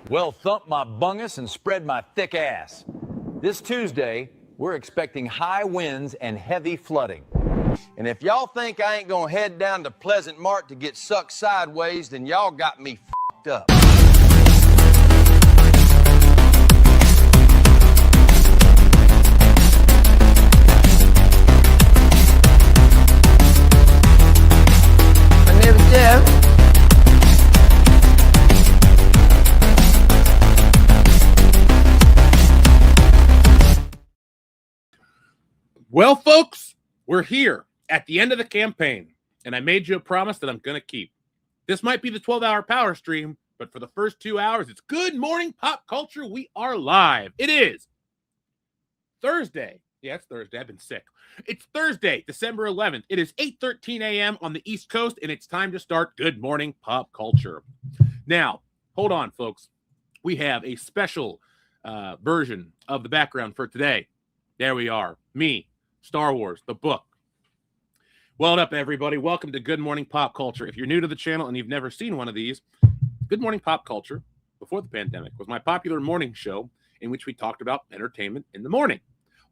Well, thump my bungus and spread my thick ass. This Tuesday, we're expecting high winds and heavy flooding. And if y'all think I ain't gonna head down to Pleasant Mart to get sucked sideways, then y'all got me f***ed up. My name's Jeff. Well, folks, we're here at the end of the campaign, and I made you a promise that I'm going to keep. This might be the 12-hour power stream, but for the first 2 hours, it's Good Morning Pop Culture. We are live. It is Thursday. Yeah, it's Thursday. I've been sick. It's Thursday, December 11th. It is 8:13 a.m. on the East Coast, and it's time to start Good Morning Pop Culture. Now, hold on, folks. We have a special version of the background for today. There we are. Me. Star Wars, the book. Well up, everybody. Welcome to Good Morning Pop Culture. If you're new to the channel and you've never seen one of these, Good Morning Pop Culture, before the pandemic, was my popular morning show in which we talked about entertainment in the morning.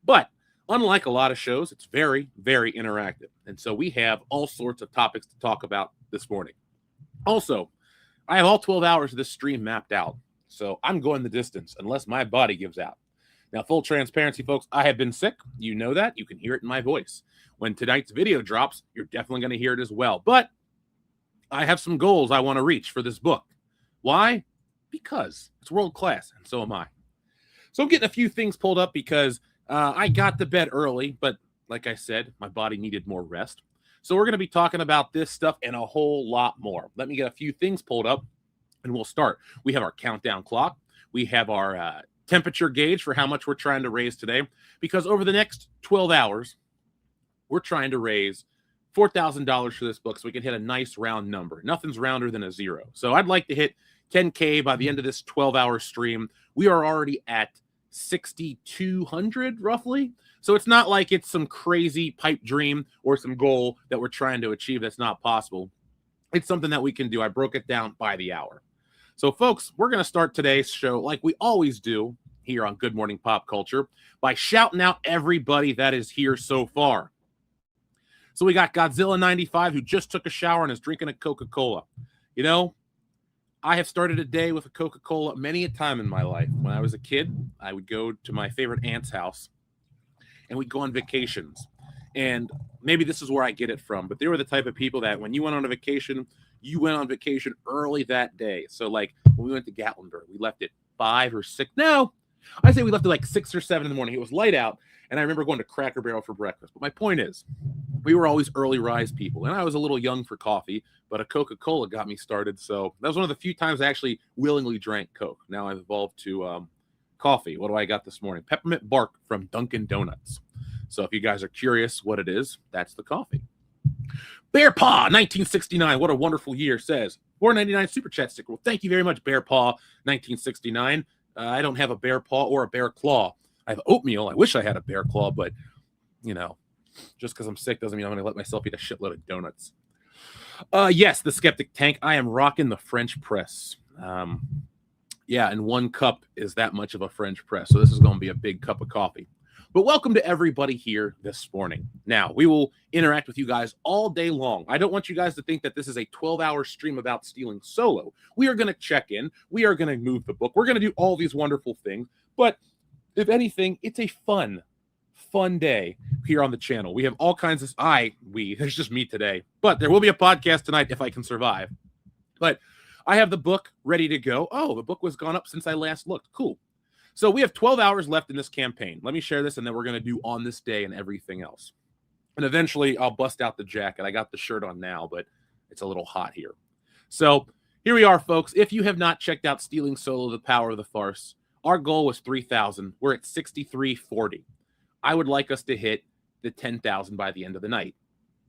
But unlike a lot of shows, it's very, very interactive. And so we have all sorts of topics to talk about this morning. Also, I have all 12 hours of this stream mapped out. So I'm going the distance unless my body gives out. Now, full transparency, folks, I have been sick. You know that. You can hear it in my voice. When tonight's video drops, you're definitely going to hear it as well. But I have some goals I want to reach for this book. Why? Because it's world class, and so am I. So I'm getting a few things pulled up because I got to bed early, but like I said, my body needed more rest. So we're going to be talking about this stuff and a whole lot more. Let me get a few things pulled up, and we'll start. We have our countdown clock. We have our temperature gauge for how much we're trying to raise today, because over the next 12 hours, we're trying to raise $4,000 for this book so we can hit a nice round number. Nothing's rounder than a zero. So I'd like to hit 10K by the end of this 12-hour stream. We are already at 6,200 roughly. So it's not like it's some crazy pipe dream or some goal that we're trying to achieve that's not possible. It's something that we can do. I broke it down by the hour. So, folks, we're going to start today's show like we always do here on Good Morning Pop Culture by shouting out everybody that is here so far. So we got Godzilla 95, who just took a shower and is drinking a Coca-Cola. You know, I have started a day with a Coca-Cola many a time in my life. When I was a kid, I would go to my favorite aunt's house, and we'd go on vacations. And maybe this is where I get it from, but they were the type of people that when you went on a vacation, you went on vacation early that day. So, like, when we went to Gatlinburg, we left at 5 or 6. No, I say we left at like 6 or 7 in the morning. It was light out, and I remember going to Cracker Barrel for breakfast. But my point is, we were always early rise people, and I was a little young for coffee, but a Coca-Cola got me started. So that was one of the few times I actually willingly drank Coke. Now I've evolved to coffee. What do I got this morning? Peppermint bark from Dunkin' Donuts. So if you guys are curious what it is, that's the coffee. Bear Paw 1969, what a wonderful year, says $4.99 super chat sticker. Well, thank you very much, Bear Paw 1969. I don't have a bear paw or a bear claw. I have oatmeal. I wish I had a bear claw, but you know, just because I'm sick doesn't mean I'm going to let myself eat a shitload of donuts. Yes, the Skeptic Tank. I am rocking the French press. Yeah, and 1 cup is that much of a French press, so this is going to be a big cup of coffee. But welcome to everybody here this morning. Now, we will interact with you guys all day long. I don't want you guys to think that this is a 12-hour stream about Stealing Solo. We are going to check in. We are going to move the book. We're going to do all these wonderful things. But if anything, it's a fun day here on the channel. We have all kinds of... There's just me today. But there will be a podcast tonight if I can survive. But I have the book ready to go. Oh, the book was gone up since I last looked. Cool. So we have 12 hours left in this campaign. Let me share this, and then we're going to do on this day and everything else. And eventually, I'll bust out the jacket. I got the shirt on now, but it's a little hot here. So here we are, folks. If you have not checked out Stealing Solo, The Power of the Farce, our goal was 3,000. We're at 6,340. I would like us to hit the 10,000 by the end of the night.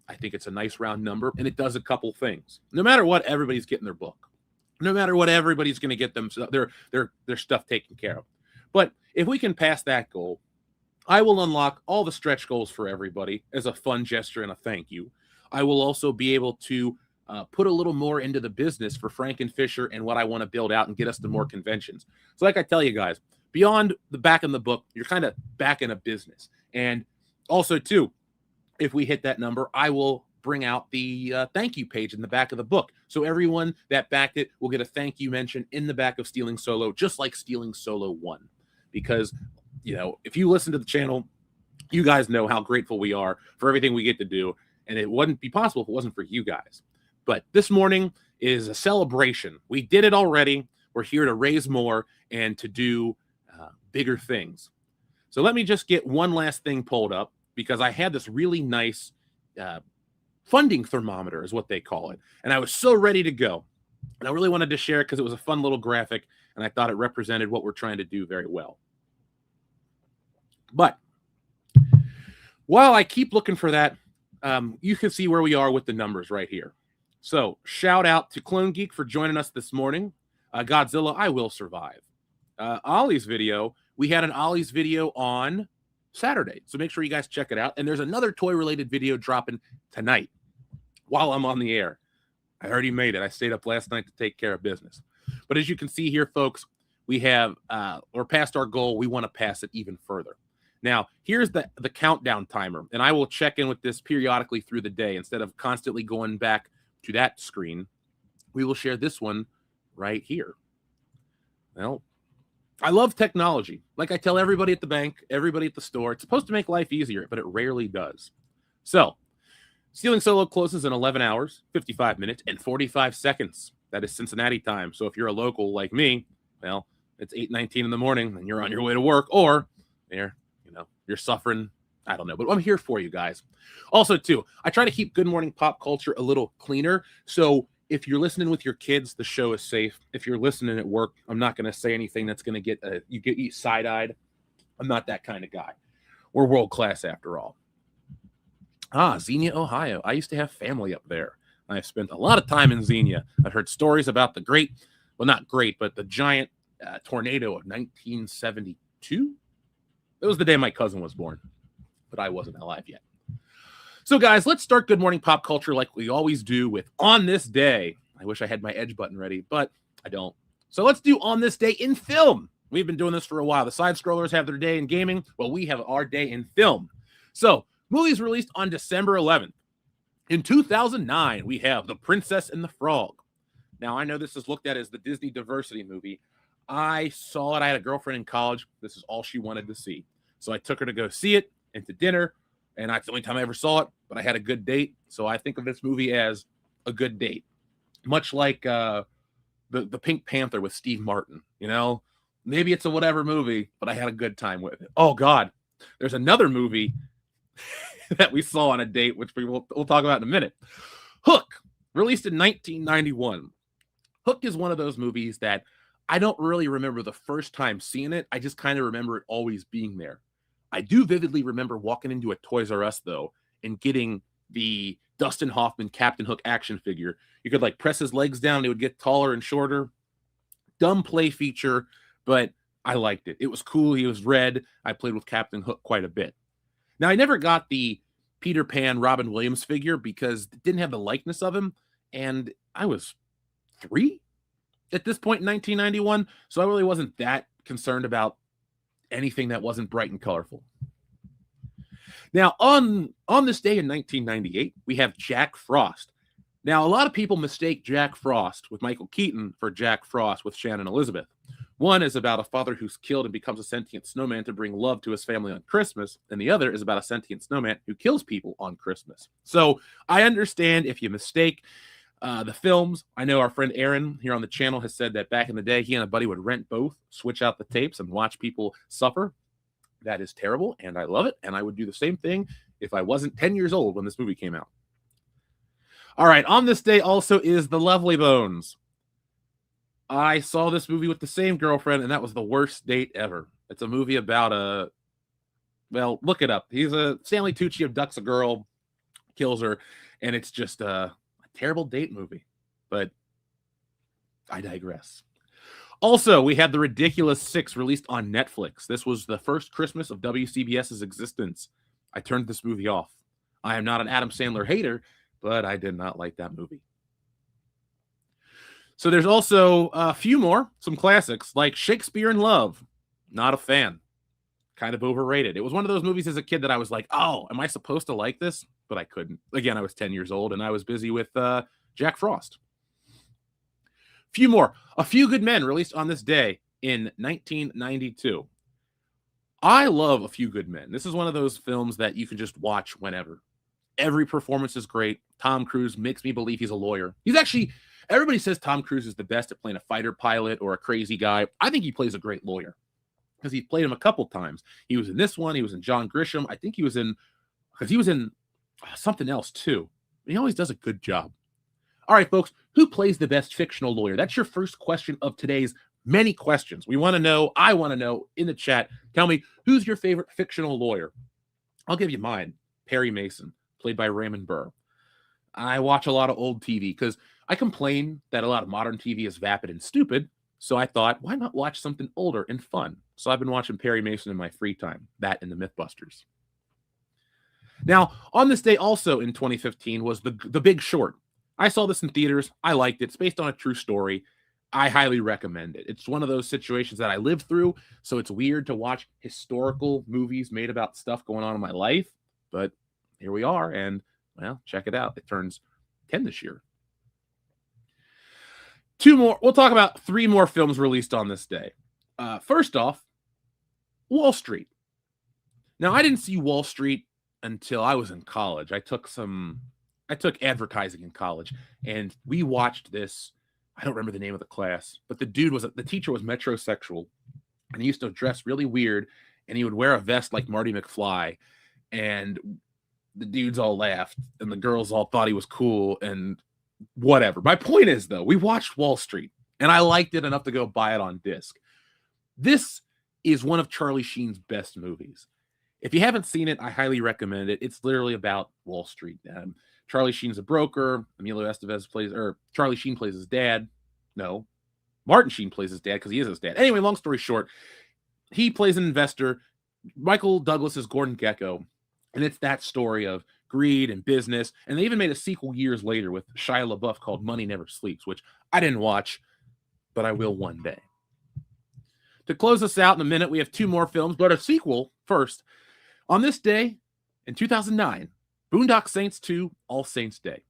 I think it's a nice round number, and it does a couple things. No matter what, everybody's getting their book. No matter what, everybody's going to get them their stuff taken care of. But if we can pass that goal, I will unlock all the stretch goals for everybody as a fun gesture and a thank you. I will also be able to put a little more into the business for Frankenfisher and what I want to build out and get us to more conventions. So like I tell you guys, beyond the back in the book, you're kind of back in a business. And also, too, if we hit that number, I will bring out the thank you page in the back of the book. So everyone that backed it will get a thank you mention in the back of Stealing Solo, just like Stealing Solo 1. Because, you know, if you listen to the channel, you guys know how grateful we are for everything we get to do. And it wouldn't be possible if it wasn't for you guys. But this morning is a celebration. We did it already. We're here to raise more and to do bigger things. So let me just get one last thing pulled up, because I had this really nice funding thermometer is what they call it. And I was so ready to go. And I really wanted to share it because it was a fun little graphic, and I thought it represented what we're trying to do very well. But while I keep looking for that, you can see where we are with the numbers right here. So shout out to Clone Geek for joining us this morning. Godzilla, I Will Survive. Ollie's video, we had an Ollie's video on Saturday. So make sure you guys check it out. And there's another toy-related video dropping tonight while I'm on the air. I already made it. I stayed up last night to take care of business. But as you can see here, folks, we have, we're past our goal. We want to pass it even further. Now, here's the countdown timer. And I will check in with this periodically through the day instead of constantly going back to that screen. We will share this one right here. Well, I love technology. Like I tell everybody at the bank, everybody at the store, it's supposed to make life easier, but it rarely does. So, Stealing Solo closes in 11 hours, 55 minutes, and 45 seconds. That is Cincinnati time. So if you're a local like me, well, it's 8:19 in the morning and you're on your way to work, or you're suffering. I don't know, but I'm here for you guys. Also, too, I try to keep Good Morning Pop Culture a little cleaner. So if you're listening with your kids, the show is safe. If you're listening at work, I'm not going to say anything that's going to get you side-eyed. I'm not that kind of guy. We're world class after all. Xenia, Ohio. I used to have family up there. I've spent a lot of time in Xenia. I've heard stories about the great, well, not great, but the giant tornado of 1972. It was the day my cousin was born, but I wasn't alive yet. So, guys, let's start Good Morning Pop Culture like we always do with On This Day. I wish I had my edge button ready, but I don't. So let's do On This Day in Film. We've been doing this for a while. The side-scrollers have their day in gaming. Well, we have our day in film. So, movies released on December 11th. In 2009, we have The Princess and the Frog. Now, I know this is looked at as the Disney diversity movie. I saw it. I had a girlfriend in college. This is all she wanted to see. So I took her to go see it and to dinner. And that's the only time I ever saw it. But I had a good date. So I think of this movie as a good date. Much like the Pink Panther with Steve Martin. You know, maybe it's a whatever movie, but I had a good time with it. Oh, God. There's another movie that we saw on a date, which we'll talk about in a minute. Hook, released in 1991. Hook is one of those movies that I don't really remember the first time seeing it. I just kind of remember it always being there. I do vividly remember walking into a Toys R Us, though, and getting the Dustin Hoffman Captain Hook action figure. You could, like, press his legs down, and it would get taller and shorter. Dumb play feature, but I liked it. It was cool. He was red. I played with Captain Hook quite a bit. Now, I never got the Peter Pan Robin Williams figure because it didn't have the likeness of him, and I was 3 at this point in 1991, so I really wasn't that concerned about anything that wasn't bright and colorful. Now, on this day in 1998, we have Jack Frost. Now, a lot of people mistake Jack Frost with Michael Keaton for Jack Frost with Shannon Elizabeth. One is about a father who's killed and becomes a sentient snowman to bring love to his family on Christmas, and the other is about a sentient snowman who kills people on Christmas. So I understand if you mistake the films. I know our friend Aaron here on the channel has said that back in the day, he and a buddy would rent both, switch out the tapes, and watch people suffer. That is terrible, and I love it, and I would do the same thing if I wasn't 10 years old when this movie came out. All right, on this day also is The Lovely Bones. I saw this movie with the same girlfriend, and that was the worst date ever. It's a movie about well, look it up. He's a Stanley Tucci abducts a girl, kills her, and it's just a terrible date movie. But I digress. Also, we had The Ridiculous Six released on Netflix. This was the first Christmas of WCBS's existence. I turned this movie off. I am not an Adam Sandler hater, but I did not like that movie. So there's also a few more, some classics like Shakespeare in Love. Not a fan. Kind of overrated. It was one of those movies as a kid that I was like, oh, am I supposed to like this? But I couldn't. Again, I was 10 years old and I was busy with Jack Frost. Few more. A Few Good Men, released on this day in 1992. I love A Few Good Men. This is one of those films that you can just watch whenever. Every performance is great. Tom Cruise makes me believe he's a lawyer. He's actually, everybody says Tom Cruise is the best at playing a fighter pilot or a crazy guy. I think he plays a great lawyer because he's played him a couple times. He was in this one. He was in John Grisham. I think he was in, because he was in something else too. He always does a good job. All right, folks, who plays the best fictional lawyer? That's your first question of today's many questions. We want to know, I want to know in the chat. Tell me, who's your favorite fictional lawyer? I'll give you mine. Perry Mason, played by Raymond Burr. I watch a lot of old TV because I complain that a lot of modern TV is vapid and stupid. So I thought, why not watch something older and fun? So I've been watching Perry Mason in my free time, that and the Mythbusters. Now, on this day also in 2015 was The Big Short. I saw this in theaters. I liked it. It's based on a true story. I highly recommend it. It's one of those situations that I lived through, so it's weird to watch historical movies made about stuff going on in my life, but here we are, and, well, check it out. It turns 10 this year. Two more. We'll talk about three more films released on this day. First off, Wall Street. Now, I didn't see Wall Street until I was in college. I took advertising in college, and we watched this. I don't remember the name of the class, but the teacher was metrosexual, and he used to dress really weird, and he would wear a vest like Marty McFly, and the dudes all laughed, and the girls all thought he was cool, and whatever. My point is, though, we watched Wall Street, and I liked it enough to go buy it on disc. This is one of Charlie Sheen's best movies. If you haven't seen it, I highly recommend it. It's literally about Wall Street. Charlie Sheen's a broker. Emilio Estevez Charlie Sheen plays his dad. No, Martin Sheen plays his dad because he is his dad. Anyway, long story short, he plays an investor. Michael Douglas is Gordon Gekko. And it's that story of greed and business. And they even made a sequel years later with Shia LaBeouf called Money Never Sleeps, which I didn't watch, but I will one day. To close us out in a minute, we have two more films, but a sequel first. On this day in 2009, Boondock Saints 2, All Saints Day.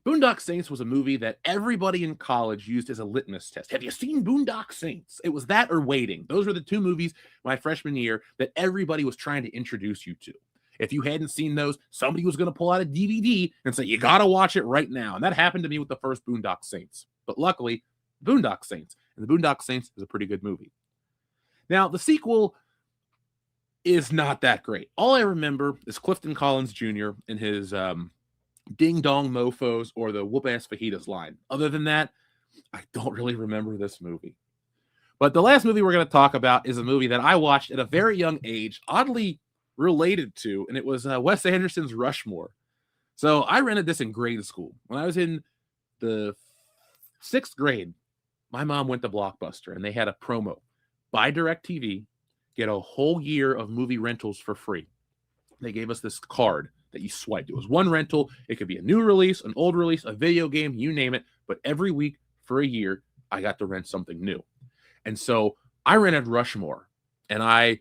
Boondock Saints was a movie that everybody in college used as a litmus test. Have you seen Boondock Saints? It was that or Waiting. Those were the two movies my freshman year that everybody was trying to introduce you to. If you hadn't seen those, somebody was going to pull out a DVD and say, you got to watch it right now. And that happened to me with the first Boondock Saints. But luckily, Boondock Saints. And the Boondock Saints is a pretty good movie. Now, the sequel is not that great. All I remember is Clifton Collins Jr. and his ding dong mofos or the whoop ass fajitas line. Other than that, I don't really remember this movie. But the last movie we're going to talk about is a movie that I watched at a very young age, oddly related to, and it was Wes Anderson's Rushmore. So I rented this in grade school. When I was in the 6th grade, my mom went to Blockbuster and they had a promo. Buy DirecTV, get a whole year of movie rentals for free. They gave us this card that you swiped. It was one rental. It could be a new release, an old release, a video game, you name it. But every week for a year, I got to rent something new. And so I rented Rushmore, and I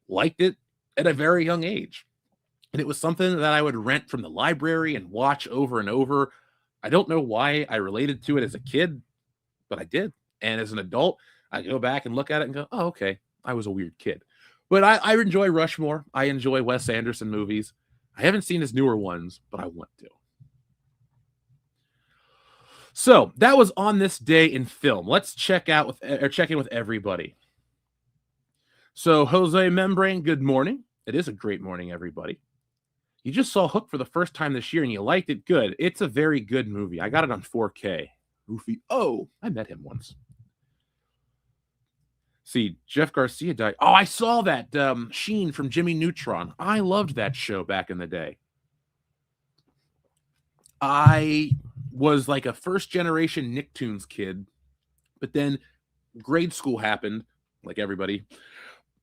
liked it at a very young age. And it was something that I would rent from the library and watch over and over. I don't know why I related to it as a kid, but I did. And as an adult, I go back and look at it and go, oh, okay, I was a weird kid. But I enjoy Rushmore. I enjoy Wes Anderson movies. I haven't seen his newer ones, but I want to. So that was on this day in film. Let's check in with everybody. So Jose Membrane, good morning. It is a great morning, everybody. You just saw Hook for the first time this year and you liked it. Good. It's a very good movie. I got it on 4K. Rufy. Oh, I met him once. See, Jeff Garcia died. Oh, I saw that. Sheen from Jimmy Neutron. I loved that show back in the day. I was like a first-generation Nicktoons kid, but then grade school happened, like everybody,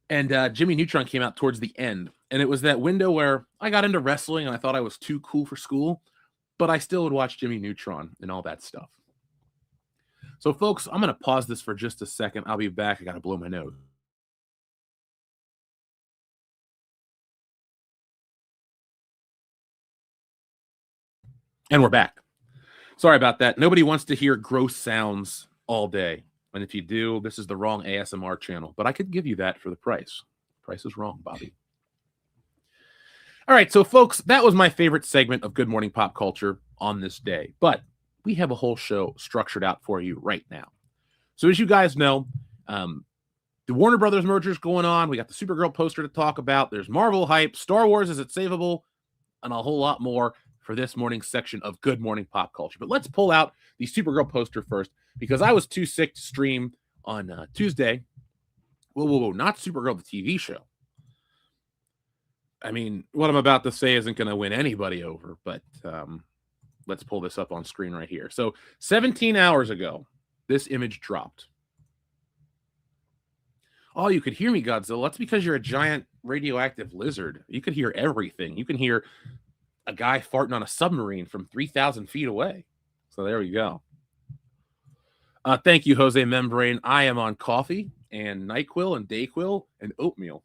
and Jimmy Neutron came out towards the end, and it was that window where I got into wrestling, and I thought I was too cool for school, but I still would watch Jimmy Neutron and all that stuff. So, folks, I'm going to pause this for just a second. I'll be back. I got to blow my nose. And we're back. Sorry about that. Nobody wants to hear gross sounds all day. And if you do, this is the wrong ASMR channel. But I could give you that for the price. Price is wrong, Bobby. All right, so folks, that was my favorite segment of Good Morning Pop Culture on this day. But we have a whole show structured out for you right now. So as you guys know, the Warner Brothers merger is going on. We got the Supergirl poster to talk about. There's Marvel hype. Star Wars, is it savable? And a whole lot more for this morning's section of Good Morning Pop Culture. But let's pull out the Supergirl poster first, because I was too sick to stream on Tuesday. Whoa, not Supergirl, the TV show. I mean, what I'm about to say isn't going to win anybody over, but let's pull this up on screen right here. So 17 hours ago, this image dropped. Oh, you could hear me, Godzilla. That's because you're a giant radioactive lizard. You could hear everything. You can hear a guy farting on a submarine from 3,000 feet away. So there we go. Thank you, Jose Membrane. I am on coffee and NyQuil and DayQuil and oatmeal.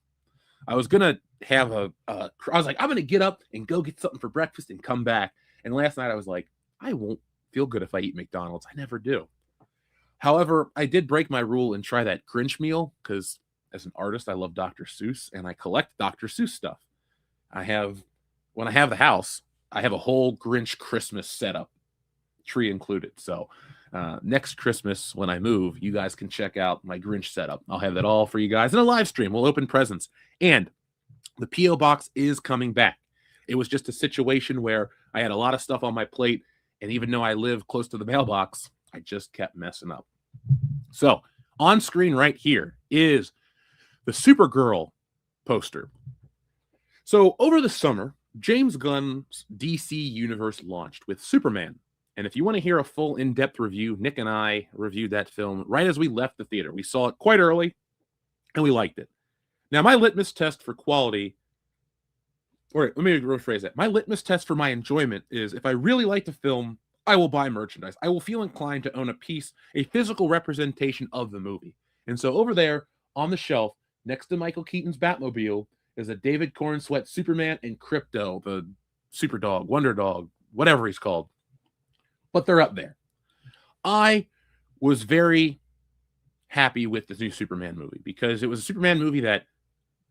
I was going to have I was like, I'm going to get up and go get something for breakfast and come back. And last night I was like, I won't feel good if I eat McDonald's. I never do. However, I did break my rule and try that Grinch meal because as an artist, I love Dr. Seuss and I collect Dr. Seuss stuff. When I have the house, I have a whole Grinch Christmas setup, tree included. So next Christmas, when I move, you guys can check out my Grinch setup. I'll have that all for you guys in a live stream. We'll open presents. And the P.O. box is coming back. It was just a situation where I had a lot of stuff on my plate. And even though I live close to the mailbox, I just kept messing up. So on screen right here is the Supergirl poster. So over the summer, James Gunn's DC universe launched with Superman. And if you want to hear a full in-depth review, Nick and I reviewed that film right as we left the theater. We saw it quite early, and we liked it. Now, my litmus test for quality, or let me rephrase that. My litmus test for my enjoyment is if I really like the film, I will buy merchandise. I will feel inclined to own a physical representation of the movie. And so over there on the shelf, next to Michael Keaton's Batmobile, is a David Cornsweet Superman and Krypto, the super dog, wonder dog, whatever he's called. But they're up there. I was very happy with the new Superman movie because it was a Superman movie that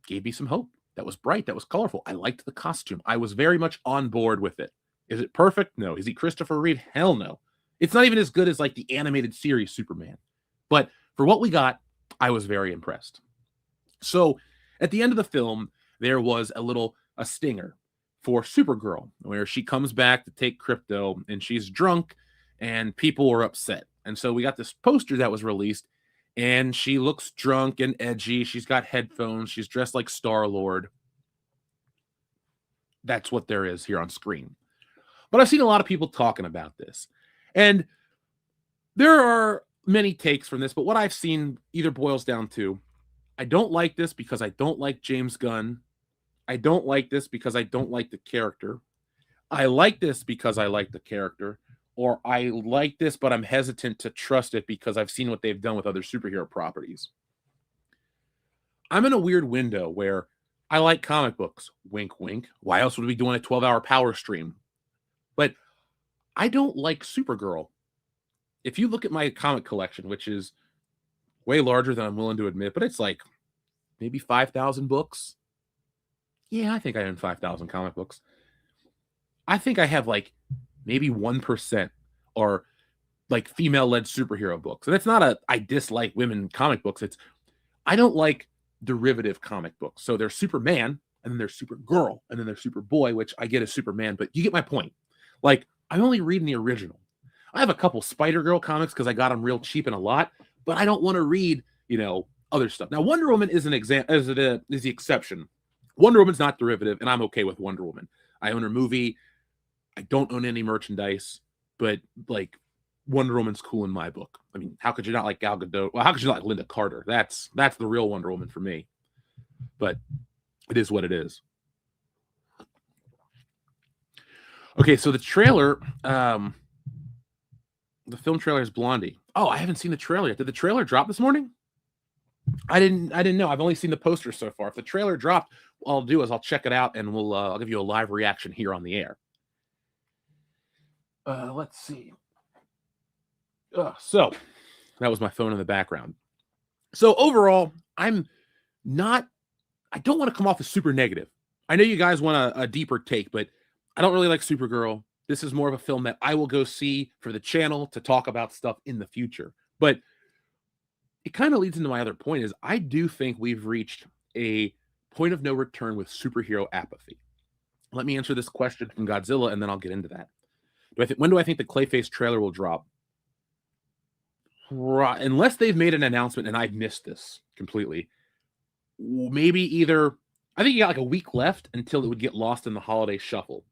gave me some hope. That was bright. That was colorful. I liked the costume. I was very much on board with it. Is it perfect? No. Is he Christopher Reeve? Hell no. It's not even as good as like the animated series Superman. But for what we got, I was very impressed. So at the end of the film, there was a stinger for Supergirl where she comes back to take Krypto and she's drunk and people were upset. And so we got this poster that was released and she looks drunk and edgy. She's got headphones. She's dressed like Star-Lord. That's what there is here on screen. But I've seen a lot of people talking about this. And there are many takes from this, but what I've seen either boils down to, I don't like this because I don't like James Gunn. I don't like this because I don't like the character. I like this because I like the character. Or I like this, but I'm hesitant to trust it because I've seen what they've done with other superhero properties. I'm in a weird window where I like comic books. Wink, wink. Why else would we be doing a 12-hour power stream? But I don't like Supergirl. If you look at my comic collection, which is way larger than I'm willing to admit, but it's like maybe 5,000 books. Yeah, I think I own 5,000 comic books. I think I have like maybe 1% are like female-led superhero books. And it's not I dislike women comic books. It's I don't like derivative comic books. So there's Superman, and then there's Supergirl, and then there's Superboy, which I get as Superman, but you get my point. Like, I'm only reading the original. I have a couple Spider-Girl comics because I got them real cheap and a lot, but I don't want to read, other stuff. Now, Wonder Woman is the exception. Wonder Woman's not derivative, and I'm okay with Wonder Woman. I own her movie. I don't own any merchandise, but like Wonder Woman's cool in my book. I mean, how could you not like Gal Gadot? Well, how could you not like Linda Carter? That's the real Wonder Woman for me. But it is what it is. Okay, so the trailer, the film trailer is Blondie. Oh, I haven't seen the trailer yet. Did the trailer drop this morning? I didn't know. I've only seen the poster so far. If the trailer dropped, what I'll do is I'll check it out and I'll give you a live reaction here on the air. Let's see. So that was my phone in the background. So overall, I don't want to come off as super negative. I know you guys want a deeper take, but I don't really like Supergirl. This is more of a film that I will go see for the channel to talk about stuff in the future. But it kind of leads into my other point is I do think we've reached a point of no return with superhero apathy. Let me answer this question from Godzilla, and then I'll get into that. When do I think the Clayface trailer will drop? Unless they've made an announcement and I've missed this completely. Maybe I think you got like a week left until it would get lost in the holiday shuffle.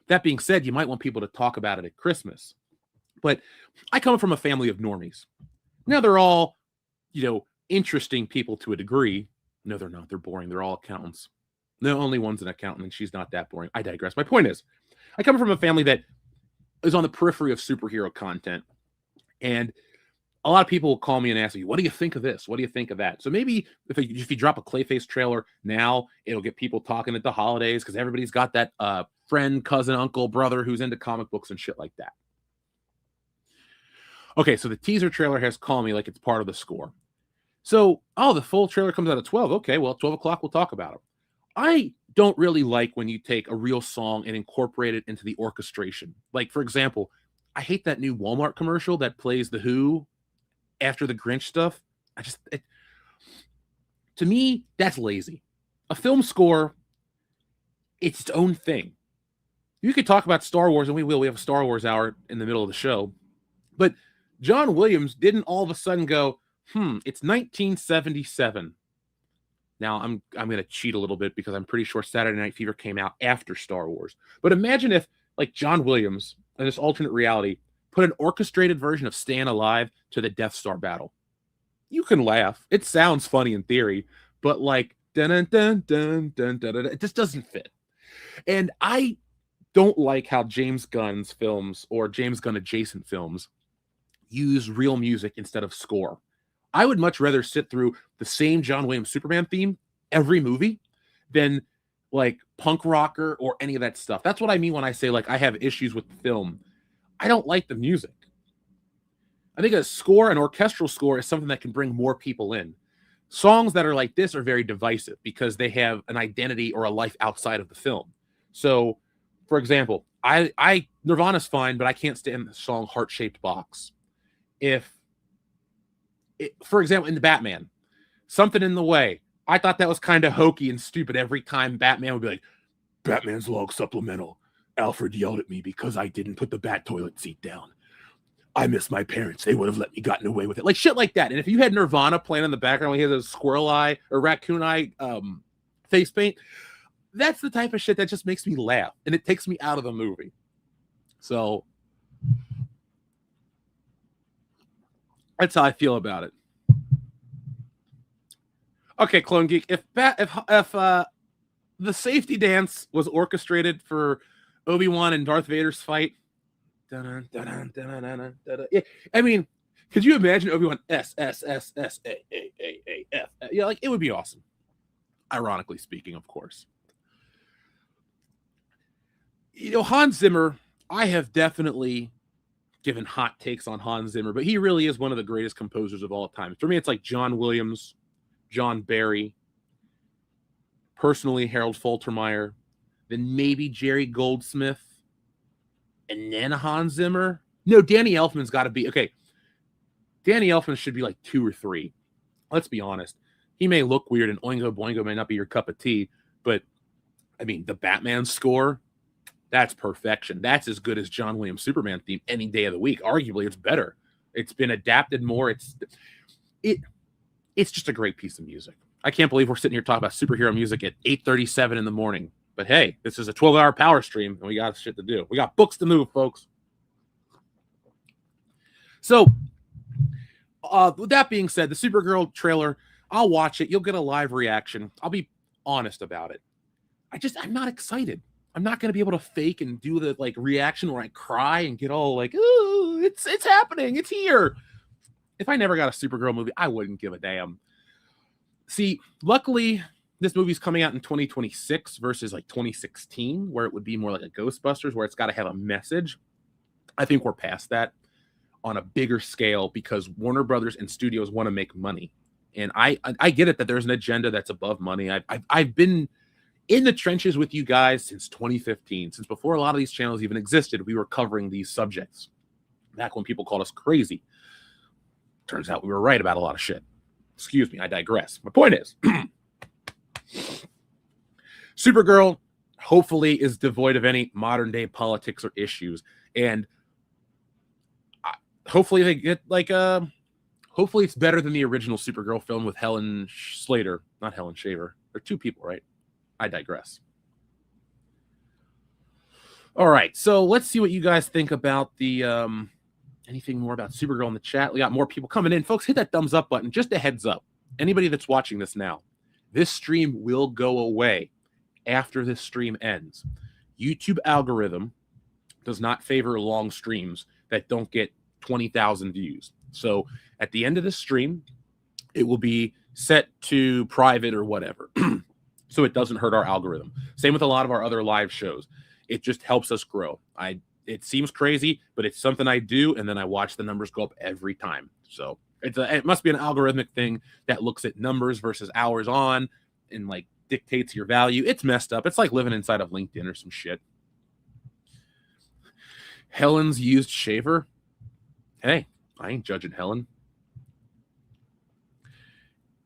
That being said, you might want people to talk about it at Christmas. But I come from a family of normies. Now they're all, interesting people to a degree. No, they're not. They're boring. They're all accountants. The only one's an accountant, and she's not that boring. I digress. My point is, I come from a family that is on the periphery of superhero content. And a lot of people will call me and ask me, what do you think of this? What do you think of that? So maybe if you drop a Clayface trailer now, it'll get people talking at the holidays because everybody's got that friend, cousin, uncle, brother who's into comic books and shit like that. Okay, so the teaser trailer has called me like it's part of the score. So, the full trailer comes out at 12. Okay, well, 12 o'clock, we'll talk about it. I don't really like when you take a real song and incorporate it into the orchestration. Like, for example, I hate that new Walmart commercial that plays The Who after the Grinch stuff. To me, that's lazy. A film score, it's its own thing. You could talk about Star Wars, and we will. We have a Star Wars hour in the middle of the show. But John Williams didn't all of a sudden go, it's 1977. Now, I'm going to cheat a little bit because I'm pretty sure Saturday Night Fever came out after Star Wars. But imagine if, like, John Williams, in this alternate reality, put an orchestrated version of Staying Alive to the Death Star battle. You can laugh. It sounds funny in theory, but like, dun dun dun dun dun dun, it just doesn't fit. And I don't like how James Gunn's films or James Gunn adjacent films use real music instead of score. I would much rather sit through the same John Williams Superman theme every movie than like punk rocker or any of that stuff. That's what I mean when I say like I have issues with the film. I don't like the music. I think a score, an orchestral score, is something that can bring more people in. Songs that are like this are very divisive because they have an identity or a life outside of the film. So, for example, Nirvana's fine, but I can't stand the song Heart-Shaped Box. For example, in the Batman, Something in the Way, I thought that was kind of hokey and stupid. Every time Batman would be like, Batman's log supplemental. Alfred yelled at me because I didn't put the bat toilet seat down. I miss my parents. They would have let me gotten away with it. Like shit like that. And if you had Nirvana playing in the background, he has a squirrel eye or raccoon eye face paint, that's the type of shit that just makes me laugh. And it takes me out of the movie. So that's how I feel about it. Okay, Clone Geek. If the safety dance was orchestrated for Obi-Wan and Darth Vader's fight, I mean, could you imagine Obi-Wan S-S-S-S-A-A-A-A-F? Yeah, like it would be awesome. Ironically speaking, of course. Hans Zimmer, I have definitely given hot takes on Hans Zimmer, but he really is one of the greatest composers of all time. For me, it's like John Williams, John Barry, personally Harold Faltermeyer, then maybe Jerry Goldsmith, and then Hans Zimmer. No, Danny Elfman's got to be okay. Danny Elfman should be like 2 or 3. Let's be honest. He may look weird and Oingo Boingo may not be your cup of tea, but I mean, the Batman score, that's perfection. That's as good as John Williams' Superman theme any day of the week. Arguably, it's better. It's been adapted more. It's just a great piece of music. I can't believe we're sitting here talking about superhero music at 8:37 in the morning. But hey, this is a 12-hour power stream, and we got shit to do. We got books to move, folks. So, with that being said, the Supergirl trailer, I'll watch it. You'll get a live reaction. I'll be honest about it. I'm not excited. I'm not going to be able to fake and do the like reaction where I cry and get all like, ooh, it's happening. It's here. if I never got a Supergirl movie, I wouldn't give a damn. See, luckily, this movie's coming out in 2026 versus like 2016, where it would be more like a Ghostbusters, where it's got to have a message. I think we're past that on a bigger scale because Warner Brothers and studios want to make money. And I get it that there's an agenda that's above money. I've been in the trenches with you guys since 2015. Since before a lot of these channels even existed, we were covering these subjects. Back when people called us crazy. Turns out we were right about a lot of shit. Excuse me, I digress. My point is, Supergirl hopefully is devoid of any modern day politics or issues. And hopefully they get like hopefully it's better than the original Supergirl film with Helen Slater, not Helen Shaver. They're two people, right? I digress. All right, so let's see what you guys think about the anything more about Supergirl in the chat. We got more people coming in. Folks, hit that thumbs up button. Just a heads up. Anybody that's watching this now, this stream will go away after this stream ends. YouTube algorithm does not favor long streams that don't get 20,000 views. So at the end of the stream, it will be set to private or whatever. So it doesn't hurt our algorithm. Same with a lot of our other live shows. It just helps us grow. It seems crazy, but it's something I do, and then I watch the numbers go up every time. So it must be an algorithmic thing that looks at numbers versus hours on and like dictates your value. It's messed up. It's like living inside of LinkedIn or some shit. Helen's used shaver. Hey, I ain't judging Helen.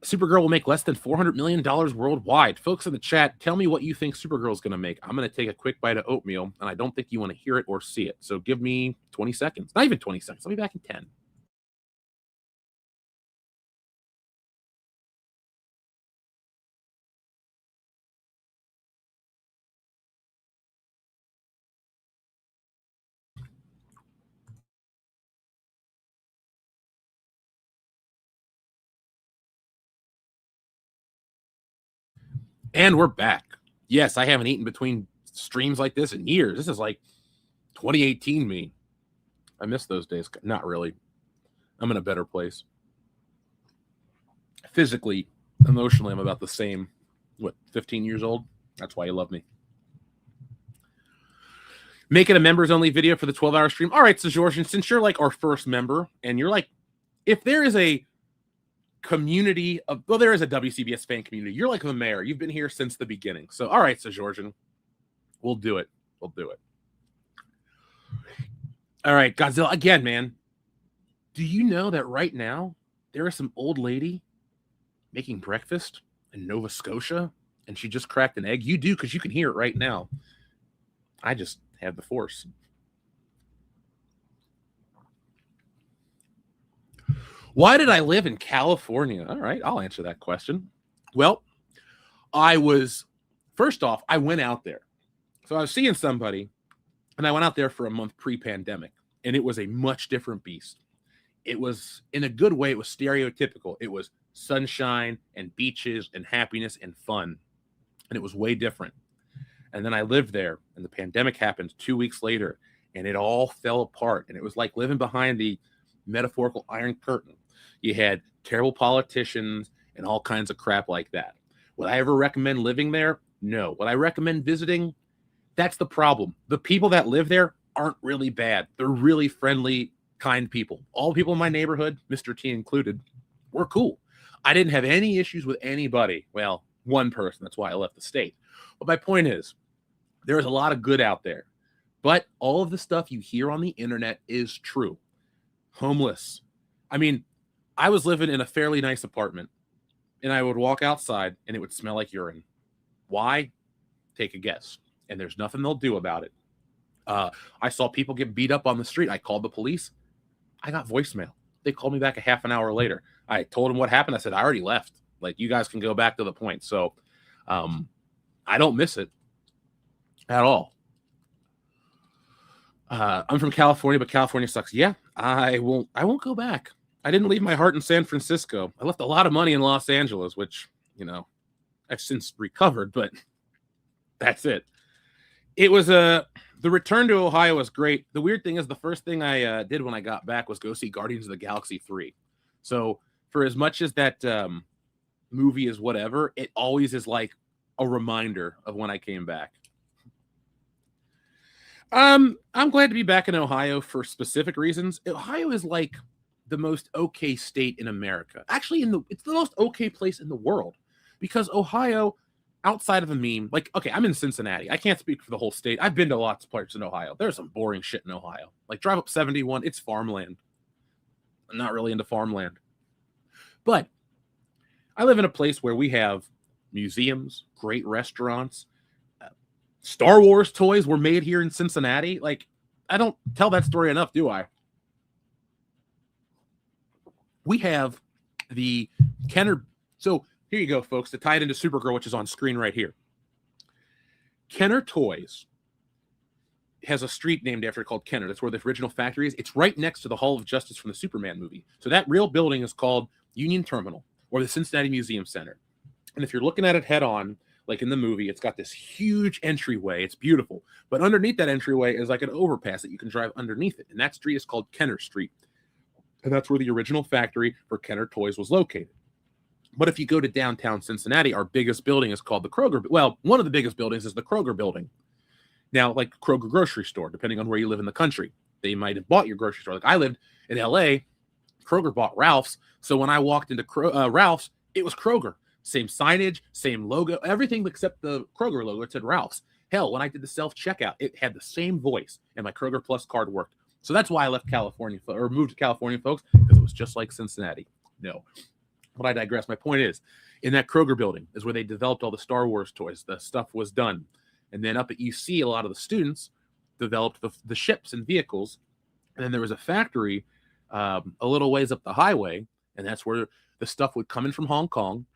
Supergirl will make less than $400 million worldwide. Folks in the chat, tell me what you think Supergirl is going to make. I'm going to take a quick bite of oatmeal, and I don't think you want to hear it or see it. So give me 20 seconds. Not even 20 seconds. I'll be back in 10. And we're back. Yes, I haven't eaten between streams like this in years. This is like 2018 me. I miss those days. Not really. I'm in a better place. Physically, emotionally, I'm about the same. What, 15 years old? That's why you love me. Make it a members-only video for the 12-hour stream. All right, so Georgian, since you're like our first member, and you're like, if there is a community of, well, there is a WCBS fan community. You're like the mayor. You've been here since the beginning. So, all right, so Georgian, we'll do it. We'll do it. All right, Godzilla, again, man. Do you know that right now there is some old lady making breakfast in Nova Scotia, and she just cracked an egg? You do, because you can hear it right now. I just have the force. Why did I live in California? All right, I'll answer that question. Well, first off, I went out there. So I was seeing somebody, and I went out there for a month pre-pandemic, and it was a much different beast. It was, in a good way, it was stereotypical. It was sunshine and beaches and happiness and fun, and it was way different. And then I lived there, and the pandemic happened 2 weeks later, and it all fell apart, and it was like living behind the metaphorical Iron Curtain. You had terrible politicians and all kinds of crap like that. Would I ever recommend living there? No. Would I recommend visiting? That's the problem. The people that live there aren't really bad. They're really friendly, kind people. All people in my neighborhood, Mr. T included, were cool. I didn't have any issues with anybody. Well, one person. That's why I left the state. But my point is, there is a lot of good out there. But all of the stuff you hear on the internet is true. Homeless. I mean, I was living in a fairly nice apartment, and I would walk outside, and it would smell like urine. Why? Take a guess. And there's nothing they'll do about it. I saw people get beat up on the street. I called the police. I got voicemail. They called me back a half an hour later. I told them what happened. I said, I already left. Like, you guys can go back to the point. So I don't miss it at all. I'm from California, but California sucks. Yeah, I won't go back. I didn't leave my heart in San Francisco. I left a lot of money in Los Angeles, which, you know, I've since recovered, but that's it. It was the return to Ohio was great. The weird thing is the first thing I did when I got back was go see Guardians of the Galaxy 3. So for as much as that movie is whatever, it always is like a reminder of when I came back. I'm glad to be back in Ohio for specific reasons. Ohio is like the most okay state in America. Actually, it's the most okay place in the world, because Ohio, outside of a meme, like, okay, I'm in Cincinnati. I can't speak for the whole state. I've been to lots of parts in Ohio. There's some boring shit in Ohio. Like, drive up 71, it's farmland. I'm not really into farmland. But I live in a place where we have museums, great restaurants. Star Wars toys were made here in Cincinnati. Like, I don't tell that story enough, do I? We have the Kenner. So here you go, folks, to tie it into Supergirl, which is on screen right here. Kenner Toys has a street named after it called Kenner. That's where the original factory is. It's right next to the Hall of Justice from the Superman movie. So that real building is called Union Terminal, or the Cincinnati Museum Center. And if you're looking at it head on, like in the movie, it's got this huge entryway. It's beautiful. But underneath that entryway is like an overpass that you can drive underneath it. And that street is called Kenner Street. And that's where the original factory for Kenner Toys was located. But if you go to downtown Cincinnati, our biggest building is called the Kroger. Well, one of the biggest buildings is the Kroger building. Now, like Kroger grocery store, depending on where you live in the country, they might have bought your grocery store. Like I lived in LA, Kroger bought Ralph's. So when I walked into Ralph's, it was Kroger. Same signage, same logo, everything except the Kroger logo. It said Ralph's. Hell, when I did the self-checkout, it had the same voice, and my Kroger Plus card worked. So that's why I left California, or moved to California, folks, because it was just like Cincinnati. No. But I digress. My point is, in that Kroger building is where they developed all the Star Wars toys. The stuff was done. And then up at UC, a lot of the students developed the ships and vehicles. And then there was a factory a little ways up the highway, and that's where the stuff would come in from Hong Kong.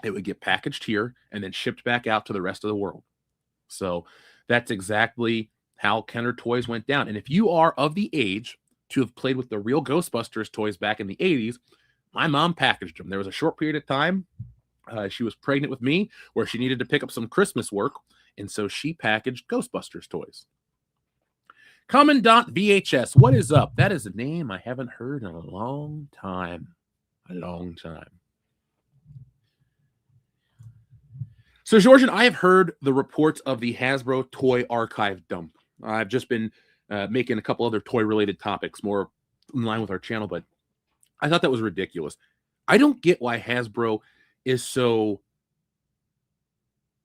It would get packaged here and then shipped back out to the rest of the world. So that's exactly how Kenner Toys went down. And if you are of the age to have played with the real Ghostbusters toys back in the 80s, my mom packaged them. There was a short period of time she was pregnant with me where she needed to pick up some Christmas work, and so she packaged Ghostbusters toys. Commandant VHS, what is up? That is a name I haven't heard in a long time. A long time. So, Georgian, I have heard the reports of the Hasbro Toy Archive dump. I've just been making a couple other toy-related topics more in line with our channel, but I thought that was ridiculous. I don't get why Hasbro is so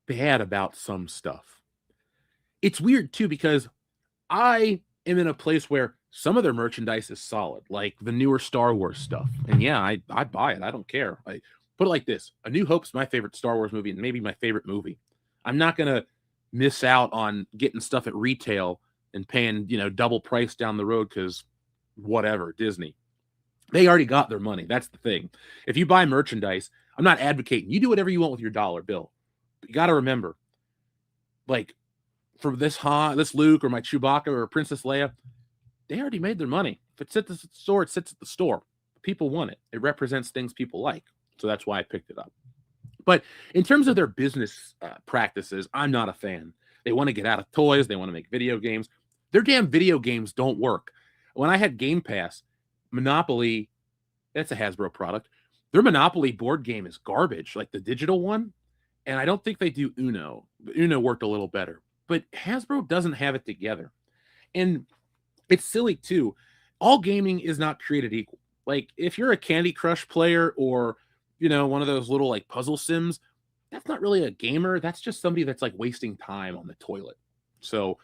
bad about some stuff. It's weird, too, because I am in a place where some of their merchandise is solid, like the newer Star Wars stuff. And yeah, I buy it. I don't care. I put it like this. A New Hope's my favorite Star Wars movie and maybe my favorite movie. I'm not going to miss out on getting stuff at retail and paying, double price down the road because whatever, Disney. They already got their money. That's the thing. If you buy merchandise, I'm not advocating. You do whatever you want with your dollar bill. But you got to remember, like, for this Luke or my Chewbacca or Princess Leia, they already made their money. If it sits at the store, it sits at the store. People want it. It represents things people like. So that's why I picked it up. But in terms of their business practices, I'm not a fan. They want to get out of toys. They want to make video games. Their damn video games don't work. When I had Game Pass, Monopoly, that's a Hasbro product. Their Monopoly board game is garbage, like the digital one. And I don't think they do Uno. Uno worked a little better. But Hasbro doesn't have it together. And it's silly, too. All gaming is not created equal. Like, if you're a Candy Crush player or one of those little like puzzle sims, that's not really a gamer. That's just somebody that's like wasting time on the toilet. So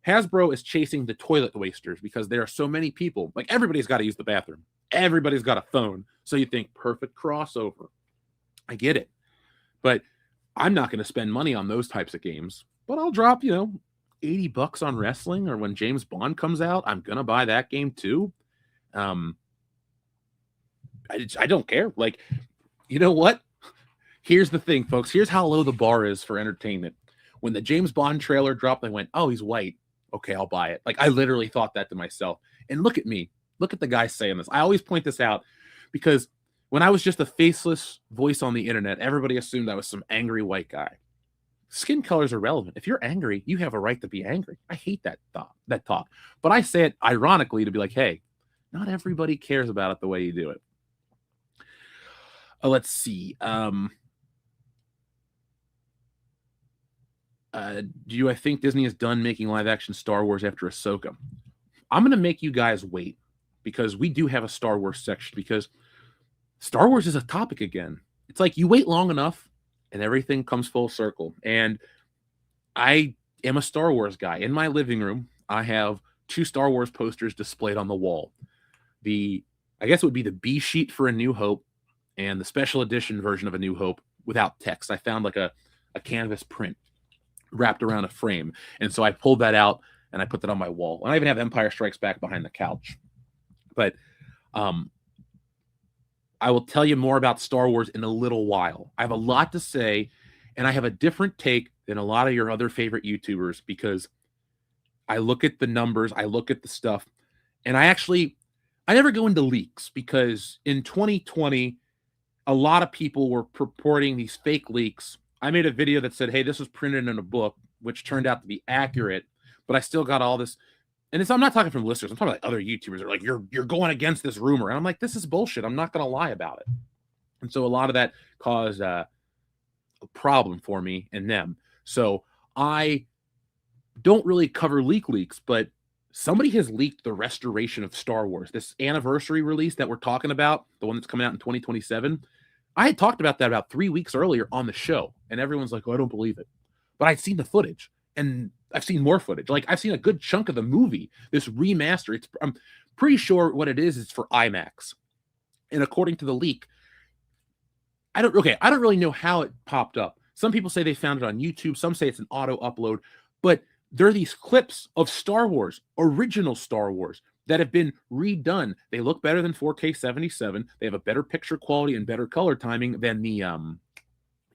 Hasbro is chasing the toilet wasters because there are so many people. Like, everybody's got to use the bathroom. Everybody's got a phone. So you think perfect crossover. I get it. But I'm not going to spend money on those types of games. But I'll drop, $80 on wrestling, or when James Bond comes out, I'm going to buy that game too. I don't care. Like, you know what? Here's the thing, folks. Here's how low the bar is for entertainment. When the James Bond trailer dropped, I went, oh, he's white. Okay, I'll buy it. Like, I literally thought that to myself. And look at me. Look at the guy saying this. I always point this out because when I was just a faceless voice on the internet, everybody assumed I was some angry white guy. Skin color is irrelevant. If you're angry, you have a right to be angry. I hate that talk. But I say it ironically to be like, hey, not everybody cares about it the way you do it. Let's see. Do I think Disney is done making live action Star Wars after Ahsoka? I'm going to make you guys wait because we do have a Star Wars section because Star Wars is a topic again. It's like you wait long enough and everything comes full circle. And I am a Star Wars guy. In my living room, I have 2 Star Wars posters displayed on the wall. I guess it would be the B sheet for A New Hope and the special edition version of A New Hope without text. I found like a canvas print wrapped around a frame. And so I pulled that out and I put that on my wall. And I even have Empire Strikes Back behind the couch. But I will tell you more about Star Wars in a little while. I have a lot to say, and I have a different take than a lot of your other favorite YouTubers because I look at the numbers, I look at the stuff, and I never go into leaks because in 2020, a lot of people were purporting these fake leaks. I made a video that said, hey, this was printed in a book, which turned out to be accurate, but I still got all this. And I'm not talking from listeners. I'm talking like other YouTubers are like, you're going against this rumor. And I'm like, this is bullshit. I'm not going to lie about it. And so a lot of that caused a problem for me and them. So I don't really cover leaks, but somebody has leaked the restoration of Star Wars, this anniversary release that we're talking about, the one that's coming out in 2027. I had talked about that about 3 weeks earlier on the show, and everyone's like, oh, I don't believe it. But I'd seen the footage, and I've seen more footage. Like, I've seen a good chunk of the movie, this remaster. I'm pretty sure what it is for IMAX. And according to the leak, I don't really know how it popped up. Some people say they found it on YouTube. Some say it's an auto upload. But there are these clips of Star Wars, original Star Wars, that have been redone. They look better than 4K 77. They have a better picture quality and better color timing than the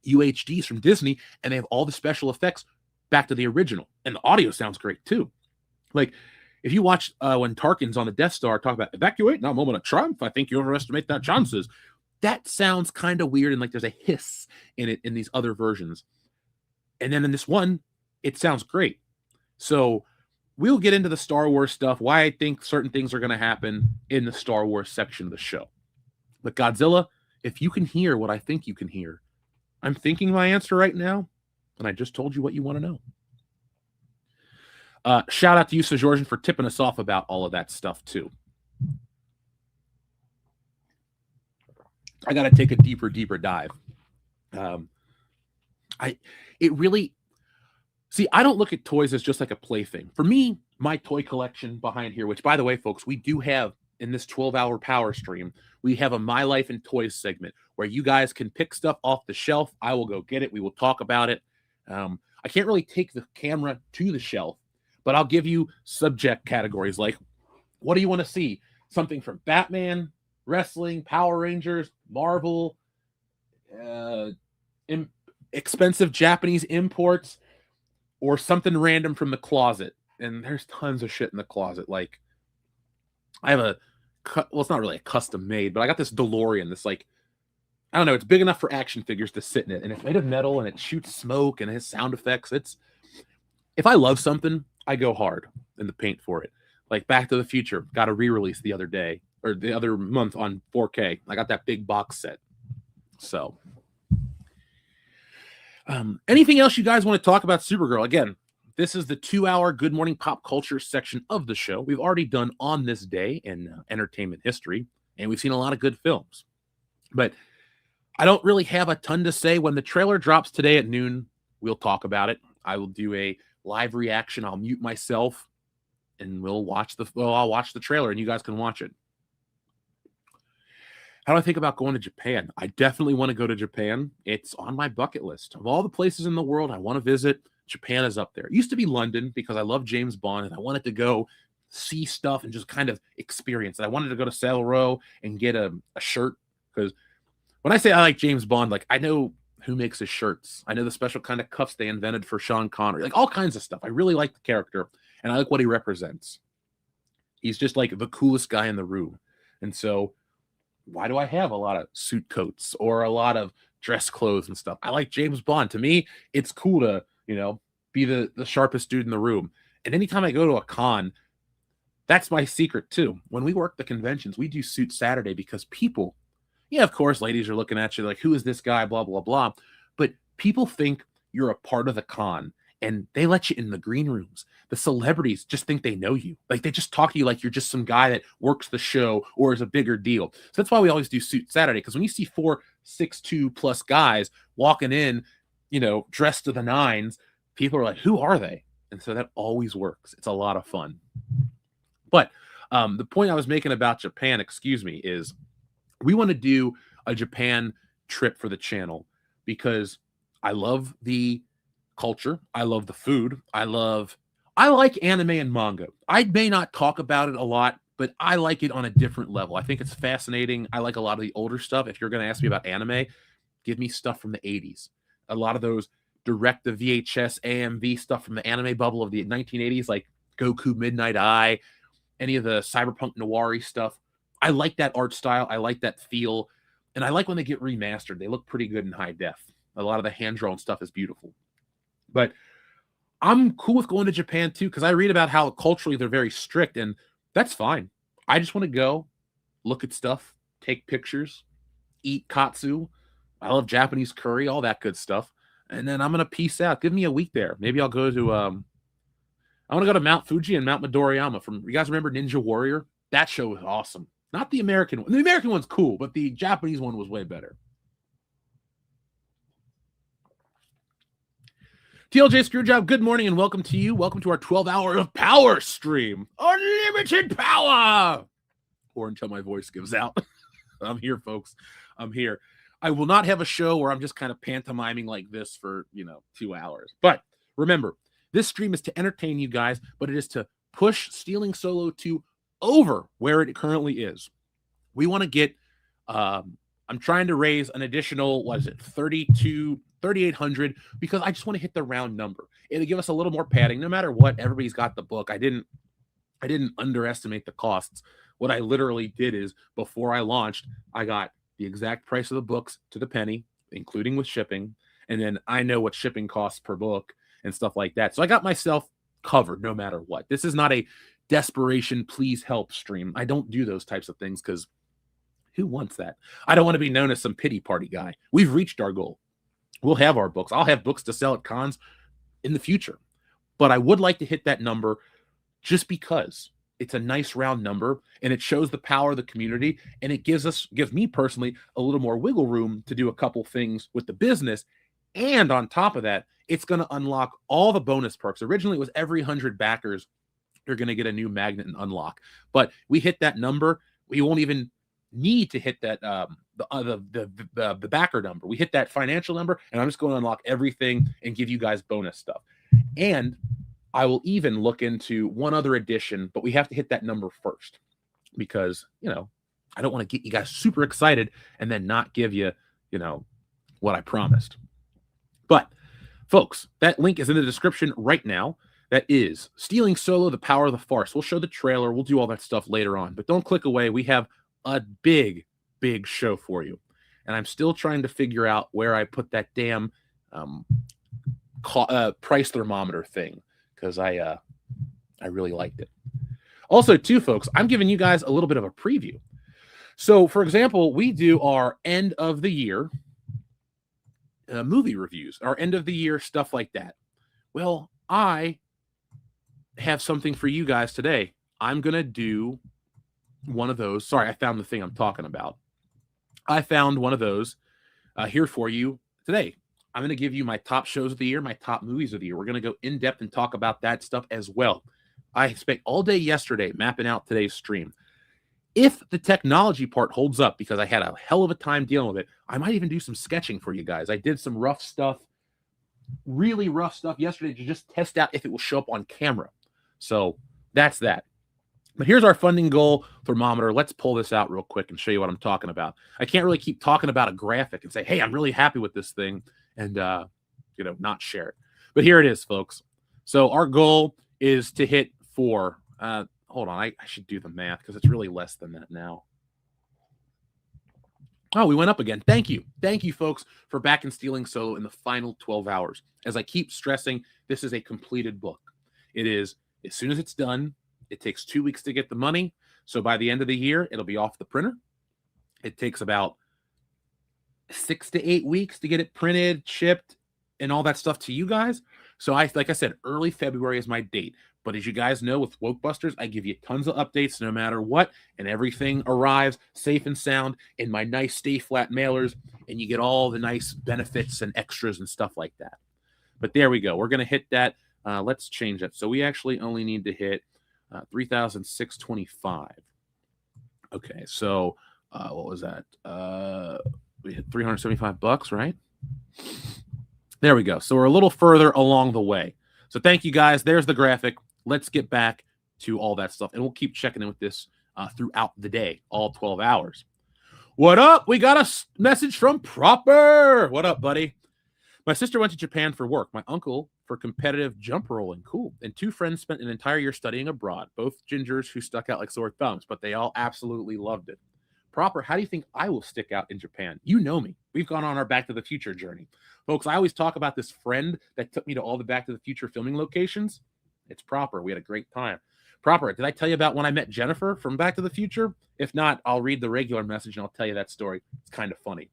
UHDs from Disney, and they have all the special effects back to the original. And the audio sounds great too. Like, if you watch when Tarkin's on the Death Star talk about evacuate, now moment of triumph, I think you overestimate that chances. That sounds kind of weird, and like there's a hiss in it in these other versions. And then in this one, it sounds great. So we'll get into the Star Wars stuff, why I think certain things are going to happen in the Star Wars section of the show. But Godzilla, if you can hear what I think you can hear, I'm thinking my answer right now, and I just told you what you want to know. Shout out to you, Sir Georgian, for tipping us off about all of that stuff, too. I got to take a deeper dive. I don't look at toys as just like a plaything. For me, my toy collection behind here, which, by the way, folks, we do have in this 12-hour power stream, we have a My Life in Toys segment where you guys can pick stuff off the shelf. I will go get it. We will talk about it. I can't really take the camera to the shelf, but I'll give you subject categories like, what do you want to see? Something from Batman, wrestling, Power Rangers, Marvel, expensive Japanese imports, or something random from the closet. And there's tons of shit in the closet. Like, I have it's not really a custom made, but I got this DeLorean. This, like, I don't know, it's big enough for action figures to sit in it. And it's made of metal and it shoots smoke and it has sound effects. If I love something, I go hard in the paint for it. Like Back to the Future got a re-release the other day, or the other month on 4K. I got that big box set. So anything else you guys want to talk about Supergirl? Again, this is the 2-hour Good Morning Pop Culture section of the show. We've already done On This Day in entertainment history, and we've seen a lot of good films. But I don't really have a ton to say. When the trailer drops today at noon, we'll talk about it. I will do a live reaction. I'll mute myself, and I'll watch the trailer, and you guys can watch it. How do I think about going to Japan? I definitely want to go to Japan. It's on my bucket list. Of all the places in the world I want to visit, Japan is up there. It used to be London because I love James Bond and I wanted to go see stuff and just kind of experience it. I wanted to go to Savile Row and get a shirt, because when I say I like James Bond, like, I know who makes his shirts. I know the special kind of cuffs they invented for Sean Connery, like all kinds of stuff. I really like the character and I like what he represents. He's just like the coolest guy in the room. And so why do I have a lot of suit coats or a lot of dress clothes and stuff? I like James Bond. To me, it's cool to, be the sharpest dude in the room. And anytime I go to a con, that's my secret too. When we work the conventions, we do Suit Saturday because people Yeah, of course, ladies are looking at you like, who is this guy? Blah, blah, blah. But people think you're a part of the con and they let you in the green rooms. The celebrities just think they know you. Like they just talk to you like you're just some guy that works the show or is a bigger deal. So that's why we always do Suit Saturday. Because when you see 4'6'2" plus guys walking in, dressed to the nines, people are like, who are they? And so that always works. It's a lot of fun. But the point I was making about Japan, is we want to do a Japan trip for the channel because I love the culture. I love the food. I like anime and manga. I may not talk about it a lot, but I like it on a different level. I think it's fascinating. I like a lot of the older stuff. If you're going to ask me about anime, give me stuff from the 80s. A lot of those direct to VHS, AMV stuff from the anime bubble of the 1980s, like Goku Midnight Eye, any of the cyberpunk noir stuff. I like that art style. I like that feel. And I like when they get remastered. They look pretty good in high def. A lot of the hand-drawn stuff is beautiful. But I'm cool with going to Japan too, because I read about how culturally they're very strict, and that's fine. I just want to go, look at stuff, take pictures, eat katsu. I love Japanese curry, all that good stuff. And then I'm going to peace out. Give me a week there. Maybe I'll go to, I want to go to Mount Fuji and Mount Midoriyama. You guys remember Ninja Warrior? That show was awesome. Not the American one. The American one's cool, but the Japanese one was way better. TLJ Screwjob, good morning and welcome to you. Welcome to our 12-hour of power stream. Unlimited power! Or until my voice gives out. I'm here, folks. I'm here. I will not have a show where I'm just kind of pantomiming like this for, 2 hours. But remember, this stream is to entertain you guys, but it is to push Stealing Solo to over where it currently is. We want to get, I'm trying to raise an additional, 3,800, because I just want to hit the round number. It'll give us a little more padding. No matter what, everybody's got the book. I didn't underestimate the costs. What I literally did is before I launched, I got the exact price of the books to the penny, including with shipping. And then I know what shipping costs per book and stuff like that. So I got myself covered no matter what. This is not a desperation, please help stream. I don't do those types of things because who wants that? I don't want to be known as some pity party guy. We've reached our goal. We'll have our books. I'll have books to sell at cons in the future. But I would like to hit that number just because it's a nice round number and it shows the power of the community, and it gives me personally a little more wiggle room to do a couple things with the business. And on top of that, it's going to unlock all the bonus perks. Originally, it was every 100 backers, you're going to get a new magnet and unlock. But we hit that number. We won't even need to hit that the backer number. We hit that financial number, and I'm just going to unlock everything and give you guys bonus stuff. And I will even look into one other edition, but we have to hit that number first because, I don't want to get you guys super excited and then not give you, what I promised. But folks, that link is in the description right now. That is Stealing Solo, The Power of the Farce. We'll show the trailer. We'll do all that stuff later on. But don't click away. We have a big, big show for you. And I'm still trying to figure out where I put that damn price thermometer thing because I really liked it. Also, too, folks, I'm giving you guys a little bit of a preview. So, for example, we do our end of the year movie reviews, our end of the year stuff like that. Well, I have something for you guys today. I'm going to do one of those. Sorry, I found the thing I'm talking about. I found one of those here for you today. I'm going to give you my top shows of the year, my top movies of the year. We're going to go in depth and talk about that stuff as well. I spent all day yesterday mapping out today's stream. If the technology part holds up, because I had a hell of a time dealing with it, I might even do some sketching for you guys. I did some rough stuff, really rough stuff yesterday to just test out if it will show up on camera. So that's that. But here's our funding goal thermometer. Let's pull this out real quick and show you what I'm talking about. I can't really keep talking about a graphic and say, hey, I'm really happy with this thing and, not share it. But here it is, folks. So our goal is to hit 4. Hold on. I should do the math because it's really less than that now. Oh, we went up again. Thank you. Thank you, folks, for back in Stealing Solo in the final 12 hours. As I keep stressing, this is a completed book. It is, as soon as it's done, it takes 2 weeks to get the money. So by the end of the year, it'll be off the printer. It takes about 6 to 8 weeks to get it printed, shipped, and all that stuff to you guys. So like I said, early February is my date. But as you guys know, with Wokebusters, I give you tons of updates no matter what, and everything arrives safe and sound in my nice Stay Flat mailers, and you get all the nice benefits and extras and stuff like that. But there we go. We're going to hit that. Let's change that. So we actually only need to hit 3,625. Okay, so what was that? We hit $375, right? There we go. So we're a little further along the way. So thank you guys. There's the graphic. Let's get back to all that stuff. And we'll keep checking in with this throughout the day, all 12 hours. What up? We got a message from Proper. What up, buddy? My sister went to Japan for work. My uncle for competitive jump rolling. Cool. And 2 friends spent an entire year studying abroad. Both gingers who stuck out like sore thumbs, but they all absolutely loved it. Proper, how do you think I will stick out in Japan? You know me. We've gone on our Back to the Future journey. Folks, I always talk about this friend that took me to all the Back to the Future filming locations. It's Proper. We had a great time. Proper, did I tell you about when I met Jennifer from Back to the Future? If not, I'll read the regular message and I'll tell you that story. It's kind of funny.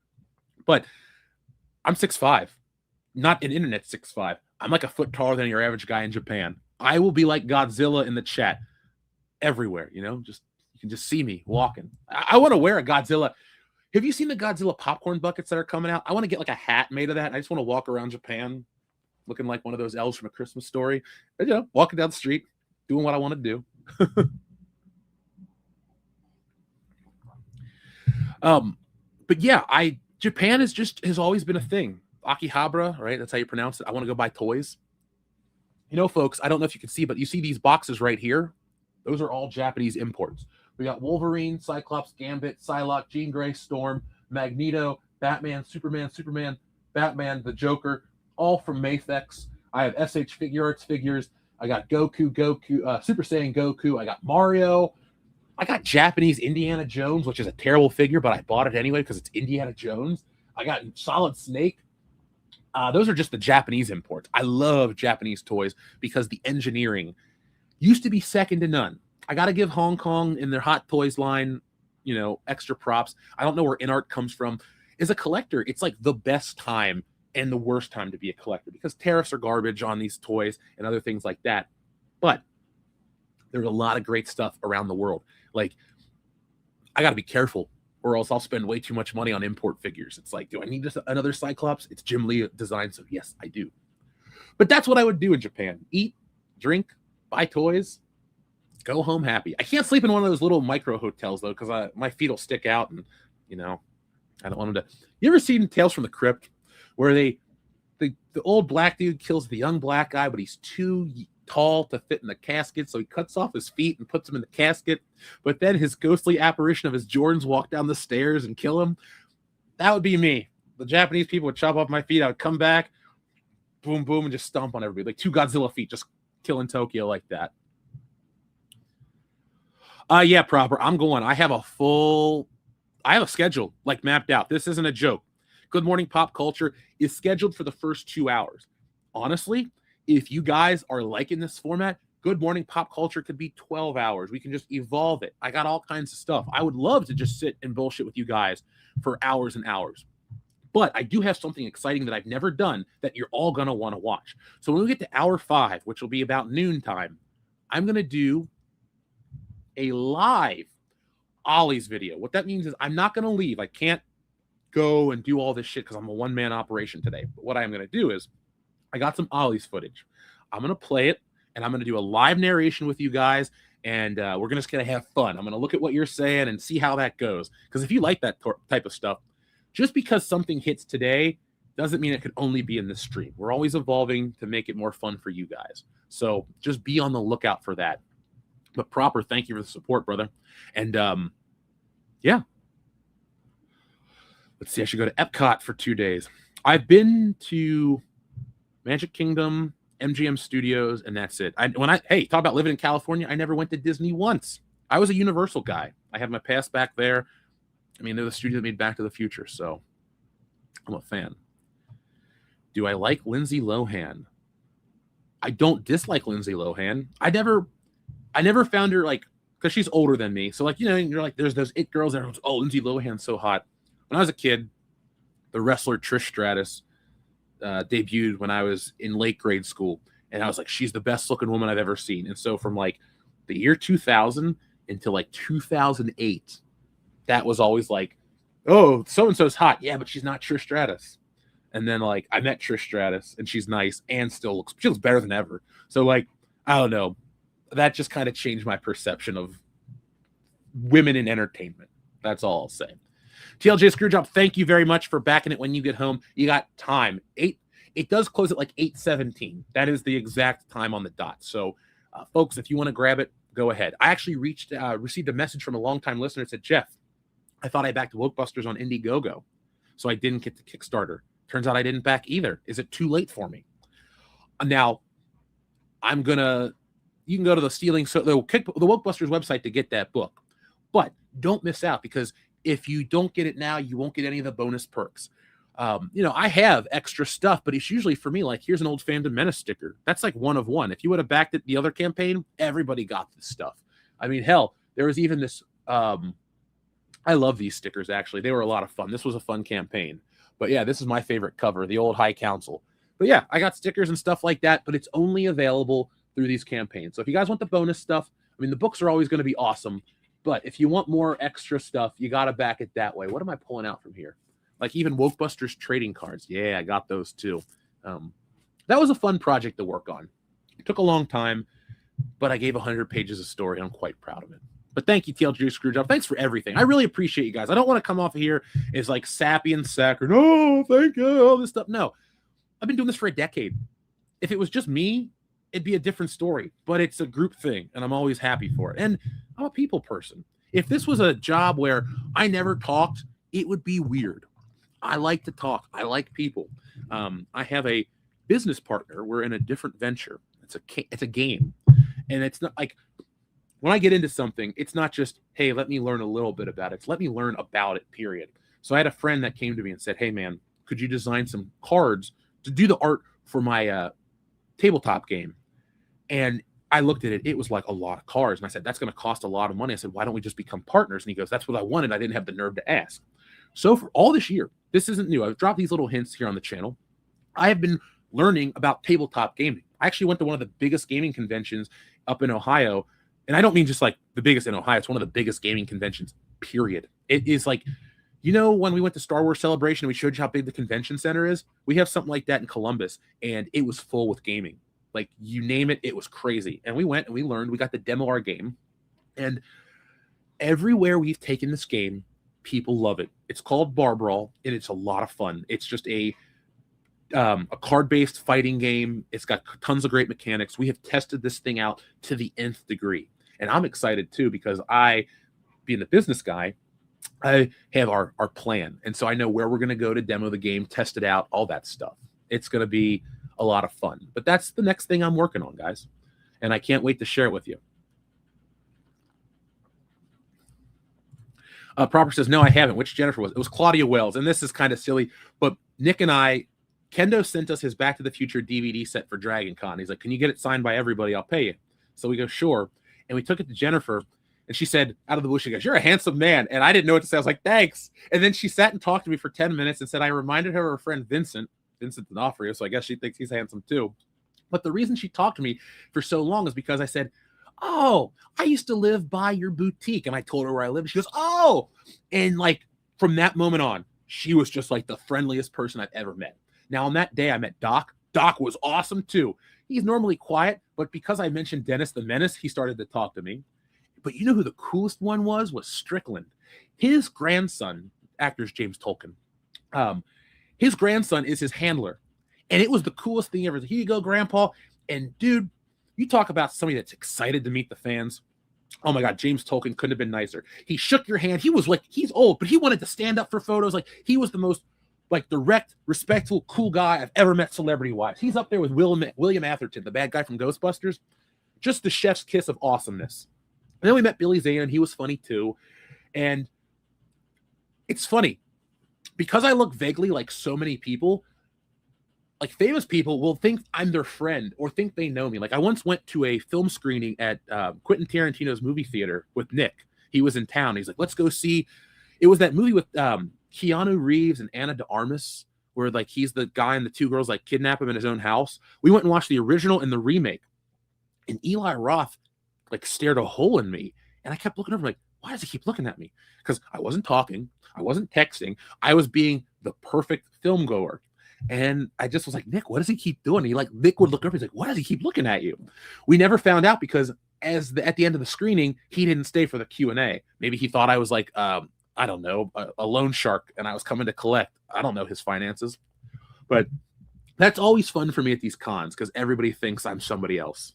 But I'm 6'5", not an internet 6'5". I'm like a foot taller than your average guy in Japan. I will be like Godzilla in the chat everywhere, you know, just you can just see me walking. I want to wear a Godzilla. Have you seen the Godzilla popcorn buckets that are coming out? I want to get like a hat made of that. I just want to walk around Japan looking like one of those elves from A Christmas Story. And, you know, walking down the street, doing what I want to do. But yeah, Japan has always been a thing. Akihabara, right? That's how you pronounce it. I want to go buy toys. You know, folks, I don't know if you can see, but you see these boxes right here? Those are all Japanese imports. We got Wolverine, Cyclops, Gambit, Psylocke, Jean Grey, Storm, Magneto, Batman, Superman, Batman, the Joker, all from Mafex. I have SH Figure Arts figures. I got Goku, Super Saiyan Goku. I got Mario. I got Japanese Indiana Jones, which is a terrible figure, but I bought it anyway because it's Indiana Jones. I got Solid Snake. Those are just the Japanese imports. I love Japanese toys because the engineering used to be second to none. I got to give Hong Kong in their Hot Toys line, you know, extra props. I don't know where InArt comes from. As a collector, it's like the best time and the worst time to be a collector because tariffs are garbage on these toys and other things like that. But there's a lot of great stuff around the world. Like, I got to be careful or else I'll spend way too much money on import figures. It's like, do I need another Cyclops? It's Jim Lee design, so yes, I do. But that's what I would do in Japan. Eat, drink, buy toys, go home happy. I can't sleep in one of those little micro hotels, though, because my feet will stick out and, you know, I don't want them to. You ever seen Tales from the Crypt where the old black dude kills the young black guy, but he's too tall to fit in the casket, so he cuts off his feet and puts him in the casket, but then his ghostly apparition of his Jordans walk down the stairs and kill him? That would be me. The Japanese people would chop off my feet. I would come back, boom, boom, and just stomp on everybody. Like 2 Godzilla feet, just killing Tokyo like that. Yeah, Proper. I'm going. I have a schedule like mapped out. This isn't a joke. Good Morning Pop Culture is scheduled for the first 2 hours. Honestly, if you guys are liking this format, Good Morning Pop Culture could be 12 hours. We can just evolve it. I got all kinds of stuff. I would love to just sit and bullshit with you guys for hours and hours. But I do have something exciting that I've never done that you're all going to want to watch. So when we get to hour 5, which will be about noontime, I'm going to do a live Ollie's video. What that means is I'm not going to leave. I can't go and do all this shit because I'm a one-man operation today. But what I'm going to do is I got some Ollie's footage. I'm going to play it, and I'm going to do a live narration with you guys, and we're just going to have fun. I'm going to look at what you're saying and see how that goes. Because if you like that type of stuff, just because something hits today doesn't mean it could only be in this stream. We're always evolving to make it more fun for you guys. So just be on the lookout for that. But Proper, thank you for the support, brother. And yeah. Let's see, I should go to Epcot for 2 days. I've been to Magic Kingdom, MGM Studios, and that's it. Hey, talk about living in California. I never went to Disney once. I was a Universal guy. I have my pass back there. I mean, they're the studio that made Back to the Future, so I'm a fan. Do I like Lindsay Lohan? I don't dislike Lindsay Lohan. I never found her, like, because she's older than me. So, like, you know, you're like, there's those it girls that are, oh, Lindsay Lohan's so hot. When I was a kid, the wrestler Trish Stratus debuted when I was in late grade school. And I was like, she's the best looking woman I've ever seen. And so from like the year 2000 until like 2008, that was always like, oh, so-and-so's hot. Yeah, but she's not Trish Stratus. And then like I met Trish Stratus and she's nice and she looks better than ever. So like, I don't know. That just kind of changed my perception of women in entertainment. That's all I'll say. TLJ Screwjob, thank you very much for backing it when you get home. You got time. It does close at like 8:17. That is the exact time on the dot. So folks, if you want to grab it, go ahead. I actually received a message from a longtime listener that said, Jeff, I thought I backed Wokebusters on Indiegogo, so I didn't get the Kickstarter. Turns out I didn't back either. Is it too late for me? Now, you can go to the Stealing Solo, the Wokebusters website to get that book. But don't miss out, because if you don't get it now, you won't get any of the bonus perks. I have extra stuff, but it's usually for me, like, here's an old Phantom Menace sticker. That's like one of one. If you would have backed it the other campaign, everybody got this stuff. I mean, hell, there was even this, I love these stickers, actually. They were a lot of fun. This was a fun campaign. But yeah, this is my favorite cover, the old High Council. But yeah, I got stickers and stuff like that, but it's only available through these campaigns. So if you guys want the bonus stuff, I mean, the books are always going to be awesome, but if you want more extra stuff, you got to back it that way. What am I pulling out from here? Like even Wokebusters trading cards. Yeah, I got those too. That was a fun project to work on. It took a long time, but I gave 100 pages of story. I'm quite proud of it. But thank you, TLG Screwjob. Thanks for everything. I really appreciate you guys. I don't want to come off of here as like sappy and saccharine. Oh, thank you, all this stuff. No, I've been doing this for a decade. If it was just me, it'd be a different story. But it's a group thing, and I'm always happy for it. And I'm a people person. If this was a job where I never talked, it would be weird. I like to talk. I like people. I have a business partner. We're in a different venture. It's a game, and it's not like when I get into something, it's not just, hey, let me learn a little bit about it. It's let me learn about it, period. So I had a friend that came to me and said, hey, man, could you design some cards to do the art for my tabletop game? And I looked at it. It was like a lot of cards. And I said, that's going to cost a lot of money. I said, why don't we just become partners? And he goes, that's what I wanted. I didn't have the nerve to ask. So for all this year, this isn't new. I've dropped these little hints here on the channel. I have been learning about tabletop gaming. I actually went to one of the biggest gaming conventions up in Ohio. And I don't mean just like the biggest in Ohio. It's one of the biggest gaming conventions, period. It is like, when we went to Star Wars Celebration and we showed you how big the convention center is, we have something like that in Columbus, and it was full with gaming. Like, you name it, it was crazy. And we went and we learned. We got to demo our game. And everywhere we've taken this game, people love it. It's called Bar Brawl, and it's a lot of fun. It's just a card-based fighting game. It's got tons of great mechanics. We have tested this thing out to the nth degree. And I'm excited, too, because I, being the business guy, I have our plan. And so I know where we're going to go to demo the game, test it out, all that stuff. It's going to be a lot of fun. But that's the next thing I'm working on, guys. And I can't wait to share it with you. Proper says, no, I haven't. Which Jennifer was? It was Claudia Wells. And this is kind of silly. But Nick and Kendo sent us his Back to the Future DVD set for Dragon Con. He's like, can you get it signed by everybody? I'll pay you. So we go, sure. And we took it to Jennifer. And she said, out of the blue, she goes, you're a handsome man. And I didn't know what to say. I was like, thanks. And then she sat and talked to me for 10 minutes and said, I reminded her of her friend Vincent D'Onofrio. So I guess she thinks he's handsome too. But the reason she talked to me for so long is because I said, oh, I used to live by your boutique. And I told her where I lived. She goes, oh. And like from that moment on, she was just like the friendliest person I've ever met. Now on that day, I met Doc. Doc was awesome too. He's normally quiet, but because I mentioned Dennis the Menace, he started to talk to me. But you know who the coolest one was Strickland. His grandson, actor's James Tolkien. His grandson is his handler. And it was the coolest thing ever. Here you go, Grandpa. And dude, you talk about somebody that's excited to meet the fans. Oh my God, James Tolkien couldn't have been nicer. He shook your hand. He was like, he's old, but he wanted to stand up for photos. Like, he was the most like direct, respectful, cool guy I've ever met celebrity-wise. He's up there with William Atherton, the bad guy from Ghostbusters. Just the chef's kiss of awesomeness. And then we met Billy Zane, and he was funny too. And it's funny because I look vaguely like so many people. Like famous people will think I'm their friend or think they know me. Like I once went to a film screening at Quentin Tarantino's movie theater with Nick. He was in town. He's like, let's go see. It was that movie with Keanu Reeves and Ana de Armas, where like he's the guy and the two girls like kidnap him in his own house. We went and watched the original and the remake, and Eli Roth like stared a hole in me, and I kept looking over like, why does he keep looking at me? Because I wasn't talking, I wasn't texting, I was being the perfect film goer. And I just was like, Nick, what does he keep doing? Nick would look over, he's like, why does he keep looking at you? We never found out because at the end of the screening, he didn't stay for the Q&A. Maybe he thought I was like, I don't know, a loan shark, and I was coming to collect. I don't know his finances. But that's always fun for me at these cons because everybody thinks I'm somebody else.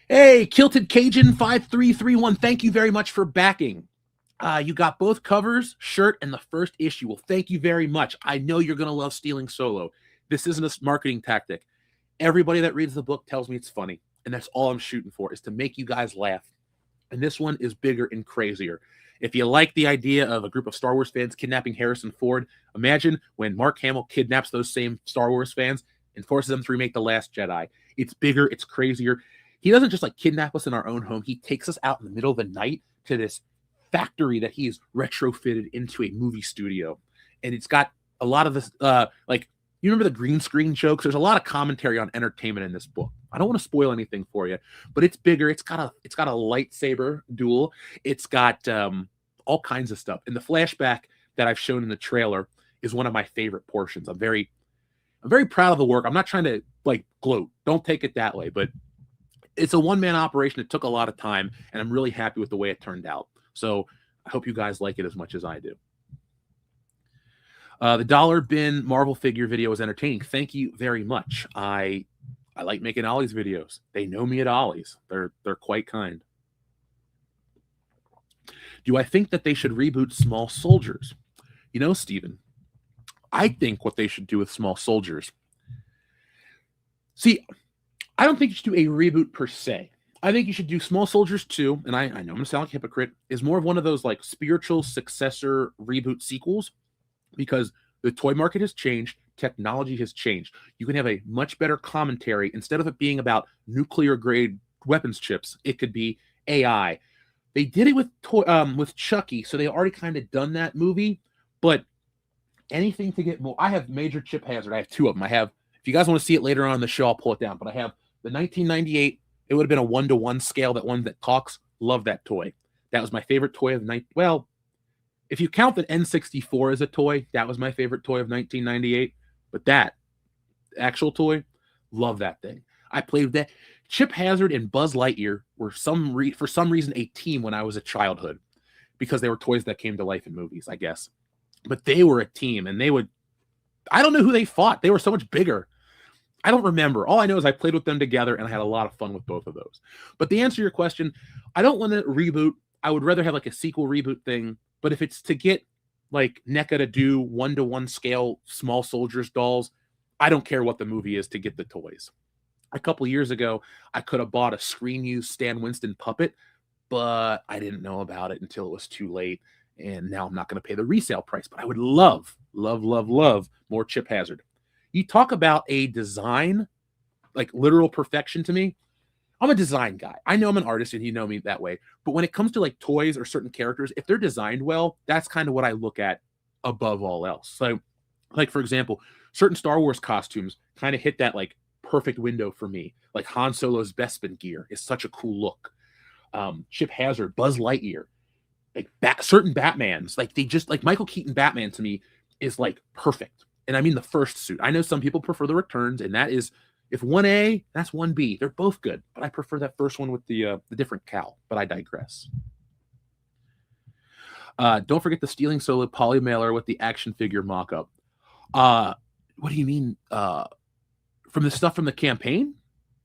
Hey, Kilted Cajun 5331, thank you very much for backing. You got both covers, shirt, and the first issue. Well, thank you very much. I know you're going to love Stealing Solo. This isn't a marketing tactic. Everybody that reads the book tells me it's funny, and that's all I'm shooting for, is to make you guys laugh. And this one is bigger and crazier. If you like the idea of a group of Star Wars fans kidnapping Harrison Ford, imagine when Mark Hamill kidnaps those same Star Wars fans and forces them to remake The Last Jedi. It's bigger, it's crazier. He doesn't just like kidnap us in our own home. He takes us out in the middle of the night to this factory that he's retrofitted into a movie studio. And it's got a lot of this, like, you remember the green screen jokes? There's a lot of commentary on entertainment in this book. I don't want to spoil anything for you, but it's bigger. It's got a lightsaber duel. It's got all kinds of stuff. And the flashback that I've shown in the trailer is one of my favorite portions. I'm very proud of the work. I'm not trying to like gloat. Don't take it that way, but it's a one-man operation. It took a lot of time, and I'm really happy with the way it turned out. So I hope you guys like it as much as I do. The dollar bin Marvel figure video was entertaining. Thank you very much. I like making Ollie's videos. They know me at Ollie's. They're quite kind. Do I think that they should reboot Small Soldiers? You know, Steven, I think what they should do with Small Soldiers. See, I don't think you should do a reboot per se. I think you should do Small Soldiers 2, and I know I'm going to sound like a hypocrite, is more of one of those like spiritual successor reboot sequels, because the toy market has changed, technology has changed. You can have a much better commentary. Instead of it being about nuclear grade weapons chips, it could be AI. They did it with Chucky, so they already kind of done that movie, but anything to get more. I have Major Chip Hazard. I have two of them. I have, if you guys want to see it later on in the show, I'll pull it down, but I have the 1998. It would have been a 1-to-1 scale, that one that talks. Love that toy. That was my favorite toy of the night. Well, if you count the N64 as a toy, that was my favorite toy of 1998. But that actual toy, love that thing. I played with that. Chip Hazard and Buzz Lightyear were for some reason a team when I was a childhood, because they were toys that came to life in movies, I guess. But they were a team, and I don't know who they fought. They were so much bigger. I don't remember. All I know is I played with them together, and I had a lot of fun with both of those. But to answer your question, I don't want to reboot. I would rather have like a sequel reboot thing. But if it's to get like NECA to do 1-to-1 scale Small Soldiers dolls, I don't care what the movie is to get the toys. A couple years ago, I could have bought a screen-used Stan Winston puppet, but I didn't know about it until it was too late. And now I'm not going to pay the resale price. But I would love, love, love, love more Chip Hazard. You talk about a design, like literal perfection to me. I'm a design guy. I know I'm an artist, and you know me that way. But when it comes to like toys or certain characters, if they're designed well, that's kind of what I look at above all else. So, like, for example, certain Star Wars costumes kind of hit that like perfect window for me. Like Han Solo's Bespin gear is such a cool look. Chip Hazard, Buzz Lightyear, like certain Batmans, like they just like Michael Keaton Batman to me is like perfect. And I mean the first suit. I know some people prefer the returns, and that is, if 1A, that's 1B. They're both good, but I prefer that first one with the different cowl. But I digress. Don't forget the Stealing Solo poly mailer with the action figure mock-up. What do you mean? From the stuff from the campaign?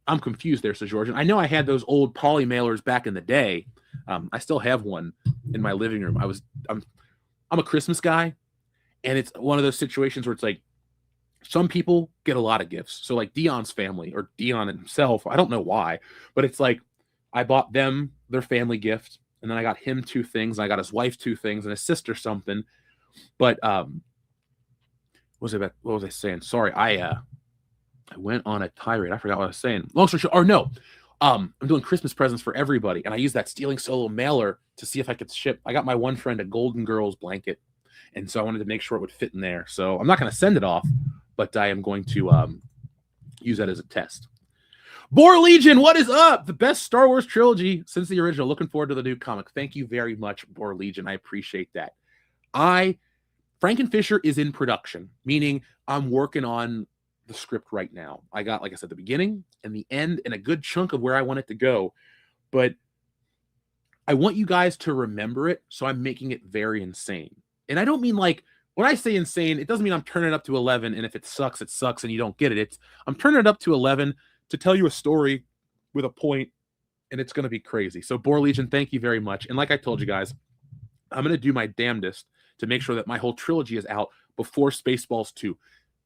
I'm confused there, Sir Georgian. I know I had those old poly mailers back in the day. I still have one in my living room. I'm a Christmas guy, and it's one of those situations where it's like, some people get a lot of gifts. So like Dion's family, or Dion himself, I don't know why, but it's like I bought them their family gift, and then I got him 2 things, and I got his wife 2 things, and his sister something. But what was I saying? Sorry, I went on a tirade. I forgot what I was saying. Long story short, or no, I'm doing Christmas presents for everybody, and I use that Stealing Solo mailer to see if I could ship. I got my one friend a Golden Girls blanket, and so I wanted to make sure it would fit in there. So I'm not going to send it off, but I am going to use that as a test. Boar Legion, what is up? The best Star Wars trilogy since the original. Looking forward to the new comic. Thank you very much, Boar Legion. I appreciate that. Frankenfisher is in production, meaning I'm working on the script right now. I got, like I said, the beginning and the end and a good chunk of where I want it to go. But I want you guys to remember it, so I'm making it very insane. And I don't mean like, when I say insane, it doesn't mean I'm turning it up to 11, and if it sucks, and you don't get it. I'm turning it up to 11 to tell you a story with a point, and it's going to be crazy. So, Boar Legion, thank you very much. And like I told you guys, I'm going to do my damnedest to make sure that my whole trilogy is out before Spaceballs 2.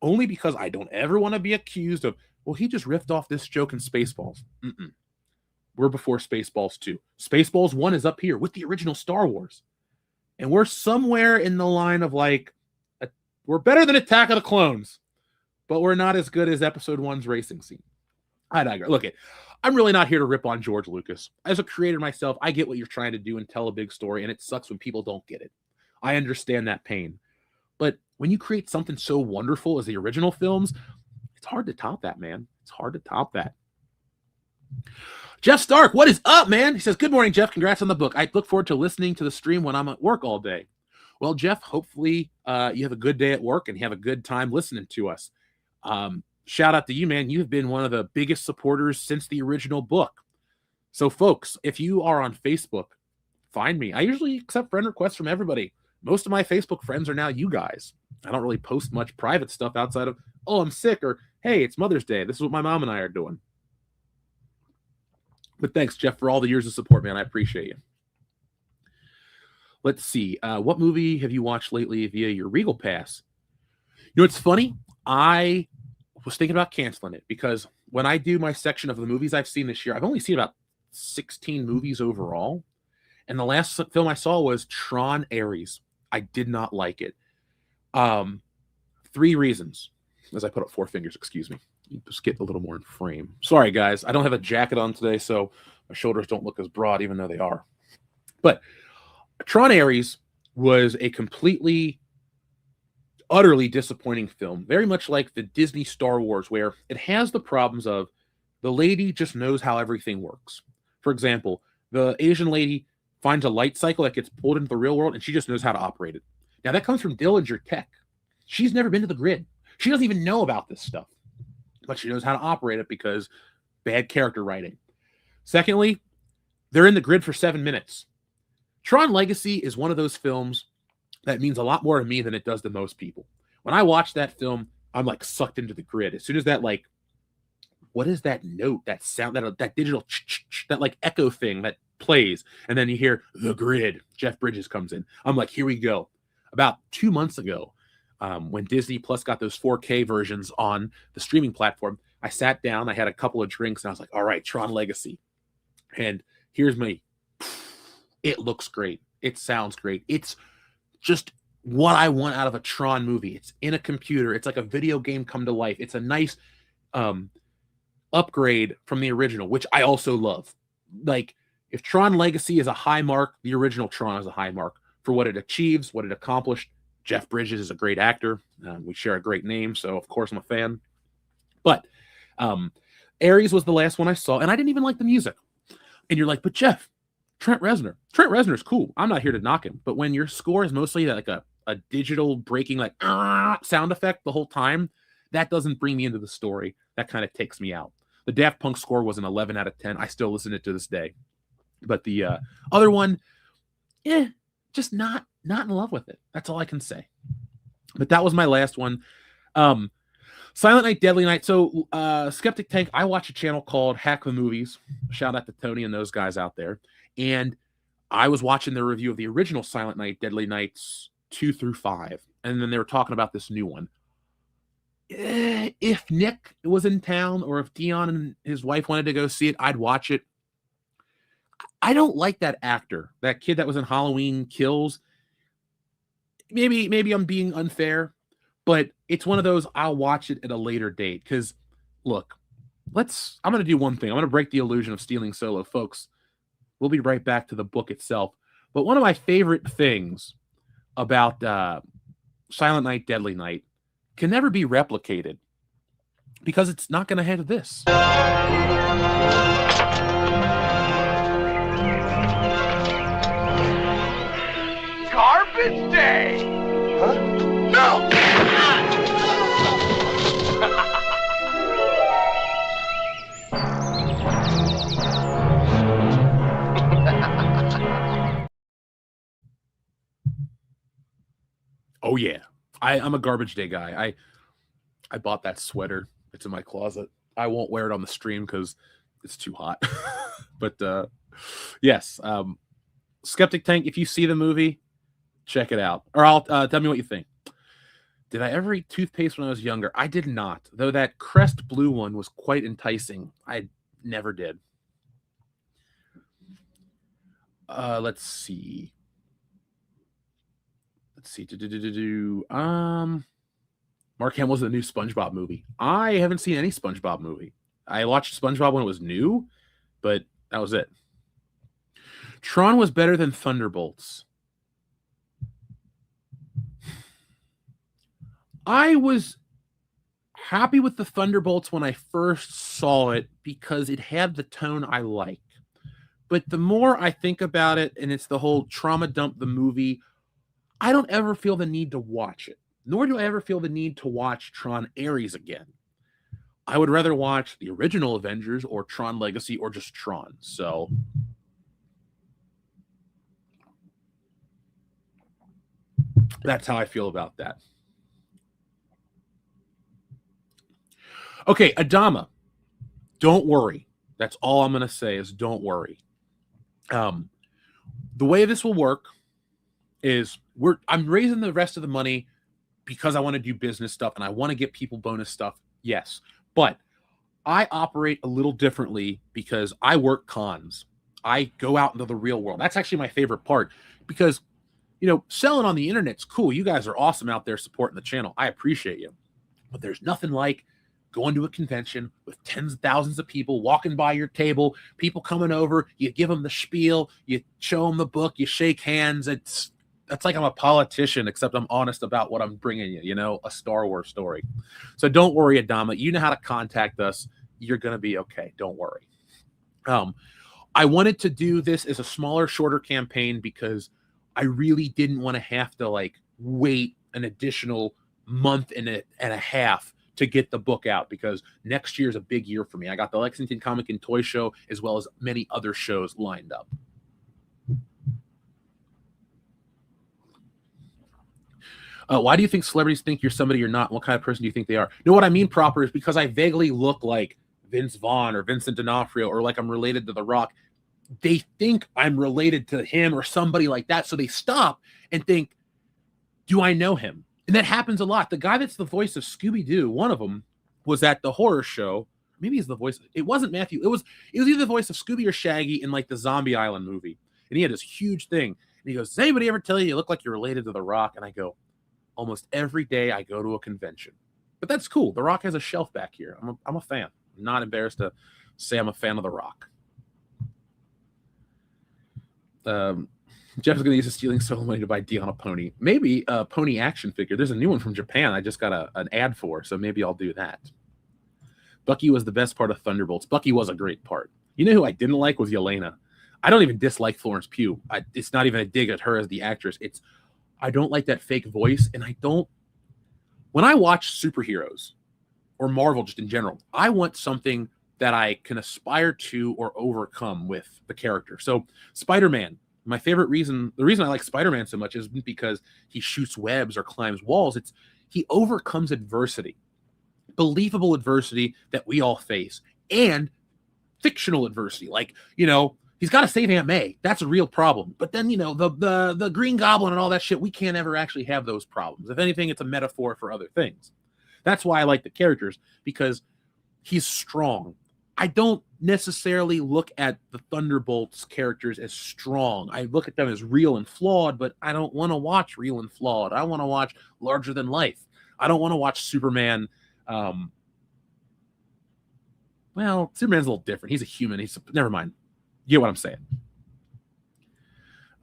Only because I don't ever want to be accused of, well, he just riffed off this joke in Spaceballs. We're before Spaceballs 2. Spaceballs 1 is up here with the original Star Wars. And we're somewhere in the line of like, we're better than Attack of the Clones, but we're not as good as Episode 1's racing scene. I digress. Look, I'm really not here to rip on George Lucas. As a creator myself, I get what you're trying to do and tell a big story, and it sucks when people don't get it. I understand that pain. But when you create something so wonderful as the original films, it's hard to top that, man. It's hard to top that. Jeff Stark, what is up, man? He says, good morning, Jeff. Congrats on the book. I look forward to listening to the stream when I'm at work all day. Well, Jeff, hopefully you have a good day at work and you have a good time listening to us. Shout out to you, man. You've been one of the biggest supporters since the original book. So, folks, if you are on Facebook, find me. I usually accept friend requests from everybody. Most of my Facebook friends are now you guys. I don't really post much private stuff outside of, oh, I'm sick, or, hey, it's Mother's Day. This is what my mom and I are doing. But thanks, Jeff, for all the years of support, man. I appreciate you. Let's see. What movie have you watched lately via your Regal Pass? You know, it's funny. I was thinking about canceling it because when I do my section of the movies I've seen this year, I've only seen about 16 movies overall. And the last film I saw was Tron Ares. I did not like it. 3 reasons. As I put up 4 fingers, excuse me. Just get a little more in frame. Sorry, guys. I don't have a jacket on today, so my shoulders don't look as broad, even though they are. But Tron Ares was a completely, utterly disappointing film. Very much like the Disney Star Wars, where it has the problems of the lady just knows how everything works. For example, the Asian lady finds a light cycle that gets pulled into the real world, and she just knows how to operate it. Now, that comes from Dillinger Tech. She's never been to the grid. She doesn't even know about this stuff. But she knows how to operate it because bad character writing. Secondly, they're in the grid for 7 minutes. Tron Legacy is one of those films that means a lot more to me than it does to most people. When I watch that film, I'm like sucked into the grid. As soon as that, like, what is that note, that sound, that digital, that like echo thing that plays, and then you hear the grid, Jeff Bridges comes in. I'm like, here we go. About 2 months ago, when Disney Plus got those 4K versions on the streaming platform, I sat down, I had a couple of drinks, and I was like, all right, Tron Legacy. And here's me. It looks great. It sounds great. It's just what I want out of a Tron movie. It's in a computer. It's like a video game come to life. It's a nice upgrade from the original, which I also love. Like, if Tron Legacy is a high mark, the original Tron is a high mark for what it achieves, what it accomplished. Jeff Bridges is a great actor. We share a great name, so of course I'm a fan. But Ares was the last one I saw, and I didn't even like the music. And you're like, but Jeff, Trent Reznor's cool. I'm not here to knock him. But when your score is mostly like a digital breaking, like sound effect the whole time, that doesn't bring me into the story. That kind of takes me out. The Daft Punk score was an 11 out of 10. I still listen to it to this day. But the other one, just not in love with it. That's all I can say. But that was my last one. Silent Night, Deadly Night. So Skeptic Tank, I watch a channel called Hack the Movies. Shout out to Tony and those guys out there. And I was watching their review of the original Silent Night, Deadly Nights 2 through 5. And then they were talking about this new one. If Nick was in town or if Dion and his wife wanted to go see it, I'd watch it. I don't like that actor, that kid that was in Halloween Kills. Maybe I'm being unfair, but it's one of those I'll watch it at a later date. Because, look, I'm going to do one thing. I'm going to break the illusion of Stealing Solo, folks. We'll be right back to the book itself. But one of my favorite things about Silent Night, Deadly Night can never be replicated because it's not going to have this. Garbage day! Huh? No! Oh yeah, I'm a garbage day guy. I bought that sweater. It's in my closet. I won't wear it on the stream because it's too hot. But yes, Skeptic Tank. If you see the movie, check it out, or I'll tell me what you think. Did I ever eat toothpaste when I was younger? I did not, though that Crest Blue one was quite enticing. I never did. Let's see. Mark Hamill's the new SpongeBob movie. I haven't seen any SpongeBob movie. I watched SpongeBob when it was new, but that was it. Tron was better than Thunderbolts. I was happy with the Thunderbolts when I first saw it because it had the tone I like. But the more I think about it, and it's the whole trauma dump the movie, I don't ever feel the need to watch it. Nor do I ever feel the need to watch Tron Ares again. I would rather watch the original Avengers or Tron Legacy or just Tron. So that's how I feel about that. Okay, Adama, don't worry. That's all I'm going to say is don't worry. The way this will work is I'm raising the rest of the money because I want to do business stuff and I want to get people bonus stuff. Yes, but I operate a little differently because I work cons. I go out into the real world. That's actually my favorite part because, you know, selling on the internet's cool. You guys are awesome out there supporting the channel. I appreciate you. But there's nothing like going to a convention with tens of thousands of people walking by your table, people coming over, you give them the spiel, you show them the book, you shake hands. That's like I'm a politician, except I'm honest about what I'm bringing you, you know, a Star Wars story. So don't worry, Adama. You know how to contact us. You're going to be okay. Don't worry. I wanted to do this as a smaller, shorter campaign because I really didn't want to have to like wait an additional month and a half to get the book out because next year is a big year for me. I got the Lexington Comic and Toy Show as well as many other shows lined up. Why do you think celebrities think you're somebody you're not? What kind of person do you think they are? No, what I mean proper is because I vaguely look like Vince Vaughn or Vincent D'Onofrio or like I'm related to The Rock. They think I'm related to him or somebody like that. So they stop and think, do I know him? And that happens a lot. The guy that's the voice of Scooby-Doo, one of them was at the horror show. Maybe he's the voice. It wasn't Matthew. It was either the voice of Scooby or Shaggy in like the Zombie Island movie. And he had this huge thing. And he goes, does anybody ever tell you look like you're related to The Rock? And I go, almost every day I go to a convention. But that's cool. The Rock has a shelf back here. I'm a fan. I'm not embarrassed to say I'm a fan of The Rock. Jeff's going to use a Stealing Solo money to buy Dion a pony. Maybe a pony action figure. There's a new one from Japan I just got an ad for, so maybe I'll do that. Bucky was the best part of Thunderbolts. Bucky was a great part. You know who I didn't like was Yelena. I don't even dislike Florence Pugh. It's not even a dig at her as the actress. I don't like that fake voice, and when I watch superheroes or Marvel just in general, I want something that I can aspire to or overcome with the character. So Spider-Man, the reason I like Spider-Man so much isn't because he shoots webs or climbs walls. He overcomes adversity, believable adversity that we all face, and fictional adversity. Like, you know, he's got to save Aunt May. That's a real problem. But then, you know, the Green Goblin and all that shit, we can't ever actually have those problems. If anything, it's a metaphor for other things. That's why I like the characters, because he's strong. I don't necessarily look at the Thunderbolts characters as strong. I look at them as real and flawed, but I don't want to watch real and flawed. I want to watch larger than life. I don't want to watch Superman Well, Superman's a little different. He's a human. Never mind. You get what I'm saying.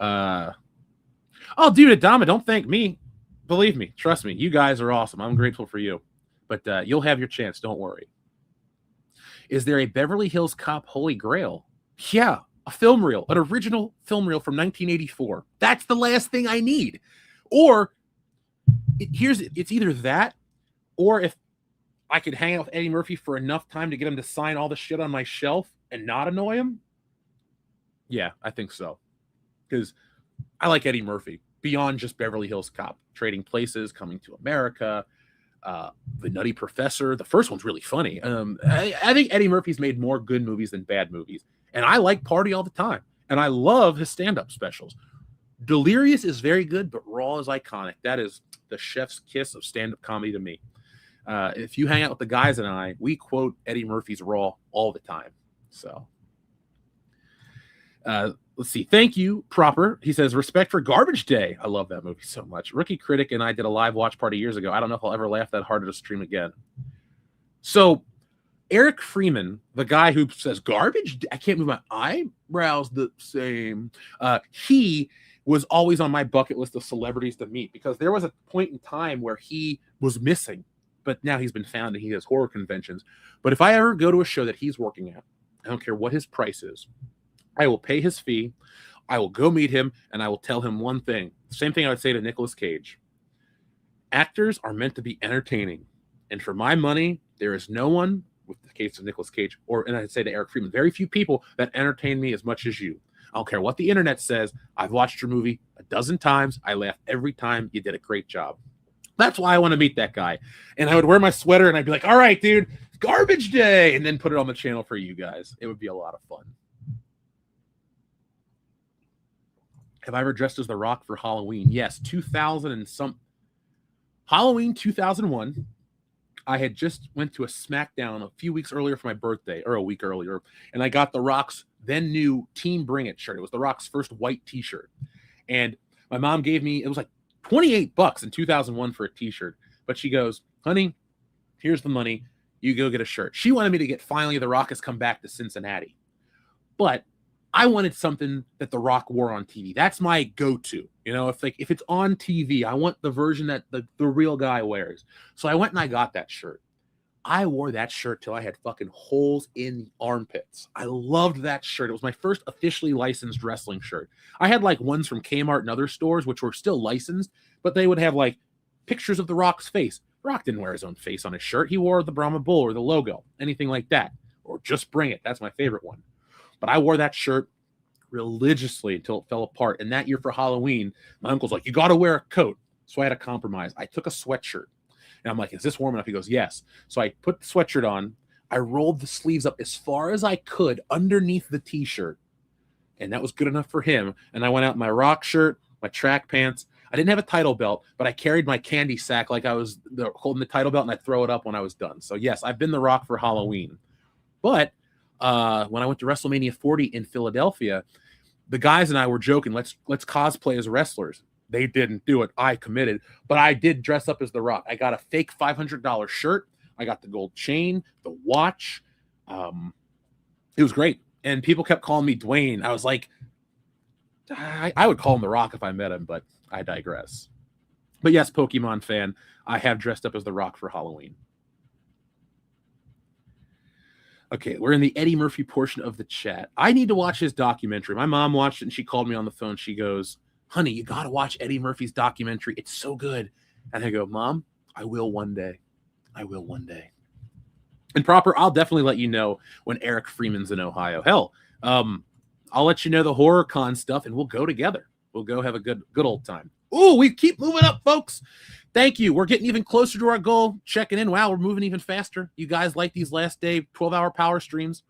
Oh, dude, Adama, don't thank me. Believe me, trust me, you guys are awesome. I'm grateful for you. But you'll have your chance. Don't worry. Is there a Beverly Hills Cop Holy Grail? Yeah, a film reel, an original film reel from 1984. That's the last thing I need. Or it's either that, or if I could hang out with Eddie Murphy for enough time to get him to sign all the shit on my shelf and not annoy him. Yeah, I think so. Because I like Eddie Murphy beyond just Beverly Hills Cop, Trading Places, Coming to America, The Nutty Professor. The first one's really funny. I think Eddie Murphy's made more good movies than bad movies. And I like Party all the time. And I love his stand-up specials. Delirious is very good, but Raw is iconic. That is the chef's kiss of stand-up comedy to me. If you hang out with the guys and I, we quote Eddie Murphy's Raw all the time. So, let's see. Thank you, Proper. He says, respect for Garbage Day. I love that movie so much. Rookie Critic and I did a live watch party years ago. I don't know if I'll ever laugh that hard at a stream again. So, Eric Freeman, the guy who says, garbage, I can't move my eyebrows the same. He was always on my bucket list of celebrities to meet because there was a point in time where he was missing, but now he's been found and he has horror conventions. But if I ever go to a show that he's working at, I don't care what his price is, I will pay his fee, I will go meet him, and I will tell him one thing. Same thing I would say to Nicolas Cage. Actors are meant to be entertaining. And for my money, there is no one, with the case of Nicolas Cage, and I'd say to Eric Freeman, very few people that entertain me as much as you. I don't care what the internet says. I've watched your movie a dozen times. I laugh every time. You did a great job. That's why I want to meet that guy. And I would wear my sweater and I'd be like, all right, dude, Garbage Day. And then put it on the channel for you guys. It would be a lot of fun. Have I ever dressed as The Rock for Halloween? Yes, 2000 and some. Halloween 2001. I had just went to a SmackDown a few weeks earlier for my birthday, or a week earlier, and I got The Rock's then new Team Bring It shirt. It was The Rock's first white t-shirt. And my mom gave me, it was like $28 in 2001 for a t-shirt. But she goes, honey, here's the money. You go get a shirt. She wanted me to get finally The Rock has come back to Cincinnati. But I wanted something that The Rock wore on TV. That's my go-to. You know, if it's on TV, I want the version that the real guy wears. So I went and I got that shirt. I wore that shirt till I had fucking holes in the armpits. I loved that shirt. It was my first officially licensed wrestling shirt. I had like ones from Kmart and other stores, which were still licensed, but they would have like pictures of The Rock's face. The Rock didn't wear his own face on his shirt. He wore the Brahma Bull or the logo, anything like that. Or Just Bring It. That's my favorite one. But I wore that shirt religiously until it fell apart. And that year for Halloween, my uncle's like, you got to wear a coat. So I had a compromise. I took a sweatshirt. And I'm like, is this warm enough? He goes, yes. So I put the sweatshirt on. I rolled the sleeves up as far as I could underneath the t-shirt. And that was good enough for him. And I went out in my Rock shirt, my track pants. I didn't have a title belt, but I carried my candy sack like I was holding the title belt, and I'd throw it up when I was done. So yes, I've been The Rock for Halloween. But when I went to WrestleMania 40 in Philadelphia, the guys and I were joking, let's cosplay as wrestlers. They didn't do it. I committed. But I did dress up as The Rock. I got a fake $500 shirt. I got the gold chain, the watch. It was great. And people kept calling me Dwayne. I was like, I would call him The Rock if I met him, but I digress. But yes, Pokemon fan, I have dressed up as The Rock for Halloween. Okay, we're in the Eddie Murphy portion of the chat. I need to watch his documentary. My mom watched it and she called me on the phone. She goes, honey, you got to watch Eddie Murphy's documentary. It's so good. And I go, Mom, I will one day. I will one day. And Proper, I'll definitely let you know when Eric Freeman's in Ohio. Hell, I'll let you know the horror con stuff and we'll go together. We'll go have a good old time. Ooh, we keep moving up, folks. Thank you. We're getting even closer to our goal. Checking in. Wow, we're moving even faster. You guys like these last day 12-hour power streams.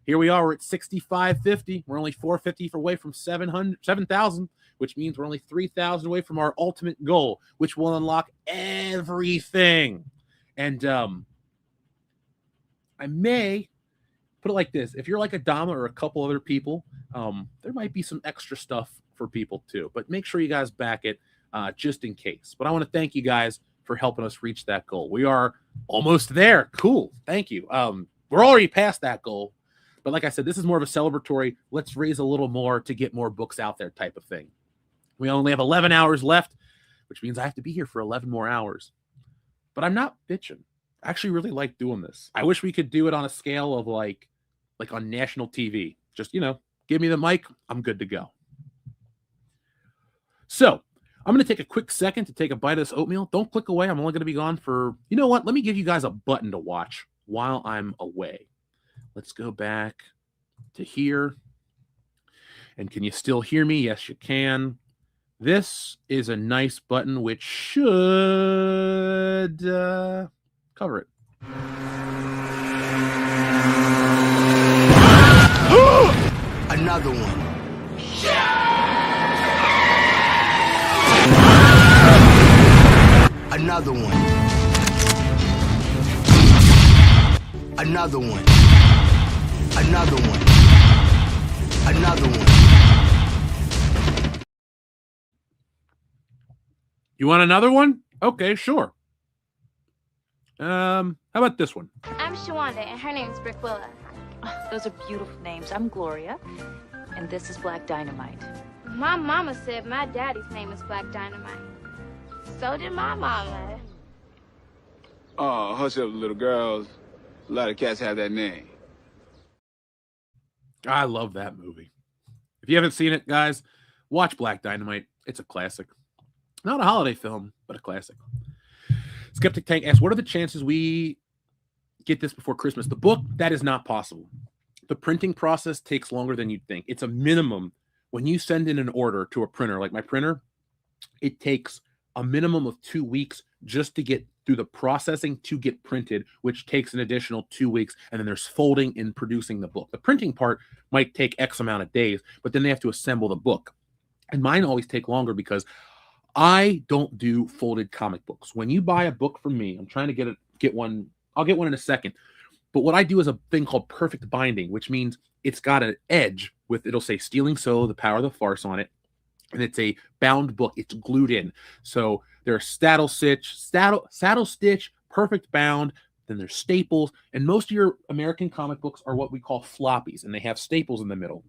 Here we are. We're at 6,550. We're only 450 away from 7,000, which means we're only 3,000 away from our ultimate goal, which will unlock everything. And I may put it like this. If you're like Adama or a couple other people, there might be some extra stuff for people too. But make sure you guys back it just in case. But I want to thank you guys for helping us reach that goal. We are almost there. Cool. Thank you. we're already past that goal. But like I said, this is more of a celebratory, let's raise a little more to get more books out there type of thing. We only have 11 hours left, which means I have to be here for 11 more hours. But I'm not bitching. I actually really like doing this. I wish we could do it on a scale of like on national TV. Just, give me the mic. I'm good to go. So I'm going to take a quick second to take a bite of this oatmeal. Don't click away. I'm only going to be gone for, you know what? Let me give you guys a button to watch while I'm away. Let's go back to here. And can you still hear me? Yes, you can. This is a nice button which should cover it. Another one. Another one. Another one. Another one. Another one. You want another one? Okay, sure. How about this one? I'm Shawanda, and her name's Brickwilla. Oh, those are beautiful names. I'm Gloria, and this is Black Dynamite. My mama said my daddy's name is Black Dynamite. So did my mama. Oh, hush up, little girls. A lot of cats have that name. I love that movie. If you haven't seen it, guys, watch Black Dynamite. It's a classic. Not a holiday film, but a classic. Skeptic Tank asks, what are the chances we get this before Christmas? The book, that is not possible. The printing process takes longer than you'd think. It's a minimum. When you send in an order to a printer, like my printer, it takes a minimum of 2 weeks just to get through the processing to get printed, which takes an additional 2 weeks. And then there's folding and producing the book. The printing part might take X amount of days, but then they have to assemble the book. And mine always take longer because I don't do folded comic books. When you buy a book from me, I'm trying to get one. I'll get one in a second. But what I do is a thing called perfect binding, which means it's got an edge with, it'll say Stealing Solo, the Power of the Farce on it. And it's a bound book. It's glued in. So there's saddle stitch, perfect bound. Then there's staples. And most of your American comic books are what we call floppies, and they have staples in the middle.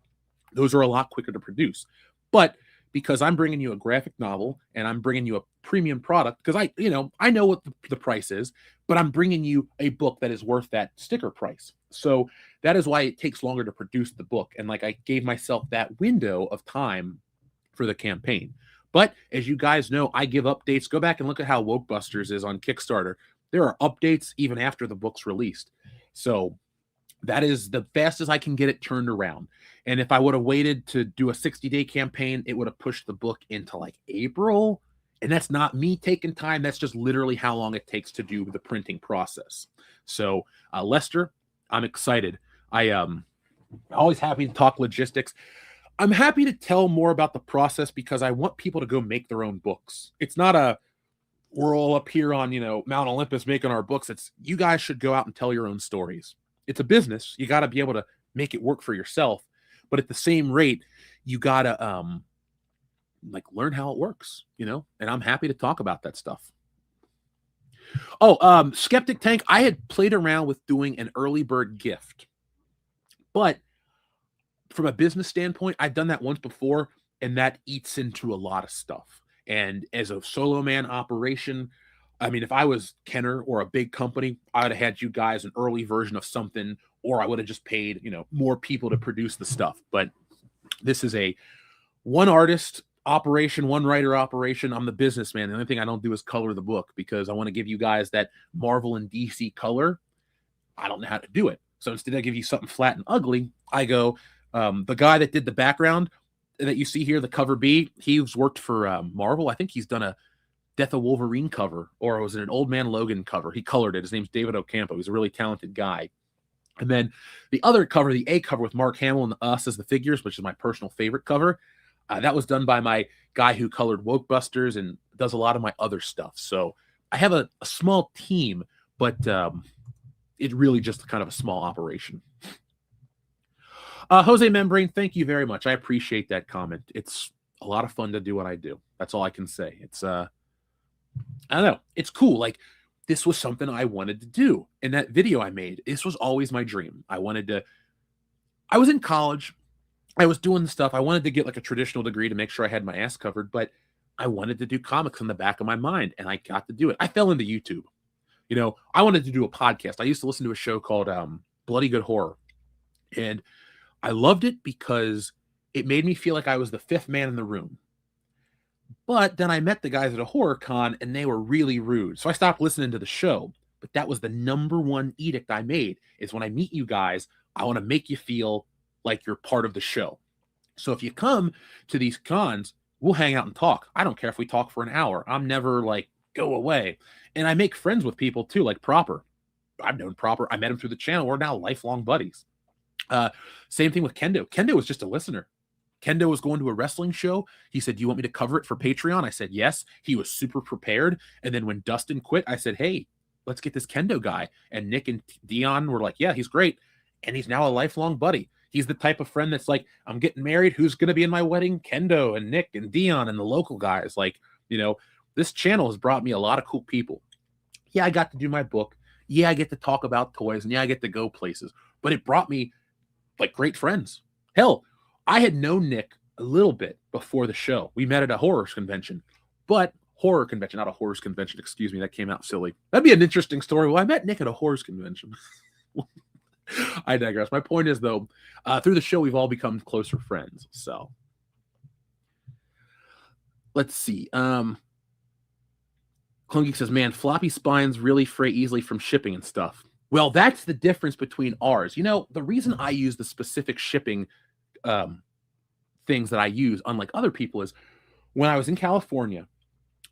Those are a lot quicker to produce. But because I'm bringing you a graphic novel and I'm bringing you a premium product, because I know what the price is, but I'm bringing you a book that is worth that sticker price. So that is why it takes longer to produce the book. And like I gave myself that window of time for the campaign. But as you guys know, I give updates. Go back and look at how Wokebusters is on Kickstarter. There are updates even after the book's released. So that is the fastest I can get it turned around. And if I would have waited to do a 60-day campaign, it would have pushed the book into like April. And that's not me taking time. That's just literally how long it takes to do the printing process. So Lester, I'm excited. I'm always happy to talk logistics. I'm happy to tell more about the process because I want people to go make their own books. It's not we're all up here on, Mount Olympus making our books. It's you guys should go out and tell your own stories. It's a business. You got to be able to make it work for yourself. But at the same rate, you got to learn how it works, and I'm happy to talk about that stuff. Oh, Skeptic Tank, I had played around with doing an early bird gift. But from a business standpoint, I've done that once before, and that eats into a lot of stuff. And as a solo man operation, I mean, if I was Kenner or a big company, I would have had you guys an early version of something, or I would have just paid, more people to produce the stuff. But this is a one artist operation, one writer operation. I'm the businessman. The only thing I don't do is color the book because I want to give you guys that Marvel and DC color. I don't know how to do it. So instead I give you something flat and ugly, I go, the guy that did the background that you see here, the cover B, he's worked for Marvel. I think he's done a Death of Wolverine cover, or it was an Old Man Logan cover. He colored it. His name's David Ocampo. He's a really talented guy. And then the other cover, the A cover with Mark Hamill and us as the figures, which is my personal favorite cover, that was done by my guy who colored Wokebusters and does a lot of my other stuff. So I have a small team, but it's really just kind of a small operation. Jose Membrane, thank you very much. I appreciate that comment. It's a lot of fun to do what I do. That's all I can say. It's I don't know. It's cool. Like this was something I wanted to do. And that video I made, this was always my dream. I was in college. I was doing the stuff. I wanted to get like a traditional degree to make sure I had my ass covered, but I wanted to do comics in the back of my mind, and I got to do it. I fell into YouTube. You know, I wanted to do a podcast. I used to listen to a show called Bloody Good Horror, and I loved it because it made me feel like I was the fifth man in the room. But then I met the guys at a horror con, and they were really rude. So I stopped listening to the show. But that was the number one edict I made, is when I meet you guys, I want to make you feel like you're part of the show. So if you come to these cons, we'll hang out and talk. I don't care if we talk for an hour. I'm never like, go away. And I make friends with people too, like Proper. I've known Proper. I met him through the channel. We're now lifelong buddies. Same thing with Kendo. Kendo was just a listener. Kendo was going to a wrestling show. He said, do you want me to cover it for Patreon? I said, yes. He was super prepared. And then when Dustin quit, I said, hey, let's get this Kendo guy. And Nick and Dion were like, yeah, he's great. And he's now a lifelong buddy. He's the type of friend that's like, I'm getting married. Who's going to be in my wedding? Kendo and Nick and Dion and the local guys. Like, you know, this channel has brought me a lot of cool people. Yeah, I got to do my book. Yeah, I get to talk about toys. And yeah, I get to go places. But it brought me like great friends. Hell, I had known Nick a little bit before the show. We met at a horror convention, not a horrors convention. Excuse me. That came out silly. That'd be an interesting story. Well, I met Nick at a horrors convention. I digress. My point is, though, through the show, we've all become closer friends. So let's see. Clone Geek says, man, floppy spines really fray easily from shipping and stuff. Well, that's the difference between ours. You know, the reason I use the specific shipping things that I use, unlike other people, is when I was in California,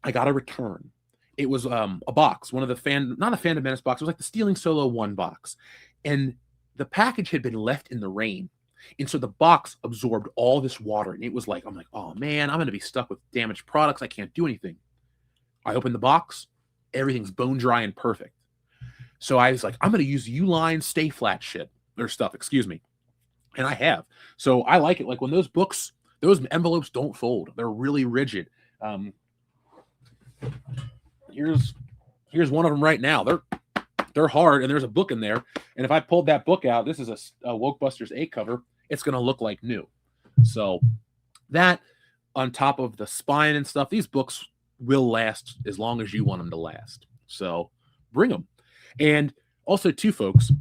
I got a return. It was a box, one of the not a Phantom Menace box. It was like the Stealing Solo 1 box. And the package had been left in the rain. And so the box absorbed all this water. And it was like, I'm like, oh man, I'm going to be stuck with damaged products. I can't do anything. I opened the box. Everything's bone dry and perfect. So I was like, I'm going to use Uline Stay Flat shit or stuff, excuse me. And I have. So I like it. Like when those books, those envelopes don't fold. They're really rigid. Here's one of them right now. They're hard, and there's a book in there. And if I pulled that book out, this is a Wokebusters 8 cover, it's going to look like new. So that, on top of the spine and stuff, these books will last as long as you want them to last. So bring them. And also, too, folks,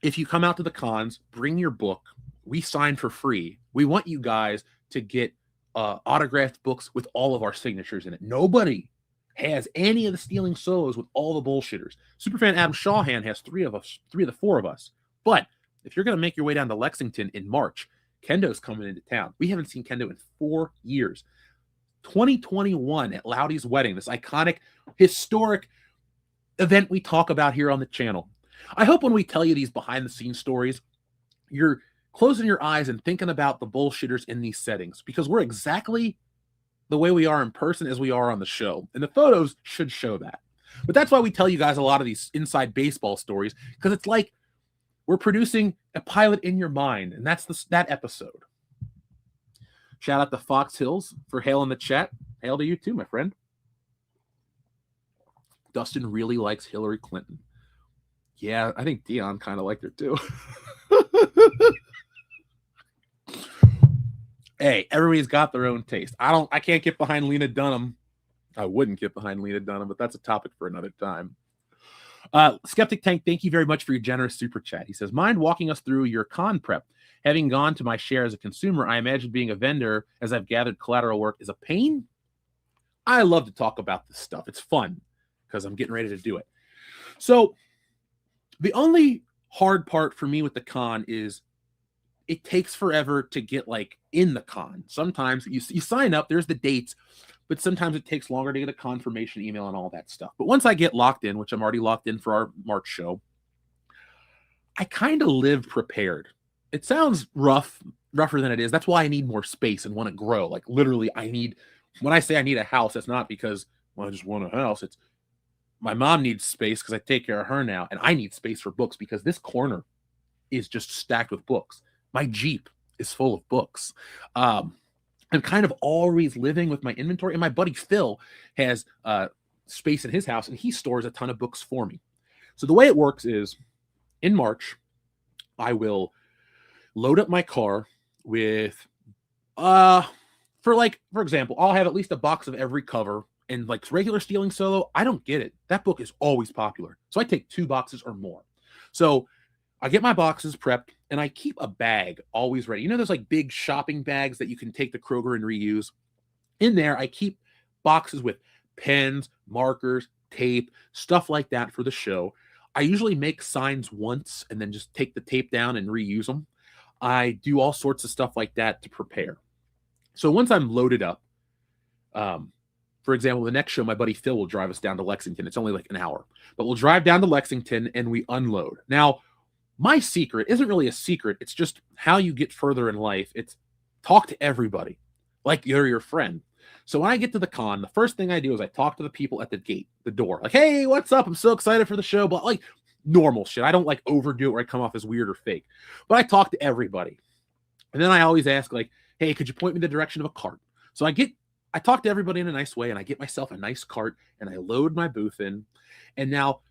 if you come out to the cons, bring your book. We sign for free. We want you guys to get autographed books with all of our signatures in it. Nobody has any of the Stealing Solos with all the bullshitters. Superfan Adam Shawhan has three of the four of us. But if you're going to make your way down to Lexington in March, Kendo's coming into town. We haven't seen Kendo in 4 years. 2021 at Loudy's wedding, this iconic, historic event we talk about here on the channel. I hope when we tell you these behind-the-scenes stories, you're closing your eyes and thinking about the bullshitters in these settings, because we're exactly the way we are in person as we are on the show. And the photos should show that. But that's why we tell you guys a lot of these inside baseball stories, because it's like we're producing a pilot in your mind, and that's that episode. Shout out to Fox Hills for hail in the chat. Hail to you too, my friend. Dustin really likes Hillary Clinton. Yeah, I think Dion kind of liked her too. Hey, everybody's got their own taste. I can't get behind Lena Dunham. I wouldn't get behind Lena Dunham, but that's a topic for another time. Skeptic Tank, thank you very much for your generous super chat. He says, mind walking us through your con prep? Having gone to my share as a consumer, I imagine being a vendor, as I've gathered collateral work, is a pain. I love to talk about this stuff. It's fun because I'm getting ready to do it. So the only hard part for me with the con is it takes forever to get like in the con. Sometimes you sign up, there's the dates, but sometimes it takes longer to get a confirmation email and all that stuff. But once I get locked in, which I'm already locked in for our March show, I kind of live prepared. It sounds rougher than it is. That's why I need more space and want to grow. Like literally when I say I need a house, it's not because I just want a house. It's my mom needs space because I take care of her now. And I need space for books because this corner is just stacked with books. My Jeep is full of books. I'm kind of always living with my inventory. And my buddy Phil has space in his house, and he stores a ton of books for me. So the way it works is in March, I will load up my car with, for example, I'll have at least a box of every cover. And like regular Stealing Solo, I don't get it. That book is always popular. So I take 2 boxes or more. So I get my boxes prepped and I keep a bag always ready. You know, those like big shopping bags that you can take to Kroger and reuse. In there, I keep boxes with pens, markers, tape, stuff like that for the show. I usually make signs once and then just take the tape down and reuse them. I do all sorts of stuff like that to prepare. So once I'm loaded up, for example, the next show, my buddy Phil will drive us down to Lexington. It's only like an hour, but we'll drive down to Lexington and we unload. Now, my secret isn't really a secret. It's just how you get further in life. It's talk to everybody like you're your friend. So when I get to the con, the first thing I do is I talk to the people at the gate, the door. Like, hey, what's up? I'm so excited for the show. But like normal shit. I don't like overdo it where I come off as weird or fake. But I talk to everybody. And then I always ask like, hey, could you point me in the direction of a cart? So I talk to everybody in a nice way, and I get myself a nice cart, and I load my booth in. And now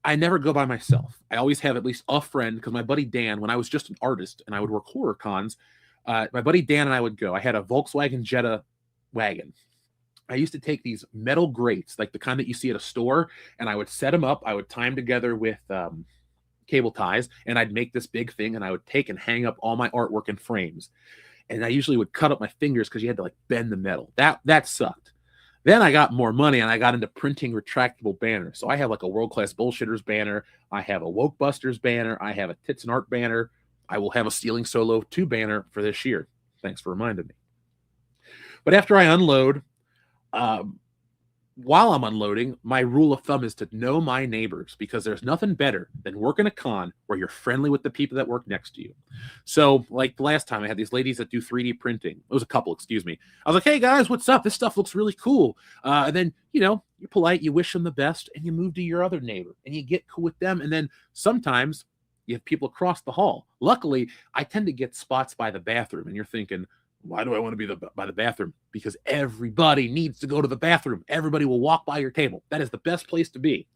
I never go by myself. I always have at least a friend, because my buddy Dan, when I was just an artist and I would work horror cons, my buddy Dan and I would go. I had a Volkswagen Jetta wagon. I used to take these metal grates, like the kind that you see at a store, and I would set them up. I would tie them together with cable ties, and I'd make this big thing, and I would take and hang up all my artwork in frames. And I usually would cut up my fingers because you had to like bend the metal. That sucked. Then I got more money and I got into printing retractable banners. So I have like a World Class Bullshitters banner. I have a Woke Busters banner. I have a Tits and Art banner. I will have a Stealing Solo 2 banner for this year. Thanks for reminding me. But after I unload, while I'm unloading, my rule of thumb is to know my neighbors, because there's nothing better than working a con where you're friendly with the people that work next to you. So like the last time I had these ladies that do 3D printing. It was a couple, excuse me. I was like, hey guys, what's up? This stuff looks really cool. And then, you know, you're polite, you wish them the best, and you move to your other neighbor and you get cool with them. And then sometimes you have people across the hall. Luckily, I tend to get spots by the bathroom, and you're thinking, why do I want to be by the bathroom? Because everybody needs to go to the bathroom. Everybody will walk by your table. That is the best place to be.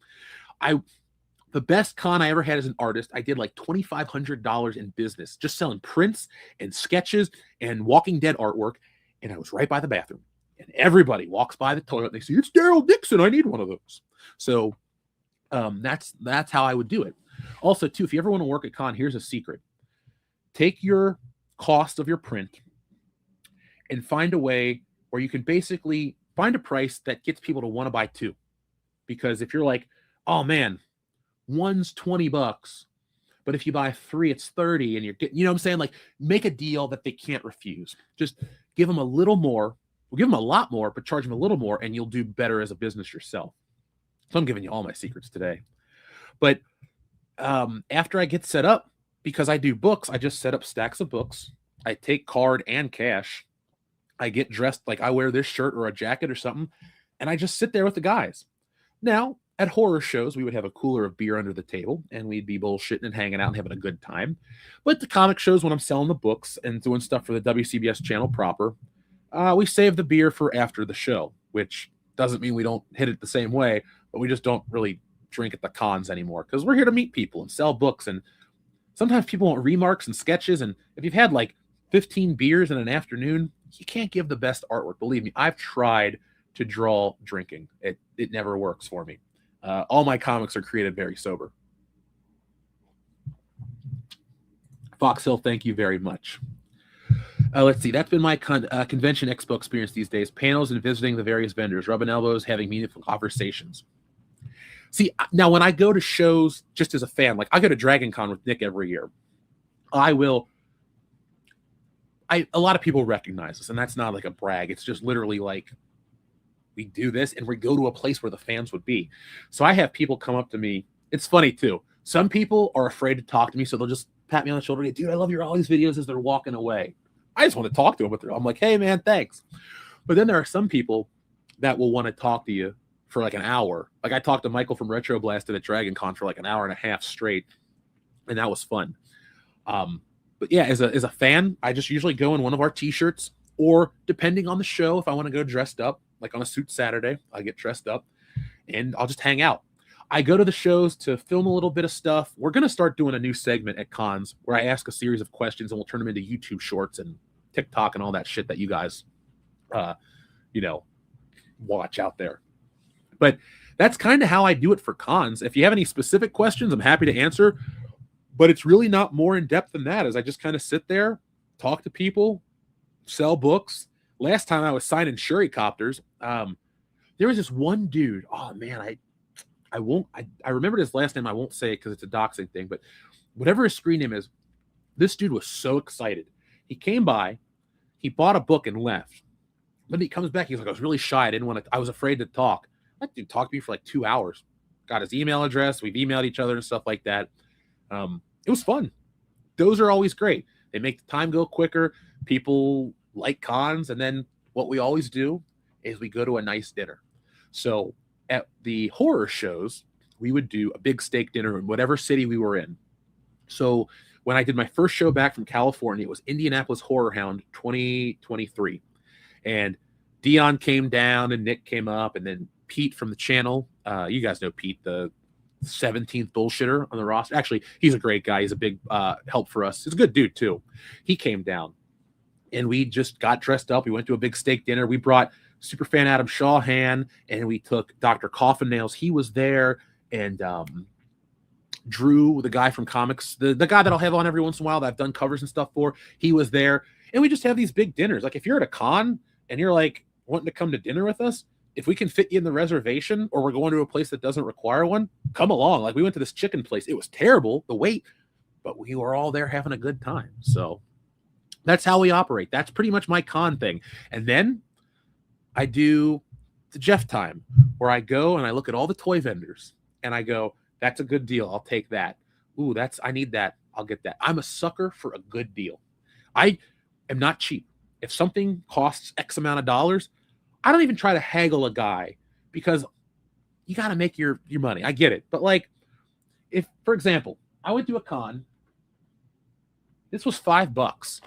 The best con I ever had as an artist, I did like $2,500 in business, just selling prints and sketches and Walking Dead artwork. And I was right by the bathroom. And everybody walks by the toilet and they say, it's Daryl Dixon. I need one of those. So that's how I would do it. Also, too, if you ever want to work at con, here's a secret. Take your cost of your print and find a way where you can basically find a price that gets people to want to buy 2. Because if you're like, oh man, one's $20, but if you buy 3, it's 30, and you're getting, you know what I'm saying? Like, make a deal that they can't refuse. Just give them a little more. We'll give them a lot more, but charge them a little more, and you'll do better as a business yourself. So I'm giving you all my secrets today. But after I get set up, because I do books, I just set up stacks of books. I take card and cash. I get dressed like I wear this shirt or a jacket or something, and I just sit there with the guys. Now, at horror shows, we would have a cooler of beer under the table, and we'd be bullshitting and hanging out and having a good time. But the comic shows, when I'm selling the books and doing stuff for the WCBS channel proper, we save the beer for after the show, which doesn't mean we don't hit it the same way, but we just don't really drink at the cons anymore, because we're here to meet people and sell books. And sometimes people want remarks and sketches, and if you've had like 15 beers in an afternoon, you can't give the best artwork. Believe me, I've tried to draw drinking. It never works for me. All my comics are created very sober. Fox Hill, thank you very much. Let's see. That's been my convention expo experience these days. Panels and visiting the various vendors, rubbing elbows, having meaningful conversations. See, now when I go to shows just as a fan, like I go to Dragon Con with Nick every year, a lot of people recognize us, and that's not like a brag. It's just literally like we do this and we go to a place where the fans would be. So I have people come up to me. It's funny too. Some people are afraid to talk to me, so they'll just pat me on the shoulder and go, dude, I love all these videos, as they're walking away. I just want to talk to them, but I'm like, hey man, thanks. But then there are some people that will want to talk to you for like an hour. Like I talked to Michael from Retro Blasted at Dragon Con for like an hour and a half straight, and that was fun. But yeah, as a fan, I just usually go in one of our t-shirts, or depending on the show, if I want to go dressed up, like on a suit Saturday, I get dressed up. and I'll just hang out. I go to the shows to film a little bit of stuff. We're going to start doing a new segment at cons where I ask a series of questions and we'll turn them into YouTube shorts and TikTok and all that shit that you guys, watch out there. But that's kind of how I do it for cons. If you have any specific questions, I'm happy to answer. But it's really not more in depth than that, as I just kind of sit there, talk to people, sell books. Last time I was signing Shuricopters, there was this one dude. Oh man, I remembered his last name. I won't say it because it's a doxing thing, but whatever his screen name is, this dude was so excited. He came by, he bought a book and left. But he comes back, he's like, I was really shy. I was afraid to talk. That dude talked to me for like 2 hours. Got his email address. We've emailed each other and stuff like that. It was fun. Those are always great. They make the time go quicker. People like cons. And then what we always do is we go to a nice dinner. So at the horror shows, we would do a big steak dinner in whatever city we were in. So when I did my first show back from California, it was Indianapolis Horror Hound 2023. And Dion came down and Nick came up, and then Pete from the channel. You guys know Pete, the 17th bullshitter on the roster. Actually, he's a great guy. He's a big help for us. He's a good dude, too. He came down, and we just got dressed up. We went to a big steak dinner. We brought Superfan Adam Shawhan, and we took Dr. Coffin Nails. He was there, and Drew, the guy from comics, the guy that I'll have on every once in a while that I've done covers and stuff for, he was there. And we just have these big dinners. Like if you're at a con and you're like wanting to come to dinner with us, if we can fit you in the reservation or we're going to a place that doesn't require one, come along. Like we went to this chicken place. It was terrible, the wait, but we were all there having a good time. So that's how we operate. That's pretty much my con thing. And then I do the Jeff time where I go and I look at all the toy vendors and I go, that's a good deal. I'll take that. Ooh, I need that. I'll get that. I'm a sucker for a good deal. I am not cheap. If something costs X amount of dollars, I don't even try to haggle a guy because you got to make your money. I get it. But like, if, for example, I went to a con, this was $5.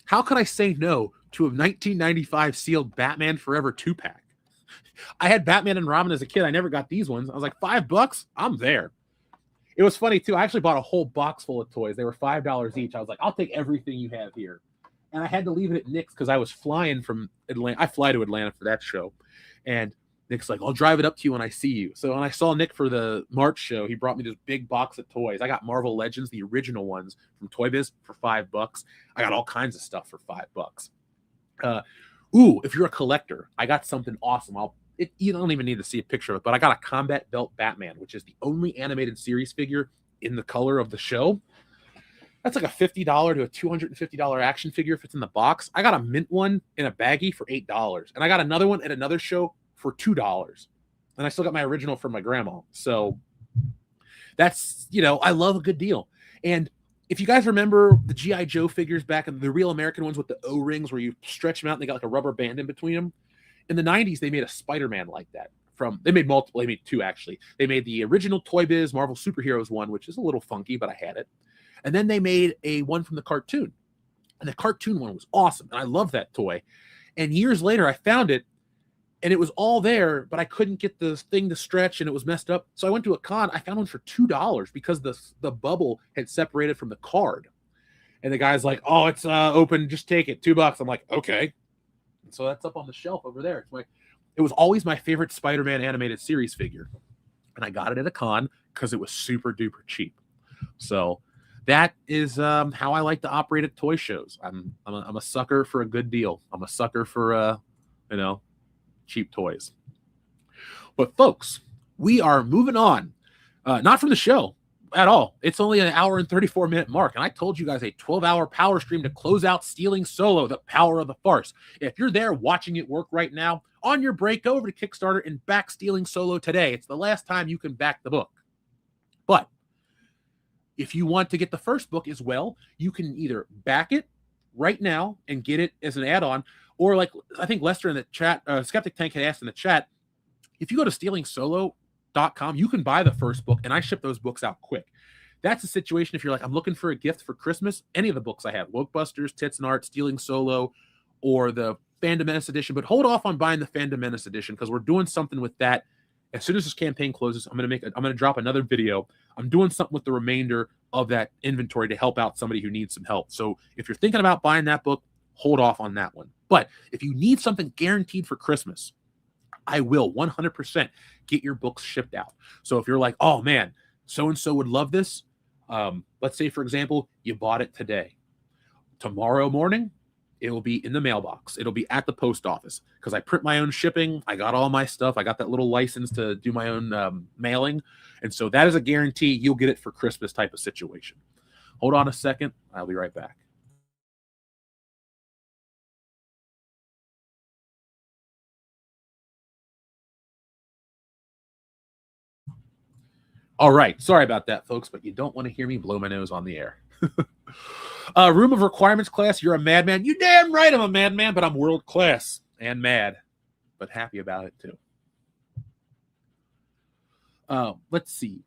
How could I say no to a 1995 sealed Batman Forever 2-pack? I had Batman and Robin as a kid. I never got these ones. I was like, $5? I'm there. It was funny, too. I actually bought a whole box full of toys. They were $5 each. I was like, I'll take everything you have here. And I had to leave it at Nick's because I was flying from Atlanta. I fly to Atlanta for that show. And Nick's like, I'll drive it up to you when I see you. So when I saw Nick for the March show, he brought me this big box of toys. I got Marvel Legends, the original ones from Toy Biz for $5. I got all kinds of stuff for $5. If you're a collector, I got something awesome. You don't even need to see a picture of it, but I got a Combat Belt Batman, which is the only animated series figure in the color of the show. That's like a $50 to a $250 action figure if it's in the box. I got a mint one in a baggie for $8. And I got another one at another show for $2. And I still got my original from my grandma. So that's, I love a good deal. And if you guys remember the G.I. Joe figures back in the Real American ones with the O-rings where you stretch them out and they got like a rubber band in between them. In the 90s, they made a Spider-Man like that. They made multiple. They made two, actually. They made the original Toy Biz Marvel Superheroes one, which is a little funky, but I had it. And then they made a one from the cartoon. And the cartoon one was awesome. And I love that toy. And years later, I found it. And it was all there, but I couldn't get the thing to stretch, and it was messed up. So I went to a con. I found one for $2 because the bubble had separated from the card. And the guy's like, oh, it's open. Just take it. $2. I'm like, okay. And so that's up on the shelf over there. It was always my favorite Spider-Man animated series figure. And I got it at a con because it was super duper cheap. So that is how I like to operate at toy shows. I'm a sucker for a good deal. I'm a sucker for, cheap toys. But folks, we are moving on. Not from the show at all. It's only an hour and 34-minute mark. And I told you guys a 12-hour power stream to close out Stealing Solo, the power of the farce. If you're there watching it work right now, on your break, go over to Kickstarter and back Stealing Solo today. It's the last time you can back the book. But if you want to get the first book as well, you can either back it right now and get it as an add-on, or like I think Lester in the chat, Skeptic Tank had asked in the chat, if you go to stealingsolo.com, you can buy the first book, and I ship those books out quick. That's a situation if you're like, I'm looking for a gift for Christmas. Any of the books I have, Wokebusters, Tits and Art, Stealing Solo, or the Fandom Menace edition, but hold off on buying the Fandom Menace edition because we're doing something with that As soon as this campaign closes, I'm gonna drop another video. I'm doing something with the remainder of that inventory to help out somebody who needs some help. So if you're thinking about buying that book, hold off on that one. But if you need something guaranteed for Christmas, I will 100% get your books shipped out. So if you're like, oh man, so-and-so would love this. Let's say, for example, you bought it today. Tomorrow morning, it will be in the mailbox. It'll be at the post office because I print my own shipping. I got all my stuff. I got that little license to do my own mailing. And so that is a guarantee you'll get it for Christmas type of situation. Hold on a second. I'll be right back. All right. Sorry about that, folks, but you don't want to hear me blow my nose on the air. Room of requirements class, you're a madman. You damn right I'm a madman, but I'm world class and mad, but happy about it too. Let's see.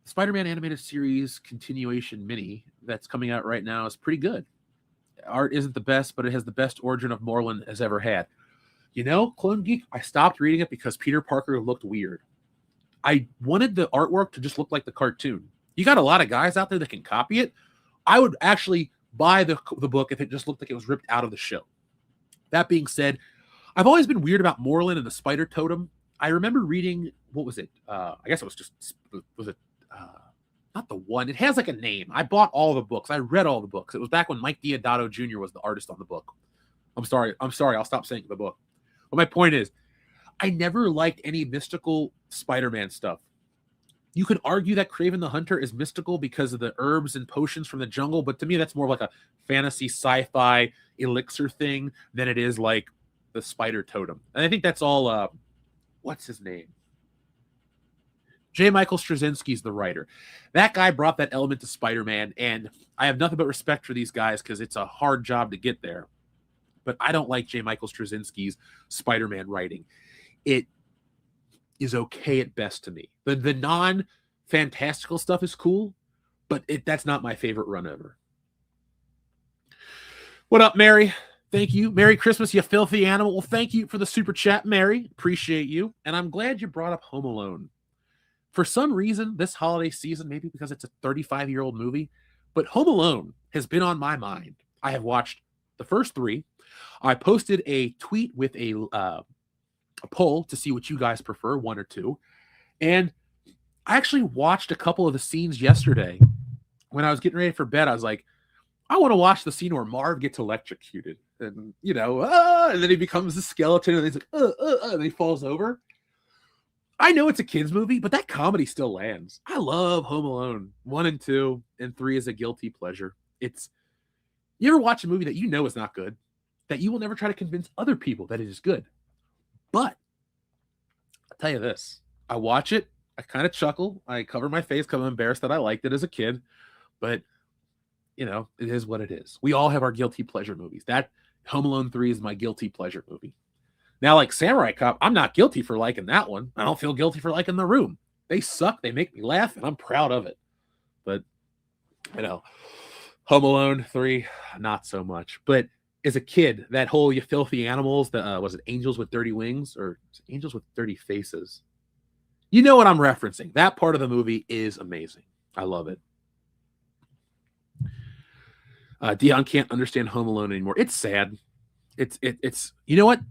Spider-Man animated series continuation mini that's coming out right now is pretty good. Art isn't the best, but it has the best origin of Moreland has ever had. You know, Clone Geek, I stopped reading it because Peter Parker looked weird. I wanted the artwork to just look like the cartoon. You got a lot of guys out there that can copy it. I would actually buy the book if it just looked like it was ripped out of the show. That being said, I've always been weird about Moreland and the Spider Totem. I remember reading, what was it? I guess it was just, was it, not the one. It has like a name. I bought all the books. I read all the books. It was back when Mike Diodato Jr. was the artist on the book. I'm sorry. I'll stop saying the book. But my point is, I never liked any mystical Spider-Man stuff. You could argue that Kraven the Hunter is mystical because of the herbs and potions from the jungle, but to me, that's more like a fantasy sci-fi elixir thing than it is like the Spider Totem. And I think that's all, what's his name? J. Michael Straczynski's the writer. That guy brought that element to Spider-Man, and I have nothing but respect for these guys because it's a hard job to get there. But I don't like J. Michael Straczynski's Spider-Man writing. It is okay at best to me. The non-fantastical stuff is cool, but that's not my favorite run ever. What up, Mary? Thank you. Merry Christmas, you filthy animal. Well, thank you for the super chat, Mary. Appreciate you. And I'm glad you brought up Home Alone. For some reason, this holiday season, maybe because it's a 35-year-old movie, but Home Alone has been on my mind. I have watched the first 3. I posted a tweet with a poll to see what you guys prefer, 1 or 2. And I actually watched a couple of the scenes yesterday. When I was getting ready for bed, I was like, I want to watch the scene where Marv gets electrocuted. And, you know, and then he becomes a skeleton, and he's like, and he falls over. I know it's a kid's movie, but that comedy still lands. I love Home Alone 1 and 2, and 3 is a guilty pleasure. You ever watch a movie that you know is not good, that you will never try to convince other people that it is good? But I'll tell you this, I watch it, I kind of chuckle, I cover my face because I'm embarrassed that I liked it as a kid, but you know, it is what it is. We all have our guilty pleasure movies. That Home Alone 3 is my guilty pleasure movie. Now, like Samurai Cop, I'm not guilty for liking that one. I don't feel guilty for liking The Room. They suck, they make me laugh, and I'm proud of it. But, you know, Home Alone 3, not so much. But as a kid, that whole "you filthy animals," was it Angels with Dirty Wings or Angels with Dirty Faces? You know what I'm referencing. That part of the movie is amazing. I love it. Dion can't understand Home Alone anymore. It's sad. It's you know what,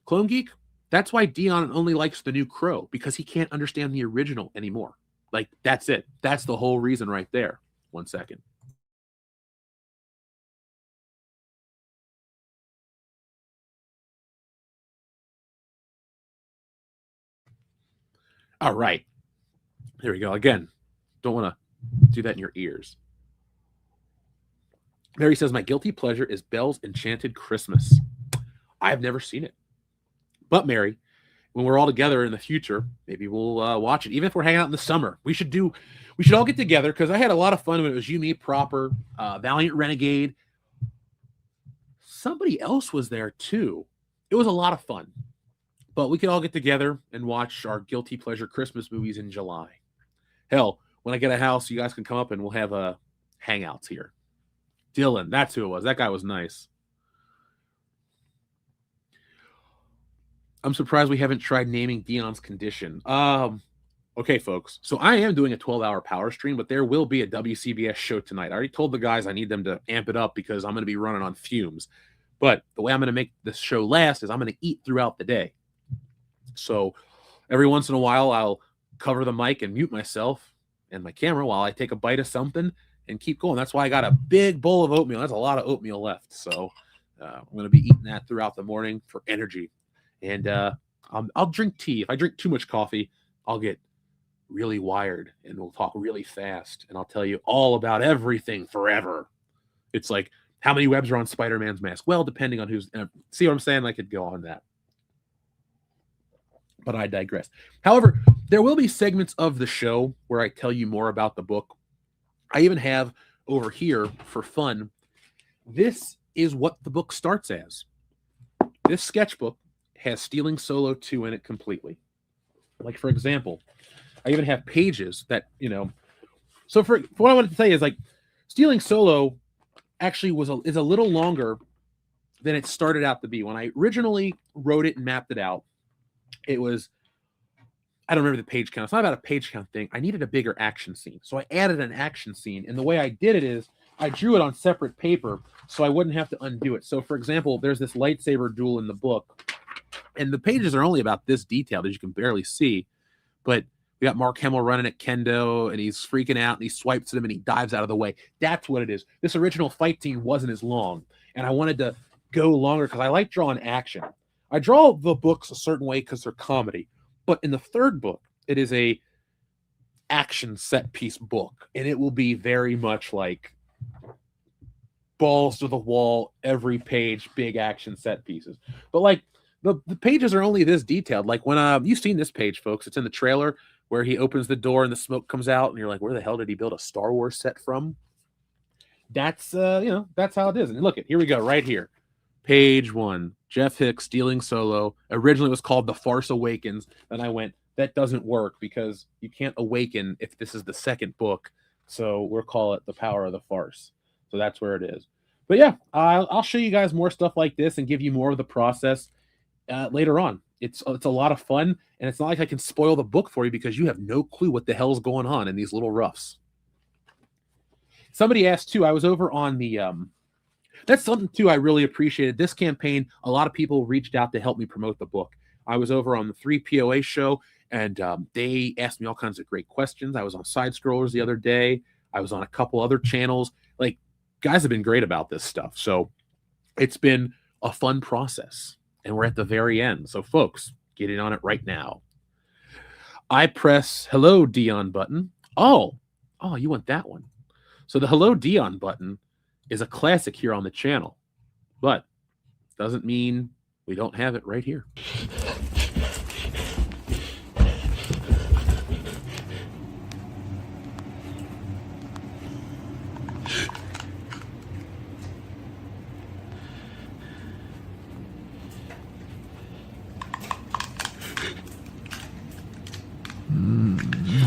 Clone Geek? That's why Dion only likes the new Crow, because he can't understand the original anymore. Like, that's it. That's the whole reason right there. 1 second. All right. There we go. Again, don't want to do that in your ears. Mary says, my guilty pleasure is Belle's Enchanted Christmas. I've never seen it. But Mary, when we're all together in the future, maybe we'll watch it. Even if we're hanging out in the summer, we should all get together, because I had a lot of fun when it was you, me, Proper, Valiant Renegade. Somebody else was there too. It was a lot of fun. But we could all get together and watch our guilty pleasure Christmas movies in July. Hell, when I get a house, you guys can come up and we'll have hangouts here. Dylan, that's who it was. That guy was nice. I'm surprised we haven't tried naming Dion's condition. Okay, folks. So I am doing a 12-hour power stream, but there will be a WCBS show tonight. I already told the guys I need them to amp it up because I'm going to be running on fumes. But the way I'm going to make this show last is I'm going to eat throughout the day. So every once in a while, I'll cover the mic and mute myself and my camera while I take a bite of something and keep going. That's why I got a big bowl of oatmeal. There's a lot of oatmeal left. So I'm going to be eating that throughout the morning for energy. And I'll drink tea. If I drink too much coffee, I'll get really wired and we'll talk really fast. And I'll tell you all about everything forever. It's like, how many webs are on Spider-Man's mask? Well, depending on who's... see what I'm saying? I could go on that. But I digress. However, there will be segments of the show where I tell you more about the book. I even have over here, for fun, this is what the book starts as. This sketchbook has Stealing Solo 2 in it completely. Like, for example, I even have pages that, you know... So for what I wanted to say is, like, Stealing Solo actually is a little longer than it started out to be. When I originally wrote it and mapped it out, it was, I don't remember the page count. It's not about a page count thing. I needed a bigger action scene. So I added an action scene. And the way I did it is I drew it on separate paper so I wouldn't have to undo it. So, for example, there's this lightsaber duel in the book. And the pages are only about this detailed, as you can barely see. But we got Mark Hamill running at Kendo, and he's freaking out, and he swipes at him, and he dives out of the way. That's what it is. This original fight scene wasn't as long. And I wanted to go longer because I like drawing action. I draw the books a certain way because they're comedy. But in the third book, it is a action set piece book. And it will be very much like balls to the wall, every page, big action set pieces. But like the pages are only this detailed. Like when you've seen this page, folks, it's in the trailer where he opens the door and the smoke comes out and you're like, where the hell did he build a Star Wars set from? That's that's how it is. And look here we go right here. Page 1, Jeff Hicks, Stealing Solo. Originally it was called The Farce Awakens. Then I went, that doesn't work because you can't awaken if this is the second book. So we'll call it The Power of the Farce. So that's where it is. But yeah, I'll show you guys more stuff like this and give you more of the process later on. It's a lot of fun, and it's not like I can spoil the book for you because you have no clue what the hell's going on in these little roughs. Somebody asked too, I was over on the that's something too I really appreciated. This campaign, a lot of people reached out to help me promote the book. I was over on the 3POA show, and they asked me all kinds of great questions. I was on Side Scrollers the other day. I was on a couple other channels. Like, guys have been great about this stuff. So it's been a fun process. And we're at the very end. So, folks, get in on it right now. I press Hello Dion button. Oh, you want that one. So the Hello Dion button is a classic here on the channel. But doesn't mean we don't have it right here.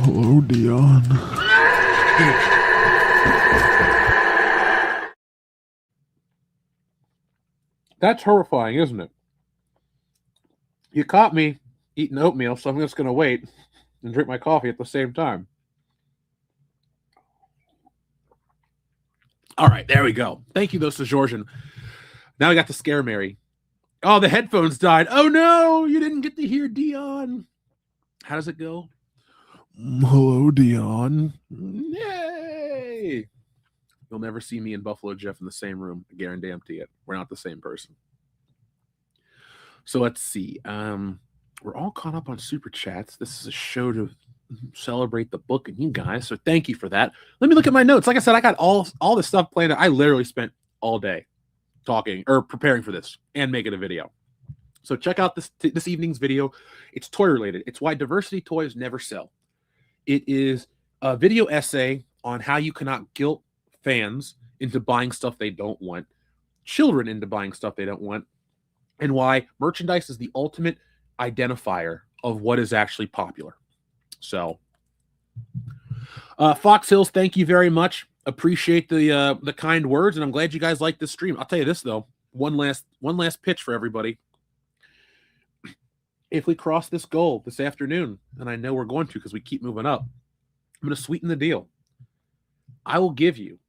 Hello, Dion. That's horrifying, isn't it? You caught me eating oatmeal, so I'm just going to wait and drink my coffee at the same time. All right, there we go. Thank you, those Georgian. Now I got to scare Mary. Oh, the headphones died. Oh, no, you didn't get to hear Dion. How does it go? Hello, Dion. Yay! You'll never see me and Buffalo Jeff in the same room. I guarantee it. We're not the same person. So let's see. We're all caught up on Super Chats. This is a show to celebrate the book and you guys. So thank you for that. Let me look at my notes. Like I said, I got all this stuff planned. I literally spent all day talking or preparing for this and making a video. So check out this evening's video. It's toy related. It's why diversity toys never sell. It is a video essay on how you cannot guilt fans into buying stuff they don't want, children into buying stuff they don't want, and why merchandise is the ultimate identifier of what is actually popular. So, Fox Hills, thank you very much. Appreciate the kind words, and I'm glad you guys like this stream. I'll tell you this though, one last pitch for everybody. if we cross this goal this afternoon, and I know we're going to because we keep moving up, I'm going to sweeten the deal. I will give you,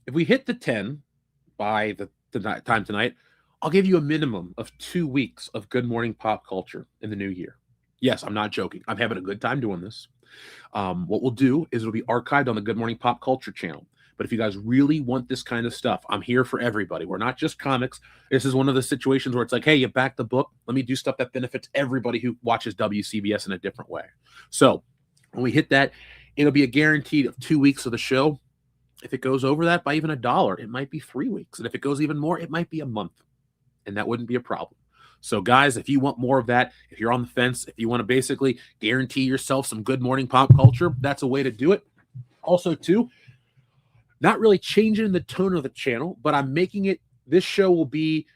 if we hit the 10 by the time tonight, I'll give you a minimum of 2 weeks of Good Morning Pop Culture in the new year. Yes, I'm not joking. I'm having a good time doing this. What we'll do is it'll be archived on the Good Morning Pop Culture channel. But if you guys really want this kind of stuff, I'm here for everybody. We're not just comics. This is one of the situations where it's like, hey, you back the book. Let me do stuff that benefits everybody who watches WCBS in a different way. So when we hit that, it'll be a guaranteed of 2 weeks of the show. If it goes over that by even $1, it might be 3 weeks. And if it goes even more, it might be a month. And that wouldn't be a problem. So, guys, if you want more of that, if you're on the fence, if you want to basically guarantee yourself some Good Morning Pop Culture, that's a way to do it. Also, too, not really changing the tone of the channel, but I'm making it, this show will be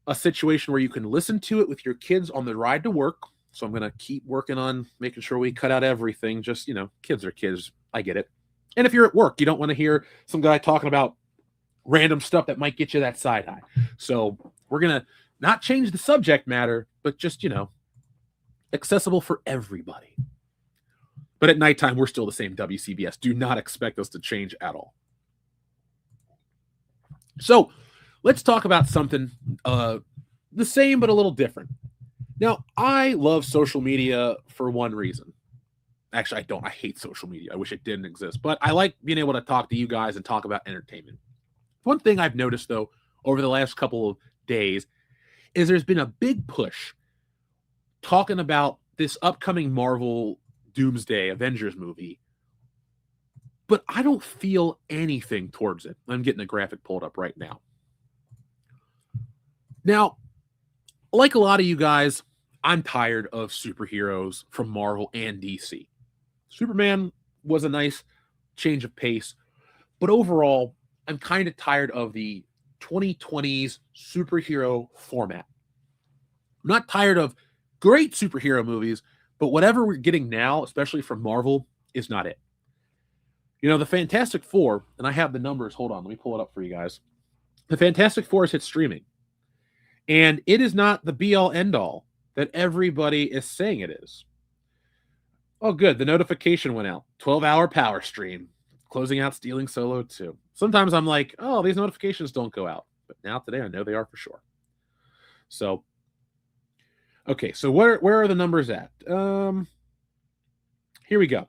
a situation where you can listen to it with your kids on the ride to work. So I'm going to keep working on making sure we cut out everything. Just, kids are kids. I get it. And if you're at work, you don't want to hear some guy talking about random stuff that might get you that side eye. So we're going to not change the subject matter, but just, accessible for everybody. But at nighttime, we're still the same WCBS. Do not expect us to change at all. So let's talk about something the same, but a little different. Now, I love social media for one reason. Actually, I don't. I hate social media. I wish it didn't exist. But I like being able to talk to you guys and talk about entertainment. One thing I've noticed, though, over the last couple of days is there's been a big push talking about this upcoming Marvel Doomsday Avengers movie, but I don't feel anything towards it. I'm getting a graphic pulled up right now. Now, like a lot of you guys, I'm tired of superheroes from Marvel and DC. Superman was a nice change of pace, but overall, I'm kind of tired of the 2020s superhero format. I'm not tired of great superhero movies, but whatever we're getting now, especially from Marvel, is not it. The Fantastic Four, and I have the numbers. Hold on, let me pull it up for you guys. The Fantastic Four has hit streaming, and it is not the be-all, end-all that everybody is saying it is. Oh, good. The notification went out. 12-hour power stream. Closing out Stealing Solo 2. Sometimes I'm like, oh, these notifications don't go out. But now today I know they are for sure. So, okay. So where are the numbers at? Here we go.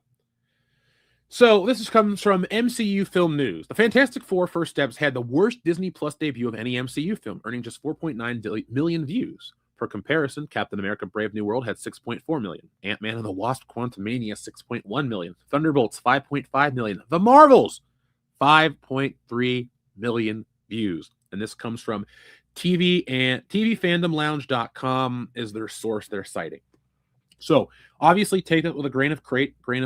So this comes from MCU Film News. The Fantastic Four First Steps had the worst Disney Plus debut of any MCU film, earning just 4.9 million views. For comparison, Captain America Brave New World had 6.4 million. Ant-Man and the Wasp Quantumania, 6.1 million. Thunderbolts, 5.5 million. The Marvels, 5.3 million views. And this comes from TVFandomLounge.com is their source they're citing. So obviously take it with a grain of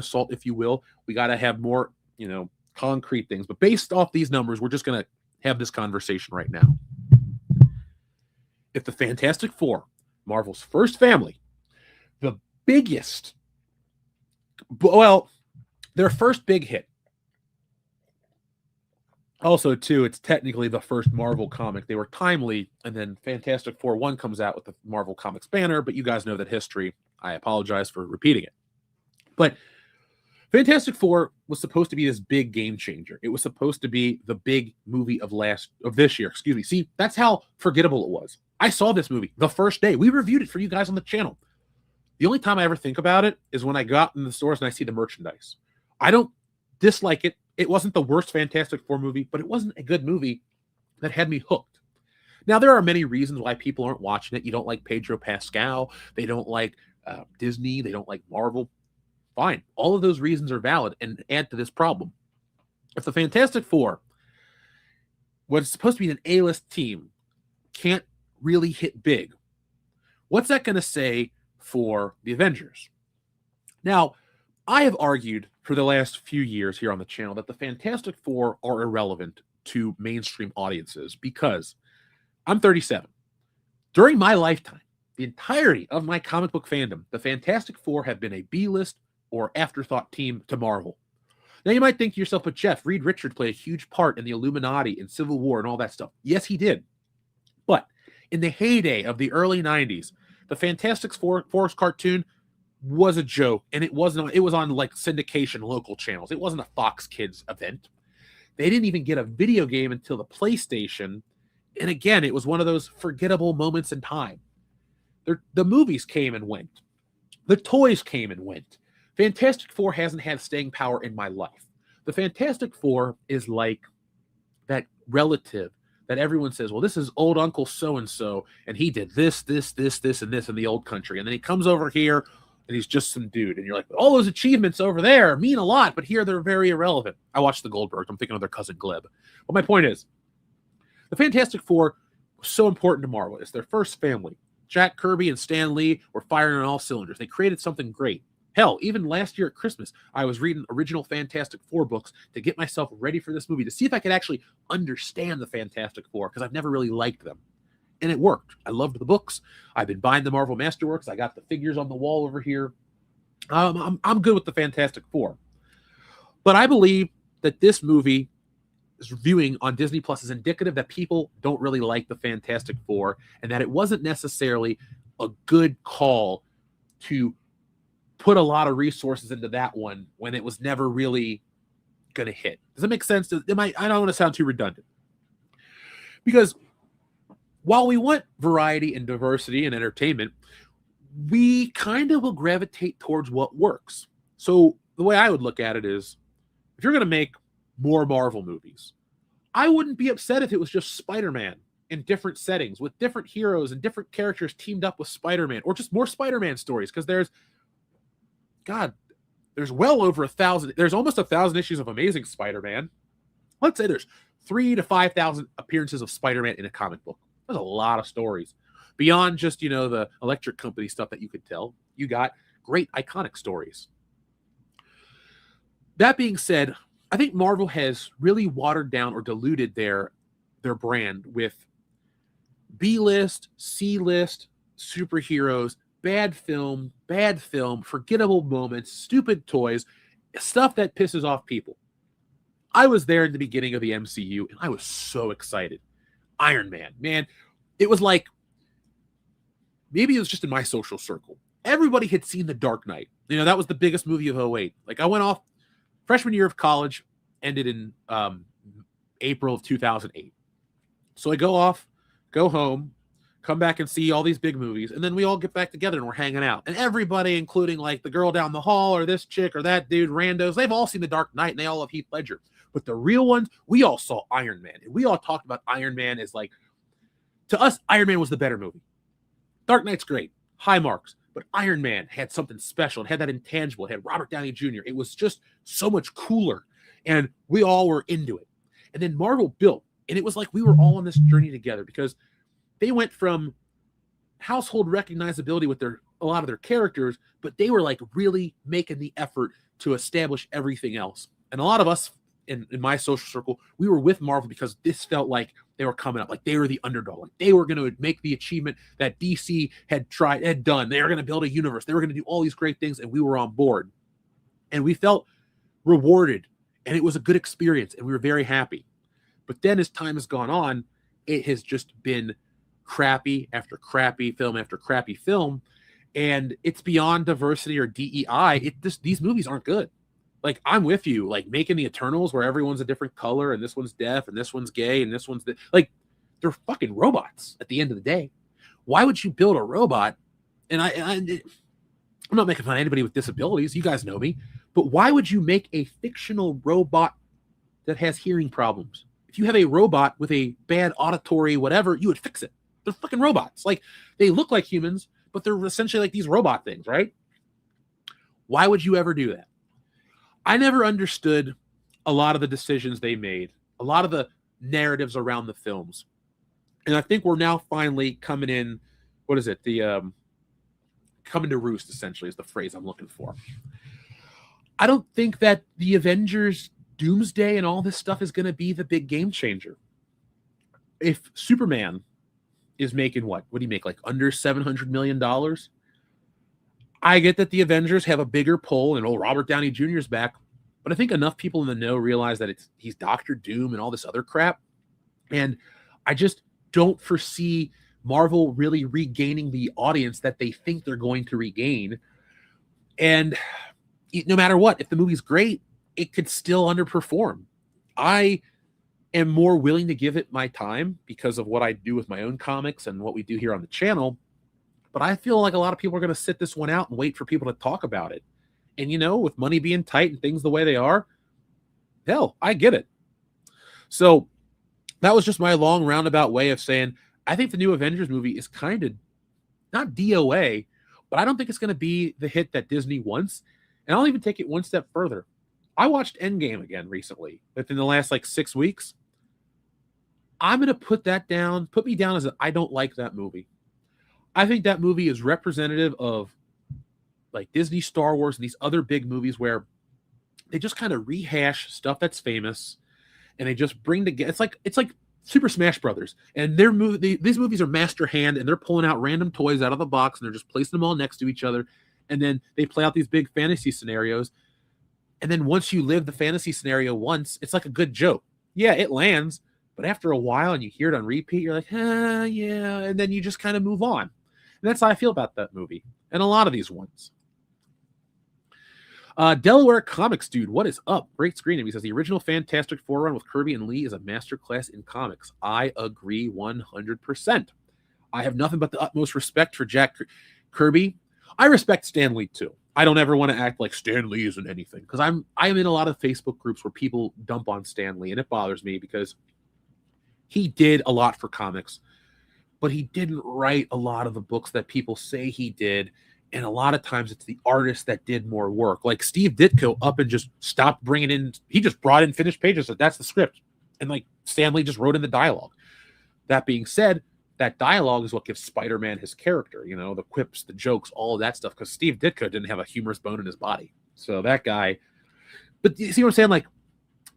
salt, if you will. We got to have more, concrete things. But based off these numbers, we're just going to have this conversation right now. If the Fantastic Four, Marvel's first family, the biggest, their first big hit. Also, too, it's technically the first Marvel comic. They were timely, and then Fantastic Four 1 comes out with the Marvel Comics banner, but you guys know that history. I apologize for repeating it. But Fantastic Four was supposed to be this big game changer. It was supposed to be the big movie of this year. Excuse me. See, that's how forgettable it was. I saw this movie the first day. We reviewed it for you guys on the channel. The only time I ever think about it is when I got in the stores and I see the merchandise. I don't dislike it. It wasn't the worst Fantastic Four movie, but it wasn't a good movie that had me hooked. Now, there are many reasons why people aren't watching it. You don't like Pedro Pascal. They don't like Disney. They don't like Marvel. Fine. All of those reasons are valid and add to this problem. If the Fantastic Four, what's supposed to be an A-list team, can't really hit big, what's that going to say for the Avengers? Now, I have argued for the last few years here on the channel that the Fantastic Four are irrelevant to mainstream audiences because I'm 37. During my lifetime, the entirety of my comic book fandom, the Fantastic Four have been a B-list or afterthought team to Marvel. Now, you might think to yourself, but Jeff, Reed Richards played a huge part in the Illuminati and Civil War and all that stuff. Yes, he did. But in the heyday of the early 90s, The Fantastic Four cartoon was a joke, and it was on like syndication local channels. It wasn't a Fox Kids event. They didn't even get a video game until the PlayStation. And again, it was one of those forgettable moments in time. The movies came and went. The toys came and went. Fantastic Four hasn't had staying power in my life. The Fantastic Four is like that relative that everyone says, well, this is old Uncle so-and-so, and he did this, and this in the old country. And then he comes over here, and he's just some dude. And you're like, all those achievements over there mean a lot, but here they're very irrelevant. I watched the Goldbergs. I'm thinking of their cousin Gleb. But my point is, the Fantastic Four was so important to Marvel. It's their first family. Jack Kirby and Stan Lee were firing on all cylinders. They created something great. Hell, even last year at Christmas, I was reading original Fantastic Four books to get myself ready for this movie, to see if I could actually understand the Fantastic Four, because I've never really liked them. And it worked. I loved the books. I've been buying the Marvel Masterworks. I got the figures on the wall over here. I'm good with the Fantastic Four. But I believe that this movie is viewing on Disney Plus is indicative that people don't really like the Fantastic Four, and that it wasn't necessarily a good call to put a lot of resources into that one when it was never really going to hit. Does that make sense? I don't want to sound too redundant. Because while we want variety and diversity and entertainment, we kind of will gravitate towards what works. So the way I would look at it is, if you're going to make more Marvel movies, I wouldn't be upset if it was just Spider-Man in different settings with different heroes and different characters teamed up with Spider-Man, or just more Spider-Man stories, because there's well over 1,000. There's almost 1,000 issues of Amazing Spider-Man. Let's say there's 3,000 to 5,000 appearances of Spider-Man in a comic book. There's a lot of stories. Beyond just, the Electric Company stuff that you could tell, you got great iconic stories. That being said, I think Marvel has really watered down or diluted their brand with B-list, C-list superheroes, bad film, forgettable moments, stupid toys, stuff that pisses off people. I was there in the beginning of the MCU, and I was so excited. Iron Man, it was like, maybe it was just in my social circle. Everybody had seen The Dark Knight. That was the biggest movie of 2008. Like, I went off, freshman year of college ended in April of 2008. So I go home, come back and see all these big movies, and then we all get back together and we're hanging out. And everybody, including like the girl down the hall or this chick or that dude, randos, they've all seen The Dark Knight and they all love Heath Ledger. But the real ones, we all saw Iron Man. And we all talked about Iron Man as like, to us, Iron Man was the better movie. Dark Knight's great, high marks. But Iron Man had something special. It had that intangible. It had Robert Downey Jr. It was just so much cooler. And we all were into it. And then Marvel built. And it was like we were all on this journey together, because they went from household recognizability with a lot of their characters, but they were like really making the effort to establish everything else. And a lot of us in my social circle, we were with Marvel because this felt like they were coming up, like they were the underdog, like they were going to make the achievement that DC had done. They were going to build a universe. They were going to do all these great things, and we were on board. And we felt rewarded, and it was a good experience, and we were very happy. But then as time has gone on, it has just been crappy after crappy film after crappy film, and it's beyond diversity or DEI. These movies aren't good. Like, I'm with you, like making the Eternals where everyone's a different color and this one's deaf and this one's gay and this one's like, they're fucking robots at the end of the day. Why would you build a robot? And I'm not making fun of anybody with disabilities. You guys know me. But why would you make a fictional robot that has hearing problems? If you have a robot with a bad auditory whatever, you would fix it. They're fucking robots. Like, they look like humans, but they're essentially like these robot things, right? Why would you ever do that? I never understood a lot of the decisions they made, a lot of the narratives around the films. And I think we're now finally coming in, coming to roost, essentially, is the phrase I'm looking for. I don't think that the Avengers Doomsday and all this stuff is going to be the big game changer. If Superman is making what do you make, like under $700 million? I get that the Avengers have a bigger pull and Robert Downey Jr. is back, but I think enough people in the know realize that he's Dr. Doom and all this other crap. And I just don't foresee Marvel really regaining the audience that they think they're going to regain. And no matter what, if the movie's great, it could still underperform. I am more willing to give it my time because of what I do with my own comics and what we do here on the channel. But I feel like a lot of people are going to sit this one out and wait for people to talk about it. And, you know, with money being tight and things the way they are, hell, I get it. So that was just my long roundabout way of saying, I think the new Avengers movie is kind of not DOA, but I don't think it's going to be the hit that Disney wants. And I'll even take it one step further. I watched Endgame again recently, within the last like 6 weeks. I'm going to put me down as I don't like that movie. I think that movie is representative of like Disney, Star Wars, and these other big movies where they just kind of rehash stuff that's famous, and they just bring together. It's like Super Smash Brothers, and these movies are master hand, and they're pulling out random toys out of the box, and they're just placing them all next to each other, and then they play out these big fantasy scenarios. And then once you live the fantasy scenario once, it's like a good joke. Yeah, it lands, but after a while, and you hear it on repeat, you're like, yeah, and then you just kind of move on. And that's how I feel about that movie, and a lot of these ones. Delaware Comics Dude, what is up? Great screen. He says the original Fantastic Four run with Kirby and Lee is a masterclass in comics. I agree 100%. I have nothing but the utmost respect for Jack Kirby. I respect Stan Lee too. I don't ever want to act like Stan Lee isn't anything, because I'm in a lot of Facebook groups where people dump on Stan Lee, and it bothers me because he did a lot for comics, but he didn't write a lot of the books that people say he did. And a lot of times it's the artist that did more work. Like Steve Ditko up and just stopped bringing in, he just brought in finished pages. That's the script. And like Stan Lee just wrote in the dialogue. That being said, that dialogue is what gives Spider-Man his character, you know, the quips, the jokes, all of that stuff. Because Steve Ditko didn't have a humorous bone in his body. So that guy, but you see what I'm saying? Like,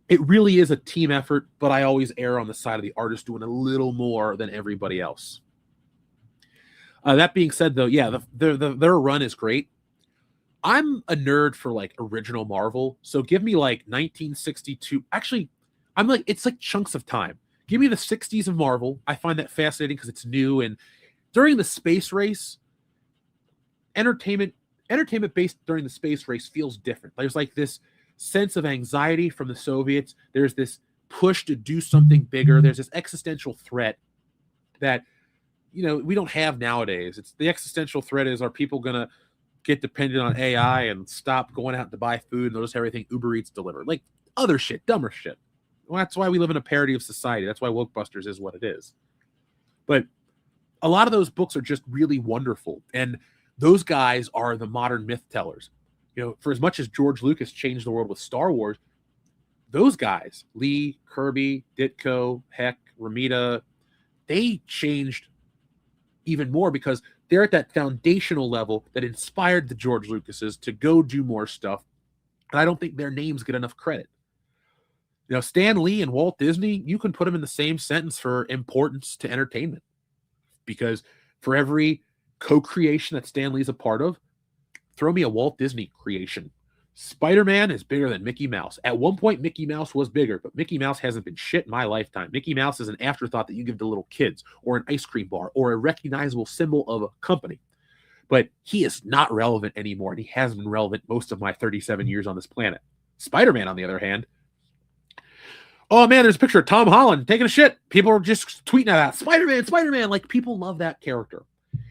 it really is a team effort, but I always err on the side of the artist doing a little more than everybody else. That being said, though, yeah, their run is great. I'm a nerd for like original Marvel, so give me like 1962. Actually, I'm like, it's like chunks of time. Give me the 60s of Marvel. I find that fascinating because it's new, and during the space race, entertainment based during the space race feels different. There's like this sense of anxiety from the Soviets. There's this push to do something bigger. There's this existential threat that, you know, we don't have nowadays. It's the existential threat is, are people going to get dependent on AI and stop going out to buy food and notice everything Uber Eats delivered? Like other shit, dumber shit. Well, that's why we live in a parody of society. That's why Wokebusters is what it is. But a lot of those books are just really wonderful. And those guys are the modern myth tellers. You know, for as much as George Lucas changed the world with Star Wars, those guys, Lee, Kirby, Ditko, Heck, Romita, they changed even more because they're at that foundational level that inspired the George Lucases to go do more stuff. And I don't think their names get enough credit. You know, Stan Lee and Walt Disney, you can put them in the same sentence for importance to entertainment, because for every co-creation that Stan Lee's a part of, throw me a Walt Disney creation. Spider-Man is bigger than Mickey Mouse. At one point, Mickey Mouse was bigger, but Mickey Mouse hasn't been shit in my lifetime. Mickey Mouse is an afterthought that you give to little kids, or an ice cream bar, or a recognizable symbol of a company. But he is not relevant anymore, and he hasn't been relevant most of my 37 years on this planet. Spider-Man, on the other hand, oh man, there's a picture of Tom Holland taking a shit. People are just tweeting at that. Spider-Man, Spider-Man. Like, people love that character.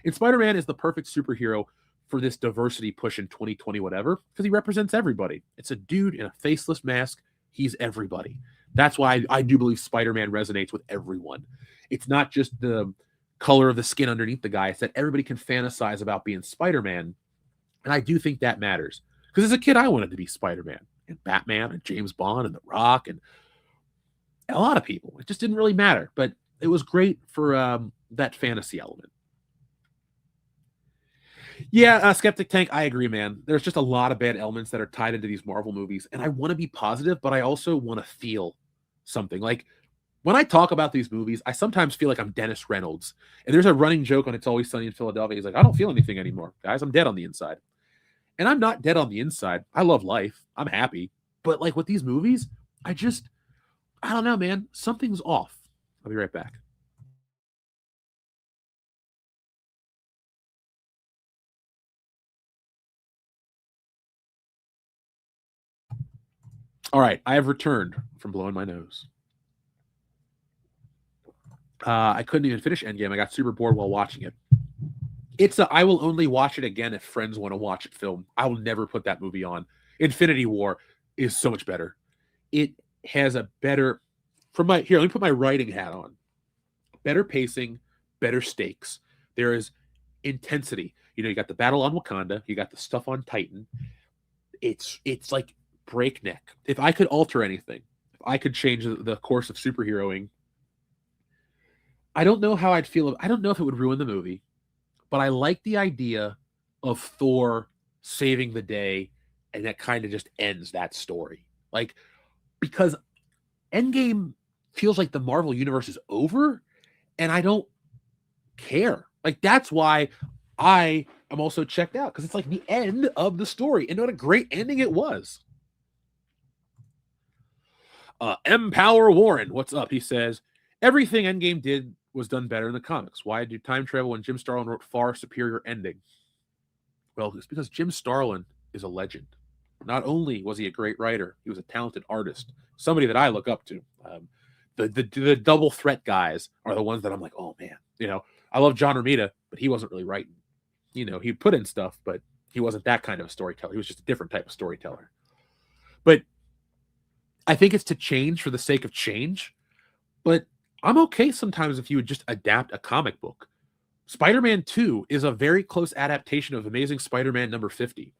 And Spider-Man is the perfect superhero for this diversity push in 2020, whatever, because he represents everybody. It's a dude in a faceless mask. He's everybody. That's why I do believe Spider-Man resonates with everyone. It's not just the color of the skin underneath the guy. It's that everybody can fantasize about being Spider-Man. And I do think that matters. Because as a kid, I wanted to be Spider-Man and Batman and James Bond and The Rock and a lot of people. It just didn't really matter. But it was great for that fantasy element. Yeah, Skeptic Tank, I agree, man. There's just a lot of bad elements that are tied into these Marvel movies, and I want to be positive, but I also want to feel something. Like, when I talk about these movies, I sometimes feel like I'm Dennis Reynolds, and there's a running joke on It's Always Sunny in Philadelphia. He's like, I don't feel anything anymore, guys. I'm dead on the inside. And I'm not dead on the inside. I love life. I'm happy. But, like, with these movies, I don't know, man. Something's off. I'll be right back. All right, I have returned from blowing my nose. I couldn't even finish Endgame. I got super bored while watching it. I will only watch it again if friends want to watch it film. I will never put that movie on. Infinity War is so much better. It has a better, let me put my writing hat on. Better pacing, better stakes. There is intensity. You got the battle on Wakanda, you got the stuff on Titan. It's like breakneck. If I could alter anything, if I could change the course of superheroing, I don't know how I'd feel. I don't know if it would ruin the movie, but I like the idea of Thor saving the day, and that kind of just ends that story. Like, because Endgame feels like the Marvel universe is over, and I don't care. Like, that's why I am also checked out, because it's like the end of the story, and what a great ending it was. Empower Warren, what's up? He says, everything Endgame did was done better in the comics. Why do time travel when Jim Starlin wrote far superior ending? Well, it's because Jim Starlin is a legend. Not only was he a great writer, he was a talented artist, somebody that I look up to. The double threat guys are the ones that I'm like, oh man, I love John Romita, but he wasn't really writing. He put in stuff, but he wasn't that kind of a storyteller. He was just a different type of storyteller. But I think it's to change for the sake of change. But I'm okay sometimes if you would just adapt a comic book. Spider-Man 2 is a very close adaptation of Amazing Spider-Man number 50.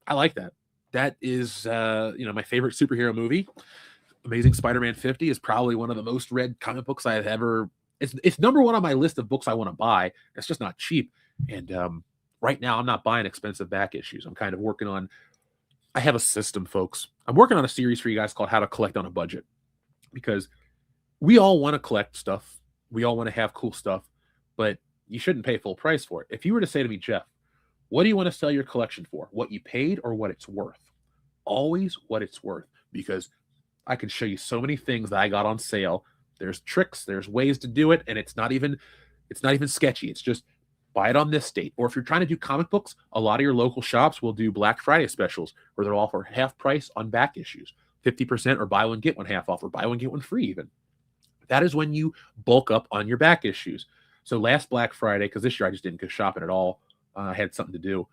I like that. That is, my favorite superhero movie. Amazing Spider-Man 50 is probably one of the most read comic books I have ever. It's number one on my list of books I want to buy. It's just not cheap. And right now, I'm not buying expensive back issues. I'm kind of working on. I have a system, folks. I'm working on a series for you guys called How to Collect on a Budget, because we all want to collect stuff. We all want to have cool stuff, but you shouldn't pay full price for it. If you were to say to me, Jeff, what do you want to sell your collection for? What you paid or what it's worth? Always what it's worth, because I can show you so many things that I got on sale. There's tricks, there's ways to do it, and it's not even sketchy. It's just buy it on this date. Or if you're trying to do comic books, a lot of your local shops will do Black Friday specials where they'll offer half price on back issues, 50%, or buy one, get one half off, or buy one, get one free even. That is when you bulk up on your back issues. So last Black Friday, because this year I just didn't go shopping at all. I had something to do.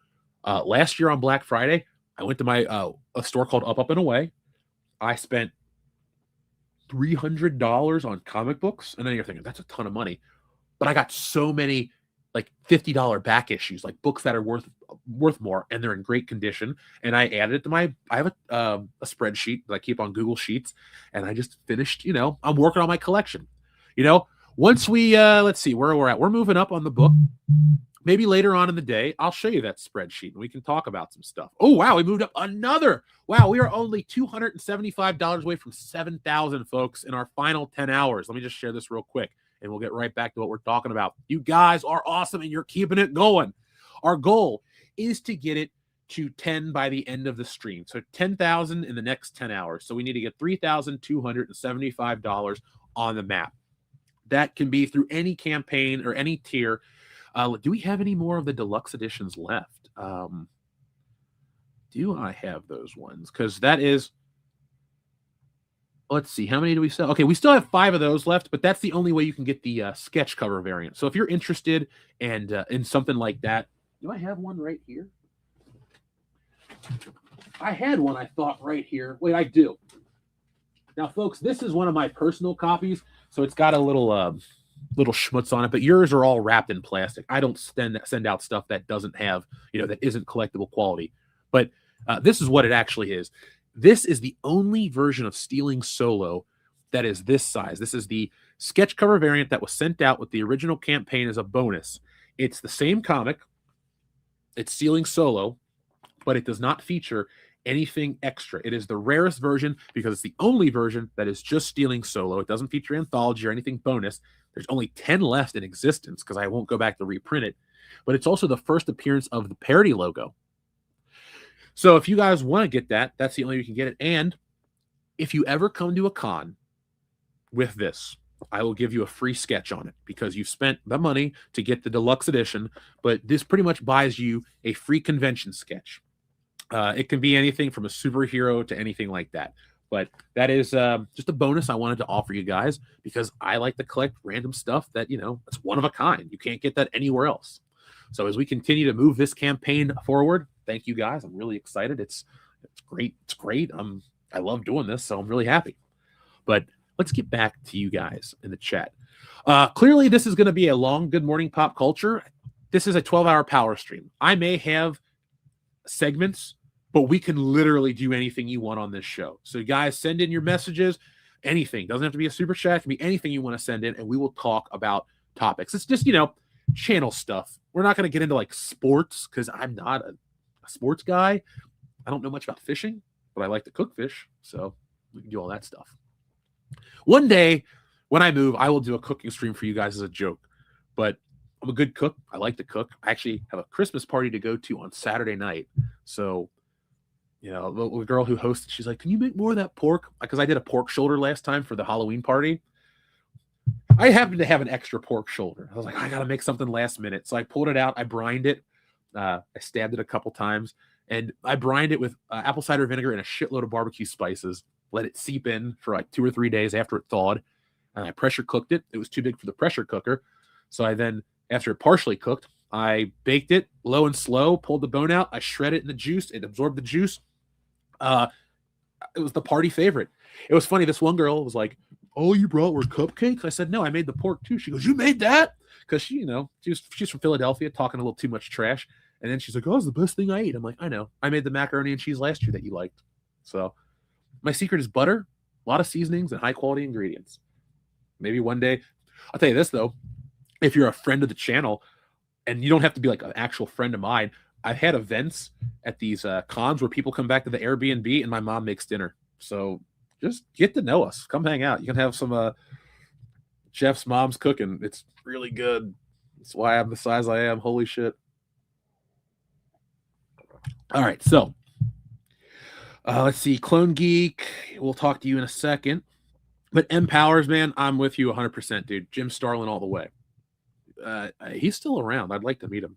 Last year on Black Friday, I went to my a store called Up and Away. I spent $300 on comic books. And then you're thinking, that's a ton of money. But I got so many like $50 back issues, like books that are worth more, and they're in great condition. And I added it to I have a spreadsheet that I keep on Google Sheets, and I just finished, I'm working on my collection. Once we, let's see where we're at. We're moving up on the book. Maybe later on in the day, I'll show you that spreadsheet and we can talk about some stuff. Oh, wow. We moved up another. Wow. We are only $275 away from 7,000, folks, in our final 10 hours. Let me just share this real quick and we'll get right back to what we're talking about. You guys are awesome and you're keeping it going. Our goal is to get it to 10 by the end of the stream. So 10,000 in the next 10 hours. So we need to get $3,275 on the map. That can be through any campaign or any tier. Do we have any more of the deluxe editions left? Do I have those ones? Because that is, let's see, how many do we sell? Okay, we still have 5 of those left, but that's the only way you can get the sketch cover variant. So if you're interested and in something like that, do I have one right here? I had one, I thought, right here. Wait, I do. Now, folks, this is one of my personal copies, so it's got a little schmutz on it, but yours are all wrapped in plastic. I don't send out stuff that doesn't have, that isn't collectible quality. But this is what it actually is. This is the only version of Stealing Solo that is this size. This is the sketch cover variant that was sent out with the original campaign as a bonus. It's the same comic. It's Stealing Solo, but it does not feature anything extra. It is the rarest version because it's the only version that is just Stealing Solo. It doesn't feature anthology or anything bonus. There's only 10 left in existence because I won't go back to reprint it. But it's also the first appearance of the parody logo. So if you guys want to get that, that's the only way you can get it. And if you ever come to a con with this, I will give you a free sketch on it because you spent the money to get the deluxe edition, but this pretty much buys you a free convention sketch. It can be anything from a superhero to anything like that. But that is just a bonus I wanted to offer you guys because I like to collect random stuff that, it's one of a kind. You can't get that anywhere else. So as we continue to move this campaign forward, thank you guys. I'm really excited. It's great. It's great. I love doing this, so I'm really happy. But let's get back to you guys in the chat. Clearly, this is going to be a long Good Morning Pop Culture. This is a 12-hour power stream. I may have segments, but we can literally do anything you want on this show. So guys, send in your messages, anything. Doesn't have to be a super chat. It can be anything you want to send in, and we will talk about topics. It's just, channel stuff. We're not going to get into like sports because I'm not a sports guy. I don't know much about fishing, but I like to cook fish. So we can do all that stuff. One day when I move, I will do a cooking stream for you guys as a joke, but I'm a good cook. I like to cook. I actually have a Christmas party to go to on Saturday night. So, the girl who hosted, she's like, can you make more of that pork? Because I did a pork shoulder last time for the Halloween party. I happened to have an extra pork shoulder. I was like, I got to make something last minute. So I pulled it out. I brined it. I stabbed it a couple times. And I brined it with apple cider vinegar and a shitload of barbecue spices. Let it seep in for like 2 or 3 days after it thawed. And I pressure cooked it. It was too big for the pressure cooker. So I then, after it partially cooked, I baked it low and slow, pulled the bone out. I shredded it in the juice. It absorbed the juice. It was the party favorite. It was funny. This one girl was like, all you brought were cupcakes? I said, no, I made the pork too. She goes, you made that? Because she's from Philadelphia, talking a little too much trash. And then she's like, oh, it's the best thing I ate. I'm like, I know. I made the macaroni and cheese last year that you liked. So my secret is butter, a lot of seasonings, and high quality ingredients. Maybe one day, I'll tell you this though, if you're a friend of the channel, and you don't have to be like an actual friend of mine, I've had events at these cons where people come back to the Airbnb and my mom makes dinner. So just get to know us. Come hang out. You can have some Jeff's mom's cooking. It's really good. That's why I'm the size I am. Holy shit. All right. So let's see. Clone Geek. We'll talk to you in a second. But M Powers, man, I'm with you 100%, dude. Jim Starlin all the way. He's still around. I'd like to meet him.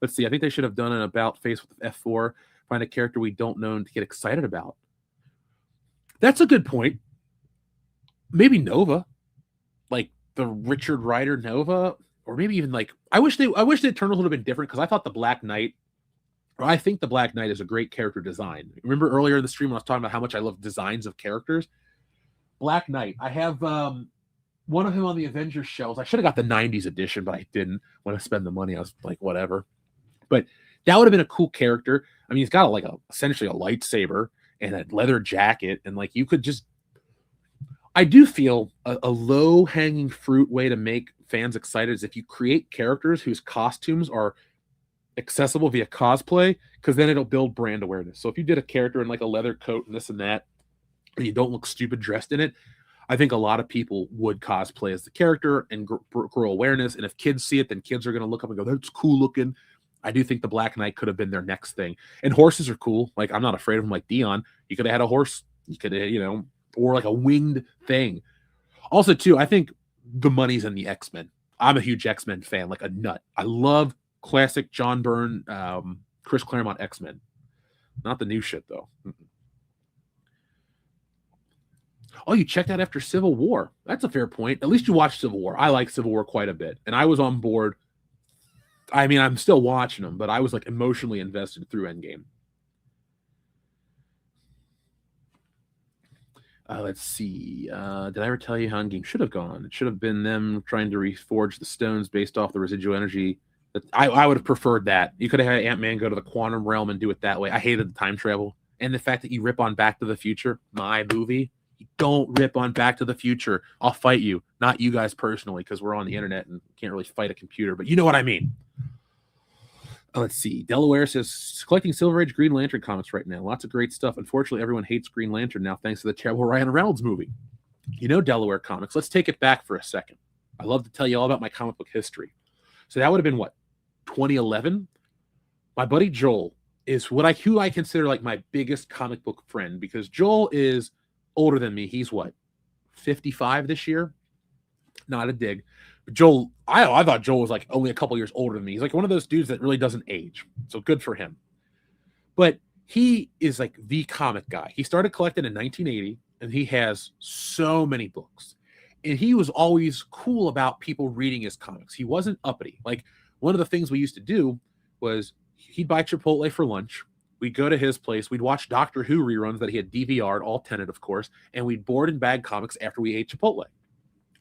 Let's see. I think they should have done an about face with F4. Find a character we don't know to get excited about. That's a good point. Maybe Nova, like the Richard Rider Nova, or maybe even like I wish the Eternals would have been different because I thought the Black Knight, or I think the Black Knight is a great character design. Remember earlier in the stream when I was talking about how much I love designs of characters? Black Knight. I have one of him on the Avengers shelves. I should have got the 90s edition, but I didn't. When I spend the money, I was like, whatever. But that would have been a cool character. I mean, he's got essentially a lightsaber and a leather jacket, and like you could just. I do feel a low-hanging fruit way to make fans excited is if you create characters whose costumes are accessible via cosplay, because then it'll build brand awareness. So if you did a character in like a leather coat and this and that, and you don't look stupid dressed in it, I think a lot of people would cosplay as the character and grow awareness. And if kids see it, then kids are going to look up and go, that's cool looking. I do think the Black Knight could have been their next thing. And horses are cool. Like, I'm not afraid of them like Dion. You could have had a horse. You could have, or like a winged thing. Also, too, I think the money's in the X-Men. I'm a huge X-Men fan, like a nut. I love classic John Byrne, Chris Claremont X-Men. Not the new shit, though. Oh, you checked out after Civil War. That's a fair point. At least you watched Civil War. I like Civil War quite a bit. And I was on board. I mean, I'm still watching them, but I was like emotionally invested through Endgame. Let's see. Did I ever tell you how Endgame should have gone? It should have been them trying to reforge the stones based off the residual energy. I would have preferred that. You could have had Ant-Man go to the quantum realm and do it that way. I hated the time travel. And the fact that you rip on Back to the Future, my movie. You don't rip on Back to the Future. I'll fight you. Not you guys personally, because we're on the internet and can't really fight a computer, but you know what I mean. Let's see. Delaware says, collecting Silver Age Green Lantern comics right now. Lots of great stuff. Unfortunately, everyone hates Green Lantern now thanks to the terrible Ryan Reynolds movie. Delaware Comics. Let's take it back for a second. I love to tell you all about my comic book history. So that would have been what? 2011? My buddy Joel is who I consider like my biggest comic book friend, because Joel is older than me. He's what? 55 this year? Not a dig. Joel, I thought Joel was like only a couple years older than me. He's like one of those dudes that really doesn't age. So good for him. But he is like the comic guy. He started collecting in 1980, and he has so many books. And he was always cool about people reading his comics. He wasn't uppity. Like, one of the things we used to do was he'd buy Chipotle for lunch. We'd go to his place. We'd watch Doctor Who reruns that he had DVR'd, all Tenet, of course, and we'd board and bag comics after we ate Chipotle.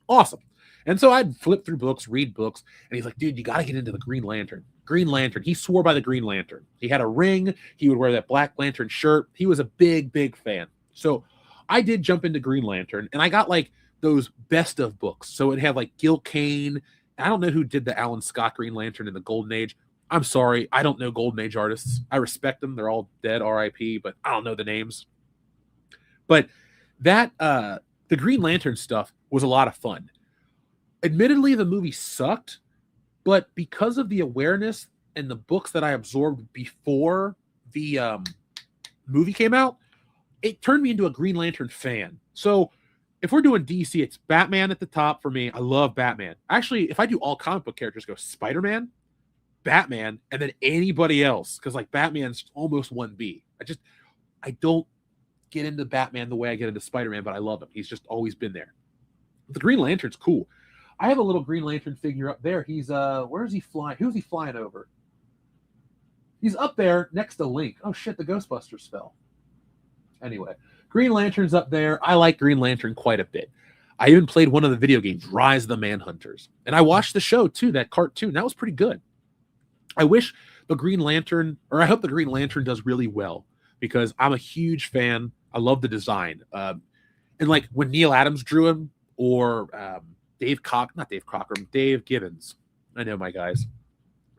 Awesome. And so I'd flip through books, read books, and he's like, dude, you got to get into the Green Lantern. Green Lantern. He swore by the Green Lantern. He had a ring. He would wear that Black Lantern shirt. He was a big, big fan. So I did jump into Green Lantern, and I got like those best of books. So it had like Gil Kane. I don't know who did the Alan Scott Green Lantern in the Golden Age. I'm sorry. I don't know Golden Age artists. I respect them. They're all dead, RIP, but I don't know the names. But that, the Green Lantern stuff was a lot of fun. Admittedly, the movie sucked, but because of the awareness and the books that I absorbed before the movie came out, it turned me into a Green Lantern fan. So if we're doing DC, it's Batman at the top for me. I love Batman. Actually, if I do all comic book characters, go Spider-Man, Batman, and then anybody else, because like Batman's almost 1B. I don't get into Batman the way I get into Spider-Man, but I love him. He's just always been there. The Green Lantern's cool. I have a little Green Lantern figure up there. He's where is he flying? Who's he flying over? He's up there next to Link. Oh shit, the Ghostbusters fell. Anyway, Green Lantern's up there. I like Green Lantern quite a bit. I even played one of the video games, Rise of the Manhunters. And I watched the show too, that cartoon. That was pretty good. I wish the Green Lantern, or I hope the Green Lantern does really well, because I'm a huge fan. I love the design. And like when Neil Adams drew him, or Dave Gibbons. I know my guys.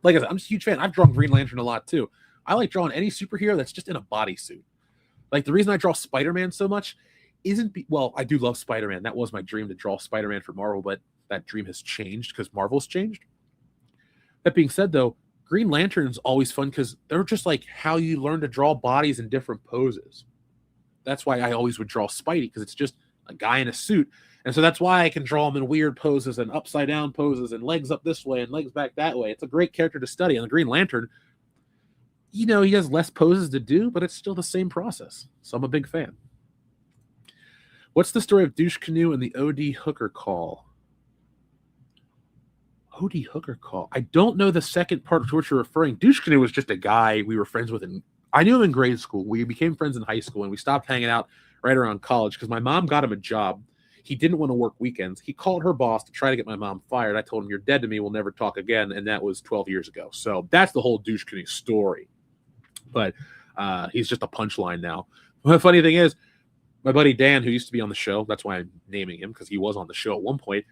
Like I said, I'm just a huge fan. I've drawn Green Lantern a lot too. I like drawing any superhero that's just in a bodysuit. Like the reason I draw Spider-Man so much well, I do love Spider-Man. That was my dream, to draw Spider-Man for Marvel, but that dream has changed because Marvel's changed. That being said, though, Green Lantern's always fun because they're just like how you learn to draw bodies in different poses. That's why I always would draw Spidey, because it's just a guy in a suit. And so that's why I can draw him in weird poses and upside down poses and legs up this way and legs back that way. It's a great character to study. And the Green Lantern, he has less poses to do, but it's still the same process. So I'm a big fan. What's the story of Douche Canoe and the O.D. Hooker call? O.D. Hooker call. I don't know the second part to which you're referring. Douche Canoe was just a guy we were friends with. And I knew him in grade school. We became friends in high school, and we stopped hanging out right around college because my mom got him a job. He didn't want to work weekends. He called her boss to try to get my mom fired. I told him, "You're dead to me. We'll never talk again." And that was 12 years ago. So that's the whole Douche Canoe story. But he's just a punchline now. The funny thing is, my buddy Dan, who used to be on the show, that's why I'm naming him, because he was on the show at one point,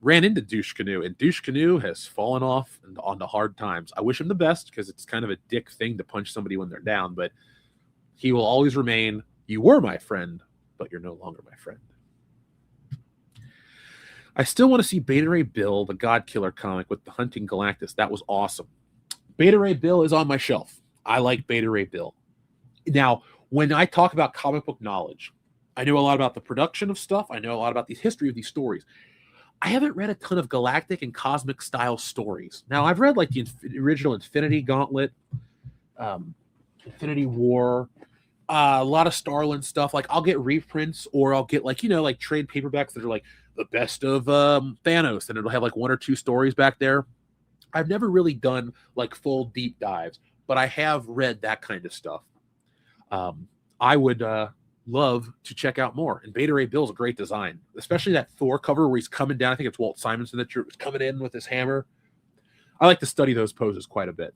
ran into Douche Canoe, and Douche Canoe has fallen off onto hard times. I wish him the best, because it's kind of a dick thing to punch somebody when they're down, but he will always remain, you were my friend, but you're no longer my friend. I still want to see Beta Ray Bill, the God Killer comic with the Hunting Galactus. That was awesome. Beta Ray Bill is on my shelf. I like Beta Ray Bill. Now, when I talk about comic book knowledge, I know a lot about the production of stuff. I know a lot about the history of these stories. I haven't read a ton of galactic and cosmic style stories. Now, I've read like the original Infinity Gauntlet, Infinity War, a lot of Starland stuff. Like I'll get reprints, or I'll get like trade paperbacks that are like the best of Thanos, and it'll have like one or two stories back there. I've never really done like full deep dives, but I have read that kind of stuff. I would love to check out more. And Beta Ray Bill's a great design, especially that Thor cover where he's coming down. I think it's Walt Simonson that's coming in with his hammer. I like to study those poses quite a bit.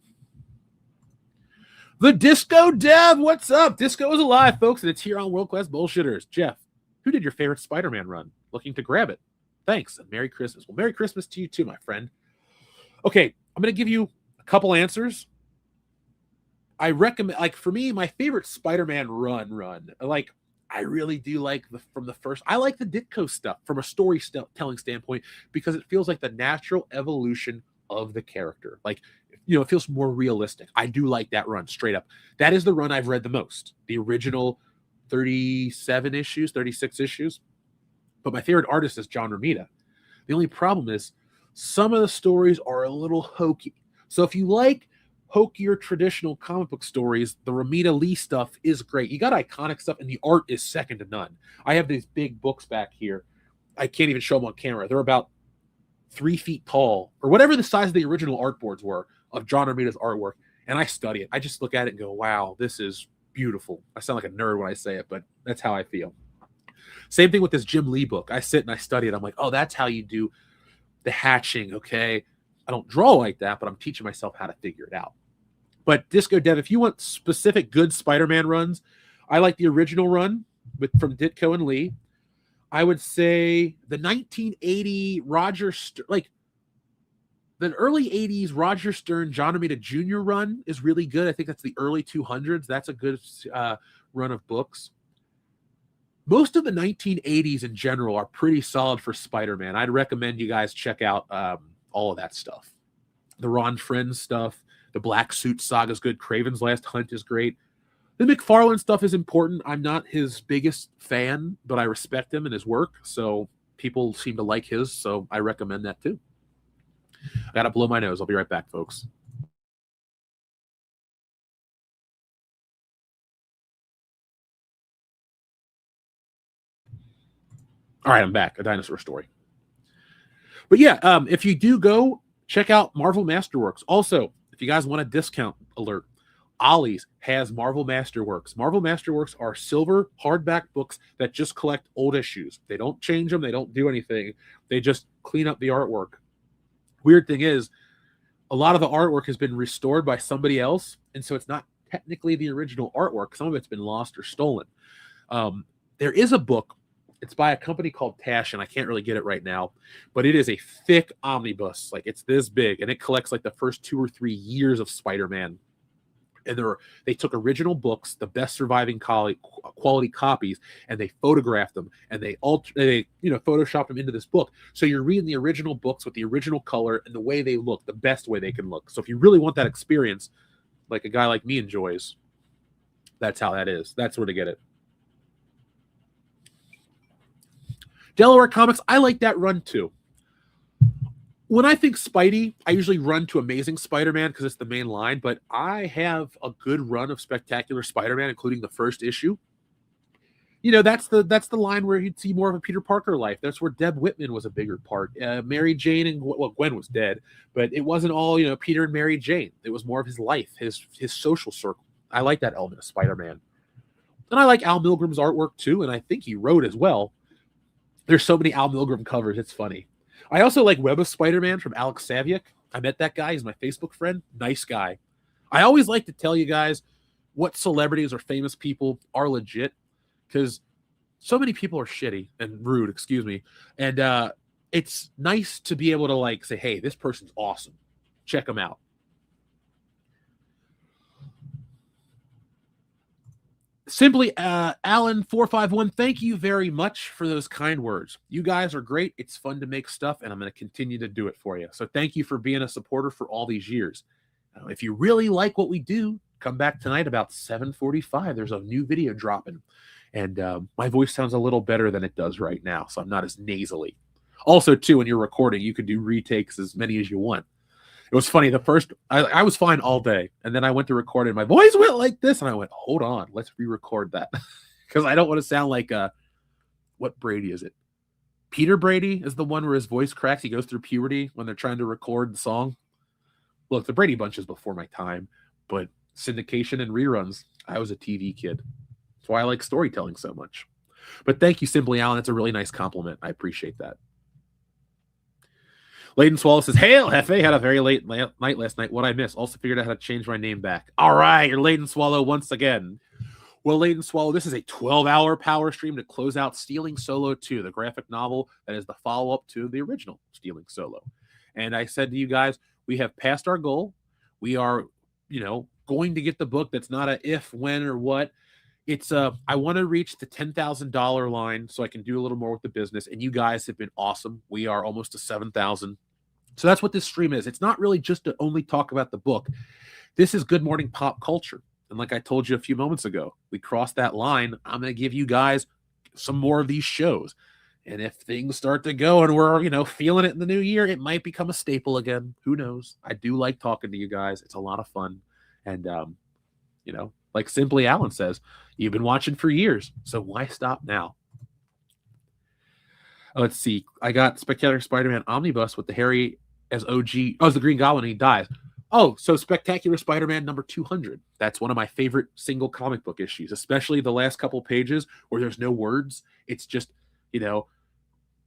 The Disco Dev, what's up? Disco is alive, folks, and it's here on World Class Bullshitters. Jeff, who did your favorite Spider-Man run? Looking to grab it. Thanks, and Merry Christmas. Well, Merry Christmas to you too, my friend. Okay, I'm going to give you a couple answers. I recommend, like for me, my favorite Spider-Man run. Like I really do like from the first. I like the Ditko stuff from a storytelling standpoint because it feels like the natural evolution of the character. Like it feels more realistic. I do like that run straight up. That is the run I've read the most. The original 37 issues, 36 issues. But my favorite artist is John Romita. The only problem is some of the stories are a little hokey. So if you like hokier traditional comic book stories, the Romita Lee stuff is great. You got iconic stuff, and the art is second to none. I have these big books back here. I can't even show them on camera. They're about 3 feet tall, or whatever the size of the original artboards were of John Romita's artwork, and I study it. I just look at it and go, wow, this is beautiful. I sound like a nerd when I say it, but that's how I feel. Same thing with this Jim Lee book. I sit and I study it. I'm like, oh, that's how you do the hatching, okay? I don't draw like that, but I'm teaching myself how to figure it out. But Disco Dev, if you want specific good Spider-Man runs, I like the original run from Ditko and Lee. I would say the 1980 Roger like the early 80s Roger Stern, John Romita Jr. run is really good. I think that's the early 200s. That's a good run of books. Most of the 1980s in general are pretty solid for Spider-Man. I'd recommend you guys check out all of that stuff. The Ron Friends stuff, the Black Suit Saga is good. Kraven's Last Hunt is great. The McFarlane stuff is important. I'm not his biggest fan, but I respect him and his work. So people seem to like his, so I recommend that too. I got to blow my nose. I'll be right back, folks. All right, I'm back. A dinosaur story. But yeah, if you do go, check out Marvel Masterworks. Also, if you guys want a discount alert, Ollie's has Marvel Masterworks. Marvel Masterworks are silver hardback books that just collect old issues. They don't change them. They don't do anything. They just clean up the artwork. Weird thing is, a lot of the artwork has been restored by somebody else, and so it's not technically the original artwork. Some of it's been lost or stolen. There is a book. It's by a company called Tash, and I can't really get it right now, but it is a thick omnibus. Like, it's this big, and it collects like the first 2 or 3 years of Spider-Man. And they took original books, the best surviving quality copies, and they photographed them, and they photoshopped them into this book. So you're reading the original books with the original color and the way they look, the best way they can look. So if you really want that experience, like a guy like me enjoys, that's how that is. That's where to get it. Delaware Comics, I like that run too. When I think Spidey, I usually run to Amazing Spider-Man because it's the main line, but I have a good run of Spectacular Spider-Man, including the first issue. You know, that's the line where you'd see more of a Peter Parker life. That's where Deb Whitman was a bigger part. Mary Jane and, well, Gwen was dead, but it wasn't all, Peter and Mary Jane. It was more of his life, his social circle. I like that element of Spider-Man. And I like Al Milgram's artwork too, and I think he wrote as well. There's so many Al Milgram covers, it's funny. I also like Web of Spider-Man from Alex Saviuk. I met that guy. He's my Facebook friend. Nice guy. I always like to tell you guys what celebrities or famous people are legit, because so many people are shitty and rude, excuse me. And it's nice to be able to say, hey, this person's awesome. Check them out. Simply Alan451, thank you very much for those kind words. You guys are great. It's fun to make stuff, and I'm going to continue to do it for you. So thank you for being a supporter for all these years. If you really like what we do, come back tonight about 7:45. There's a new video dropping, and my voice sounds a little better than it does right now, so I'm not as nasally. Also, too, when you're recording, you can do retakes as many as you want. It was funny. The first, I was fine all day. And then I went to record it. And my voice went like this. And I went, hold on, let's re-record that. Because I don't want to sound like, what Brady is it? Peter Brady is the one where his voice cracks. He goes through puberty when they're trying to record the song. Look, the Brady Bunch is before my time. But syndication and reruns, I was a TV kid. That's why I like storytelling so much. But thank you, Simply Alan. That's a really nice compliment. I appreciate that. Layden Swallow says, Hail, Hefe, had a very late night last night. What I missed? Also figured out how to change my name back. All right, you're Layden Swallow once again. Well, Layden Swallow, this is a 12-hour power stream to close out Stealing Solo 2, the graphic novel that is the follow-up to the original Stealing Solo. And I said to you guys, we have passed our goal. We are, going to get the book that's not a if, when, or what. It's I want to reach the $10,000 line so I can do a little more with the business. And you guys have been awesome. We are almost to 7,000. So that's what this stream is. It's not really just to only talk about the book. This is Good Morning Pop Culture. And like I told you a few moments ago, we crossed that line. I'm going to give you guys some more of these shows. And if things start to go and we're, feeling it in the new year, it might become a staple again. Who knows? I do like talking to you guys. It's a lot of fun. And, like Simply Alan says, you've been watching for years, so why stop now? Let's see. I got Spectacular Spider-Man Omnibus with the Harry as OG. Oh, it's the Green Goblin, and he dies. Oh, so Spectacular Spider-Man number 200. That's one of my favorite single comic book issues, especially the last couple pages where there's no words. It's just,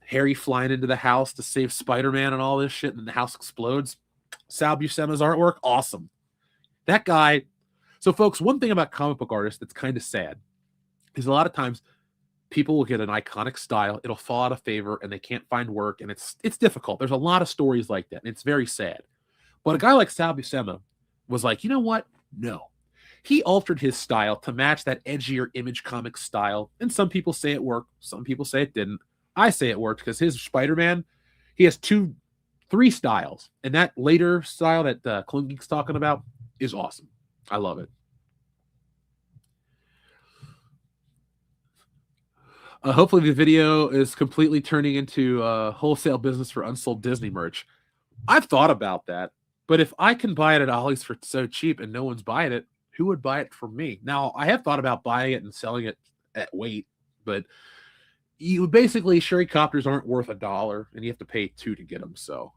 Harry flying into the house to save Spider-Man and all this shit, and the house explodes. Sal Buscema's artwork, awesome. That guy. So, folks, one thing about comic book artists that's kind of sad is a lot of times people will get an iconic style, it'll fall out of favor, and they can't find work, and it's difficult. There's a lot of stories like that, and it's very sad. But a guy like Sal Buscema was like, you know what? No. He altered his style to match that edgier Image Comics style, and some people say it worked, some people say it didn't. I say it worked because his Spider-Man, he has 3 styles, and that later style that Clone Geek's talking about is awesome. I love it. Hopefully the video is completely turning into a wholesale business for unsold Disney merch. I've thought about that, but if I can buy it at Ollie's for so cheap and no one's buying it, who would buy it from me? Now, I have thought about buying it and selling it at weight, but you basically, Sherry Copters aren't worth $1, and you have to pay $2 to get them, so.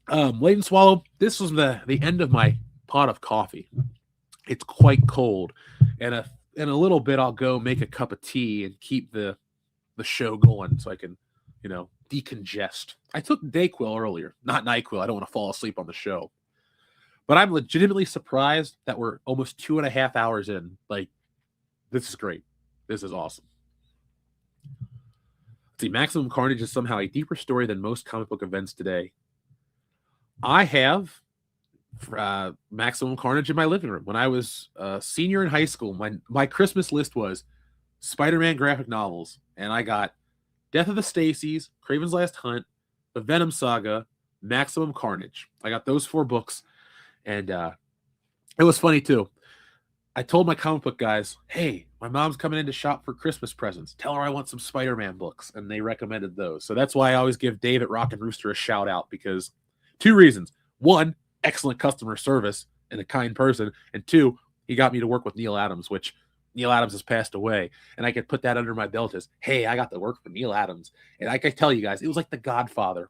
Late and Swallow, this was the end of my pot of coffee. It's quite cold, and in a little bit I'll go make a cup of tea and keep the show going so I can, decongest. I took Dayquil earlier, not NyQuil. I don't want to fall asleep on the show. But I'm legitimately surprised that we're almost 2.5 hours in. Like, this is great. This is awesome. Let's see, Maximum Carnage is somehow a deeper story than most comic book events today. I have Maximum Carnage in my living room. When I was a senior in high school, my Christmas list was Spider-Man graphic novels, and I got Death of the Stacys, Kraven's Last Hunt, The Venom Saga, Maximum Carnage. I got those 4 books, and it was funny too. I told my comic book guys, hey, my mom's coming in to shop for Christmas presents. Tell her I want some Spider-Man books, and they recommended those. So that's why I always give Dave at Rock and Rooster a shout out, because 2 reasons. 1, excellent customer service and a kind person. And 2, he got me to work with Neil Adams, which Neil Adams has passed away. And I could put that under my belt as, hey, I got to work for Neil Adams. And I can tell you guys, it was like The Godfather.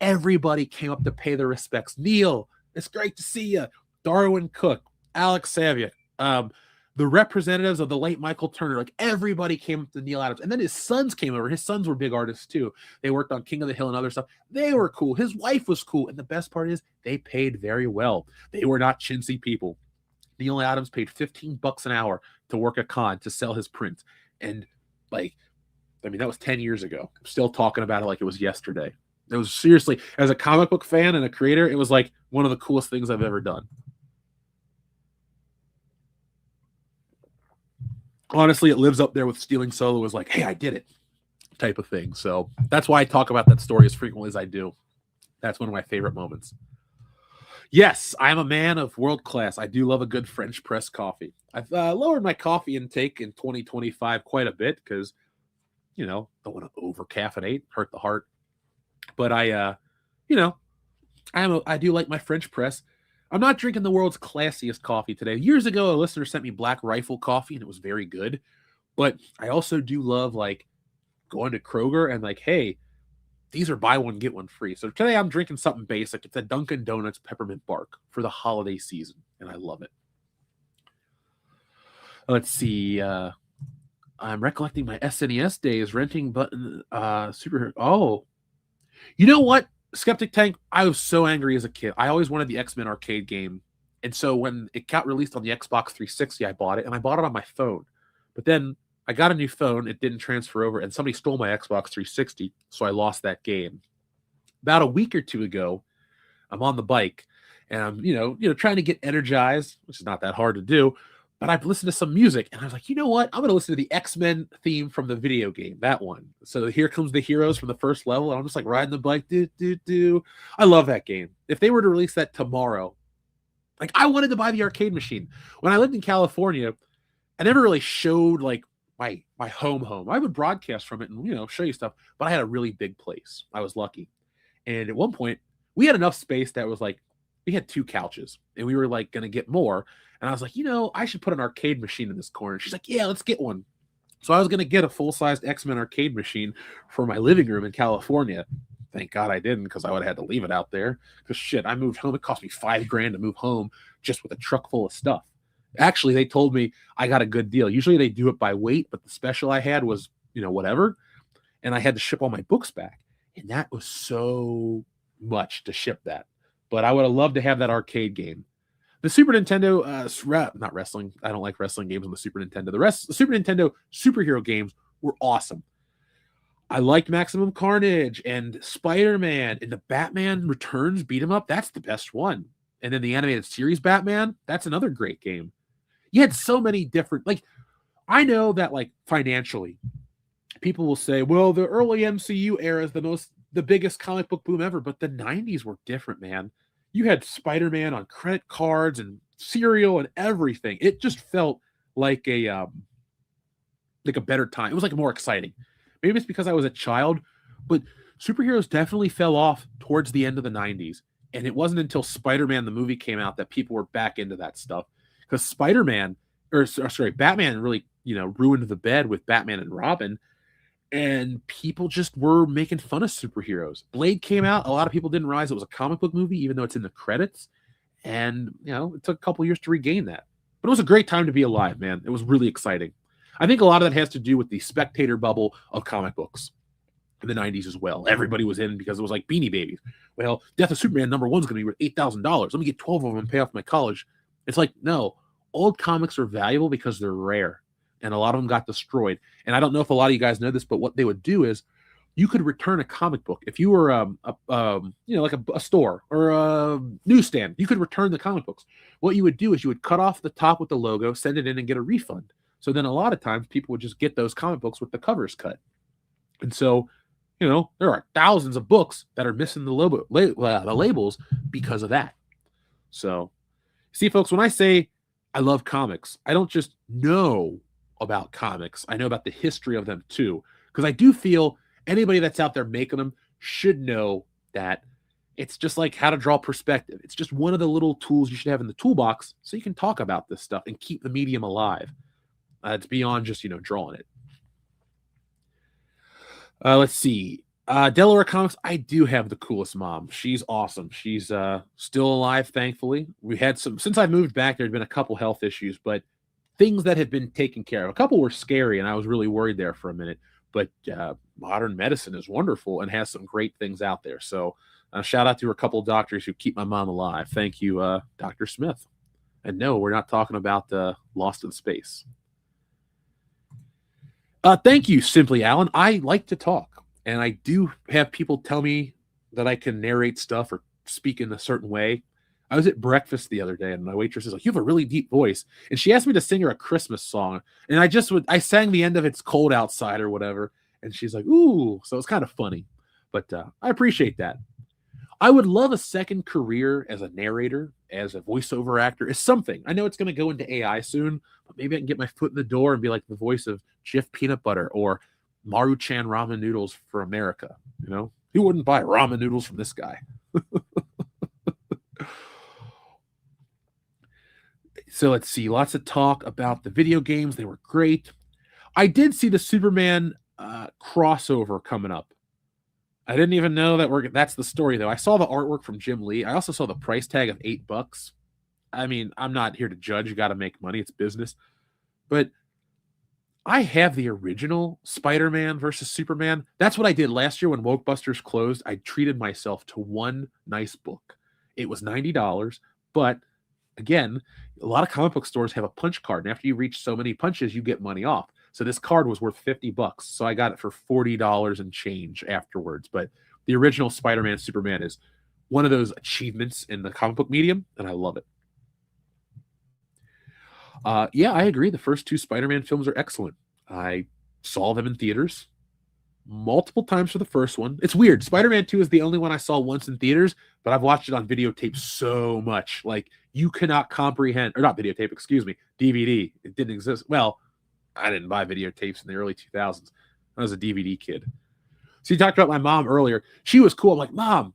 Everybody came up to pay their respects. Neil, it's great to see you. Darwin Cook, Alex Saviuk, the representatives of the late Michael Turner, like everybody came up to Neil Adams. And then his sons came over. His sons were big artists too. They worked on King of the Hill and other stuff. They were cool. His wife was cool. And the best part is they paid very well. They were not chintzy people. Neil Adams paid $15 an hour to work a con to sell his prints. And that was 10 years ago. I'm still talking about it like it was yesterday. It was seriously, as a comic book fan and a creator, it was like one of the coolest things I've ever done. Honestly, it lives up there with Stealing Solo as like, hey, I did it type of thing. So that's why I talk about that story as frequently as I do. That's one of my favorite moments. Yes, I'm a man of world class. I do love a good French press coffee. I've lowered my coffee intake in 2025 quite a bit because, don't want to over caffeinate, hurt the heart. But I do like my French press. I'm not drinking the world's classiest coffee today. Years ago, a listener sent me Black Rifle coffee, and it was very good. But I also do love, going to Kroger and, hey, these are buy one, get one free. So today I'm drinking something basic. It's a Dunkin' Donuts peppermint bark for the holiday season, and I love it. Let's see. I'm recollecting my SNES days, renting button, super. Oh, you know what? Skeptic Tank, I was so angry as a kid. I always wanted the X-Men arcade game. And so when it got released on the Xbox 360, I bought it, and I bought it on my phone. But then I got a new phone. It didn't transfer over, and somebody stole my Xbox 360, so I lost that game. About a week or 2 ago, I'm on the bike, and I'm, trying to get energized, which is not that hard to do. But I've listened to some music, and I was like, you know what? I'm going to listen to the X-Men theme from the video game, that one. So Here Comes the Heroes from the first level, and I'm just riding the bike, do. I love that game. If they were to release that tomorrow, I wanted to buy the arcade machine. When I lived in California, I never really showed my home. I would broadcast from it and, show you stuff, but I had a really big place. I was lucky. And at one point, we had enough space that was we had 2 couches, and we were like going to get more. And I was like, I should put an arcade machine in this corner. She's like, yeah, let's get one. So I was going to get a full-sized X-Men arcade machine for my living room in California. Thank God I didn't, because I would have had to leave it out there. Because shit, I moved home. It cost me $5,000 to move home just with a truck full of stuff. Actually, they told me I got a good deal. Usually they do it by weight, but the special I had was, whatever. And I had to ship all my books back. And that was so much to ship that. But I would have loved to have that arcade game. The Super Nintendo, not wrestling. I don't like wrestling games on the Super Nintendo. The Super Nintendo superhero games were awesome. I liked Maximum Carnage and Spider-Man and the Batman Returns beat 'em up. That's the best one. And then the animated series Batman, that's another great game. You had so many different, I know that financially, people will say, well, the early MCU era is the biggest comic book boom ever, but the 90s were different, man. You had Spider-Man on credit cards and cereal and everything. It just felt like a better time. It was more exciting. Maybe it's because I was a child, but superheroes definitely fell off towards the end of the 90s. And it wasn't until Spider-Man, the movie, came out that people were back into that stuff. Because Batman really, ruined the bed with Batman and Robin. And people just were making fun of superheroes. Blade came out. A lot of people didn't realize it was a comic book movie, even though it's in the credits. And, it took a couple years to regain that. But it was a great time to be alive, man. It was really exciting. I think a lot of that has to do with the spectator bubble of comic books in the 90s as well. Everybody was in because it was like Beanie Babies. Well, Death of Superman #1 is going to be worth $8,000. Let me get 12 of them and pay off my college. It's like, no, old comics are valuable because they're rare. And a lot of them got destroyed. And I don't know if a lot of you guys know this, but what they would do is you could return a comic book. If you were a store or a newsstand, you could return the comic books. What you would do is you would cut off the top with the logo, send it in, and get a refund. So then a lot of times people would just get those comic books with the covers cut. And so, there are thousands of books that are missing the labels because of that. So, see, folks, when I say I love comics, I don't just know about comics. I know about the history of them too. Because I do feel anybody that's out there making them should know that it's just like how to draw perspective. It's just one of the little tools you should have in the toolbox so you can talk about this stuff and keep the medium alive. It's beyond just, drawing it. Let's see. Delaware Comics, I do have the coolest mom. She's awesome. She's still alive, thankfully. We had since I moved back, there had been a couple health issues, but things that had been taken care of. A couple were scary, and I was really worried there for a minute. But modern medicine is wonderful and has some great things out there. So shout out to a couple of doctors who keep my mom alive. Thank you, Dr. Smith. And no, we're not talking about Lost in Space. Thank you, Simply Alan. I like to talk, and I do have people tell me that I can narrate stuff or speak in a certain way. I was at breakfast the other day, and my waitress is like, "You have a really deep voice," and she asked me to sing her a Christmas song, and I sang the end of "It's Cold Outside" or whatever, and she's like, "Ooh," so it's kind of funny, but I appreciate that. I would love a second career as a narrator, as a voiceover actor, is something. I know it's going to go into AI soon, but maybe I can get my foot in the door and be like the voice of Jif Peanut Butter or Maruchan Ramen Noodles for America. Who wouldn't buy ramen noodles from this guy? So let's see. Lots of talk about the video games. They were great. I did see the Superman crossover coming up. I didn't even know that's the story, though. I saw the artwork from Jim Lee. I also saw the price tag of $8. I mean, I'm not here to judge. You got to make money. It's business. But I have the original Spider-Man versus Superman. That's what I did last year when Wokebusters closed. I treated myself to one nice book. It was $90, but again, a lot of comic book stores have a punch card, and after you reach so many punches, you get money off. So this card was worth $50, so I got it for $40 and change afterwards. But the original Spider-Man Superman is one of those achievements in the comic book medium, and I love it. Yeah, I agree. The first 2 Spider-Man films are excellent. I saw them in theaters multiple times for the first one. It's weird. Spider-Man 2 is the only one I saw once in theaters, but I've watched it on videotape so much. Like, you cannot comprehend, or not videotape, excuse me, DVD. It didn't exist. Well, I didn't buy videotapes in the early 2000s. I was a DVD kid. So you talked about my mom earlier. She was cool. I'm like, Mom,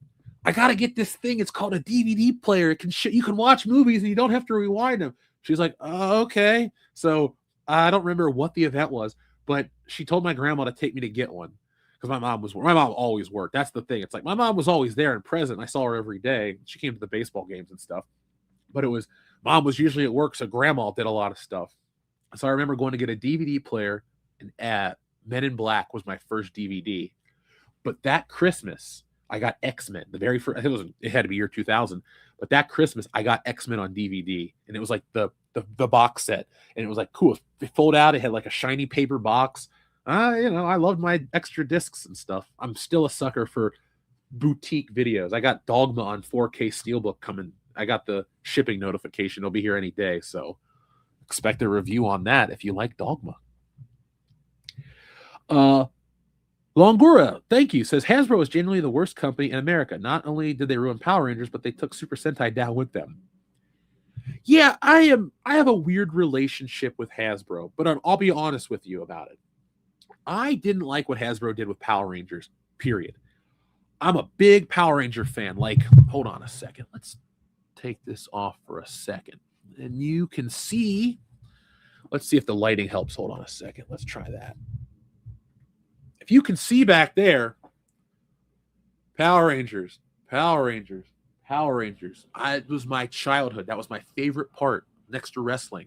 I got to get this thing. It's called a DVD player. It can you can watch movies and you don't have to rewind them. She's like, oh, okay. So I don't remember what the event was, but she told my grandma to take me to get one because my mom always worked. That's the thing. It's like my mom was always there and present. I saw her every day. She came to the baseball games and stuff, but mom was usually at work, so grandma did a lot of stuff. So I remember going to get a DVD player, and Men in Black was my first DVD. But that Christmas, I got X-Men. The very first, it had to be year 2000. But that Christmas, I got X-Men on DVD, and it was like the box set, and it was like cool. It folded out. It had like a shiny paper box. I loved my extra discs and stuff. I'm still a sucker for boutique videos. I got Dogma on 4K Steelbook coming. I got the shipping notification. It'll be here any day, so expect a review on that if you like Dogma. Longura, thank you, says Hasbro is genuinely the worst company in America. Not only did they ruin Power Rangers, but they took Super Sentai down with them. Yeah, I have a weird relationship with Hasbro, but I'll be honest with you about it. I didn't like what Hasbro did with Power Rangers, period. I'm a big Power Ranger fan. Like, hold on a second. Let's take this off for a second. And you can see, let's see if the lighting helps. Hold on a second. Let's try that. If you can see back there, Power Rangers. It was my childhood. That was my favorite part next to wrestling.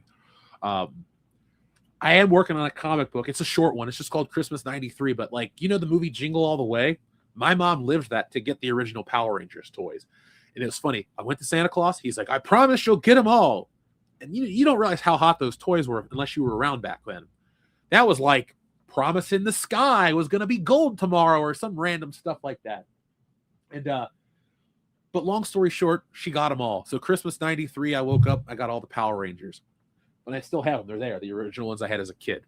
I am working on a comic book. It's a short one. It's just called Christmas 93. But like, the movie Jingle All the Way? My mom lived that to get the original Power Rangers toys. And it was funny. I went to Santa Claus. He's like, I promise you'll get them all. And you don't realize how hot those toys were unless you were around back then. That was like promise in the sky was going to be gold tomorrow or some random stuff like that. And, but long story short, she got them all. So Christmas 93, I woke up, I got all the Power Rangers. And I still have them. They're there, the original ones I had as a kid.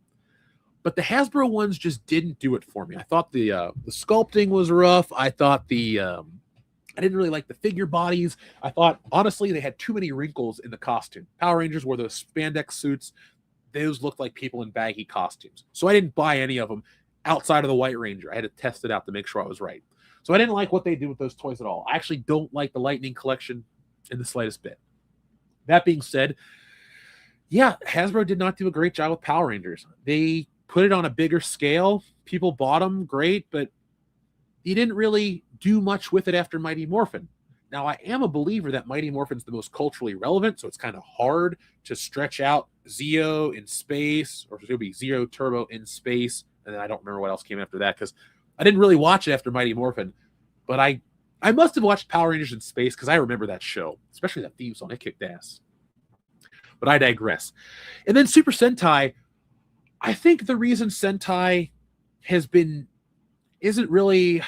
But the Hasbro ones just didn't do it for me. I thought the sculpting was rough. I thought I didn't really like the figure bodies. I thought, honestly, they had too many wrinkles in the costume. Power Rangers wore those spandex suits. Those looked like people in baggy costumes. So I didn't buy any of them outside of the White Ranger. I had to test it out to make sure I was right. So I didn't like what they did with those toys at all. I actually don't like the Lightning collection in the slightest bit. That being said, yeah, Hasbro did not do a great job with Power Rangers. They put it on a bigger scale. People bought them, great, but you didn't really do much with it after Mighty Morphin. Now, I am a believer that Mighty Morphin's the most culturally relevant, so it's kind of hard to stretch out Zeo in space, or it'll be Zeo Turbo in space, and then I don't remember what else came after that, because I didn't really watch it after Mighty Morphin, but I must have watched Power Rangers in space, because I remember that show, especially that theme song. It kicked ass. But I digress. And then Super Sentai, I think the reason Sentai isn't really,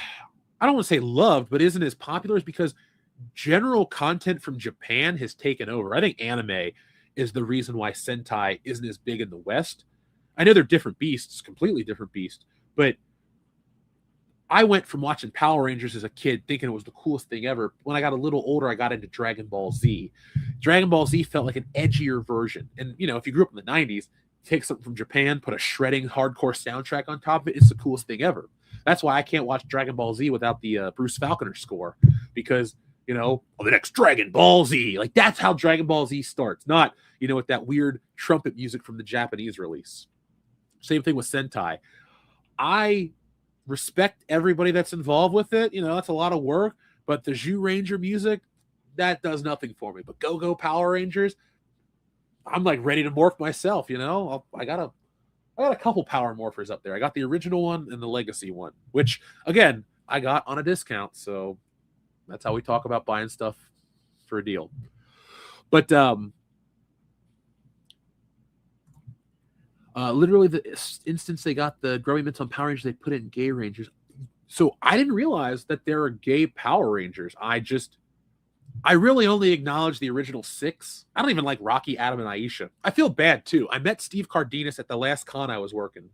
I don't want to say loved, but isn't as popular is because general content from Japan has taken over. I think anime is the reason why Sentai isn't as big in the West. I know they're different beasts, completely different beasts, but I went from watching Power Rangers as a kid thinking it was the coolest thing ever. When I got a little older, I got into Dragon Ball Z. Dragon Ball Z felt like an edgier version. And, if you grew up in the 90s, take something from Japan, put a shredding hardcore soundtrack on top of it, it's the coolest thing ever. That's why I can't watch Dragon Ball Z without the Bruce Falconer score, because, the next Dragon Ball Z, like that's how Dragon Ball Z starts, not, with that weird trumpet music from the Japanese release. Same thing with Sentai. I respect everybody that's involved with it. That's a lot of work, but the Zhu Ranger music, that does nothing for me. But Go Power Rangers, I'm like ready to morph myself. I got a couple Power Morphers up there. I got the original one and the Legacy one, which again, I got on a discount. So that's how we talk about buying stuff for a deal. But literally the instance they got the growing mints on Power Rangers, they put it in Gay Rangers. So I didn't realize that there are gay Power Rangers. I really only acknowledge the original 6. I don't even like Rocky, Adam, and Aisha. I feel bad too. I met Steve Cardenas at the last con I was working,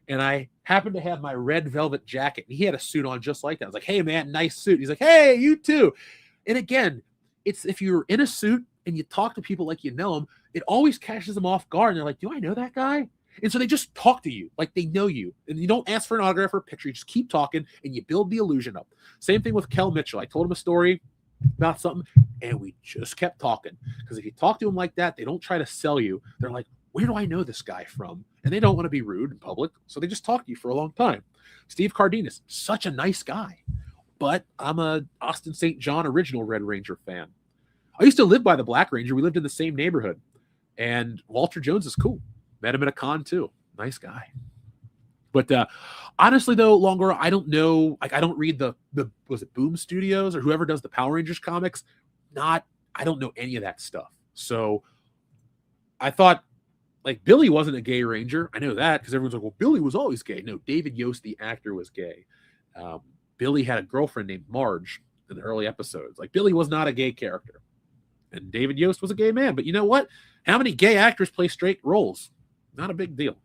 and I happened to have my red velvet jacket, and he had a suit on just like that. I was like, "Hey man, nice suit." He's like, "Hey, you too." And again, it's if you're in a suit and you talk to people like you know them, it always catches them off guard, and they're like, "Do I know that guy?" And so they just talk to you like they know you. And you don't ask for an autograph or a picture. You just keep talking and you build the illusion up. Same thing with Kel Mitchell. I told him a story about something and we just kept talking. Because if you talk to them like that, they don't try to sell you. They're like, where do I know this guy from? And they don't want to be rude in public. So they just talk to you for a long time. Steve Cardenas, such a nice guy. But I'm a Austin St. John original Red Ranger fan. I used to live by the Black Ranger. We lived in the same neighborhood. And Walter Jones is cool. Met him at a con too. Nice guy. But honestly, though, Longora, I don't know. Like, I don't read the was it Boom Studios or whoever does the Power Rangers comics. I don't know any of that stuff. So I thought, like, Billy wasn't a gay ranger. I know that because everyone's like, well, Billy was always gay. No, David Yost, the actor, was gay. Billy had a girlfriend named Marge in the early episodes. Like, Billy was not a gay character. And David Yost was a gay man. But you know what? How many gay actors play straight roles? Not a big deal.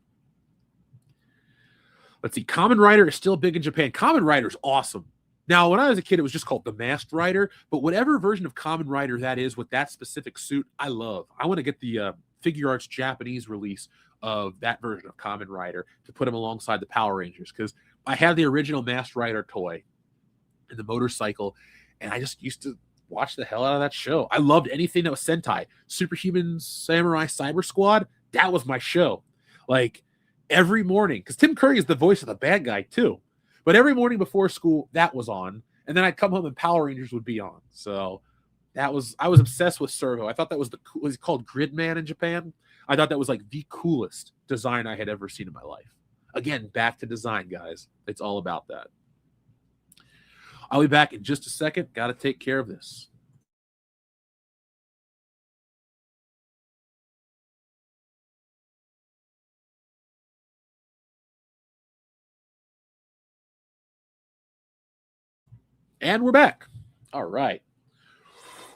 Let's see. Kamen Rider is still big in Japan. Kamen Rider is awesome. Now, when I was a kid, it was just called The Masked Rider. But whatever version of Kamen Rider that is with that specific suit, I love. I want to get the Figure Arts Japanese release of that version of Kamen Rider to put him alongside the Power Rangers, because I have the original Masked Rider toy and the motorcycle, and I just used to watch the hell out of that show. I loved anything that was Sentai. Superhuman Samurai Cyber Squad, that was my show. Like, every morning, because Tim Curry is the voice of the bad guy too, but every morning before school, that was on, and then I'd come home and Power Rangers would be on. So I was obsessed with Servo. I thought that was was called Gridman in Japan. I thought that was like the coolest design I had ever seen in my life. Again, back to design, guys. It's all about that. I'll be back in just a second. Got to take care of this. And we're back. All right.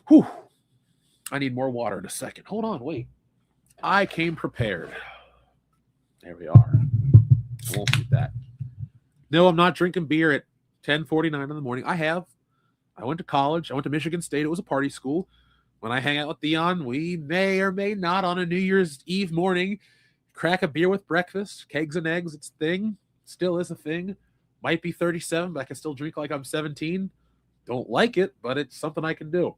Whew. I need more water in a second. Hold on, wait. I came prepared. There we are. I won't do that. No, I'm not drinking beer at 10:49 in the morning. I went to college. I went to Michigan State. It was a party school. When I hang out with Dion, we may or may not on a New Year's Eve morning crack a beer with breakfast. Kegs and eggs, it's a thing. Still is a thing. Might be 37, but I can still drink like I'm 17. Don't like it, but it's something I can do.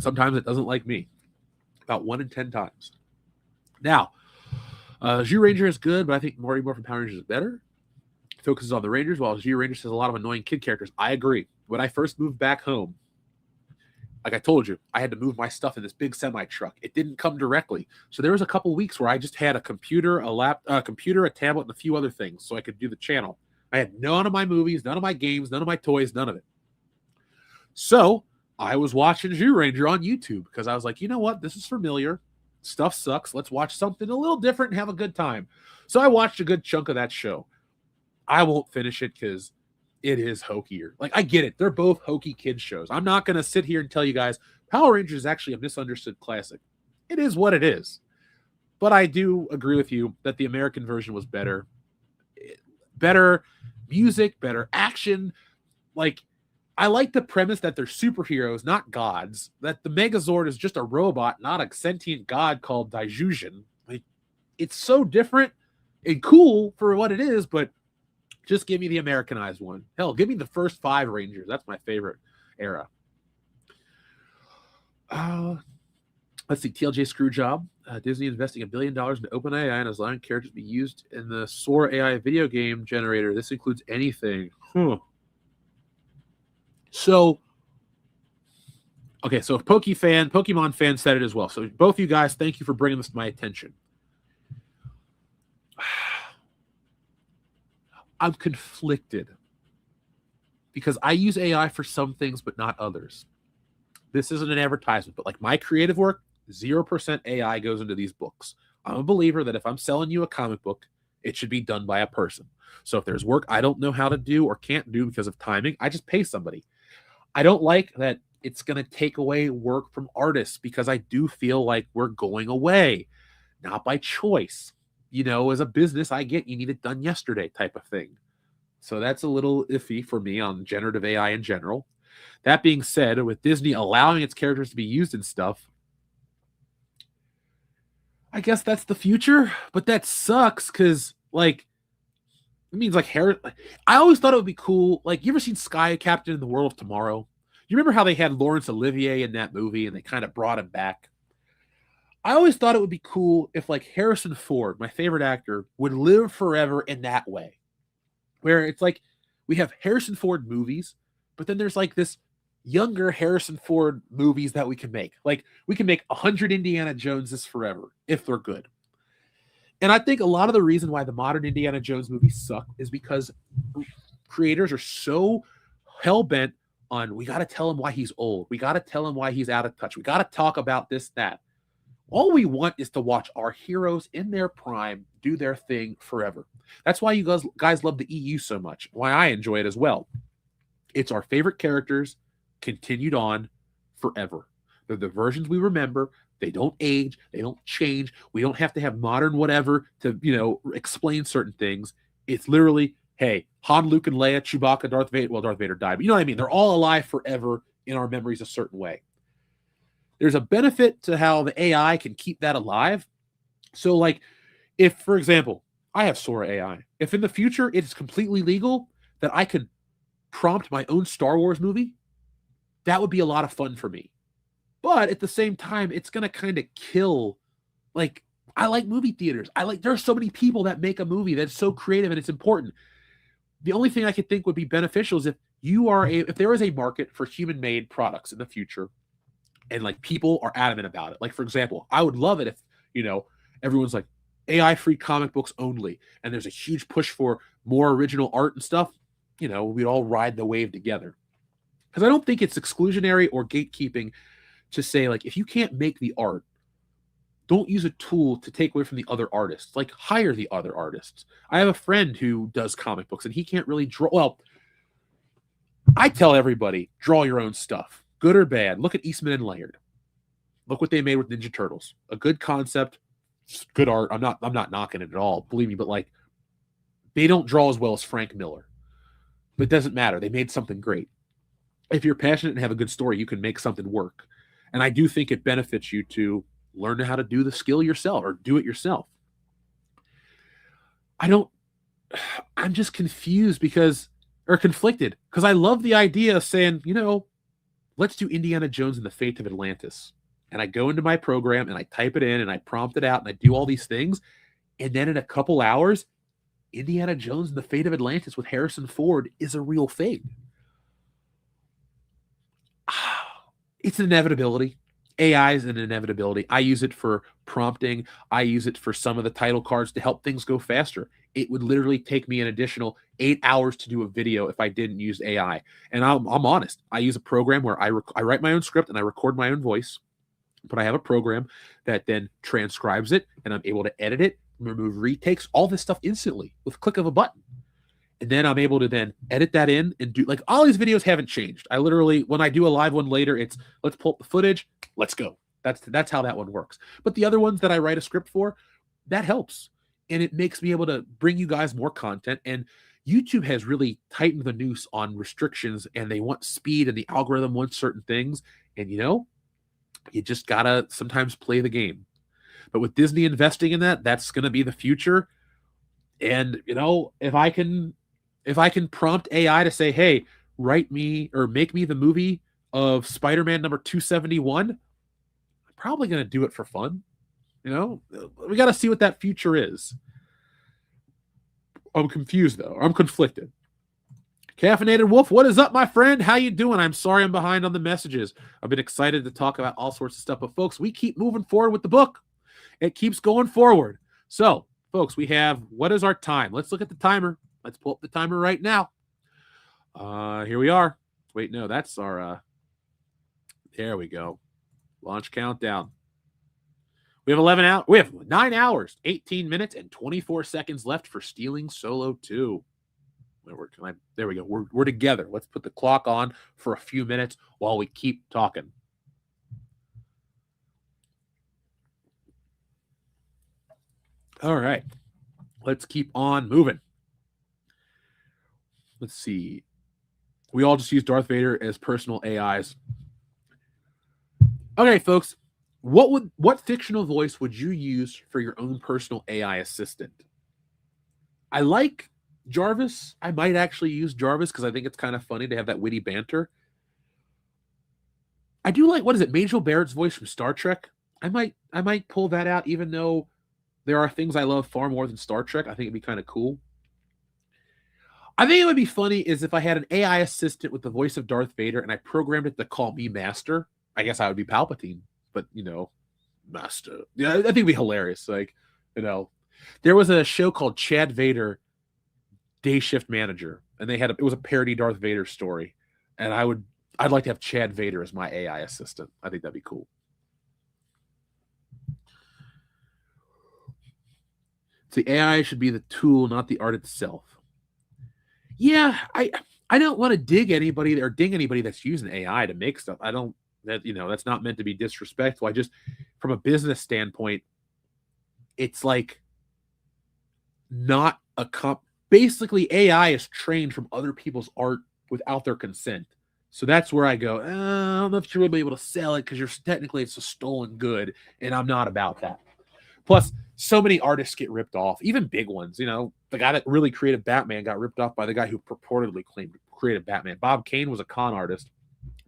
Sometimes it doesn't like me. About 1 in 10 times. Now, Zhu Ranger is good, but I think Morty Morphin Power Rangers is better. Focuses on the Rangers, while Zhu Rangers has a lot of annoying kid characters. I agree. When I first moved back home, like I told you, I had to move my stuff in this big semi truck. It didn't come directly. So there was a couple weeks where I just had a computer, a tablet, and a few other things so I could do the channel. I had none of my movies, none of my games, none of my toys, none of it. So I was watching Zhu Ranger on YouTube because I was like, you know what? This is familiar. Stuff sucks. Let's watch something a little different and have a good time. So I watched a good chunk of that show. I won't finish it because it is hokier. Like, I get it. They're both hokey kids shows. I'm not going to sit here and tell you guys Power Rangers is actually a misunderstood classic. It is what it is. But I do agree with you that the American version was better. Better music, better action. Like, I like the premise that they're superheroes, not gods. That the Megazord is just a robot, not a sentient god called Daijujin. Like, it's so different and cool for what it is, but just give me the Americanized one. Hell, give me the first 5 Rangers. That's my favorite era. Let's see. TLJ Screwjob. Disney investing $1 billion into OpenAI and is allowing characters to be used in the Sora AI video game generator. This includes anything. So, okay, so Pokemon fan said it as well. So both you guys, thank you for bringing this to my attention. I'm conflicted because I use AI for some things, but not others. This isn't an advertisement, but like my creative work, 0% AI goes into these books. I'm a believer that if I'm selling you a comic book, it should be done by a person. So if there's work I don't know how to do or can't do because of timing, I just pay somebody. I don't like that it's going to take away work from artists because I do feel like we're going away, not by choice. You know, as a business, I get you need it done yesterday type of thing. So that's a little iffy for me on generative AI in general. That being said, with Disney allowing its characters to be used in stuff, I guess that's the future, but that sucks because like it means like hair. I always thought it would be cool. Like, you ever seen Sky Captain in the World of Tomorrow? You remember how they had Laurence Olivier in that movie and they kind of brought him back? I always thought it would be cool if like Harrison Ford, my favorite actor, would live forever in that way, where it's like we have Harrison Ford movies, but then there's like this younger Harrison Ford movies that we can make. Like, we can make 100 Indiana Joneses forever if they're good. And I think a lot of the reason why the modern Indiana Jones movies suck is because creators are so hell-bent on, we got to tell him why he's old. We got to tell him why he's out of touch. We got to talk about this, that. All we want is to watch our heroes in their prime do their thing forever. That's why you guys love the EU so much, why I enjoy it as well. It's our favorite characters continued on forever. They're the versions we remember. They don't age. They don't change. We don't have to have modern whatever to, explain certain things. It's literally, hey, Han, Luke, and Leia, Chewbacca, Darth Vader. Well, Darth Vader died, but you know what I mean? They're all alive forever in our memories a certain way. There's a benefit to how the AI can keep that alive. So, like, if, for example, I have Sora AI. If in the future it's completely legal that I could prompt my own Star Wars movie, that would be a lot of fun for me. But at the same time, it's going to kind of kill, like, I like movie theaters. There's so many people that make a movie that's so creative and it's important. The only thing I could think would be beneficial is if there is a market for human-made products in the future and like people are adamant about it. Like, for example, I would love it if, everyone's like AI-free comic books only, and there's a huge push for more original art and stuff. We'd all ride the wave together. Because I don't think it's exclusionary or gatekeeping to say, like, if you can't make the art, don't use a tool to take away from the other artists. Like, hire the other artists. I have a friend who does comic books, and he can't really draw. Well, I tell everybody, draw your own stuff, good or bad. Look at Eastman and Laird. Look what they made with Ninja Turtles. A good concept, good art. I'm not knocking it at all, believe me. But like, they don't draw as well as Frank Miller. But it doesn't matter. They made something great. If you're passionate and have a good story, you can make something work. And I do think it benefits you to learn how to do the skill yourself or do it yourself. I'm just confused conflicted because I love the idea of saying, let's do Indiana Jones and the Fate of Atlantis. And I go into my program and I type it in and I prompt it out and I do all these things. And then in a couple hours, Indiana Jones and the Fate of Atlantis with Harrison Ford is a real thing. It's an inevitability. AI is an inevitability. I use it for prompting. I use it for some of the title cards to help things go faster. It would literally take me an additional 8 hours to do a video if I didn't use AI. And I'm honest. I use a program where I write my own script and I record my own voice. But I have a program that then transcribes it, and I'm able to edit it, remove retakes, all this stuff instantly with a click of a button. And then I'm able to then edit that in and do, like, all these videos haven't changed. I literally, when I do a live one later, it's let's pull up the footage, let's go. That's how that one works. But the other ones that I write a script for, that helps. And it makes me able to bring you guys more content. And YouTube has really tightened the noose on restrictions, and they want speed, and the algorithm wants certain things. And you just gotta sometimes play the game. But with Disney investing in that's going to be the future. And, if I can prompt AI to say, hey, write me or make me the movie of Spider-Man number 271, I'm probably going to do it for fun. We got to see what that future is. I'm confused, though. I'm conflicted. Caffeinated Wolf, what is up, my friend? How you doing? I'm sorry I'm behind on the messages. I've been excited to talk about all sorts of stuff. But, folks, we keep moving forward with the book. It keeps going forward. So, folks, we have, what is our time? Let's look at the timer. Let's pull up the timer right now. Here we are. Wait, no, that's our, there we go. Launch countdown. We have 9 hours, 18 minutes, and 24 seconds left for Stealing Solo 2. There we go. We're together. Let's put the clock on for a few minutes while we keep talking. All right. Let's keep on moving. Let's see. We all just use Darth Vader as personal AIs. Okay, folks. what fictional voice would you use for your own personal AI assistant? I like Jarvis. I might actually use Jarvis because I think it's kind of funny to have that witty banter. I do like, what is it, Majel Barrett's voice from Star Trek. I might pull that out, even though there are things I love far more than Star Trek. I think it'd be kind of cool. I think it would be funny is if I had an AI assistant with the voice of Darth Vader and I programmed it to call me Master. I guess I would be Palpatine, but Master. Yeah, I think it'd be hilarious. Like, there was a show called Chad Vader Day Shift Manager, and it was a parody Darth Vader story, and I'd like to have Chad Vader as my AI assistant. I think that'd be cool. The AI should be the tool, not the art itself. Yeah, I don't want to ding anybody that's using AI to make stuff. That's not meant to be disrespectful. I just, from a business standpoint, it's like not a basically AI is trained from other people's art without their consent. So that's where I go, I don't know if you're really able to sell it because technically it's a stolen good, and I'm not about that. Plus, so many artists get ripped off, even big ones. The guy that really created Batman got ripped off by the guy who purportedly claimed to create Batman. Bob Kane was a con artist.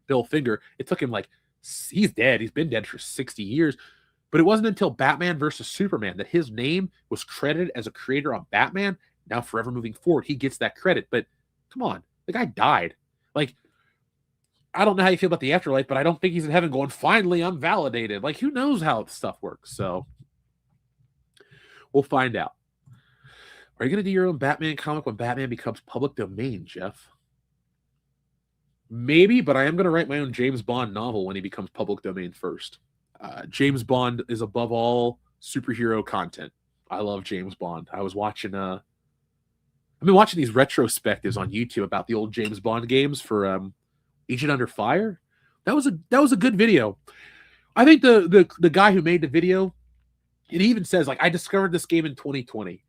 Bill Finger, it took him he's dead. He's been dead for 60 years. But it wasn't until Batman versus Superman that his name was credited as a creator on Batman. Now, forever moving forward, he gets that credit. But come on, the guy died. I don't know how you feel about the afterlife, but I don't think he's in heaven going, finally, I'm validated. Who knows how stuff works? So we'll find out. Are you going to do your own Batman comic when Batman becomes public domain, Jeff? Maybe, but I am going to write my own James Bond novel when he becomes public domain first. James Bond is above all superhero content. I love James Bond. I've been watching these retrospectives on YouTube about the old James Bond games for Agent Under Fire. That was a good video. I think the guy who made the video, it even says, I discovered this game in 2020.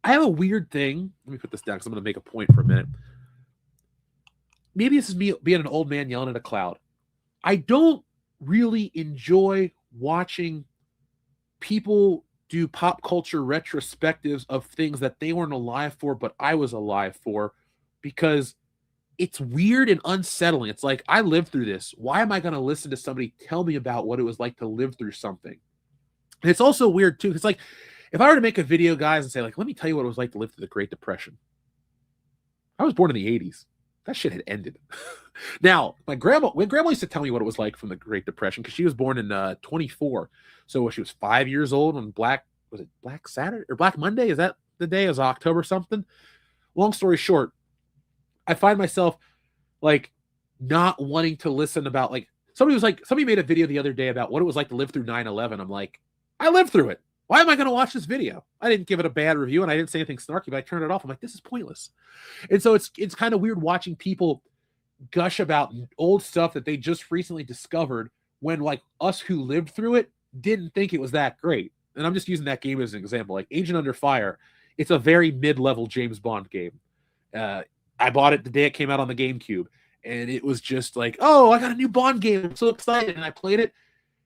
I have a weird thing. Let me put this down because I'm going to make a point for a minute. Maybe this is me being an old man yelling at a cloud. I don't really enjoy watching people do pop culture retrospectives of things that they weren't alive for, but I was alive for, because it's weird and unsettling. It's like, I lived through this. Why am I going to listen to somebody tell me about what it was like to live through something? And it's also weird too. It's like, if I were to make a video, guys, and say, let me tell you what it was like to live through the Great Depression. I was born in the 80s. That shit had ended. Now, when grandma used to tell me what it was like from the Great Depression, because she was born in 24. So she was 5 years old on Black Saturday or Black Monday? Is that the day? It was October something. Long story short, I find myself not wanting to listen about somebody made a video the other day about what it was like to live through 9/11. I'm like, I lived through it. Why am I going to watch this video? I didn't give it a bad review and I didn't say anything snarky, but I turned it off. I'm like, this is pointless. And so it's kind of weird watching people gush about old stuff that they just recently discovered when us who lived through it didn't think it was that great. And I'm just using that game as an example. Agent Under Fire, it's a very mid-level James Bond game. I bought it the day it came out on the GameCube, and it was just oh, I got a new Bond game. I'm so excited. And I played it.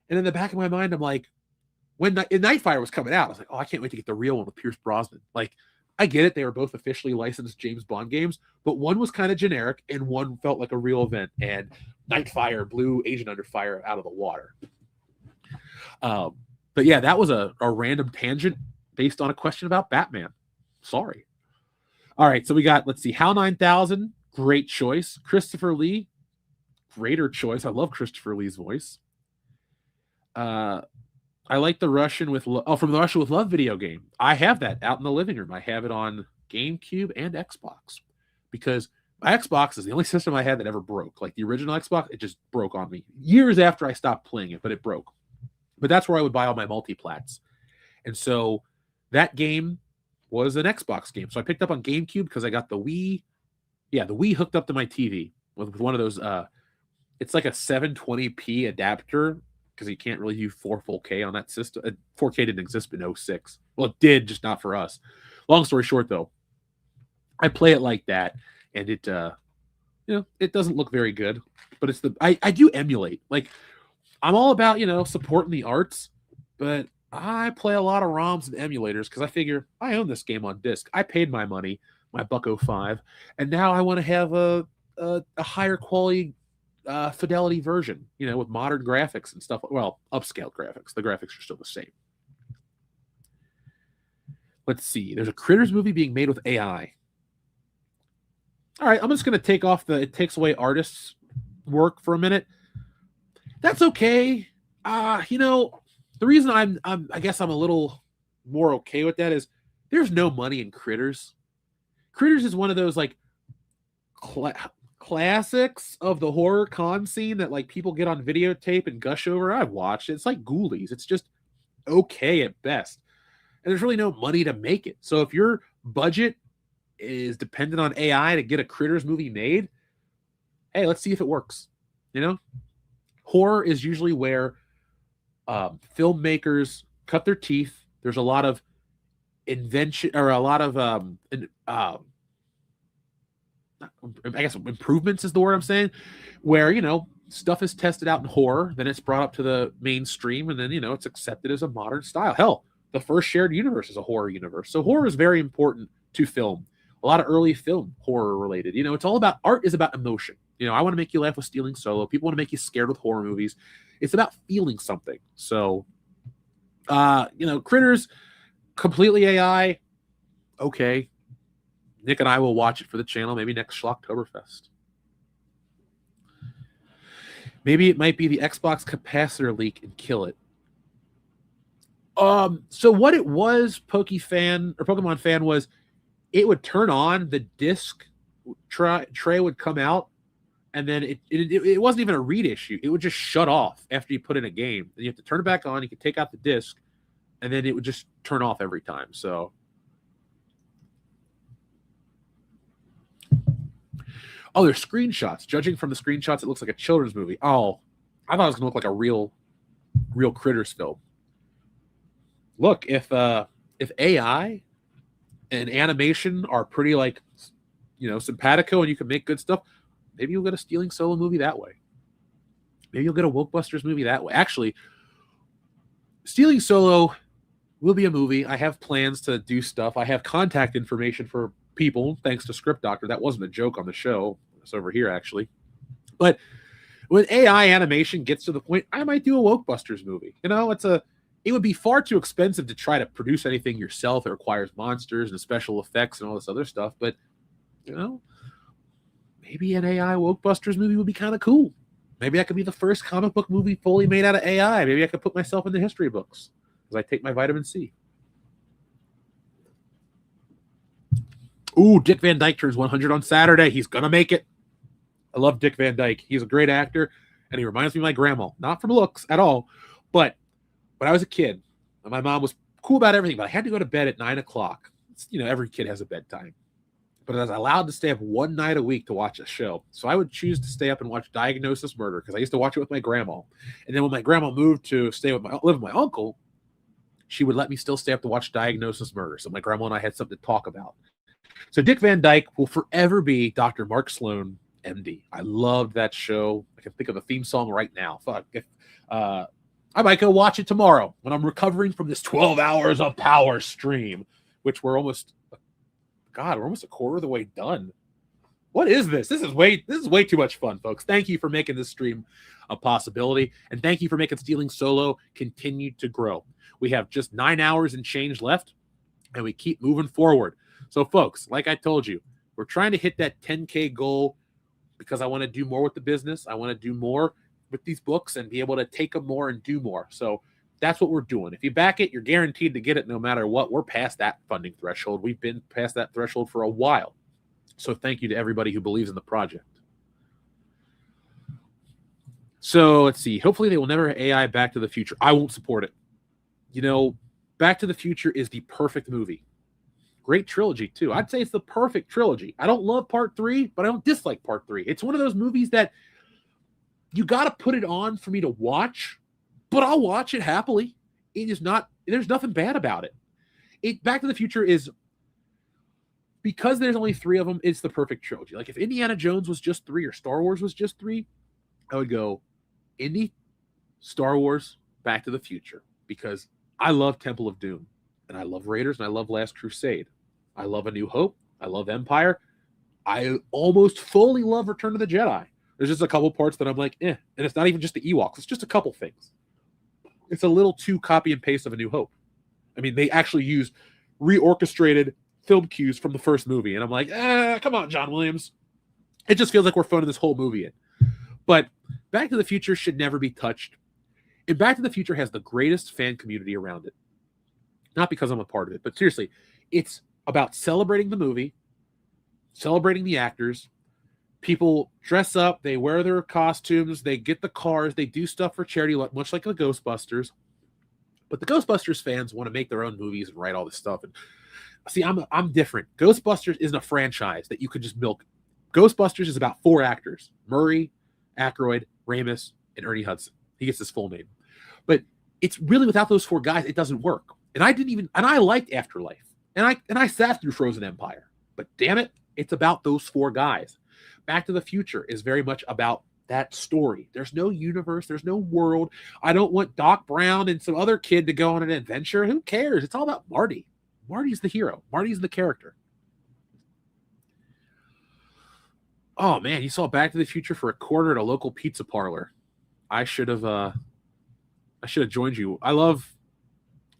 And in the back of my mind, I'm like, when Nightfire was coming out, I was like, oh, I can't wait to get the real one with Pierce Brosnan. I get it. They were both officially licensed James Bond games, but one was kind of generic and one felt like a real event. And Nightfire blew Agent Under Fire out of the water. But yeah, that was a random tangent based on a question about Batman. Sorry. All right, so we got, let's see, HAL 9000, great choice. Christopher Lee, greater choice. I love Christopher Lee's voice. I like the Russian with from the Russian with Love video game. I have that out in the living room. I have it on GameCube and Xbox because my Xbox is the only system I had that ever broke. The original Xbox, it just broke on me years after I stopped playing it, but it broke. But that's where I would buy all my multiplats. And so that game was an Xbox game. So I picked up on GameCube because I got the Wii. Yeah, the Wii hooked up to my TV with one of those. It's like a 720p adapter because you can't really do 4K on that system. 4K didn't exist in 06. Well, it did, just not for us. Long story short, though, I play it like that, and it doesn't look very good. But it's I do emulate. I'm all about, supporting the arts, but I play a lot of ROMs and emulators because I figure I own this game on disc. I paid my money, my $1.05, and now I want to have a higher quality fidelity version, with modern graphics and stuff. Well, upscaled graphics. The graphics are still the same. Let's see. There's a Critters movie being made with AI. All right, I'm just going to take off it takes away artists' work for a minute. That's okay. The reason I guess I'm a little more okay with that is there's no money in Critters. Critters is one of those like classics of the horror con scene that like people get on videotape and gush over. I've watched it. It's like Ghoulies. It's just okay at best. And there's really no money to make it. So if your budget is dependent on AI to get a Critters movie made, hey, let's see if it works. Horror is usually where filmmakers cut their teeth. There's a lot of invention or a lot of I guess improvements is the word I'm saying, where stuff is tested out in horror, then it's brought up to the mainstream, and then it's accepted as a modern style. Hell, the first shared universe is a horror universe. So horror is very important to film. A lot of early film horror related. It's all about art is about emotion. I want to make you laugh with Stealing Solo. People want to make you scared with horror movies. It's about feeling something. So, Critters, completely AI. Okay. Nick and I will watch it for the channel, maybe next Schlocktoberfest. Maybe it might be the Xbox capacitor leak and kill it. So what it was, Pokemon fan, was it would turn on, the disc tray would come out, and then it wasn't even a read issue. It would just shut off after you put in a game. And you have to turn it back on. You could take out the disc, and then it would just turn off every time. So, oh, there's screenshots. Judging from the screenshots, it looks like a children's movie. Oh, I thought it was gonna look like a real Critters film. Look, if AI and animation are pretty simpatico, and you can make good stuff, maybe you'll get a Stealing Solo movie that way. Maybe you'll get a Wokebusters movie that way. Actually, Stealing Solo will be a movie. I have plans to do stuff. I have contact information for people, thanks to Script Doctor. That wasn't a joke on the show. It's over here, actually. But when AI animation gets to the point, I might do a Wokebusters movie. It would be far too expensive to try to produce anything yourself. It requires monsters and special effects and all this other stuff. But, maybe an AI Wokebusters movie would be kind of cool. Maybe I could be the first comic book movie fully made out of AI. Maybe I could put myself in the history books as I take my vitamin C. Ooh, Dick Van Dyke turns 100 on Saturday. He's going to make it. I love Dick Van Dyke. He's a great actor, and he reminds me of my grandma. Not from looks at all, but when I was a kid, my mom was cool about everything, but I had to go to bed at 9 o'clock. Every kid has a bedtime. But I was allowed to stay up one night a week to watch a show. So I would choose to stay up and watch Diagnosis Murder because I used to watch it with my grandma. And then when my grandma moved to live with my uncle, she would let me still stay up to watch Diagnosis Murder. So my grandma and I had something to talk about. So Dick Van Dyke will forever be Dr. Mark Sloan, MD. I loved that show. I can think of a theme song right now. Fuck. I might go watch it tomorrow when I'm recovering from this 12 hours of power stream, which we're almost a quarter of the way done. What is this? This is way too much fun, folks. Thank you for making this stream a possibility, and thank you for making Stealing Solo continue to grow. We have just 9 hours and change left, and we keep moving forward. So, folks, like I told you, we're trying to hit that 10K goal because I want to do more with the business. I want to do more with these books and be able to take them more and do more. So that's what we're doing. If you back it, you're guaranteed to get it no matter what. We're past that funding threshold. We've been past that threshold for a while. So thank you to everybody who believes in the project. So let's see. Hopefully they will never AI Back to the Future. I won't support it. Back to the Future is the perfect movie. Great trilogy, too. I'd say it's the perfect trilogy. I don't love part 3, but I don't dislike part 3. It's one of those movies that you got to put it on for me to watch, but I'll watch it happily. There's nothing bad about it. Back to the Future is, because there's only 3 of them, it's the perfect trilogy. Like if Indiana Jones was just 3 or Star Wars was just 3, I would go Indy, Star Wars, Back to the Future, because I love Temple of Doom, and I love Raiders, and I love Last Crusade. I love A New Hope. I love Empire. I almost fully love Return of the Jedi. There's just a couple parts that I'm like, and it's not even just the Ewoks. It's just a couple things. It's a little too copy and paste of A New Hope. I mean, they actually use reorchestrated film cues from the first movie, and I'm like, come on, John Williams. It just feels like we're phoning this whole movie in. But Back to the Future should never be touched. And Back to the Future has the greatest fan community around it. Not because I'm a part of it, but seriously, it's about celebrating the movie, celebrating the actors. People dress up, they wear their costumes, they get the cars, they do stuff for charity, much like the Ghostbusters. But the Ghostbusters fans want to make their own movies and write all this stuff. And see, I'm different. Ghostbusters isn't a franchise that you could just milk. Ghostbusters is about 4 actors: Murray, Aykroyd, Ramis, and Ernie Hudson. He gets his full name. But it's really, without those 4 guys, it doesn't work. And I liked Afterlife. And I sat through Frozen Empire. But damn it, it's about those 4 guys. Back to the Future is very much about that story. There's no universe. There's no world. I don't want Doc Brown and some other kid to go on an adventure. Who cares? It's all about Marty. Marty's the hero. Marty's the character. Oh, man, you saw Back to the Future for a quarter at a local pizza parlor. I should have joined you. I love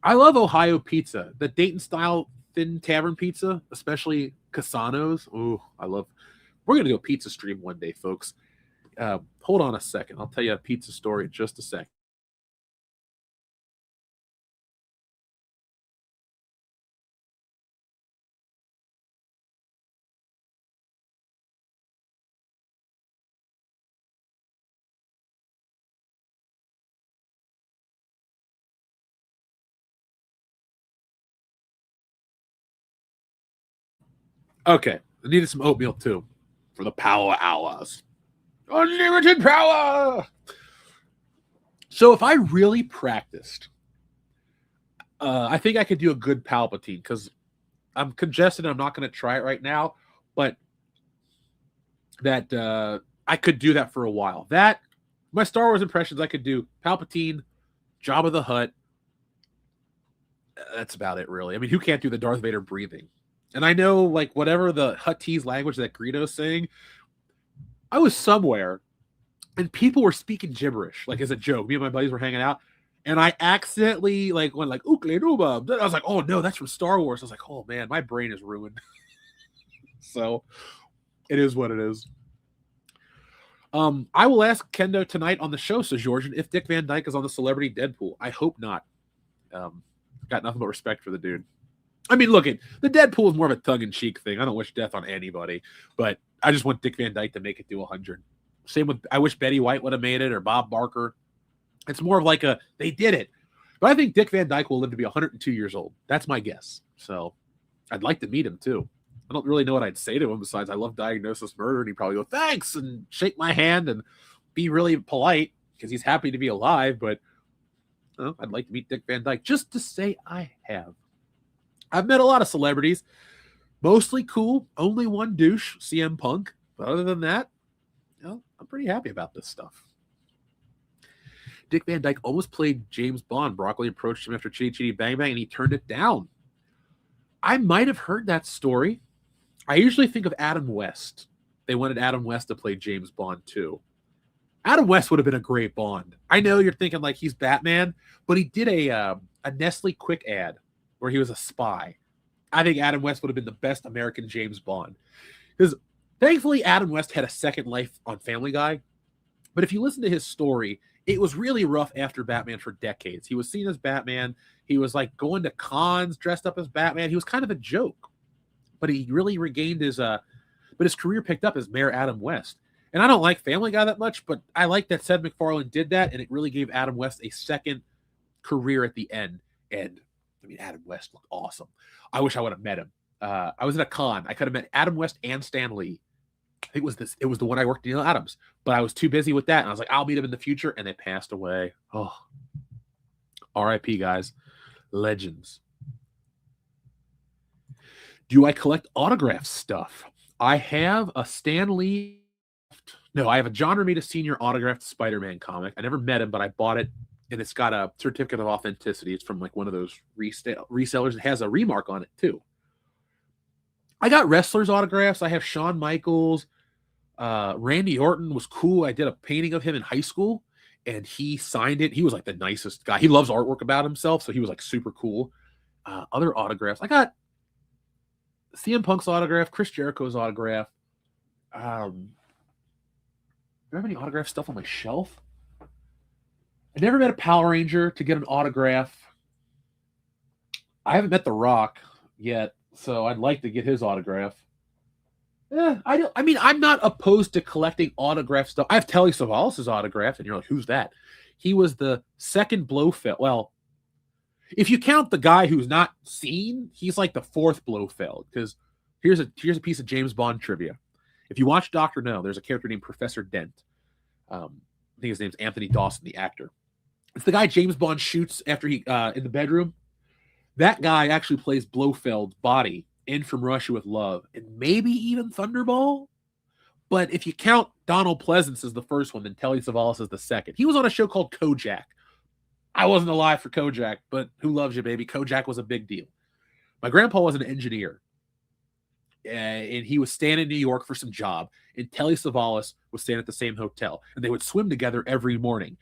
Ohio pizza. The Dayton-style thin tavern pizza, especially Casano's. Ooh, we're going to do a pizza stream one day, folks. Hold on a second. I'll tell you a pizza story in just a second. Okay, I needed some oatmeal too for the power hours. Unlimited power! So if I really practiced, I think I could do a good Palpatine, because I'm congested and I'm not going to try it right now, but that I could do that for a while. My Star Wars impressions, I could do Palpatine, Jabba the Hutt. That's about it, really. I mean, who can't do the Darth Vader breathing? And I know, like, whatever the Huttese language that Greedo's saying, I was somewhere and people were speaking gibberish, like, as a joke. Me and my buddies were hanging out, and I accidentally, like, went, like, Ookle Dooba. I was like, oh, no, that's from Star Wars. I was like, oh, man, my brain is ruined. So it is what it is. I will ask Kendo tonight on the show, says Georgian, if Dick Van Dyke is on the Celebrity Deadpool. I hope not. Got nothing but respect for the dude. I mean, look, the Deadpool is more of a tongue-in-cheek thing. I don't wish death on anybody, but I just want Dick Van Dyke to make it to 100. Same with, I wish Betty White would have made it, or Bob Barker. It's more of like they did it. But I think Dick Van Dyke will live to be 102 years old. That's my guess. So I'd like to meet him, too. I don't really know what I'd say to him besides I love Diagnosis Murder, and he'd probably go, thanks, and shake my hand and be really polite because he's happy to be alive. But I'd like to meet Dick Van Dyke just to say I have. I've met a lot of celebrities, mostly cool, only one douche, CM Punk. But other than that, I'm pretty happy about this stuff. Dick Van Dyke almost played James Bond. Broccoli approached him after Chitty Chitty Bang Bang, and he turned it down. I might have heard that story. I usually think of Adam West. They wanted Adam West to play James Bond too. Adam West would have been a great Bond. I know you're thinking like he's Batman, but he did a Nestle Quick ad where he was a spy. I think Adam West would have been the best American James Bond. Because thankfully, Adam West had a second life on Family Guy. But if you listen to his story, it was really rough after Batman for decades. He was seen as Batman. He was like going to cons dressed up as Batman. He was kind of a joke. But he really regained his career picked up as Mayor Adam West. And I don't like Family Guy that much, but I like that Seth MacFarlane did that, and it really gave Adam West a second career at the end. And I mean, Adam West looked awesome. I wish I would have met him. I was at a con. I could have met Adam West and Stan Lee. I think it was the one I worked with Neil Adams, but I was too busy with that. And I was like, I'll meet him in the future. And they passed away. Oh, RIP, guys. Legends. Do I collect autograph stuff? I have a Stan Lee No, I have a John Romita Sr. autographed Spider-Man comic. I never met him, but I bought it, and it's got a certificate of authenticity. It's from like one of those resellers. It has a remark on it too. I got wrestlers autographs. I have Shawn Michaels. Randy Orton was cool. I did a painting of him in high school, and he signed it. He was like the nicest guy. He loves artwork about himself, so he was like super cool. Other autographs. I got CM Punk's autograph, Chris Jericho's autograph. Do I have any autograph stuff on my shelf? I never met a Power Ranger to get an autograph. I haven't met The Rock yet, so I'd like to get his autograph. I'm not opposed to collecting autograph stuff. I have Telly Savalas' autograph, and you're like, who's that? He was the second Blofeld. Well, if you count the guy who's not seen, he's like the fourth Blofeld. Because here's a piece of James Bond trivia. If you watch Dr. No, there's a character named Professor Dent. I think his name's Anthony Dawson, the actor. It's the guy James Bond shoots after he in the bedroom. That guy actually plays Blofeld's body in From Russia with Love, and maybe even Thunderball. But if you count Donald Pleasance as the first one, then Telly Savalas as the second. He was on a show called Kojak. I wasn't alive for Kojak, but who loves you, baby? Kojak was a big deal. My grandpa was an engineer, and he was staying in New York for some job, and Telly Savalas was staying at the same hotel, and they would swim together every morning.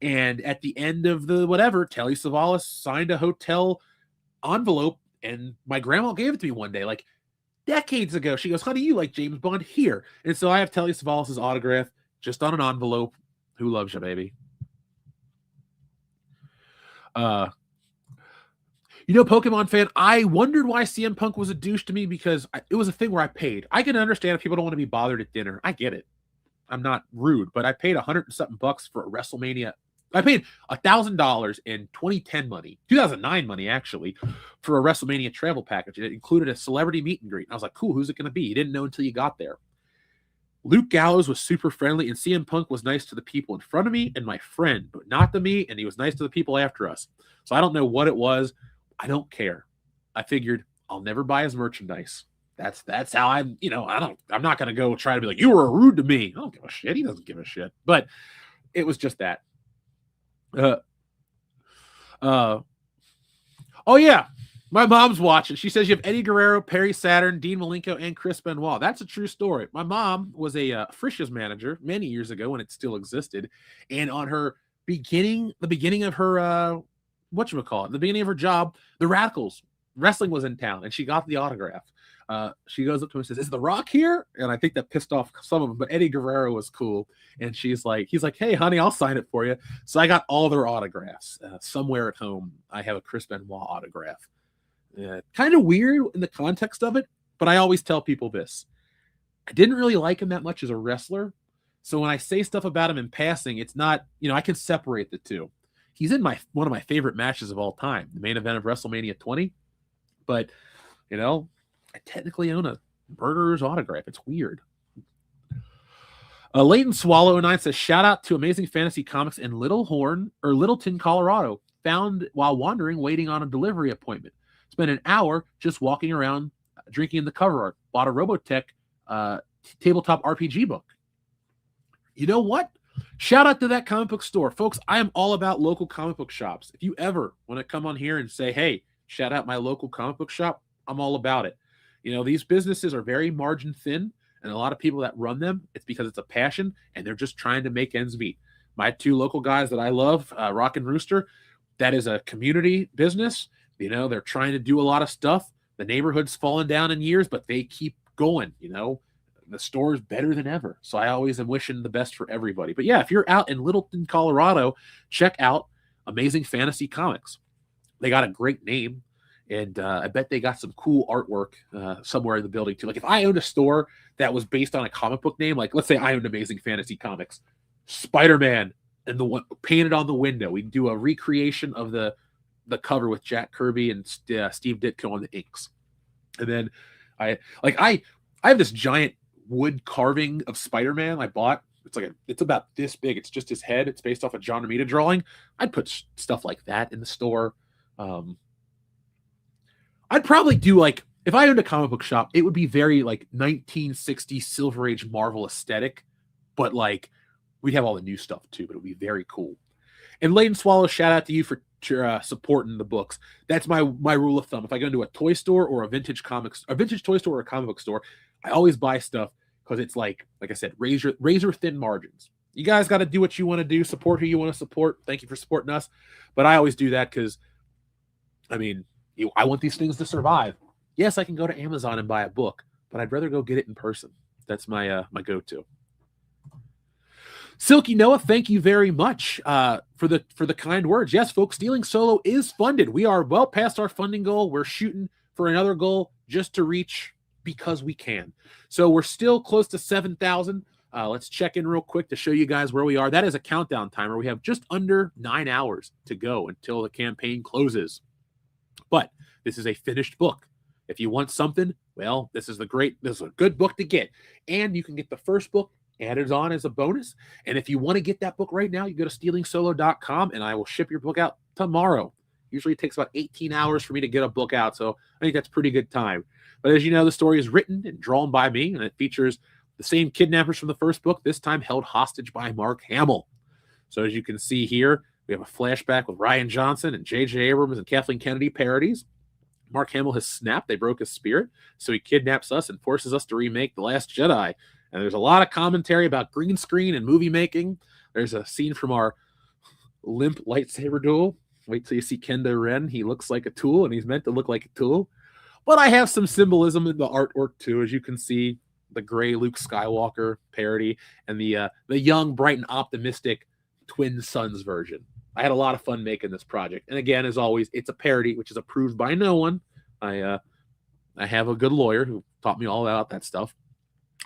And at the end of the whatever, Telly Savalas signed a hotel envelope, and my grandma gave it to me one day, like decades ago. She goes, honey, you like James Bond? Here. And so I have Telly Savalas' autograph just on an envelope. Who loves you, baby? Pokemon fan, I wondered why CM Punk was a douche to me, because it was a thing where I paid. I can understand if people don't want to be bothered at dinner. I get it. I'm not rude, but I paid $100 and something for a WrestleMania. I paid $1,000 in 2010 money, 2009 money actually, for a WrestleMania travel package. It included a celebrity meet and greet. And I was like, cool, who's it going to be? You didn't know until you got there. Luke Gallows was super friendly, and CM Punk was nice to the people in front of me and my friend, but not to me, and he was nice to the people after us. So I don't know what it was. I don't care. I figured I'll never buy his merchandise. That's how I'm not going to go try to be like, you were rude to me. I don't give a shit. He doesn't give a shit. But it was just that. Oh yeah. My mom's watching. She says you have Eddie Guerrero, Perry Saturn, Dean Malenko, and Chris Benoit. That's a true story. My mom was a Frisch's manager many years ago when it still existed. And on her the beginning of her, the beginning of her job, the Radicals wrestling was in town, and she got the autograph. She goes up to him and says, is The Rock here? And I think that pissed off some of them, but Eddie Guerrero was cool. And he's like, hey, honey, I'll sign it for you. So I got all their autographs. Somewhere at home, I have a Chris Benoit autograph. Kind of weird in the context of it, but I always tell people this. I didn't really like him that much as a wrestler. So when I say stuff about him in passing, it's not, I can separate the two. He's in one of my favorite matches of all time, the main event of WrestleMania 20. But, I technically own a murderer's autograph. It's weird. Leighton Swallow 9 says, shout out to Amazing Fantasy Comics in Littleton, Colorado. Found while wandering, waiting on a delivery appointment. Spent an hour just walking around, drinking in the cover art. Bought a Robotech tabletop RPG book. You know what? Shout out to that comic book store. Folks, I am all about local comic book shops. If you ever want to come on here and say, hey, shout out my local comic book shop, I'm all about it. These businesses are very margin thin, and a lot of people that run them, it's because it's a passion, and they're just trying to make ends meet. My two local guys that I love, Rock and Rooster, that is a community business. They're trying to do a lot of stuff. The neighborhood's fallen down in years, but they keep going. The store is better than ever. So I always am wishing the best for everybody. But yeah, if you're out in Littleton, Colorado, check out Amazing Fantasy Comics. They got a great name, and I bet they got some cool artwork somewhere in the building too. Like if I owned a store that was based on a comic book name, like let's say I owned Amazing Fantasy Comics, Spider-Man, and the one painted on the window, we'd do a recreation of the cover with Jack Kirby and Steve Ditko on the inks. And then I have this giant wood carving of Spider-Man I bought. It's about this big. It's just his head. It's based off a John Romita drawing. I'd put stuff like that in the store. I'd probably do if I owned a comic book shop, it would be very 1960s Silver Age Marvel aesthetic. but like we'd have all the new stuff too, but it would be very cool. And Layton Swallow, shout out to you for supporting the books. That's my rule of thumb. If I go into a toy store or a vintage toy store or a comic book store, I always buy stuff because it's like I said, razor thin margins. You guys got to do what you want to do, support who you want to support. Thank you for supporting us. But I always do that because, I mean, I want these things to survive. Yes, I can go to Amazon and buy a book, but I'd rather go get it in person. That's my my go-to. Silky Noah, thank you very much for the kind words. Yes, folks, Stealing Solo is funded. We are well past our funding goal. We're shooting for another goal just to reach because we can. So we're still close to 7,000. Let's check in real quick to show you guys where we are. That is a countdown timer. We have just under 9 hours to go until the campaign closes. But this is a finished book. If you want something, well, this is a good book to get. And you can get the first book added on as a bonus. And if you want to get that book right now, you go to stealingsolo.com and I will ship your book out tomorrow. Usually it takes about 18 hours for me to get a book out. So I think that's pretty good time. But as you know, the story is written and drawn by me, and it features the same kidnappers from the first book, this time held hostage by Mark Hamill. So as you can see here, we have a flashback with Rian Johnson and J.J. Abrams and Kathleen Kennedy parodies. Mark Hamill has snapped. They broke his spirit. So he kidnaps us and forces us to remake The Last Jedi. And there's a lot of commentary about green screen and movie making. There's a scene from our limp lightsaber duel. Wait till you see Kendo Ren. He looks like a tool, and he's meant to look like a tool. But I have some symbolism in the artwork, too. As you can see, the gray Luke Skywalker parody and the young, bright, and optimistic Twin Sons version. I had a lot of fun making this project. And again, as always, it's a parody, which is approved by no one. I have a good lawyer who taught me all about that stuff.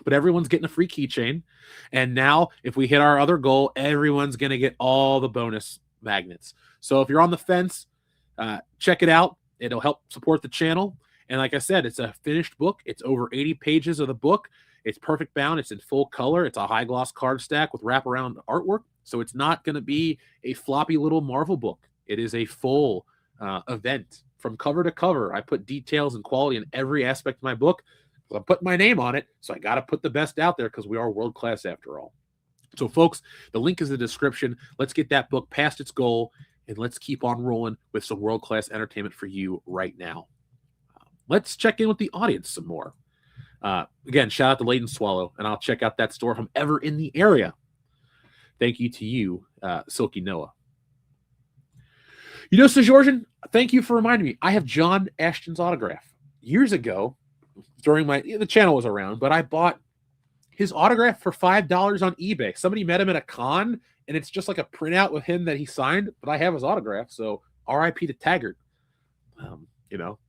But everyone's getting a free keychain. And now, if we hit our other goal, everyone's going to get all the bonus magnets. So if you're on the fence, check it out. It'll help support the channel. And like I said, it's a finished book. It's over 80 pages of the book. It's perfect bound. It's in full color. It's a high gloss card stack with wraparound artwork. So it's not going to be a floppy little Marvel book. It is a full event from cover to cover. I put details and quality in every aspect of my book. I'm putting my name on it, so I got to put the best out there because we are world class after all. So, folks, the link is in the description. Let's get that book past its goal, and let's keep on rolling with some world class entertainment for you right now. Let's check in with the audience some more. Again, shout out to Layton Swallow, and I'll check out that store if I'm ever in the area. Thank you to you, Silky Noah. You know, Sir Georgian, thank you for reminding me. I have John Ashton's autograph. Years ago, during the channel was around, but I bought his autograph for $5 on eBay. Somebody met him at a con, and it's just like a printout with him that he signed, but I have his autograph. So RIP to Taggart. You know,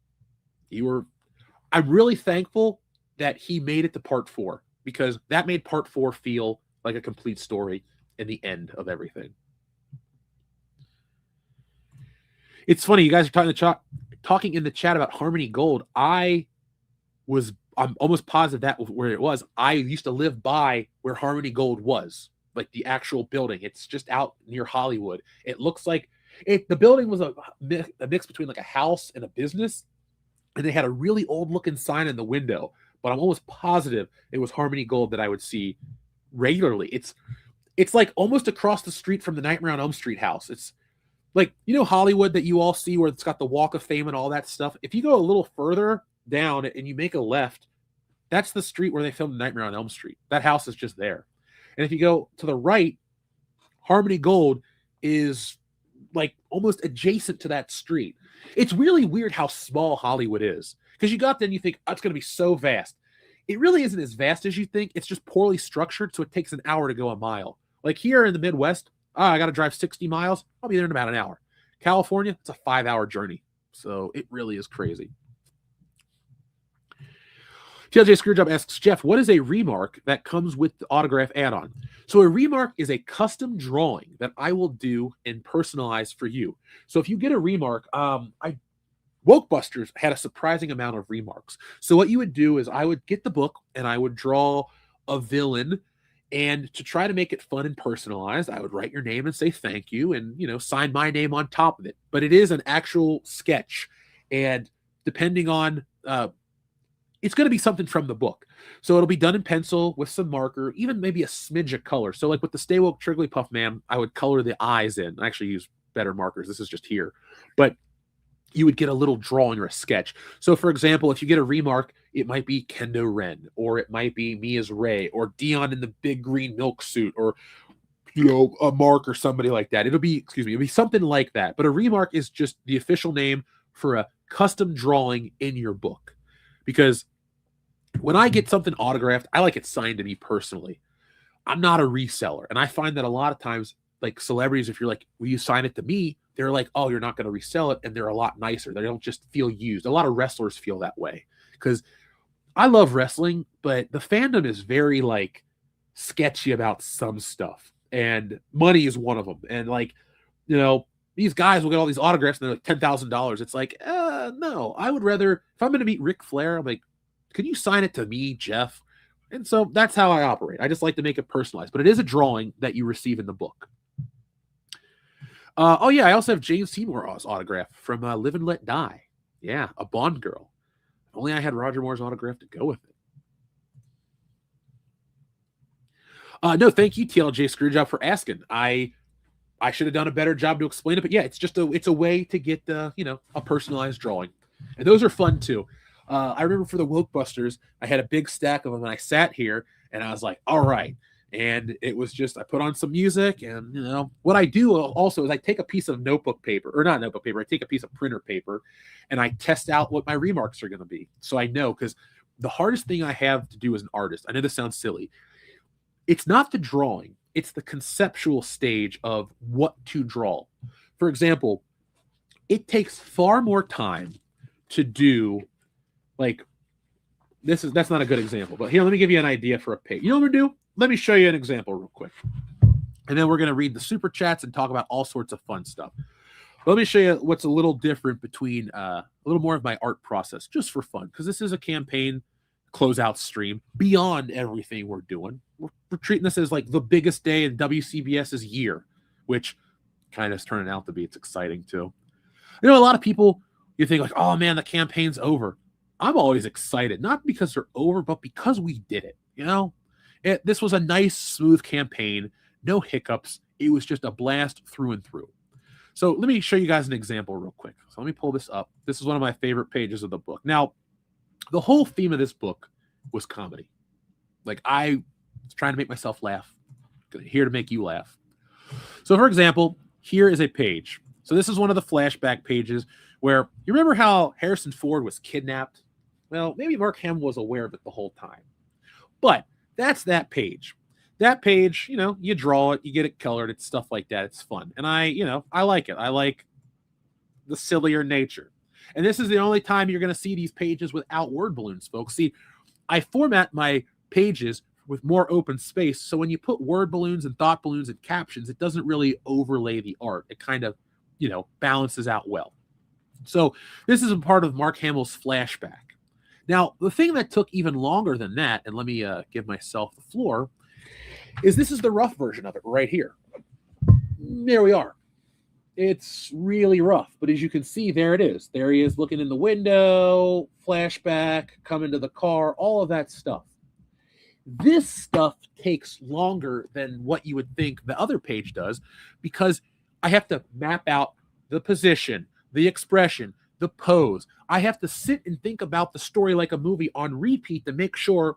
I'm really thankful that he made it to part 4 because that made part 4 feel like a complete story and the end of everything. It's funny. You guys are talking in the chat about Harmony Gold. I'm almost positive that was where it was. I used to live by where Harmony Gold was, like the actual building. It's just out near Hollywood. It looks like the building was a mix between like a house and a business, and they had a really old looking sign in the window, but I'm almost positive it was Harmony Gold that I would see regularly. It's like almost across the street from the Nightmare on Elm Street house. It's like, you know, Hollywood that you all see where it's got the Walk of Fame and all that stuff. If you go a little further down and you make a left, that's the street where they filmed Nightmare on Elm Street. That house is just there. And if you go to the right, Harmony Gold is like almost adjacent to that street. It's really weird how small Hollywood is because you got there and you think, oh, it's going to be so vast. It really isn't as vast as you think. It's just poorly structured, so it takes an hour to go a mile. Like here in the Midwest, I got to drive 60 miles. I'll be there in about an hour. California, it's a 5-hour journey. So it really is crazy. TLJ Screwjob asks, Jeff, what is a remark that comes with the autograph add-on? So a remark is a custom drawing that I will do and personalize for you. So if you get a remark, Wokebusters had a surprising amount of remarks. So what you would do is I would get the book and I would draw a villain, and to try to make it fun and personalized, I would write your name and say thank you and, you know, sign my name on top of it. But it is an actual sketch. And depending on it's going to be something from the book. So it'll be done in pencil with some marker, even maybe a smidge of color. So like with the Stay Woke Trigglypuff Man, I would color the eyes in. I actually use better markers. This is just here. But you would get a little drawing or a sketch. So for example, if you get a remark, it might be Kendo Ren, or it might be me as Ray, or Dion in the big green milk suit, or a Mark or somebody like that. It'll be something like that. But a remark is just the official name for a custom drawing in your book. Because when I get something autographed, I like it signed to me personally. I'm not a reseller. And I find that a lot of times, like celebrities, if you're like, will you sign it to me? They're like, oh, you're not going to resell it. And they're a lot nicer. They don't just feel used. A lot of wrestlers feel that way. Because I love wrestling, but the fandom is very like sketchy about some stuff. And money is one of them. And like, these guys will get all these autographs and they're like $10,000. It's like, no, I would rather, if I'm going to meet Ric Flair, I'm like, can you sign it to me, Jeff? And so that's how I operate. I just like to make it personalized, but it is a drawing that you receive in the book. Oh yeah, I also have James Seymour's autograph from Live and Let Die. Yeah, a Bond girl. If only I had Roger Moore's autograph to go with it. No, thank you, TLJ Screwjob, for asking. I should have done a better job to explain it, but yeah, it's a way to get a personalized drawing, and those are fun too. I remember for the Woke Busters, I had a big stack of them, and I sat here and I was like, all right. And it was just, I put on some music, and what I do also is I take a piece of notebook paper, or not notebook paper, I take a piece of printer paper, and I test out what my remarks are going to be. So I know, because the hardest thing I have to do as an artist, I know this sounds silly, it's not the drawing, it's the conceptual stage of what to draw. For example, it takes far more time to do, like, that's not a good example, but here, let me give you an idea for a page. You know what I'm going to do? Let me show you an example real quick. And then we're going to read the super chats and talk about all sorts of fun stuff. Let me show you what's a little different between a little more of my art process, just for fun, because this is a campaign closeout stream beyond everything we're doing. We're treating this as like the biggest day in WCBS's year, which kind of is turning out to be. It's exciting too. A lot of people, you think like, oh man, the campaign's over. I'm always excited, not because they're over, but because we did it, This was a nice, smooth campaign, no hiccups. It was just a blast through and through. So let me show you guys an example real quick. So let me pull this up. This is one of my favorite pages of the book. Now, the whole theme of this book was comedy. Like, I was trying to make myself laugh. Here to make you laugh. So, for example, here is a page. So this is one of the flashback pages where, you remember how Harrison Ford was kidnapped? Well, maybe Mark Hamill was aware of it the whole time. But that's that page. That page, you draw it, you get it colored, it's stuff like that. It's fun. And I like it. I like the sillier nature. And this is the only time you're going to see these pages without word balloons, folks. See, I format my pages with more open space. So when you put word balloons and thought balloons and captions, it doesn't really overlay the art. It kind of, balances out well. So this is a part of Mark Hamill's flashback. Now, the thing that took even longer than that, and let me give myself the floor, is this is the rough version of it right here. There we are. It's really rough, but as you can see, there it is. There he is looking in the window, flashback, coming to the car, all of that stuff. This stuff takes longer than what you would think the other page does, because I have to map out the position, the expression, the pose. I have to sit and think about the story like a movie on repeat to make sure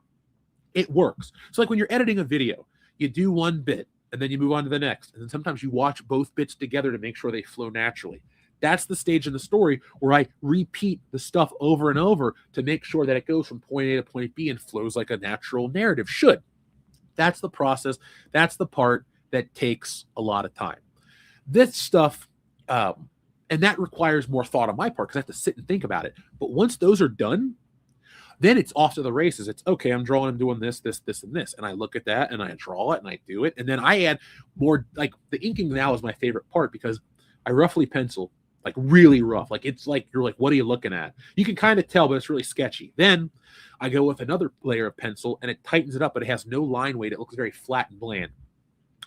it works. So like when you're editing a video, you do one bit and then you move on to the next. And then sometimes you watch both bits together to make sure they flow naturally. That's the stage in the story where I repeat the stuff over and over to make sure that it goes from point A to point B and flows like a natural narrative should. That's the process. That's the part that takes a lot of time. This stuff, and that requires more thought on my part because I have to sit and think about it. But once those are done, then it's off to the races. It's okay, I'm drawing, I'm doing this, this, this, and this. And I look at that and I draw it and I do it. And then I add more, like the inking now is my favorite part because I roughly pencil, like really rough. Like it's like, you're like, what are you looking at? You can kind of tell, but it's really sketchy. Then I go with another layer of pencil and it tightens it up, but it has no line weight. It looks very flat and bland.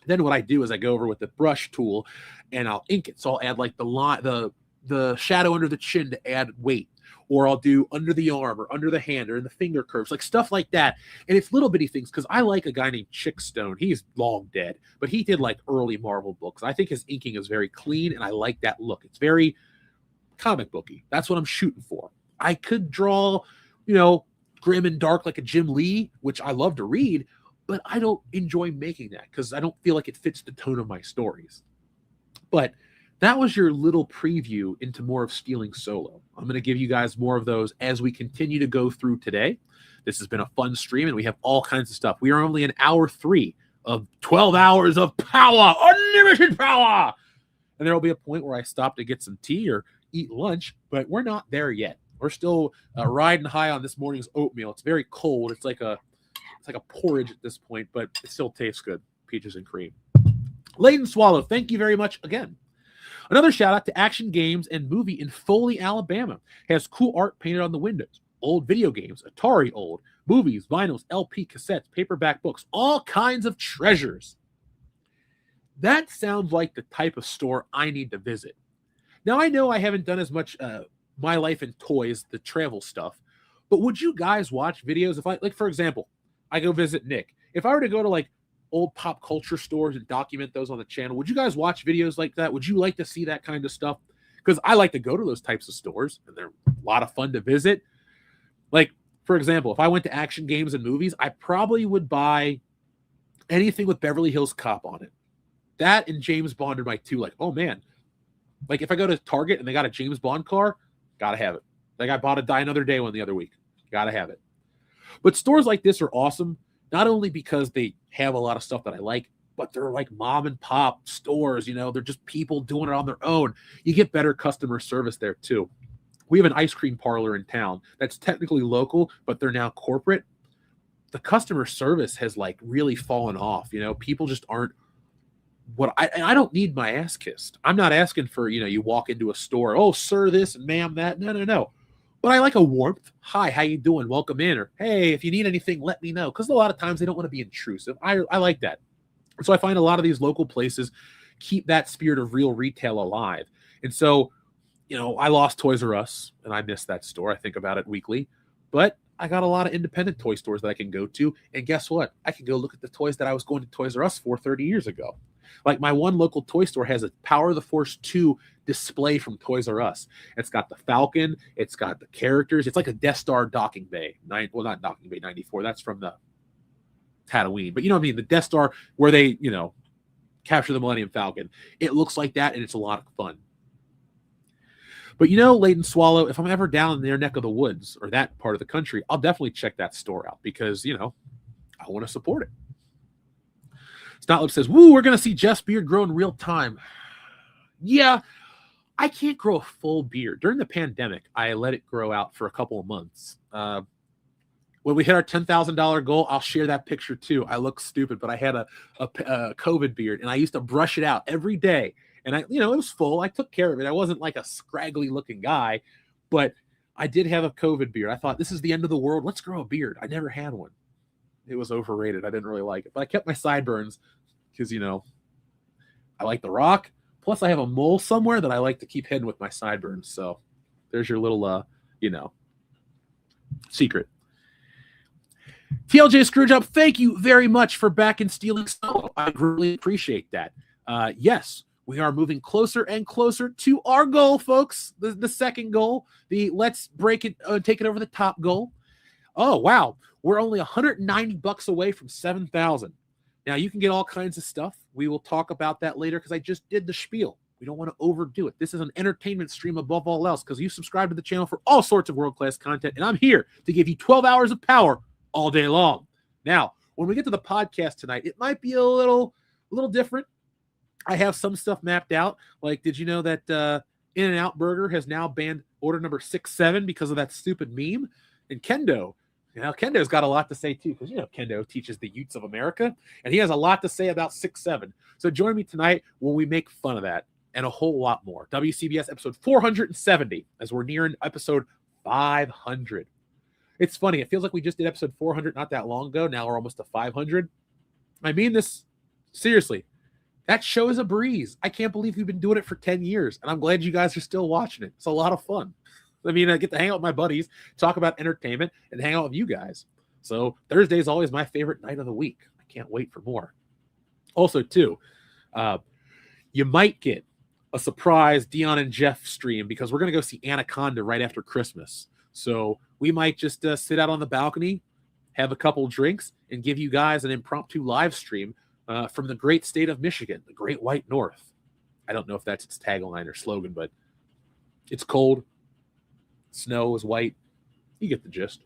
Then what I do is I go over with the brush tool and I'll ink it. So I'll add like the shadow under the chin to add weight. or I'll do under the arm or under the hand or in the finger curves, like stuff like that. And it's little bitty things because I like a guy named Chick Stone. He's long dead, but he did like early Marvel books. I think his inking is very clean, and I like that look. It's very comic booky. That's what I'm shooting for. I could draw, grim and dark like a Jim Lee, which I love to read, but I don't enjoy making that because I don't feel like it fits the tone of my stories. But that was your little preview into more of Stealing Solo. I'm going to give you guys more of those as we continue to go through today. This has been a fun stream, and we have all kinds of stuff. We are only in hour 3 of 12 hours of power, unlimited power. And there will be a point where I stop to get some tea or eat lunch, but we're not there yet. We're still riding high on this morning's oatmeal. It's very cold. It's like a porridge at this point, but it still tastes good. Peaches and cream. Layden Swallow, thank you very much again. Another shout out to Action Games and Movie in Foley, Alabama. Has cool art painted on the windows. Old video games, Atari old, movies, vinyls, LP, cassettes, paperback books, all kinds of treasures. That sounds like the type of store I need to visit. Now, I know I haven't done as much My Life in Toys, the travel stuff, but would you guys watch videos if for example, I go visit Nick. If I were to go to old pop culture stores and document those on the channel, would you guys watch videos like that? Would you like to see that kind of stuff? Because I like to go to those types of stores, and they're a lot of fun to visit. For example, if I went to Action Games and Movies, I probably would buy anything with Beverly Hills Cop on it. That and James Bond are my two, oh man. If I go to Target and they got a James Bond car, gotta have it. I bought a Die Another Day one the other week. Gotta have it. But stores like this are awesome, not only because they have a lot of stuff that I like, but they're like mom and pop stores. They're just people doing it on their own. You get better customer service there too. We have an ice cream parlor in town that's technically local, but they're now corporate. The customer service has really fallen off. People just aren't I don't need my ass kissed. I'm not asking for, you walk into a store, oh, sir, this and ma'am, that. No. But I like a warmth. Hi, how you doing? Welcome in. Or, hey, if you need anything, let me know. Because a lot of times they don't want to be intrusive. I like that. So I find a lot of these local places keep that spirit of real retail alive. And so, I lost Toys R Us, and I miss that store. I think about it weekly. But I got a lot of independent toy stores that I can go to. And guess what? I can go look at the toys that I was going to Toys R Us for 30 years ago. My one local toy store has a Power of the Force 2 display from Toys R Us. It's got the Falcon. It's got the characters. It's like a Death Star docking bay. Not docking bay 94. That's from the Tatooine. But you know what I mean? The Death Star where they, capture the Millennium Falcon. It looks like that, and it's a lot of fun. But Layden Swallow, if I'm ever down in their neck of the woods or that part of the country, I'll definitely check that store out because, I want to support it. Snotlip says, woo, we're going to see Jeff's beard grow in real time. Yeah, I can't grow a full beard. During the pandemic, I let it grow out for a couple of months. When we hit our $10,000 goal, I'll share that picture too. I look stupid, but I had a COVID beard, and I used to brush it out every day. And it was full. I took care of it. I wasn't like a scraggly looking guy, but I did have a COVID beard. I thought, this is the end of the world. Let's grow a beard. I never had one. It was overrated. I didn't really like it, but I kept my sideburns because, I like The Rock. Plus, I have a mole somewhere that I like to keep hidden with my sideburns. So there's your little, secret. TLJ Screwjob, thank you very much for back in Stealing Solo. I really appreciate that. Yes, we are moving closer and closer to our goal, folks. The second goal, the let's break it, take it over the top goal. Oh, wow. We're only $190 away from 7,000. Now, you can get all kinds of stuff. We will talk about that later because I just did the spiel. We don't want to overdo it. This is an entertainment stream above all else because you subscribe to the channel for all sorts of world-class content, and I'm here to give you 12 hours of power all day long. Now, when we get to the podcast tonight, it might be a little different. I have some stuff mapped out. Did you know that In-N-Out Burger has now banned order number 67 because of that stupid meme? And Kendo, Kendo's got a lot to say too, because Kendo teaches the youths of America, and he has a lot to say about 6-7. So join me tonight when we make fun of that and a whole lot more. WCBS episode 470, as we're nearing episode 500. It's funny. It feels like we just did episode 400 not that long ago. Now we're almost to 500. I mean this seriously. That show is a breeze. I can't believe we've been doing it for 10 years, and I'm glad you guys are still watching it. It's a lot of fun. I mean, I get to hang out with my buddies, talk about entertainment, and hang out with you guys. So Thursday is always my favorite night of the week. I can't wait for more. Also, too, you might get a surprise Dion and Jeff stream because we're going to go see Anaconda right after Christmas. So we might just sit out on the balcony, have a couple drinks, and give you guys an impromptu live stream from the great state of Michigan, the Great White North. I don't know if that's its tagline or slogan, but it's cold. Snow is white. You get the gist.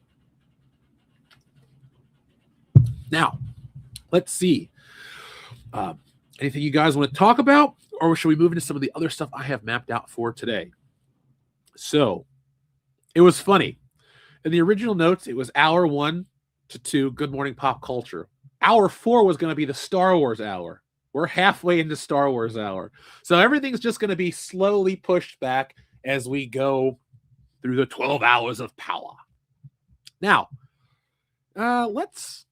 Now, let's see. Anything you guys want to talk about, or should we move into some of the other stuff I have mapped out for today? So, it was funny. In the original notes, it was hour 1 to 2, Good Morning Pop Culture. Hour 4 was going to be the Star Wars hour. We're halfway into Star Wars hour. So everything's just going to be slowly pushed back as we go through the 12 hours of power. Now, let's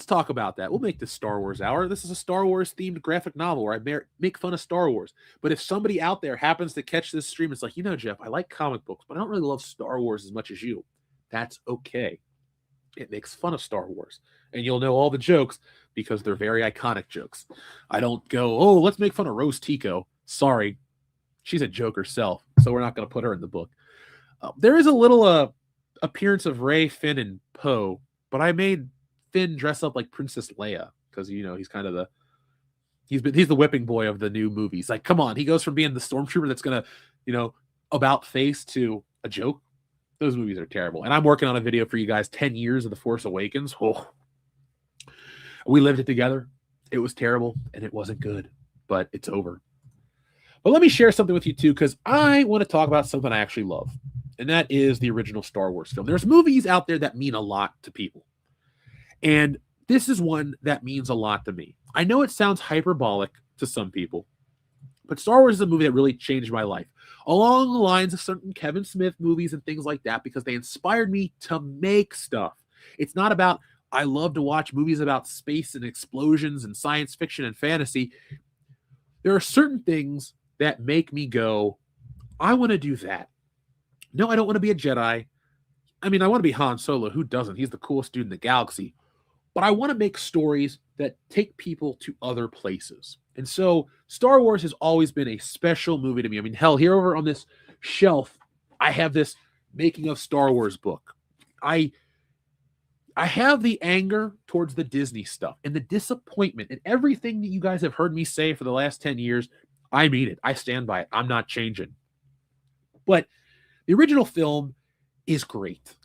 talk about that. We'll make this Star Wars hour. This is a Star Wars themed graphic novel where I make fun of Star Wars. But if somebody out there happens to catch this stream, it's like, Jeff, I like comic books, but I don't really love Star Wars as much as you. That's okay. It makes fun of Star Wars. And you'll know all the jokes because they're very iconic jokes. I don't go, oh, let's make fun of Rose Tico. Sorry. She's a joke herself, so we're not going to put her in the book. There is a little appearance of Rey, Finn, and Poe, but I made Finn dress up like Princess Leia because he's kind of he's the whipping boy of the new movies. Like, come on, he goes from being the stormtrooper that's gonna about face to a joke. Those movies are terrible, and I'm working on a video for you guys. 10 years of The Force Awakens. Oh, we lived it together. It was terrible and it wasn't good, but it's over. But let me share something with you too, because I want to talk about something I actually love, and that is the original Star Wars film. There's movies out there that mean a lot to people. And this is one that means a lot to me. I know it sounds hyperbolic to some people, but Star Wars is a movie that really changed my life. Along the lines of certain Kevin Smith movies and things like that, because they inspired me to make stuff. It's not about, I love to watch movies about space and explosions and science fiction and fantasy. There are certain things that make me go, I want to do that. No, I don't want to be a Jedi. I mean, I want to be Han Solo. Who doesn't? He's the coolest dude in the galaxy. But I want to make stories that take people to other places. And so Star Wars has always been a special movie to me. I mean, hell, here over on this shelf, I have this Making of Star Wars book. I have the anger towards the Disney stuff and the disappointment and everything that you guys have heard me say for the last 10 years. I mean it. I stand by it. I'm not changing. But the original film is great.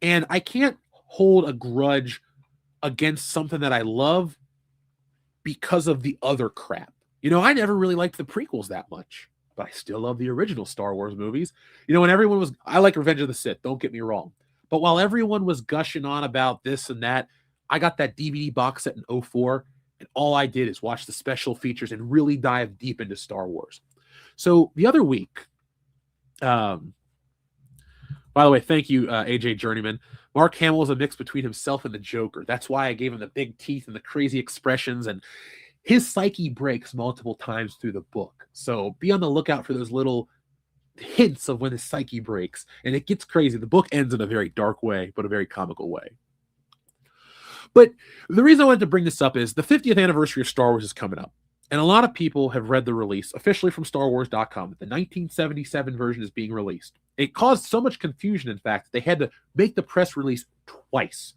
And I can't hold a grudge against something that I love because of the other crap. I never really liked the prequels that much, but I still love the original Star Wars movies. When everyone was, I like Revenge of the Sith, don't get me wrong. But while everyone was gushing on about this and that, I got that DVD box set in 2004, and all I did is watch the special features and really dive deep into Star Wars. So the other week, by the way, thank you, AJ Journeyman. Mark Hamill is a mix between himself and the Joker. That's why I gave him the big teeth and the crazy expressions, and his psyche breaks multiple times through the book. So be on the lookout for those little hints of when his psyche breaks, and it gets crazy. The book ends in a very dark way, but a very comical way. But the reason I wanted to bring this up is the 50th anniversary of Star Wars is coming up. And a lot of people have read the release officially from StarWars.com. The 1977 version is being released. It caused so much confusion, in fact, that they had to make the press release twice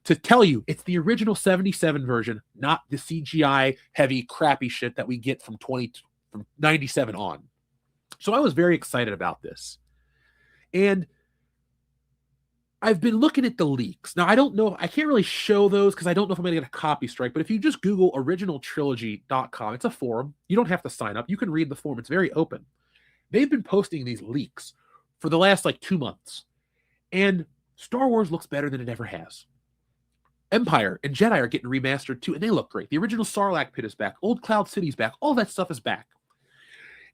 to tell you it's the original 77 version, not the CGI heavy crappy shit that we get from 97 on. So I was very excited about this. And I've been looking at the leaks. Now, I don't know. I can't really show those because I don't know if I'm going to get a copy strike. But if you just Google originaltrilogy.com, it's a forum. You don't have to sign up. You can read the forum. It's very open. They've been posting these leaks for the last 2 months. And Star Wars looks better than it ever has. Empire and Jedi are getting remastered too, and they look great. The original Sarlacc pit is back. Old Cloud City's back. All that stuff is back.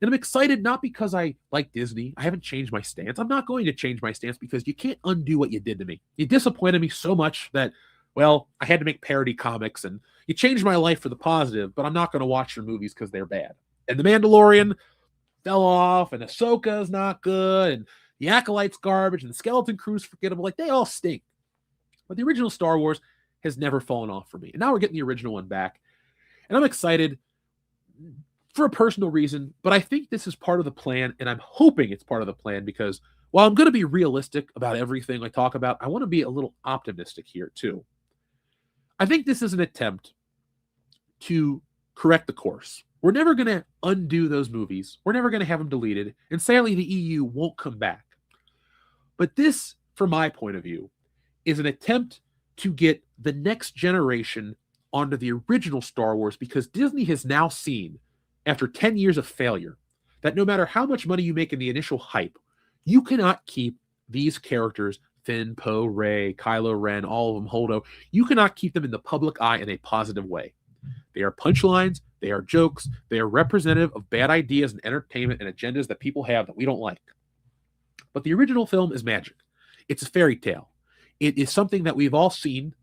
And I'm excited not because I like Disney. I haven't changed my stance. I'm not going to change my stance because you can't undo what you did to me. You disappointed me so much that, well, I had to make parody comics, and you changed my life for the positive, but I'm not going to watch your movies because they're bad. And The Mandalorian fell off, and Ahsoka is not good, and The Acolyte's garbage and the Skeleton Crew's forgettable. Like, they all stink. But the original Star Wars has never fallen off for me. And now we're getting the original one back. And I'm excited for a personal reason, but I think this is part of the plan, and I'm hoping it's part of the plan because while I'm going to be realistic about everything I talk about, I want to be a little optimistic here too. I think this is an attempt to correct the course. We're never going to undo those movies. We're never going to have them deleted, and sadly, the EU won't come back. But this, from my point of view, is an attempt to get the next generation onto the original Star Wars because Disney has now seen, after 10 years of failure, that no matter how much money you make in the initial hype, you cannot keep these characters, Finn, Poe, Rey, Kylo Ren, all of them, Holdo, you cannot keep them in the public eye in a positive way. They are punchlines, they are jokes, they are representative of bad ideas and entertainment and agendas that people have that we don't like. But the original film is magic. It's a fairy tale. It is something that we've all seen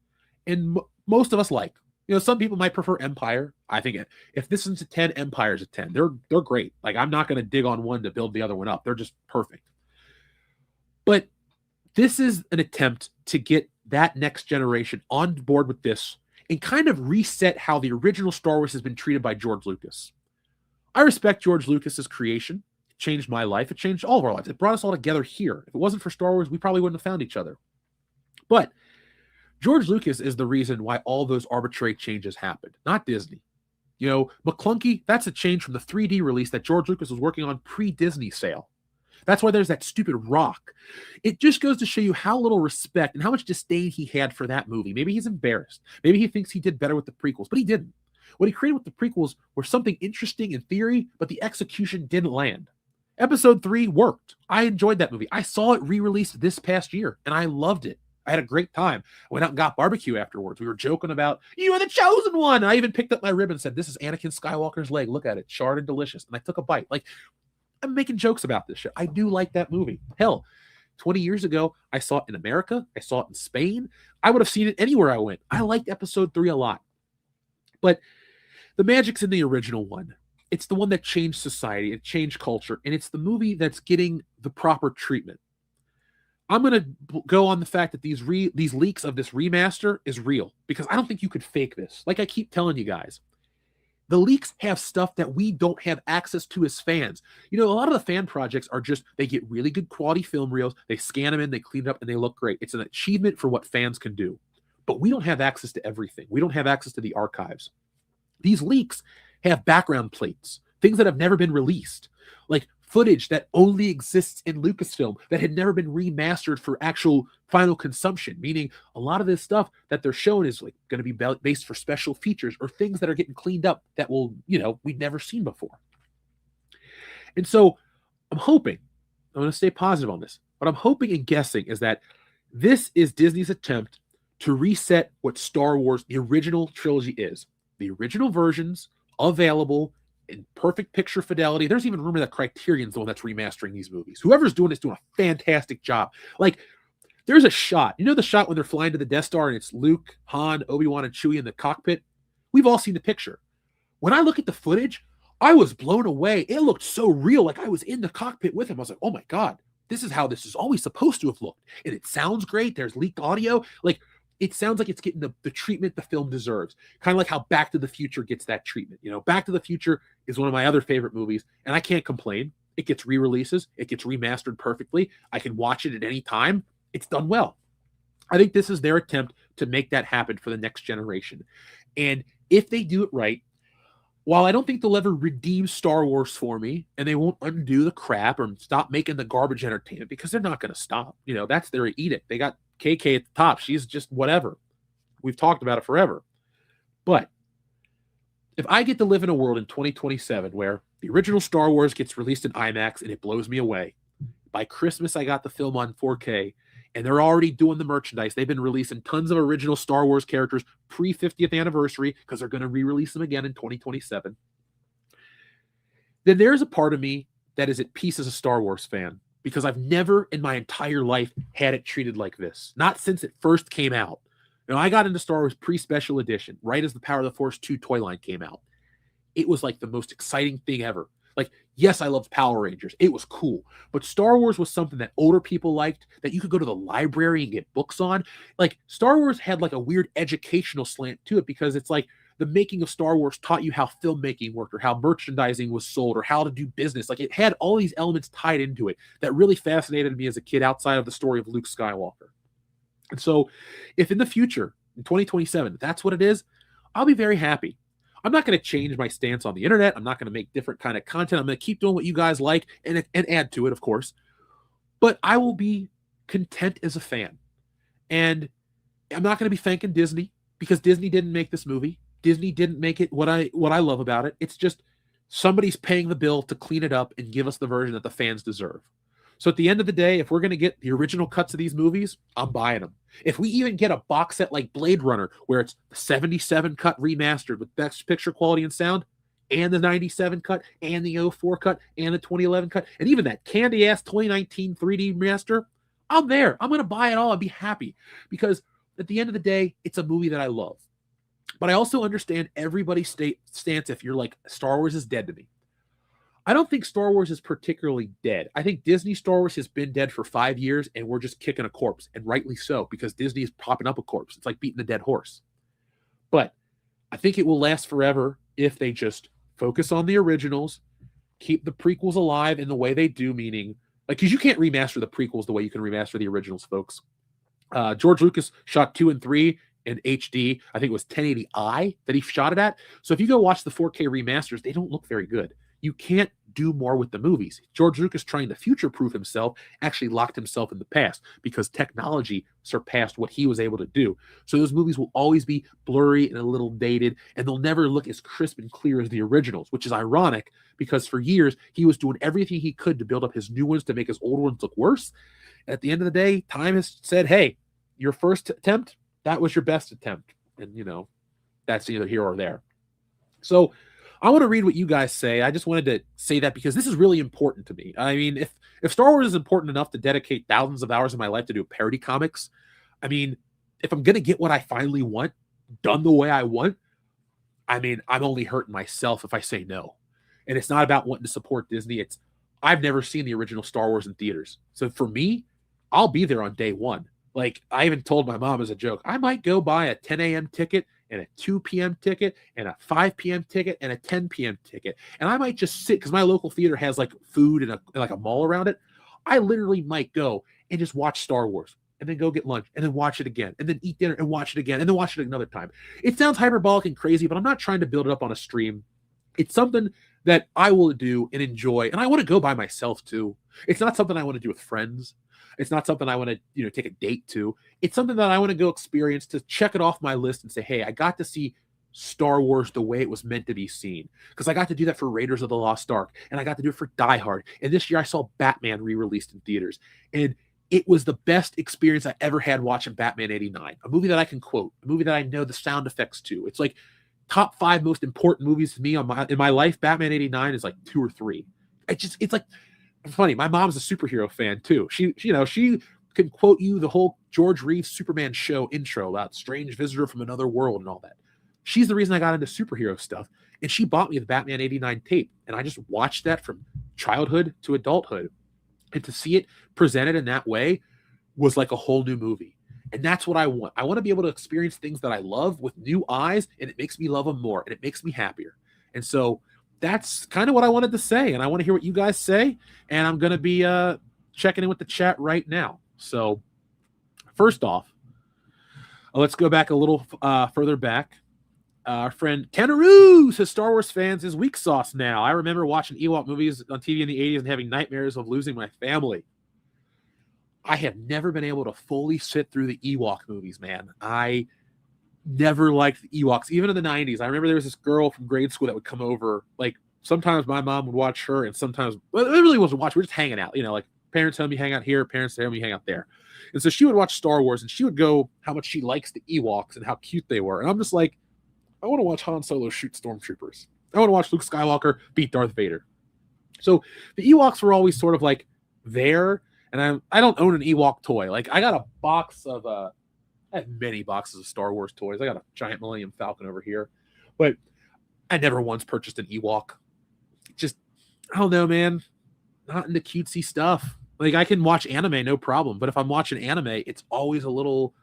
and most of us like. You know, some people might prefer Empire. I think if this is a 10, Empire's a 10. They're great. Like, I'm not going to dig on one to build the other one up. They're just perfect. But this is an attempt to get that next generation on board with this and kind of reset how the original Star Wars has been treated by George Lucas. I respect George Lucas's creation. It changed my life. It changed all of our lives. It brought us all together here. If it wasn't for Star Wars, we probably wouldn't have found each other. But George Lucas is the reason why all those arbitrary changes happened, not Disney. You know, McClunky, that's a change from the 3D release that George Lucas was working on pre-Disney sale. That's why there's that stupid rock. It just goes to show you how little respect and how much disdain he had for that movie. Maybe he's embarrassed. Maybe he thinks he did better with the prequels, but he didn't. What he created with the prequels were something interesting in theory, but the execution didn't land. Episode 3 worked. I enjoyed that movie. I saw it re-released this past year, and I loved it. I had a great time. I went out and got barbecue afterwards. We were joking about, you are the chosen one. I even picked up my rib and said, this is Anakin Skywalker's leg. Look at it. Charred and delicious. And I took a bite. Like, I'm making jokes about this shit. I do like that movie. Hell, 20 years ago, I saw it in America. I saw it in Spain. I would have seen it anywhere I went. I liked episode 3 a lot. But the magic's in the original one. It's the one that changed society. It changed culture. And it's the movie that's getting the proper treatment. I'm going to go on the fact that these leaks of this remaster is real because I don't think you could fake this. Like I keep telling you guys, the leaks have stuff that we don't have access to as fans. You know, a lot of the fan projects are just, they get really good quality film reels, they scan them in, they clean it up, and they look great. It's an achievement for what fans can do. But we don't have access to everything. We don't have access to the archives. These leaks have background plates, things that have never been released, like footage that only exists in Lucasfilm that had never been remastered for actual final consumption, meaning a lot of this stuff that they're showing is like going to be based for special features or things that are getting cleaned up that will, you know, we've never seen before. And so I'm hoping, I'm going to stay positive on this, what I'm hoping and guessing is that this is Disney's attempt to reset what Star Wars, the original trilogy is. The original versions available in perfect picture fidelity. There's even rumor that Criterion's the one that's remastering these movies. Whoever's doing it's doing a fantastic job. Like, there's a shot. You know the shot when they're flying to the Death Star and it's Luke, Han, Obi-Wan, and Chewie in the cockpit? We've all seen the picture. When I look at the footage, I was blown away. It looked so real, like I was in the cockpit with him. I was like, oh my God, this is how this is always supposed to have looked. And it sounds great. There's leaked audio. Like, it sounds like it's getting the treatment the film deserves. Kind of like how Back to the Future gets that treatment. You know, Back to the Future is one of my other favorite movies, and I can't complain. It gets re-releases. It gets remastered perfectly. I can watch it at any time. It's done well. I think this is their attempt to make that happen for the next generation. And if they do it right, while I don't think they'll ever redeem Star Wars for me, and they won't undo the crap or stop making the garbage entertainment, because they're not going to stop. You know, that's their edict. They got KK at the top. She's just whatever. We've talked about it forever. But if I get to live in a world in 2027 where the original Star Wars gets released in IMAX and it blows me away, by Christmas I got the film on 4K, and they're already doing the merchandise. They've been releasing tons of original Star Wars characters pre-50th anniversary because they're going to re-release them again in 2027. Then there's a part of me that is at peace as a Star Wars fan, because I've never in my entire life had it treated like this. Not since it first came out. You know, I got into Star Wars pre-special edition, right as the Power of the Force 2 toy line came out. It was like the most exciting thing ever. Like, yes, I loved Power Rangers. It was cool. But Star Wars was something that older people liked, that you could go to the library and get books on. Like, Star Wars had like a weird educational slant to it, because it's like the making of Star Wars taught you how filmmaking worked, or how merchandising was sold, or how to do business. Like, it had all these elements tied into it that really fascinated me as a kid, outside of the story of Luke Skywalker. And so if in the future, in 2027, that's what it is, I'll be very happy. I'm not going to change my stance on the internet. I'm not going to make different kind of content. I'm going to keep doing what you guys like, and add to it, of course. But I will be content as a fan. And I'm not going to be thanking Disney, because Disney didn't make this movie. Disney didn't make it what I love about it. It's just somebody's paying the bill to clean it up and give us the version that the fans deserve. So at the end of the day, if we're going to get the original cuts of these movies, I'm buying them. If we even get a box set like Blade Runner, where it's the 77 cut remastered with best picture quality and sound, and the 97 cut, and the 04 cut, and the 2011 cut, and even that candy-ass 2019 3D remaster, I'm there. I'm going to buy it all and be happy, because at the end of the day, it's a movie that I love. But I also understand everybody's stance if you're like, Star Wars is dead to me. I don't think Star Wars is particularly dead. I think Disney Star Wars has been dead for 5 years, and we're just kicking a corpse, and rightly so, because Disney is propping up a corpse. It's like beating a dead horse. But I think it will last forever if they just focus on the originals, keep the prequels alive in the way they do, meaning, like, because you can't remaster the prequels the way you can remaster the originals, folks. George Lucas shot 2 and 3 in HD. I think it was 1080i that he shot it at. So if you go watch the 4K remasters, they don't look very good. You can't do more with the movies. George Lucas, trying to future-proof himself, actually locked himself in the past, because technology surpassed what he was able to do. So those movies will always be blurry and a little dated, and they'll never look as crisp and clear as the originals, which is ironic, because for years he was doing everything he could to build up his new ones to make his old ones look worse. And at the end of the day, time has said, hey, your first attempt, that was your best attempt. And, you know, that's either here or there. So I want to read what you guys say. I just wanted to say that because this is really important to me. I mean, if Star Wars is important enough to dedicate thousands of hours of my life to do parody comics, I mean, if I'm going to get what I finally want done the way I want, I mean, I'm only hurting myself if I say no. And it's not about wanting to support Disney. I've never seen the original Star Wars in theaters. So for me, I'll be there on day one. Like, I even told my mom as a joke, I might go buy a 10 a.m. ticket and a 2 p.m. ticket and a 5 p.m. ticket and a 10 p.m. ticket. And I might just sit, because my local theater has like food and like a mall around it. I literally might go and just watch Star Wars and then go get lunch and then watch it again and then eat dinner and watch it again and then watch it another time. It sounds hyperbolic and crazy, but I'm not trying to build it up on a stream. It's something that I will do and enjoy. And I want to go by myself too. It's not something I want to do with friends. It's not something I want to, take a date to. It's something that I want to go experience, to check it off my list and say, hey, I got to see Star Wars the way it was meant to be seen. Because I got to do that for Raiders of the Lost Ark, and I got to do it for Die Hard. And this year I saw Batman re-released in theaters. And it was the best experience I ever had watching Batman 89, a movie that I can quote, a movie that I know the sound effects to. It's like top 5 most important movies to me in my life. Batman 89 is like 2 or 3. It's like, funny. My mom's a superhero fan too. She can quote you the whole George Reeves Superman show intro about strange visitor from another world and all that. She's the reason I got into superhero stuff. And she bought me the Batman 89 tape. And I just watched that from childhood to adulthood. And to see it presented in that way was like a whole new movie. And that's what I want. I want to be able to experience things that I love with new eyes, and it makes me love them more, and it makes me happier. And so that's kind of what I wanted to say, and I want to hear what you guys say, and I'm going to be checking in with the chat right now. So first off, let's go back a little further back. Our friend Kenaroo says Star Wars fans is weak sauce now. I remember watching Ewok movies on TV in the 80s and having nightmares of losing my family. I have never been able to fully sit through the Ewok movies, man. I never liked the Ewoks, even in the 90s. I remember there was this girl from grade school that would come over. Like, sometimes my mom would watch her, and sometimes, well, it really wasn't watching. We were just hanging out. Like, parents tell me hang out here, parents tell me hang out there. And so she would watch Star Wars, and she would go how much she likes the Ewoks and how cute they were. And I'm just like, I want to watch Han Solo shoot stormtroopers. I want to watch Luke Skywalker beat Darth Vader. So the Ewoks were always sort of like there, and I don't own an Ewok toy. Like, I got a box of I have many boxes of Star Wars toys. I got a giant Millennium Falcon over here, but I never once purchased an Ewok. Just, I don't know, man. Not into cutesy stuff. Like, I can watch anime, no problem. But if I'm watching anime, it's always a little,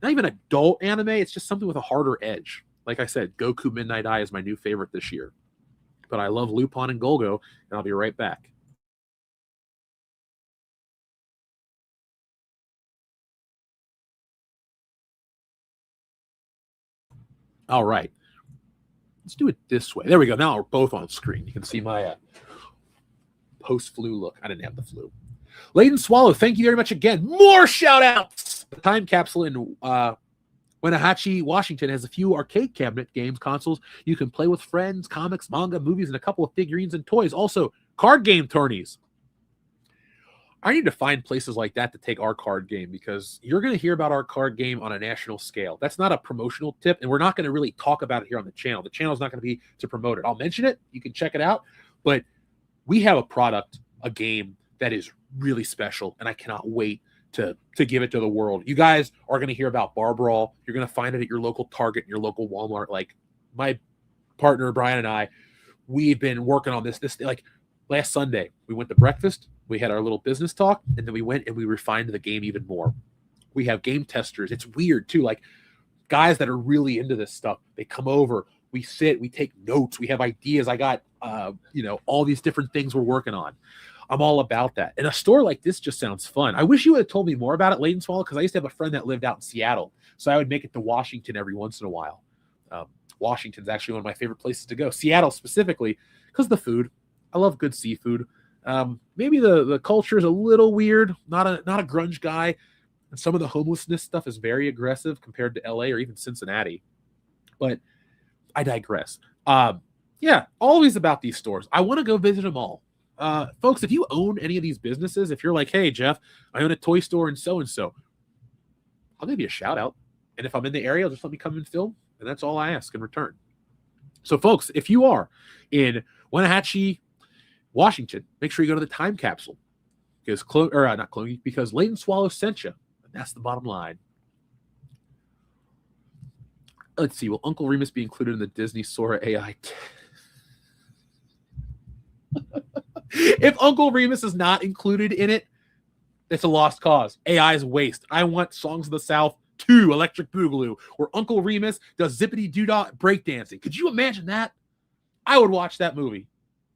not even adult anime. It's just something with a harder edge. Like I said, Goku Midnight Eye is my new favorite this year. But I love Lupin and Golgo, and I'll be right back. All right. Let's do it this way. There we go. Now we're both on screen. You can see my post-flu look. I didn't have the flu. Layden Swallow, thank you very much again. More shout-outs! The time capsule in Wenatchee, Washington has a few arcade cabinet games, consoles you can play with friends, comics, manga, movies, and a couple of figurines and toys. Also, card game tourneys. I need to find places like that to take our card game, because you're going to hear about our card game on a national scale. That's not a promotional tip, and we're not going to really talk about it here on the channel. The channel is not going to be to promote it. I'll mention it. You can check it out. But we have a product, a game that is really special, and I cannot wait to give it to the world. You guys are going to hear about Bar Brawl. You're going to find it at your local Target, your local Walmart. Like, my partner, Brian, and I, we've been working on this like last Sunday. We went to breakfast. We had our little business talk, and then we went and we refined the game even more. We have game testers. It's weird too. Like, guys that are really into this stuff, they come over, we sit, we take notes, we have ideas. I got, all these different things we're working on. I'm all about that. And a store like this just sounds fun. I wish you would have told me more about it, Layden Swallow, because I used to have a friend that lived out in Seattle. So I would make it to Washington every once in a while. Washington's actually one of my favorite places to go. Seattle specifically, because the food. I love good seafood. Maybe the culture is a little weird. Not a grunge guy. And some of the homelessness stuff is very aggressive compared to LA or even Cincinnati. But I digress. Always about these stores. I want to go visit them all. Folks, if you own any of these businesses, if you're like, hey, Jeff, I own a toy store and so, I'll give you a shout out. And if I'm in the area, just let me come and film. And that's all I ask in return. So, folks, if you are in Wenatchee, Washington, make sure you go to the time capsule, because because Layden Swallow sent you. And that's the bottom line. Let's see. Will Uncle Remus be included in the Disney Sora AI? If Uncle Remus is not included in it, it's a lost cause. AI is waste. I want Songs of the South 2 Electric Boogaloo, where Uncle Remus does zippity doo-dah breakdancing. Could you imagine that? I would watch that movie.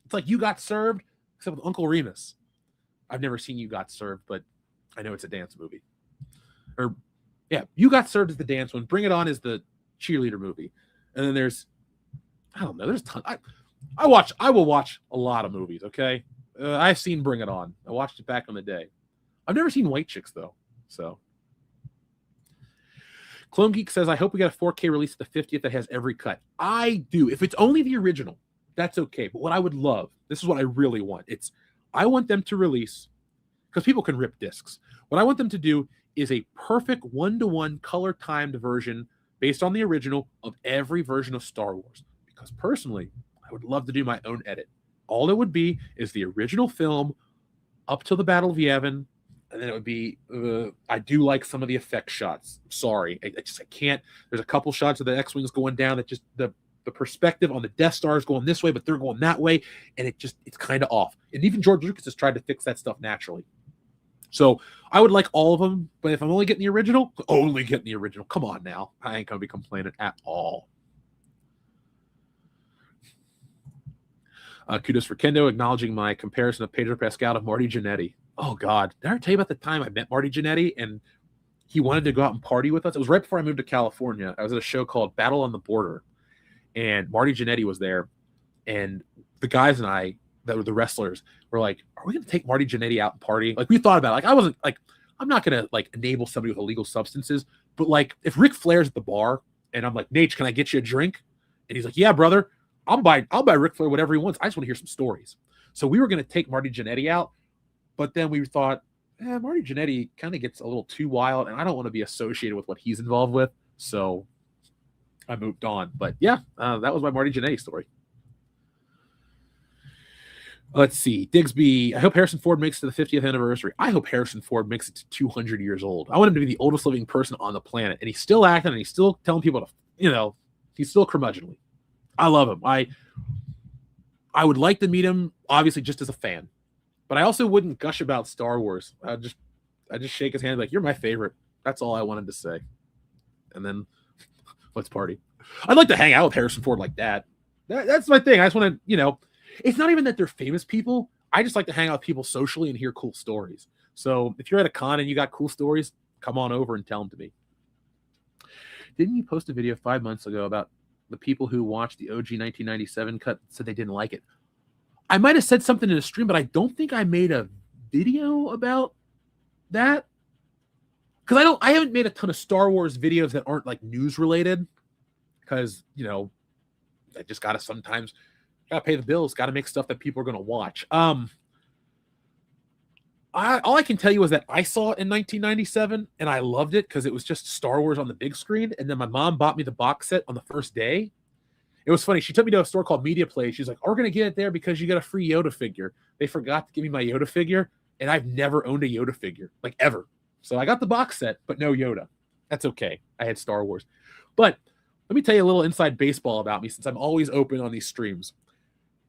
It's like You Got Served, except with Uncle Remus. I've never seen You Got Served, but I know it's a dance movie. You Got Served is the dance one. Bring It On is the cheerleader movie. And then there's tons. I will watch a lot of movies, okay? I've seen Bring It On. I watched it back in the day. I've never seen White Chicks, though. So, Clone Geek says, I hope we get a 4K release at the 50th that has every cut. I do. If it's only the original, that's okay. But what I would love, this is what I really want. I want them to release, because people can rip discs. What I want them to do is a perfect 1-to-1 color timed version based on the original of every version of Star Wars. Because personally, I would love to do my own edit. All it would be is the original film up to the Battle of Yavin, and then it would be, I do like some of the effect shots. Sorry, I can't. There's a couple shots of the X-Wings going down that just, the perspective on the Death Star is going this way, but they're going that way, and it's kind of off. And even George Lucas has tried to fix that stuff naturally. So I would like all of them, but if I'm only getting the original, Come on now. I ain't going to be complaining at all. Kudos for Kendo, acknowledging my comparison of Pedro Pascal to Marty Jannetty. Oh, God. Did I tell you about the time I met Marty Jannetty and he wanted to go out and party with us? It was right before I moved to California. I was at a show called Battle on the Border, and Marty Jannetty was there. And the guys and I, that were the wrestlers, were like, are we going to take Marty Jannetty out and party? Like, we thought about it. Like, I wasn't like, I'm not going to like enable somebody with illegal substances, but like if Ric Flair's at the bar and I'm like, Nate, can I get you a drink? And he's like, yeah, brother. I'll buy Ric Flair whatever he wants. I just want to hear some stories. So we were going to take Marty Jannetty out, but then we thought, Marty Jannetty kind of gets a little too wild, and I don't want to be associated with what he's involved with. So I moved on. But yeah, that was my Marty Jannetty story. Let's see. Digsby, I hope Harrison Ford makes it to the 50th anniversary. I hope Harrison Ford makes it to 200 years old. I want him to be the oldest living person on the planet, and he's still acting, and he's still telling people to, he's still curmudgeonly. I love him. I would like to meet him obviously just as a fan. But I also wouldn't gush about Star Wars. I just shake his hand like, you're my favorite. That's all I wanted to say. And then let's party. I'd like to hang out with Harrison Ford like that. That's my thing. I just want to, it's not even that they're famous people. I just like to hang out with people socially and hear cool stories. So if you're at a con and you got cool stories, come on over and tell them to me. Didn't you post a video 5 months ago about the people who watched the OG 1997 cut said they didn't like it? I might have said something in a stream, but I don't think I made a video about that. Because I haven't made a ton of Star Wars videos that aren't like news related. Because, I just gotta pay the bills, gotta make stuff that people are gonna watch. All I can tell you is that I saw it in 1997 and I loved it because it was just Star Wars on the big screen. And then my mom bought me the box set on the first day. It was funny. She took me to a store called Media Play. She's like, we're going to get it there because you got a free Yoda figure. They forgot to give me my Yoda figure. And I've never owned a Yoda figure, like ever. So I got the box set, but no Yoda. That's okay. I had Star Wars. But let me tell you a little inside baseball about me since I'm always open on these streams.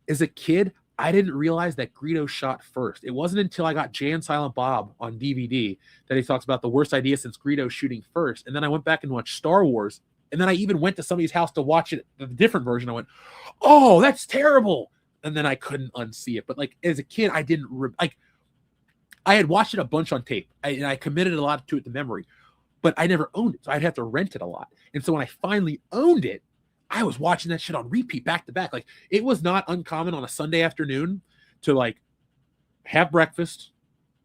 As a kid, I didn't realize that Greedo shot first. It wasn't until I got Jay and Silent Bob on DVD that he talks about the worst idea since Greedo shooting first. And then I went back and watched Star Wars. And then I even went to somebody's house to watch it, the different version. I went, oh, that's terrible. And then I couldn't unsee it. But like as a kid, I didn't I had watched it a bunch on tape and I committed a lot to it to memory, but I never owned it. So I'd have to rent it a lot. And so when I finally owned it, I was watching that shit on repeat back to back. Like it was not uncommon on a Sunday afternoon to like have breakfast,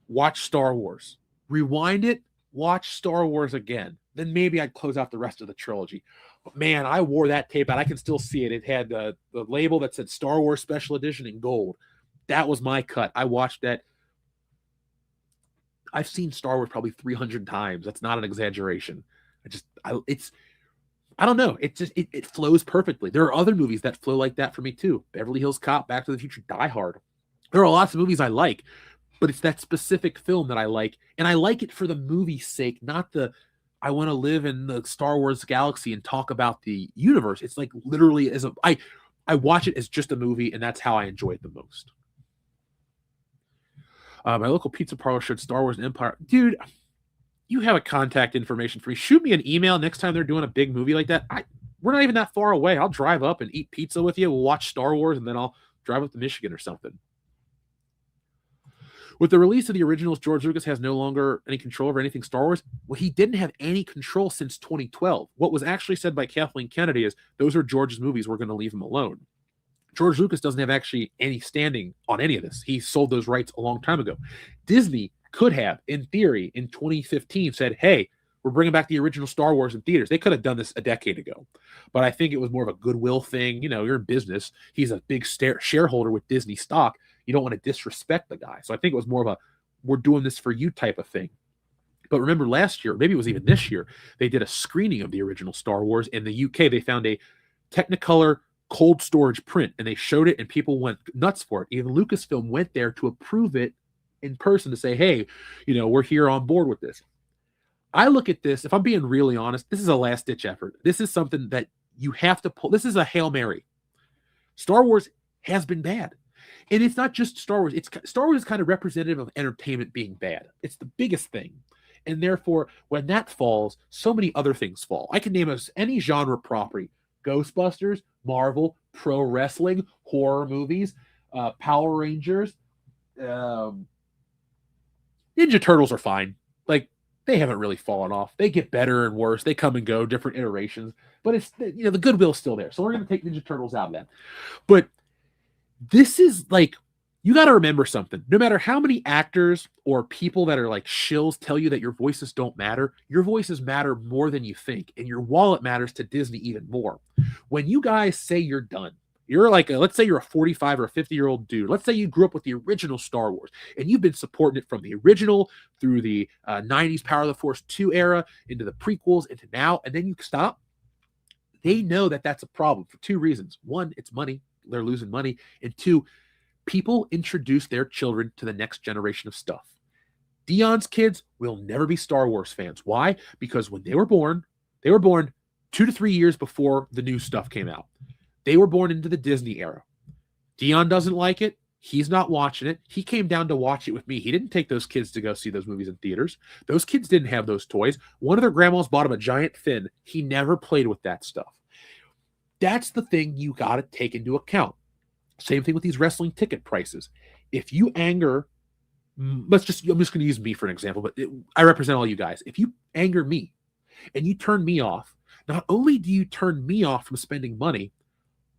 watch Star Wars, rewind it, watch Star Wars again. Then maybe I'd close out the rest of the trilogy. But man, I wore that tape out. I can still see it. It had the label that said Star Wars Special Edition in gold. That was my cut. I watched that. I've seen Star Wars probably 300 times. That's not an exaggeration. I don't know. It flows perfectly. There are other movies that flow like that for me too. Beverly Hills Cop, Back to the Future, Die Hard. There are lots of movies I like, but it's that specific film that I like. And I like it for the movie's sake, not I want to live in the Star Wars galaxy and talk about the universe. It's like literally I watch it as just a movie, and that's how I enjoy it the most. My local pizza parlor showed Star Wars and Empire. Dude, you have a contact information for me. Shoot me an email next time they're doing a big movie like that. We're not even that far away. I'll drive up and eat pizza with you. We'll watch Star Wars, and then I'll drive up to Michigan or something. With the release of the originals, George Lucas has no longer any control over anything Star Wars. Well, he didn't have any control since 2012. What was actually said by Kathleen Kennedy is those are George's movies. We're going to leave him alone. George Lucas doesn't have actually any standing on any of this. He sold those rights a long time ago. Disney could have, in theory, in 2015 said, hey, we're bringing back the original Star Wars in theaters. They could have done this a decade ago. But I think it was more of a goodwill thing. You're in business. He's a big shareholder with Disney stock. You don't want to disrespect the guy. So I think it was more of a, we're doing this for you type of thing. But remember last year, maybe it was even this year, they did a screening of the original Star Wars. In the UK, they found a Technicolor cold storage print, and they showed it, and people went nuts for it. Even Lucasfilm went there to approve it in person to say, hey, we're here on board with this. I look at this, if I'm being really honest, this is a last-ditch effort. This is something that you have to pull. This is a Hail Mary. Star Wars has been bad. And it's not just Star Wars. Star Wars is kind of representative of entertainment being bad. It's the biggest thing. And therefore, when that falls, so many other things fall. I can name us any genre property. Ghostbusters, Marvel, pro wrestling, horror movies, Power Rangers. Ninja Turtles are fine. Like, they haven't really fallen off. They get better and worse. They come and go, different iterations. But it's, the goodwill's still there. So we're going to take Ninja Turtles out of that. But this is like, you got to remember something. No matter how many actors or people that are like shills tell you that your voices don't matter, your voices matter more than you think. And your wallet matters to Disney even more. When you guys say you're done, you're like, let's say you're a 45 or a 50-year-old dude. Let's say you grew up with the original Star Wars and you've been supporting it from the original through the 90s Power of the Force 2 era into the prequels into now, and then you stop. They know that that's a problem for two reasons. One, it's money. They're losing money. And two, people introduce their children to the next generation of stuff. Dion's kids will never be Star Wars fans. Why? Because when they were born 2 to 3 years before the new stuff came out. They were born into the Disney era. Dion doesn't like it. He's not watching it. He came down to watch it with me. He didn't take those kids to go see those movies in theaters. Those kids didn't have those toys. One of their grandmas bought him a giant fin. He never played with that stuff. That's the thing you got to take into account. Same thing with these wrestling ticket prices. If you anger, I'm just going to use me for an example, but I represent all you guys. If you anger me and you turn me off, not only do you turn me off from spending money,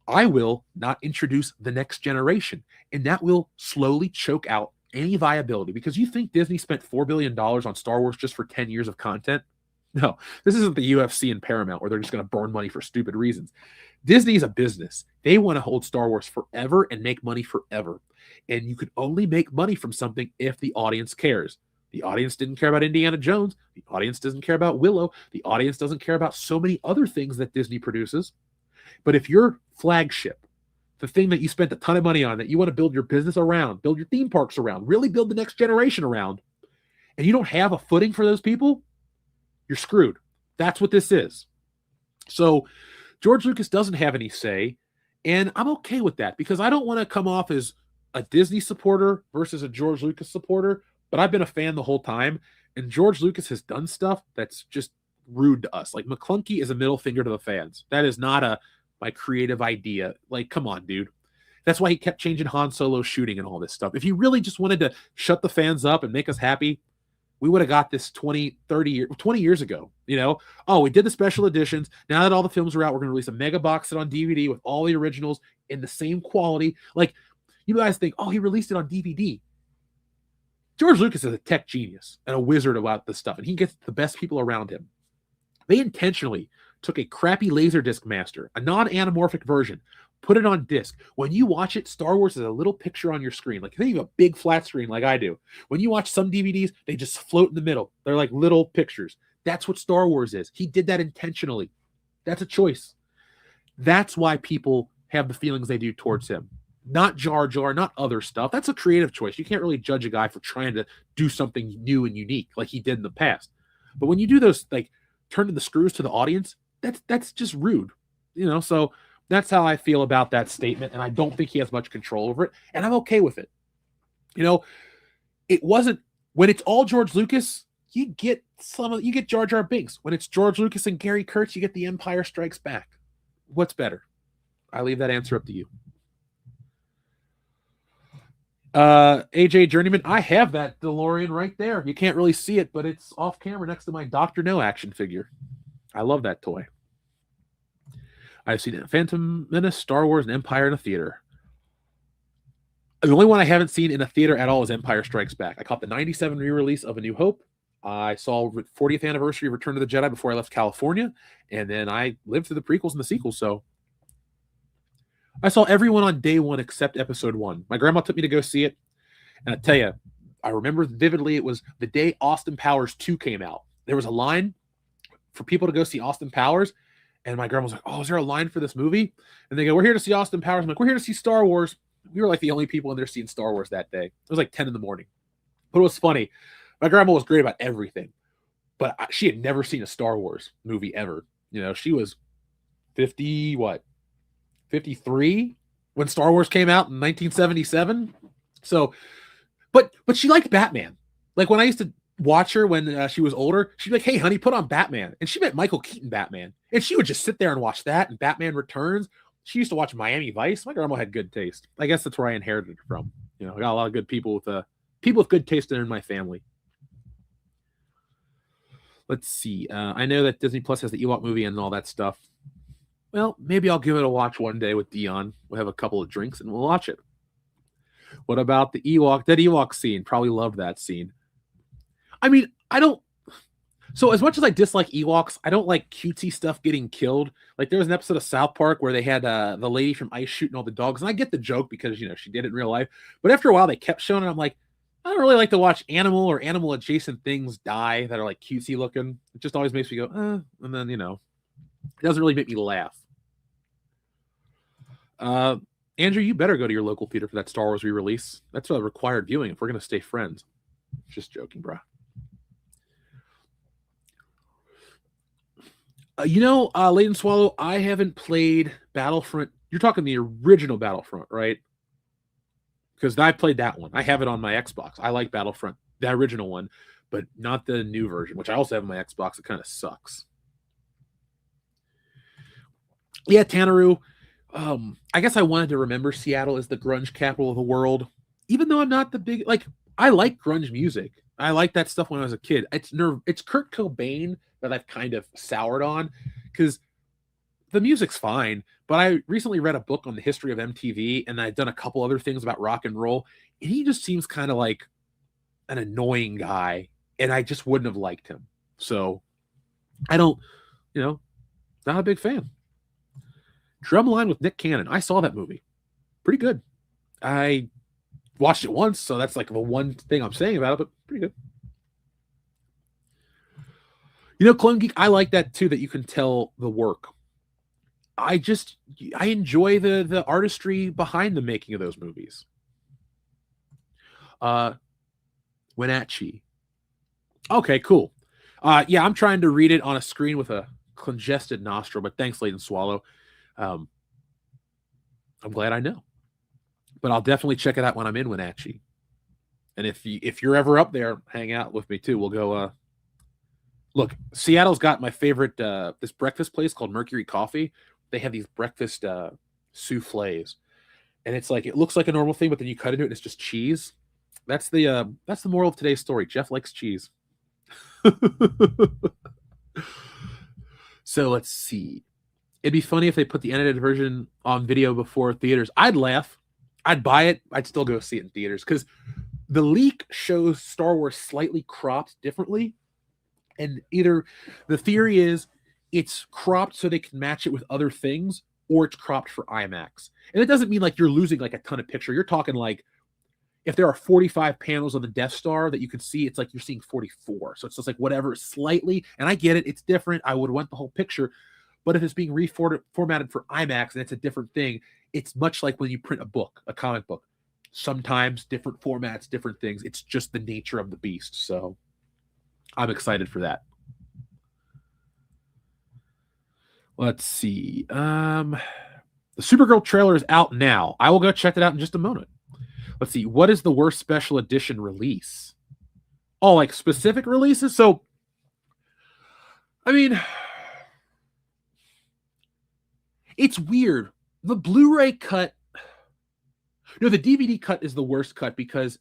I will not introduce the next generation, and that will slowly choke out any viability. Because you think Disney spent $4 billion on Star Wars just for 10 years of content? No, this isn't the UFC and Paramount where they're just going to burn money for stupid reasons. Disney is a business. They want to hold Star Wars forever and make money forever. And you can only make money from something if the audience cares. The audience didn't care about Indiana Jones. The audience doesn't care about Willow. The audience doesn't care about so many other things that Disney produces. But if your flagship, the thing that you spent a ton of money on, that you want to build your business around, build your theme parks around, really build the next generation around, and you don't have a footing for those people, you're screwed. That's what this is. So George Lucas doesn't have any say, and I'm okay with that because I don't want to come off as a Disney supporter versus a George Lucas supporter, but I've been a fan the whole time, and George Lucas has done stuff that's just rude to us. Like McClunky is a middle finger to the fans. That is not my creative idea. Like, come on, dude. That's why he kept changing Han Solo's shooting and all this stuff. If he really just wanted to shut the fans up and make us happy, we would have got this 20 years ago. You know, oh, we did the special editions. Now that all the films are out, we're going to release a mega box set on DVD with all the originals in the same quality. Like, you guys think, oh, he released it on DVD. George Lucas is a tech genius and a wizard about this stuff, and he gets the best people around him. They intentionally took a crappy Laserdisc master, a non-anamorphic version, put it on disc. When you watch it, Star Wars is a little picture on your screen. Like, if you have a big flat screen like I do, when you watch some DVDs, they just float in the middle. They're like little pictures. That's what Star Wars is. He did that intentionally. That's a choice. That's why people have the feelings they do towards him. Not Jar Jar, not other stuff. That's a creative choice. You can't really judge a guy for trying to do something new and unique like he did in the past. But when you do those, like, turning the screws to the audience, that's just rude, you know. So that's how I feel about that statement, and I don't think he has much control over it, and I'm okay with it. You know, it wasn't when it's all George Lucas, you get Jar Jar Binks. When it's George Lucas and Gary Kurtz, you get The Empire Strikes Back. What's better? I leave that answer up to you. AJ Journeyman, I have that DeLorean right there. You can't really see it, but it's off camera next to my Dr. No action figure. I love that toy. I've seen Phantom Menace, Star Wars, and Empire in a theater. The only one I haven't seen in a theater at all is Empire Strikes Back. I caught the 97 re-release of A New Hope. I saw 40th anniversary of Return of the Jedi before I left California, and then I lived through the prequels and the sequels, so I saw everyone on day one except episode 1. My grandma took me to go see it, and I tell you, I remember vividly it was the day Austin Powers 2 came out. There was a line for people to go see Austin Powers, and my grandma was like, oh, is there a line for this movie? And they go, we're here to see Austin Powers. I'm like, we're here to see Star Wars. We were like the only people in there seeing Star Wars that day. It was like 10 in the morning. But it was funny. My grandma was great about everything, but she had never seen a Star Wars movie ever. You know, she was 53 when Star Wars came out in 1977. So, but she liked Batman. Like, when I used to watch her when she was older, she'd be like, hey, honey, put on Batman. And she met Michael Keaton Batman. And she would just sit there and watch that and Batman Returns. She used to watch Miami Vice. My grandma had good taste. I guess that's where I inherited it from. You know, I got a lot of good people with good taste in my family. Let's see. I know that Disney Plus has the Ewok movie and all that stuff. Well, maybe I'll give it a watch one day with Dion. We'll have a couple of drinks and we'll watch it. What about the that Ewok scene? Probably loved that scene. I mean, so as much as I dislike Ewoks, I don't like cutesy stuff getting killed. Like, there was an episode of South Park where they had the lady from Ice shooting all the dogs. And I get the joke because, you know, she did it in real life. But after a while, they kept showing it. I'm like, I don't really like to watch animal or animal adjacent things die that are like cutesy looking. It just always makes me go, and then, you know, it doesn't really make me laugh. Andrew, you better go to your local theater for that Star Wars re-release. That's a required viewing if we're going to stay friends. Just joking, bro. Leighton Swallow, I haven't played Battlefront. You're talking the original Battlefront, right? because I played that one. I have it on my Xbox. I like Battlefront, the original one, but not the new version, which I also have on my Xbox. It kind of sucks. Yeah, Tanneru. I guess I wanted to remember Seattle as the grunge capital of the world, even though I'm not the big, like, I like grunge music. I like that stuff when I was a kid. It's Kurt Cobain that I've kind of soured on, because the music's fine, but I recently read a book on the history of MTV, and I've done a couple other things about rock and roll, and he just seems kind of like an annoying guy, and I just wouldn't have liked him. So I don't, not a big fan. Drumline with Nick Cannon. I saw that movie. Pretty good. I watched it once, so that's like the one thing I'm saying about it, but pretty good. Clone Geek, I like that too, that you can tell the work. I enjoy the artistry behind the making of those movies. Wenatchee. Okay, cool. Yeah, I'm trying to read it on a screen with a congested nostril, but thanks, Laden Swallow. I'm glad I know. But I'll definitely check it out when I'm in Wenatchee. And if you're ever up there, hang out with me too. We'll go. Look, Seattle's got my favorite this breakfast place called Mercury Coffee. They have these breakfast souffles, and it's like, it looks like a normal thing, but then you cut into it and it's just cheese. That's the moral of today's story. Jeff likes cheese. So let's see. It'd be funny if they put the edited version on video before theaters. I'd laugh. I'd buy it. I'd still go see it in theaters, because the leak shows Star Wars slightly cropped differently. And either the theory is it's cropped so they can match it with other things, or it's cropped for IMAX. And it doesn't mean like you're losing like a ton of picture. You're talking like, if there are 45 panels on the Death Star that you can see, it's like you're seeing 44. So it's just like whatever, slightly. And I get it. It's different. I would want the whole picture. But if it's being reformatted for IMAX and it's a different thing, it's much like when you print a book, a comic book. Sometimes different formats, different things. It's just the nature of the beast. So I'm excited for that. Let's see. The Supergirl trailer is out now. I will go check it out in just a moment. Let's see. What is the worst special edition release? Oh, like specific releases? So, I mean, it's weird. The Blu-ray cut, the DVD cut is the worst cut, because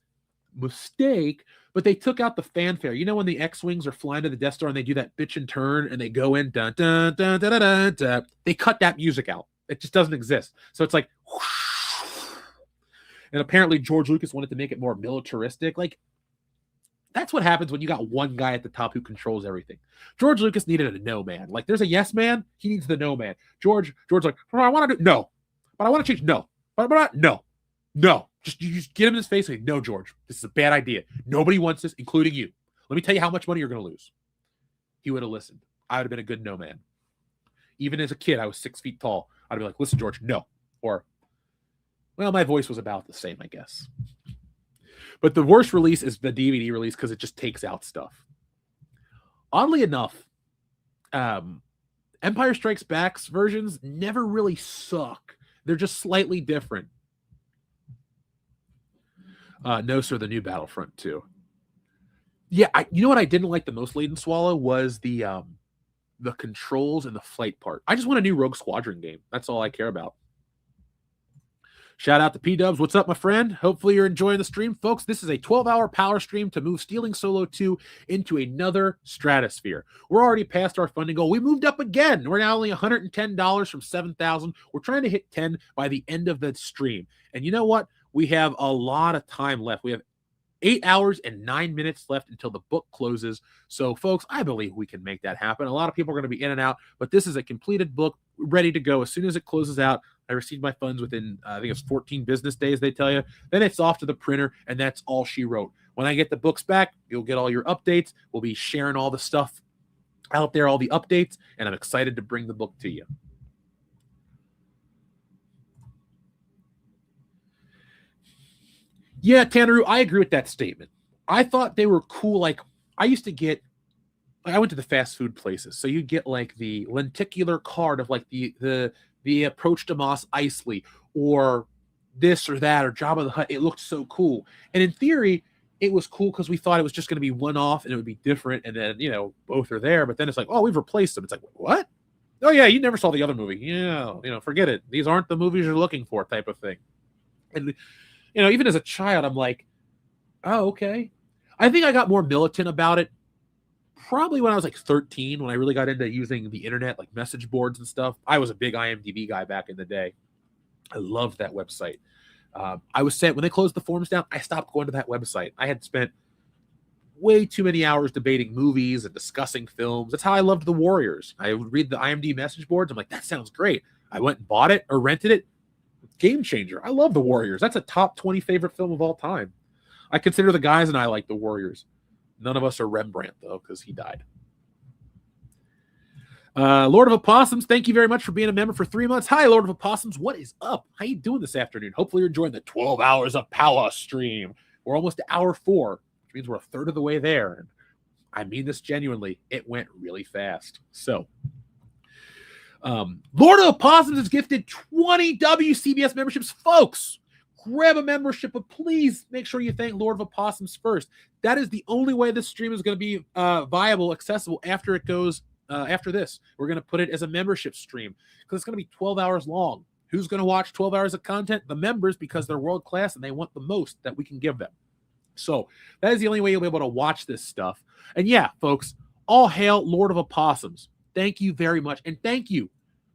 mistake, but they took out the fanfare. When the X-Wings are flying to the Death Star and they do that bitch and turn and they go in, dun, dun, dun, dun, dun, dun, dun, they cut that music out. It just doesn't exist. So it's like, whoosh. And apparently George Lucas wanted to make it more militaristic. Like, that's what happens when you got one guy at the top who controls everything. George Lucas needed a no man. Like, there's a yes man, he needs the no man. George's like, oh, I want to do no, but I want to change no, but no. You just get him in his face and say, no, George, this is a bad idea. Nobody wants this, including you. Let me tell you how much money you're going to lose. He would have listened. I would have been a good no man. Even as a kid, I was 6 feet tall. I'd be like, listen, George, no. Or, well, my voice was about the same, I guess. But the worst release is the DVD release, because it just takes out stuff. Oddly enough, Empire Strikes Back's versions never really suck. They're just slightly different. No, sir, the new Battlefront 2. Yeah, you know what I didn't like the most, Laden Swallow, was the controls and the flight part. I just want a new Rogue Squadron game. That's all I care about. Shout out to P-Dubs. What's up, my friend? Hopefully you're enjoying the stream. Folks, this is a 12-hour power stream to move Stealing Solo 2 into another stratosphere. We're already past our funding goal. We moved up again. We're now only $110 from $7,000. We're trying to hit 10 by the end of the stream. And you know what? We have a lot of time left. We have 8 hours and 9 minutes left until the book closes. So, folks, I believe we can make that happen. A lot of people are going to be in and out, but this is a completed book, ready to go. As soon as it closes out, I received my funds within, I think it's 14 business days, they tell you. Then it's off to the printer, and that's all she wrote. When I get the books back, you'll get all your updates. We'll be sharing all the stuff out there, all the updates, and I'm excited to bring the book to you. Yeah, Tanneru, I agree with that statement. I thought they were cool. Like, I went to the fast food places, so you get like the lenticular card of like the approach to Mos Eisley, or this or that or Jabba the Hutt. It looked so cool. And in theory, it was cool because we thought it was just going to be one-off and it would be different. And then, you know, both are there. But then it's like, oh, we've replaced them. It's like, what? Oh, yeah, you never saw the other movie. Yeah, you know, forget it. These aren't the movies you're looking for type of thing. And, you know, even as a child, I'm like, oh, okay. I think I got more militant about it probably when I was like 13, when I really got into using the internet, like message boards and stuff. I was a big IMDb guy back in the day. I loved that website. I was saying when they closed the forums down, I stopped going to that website. I had spent way too many hours debating movies and discussing films. That's how I loved The Warriors. I would read the IMDb message boards. I'm like, that sounds great. I went and bought it or rented it. Game changer. I love The Warriors. That's a top 20 favorite film of all time. I consider the guys and I like The Warriors. None of us are Rembrandt, though, because he died. Lord of Opossums, thank you very much for being a member for 3 months. Hi, Lord of Opossums. What is up? How you doing this afternoon? Hopefully you're enjoying the 12 hours of power stream. We're almost to hour 4, which means we're a third of the way there. And I mean this genuinely. It went really fast. So, Lord of Opossums has gifted 20 WCBS memberships. Folks, grab a membership, but please make sure you thank Lord of Opossums first. That is the only way this stream is going to be viable, accessible after it goes. After this, we're going to put it as a membership stream because it's going to be 12 hours long. Who's going to watch 12 hours of content? The members, because they're world class and they want the most that we can give them. So that is the only way you'll be able to watch this stuff. And yeah, folks, all hail Lord of Opossums. Thank you very much. And thank you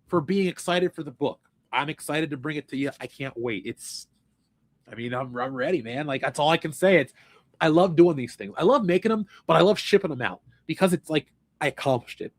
for being excited for the book. I'm excited to bring it to you. I can't wait. I'm ready, man. Like, that's all I can say. I love doing these things. I love making them, but I love shipping them out because it's like I accomplished it.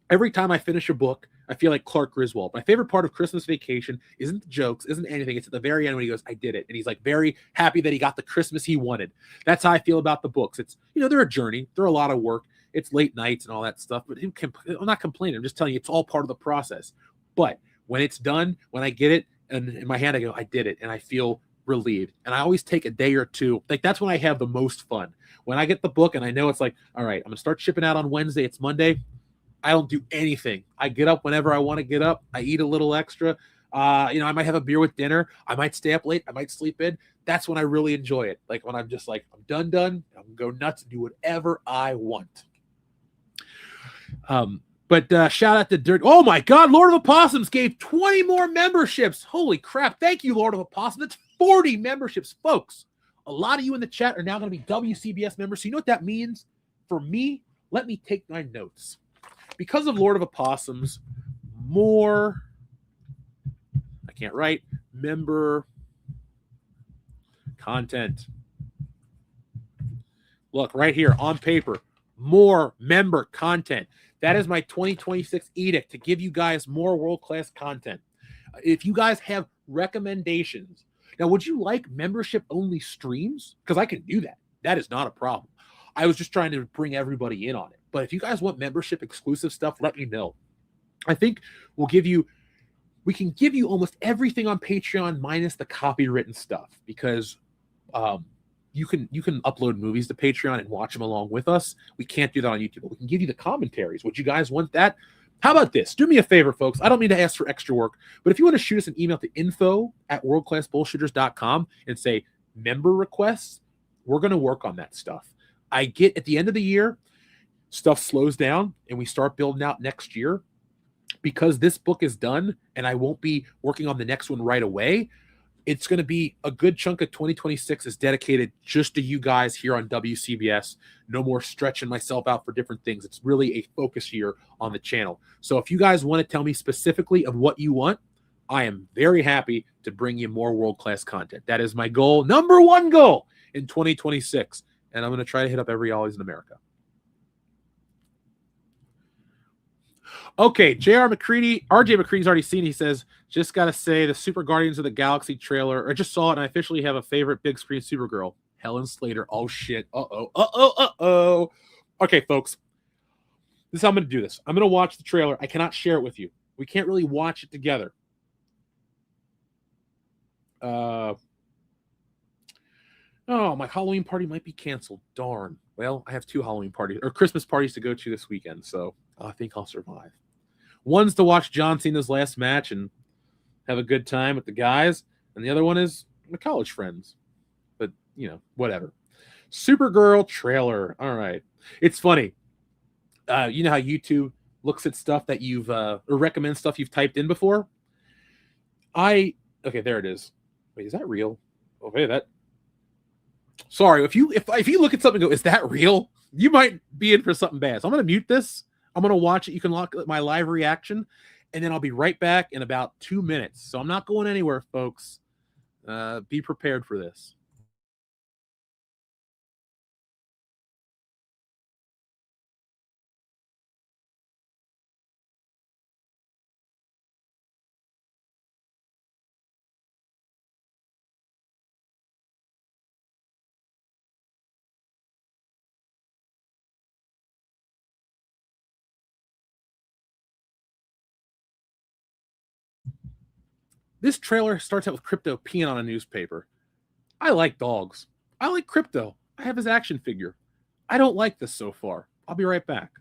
Every time I finish a book, I feel like Clark Griswold. My favorite part of Christmas Vacation isn't the jokes, isn't anything. It's at the very end when he goes, I did it. And he's like very happy that he got the Christmas he wanted. That's how I feel about the books. It's, you know, they're a journey. They're a lot of work. It's late nights and all that stuff. But I'm not complaining. I'm just telling you it's all part of the process. But when it's done, when I get it and in my hand, I go, I did it. And I feel relieved. And I always take a day or two. Like, that's when I have the most fun. When I get the book and I know it's like, all right, I'm going to start shipping out on Wednesday. It's Monday. I don't do anything. I get up whenever I want to get up. I eat a little extra. I might have a beer with dinner. I might stay up late. I might sleep in. That's when I really enjoy it. Like when I'm just like, I'm done. I'm going to go nuts and do whatever I want. But shout out to Dirt. Oh my God, Lord of Opossums gave 20 more memberships. Holy crap. Thank you, Lord of Opossums. That's 40 memberships, folks. A lot of you in the chat are now going to be WCBS members. So you know what that means? For me, let me take my notes. Because of Lord of Opossums, more, I can't write, member content. Look, right here on paper, more member content. That is my 2026 edict to give you guys more world-class content. If you guys have recommendations, now, would you like membership-only streams? Because I can do that. That is not a problem. I was just trying to bring everybody in on it. But if you guys want membership exclusive stuff, let me know. I think we can give you almost everything on Patreon minus the copywritten stuff, because you can upload movies to Patreon and watch them along with us. We can't do that on YouTube, but we can give you the commentaries. Would you guys want that? How about this? Do me a favor, folks. I don't mean to ask for extra work, but if you want to shoot us an email to info@worldclassbullshitters.com and say member requests, we're going to work on that stuff. I get at the end of the year, stuff slows down and we start building out next year. Because this book is done and I won't be working on the next one right away, it's going to be a good chunk of 2026 is dedicated just to you guys here on WCBS. No more stretching myself out for different things. It's really a focus year on the channel. So if you guys want to tell me specifically of what you want, I am very happy to bring you more world-class content. That is my goal, number one goal in 2026. And I'm going to try to hit up every Ollie's in America. Okay, RJ McCready's already seen. He says, just got to say the Super Guardians of the Galaxy trailer. I just saw it and I officially have a favorite big screen Supergirl, Helen Slater. Oh, shit. Uh-oh. Okay, folks. This is how I'm going to do this. I'm going to watch the trailer. I cannot share it with you. We can't really watch it together. Oh, my Halloween party might be canceled. Darn. Well, I have 2 Halloween parties or Christmas parties to go to this weekend, so I think I'll survive. One's to watch John Cena's last match and have a good time with the guys. and the other one is my college friends. But, whatever. Supergirl trailer. All right. It's funny. You know how YouTube looks at stuff that you've or recommends stuff you've typed in before? Okay, there it is. Wait, is that real? Okay, sorry, if you look at something and go, is that real? You might be in for something bad. So I'm gonna mute this. I'm gonna watch it. You can look at my live reaction, and then I'll be right back in about 2 minutes. So I'm not going anywhere, folks. Be prepared for this. This trailer starts out with Crypto peeing on a newspaper. I like dogs. I like Crypto. I have his action figure. I don't like this so far. I'll be right back.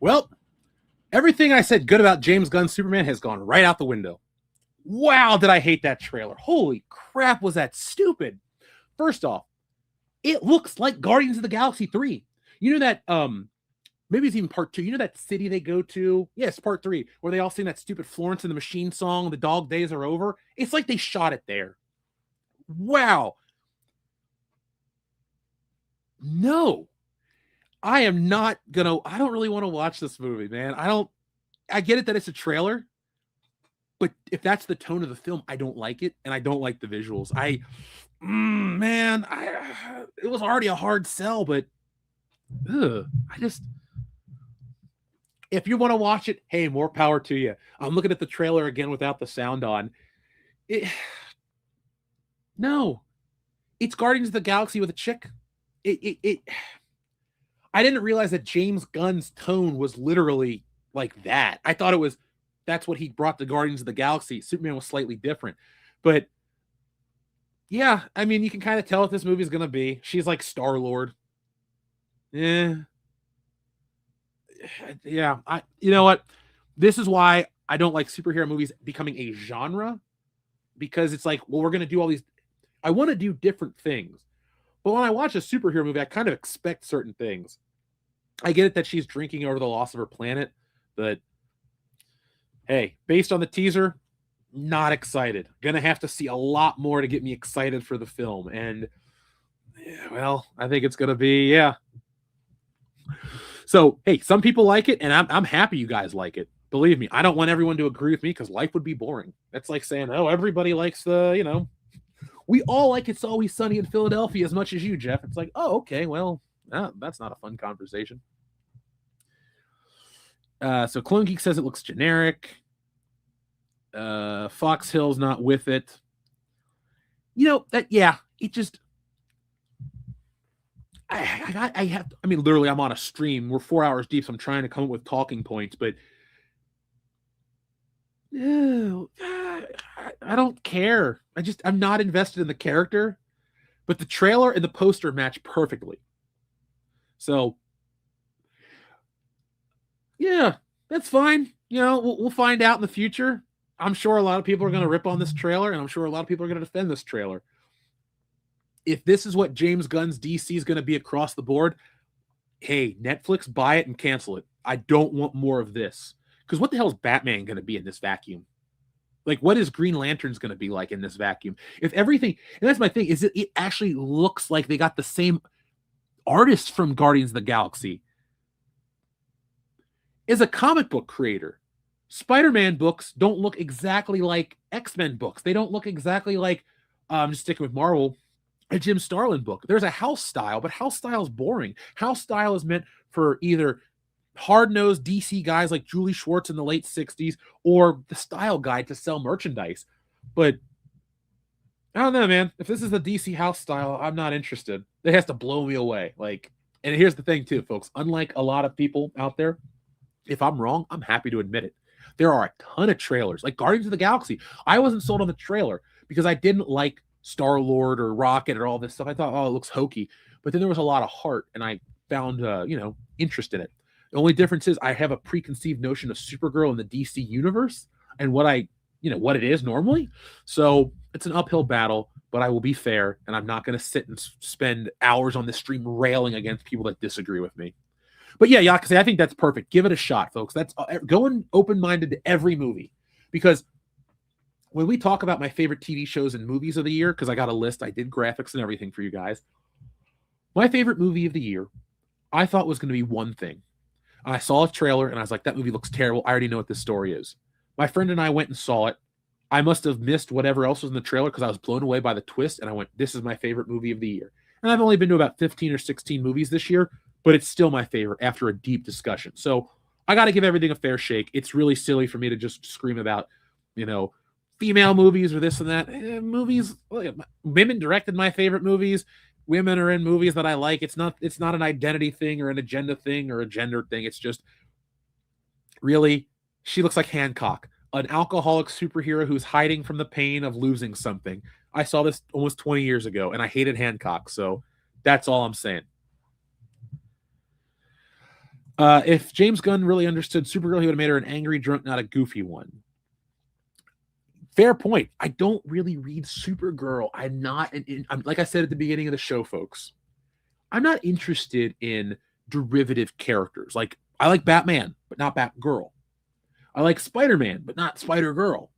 Well, everything I said good about James Gunn's Superman has gone right out the window. Wow, did I hate that trailer. Holy crap, was that stupid. First off, it looks like Guardians of the Galaxy 3. You know that, maybe it's even part 2. You know that city they go to? Yes, part 3, where they all sing that stupid Florence and the Machine song, The Dog Days Are Over? It's like they shot it there. Wow. No. I am not gonna, I don't really want to watch this movie, man. I get it that it's a trailer, but if that's the tone of the film, I don't like it, and I don't like the visuals. It was already a hard sell, but if you want to watch it, hey, more power to you. I'm looking at the trailer again without the sound on. No, it's Guardians of the Galaxy with a chick. I didn't realize that James Gunn's tone was literally like that. I thought that's what he brought to Guardians of the Galaxy. Superman was slightly different. But yeah, I mean, you can kind of tell what this movie is going to be. She's like Star-Lord. Yeah. You know what? This is why I don't like superhero movies becoming a genre, because it's like, well, we're going to do all these. I want to do different things. But when I watch a superhero movie, I kind of expect certain things. I get it that she's drinking over the loss of her planet, but hey, based on the teaser, not excited. Gonna have to see a lot more to get me excited for the film. And well, I think it's gonna be, yeah. So hey, some people like it, and I'm happy you guys like it. Believe me, I don't want everyone to agree with me, because life would be boring. That's like saying, oh, everybody likes we all like It's Always Sunny in Philadelphia as much as you, Jeff. It's like, oh, okay, well, that's not a fun conversation. So Clone Geek says it looks generic. Fox Hill's not with it. It just, I mean, literally, I'm on a stream. We're 4 hours deep, so I'm trying to come up with talking points, but I don't care. I'm not invested in the character, but the trailer and the poster match perfectly. So, yeah, that's fine. You know, we'll find out in the future. I'm sure a lot of people are going to rip on this trailer, and I'm sure a lot of people are going to defend this trailer. If this is what James Gunn's DC is going to be across the board, hey, Netflix, buy it and cancel it. I don't want more of this. Because what the hell is Batman going to be in this vacuum? Like, what is Green Lantern's going to be like in this vacuum? If everything, and that's my thing, is it actually looks like they got the same artist from Guardians of the Galaxy. As a comic book creator, Spider-Man books don't look exactly like X-Men books. They don't look exactly like, just sticking with Marvel, a Jim Starlin book. There's a house style, but house style is boring. House style is meant for either hard-nosed DC guys like Julie Schwartz in the late 60s or the style guide to sell merchandise. But I don't know, man. If this is the DC house style, I'm not interested. It has to blow me away. Like, and here's the thing too, folks. Unlike a lot of people out there, if I'm wrong, I'm happy to admit it. There are a ton of trailers, like Guardians of the Galaxy. I wasn't sold on the trailer because I didn't like Star-Lord or Rocket or all this stuff. I thought, oh, it looks hokey. But then there was a lot of heart, and I found, interest in it. The only difference is I have a preconceived notion of Supergirl in the DC universe and what it is normally. So it's an uphill battle, but I will be fair, and I'm not going to sit and spend hours on this stream railing against people that disagree with me. But yeah, Yakase, I think that's perfect. Give it a shot, folks. That's going open-minded to every movie. Because when we talk about my favorite TV shows and movies of the year, because I got a list, I did graphics and everything for you guys. My favorite movie of the year, I thought was going to be one thing. I saw a trailer, and I was like, that movie looks terrible. I already know what this story is. My friend and I went and saw it. I must have missed whatever else was in the trailer because I was blown away by the twist, and I went, this is my favorite movie of the year. And I've only been to about 15 or 16 movies this year, but it's still my favorite after a deep discussion. So I got to give everything a fair shake. It's really silly for me to just scream about, female movies or this and that. Movies, women directed my favorite movies. Women are in movies that I like. It's not an identity thing or an agenda thing or a gender thing. It's just really, she looks like Hancock, an alcoholic superhero who's hiding from the pain of losing something. I saw this almost 20 years ago, and I hated Hancock. So that's all I'm saying. If James Gunn really understood Supergirl, he would have made her an angry drunk, not a goofy one. Fair point. I don't really read Supergirl. I'm not, I'm, like I said at the beginning of the show, folks, I'm not interested in derivative characters. Like, I like Batman, but not Batgirl. I like Spider-Man, but not Spider-Girl.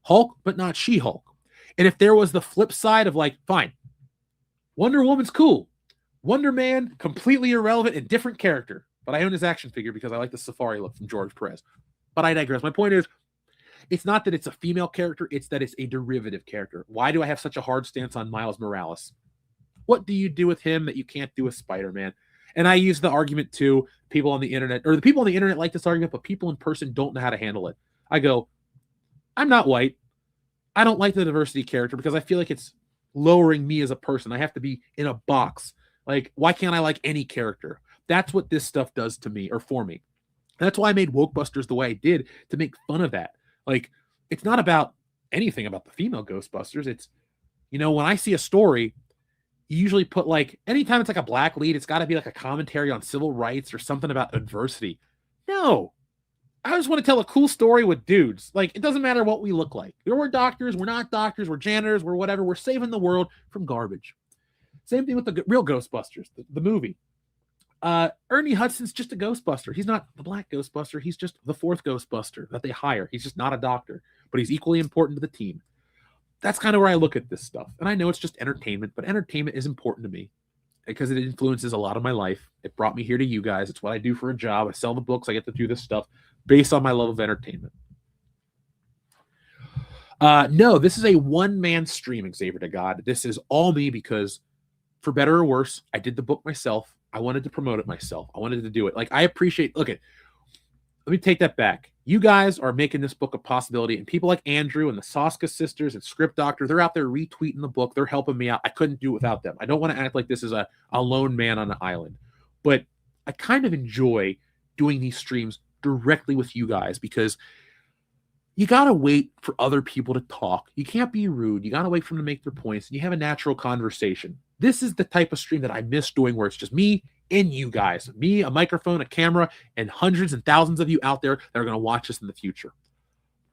Hulk, but not She-Hulk. And if there was the flip side of like, fine, Wonder Woman's cool. Wonder Man, completely irrelevant and different character. But I own his action figure because I like the safari look from George Perez. But I digress. My point is, it's not that it's a female character, it's that it's a derivative character. Why do I have such a hard stance on Miles Morales? What do you do with him that you can't do with Spider-Man? And I use the argument to people on the internet, or the people on the internet like this argument, but people in person don't know how to handle it. I go, I'm not white. I don't like the diversity character because I feel like it's lowering me as a person. I have to be in a box. Like, why can't I like any character? That's what this stuff does to me or for me. And that's why I made Wokebusters the way I did, to make fun of that. Like, it's not about anything about the female Ghostbusters. It's, when I see a story, you usually put like, anytime it's like a black lead, it's got to be like a commentary on civil rights or something about adversity. No, I just want to tell a cool story with dudes. Like, it doesn't matter what we look like. We're doctors, we're not doctors, we're janitors, we're whatever. We're saving the world from garbage. Same thing with the real Ghostbusters, the movie. Ernie Hudson's just a Ghostbuster. He's not the black Ghostbuster. He's just the fourth Ghostbuster that they hire. He's just not a doctor, but he's equally important to the team. That's kind of where I look at this stuff. And I know it's just entertainment, but entertainment is important to me because it influences a lot of my life. It brought me here to you guys. It's what I do for a job. I sell the books. I get to do this stuff based on my love of entertainment. No, this is a one-man stream, Xavier to God. This is all me because, for better or worse, I did the book myself. I wanted to promote it myself. I wanted to do it. Like, I appreciate, look at, let me take that back. You guys are making this book a possibility, and people like Andrew and the Soska sisters and Script Doctor, they're out there retweeting the book. They're helping me out. I couldn't do it without them. I don't want to act like this is a lone man on an island, but I kind of enjoy doing these streams directly with you guys because you got to wait for other people to talk. You can't be rude. You got to wait for them to make their points, and you have a natural conversation. This is the type of stream that I miss doing where it's just me and you guys, me, a microphone, a camera, and hundreds and thousands of you out there that are going to watch us in the future.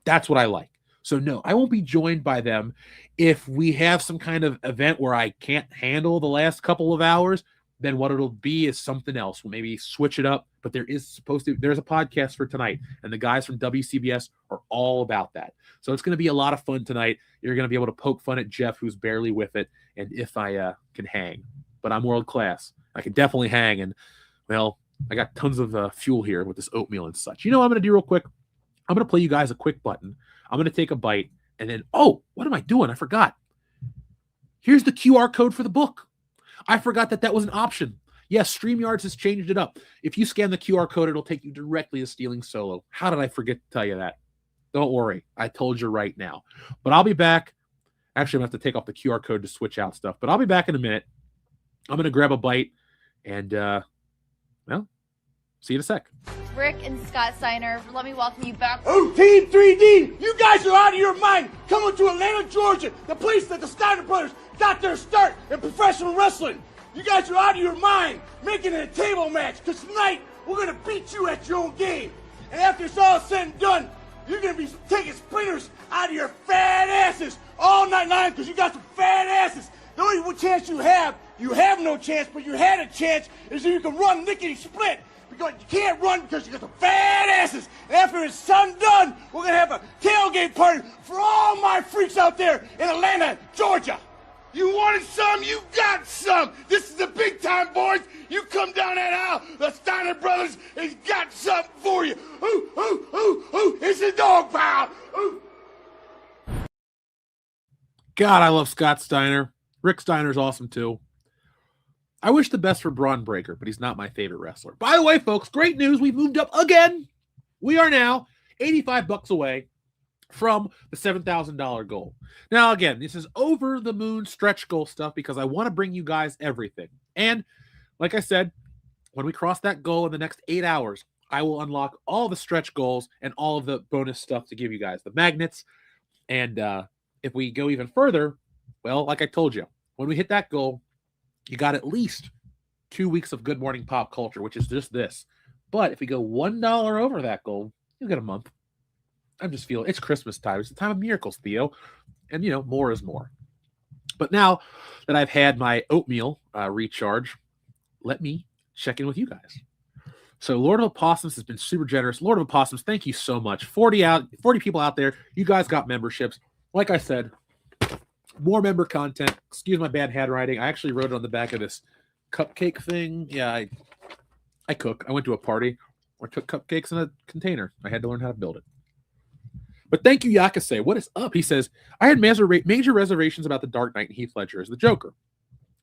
That's what I like. So no, I won't be joined by them if we have some kind of event where I can't handle the last couple of hours. Then what it'll be is something else. We'll maybe switch it up, but there's a podcast for tonight, and the guys from WCBS are all about that. So it's going to be a lot of fun tonight. You're going to be able to poke fun at Jeff, who's barely with it, and if I can hang. But I'm world class. I can definitely hang, and, well, I got tons of fuel here with this oatmeal and such. You know what I'm going to do real quick? I'm going to play you guys a quick button. I'm going to take a bite, and then, oh, what am I doing? I forgot. Here's the QR code for the book. I forgot that was an option. Yes, StreamYards has changed it up. If you scan the QR code, it'll take you directly to Stealing Solo. How did I forget to tell you that? Don't worry. I told you right now. But I'll be back. Actually, I'm going to have to take off the QR code to switch out stuff. But I'll be back in a minute. I'm going to grab a bite. And, well, see you in a sec. Rick and Scott Steiner, let me welcome you back. Oh, Team 3D, you guys are out of your mind. Coming to Atlanta, Georgia, the place that the Steiner brothers got their start in professional wrestling. You guys are out of your mind, making it a table match, because tonight we're going to beat you at your own game. And after it's all said and done, you're going to be taking splinters out of your fat asses all night long, because you got some fat asses. The only chance you have no chance, but you had a chance, is if you can run lickety-split. Because you can't run because you got some fat asses. And after it's done, we're going to have a tailgate party for all my freaks out there in Atlanta, Georgia. You wanted some, you got some. This is the big time, boys. You come down that aisle, the Steiner brothers has got something for you. Ooh, it's a dog pound. Ooh. God, I love Scott Steiner. Rick Steiner's awesome too. I wish the best for Braun Breaker, but he's not my favorite wrestler. By the way, folks, great news. We've moved up again. We are now $85 away from the $7,000 goal. Now, again, this is over the moon stretch goal stuff because I want to bring you guys everything. And like I said, when we cross that goal in the next 8 hours, I will unlock all the stretch goals and all of the bonus stuff to give you guys, the magnets. And if we go even further, well, like I told you, when we hit that goal, you got at least 2 weeks of Good Morning Pop Culture, which is just this. But if we go $1 over that goal, you'll get a month. I'm just feeling it's Christmas time. It's the time of miracles, Theo. And, you know, more is more. But now that I've had my oatmeal recharge, let me check in with you guys. So Lord of Opossums has been super generous. Lord of Opossums, thank you so much. 40 people out there. You guys got memberships. Like I said, more member content. Excuse my bad handwriting. I actually wrote it on the back of this cupcake thing. Yeah, I cook. I went to a party where I took cupcakes in a container. I had to learn how to build it. But thank you, Yakase. What is up? He says, I had major reservations about The Dark Knight and Heath Ledger as the Joker.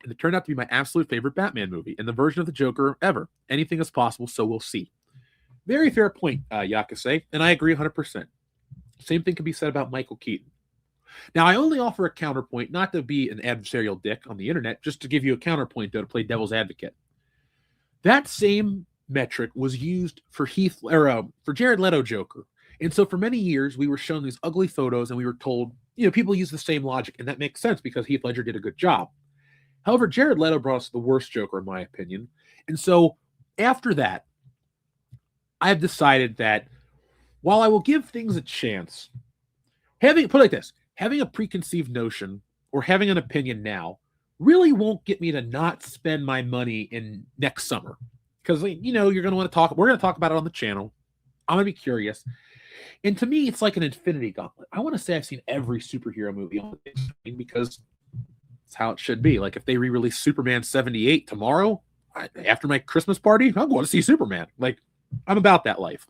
And it turned out to be my absolute favorite Batman movie and the version of the Joker ever. Anything is possible, so we'll see. Very fair point, Yakase, and I agree 100%. Same thing can be said about Michael Keaton. Now, I only offer a counterpoint, not to be an adversarial dick on the internet, just to give you a counterpoint, though, to play devil's advocate. That same metric was used for Jared Leto Joker. And so for many years, we were shown these ugly photos and we were told, you know, people use the same logic. And that makes sense because Heath Ledger did a good job. However, Jared Leto brought us the worst Joker, in my opinion. And so after that, I have decided that while I will give things a chance, put it like this, having a preconceived notion or having an opinion now really won't get me to not spend my money in next summer. Because, you know, we're going to talk about it on the channel. I'm going to be curious. And to me, it's like an infinity gauntlet. I want to say I've seen every superhero movie on the big screen because it's how it should be. Like if they re-release Superman 78 tomorrow, after my Christmas party, I'm going to see Superman. Like I'm about that life.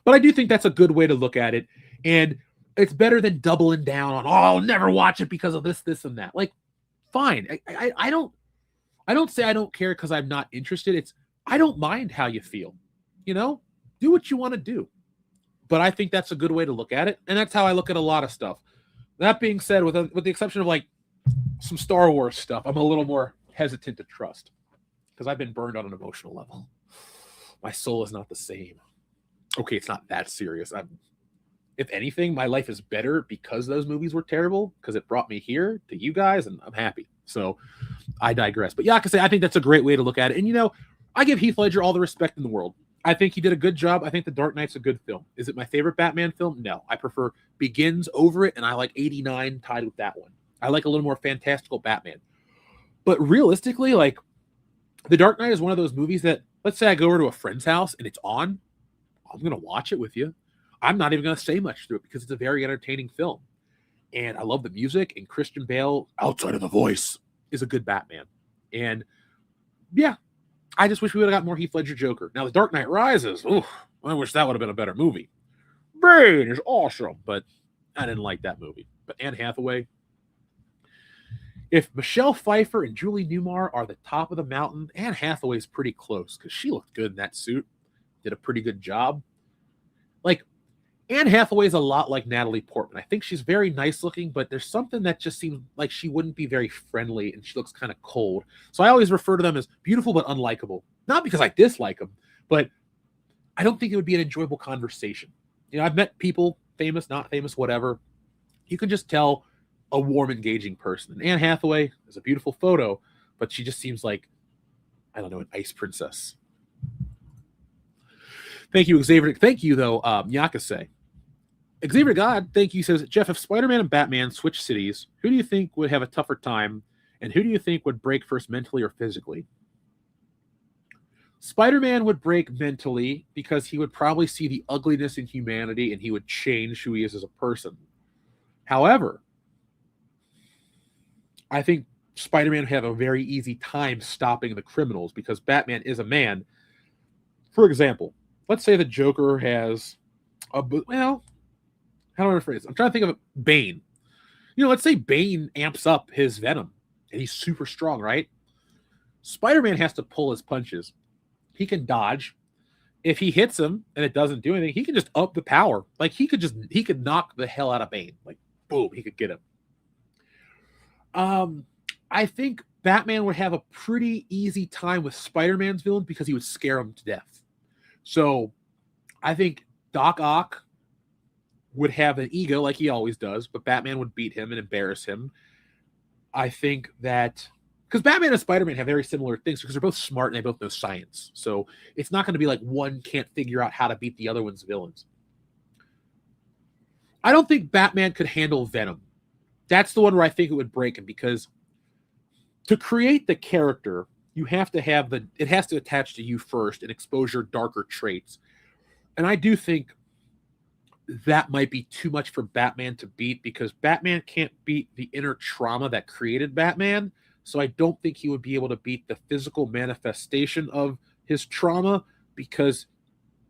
But I do think that's a good way to look at it. And it's better than doubling down on, oh, I'll never watch it because of this, and that. Like, fine. I don't say I don't care because I'm not interested. It's I don't mind how you feel. You know? do what you want to do. But I think that's a good way to look at it. And that's how I look at a lot of stuff. That being said, with the exception of like some Star Wars stuff, I'm a little more hesitant to trust because I've been burned on an emotional level. My soul is not the same. Okay, it's not that serious. If anything, my life is better because those movies were terrible, because it brought me here to you guys, and I'm happy. So I digress. But yeah, like I say, I think that's a great way to look at it. And, you know, I give Heath Ledger all the respect in the world. I think he did a good job. I think The Dark Knight's a good film. Is it my favorite Batman film? No. I prefer Begins over it, and I like 89 tied with that one. I like a little more fantastical Batman. But realistically, like, The Dark Knight is one of those movies that, let's say I go over to a friend's house and it's on, I'm going to watch it with you. I'm not even going to say much through it because it's a very entertaining film. And I love the music, and Christian Bale, outside of the voice, is a good Batman. And yeah, I just wish we would have got more Heath Ledger Joker. Now, The Dark Knight Rises, ooh, I wish that would have been a better movie. Bane is awesome, but I didn't like that movie. But Anne Hathaway, if Michelle Pfeiffer and Julie Newmar are the top of the mountain, Anne Hathaway's pretty close because she looked good in that suit, did a pretty good job. Like, Anne Hathaway's a lot like Natalie Portman. I think she's very nice looking, but there's something that just seems like she wouldn't be very friendly, and she looks kind of cold. So I always refer to them as beautiful but unlikable. Not because I dislike them, but I don't think it would be an enjoyable conversation. You know, I've met people, famous, not famous, whatever. You can just tell a warm, engaging person. And Anne Hathaway is a beautiful photo, but she just seems like, I don't know, an ice princess. Thank you, Xavier. Thank you, though, Yakase. Xavier God, thank you, says, Jeff, if Spider-Man and Batman switch cities, who do you think would have a tougher time, and who do you think would break first mentally or physically? Spider-Man would break mentally because he would probably see the ugliness in humanity and he would change who he is as a person. However, I think Spider-Man would have a very easy time stopping the criminals because Batman is a man. For example, let's say the Joker has a, well, how do I phrase it? I'm trying to think of it. Bane. You know, let's say Bane amps up his venom and he's super strong, right? Spider-Man has to pull his punches. He can dodge. If he hits him and it doesn't do anything, he can just up the power. Like he could knock the hell out of Bane. Like boom, he could get him. I think Batman would have a pretty easy time with Spider-Man's villain because he would scare him to death. So I think Doc Ock would have an ego like he always does, but Batman would beat him and embarrass him. I think that because Batman and Spider-Man have very similar things because they're both smart and they both know science. So it's not going to be like one can't figure out how to beat the other one's villains. I don't think Batman could handle Venom. That's the one where I think it would break him because to create the character, you have to have it has to attach to you first and expose your darker traits. And I do think that might be too much for Batman to beat because Batman can't beat the inner trauma that created Batman. So I don't think he would be able to beat the physical manifestation of his trauma because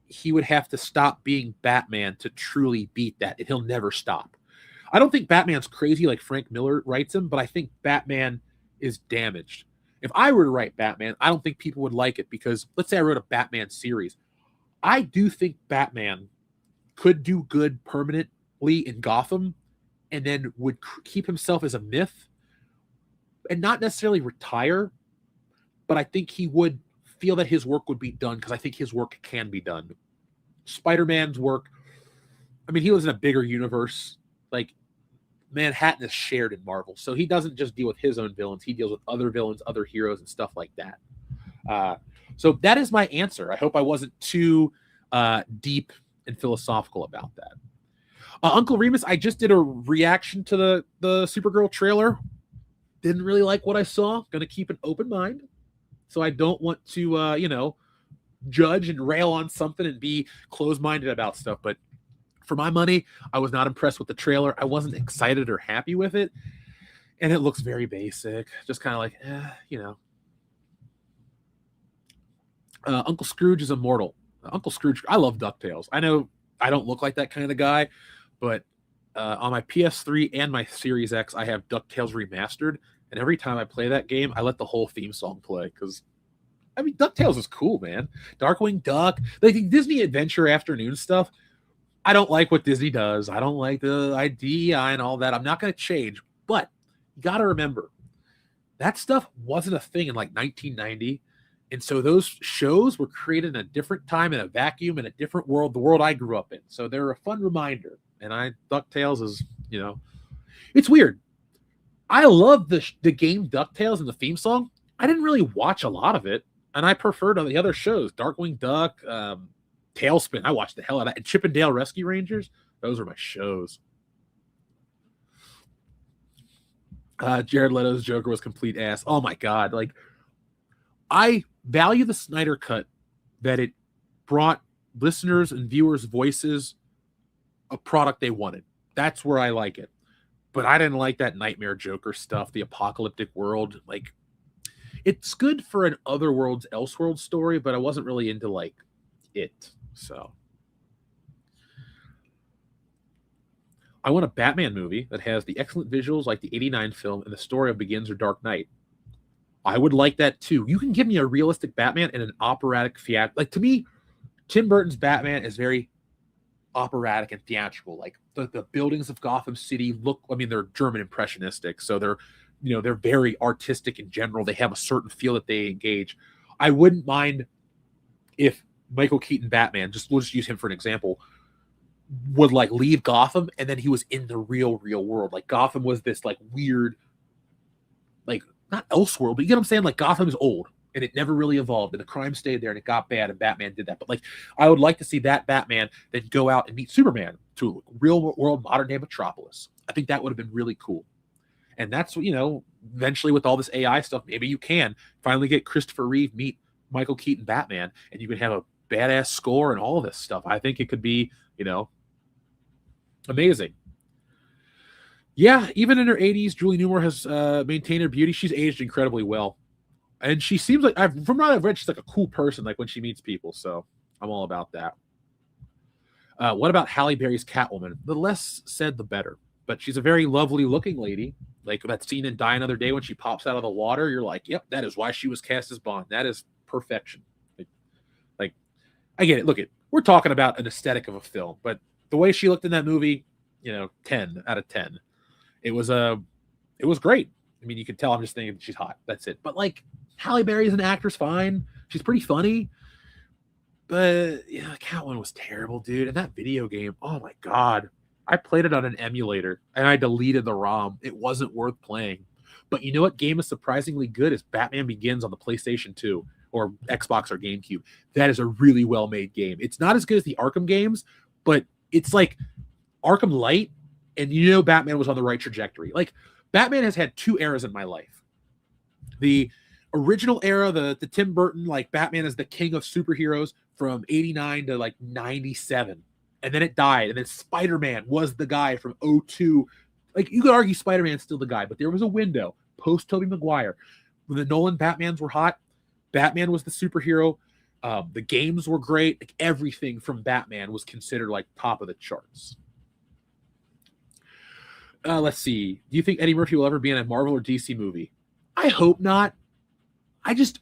he would have to stop being Batman to truly beat that. And he'll never stop. I don't think Batman's crazy like Frank Miller writes him, but I think Batman is damaged. If I were to write Batman, I don't think people would like it because let's say I wrote a Batman series. I do think Batman could do good permanently in Gotham and then would keep himself as a myth and not necessarily retire, but I think he would feel that his work would be done because I think his work can be done. Spider-Man's work, I mean, he lives in a bigger universe. Like, Manhattan is shared in Marvel, so he doesn't just deal with his own villains. He deals with other villains, other heroes, and stuff like that. So that is my answer. I hope I wasn't too deep and philosophical about that. Uncle Remus, I just did a reaction to the Supergirl trailer. Didn't really like what I saw. Going to keep an open mind. So I don't want to, judge and rail on something and be closed-minded about stuff. But for my money, I was not impressed with the trailer. I wasn't excited or happy with it. And it looks very basic. Just kind of like, Uncle Scrooge is immortal. Uncle Scrooge, I love DuckTales. I know I don't look like that kind of guy, but on my PS3 and my Series X, I have DuckTales Remastered. And every time I play that game, I let the whole theme song play because I mean, DuckTales is cool, man. Darkwing Duck, like the Disney Adventure Afternoon stuff. I don't like what Disney does. I don't like the IDEI and all that. I'm not going to change. But you got to remember, that stuff wasn't a thing in like 1990. And so those shows were created in a different time, in a vacuum, in a different world, the world I grew up in. So they're a fun reminder. And DuckTales is, it's weird. I love the game DuckTales and the theme song. I didn't really watch a lot of it. And I preferred the other shows, Darkwing Duck, Tailspin. I watched the hell out of that. And Chip and Dale Rescue Rangers. Those are my shows. Jared Leto's Joker was complete ass. Oh my God. Like, I value the Snyder Cut that it brought listeners and viewers' voices a product they wanted. That's where I like it. But I didn't like that Nightmare Joker stuff, the apocalyptic world. Like, it's good for an Otherworlds, Elseworlds story, but I wasn't really into, like, it. So I want a Batman movie that has the excellent visuals like the 89 film and the story of Begins or Dark Knight. I would like that too. You can give me a realistic Batman and an operatic theatrical. Like, to me, Tim Burton's Batman is very operatic and theatrical. Like the buildings of Gotham City look, I mean, they're German impressionistic. So they're very artistic in general. They have a certain feel that they engage. I wouldn't mind if Michael Keaton Batman, we'll just use him for an example, would like leave Gotham and then he was in the real world. Like Gotham was this like weird, like not Elseworld, but you get what I'm saying? Like Gotham is old and it never really evolved and the crime stayed there and it got bad and Batman did that. But like, I would like to see that Batman then go out and meet Superman to a real world modern day metropolis. I think that would have been really cool. And that's what, eventually with all this AI stuff, maybe you can finally get Christopher Reeve meet Michael Keaton Batman and you can have a badass score and all of this stuff. I think it could be, amazing. Yeah, even in her 80s, Julie Newmar has maintained her beauty. She's aged incredibly well. And she seems like, from what I've read, she's like a cool person, like when she meets people. So I'm all about that. What about Halle Berry's Catwoman? The less said, the better. But she's a very lovely looking lady. Like that scene in Die Another Day when she pops out of the water, you're like, yep, that is why she was cast as Bond. That is perfection. Like I get it. We're talking about an aesthetic of a film, but the way she looked in that movie, 10 out of 10. It was great. I mean, you can tell I'm just thinking she's hot. That's it. But like Halle Berry as an actor's fine. She's pretty funny. But yeah, Catwoman was terrible, dude. And that video game, oh my God. I played it on an emulator and I deleted the ROM. It wasn't worth playing. But you know what game is surprisingly good is Batman Begins on the PlayStation 2 or Xbox or GameCube. That is a really well-made game. It's not as good as the Arkham games, but it's like Arkham Light, and Batman was on the right trajectory. Like, Batman has had two eras in my life. The original era, the Tim Burton, like Batman is the king of superheroes from 89 to like 97. And then it died. And then Spider-Man was the guy from 02. Like, you could argue Spider-Man's still the guy, but there was a window post Tobey Maguire when the Nolan Batmans were hot. Batman was the superhero. The games were great. Like, everything from Batman was considered like top of the charts. Let's see. Do you think Eddie Murphy will ever be in a Marvel or DC movie? I hope not. I don't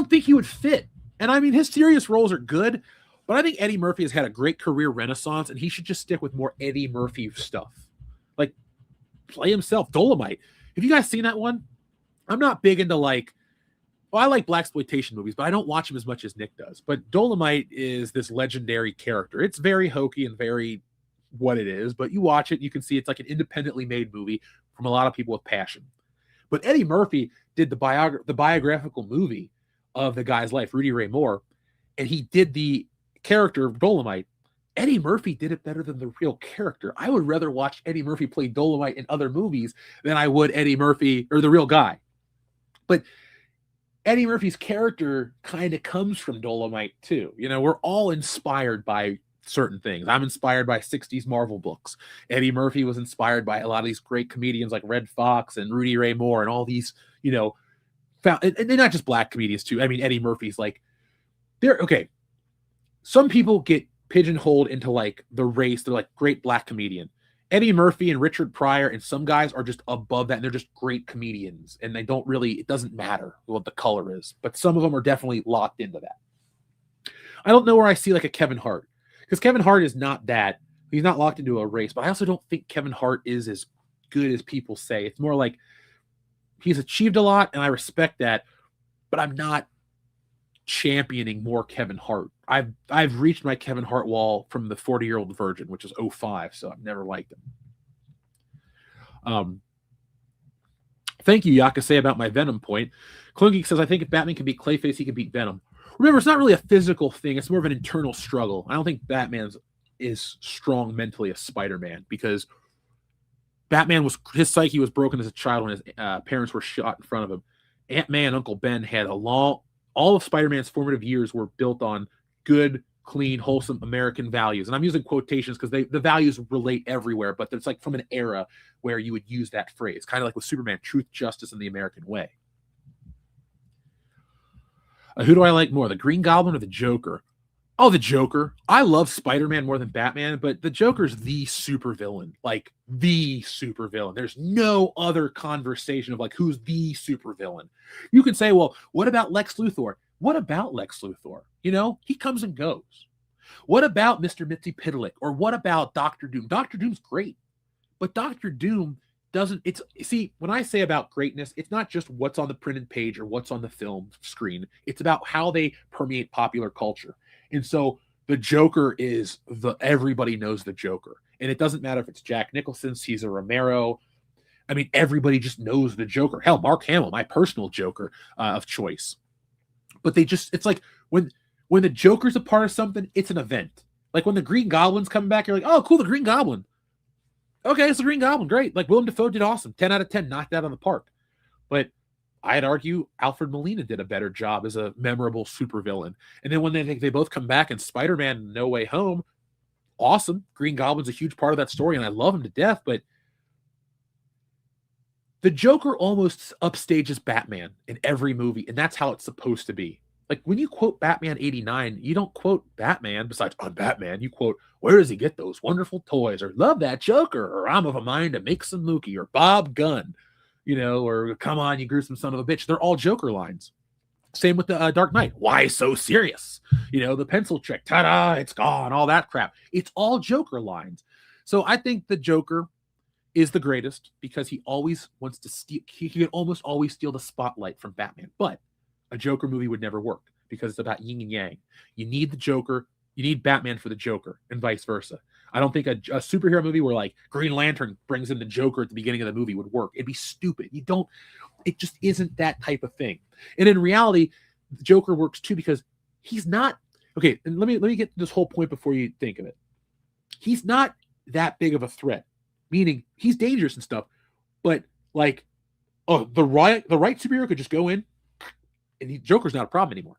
think he would fit. And I mean, his serious roles are good, but I think Eddie Murphy has had a great career renaissance, and he should just stick with more Eddie Murphy stuff. Like, play himself. Dolomite. Have you guys seen that one? I'm not big into I like blaxploitation movies, but I don't watch them as much as Nick does. But Dolomite is this legendary character. It's very hokey and very what it is, but you watch it, you can see it's like an independently made movie from a lot of people with passion. But Eddie Murphy did the biographical movie of the guy's life, Rudy Ray Moore, and he did the character of Dolomite. Eddie Murphy did it better than the real character. I would rather watch Eddie Murphy play Dolomite in other movies than I would Eddie Murphy or the real guy. But Eddie Murphy's character kind of comes from Dolomite too. We're all inspired by certain things. I'm inspired by 60s Marvel books. Eddie Murphy was inspired by a lot of these great comedians like Red Fox and Rudy Ray Moore and all these, and they're not just black comedians too. I mean, Eddie Murphy's like, they're okay. Some people get pigeonholed into like the race. They're like great black comedian. Eddie Murphy and Richard Pryor and some guys are just above that, and they're just great comedians, and they don't really, it doesn't matter what the color is, but some of them are definitely locked into that. I don't know where I see like a Kevin Hart, because Kevin Hart is not that. He's not locked into a race, but I also don't think Kevin Hart is as good as people say. It's more like he's achieved a lot, and I respect that, but I'm not championing more Kevin Hart. I've reached my Kevin Hart wall from the 40-Year-Old Virgin, which is 05, so I've never liked him. Thank you, Yakase, about my Venom point. Klungeek says, I think if Batman can beat Clayface, he can beat Venom. Remember, it's not really a physical thing. It's more of an internal struggle. I don't think Batman's is strong mentally as Spider-Man, because Batman his psyche was broken as a child when his parents were shot in front of him. Aunt May and Uncle Ben had all of Spider-Man's formative years were built on good, clean, wholesome American values. And I'm using quotations because the values relate everywhere, but it's like from an era where you would use that phrase, kind of like with Superman, truth, justice, and the American way. Who do I like more, the Green Goblin or the Joker? Oh, the Joker. I love Spider-Man more than Batman, but the Joker's the supervillain, like the supervillain. There's no other conversation of like who's the supervillain. You can say, well, what about Lex Luthor? What about Lex Luthor? You know, he comes and goes. What about Mr. Mitzi Pitalik? Or what about Dr. Doom? Dr. Doom's great, but Dr. Doom doesn't, see, when I say about greatness, it's not just what's on the printed page or what's on the film screen. It's about how they permeate popular culture. And so the Joker is everybody knows the Joker. And it doesn't matter if it's Jack Nicholson, Cesar Romero. I mean, everybody just knows the Joker. Hell, Mark Hamill, my personal Joker of choice. But it's like when the Joker's a part of something, it's an event. Like when the Green Goblin's coming back, you're like, oh, cool, the Green Goblin. Okay, it's the Green Goblin. Great. Like Willem Dafoe did awesome. 10 out of 10, knocked out of the park. But I'd argue Alfred Molina did a better job as a memorable supervillain. And then when they both come back in Spider-Man No Way Home, awesome. Green Goblin's a huge part of that story, and I love him to death, but the Joker almost upstages Batman in every movie, and that's how it's supposed to be. Like when you quote Batman 89, you don't quote Batman, besides on Batman, you quote, where does he get those wonderful toys? Or love that Joker, or I'm of a mind to make some Mookie, or Bob Gunn. You know, or come on, you gruesome son of a bitch. They're all Joker lines. Same with the Dark Knight. Why so serious? You know, the pencil trick. Ta-da, it's gone. All that crap. It's all Joker lines. So I think the Joker is the greatest because he always wants to steal. He can almost always steal the spotlight from Batman. But a Joker movie would never work because it's about yin and yang. You need the Joker. You need Batman for the Joker and vice versa. I don't think a superhero movie where like Green Lantern brings in the Joker at the beginning of the movie would work. It'd be stupid. It just isn't that type of thing. And in reality, the Joker works too because he's not, okay, and let me get to this whole point before you think of it. He's not that big of a threat, meaning he's dangerous and stuff, but like, oh, the right superhero could just go in and Joker's not a problem anymore.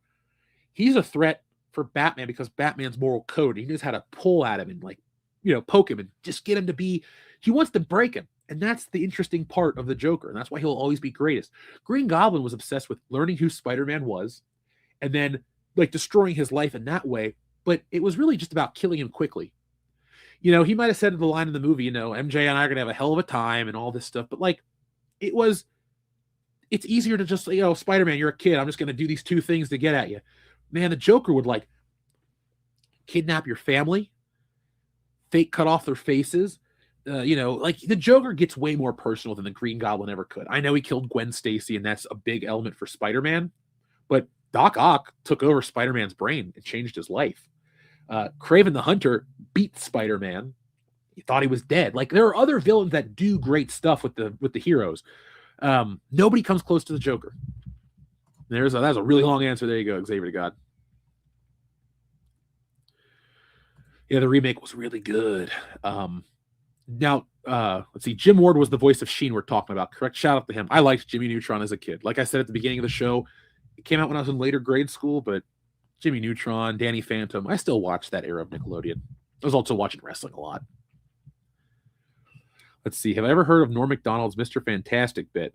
He's a threat for Batman because Batman's moral code. He knows how to pull at him and like, you know, poke him and just get him to be, he wants to break him. And that's the interesting part of the Joker. And that's why he'll always be greatest. Green Goblin was obsessed with learning who Spider-Man was and then like destroying his life in that way. But it was really just about killing him quickly. You know, he might have said the line in the movie, you know, MJ and I are going to have a hell of a time and all this stuff. But like, it's easier to just, you know, Spider-Man, you're a kid. I'm just going to do these two things to get at you. Man, the Joker would like kidnap your family, fake cut off their faces. You know, like the Joker gets way more personal than the Green Goblin ever could. I know he killed Gwen Stacy, and that's a big element for Spider-Man, but Doc Ock took over Spider-Man's brain and changed his life. Kraven the Hunter beat Spider-Man. He thought he was dead. Like there are other villains that do great stuff with the heroes. Nobody comes close to the Joker. That's a really long answer. There you go, Xavier to God. Yeah, the remake was really good. Now, let's see. Jim Ward was the voice of Sheen we're talking about. Correct. Shout out to him. I liked Jimmy Neutron as a kid. Like I said at the beginning of the show, it came out when I was in later grade school, but Jimmy Neutron, Danny Phantom, I still watch that era of Nickelodeon. I was also watching wrestling a lot. Let's see. Have I ever heard of Norm Macdonald's Mr. Fantastic bit?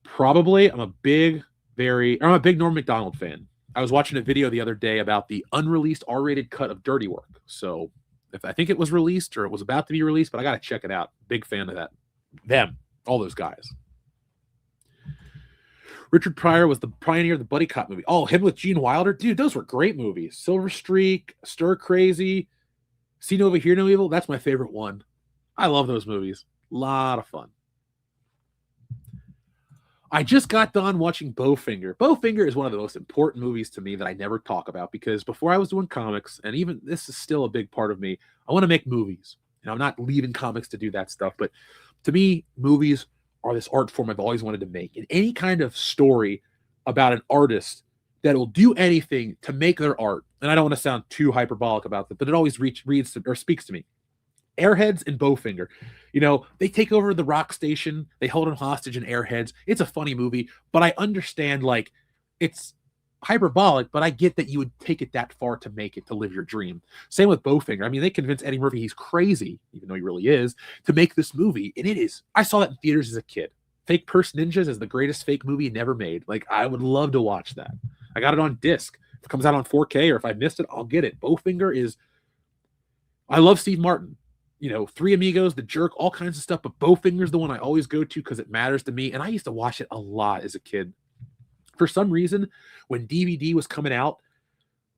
Probably. I'm a big Norm Macdonald fan. I was watching a video the other day about the unreleased R-rated cut of Dirty Work. So If I think it was released or it was about to be released, but I got to check it out. Big fan of that. Them, all those guys. Richard Pryor was the pioneer of the buddy cop movie. Oh, him with Gene Wilder? Dude, those were great movies. Silver Streak, Stir Crazy, See No Evil, Hear No Evil. That's my favorite one. I love those movies. A lot of fun. I just got done watching Bowfinger. Bowfinger is one of the most important movies to me that I never talk about because before I was doing comics, and even this is still a big part of me, I want to make movies. And I'm not leaving comics to do that stuff, but to me, movies are this art form I've always wanted to make. And any kind of story about an artist that will do anything to make their art, and I don't want to sound too hyperbolic about that, but it always reads to, or speaks to me. Airheads and Bowfinger. You know, they take over the rock station. They hold him hostage in Airheads. It's a funny movie, but I understand, like, it's hyperbolic, but I get that you would take it that far to make it, to live your dream. Same with Bowfinger. I mean, they convinced Eddie Murphy he's crazy, even though he really is, to make this movie. And it is. I saw that in theaters as a kid. Fake Purse Ninjas is the greatest fake movie never made. Like, I would love to watch that. I got it on disc. If it comes out on 4K or if I missed it, I'll get it. Bowfinger is... I love Steve Martin. You know, Three Amigos, The Jerk, all kinds of stuff. But Bowfinger's the one I always go to because it matters to me. And I used to watch it a lot as a kid. For some reason, when DVD was coming out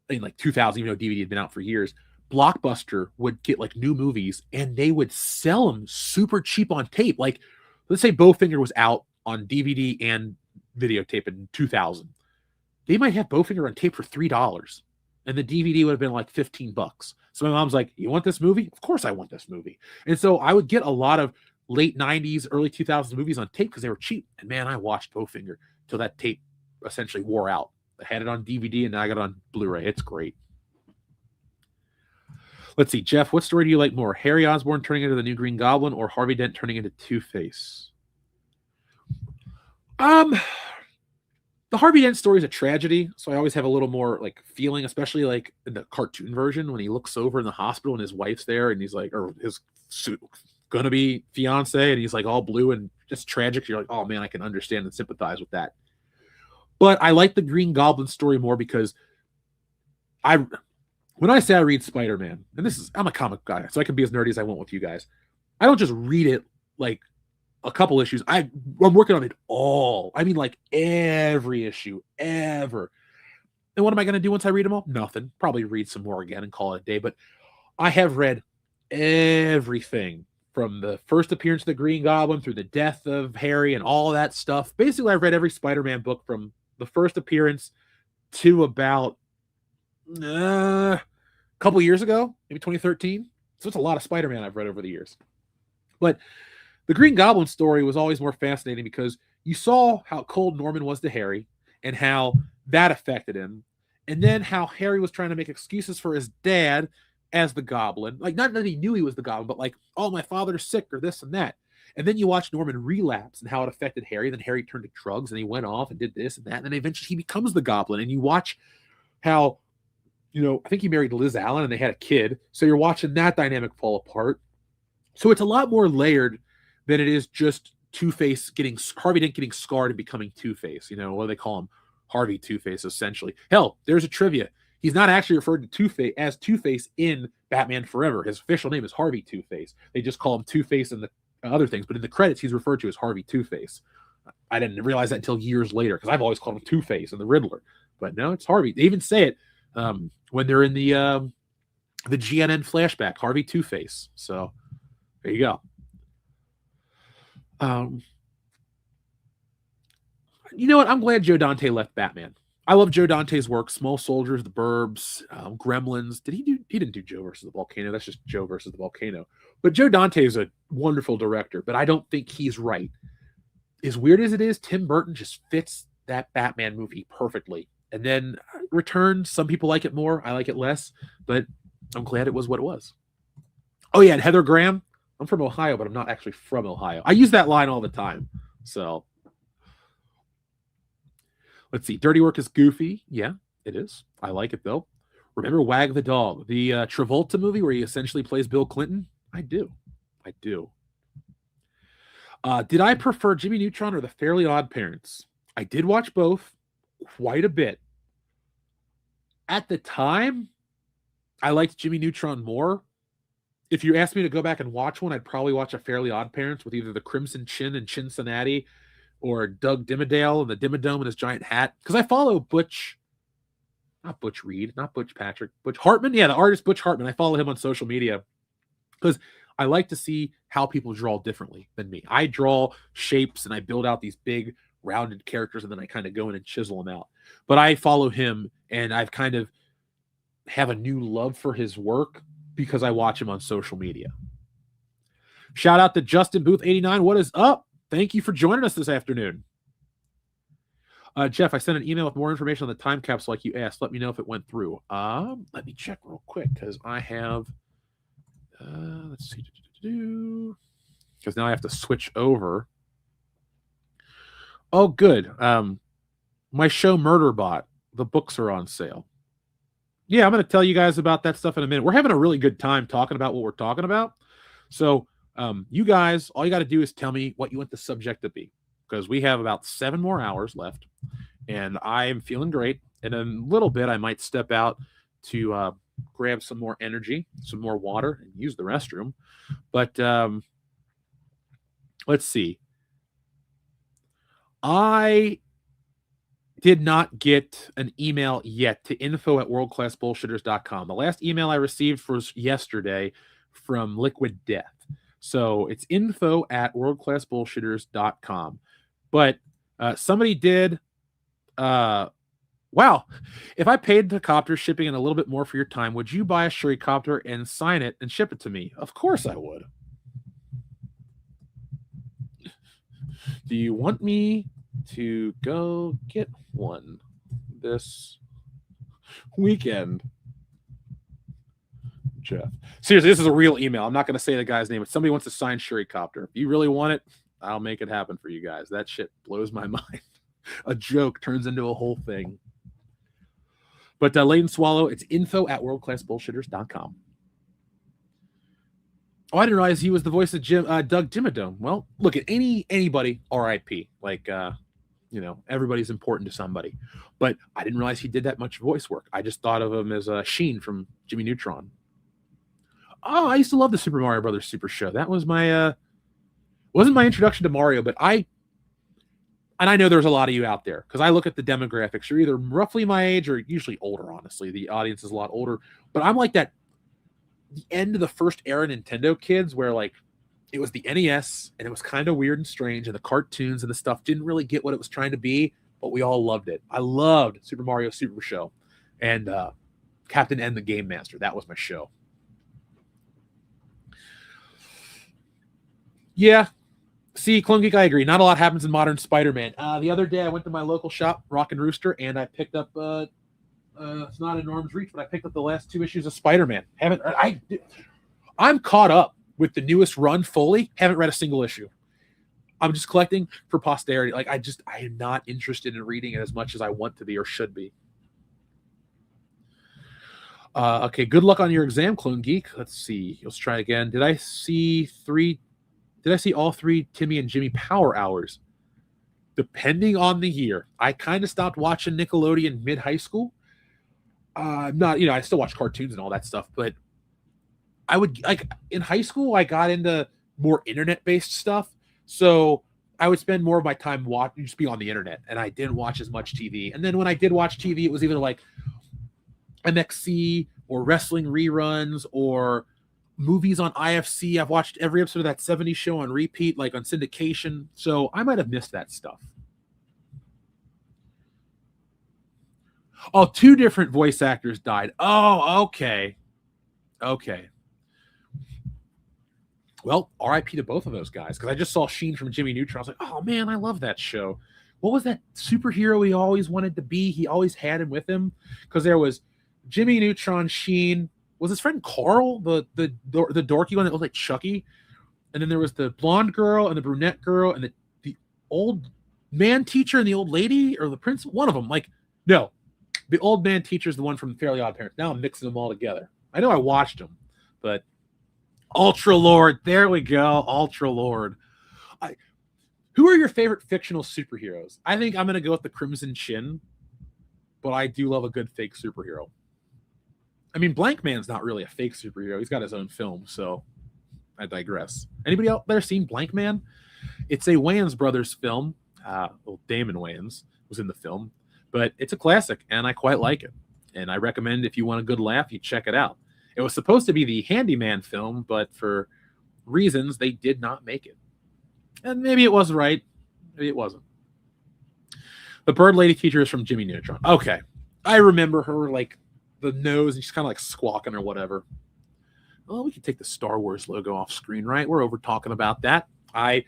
in like 2000, even though DVD had been out for years, Blockbuster would get like new movies and they would sell them super cheap on tape. Like, let's say Bowfinger was out on DVD and videotape in 2000. They might have Bowfinger on tape for $3 and the DVD would have been like $15. So my mom's like, you want this movie? Of course I want this movie. And so I would get a lot of late 90s, early 2000s movies on tape because they were cheap. And man, I watched Bowfinger till that tape essentially wore out. I had it on DVD and now I got it on Blu-ray. It's great. Let's see, Jeff, what story do you like more? Harry Osborn turning into the new Green Goblin or Harvey Dent turning into Two-Face? The Harvey Dent story is a tragedy, so I always have a little more like feeling, especially like in the cartoon version when he looks over in the hospital and his wife's there and he's like, or his gonna be fiance, and he's like all blue and just tragic. You're like, oh man, I can understand and sympathize with that. But I like the Green Goblin story more because when I say I read Spider-Man, and I'm a comic guy, so I can be as nerdy as I want with you guys. I don't just read it like a couple issues. I'm working on it all. I mean, like every issue ever. And what am I going to do once I read them all? Nothing. Probably read some more again and call it a day. But I have read everything from the first appearance of the Green Goblin through the death of Harry and all that stuff. Basically, I've read every Spider-Man book from the first appearance to about a couple years ago, maybe 2013. So it's a lot of Spider-Man I've read over the years. But the Green Goblin story was always more fascinating because you saw how cold Norman was to Harry and how that affected him. And then how Harry was trying to make excuses for his dad as the Goblin. Like, not that he knew he was the Goblin, but like, oh, my father's sick or this and that. And then you watch Norman relapse and how it affected Harry. Then Harry turned to drugs and he went off and did this and that. And then eventually he becomes the Goblin. And you watch how, you know, I think he married Liz Allen and they had a kid. So you're watching that dynamic fall apart. So it's a lot more layered than it is just Two-Face Harvey Dent getting scarred and becoming Two-Face. You know, what do they call him? Harvey Two-Face, essentially. Hell, there's a trivia. He's not actually referred to Two-Face as Two-Face in Batman Forever. His official name is Harvey Two-Face. They just call him Two-Face and the other things, but in the credits, he's referred to as Harvey Two-Face. I didn't realize that until years later because I've always called him Two-Face and the Riddler. But no, it's Harvey. They even say it when they're in the GNN flashback, Harvey Two-Face. So there you go. You know what? I'm glad Joe Dante left Batman. I love Joe Dante's work. Small Soldiers, The Burbs, Gremlins. He didn't do Joe versus the Volcano. That's just Joe versus the Volcano. But Joe Dante is a wonderful director, but I don't think he's right. As weird as it is, Tim Burton just fits that Batman movie perfectly. And then Return, some people like it more. I like it less, but I'm glad it was what it was. Oh yeah, and Heather Graham. I'm from Ohio, but I'm not actually from Ohio. I use that line all the time. So let's see. Dirty Work is goofy. Yeah, it is. I like it, though. Remember Wag the Dog, the Travolta movie where he essentially plays Bill Clinton? I do. Did I prefer Jimmy Neutron or The Fairly Odd Parents? I did watch both quite a bit. At the time, I liked Jimmy Neutron more. if you asked me to go back and watch one, I'd probably watch a Fairly Odd Parents with either the Crimson Chin and Cincinnati or Doug Dimmadale and the Dimmadome and his giant hat. Because I follow not Butch Reed, not Butch Patrick, Butch Hartman. Yeah, the artist Butch Hartman. I follow him on social media because I like to see how people draw differently than me. I draw shapes and I build out these big rounded characters and then I kind of go in and chisel them out. But I follow him and I've kind of have a new love for his work because I watch him on social media. Shout out to Justin Booth 89. What is up? Thank you for joining us this afternoon. Jeff, I sent an email with more information on the time capsule like you asked. Let me know if it went through. Let me check real quick because I have, let's see, because now I have to switch over. Oh, good. My show Murderbot, the books are on sale. Yeah, I'm going to tell you guys about that stuff in a minute. We're having a really good time talking about what we're talking about. So you guys, all you got to do is tell me what you want the subject to be, because we have about 7 more hours left, and I am feeling great. In a little bit, I might step out to grab some more energy, some more water, and use the restroom. But let's see. I did not get an email yet to info@worldclassbullshitters.com. The last email I received was yesterday from Liquid Death. So it's info@worldclassbullshitters.com. But somebody did, wow, if I paid the copter shipping and a little bit more for your time, would you buy a Shurikopter and sign it and ship it to me? Of course I would. Do you want me to go get one this weekend? Jeff. Seriously, this is a real email. I'm not going to say the guy's name, but somebody wants to sign Shurikopter. If you really want it, I'll make it happen for you guys. That shit blows my mind. A joke turns into a whole thing. But Leighton Swallow, it's info@worldclassbullshitters.com. Oh, I didn't realize he was the voice of Doug Dimmadome. Well, look at anybody, RIP. Like, everybody's important to somebody. But I didn't realize he did that much voice work. I just thought of him as Sheen from Jimmy Neutron. Oh, I used to love the Super Mario Brothers Super Show. That was my wasn't my introduction to Mario, but I know there's a lot of you out there because I look at the demographics. You're either roughly my age or usually older, honestly. The audience is a lot older. But I'm like that the end of the first era Nintendo kids where like it was the NES and it was kind of weird and strange and the cartoons and the stuff didn't really get what it was trying to be, but we all loved it. I loved Super Mario Super Show and Captain N the Game Master. That was my show. Yeah. See, Clone Geek, I agree. Not a lot happens in modern Spider-Man. The other day I went to my local shop, Rock and Rooster, and I picked up it's not an arm's reach, but I picked up the last 2 issues of Spider-Man. I'm caught up with the newest run fully. Haven't read a single issue. I'm just collecting for posterity. Like I am not interested in reading it as much as I want to be or should be. Okay, good luck on your exam, Clone Geek. Let's see. Let's try again. Did I see all 3 Timmy and Jimmy Power Hours? Depending on the year. I kind of stopped watching Nickelodeon mid-high school. Not, I still watch cartoons and all that stuff, but I would like in high school, I got into more internet-based stuff. So I would spend more of my time watching, just be on the internet, and I didn't watch as much TV. And then when I did watch TV, it was either like MXC or wrestling reruns or movies on IFC. I've watched every episode of that 70s show on repeat, like on syndication. So I might have missed that stuff. Oh, 2 different voice actors died. Oh, okay. Okay. Well, RIP to both of those guys, because I just saw Sheen from Jimmy Neutron. I was like, oh, man, I love that show. What was that superhero he always wanted to be? He always had him with him, because there was Jimmy Neutron, Sheen. Was his friend Carl, the dorky one that looked like Chucky? And then there was the blonde girl and the brunette girl and the old man teacher and the old lady, or the prince, one of them. Like, no. The old man teacher is the one from Fairly Odd Parents. Now I'm mixing them all together. I know I watched them, but Ultra Lord. There we go. Ultra Lord. Who are your favorite fictional superheroes? I think I'm going to go with the Crimson Chin, but I do love a good fake superhero. I mean, Blank Man's not really a fake superhero. He's got his own film, so I digress. Anybody out there seen Blank Man? It's a Wayans brothers film. Well, Damon Wayans was in the film, but it's a classic, and I quite like it. And I recommend if you want a good laugh, you check it out. It was supposed to be the Handyman film, but for reasons, they did not make it. And maybe it was right. Maybe it wasn't. The bird lady teacher is from Jimmy Neutron. Okay. I remember her, like, the nose, and she's kind of like squawking or whatever. Well, we can take the Star Wars logo off screen, right? We're over talking about that. I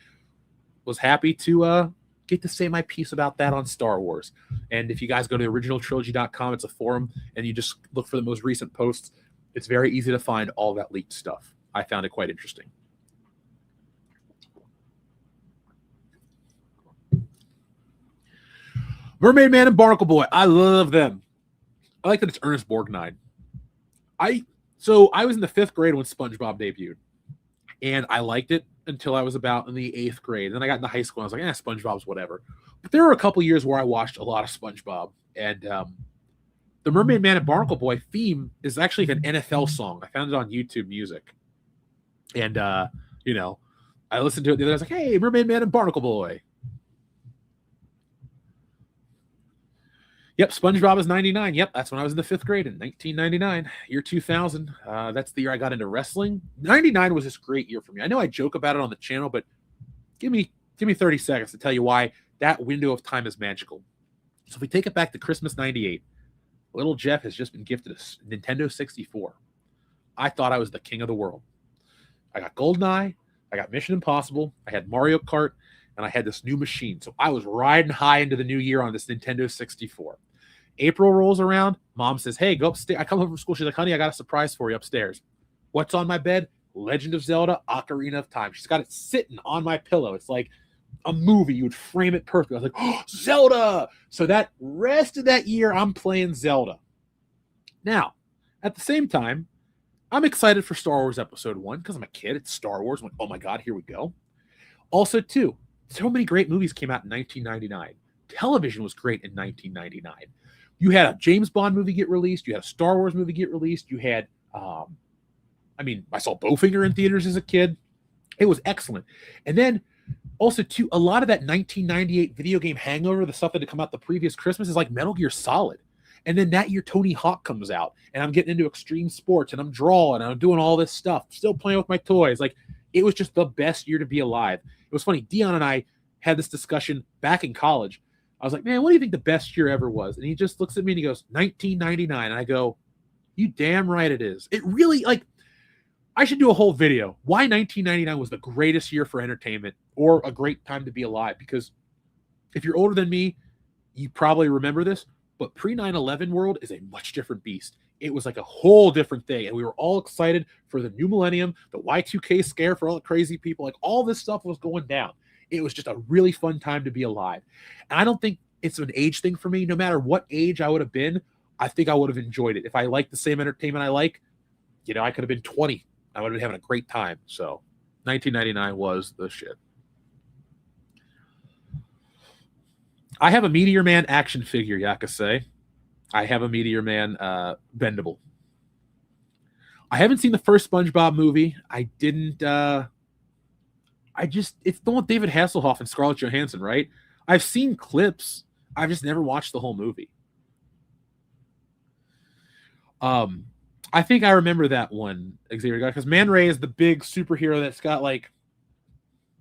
was happy to get to say my piece about that on Star Wars. And if you guys go to originaltrilogy.com, it's a forum, and you just look for the most recent posts, it's very easy to find all that leaked stuff. I found it quite interesting. Mermaid Man and Barnacle Boy. I love them. I like that it's Ernest Borgnine. So I was in the 5th grade when SpongeBob debuted, and I liked it until I was about in the 8th grade. Then I got into high school, and I was like, SpongeBob's whatever. But there were a couple years where I watched a lot of SpongeBob, and the Mermaid Man and Barnacle Boy theme is actually an NFL song. I found it on YouTube Music, and I listened to it the other day. I was like, hey, Mermaid Man and Barnacle Boy. Yep, SpongeBob is 99. Yep, that's when I was in the 5th grade in 1999, year 2000. That's the year I got into wrestling. 99 was this great year for me. I know I joke about it on the channel, but give me 30 seconds to tell you why that window of time is magical. So if we take it back to Christmas 98, little Jeff has just been gifted a Nintendo 64. I thought I was the king of the world. I got GoldenEye, I got Mission Impossible, I had Mario Kart, and I had this new machine. So I was riding high into the new year on this Nintendo 64. April rolls around. Mom says, hey, go upstairs. I come home from school. She's like, honey, I got a surprise for you upstairs. What's on my bed? Legend of Zelda, Ocarina of Time. She's got it sitting on my pillow. It's like a movie. You would frame it perfectly. I was like, oh, Zelda. So that rest of that year, I'm playing Zelda. Now, at the same time, I'm excited for Star Wars Episode 1 because I'm a kid. It's Star Wars. I'm like, oh my God, here we go. Also, too, so many great movies came out in 1999. Television was great in 1999. You had a James Bond movie get released. You had a Star Wars movie get released. You had, I saw Bowfinger in theaters as a kid. It was excellent. And then also, too, a lot of that 1998 video game hangover, the stuff that had come out the previous Christmas, is like Metal Gear Solid. And then that year, Tony Hawk comes out, and I'm getting into extreme sports, and I'm drawing, and I'm doing all this stuff, still playing with my toys. Like, it was just the best year to be alive. It was funny. Dion and I had this discussion back in college. I was like, man, what do you think the best year ever was? And he just looks at me and he goes, 1999. And I go, you damn right it is. It really, like, I should do a whole video. Why 1999 was the greatest year for entertainment or a great time to be alive. Because if you're older than me, you probably remember this, but pre-9/11 world is a much different beast. It was like a whole different thing. And we were all excited for the new millennium, the Y2K scare for all the crazy people. Like, all this stuff was going down. It was just a really fun time to be alive. And I don't think it's an age thing for me. No matter what age I would have been, I think I would have enjoyed it. If I liked the same entertainment I like, I could have been 20. I would have been having a great time. So 1999 was the shit. I have a Meteor Man action figure, Yakase. I have a Meteor Man bendable. I haven't seen the first SpongeBob movie. I didn't... it's the one with David Hasselhoff and Scarlett Johansson, right? I've seen clips. I've just never watched the whole movie. I think I remember that one, Xavier, because Man Ray is the big superhero that's got like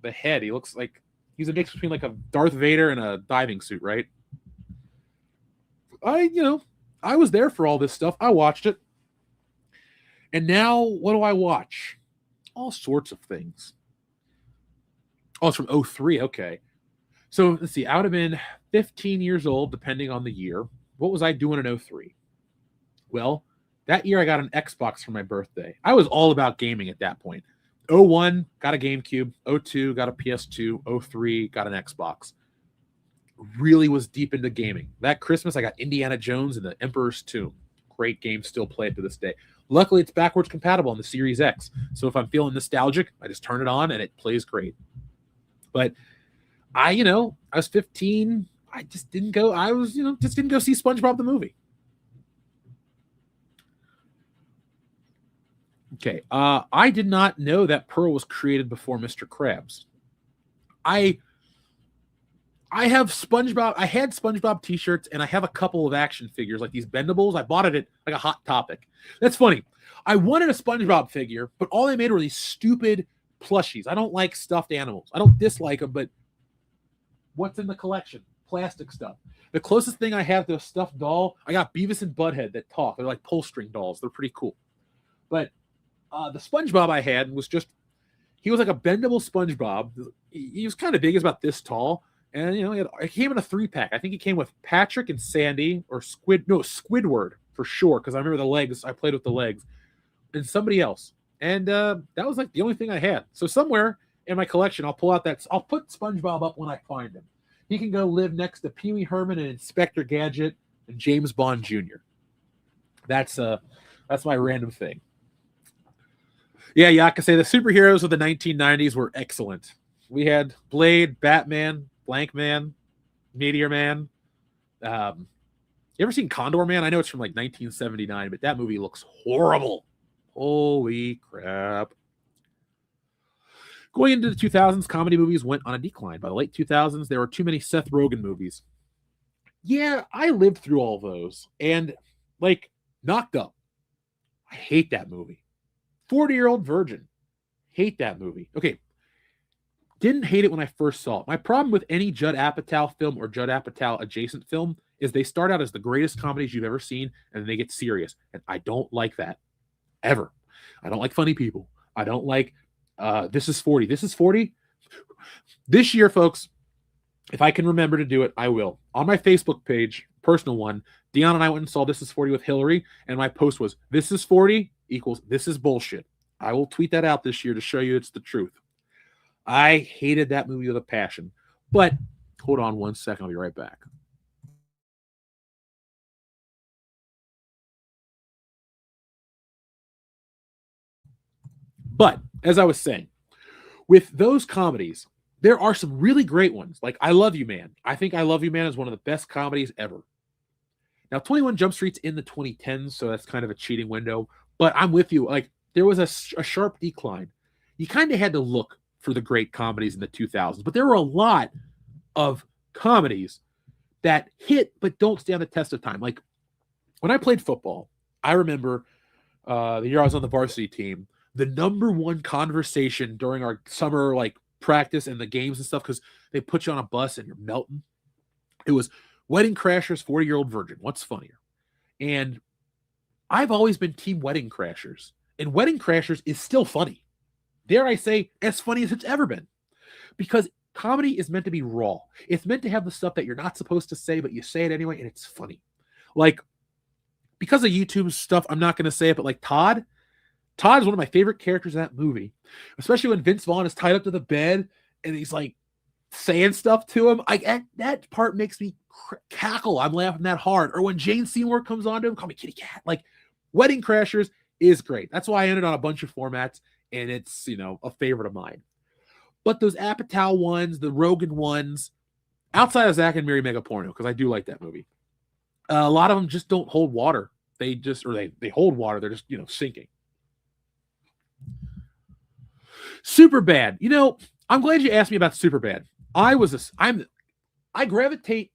the head. He looks like he's a mix between like a Darth Vader and a diving suit, right? I was there for all this stuff. I watched it. And now what do I watch? All sorts of things. Oh, it's from 2003. Okay. So let's see. I would have been 15 years old, depending on the year. What was I doing in 2003? Well, that year I got an Xbox for my birthday. I was all about gaming at that point. 2001, got a GameCube. 2002, got a PS2. 2003, got an Xbox. Really was deep into gaming. That Christmas, I got Indiana Jones and the Emperor's Tomb. Great game, still play it to this day. Luckily, it's backwards compatible on the Series X. So if I'm feeling nostalgic, I just turn it on and it plays great. But I was 15. I just didn't go. I was, just didn't go see SpongeBob the movie. Okay. I did not know that Pearl was created before Mr. Krabs. I have SpongeBob. I had SpongeBob t-shirts, and I have a couple of action figures, like these bendables. I bought it at like a Hot Topic. That's funny. I wanted a SpongeBob figure, but all they made were these stupid plushies. I don't like stuffed animals. I don't dislike them, but what's in the collection? Plastic stuff. The closest thing I have to a stuffed doll, I got Beavis and Butthead that talk. They're like pull string dolls. They're pretty cool. But the SpongeBob I had was just, he was like a bendable SpongeBob. He was kind of big. He was about this tall. And, you know, it came in a 3-pack. I think it came with Patrick and Sandy, or Squidward for sure, because I remember the legs. I played with the legs. And somebody else. And that was like the only thing I had. So somewhere in my collection, I'll pull out that. I'll put SpongeBob up when I find him. He can go live next to Pee Wee Herman and Inspector Gadget and James Bond Jr. That's my random thing. Yeah, I can say the superheroes of the 1990s were excellent. We had Blade, Batman, Blank Man, Meteor Man. You ever seen Condor Man? I know it's from like 1979, but that movie looks horrible. Holy crap. Going into the 2000s, comedy movies went on a decline. By the late 2000s, there were too many Seth Rogen movies. Yeah, I lived through all those. And, like, Knocked Up. I hate that movie. 40-Year-Old Virgin. Hate that movie. Okay. Didn't hate it when I first saw it. My problem with any Judd Apatow film or Judd Apatow adjacent film is they start out as the greatest comedies you've ever seen, and then they get serious. And I don't like that. Ever. I don't like funny people. I don't like This Is 40. This Is 40. This year, folks, if I can remember to do it, I will. On my Facebook page, personal one, Dion and I went and saw This Is 40 with Hillary, and my post was, This is 40 equals this is bullshit. I will tweet that out this year to show you it's the truth. I hated that movie with a passion. But hold on one second. I'll be right back. But as I was saying, with those comedies, there are some really great ones. Like I Love You Man. I think I Love You Man is one of the best comedies ever. Now, 21 Jump Street's in the 2010s, so that's kind of a cheating window. But I'm with you. Like there was a sharp decline. You kind of had to look for the great comedies in the 2000s. But there were a lot of comedies that hit but don't stand the test of time. Like when I played football, I remember the year I was on the varsity team, the number one conversation during our summer like practice and the games and stuff, because they put you on a bus and you're melting. It was Wedding Crashers, 40-Year-Old Virgin. What's funnier? And I've always been team Wedding Crashers. And Wedding Crashers is still funny. Dare I say, as funny as it's ever been. Because comedy is meant to be raw. It's meant to have the stuff that you're not supposed to say, but you say it anyway, and it's funny. Like, because of YouTube stuff, I'm not going to say it, but like Todd is one of my favorite characters in that movie. Especially when Vince Vaughn is tied up to the bed, and he's like saying stuff to him. That part makes me cackle. I'm laughing that hard. Or when Jane Seymour comes on to him, call me kitty cat. Like, Wedding Crashers is great. That's why I ended on a bunch of formats, and it's, you know, a favorite of mine. But those Apatow ones, the Rogan ones, outside of Zack and Miri Mega Porno, because I do like that movie, a lot of them just don't hold water. They hold water. They're just, you know, sinking. Superbad. You know, I'm glad you asked me about Superbad. I gravitate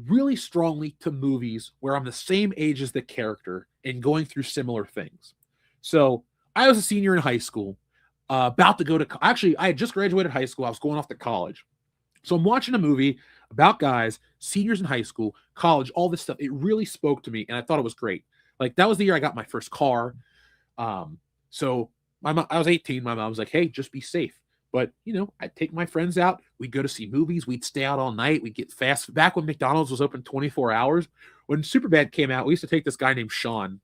really strongly to movies where I'm the same age as the character and going through similar things. So I was a senior in high school, about to go to, actually, I had just graduated high school. I was going off to college. So I'm watching a movie about guys, seniors in high school, college, all this stuff. It really spoke to me, and I thought it was great. Like, that was the year I got my first car. So I was 18. My mom was like, hey, just be safe. But, you know, I'd take my friends out. We'd go to see movies. We'd stay out all night. We'd get fast. Back when McDonald's was open 24 hours, when Superbad came out, we used to take this guy named Sean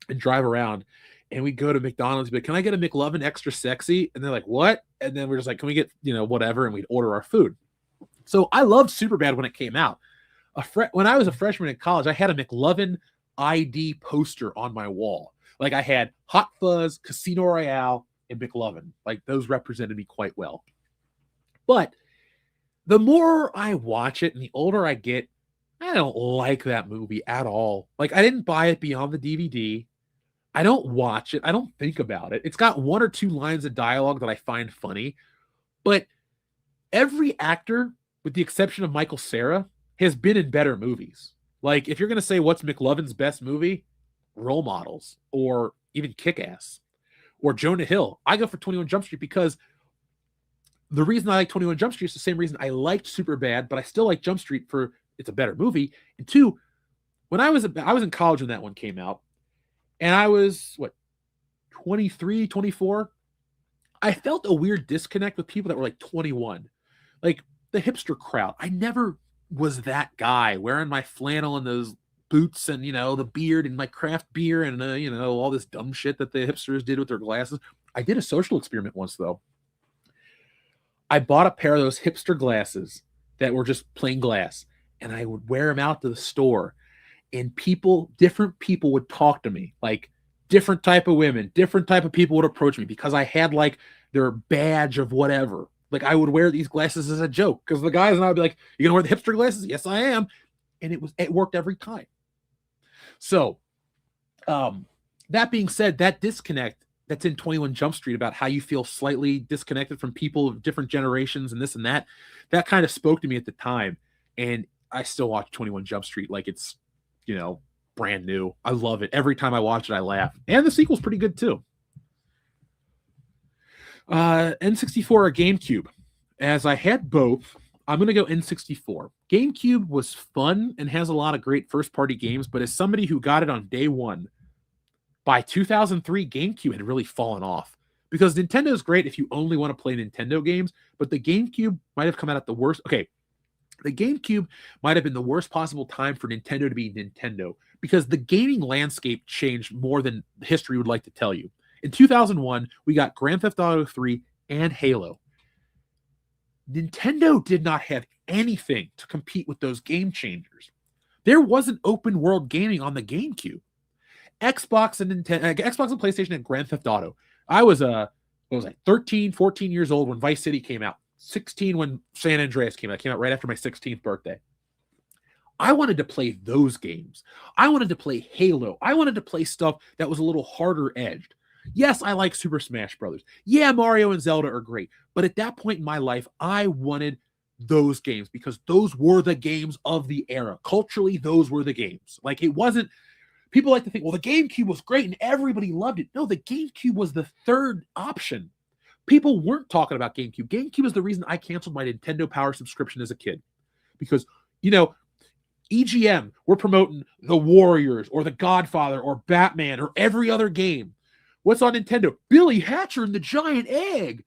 and drive around. And we'd go to McDonald's, but can I get a McLovin extra sexy? And they're like, what? And then we're just like, can we get, you know, whatever? And we'd order our food. So I loved Superbad when it came out. When I was a freshman in college, I had a McLovin ID poster on my wall. Like I had Hot Fuzz, Casino Royale, and McLovin. Like those represented me quite well. But the more I watch it and the older I get, I don't like that movie at all. Like I didn't buy it beyond the DVD. I don't watch it. I don't think about it. It's got 1 or 2 lines of dialogue that I find funny, but every actor, with the exception of Michael Cera, has been in better movies. Like, if you're going to say what's McLovin's best movie, Role Models, or even Kick-Ass, or Jonah Hill, I go for 21 Jump Street because the reason I like 21 Jump Street is the same reason I liked Superbad, but I still like Jump Street for it's a better movie. And 2, when I was in college when that one came out, and I was, 23, 24, I felt a weird disconnect with people that were like 21. Like, the hipster crowd. I never was that guy wearing my flannel and those boots and, the beard and my craft beer and, all this dumb shit that the hipsters did with their glasses. I did a social experiment once, though. I bought a pair of those hipster glasses that were just plain glass, and I would wear them out to the store, and different people would talk to me, like different type of women, different type of people would approach me because I had like their badge of whatever. Like, I would wear these glasses as a joke because the guys and I would be like, "You gonna wear the hipster glasses?" "Yes, I am." And it worked every time. So, that being said, that disconnect that's in 21 Jump Street about how you feel slightly disconnected from people of different generations and this and that kind of spoke to me at the time. And I still watch 21 Jump Street like it's, brand new. I love it. Every time I watch it, I laugh. And the sequel's pretty good too. N64 or GameCube? As I had both, I'm going to go N64. GameCube was fun and has a lot of great first-party games, but as somebody who got it on day one, by 2003, GameCube had really fallen off. Because Nintendo's great if you only want to play Nintendo games, but the GameCube might have come out at the worst. Okay, the GameCube might have been the worst possible time for Nintendo to be Nintendo because the gaming landscape changed more than history would like to tell you. In 2001, we got Grand Theft Auto 3 and Halo. Nintendo did not have anything to compete with those game changers. There wasn't open world gaming on the GameCube. Xbox and PlayStation and Grand Theft Auto. I was 13, 14 years old when Vice City came out. 16 when San Andreas came out. It came out right after my 16th birthday. I wanted to play those games. I wanted to play Halo. I wanted to play stuff that was a little harder edged. Yes, I like Super Smash Brothers. Yeah, Mario and Zelda are great. But at that point in my life, I wanted those games because those were the games of the era. Culturally, those were the games. Like, it wasn't, people like to think, well, the GameCube was great and everybody loved it. No, the GameCube was the third option. People weren't talking about GameCube. GameCube is the reason I canceled my Nintendo Power subscription as a kid. Because, EGM, we're promoting The Warriors or The Godfather or Batman or every other game. What's on Nintendo? Billy Hatcher and the Giant Egg.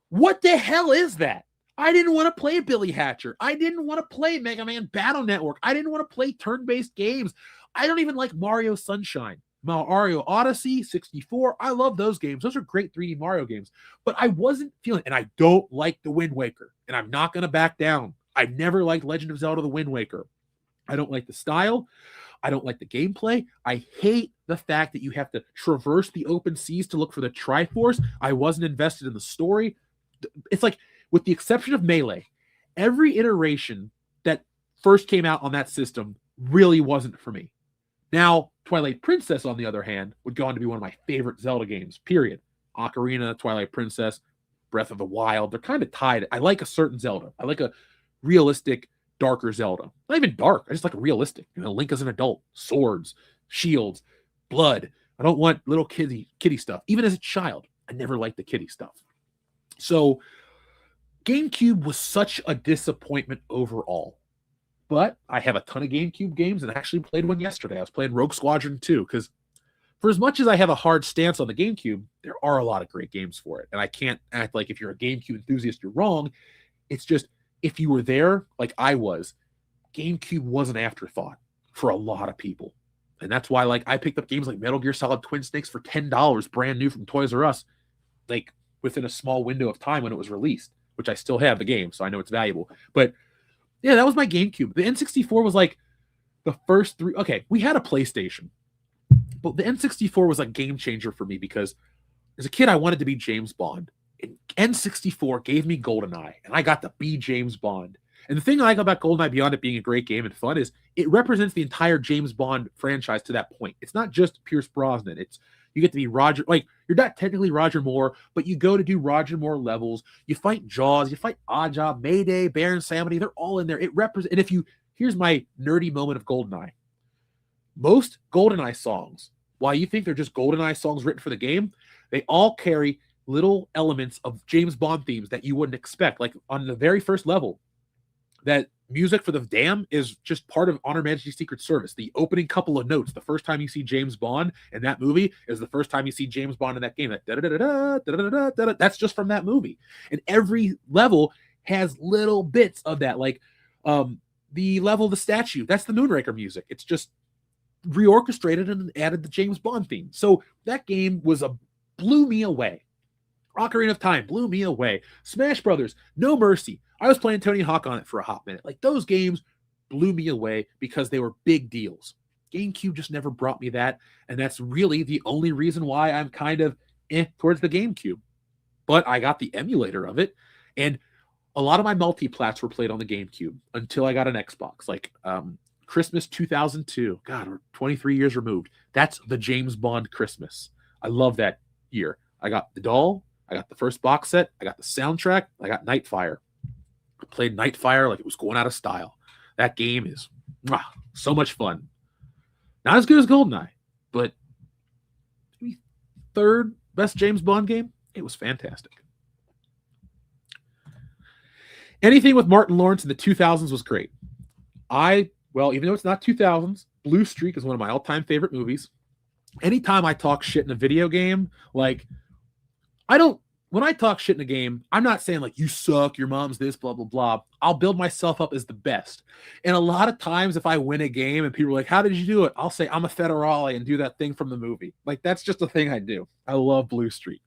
What the hell is that? I didn't want to play Billy Hatcher. I didn't want to play Mega Man Battle Network. I didn't want to play turn-based games. I don't even like Mario Sunshine. Mario Odyssey, 64. I love those games. Those are great 3D Mario games. But I wasn't feeling it. And I don't like The Wind Waker. And I'm not going to back down. I've never liked Legend of Zelda The Wind Waker. I don't like the style. I don't like the gameplay. I hate the fact that you have to traverse the open seas to look for the Triforce. I wasn't invested in the story. It's like, with the exception of Melee, every iteration that first came out on that system really wasn't for me. Now, Twilight Princess, on the other hand, would go on to be one of my favorite Zelda games, period. Ocarina, Twilight Princess, Breath of the Wild, they're kind of tied. I like a certain Zelda. I like a realistic, darker Zelda. Not even dark. I just like a realistic. Link as an adult. Swords, shields, blood. I don't want little kitty stuff. Even as a child, I never liked the kitty stuff. So, GameCube was such a disappointment overall. But I have a ton of GameCube games and I actually played one yesterday. I was playing Rogue Squadron 2 because for as much as I have a hard stance on the GameCube, there are a lot of great games for it. And I can't act like if you're a GameCube enthusiast, you're wrong. It's just, if you were there like I was, GameCube was an afterthought for a lot of people. And that's why, like, I picked up games like Metal Gear Solid Twin Snakes for $10 brand new from Toys R Us, like within a small window of time when it was released, which I still have the game, so I know it's valuable. But yeah, that was my GameCube. The N64 was like the first three. Okay, we had a PlayStation, but the N64 was a game changer for me because as a kid, I wanted to be James Bond. And N64 gave me GoldenEye, and I got to be James Bond. And the thing I like about GoldenEye, beyond it being a great game and fun, is it represents the entire James Bond franchise to that point. It's not just Pierce Brosnan. It's, You get to be Roger. Like, you're not technically Roger Moore, but you go to do Roger Moore levels. You fight Jaws. You fight Oddjob, Mayday, Baron Samedi. They're all in there. It represents. And if you here's my nerdy moment of GoldenEye. Most GoldenEye songs, while you think they're just GoldenEye songs written for the game, they all carry little elements of James Bond themes that you wouldn't expect. Like on the very first level, that music for the dam is just part of Honor Majesty's Secret Service. The opening couple of notes, the first time you see James Bond in that movie is the first time you see James Bond in that game. That that's just from that movie. And every level has little bits of that. Like the level of the statue, that's the Moonraker music. It's just reorchestrated and added the James Bond theme. So that game blew me away. Ocarina of Time blew me away. Smash Brothers, No Mercy. I was playing Tony Hawk on it for a hot minute. Like, those games blew me away because they were big deals. GameCube just never brought me that, and that's really the only reason why I'm kind of towards the GameCube. But I got the emulator of it, and a lot of my multiplats were played on the GameCube until I got an Xbox. Like Christmas 2002. God, we're 23 years removed. That's the James Bond Christmas. I love that year. I got the doll. I got the first box set. I got the soundtrack. I got Nightfire. I played Nightfire like it was going out of style. That game is so much fun. Not as good as GoldenEye, but maybe third best James Bond game. It was fantastic. Anything with Martin Lawrence in the 2000s was great. Even though it's not 2000s, Blue Streak is one of my all-time favorite movies. Anytime I talk shit in a video game, like, when I talk shit in a game, I'm not saying like, you suck, your mom's this, blah, blah, blah. I'll build myself up as the best. And a lot of times if I win a game and people are like, how did you do it? I'll say I'm a federale and do that thing from the movie. Like, that's just a thing I do. I love Blue Streak.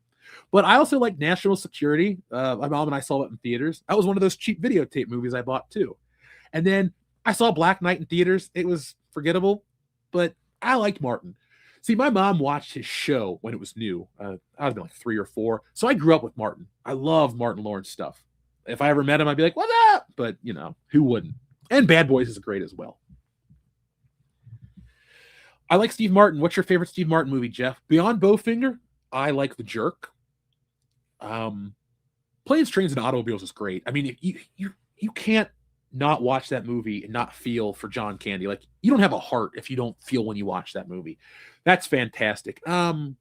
But I also like National Security. My mom and I saw it in theaters. That was one of those cheap videotape movies I bought too. And then I saw Black Knight in theaters. It was forgettable, but I liked Martin. See, my mom watched his show when it was new. I was like 3 or 4. So I grew up with Martin. I love Martin Lawrence stuff. If I ever met him, I'd be like, what's up? But, who wouldn't? And Bad Boys is great as well. I like Steve Martin. What's your favorite Steve Martin movie, Jeff? Beyond Bowfinger, I like The Jerk. Planes, Trains, and Automobiles is great. I mean, you can't not watch that movie and not feel for John Candy. Like, you don't have a heart if you don't feel when you watch that movie. That's fantastic. When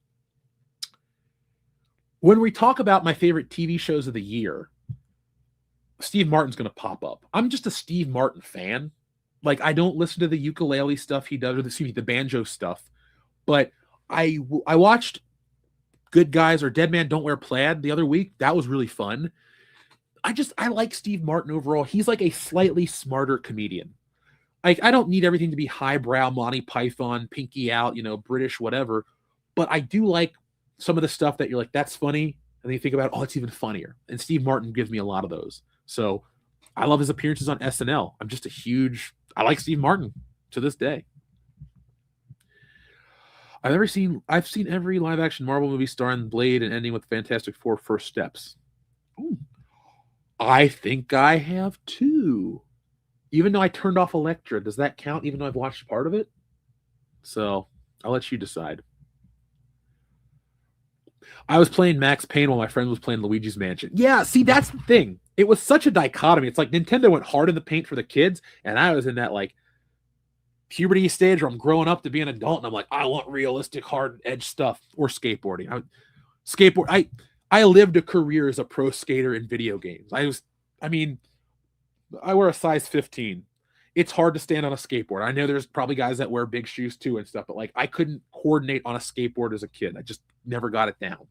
we talk about my favorite TV shows of the year, Steve Martin's going to pop up. I'm just a Steve Martin fan. Like, I don't listen to the ukulele stuff he does, or the banjo stuff, but I watched Good Guys or Dead Man Don't Wear Plaid the other week. That was really fun. I like Steve Martin overall. He's like a slightly smarter comedian. Like, I don't need everything to be highbrow, Monty Python, Pinky Out, British, whatever. But I do like some of the stuff that you're like, that's funny. And then you think about, it's even funnier. And Steve Martin gives me a lot of those. So I love his appearances on SNL. I like Steve Martin to this day. I've seen every live action Marvel movie starring Blade and ending with Fantastic Four First Steps. Ooh. I think I have too. Even though I turned off Elektra, does that count even though I've watched part of it? So I'll let you decide. I was playing Max Payne while my friend was playing Luigi's Mansion. Yeah, see, that's the thing. It was such a dichotomy. It's like Nintendo went hard in the paint for the kids, and I was in that like puberty stage where I'm growing up to be an adult, and I'm like, I want realistic, hard edge stuff. Or skateboarding. I lived a career as a pro skater in video games. I wear a size 15. It's hard to stand on a skateboard. I know there's probably guys that wear big shoes too and stuff, but like, I couldn't coordinate on a skateboard as a kid. I just never got it down.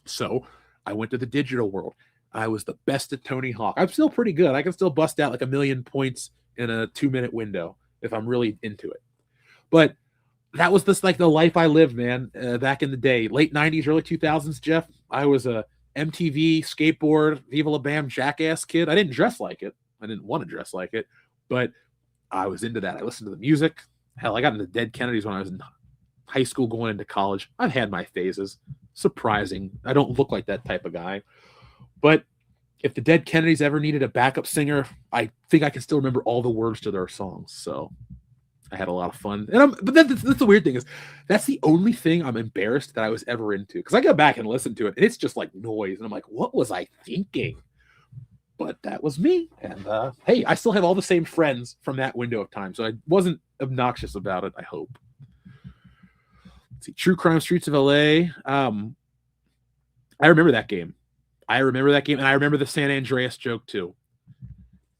So I went to the digital world. I was the best at Tony Hawk. I'm still pretty good. I can still bust out like 1 million points in a 2-minute window if I'm really into it. But that was just like the life I lived, man, back in the day. Late 90s, early 2000s, Jeff. I was a MTV, skateboard, Viva La Bam jackass kid. I didn't dress like it. I didn't want to dress like it, but I was into that. I listened to the music. Hell, I got into Dead Kennedys when I was in high school going into college. I've had my phases. Surprising. I don't look like that type of guy. But if the Dead Kennedys ever needed a backup singer, I think I can still remember all the words to their songs. So I had a lot of fun. And but that's the weird thing is that's the only thing I'm embarrassed that I was ever into. Because I go back and listen to it, and it's just like noise. And I'm like, what was I thinking? But that was me. And hey, I still have all the same friends from that window of time. So I wasn't obnoxious about it, I hope. Let's see. True Crime Streets of LA. I remember that game. And I remember the San Andreas joke too.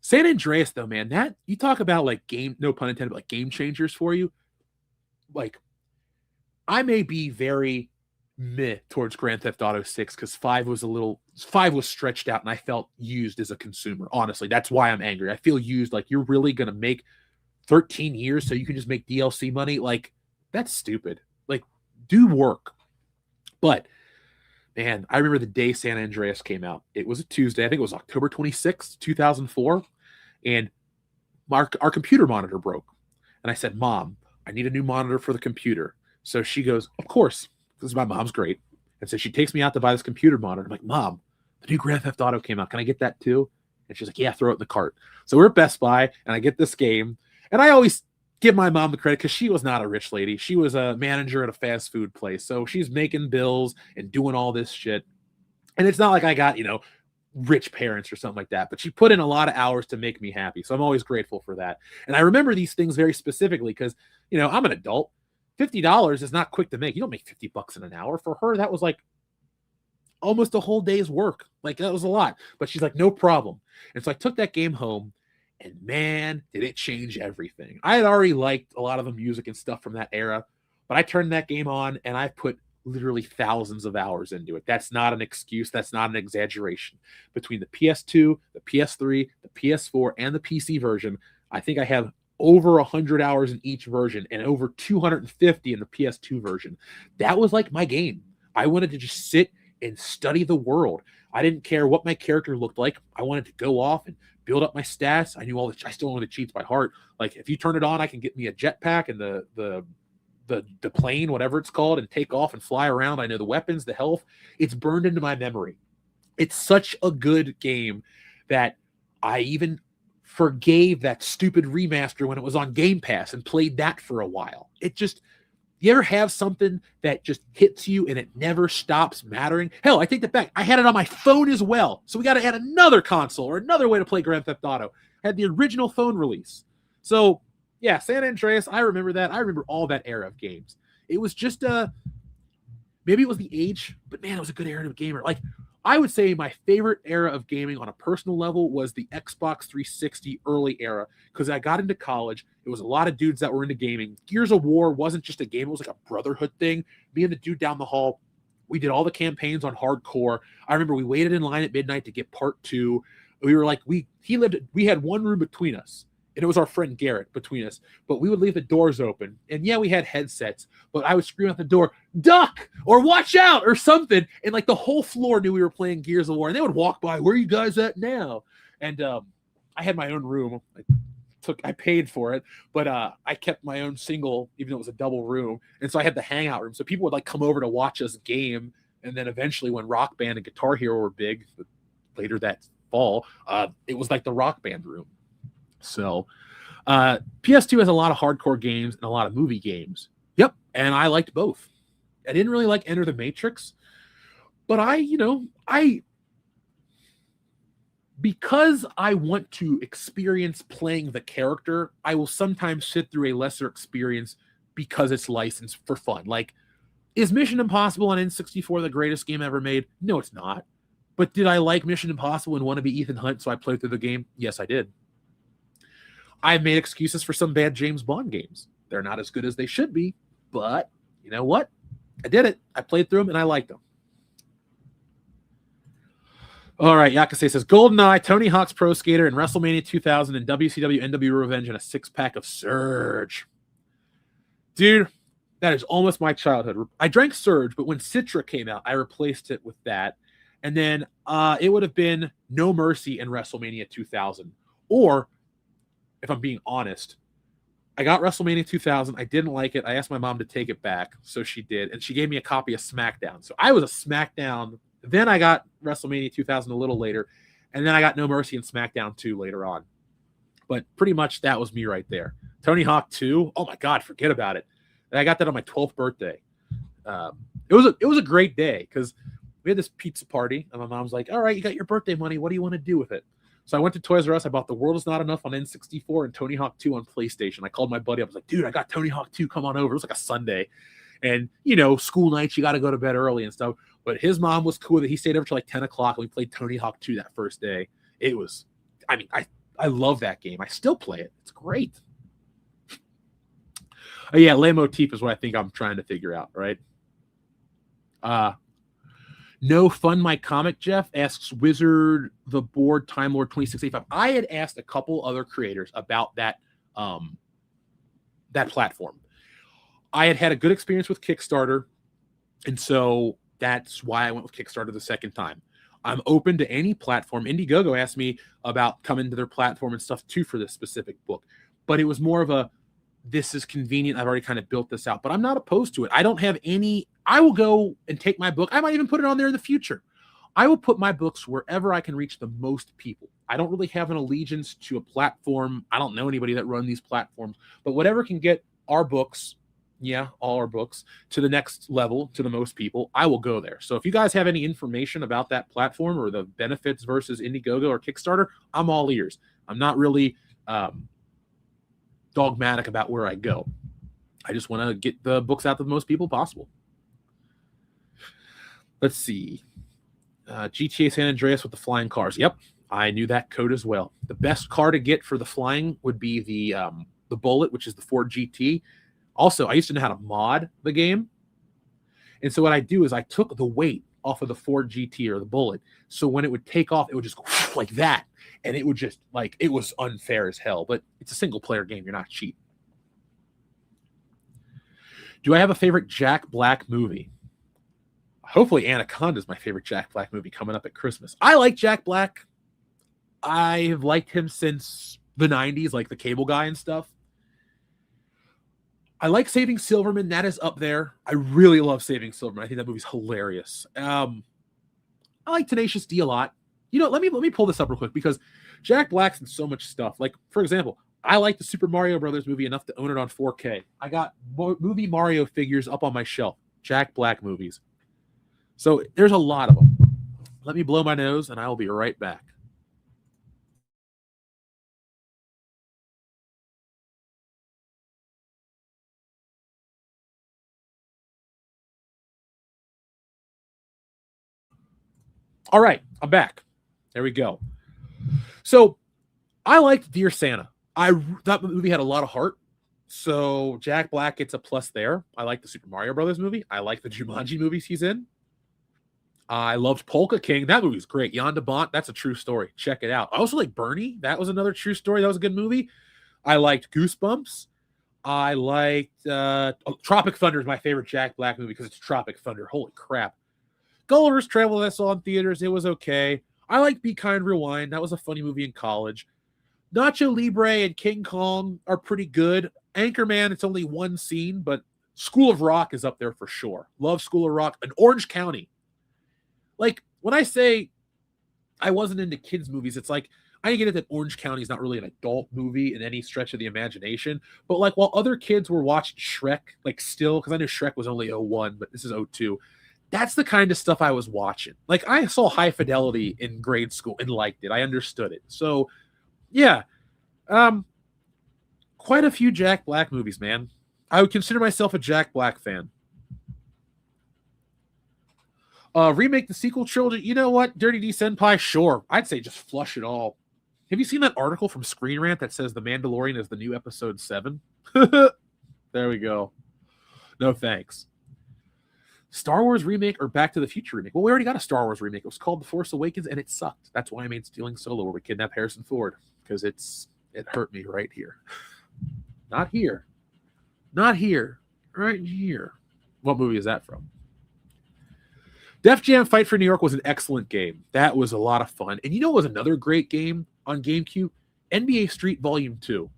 San Andreas, though, man, that you talk about like game, no pun intended, but like game changers for you. Like, I may be very meh towards Grand Theft Auto 6 because 5 was stretched out and I felt used as a consumer. Honestly, that's why I'm angry. I feel used. Like, you're really gonna make 13 years so you can just make DLC money. Like, that's stupid. Like, do work. But man, I remember the day San Andreas came out. It was a Tuesday. I think it was October 26th, 2004. And our computer monitor broke. And I said, Mom, I need a new monitor for the computer. So she goes, of course, because my mom's great. And so she takes me out to buy this computer monitor. I'm like, Mom, the new Grand Theft Auto came out. Can I get that too? And she's like, yeah, throw it in the cart. So we're at Best Buy, and I get this game. And I always give my mom the credit because she was not a rich lady. She was a manager at a fast food place. So she's making bills and doing all this shit. And it's not like I got, rich parents or something like that, but she put in a lot of hours to make me happy. So I'm always grateful for that. And I remember these things very specifically because, I'm an adult. $50 is not quick to make. You don't make $50 in an hour. For her, that was like almost a whole day's work. Like, that was a lot. But she's like, no problem. And so I took that game home. And man, did it change everything. I had already liked a lot of the music and stuff from that era, but I turned that game on and I put literally thousands of hours into it. That's not an excuse. That's not an exaggeration. Between the PS2, the PS3, the PS4, and the PC version, I think I have over 100 hours in each version and over 250 in the PS2 version. That was like my game. I wanted to just sit and study the world. I didn't care what my character looked like. I wanted to go off and build up my stats. I knew I still know the cheats by heart. Like, if you turn it on, I can get me a jetpack and the plane, whatever it's called, and take off and fly around. I know the weapons, the health. It's burned into my memory. It's such a good game that I even forgave that stupid remaster when it was on Game Pass and played that for a while. You ever have something that just hits you and it never stops mattering? Hell, I take that back. I had it on my phone as well. So we got to add another console or another way to play Grand Theft Auto. I had the original phone release. So yeah, San Andreas, I remember that. I remember all that era of games. It was just maybe it was the age, but man, it was a good era of gamer. Like, I would say my favorite era of gaming on a personal level was the Xbox 360 early era, because I got into college. It was a lot of dudes that were into gaming. Gears of War wasn't just a game. It was like a brotherhood thing. Me and the dude down the hall, we did all the campaigns on hardcore. I remember we waited in line at midnight to get part 2. We were like, we had one room between us. And it was our friend Garrett between us. But we would leave the doors open. And yeah, we had headsets. But I would scream at the door, duck! Or watch out! Or something. And like the whole floor knew we were playing Gears of War. And they would walk by, where are you guys at now? And I had my own room. I paid for it. But I kept my own single, even though it was a double room. And so I had the hangout room. So people would like come over to watch us game. And then eventually when Rock Band and Guitar Hero were big, later that fall, it was like the Rock Band room. So PS2 has a lot of hardcore games and a lot of movie games. Yep. And I liked both. I didn't really like Enter the Matrix, but because I want to experience playing the character, I will sometimes sit through a lesser experience because it's licensed for fun. Like, is Mission Impossible on N64 the greatest game ever made? No, it's not. But did I like Mission Impossible and want to be Ethan Hunt, so I played through the game? Yes, I did. I've made excuses for some bad James Bond games. They're not as good as they should be, but you know what? I did it. I played through them, and I liked them. All right, Yakase says, GoldenEye, Tony Hawk's Pro Skater, and WrestleMania 2000, and WCW NW Revenge, and a 6-pack of Surge. Dude, that is almost my childhood. I drank Surge, but when Citra came out, I replaced it with that. And then it would have been No Mercy and WrestleMania 2000. Or, if I'm being honest, I got WrestleMania 2000. I didn't like it. I asked my mom to take it back, so she did. And she gave me a copy of SmackDown. So I was a SmackDown. Then I got WrestleMania 2000 a little later. And then I got No Mercy and SmackDown 2 later on. But pretty much that was me right there. Tony Hawk 2. Oh my God, forget about it. And I got that on my 12th birthday. It was a great day because we had this pizza party, and my mom's like, "All right, you got your birthday money. What do you want to do with it?" So I went to Toys R Us. I bought The World Is Not Enough on N64 and Tony Hawk 2 on PlayStation. I called my buddy. I was like, "Dude, I got Tony Hawk 2. Come on over." It was like a Sunday. And, school nights, you got to go to bed early and stuff. But his mom was cool with it. He stayed over till like 10 o'clock, and we played Tony Hawk 2 that first day. It was, I love that game. I still play it. It's great. Oh, yeah, leitmotif is what I think I'm trying to figure out, right? No Fun My Comic Jeff asks Wizard the Board Time Lord 2685. I had asked a couple other creators about that that platform. I had a good experience with Kickstarter, and so that's why I went with Kickstarter the second time. I'm open to any platform. Indiegogo asked me about coming to their platform and stuff too for this specific book, but it was more of a, this is convenient. I've already kind of built this out, but I'm not opposed to it. I don't have any, I will go and take my book. I might even put it on there in the future. I will put my books wherever I can reach the most people. I don't really have an allegiance to a platform. I don't know anybody that run these platforms, but whatever can get our books, all our books, to the next level, to the most people, I will go there. So if you guys have any information about that platform or the benefits versus Indiegogo or Kickstarter, I'm all ears. I'm not really dogmatic about where I go. I just want to get the books out to the most people possible. Let's see. GTA San Andreas with the flying cars. Yep, I knew that code as well. The best car to get for the flying would be the Bullet, which is the Ford GT. Also, I used to know how to mod the game. And so what I do is I took the weight off of the Ford GT or the Bullet. So when it would take off, it would just go like that. And it would just, it was unfair as hell. But it's a single-player game. You're not cheap. Do I have a favorite Jack Black movie? Hopefully Anaconda is my favorite Jack Black movie coming up at Christmas. I like Jack Black. I have liked him since the 90s, like the Cable Guy and stuff. I like Saving Silverman. That is up there. I really love Saving Silverman. I think that movie's hilarious. I like Tenacious D a lot. Let me pull this up real quick because Jack Black's in so much stuff. Like, for example, I like the Super Mario Brothers movie enough to own it on 4K. I got movie Mario figures up on my shelf. Jack Black movies. So there's a lot of them. Let me blow my nose, and I will be right back. All right, I'm back. There we go. So I liked Dear Santa. That movie had a lot of heart. So Jack Black gets a plus there. I like the Super Mario Brothers movie. I like the Jumanji movies he's in. I loved Polka King. That movie's great. Jan de Bont, that's a true story. Check it out. I also like Bernie. That was another true story. That was a good movie. I liked Goosebumps. I liked Tropic Thunder is my favorite Jack Black movie because it's Tropic Thunder. Holy crap. Gulliver's Travel that I saw in theaters. It was okay. I like Be Kind, Rewind. That was a funny movie in college. Nacho Libre and King Kong are pretty good. Anchorman, it's only one scene, but School of Rock is up there for sure. Love School of Rock. And Orange County. Like, when I say I wasn't into kids' movies, it's like, I get it that Orange County is not really an adult movie in any stretch of the imagination. But, like, while other kids were watching Shrek, like, still, because I knew Shrek was only 01, but this is 02. That's the kind of stuff I was watching. Like, I saw High Fidelity in grade school and liked it. I understood it. So, yeah. Quite a few Jack Black movies, man. I would consider myself a Jack Black fan. Remake the sequel trilogy. You know what? Dirty D Senpai, sure. I'd say just flush it all. Have you seen that article from Screen Rant that says The Mandalorian is the new episode 7? There we go. No thanks. Star Wars remake or Back to the Future remake? Well, we already got a Star Wars remake. It was called The Force Awakens, and it sucked. That's why I made Stealing Solo, where we kidnap Harrison Ford, because it hurt me right here. Not here. Not here. Right here. What movie is that from? Def Jam Fight for New York was an excellent game. That was a lot of fun. And you know what was another great game on GameCube? NBA Street Volume 2.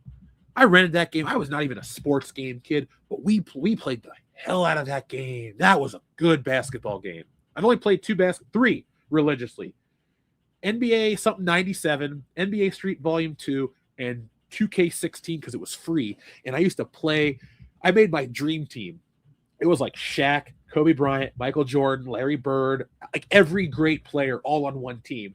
I rented that game. I was not even a sports game kid, but we played the hell out of that game. That was a good basketball game. I've only played 3 religiously. NBA something 97, NBA Street Volume 2, and 2K16 because it was free. And I used to play, I made my dream team. It was like Shaq, Kobe Bryant, Michael Jordan, Larry Bird, like every great player all on one team.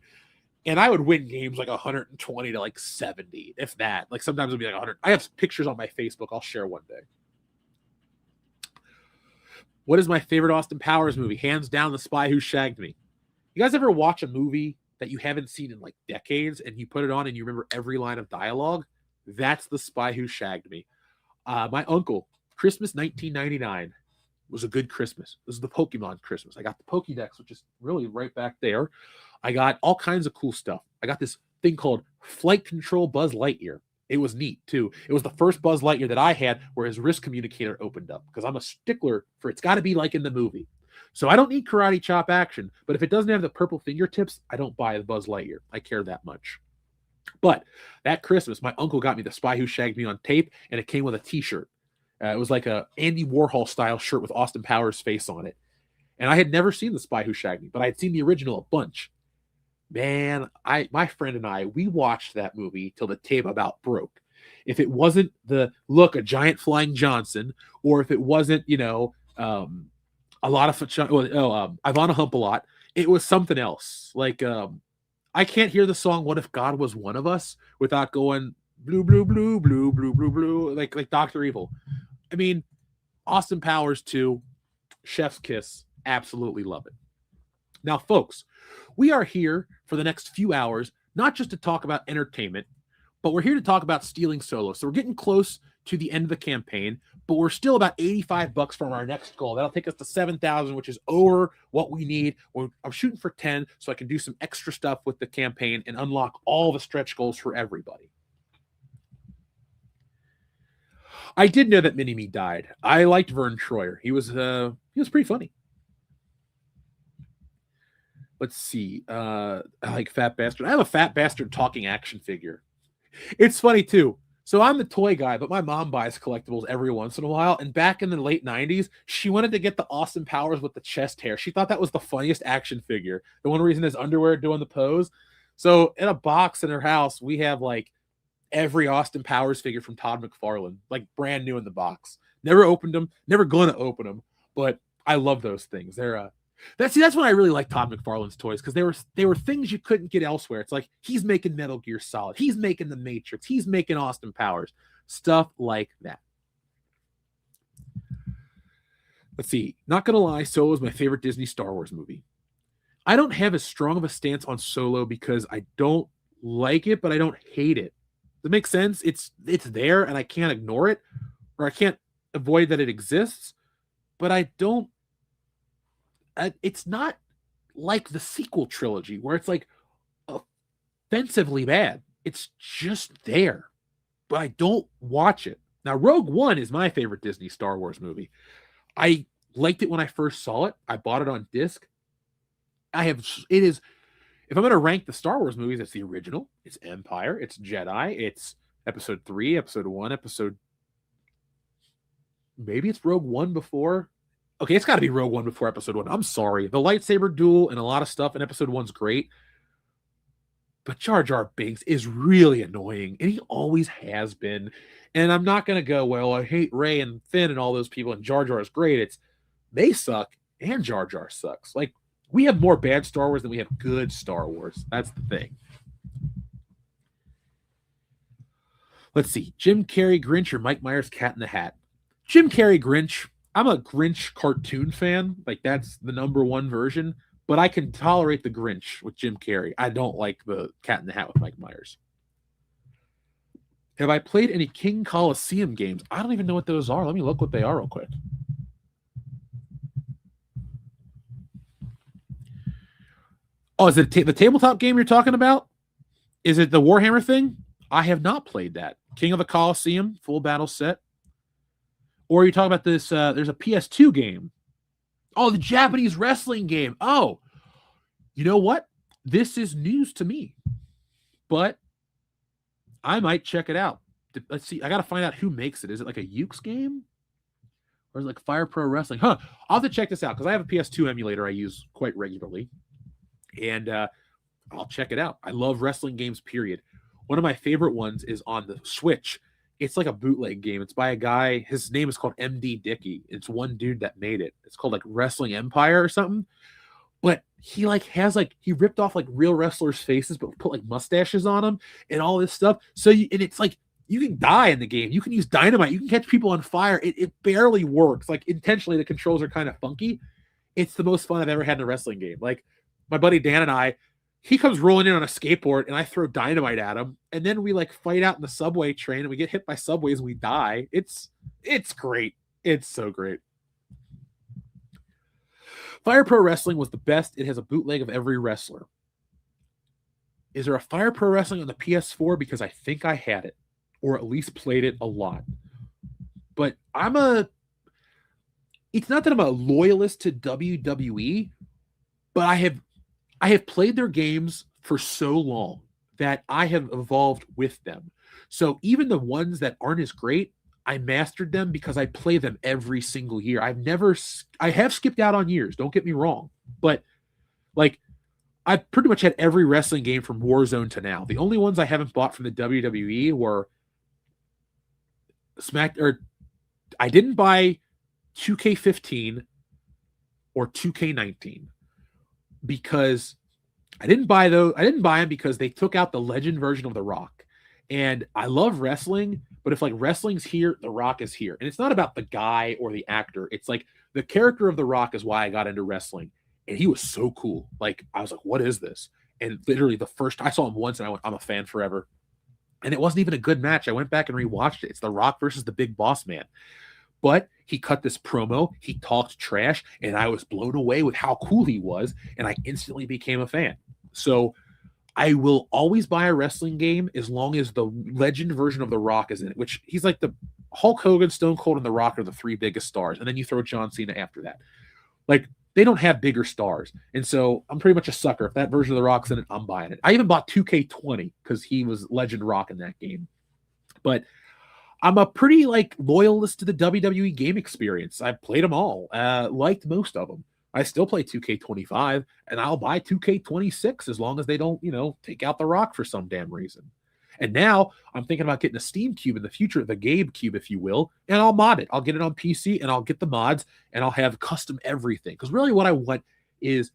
And I would win games like 120 to like 70, if that. Like sometimes it'd be like 100. I have pictures on my Facebook. I'll share one day. What is my favorite Austin Powers movie? Hands down, The Spy Who Shagged Me. You guys ever watch a movie that you haven't seen in like decades and you put it on and you remember every line of dialogue? That's The Spy Who Shagged Me. My uncle, Christmas 1999 was a good Christmas. This is the Pokemon Christmas. I got the Pokédex, which is really right back there. I got all kinds of cool stuff. I got this thing called Flight Control Buzz Lightyear. It was neat, too. It was the first Buzz Lightyear that I had where his wrist communicator opened up because I'm a stickler for it's got to be like in the movie. So I don't need karate chop action, but if it doesn't have the purple fingertips, I don't buy the Buzz Lightyear. I care that much. But that Christmas, my uncle got me The Spy Who Shagged Me on tape, and it came with a T-shirt. It was like a Andy Warhol-style shirt with Austin Powers' face on it. And I had never seen The Spy Who Shagged Me, but I had seen the original a bunch. Man, my friend and I, we watched that movie till the tape about broke. If it wasn't a giant flying Johnson, or if it wasn't, a lot of Ivana Hump a lot, it was something else. Like, I can't hear the song "What If God Was One of Us" without going blue, blue, blue, blue, blue, blue, blue, like Dr. Evil. I mean, Austin Powers 2, Chef's Kiss, absolutely love it. Now, folks, we are here for the next few hours, not just to talk about entertainment, but we're here to talk about Stealing Solo. So we're getting close to the end of the campaign, but we're still about $85 from our next goal. That'll take us to 7,000, which is over what we need. I'm shooting for 10 so I can do some extra stuff with the campaign and unlock all the stretch goals for everybody. I did know that Mini-Me died. I liked Vern Troyer. He was pretty funny. Let's see. I like Fat Bastard. I have a Fat Bastard talking action figure. It's funny, too. So I'm the toy guy, but my mom buys collectibles every once in a while. And back in the late 90s, she wanted to get the Austin Powers with the chest hair. She thought that was the funniest action figure. The one reason his underwear doing the pose. So in a box in her house, we have like every Austin Powers figure from Todd McFarlane, like brand new in the box. Never opened them, never gonna open them, but I love those things. That's when I really like Todd McFarlane's toys, because they were things you couldn't get elsewhere. It's like he's making Metal Gear Solid, he's making The Matrix, he's making Austin Powers, stuff like that. Let's see. Not gonna lie, Solo is my favorite Disney Star Wars movie. I don't have as strong of a stance on Solo because I don't like it, but I don't hate it. Does that make sense? It's there, and I can't ignore it, or I can't avoid that it exists, but I don't. It's not like the sequel trilogy where it's like offensively bad. It's just there, but I don't watch it. Now, Rogue One is my favorite Disney Star Wars movie. I liked it when I first saw it. I bought it on disc. If I'm going to rank the Star Wars movies, it's the original, it's Empire, it's Jedi, it's Episode 3, Episode 1, maybe it's Rogue One before. Okay, it's got to be Rogue One before Episode 1. I'm sorry. The lightsaber duel and a lot of stuff in Episode 1's great. But Jar Jar Binks is really annoying, and he always has been. And I'm not going to go, well, I hate Rey and Finn and all those people, and Jar Jar is great. They suck, and Jar Jar sucks. Like, we have more bad Star Wars than we have good Star Wars. That's the thing. Let's see. Jim Carrey Grinch or Mike Myers Cat in the Hat? Jim Carrey Grinch. I'm a Grinch cartoon fan. Like, that's the #1 version. But I can tolerate the Grinch with Jim Carrey. I don't like the Cat in the Hat with Mike Myers. Have I played any King Coliseum games? I don't even know what those are. Let me look what they are real quick. Oh, is it the tabletop game you're talking about? Is it the Warhammer thing? I have not played that. King of the Coliseum, full battle set. Or are you talking about this? There's a PS2 game. Oh, the Japanese wrestling game. Oh, you know what? This is news to me, but I might check it out. Let's see. I got to find out who makes it. Is it like a Ukes game? Or is it like Fire Pro Wrestling? I'll have to check this out because I have a PS2 emulator I use quite regularly. And I'll check it out. I love wrestling games, period. one of my favorite ones is on the Switch. It's like a bootleg game. It's by a guy. His name is called MD Dickey. It's one dude that made it. It's called like Wrestling Empire or something. But he like has like he ripped off like real wrestlers' faces, but put like mustaches on them and all this stuff. So and it's like you can die in the game. You can use dynamite. You can catch people on fire. It barely works. Like intentionally, the controls are kind of funky. It's the most fun I've ever had in a wrestling game. Like my buddy Dan and I, he comes rolling in on a skateboard and I throw dynamite at him. And then we like fight out in the subway train and we get hit by subways and we die. It's great. It's so great. Fire Pro Wrestling was the best. It has a bootleg of every wrestler. Is there a Fire Pro Wrestling on the PS4? Because I think I had it, or at least played it a lot. But it's not that I'm a loyalist to WWE, but I have played their games for so long that I have evolved with them. So even the ones that aren't as great, I mastered them because I play them every single year. I have skipped out on years, don't get me wrong, but like I've pretty much had every wrestling game from Warzone to now. The only ones I haven't bought from the WWE were I didn't buy 2K15 or 2K19 because I didn't buy them because they took out the Legend version of The Rock. And I love wrestling, but if like wrestling's here, The Rock is here. And it's not about the guy or the actor. It's like the character of The Rock is why I got into wrestling. And he was so cool. Like I was like, what is this? And literally the first I saw him once and I went, I'm a fan forever. And it wasn't even a good match. I went back and rewatched it. It's The Rock versus the Big Boss Man. But he cut this promo, he talked trash, and I was blown away with how cool he was, and I instantly became a fan. So I will always buy a wrestling game as long as the Legend version of The Rock is in it, which he's like the Hulk Hogan, Stone Cold, and The Rock are the three biggest stars. And then you throw John Cena after that. Like, they don't have bigger stars. And so I'm pretty much a sucker. If that version of The Rock's in it, I'm buying it. I even bought 2K20 because he was Legend Rock in that game. But I'm a pretty like loyalist to the WWE game experience. I've played them all, liked most of them. I still play 2K25, and I'll buy 2K26 as long as they don't, take out The Rock for some damn reason. And now I'm thinking about getting a Steam Cube in the future, the Gabe Cube, if you will, and I'll mod it. I'll get it on PC, and I'll get the mods, and I'll have custom everything. Because really what I want is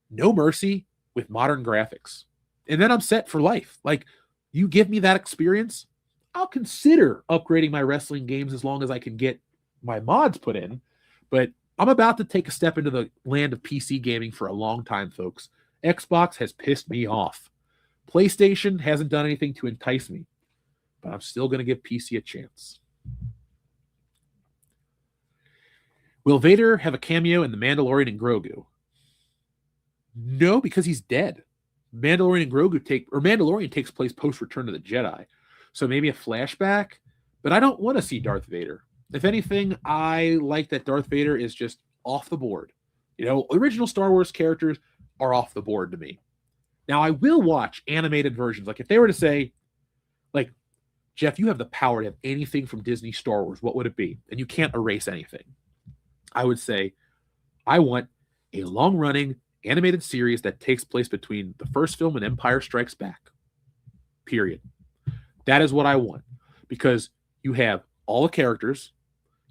no mercy with modern graphics. And then I'm set for life. Like, you give me that experience, I'll consider upgrading my wrestling games as long as I can get my mods put in. But I'm about to take a step into the land of PC gaming for a long time, folks. Xbox has pissed me off. PlayStation hasn't done anything to entice me, but I'm still going to give PC a chance. Will Vader have a cameo in The Mandalorian and Grogu? No, because he's dead. Mandalorian takes place post Return of the Jedi. So maybe a flashback, but I don't want to see Darth Vader. If anything, I like that Darth Vader is just off the board. Original Star Wars characters are off the board to me. Now, I will watch animated versions. Like, if they were to say, like, Jeff, you have the power to have anything from Disney Star Wars, what would it be? And you can't erase anything. I would say, I want a long-running animated series that takes place between the first film and Empire Strikes Back. Period. That is what I want. Because you have all the characters.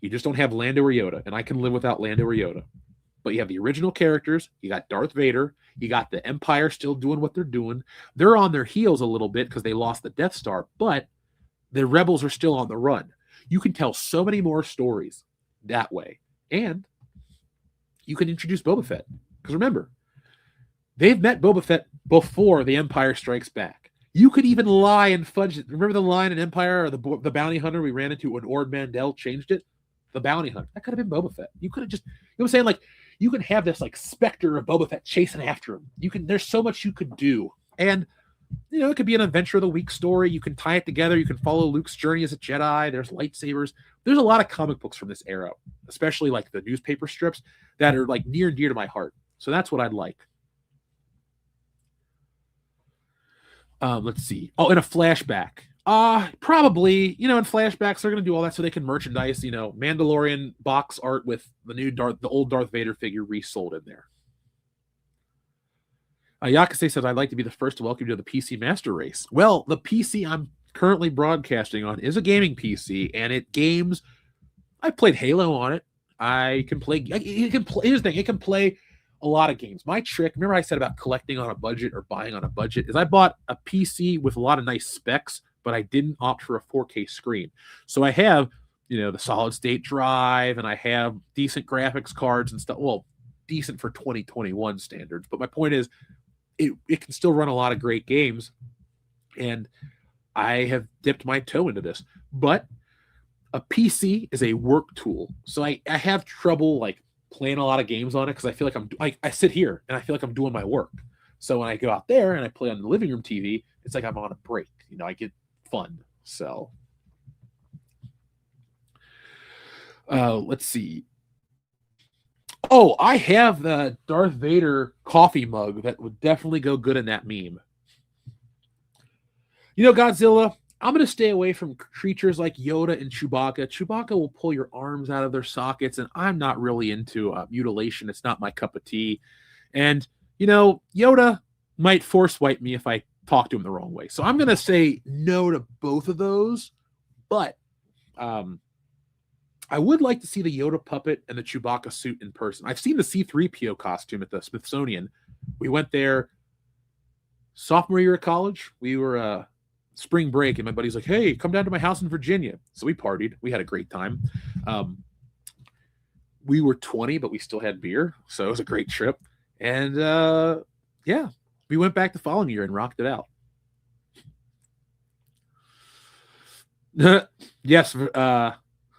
You just don't have Lando or Yoda. And I can live without Lando or Yoda. But you have the original characters. You got Darth Vader. You got the Empire still doing what they're doing. They're on their heels a little bit because they lost the Death Star. But the rebels are still on the run. You can tell so many more stories that way. And you can introduce Boba Fett. Because remember, they've met Boba Fett before The Empire Strikes Back. You could even lie and fudge it. Remember the line in Empire or the bounty hunter we ran into when Ord Mantell changed it? The bounty hunter. That could have been Boba Fett. You could have just, what I'm saying? Like, you can have this like specter of Boba Fett chasing after him. There's so much you could do. And, it could be an Adventure of the Week story. You can tie it together. You can follow Luke's journey as a Jedi. There's lightsabers. There's a lot of comic books from this era, especially like the newspaper strips that are like near and dear to my heart. So that's what I'd like. Let's see. Oh, in a flashback. Probably, in flashbacks, they're going to do all that so they can merchandise, Mandalorian box art with the old Darth Vader figure resold in there. Yakase says, I'd like to be the first to welcome you to the PC Master Race. Well, the PC I'm currently broadcasting on is a gaming PC, and it games. I played Halo on it. I can play. It can play. Here's the thing: it can play a lot of games. My trick, remember I said about collecting on a budget or buying on a budget, is I bought a PC with a lot of nice specs, but I didn't opt for a 4K screen. So I have, the solid state drive, and I have decent graphics cards and stuff. Well, decent for 2021 standards. But my point is, it can still run a lot of great games, and I have dipped my toe into this. But a PC is a work tool, so I have trouble like playing a lot of games on it because I feel like I sit here and I feel like I'm doing my work. So when I go out there and I play on the living room TV, it's like I'm on a break. I get fun. So let's see. Oh, I have the Darth Vader coffee mug that would definitely go good in that meme. Godzilla, I'm going to stay away from creatures like Yoda and Chewbacca. Chewbacca will pull your arms out of their sockets, and I'm not really into mutilation. It's not my cup of tea. And, Yoda might force wipe me if I talk to him the wrong way. So I'm going to say no to both of those. But I would like to see the Yoda puppet and the Chewbacca suit in person. I've seen the C-3PO costume at the Smithsonian. We went there sophomore year of college. We were spring break, and my buddy's like, hey, come down to my house in Virginia. So we partied. We had a great time. We were 20, but we still had beer. So it was a great trip. And yeah, we went back the following year and rocked it out. Yes,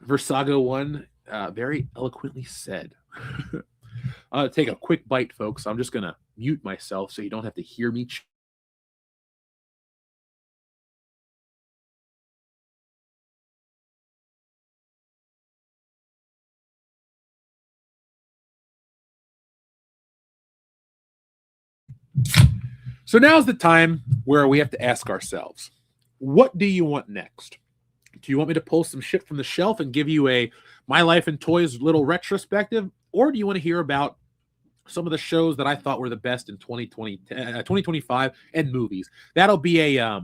Versago 1, very eloquently said. I'll take a quick bite, folks. I'm just going to mute myself so you don't have to hear me. So now's the time where we have to ask ourselves, what do you want next? Do you want me to pull some shit from the shelf and give you a My Life in Toys little retrospective? Or do you want to hear about some of the shows that I thought were the best in 2025 and movies? That'll be a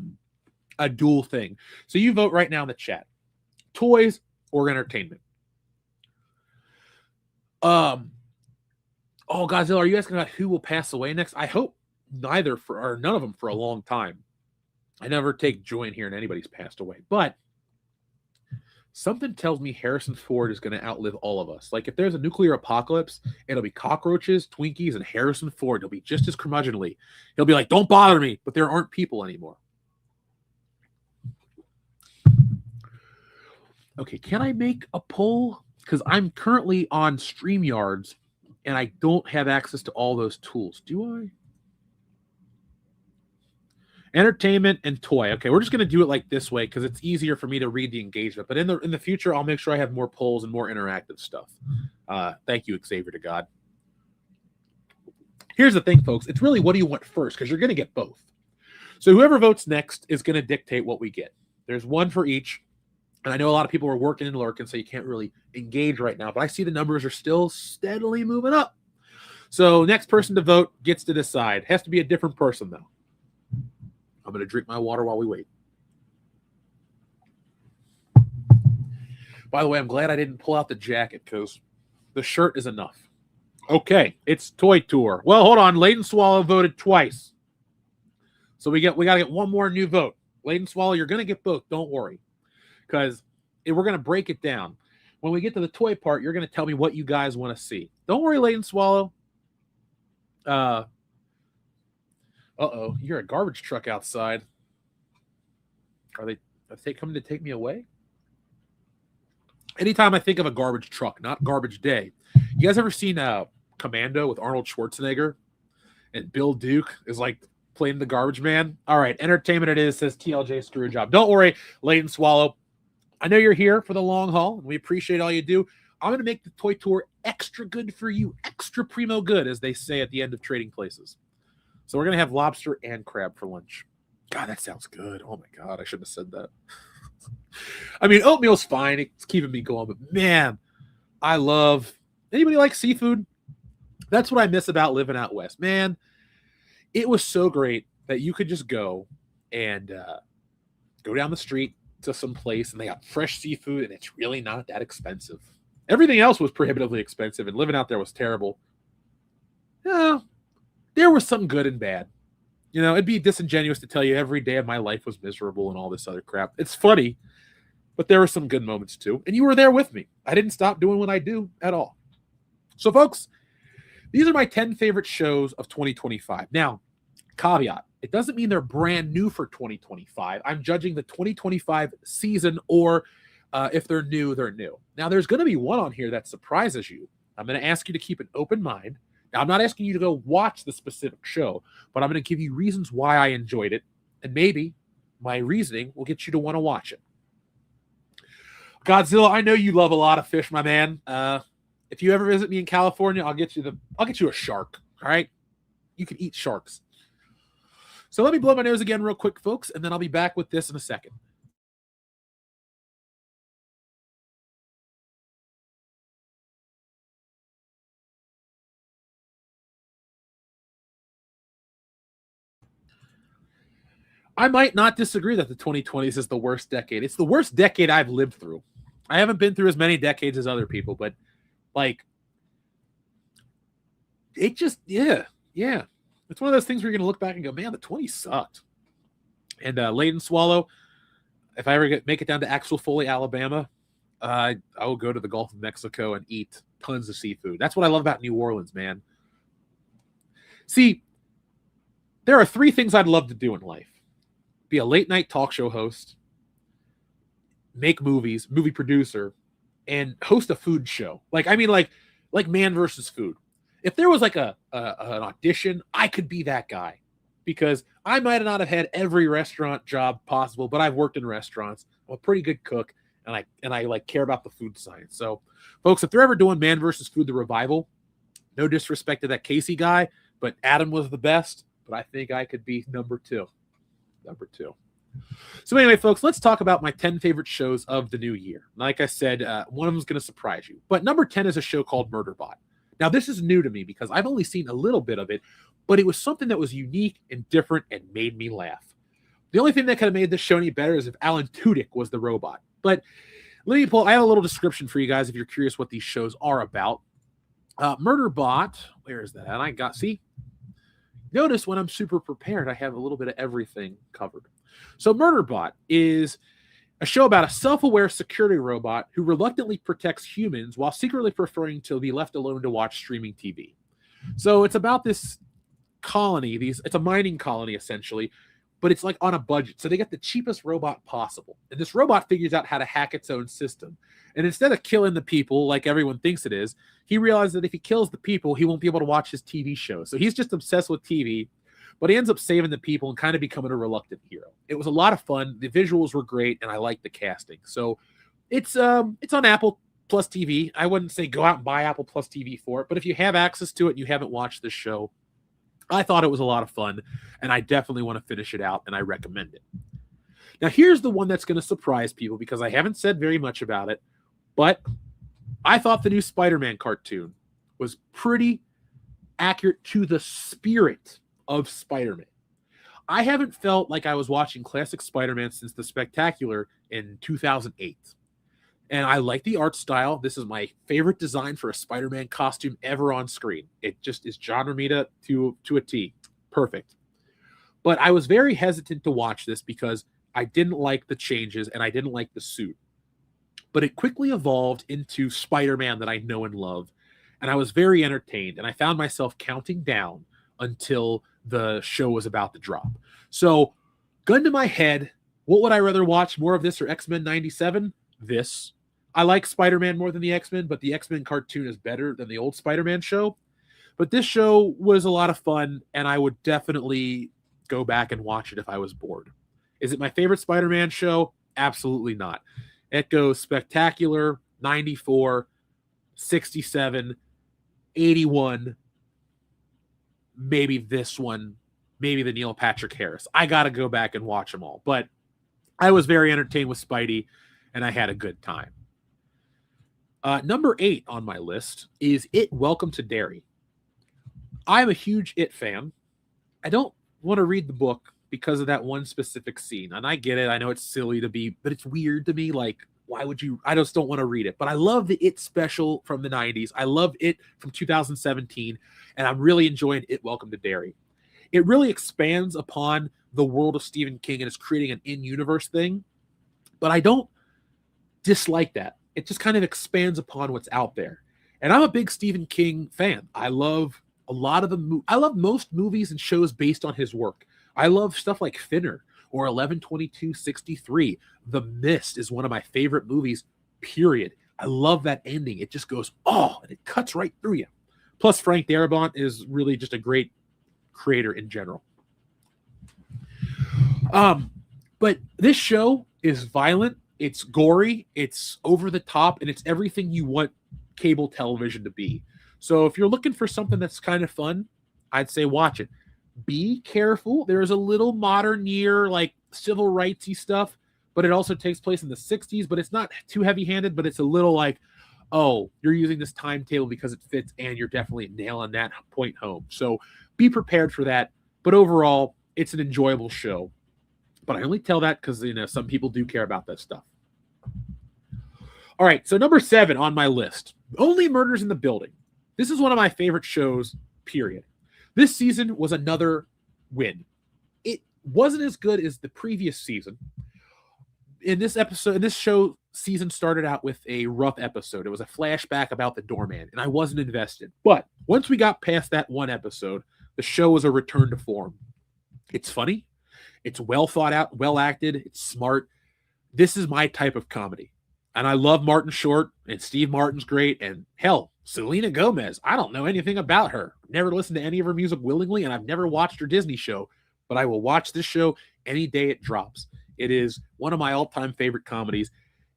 dual thing. So you vote right now in the chat. Toys or entertainment? Oh, Godzilla, are you asking about who will pass away next? I hope none of them for a long time. I never take joy in hearing anybody's passed away, but something tells me Harrison Ford is going to outlive all of us. Like if there's a nuclear apocalypse, it'll be cockroaches, Twinkies, and Harrison Ford. He'll be just as curmudgeonly. He'll be like, don't bother me, but there aren't people anymore. Okay, can I make a poll? Because I'm currently on StreamYards, and I don't have access to all those tools. Do I? Entertainment and toy. Okay, we're just going to do it like this way because it's easier for me to read the engagement. But in the future, I'll make sure I have more polls and more interactive stuff. Thank you, Xavier to God. Here's the thing, folks. It's really what do you want first, because you're going to get both. So whoever votes next is going to dictate what we get. There's one for each. And I know a lot of people are working and lurking, so you can't really engage right now. But I see the numbers are still steadily moving up. So next person to vote gets to decide. Has to be a different person, though. I'm going to drink my water while we wait. By the way, I'm glad I didn't pull out the jacket because the shirt is enough. Okay, it's Toy Tour. Well, hold on. Layton Swallow voted twice. So we got to get one more new vote. Layton Swallow, you're going to get both. Don't worry. Because we're going to break it down. When we get to the toy part, you're going to tell me what you guys want to see. Don't worry, Layton Swallow. Uh-oh, you're a garbage truck outside. Are they coming to take me away? Anytime I think of a garbage truck, not garbage day. You guys ever seen Commando with Arnold Schwarzenegger? And Bill Duke is like playing the garbage man? All right, entertainment it is, says TLJ Screwjob. Don't worry, Layton Swallow. I know you're here for the long haul, and we appreciate all you do. I'm going to make the toy tour extra good for you, extra primo good, as they say at the end of Trading Places. So we're going to have lobster and crab for lunch. God, that sounds good. Oh, my God. I shouldn't have said that. I mean, oatmeal's fine. It's keeping me going. But, man, I love – anybody like seafood? That's what I miss about living out west. Man, It was so great that you could just go and go down the street to some place and they got fresh seafood and it's really not that expensive. Everything else was prohibitively expensive and living out there was terrible. Yeah, there was some good and bad. You know, it'd be disingenuous to tell you every day of my life was miserable and all this other crap. It's funny, but there were some good moments too. And you were there with me. I didn't stop doing what I do at all. So, folks, these are my 10 favorite shows of 2025. Now, caveat, it doesn't mean they're brand new for 2025. I'm judging the 2025 season, or if they're new, they're new. Now, there's going to be one on here that surprises you. I'm going to ask you to keep an open mind. Now, I'm not asking you to go watch the specific show, but I'm going to give you reasons why I enjoyed it, and maybe my reasoning will get you to want to watch it. Godzilla, I know you love a lot of fish, my man. If you ever visit me in California, I'll get you a shark. All right, you can eat sharks. So let me blow my nose again real quick, folks, and then I'll be back with this in a second. I might not disagree that the 2020s is the worst decade. It's the worst decade I've lived through. I haven't been through as many decades as other people, but like, it just, yeah. It's one of those things where you're going to look back and go, man, the 20s sucked. And Layden Swallow, if I ever make it down to Axel Foley, Alabama, I will go to the Gulf of Mexico and eat tons of seafood. That's what I love about New Orleans, man. See, there are 3 things I'd love to do in life. Be a late night talk show host, make movies, movie producer, and host a food show. Like Man versus Food. If there was like an audition, I could be that guy, because I might not have had every restaurant job possible, but I've worked in restaurants. I'm a pretty good cook, and I like care about the food science. So, folks, if they're ever doing Man versus Food, the revival, no disrespect to that Casey guy, but Adam was the best. But I think I could be number 2. So anyway, folks, let's talk about my 10 favorite shows of the new year. Like I said, one of them is going to surprise you. But number 10 is a show called Murderbot. Now, this is new to me because I've only seen a little bit of it, but it was something that was unique and different and made me laugh. The only thing that could have made this show any better is if Alan Tudyk was the robot. But let me I have a little description for you guys if you're curious what these shows are about. Murderbot, where is that? And notice when I'm super prepared, I have a little bit of everything covered. So Murderbot is a show about a self-aware security robot who reluctantly protects humans while secretly preferring to be left alone to watch streaming TV. So it's about this colony. It's a mining colony, essentially, but it's like on a budget. So they get the cheapest robot possible. And this robot figures out how to hack its own system. And instead of killing the people like everyone thinks it is, he realizes that if he kills the people, he won't be able to watch his TV show. So he's just obsessed with TV, but he ends up saving the people and kind of becoming a reluctant hero. It was a lot of fun. The visuals were great, and I liked the casting. So it's on Apple Plus TV. I wouldn't say go out and buy Apple Plus TV for it, but if you have access to it and you haven't watched this show, I thought it was a lot of fun, and I definitely want to finish it out, and I recommend it. Now, here's the one that's going to surprise people because I haven't said very much about it, but I thought the new Spider-Man cartoon was pretty accurate to the spirit of Spider-Man. I haven't felt like I was watching classic Spider-Man since The Spectacular in 2008. And I like the art style. This is my favorite design for a Spider-Man costume ever on screen. It just is John Romita to a T. Perfect. But I was very hesitant to watch this because I didn't like the changes and I didn't like the suit. But it quickly evolved into Spider-Man that I know and love. And I was very entertained. And I found myself counting down until the show was about to drop. So, gun to my head, what would I rather watch? More of this or X-Men 97? This. I like Spider-Man more than the X-Men, but the X-Men cartoon is better than the old Spider-Man show. But this show was a lot of fun, and I would definitely go back and watch it if I was bored. Is it my favorite Spider-Man show? Absolutely not. It goes Spectacular, 94, 67, 81, maybe this one, maybe the Neil Patrick Harris. I got to go back and watch them all. But I was very entertained with Spidey, and I had a good time. Number 8 on my list is It, Welcome to Derry. I'm a huge It fan. I don't want to read the book because of that one specific scene. And I get it. I know it's silly to be, but it's weird to me. Like, why would you? I just don't want to read it. But I love the It special from the 90s. I love It from 2017. And I'm really enjoying It Welcome to Derry. It really expands upon the world of Stephen King and is creating an in-universe thing. But I don't dislike that. It just kind of expands upon what's out there. And I'm a big Stephen King fan. I love a lot of I love most movies and shows based on his work. I love stuff like Thinner or 11/22/63. The Mist is one of my favorite movies, period. I love that ending. It just goes, oh, and it cuts right through you. Plus, Frank Darabont is really just a great creator in general. But this show is violent, it's gory, it's over the top, and it's everything you want cable television to be. So if you're looking for something that's kind of fun, I'd say watch it. Be careful. There's a little modern year, like civil rightsy stuff, but it also takes place in the 60s, but it's not too heavy-handed, but it's a little like, oh, you're using this timetable because it fits, and you're definitely nailing that point home. So be prepared for that. But overall, it's an enjoyable show. But I only tell that because, you know, some people do care about that stuff. All right, so number 7 on my list, Only Murders in the Building. This is one of my favorite shows, period. This season was another win. It wasn't as good as the previous season. In this show season started out with a rough episode. It was a flashback about the doorman, and I wasn't invested. But once we got past that one episode, the show was a return to form. It's funny. It's well thought out, well acted. It's smart. This is my type of comedy. And I love Martin Short, and Steve Martin's great. And hell, Selena Gomez. I don't know anything about her. Never listened to any of her music willingly, and I've never watched her Disney show. But I will watch this show any day it drops. It is one of my all-time favorite comedies.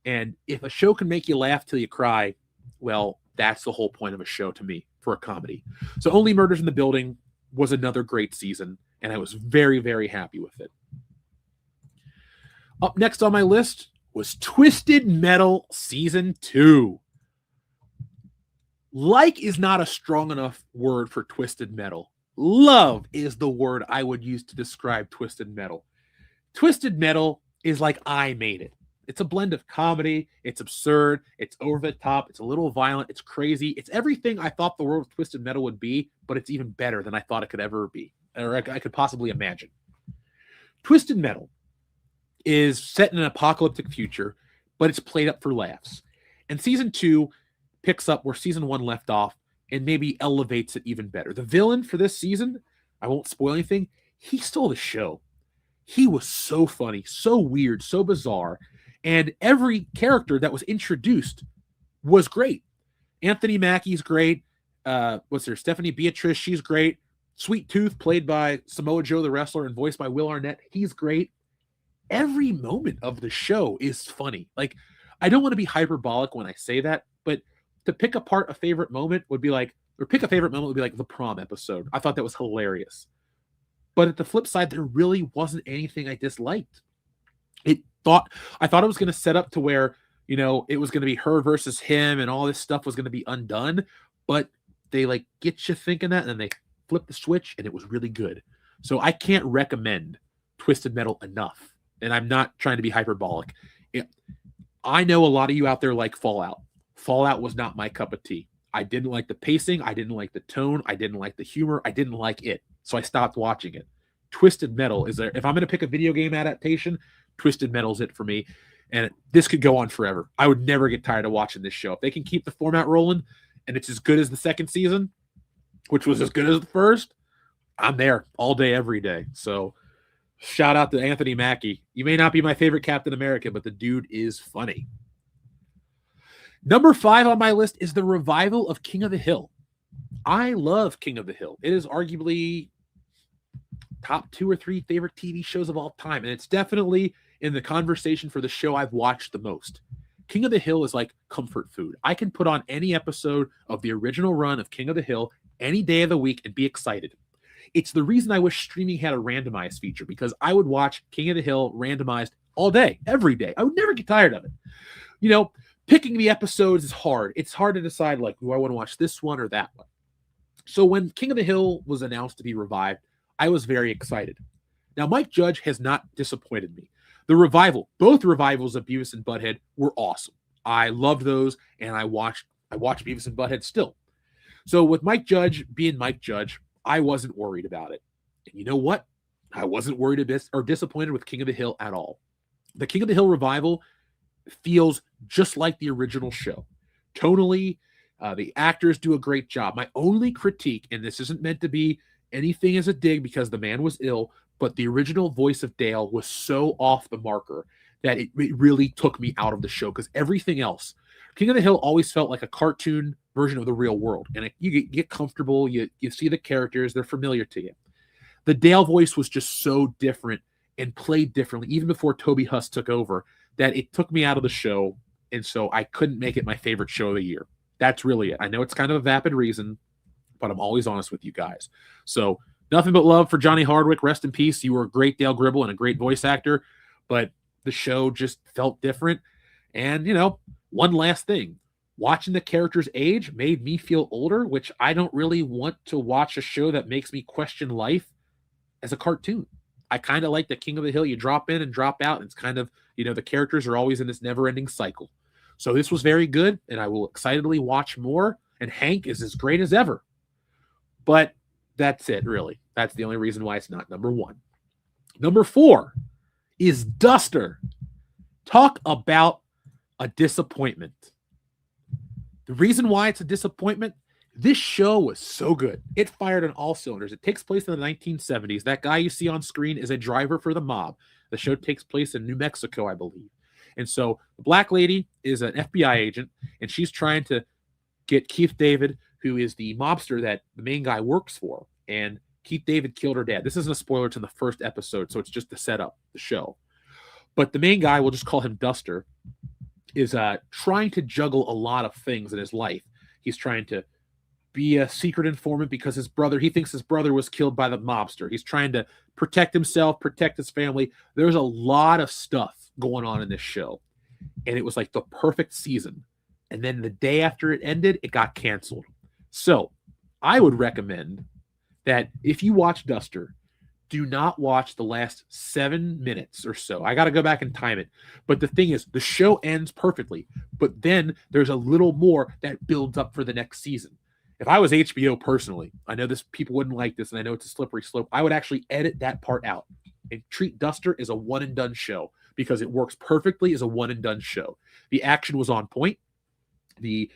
And if a show can make you laugh till you cry, well, that's the whole point of a show to me for a comedy. So Only Murders in the Building was another great season, and I was very, very happy with it. Up next on my list was Twisted Metal Season 2. Like is not a strong enough word for Twisted Metal. Love is the word I would use to describe Twisted Metal. Twisted Metal is like I made it. It's a blend of comedy, it's absurd, it's over the top, it's a little violent, it's crazy. It's everything I thought the world of Twisted Metal would be, but it's even better than I thought it could ever be, or I could possibly imagine. Twisted Metal is set in an apocalyptic future, but it's played up for laughs. And season 2 picks up where season 1 left off and maybe elevates it even better. The villain for this season, I won't spoil anything, he stole the show. He was so funny, so weird, so bizarre. And every character that was introduced was great. Anthony Mackie's great. Stephanie Beatrice, she's great. Sweet Tooth, played by Samoa Joe the wrestler and voiced by Will Arnett, he's great. Every moment of the show is funny. Like, I don't want to be hyperbolic when I say that, but to pick apart a favorite moment would be like, the prom episode. I thought that was hilarious. But at the flip side, there really wasn't anything I disliked. I thought it was going to set up to where, you know, it was going to be her versus him and all this stuff was going to be undone. But they like get you thinking that, and then they flip the switch, and it was really good. So I can't recommend Twisted Metal enough. And I'm not trying to be hyperbolic. I know a lot of you out there like Fallout. Fallout was not my cup of tea. I didn't like the pacing. I didn't like the tone. I didn't like the humor. I didn't like it. So I stopped watching it. Twisted Metal is there. If I'm going to pick a video game adaptation, Twisted Metal's it for me. And this could go on forever. I would never get tired of watching this show. If they can keep the format rolling and it's as good as the second season, which was as good as the first, I'm there all day, every day. So shout out to Anthony Mackie. You may not be my favorite Captain America, but the dude is funny. Number 5 on my list is the revival of King of the Hill. I love King of the Hill. It is arguably top 2 or 3 favorite TV shows of all time. And it's definitely in the conversation for the show I've watched the most. King of the Hill is like comfort food. I can put on any episode of the original run of King of the Hill any day of the week and be excited. It's the reason I wish streaming had a randomized feature, because I would watch King of the Hill randomized all day, every day. I would never get tired of it. You know, picking the episodes is hard. It's hard to decide, like, do I want to watch this one or that one? So when King of the Hill was announced to be revived, I was very excited. Now, Mike Judge has not disappointed me. The revival, both revivals of Beavis and Butthead were awesome. I loved those, and I watched Beavis and Butthead still. So with Mike Judge being Mike Judge, I wasn't worried about it. And you know what? I wasn't worried or disappointed with King of the Hill at all. The King of the Hill revival feels just like the original show. Tonally, the actors do a great job. My only critique, and this isn't meant to be anything as a dig because the man was ill, but the original voice of Dale was so off the marker that it really took me out of the show, because everything else, King of the Hill always felt like a cartoon version of the real world. And you get comfortable, you see the characters, they're familiar to you. The Dale voice was just so different and played differently, even before Toby Huss took over, that it took me out of the show. And so I couldn't make it my favorite show of the year. That's really it. I know it's kind of a vapid reason, but I'm always honest with you guys. So nothing but love for Johnny Hardwick. Rest in peace. You were a great Dale Gribble and a great voice actor, but the show just felt different. And, one last thing. Watching the characters age made me feel older, which I don't really want to watch a show that makes me question life as a cartoon. I kind of like the King of the Hill. You drop in and drop out. And it's kind of, the characters are always in this never-ending cycle. So this was very good, and I will excitedly watch more. And Hank is as great as ever. But that's it, really. That's the only reason why it's not number 1. Number 4 is Duster. Talk about a disappointment. The reason why it's a disappointment, this show was so good. It fired on all cylinders. It takes place in the 1970s. That guy you see on screen is a driver for the mob. The show takes place in New Mexico, I believe. And so the black lady is an FBI agent, and she's trying to get Keith David, who is the mobster that the main guy works for. And Keith David killed her dad. This isn't a spoiler to the first episode, so it's just to set up the show. But the main guy, we'll just call him Duster, is trying to juggle a lot of things in his life. He's trying to be a secret informant because he thinks his brother was killed by the mobster. He's trying to protect himself, protect his family. There's a lot of stuff going on in this show. And it was like the perfect season. And then the day after it ended, it got canceled. So I would recommend that if you watch Duster, do not watch the last 7 minutes or so. I got to go back and time it. But the thing is, the show ends perfectly. But then there's a little more that builds up for the next season. If I was HBO personally, I know people wouldn't like this, and I know it's a slippery slope. I would actually edit that part out and treat Duster as a one-and-done show, because it works perfectly as a one-and-done show. The action was on point. The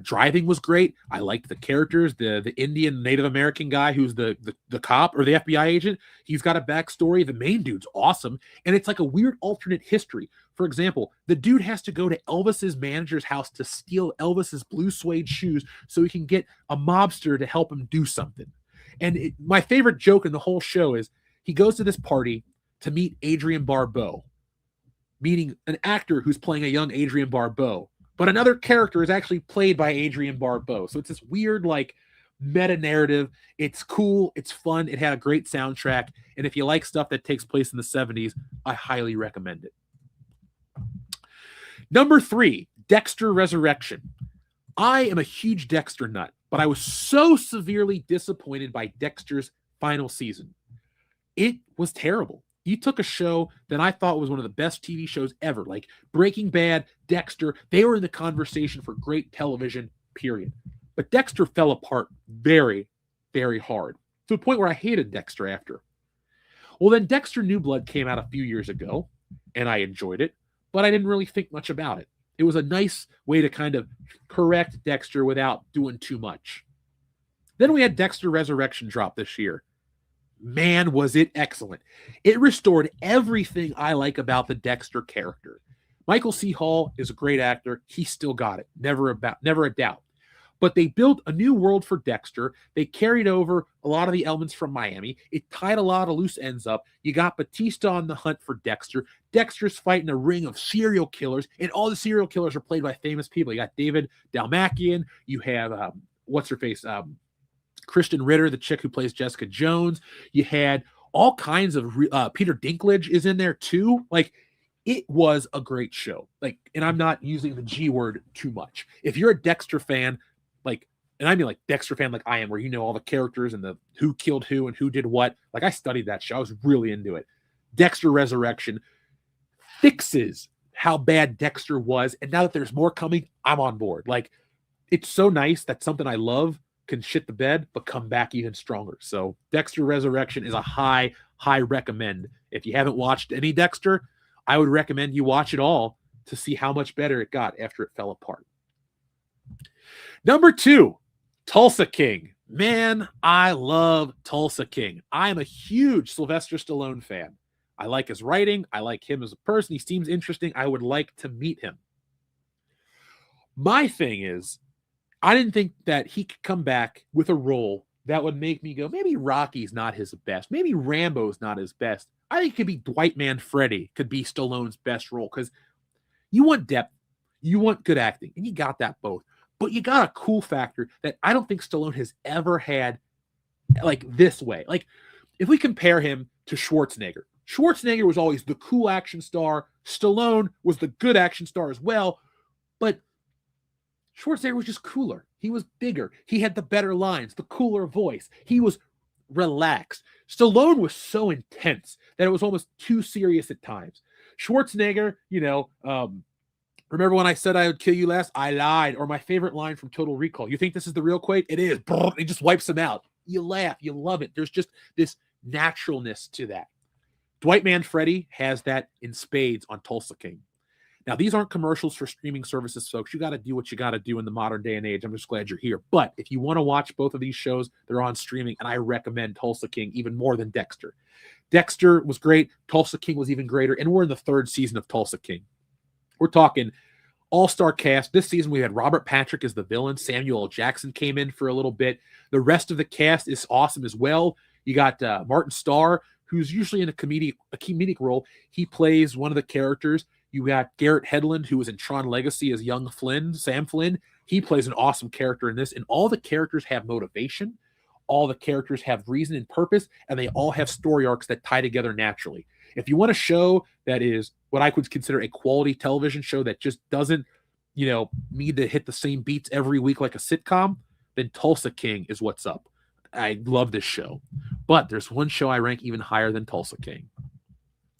driving was great. I liked the characters. The Indian Native American guy who's the cop or the FBI agent, he's got a backstory. The main dude's awesome. And it's like a weird alternate history. For example, the dude has to go to Elvis's manager's house to steal Elvis's blue suede shoes so he can get a mobster to help him do something. And my favorite joke in the whole show is he goes to this party to meet Adrienne Barbeau, meeting an actor who's playing a young Adrienne Barbeau. But another character is actually played by Adrienne Barbeau. So it's this weird, meta narrative. It's cool. It's fun. It had a great soundtrack. And if you like stuff that takes place in the 70s, I highly recommend it. Number 3, Dexter Resurrection. I am a huge Dexter nut, but I was so severely disappointed by Dexter's final season. It was terrible. You took a show that I thought was one of the best TV shows ever, like Breaking Bad, Dexter. They were in the conversation for great television, period. But Dexter fell apart very, very hard, to the point where I hated Dexter after. Well, then Dexter New Blood came out a few years ago, and I enjoyed it, but I didn't really think much about it. It was a nice way to kind of correct Dexter without doing too much. Then we had Dexter Resurrection drop this year. Man, was it excellent. It restored everything I like about the Dexter character. Michael C. Hall is a great actor. He still got it. Never a doubt. But they built a new world for Dexter. They carried over a lot of the elements from Miami. It tied a lot of loose ends up. You got Batista on the hunt for Dexter. Dexter's fighting a ring of serial killers, and all the serial killers are played by famous people. You got David Dalmakian. You have, what's-her-face, Kristen Ritter, the chick who plays Jessica Jones. You had all kinds of Peter Dinklage is in there too. It was a great show. And I'm not using the G word too much. If you're a Dexter fan, and I mean like Dexter fan like I am, where you know all the characters and the who killed who and who did what. Like I studied that show. I was really into it. Dexter Resurrection fixes how bad Dexter was. And now that there's more coming, I'm on board. Like, it's so nice that something I love can shit the bed, but come back even stronger. So Dexter Resurrection is a high recommend. If you haven't watched any Dexter, I would recommend you watch it all to see how much better it got after it fell apart. Number 2, Tulsa King. Man, I love Tulsa King. I am a huge Sylvester Stallone fan. I like his writing. I like him as a person. He seems interesting. I would like to meet him. My thing is, I didn't think that he could come back with a role that would make me go, maybe Rocky's not his best. Maybe Rambo's not his best. I think it could be Dwight Manfredi could be Stallone's best role, because you want depth, you want good acting, and you got that both. But you got a cool factor that I don't think Stallone has ever had like this way. Like, if we compare him to Schwarzenegger was always the cool action star. Stallone was the good action star as well. But Schwarzenegger was just cooler. He was bigger. He had the better lines, the cooler voice. He was relaxed. Stallone was so intense that it was almost too serious at times. Schwarzenegger, remember when I said I would kill you last? I lied. Or my favorite line from Total Recall. You think this is the real Quaid? It is. He just wipes him out. You laugh. You love it. There's just this naturalness to that. Dwight Manfredi has that in spades on Tulsa King. Now, these aren't commercials for streaming services, folks. You got to do what you got to do in the modern day and age. I'm just glad you're here. But if you want to watch both of these shows, they're on streaming, and I recommend Tulsa King even more than Dexter. Dexter was great. Tulsa King was even greater, and we're in the 3rd season of Tulsa King. We're talking all-star cast. This season, we had Robert Patrick as the villain. Samuel L. Jackson came in for a little bit. The rest of the cast is awesome as well. You got Martin Starr, who's usually in a comedic role. He plays one of the characters. You got Garrett Hedlund, who was in Tron Legacy as young Flynn, Sam Flynn. He plays an awesome character in this, and all the characters have motivation. All the characters have reason and purpose, and they all have story arcs that tie together naturally. If you want a show that is what I would consider a quality television show that just doesn't, need to hit the same beats every week like a sitcom, then Tulsa King is what's up. I love this show. But there's one show I rank even higher than Tulsa King.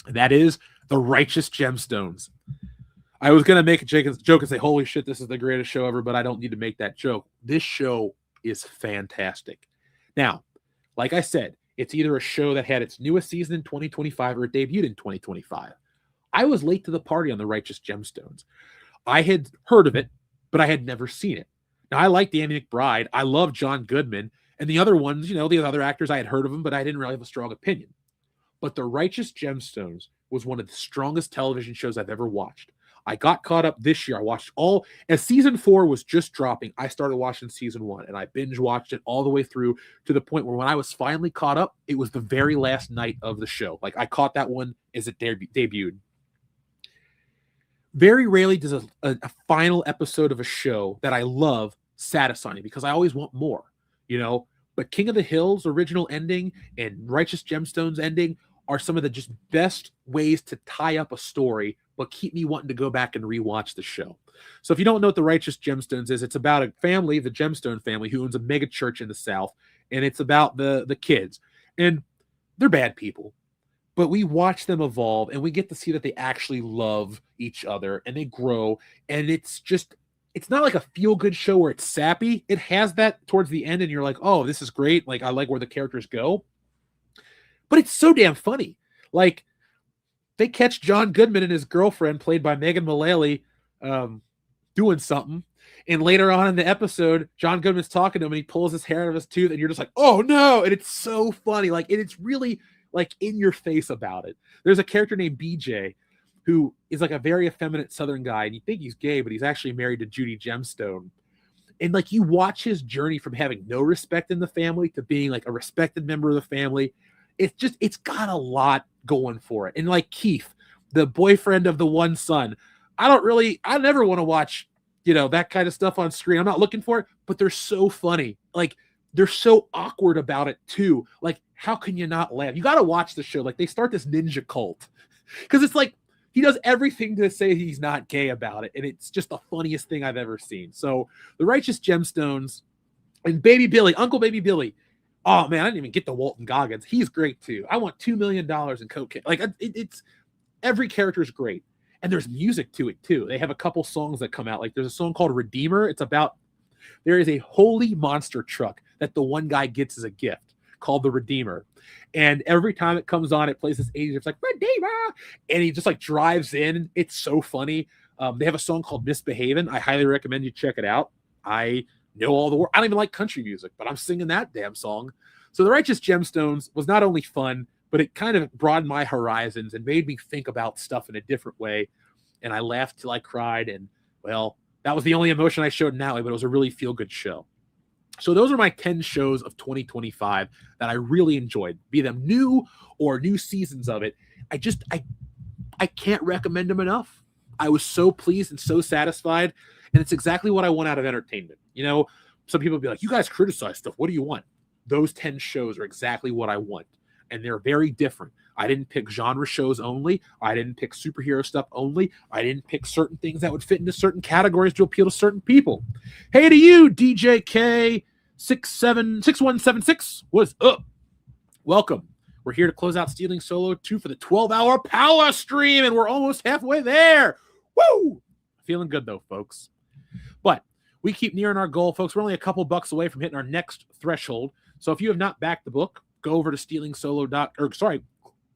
And that is The Righteous Gemstones. I was going to make a joke and say, holy shit, this is the greatest show ever, but I don't need to make that joke. This show is fantastic. Now, like I said, it's either a show that had its newest season in 2025 or it debuted in 2025. I was late to the party on The Righteous Gemstones. I had heard of it, but I had never seen it. Now, I like Danny McBride. I love John Goodman. And the other ones, the other actors, I had heard of them, but I didn't really have a strong opinion. But The Righteous Gemstones was one of the strongest television shows I've ever watched. I got caught up this year. I watched as season 4 was just dropping, I started watching season 1, and I binge watched it all the way through to the point where when I was finally caught up, it was the very last night of the show. Like, I caught that one as it debuted. Very rarely does a final episode of a show that I love satisfy me, because I always want more, But King of the Hill's original ending and Righteous Gemstones ending are some of the just best ways to tie up a story, but keep me wanting to go back and rewatch the show. So if you don't know what The Righteous Gemstones is, it's about a family, the Gemstone family, who owns a mega church in the South, and it's about the kids. And they're bad people, but we watch them evolve, and we get to see that they actually love each other, and they grow, and it's not like a feel-good show where it's sappy. It has that towards the end, and you're like, oh, this is great. Like, I like where the characters go. But it's so damn funny. Like, they catch John Goodman and his girlfriend, played by Megan Mullally, doing something. And later on in the episode, John Goodman's talking to him, and he pulls his hair out of his tooth, and you're just like, oh, no. And it's so funny. Like, and it's really, like, in your face about it. There's a character named BJ, who is like a very effeminate Southern guy, and you think he's gay, but he's actually married to Judy Gemstone. And like, you watch his journey from having no respect in the family to being like a respected member of the family. It's got a lot going for it. And like Keith, the boyfriend of the one son, I never want to watch, that kind of stuff on screen. I'm not looking for it, but they're so funny. Like, they're so awkward about it too. Like, how can you not laugh? You got to watch the show. Like, they start this ninja cult, because it's like, he does everything to say he's not gay about it, and it's just the funniest thing I've ever seen. So The Righteous Gemstones And Baby Billy, Uncle Baby Billy. Oh man, I didn't even get to Walton Goggins. He's great too. I want $2 million in cocaine. Like it's every character is great, and there's music to it too. They have a couple songs that come out. Like there's a song called Redeemer. It's about there is a holy monster truck that the one guy gets as a gift called the Redeemer, and every time it comes on, it plays this 80s. It's like Redeemer, and he just like drives in. It's so funny. They have a song called Misbehavin'. I highly recommend you check it out. I know all the words. I don't even like country music, but I'm singing that damn song. So The Righteous Gemstones was not only fun, but it kind of broadened my horizons and made me think about stuff in a different way. And I laughed till I cried. And well, that was the only emotion I showed in Natalie, but it was a really feel-good show. So those are my 10 shows of 2025 that I really enjoyed, be them new or new seasons of it. I can't recommend them enough. I was so pleased and so satisfied. And it's exactly what I want out of entertainment. You know, some people be like, you guys criticize stuff. What do you want? Those 10 shows are exactly what I want. And they're very different. I didn't pick genre shows only. I didn't pick superhero stuff only. I didn't pick certain things that would fit into certain categories to appeal to certain people. Hey to you, DJK6176. What's up? Welcome. We're here to close out Stealing Solo 2 for the 12-hour power stream, and we're almost halfway there. Woo! Feeling good, though, folks. But we keep nearing our goal, folks. We're only a couple bucks away from hitting our next threshold. So if you have not backed the book, go over to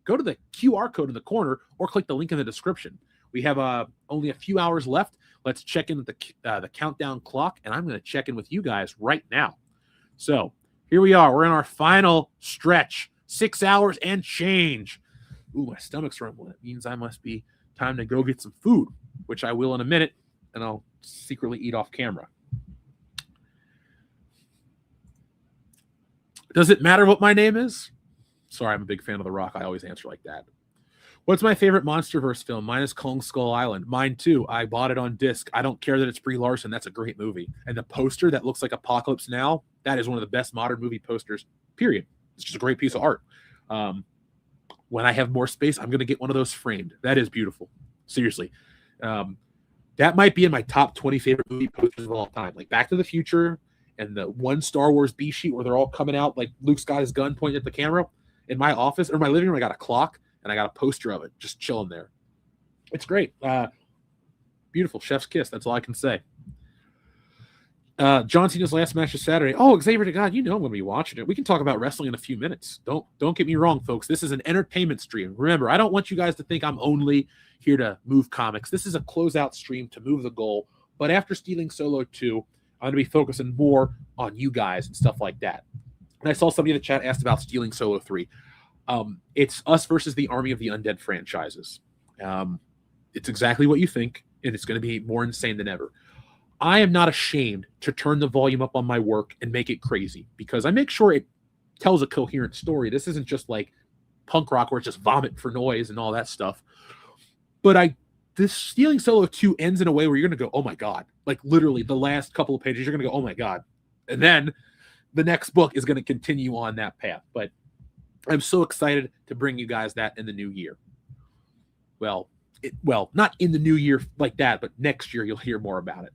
go to the QR code in the corner or click the link in the description. We have only a few hours left. Let's check in with the countdown clock, and I'm going to check in with you guys right now. So here we are. We're in our final stretch, 6 hours and change. Ooh, my stomach's rumbling. It means I must be time to go get some food, which I will in a minute, and I'll secretly eat off camera. Does it matter what my name is? Sorry, I'm a big fan of The Rock. I always answer like that. What's my favorite MonsterVerse film? Mine is Kong Skull Island. Mine too. I bought it on disc. I don't care that it's Brie Larson. That's a great movie. And the poster that looks like Apocalypse Now, that is one of the best modern movie posters, period. It's just a great piece of art. When I have more space, I'm going to get one of those framed. That is beautiful. Seriously. That might be in my top 20 favorite movie posters of all time. Like Back to the Future and the one Star Wars B sheet where they're all coming out, like Luke's got his gun pointed at the camera. In my office or my living room, I got a clock and I got a poster of it just chilling there. It's great. Beautiful. Chef's kiss. That's all I can say. John Cena's last match is Saturday. Oh, Xavier to God, you know I'm going to be watching it. We can talk about wrestling in a few minutes. Don't get me wrong, folks. This is an entertainment stream. Remember, I don't want you guys to think I'm only here to move comics. This is a closeout stream to move the goal. But after Stealing Solo 2, I'm going to be focusing more on you guys and stuff like that. And I saw somebody in the chat asked about Stealing Solo 3. It's us versus the Army of the Undead franchises. It's exactly what you think, and it's going to be more insane than ever. I am not ashamed to turn the volume up on my work and make it crazy because I make sure it tells a coherent story. This isn't just like punk rock where it's just vomit for noise and all that stuff. But this Stealing Solo 2 ends in a way where you're going to go, oh my God. Like literally the last couple of pages, you're going to go, oh my God. And then the next book is going to continue on that path. But I'm so excited to bring you guys that in the new year. Well, not in the new year like that, but next year you'll hear more about it.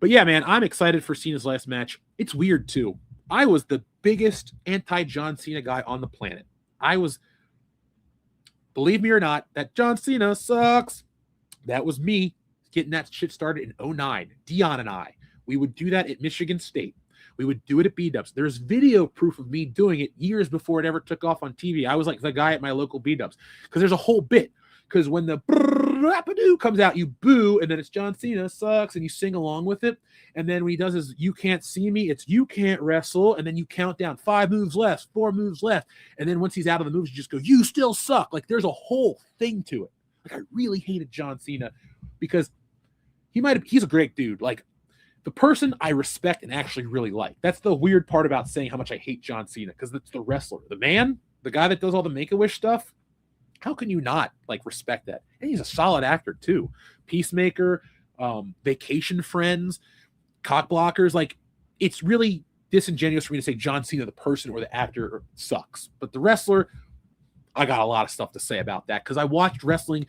But yeah, man, I'm excited for Cena's last match. It's weird too. I was the biggest anti-John Cena guy on the planet. Believe me or not, that John Cena sucks. That was me getting that shit started in 2009. Dion and I, we would do that at Michigan State. We would do it at B-Dubs. There's video proof of me doing it years before it ever took off on TV. I was like the guy at my local B-Dubs because there's a whole bit. Because when the rap-a-doo comes out, you boo, and then it's John Cena sucks, and you sing along with it. And then when he does his you can't see me, it's you can't wrestle, and then you count down 5 moves left, 4 moves left. And then once he's out of the moves, you just go, you still suck. Like there's a whole thing to it. Like I really hated John Cena because he's a great dude. Like the person I respect and actually really like. That's the weird part about saying how much I hate John Cena, because it's the wrestler. The man, the guy that does all the Make-A-Wish stuff, how can you not like respect that? And he's a solid actor too. Peacemaker, Vacation Friends, Cock Blockers. Like it's really disingenuous for me to say John Cena, the person or the actor, sucks. But the wrestler, I got a lot of stuff to say about that because I watched wrestling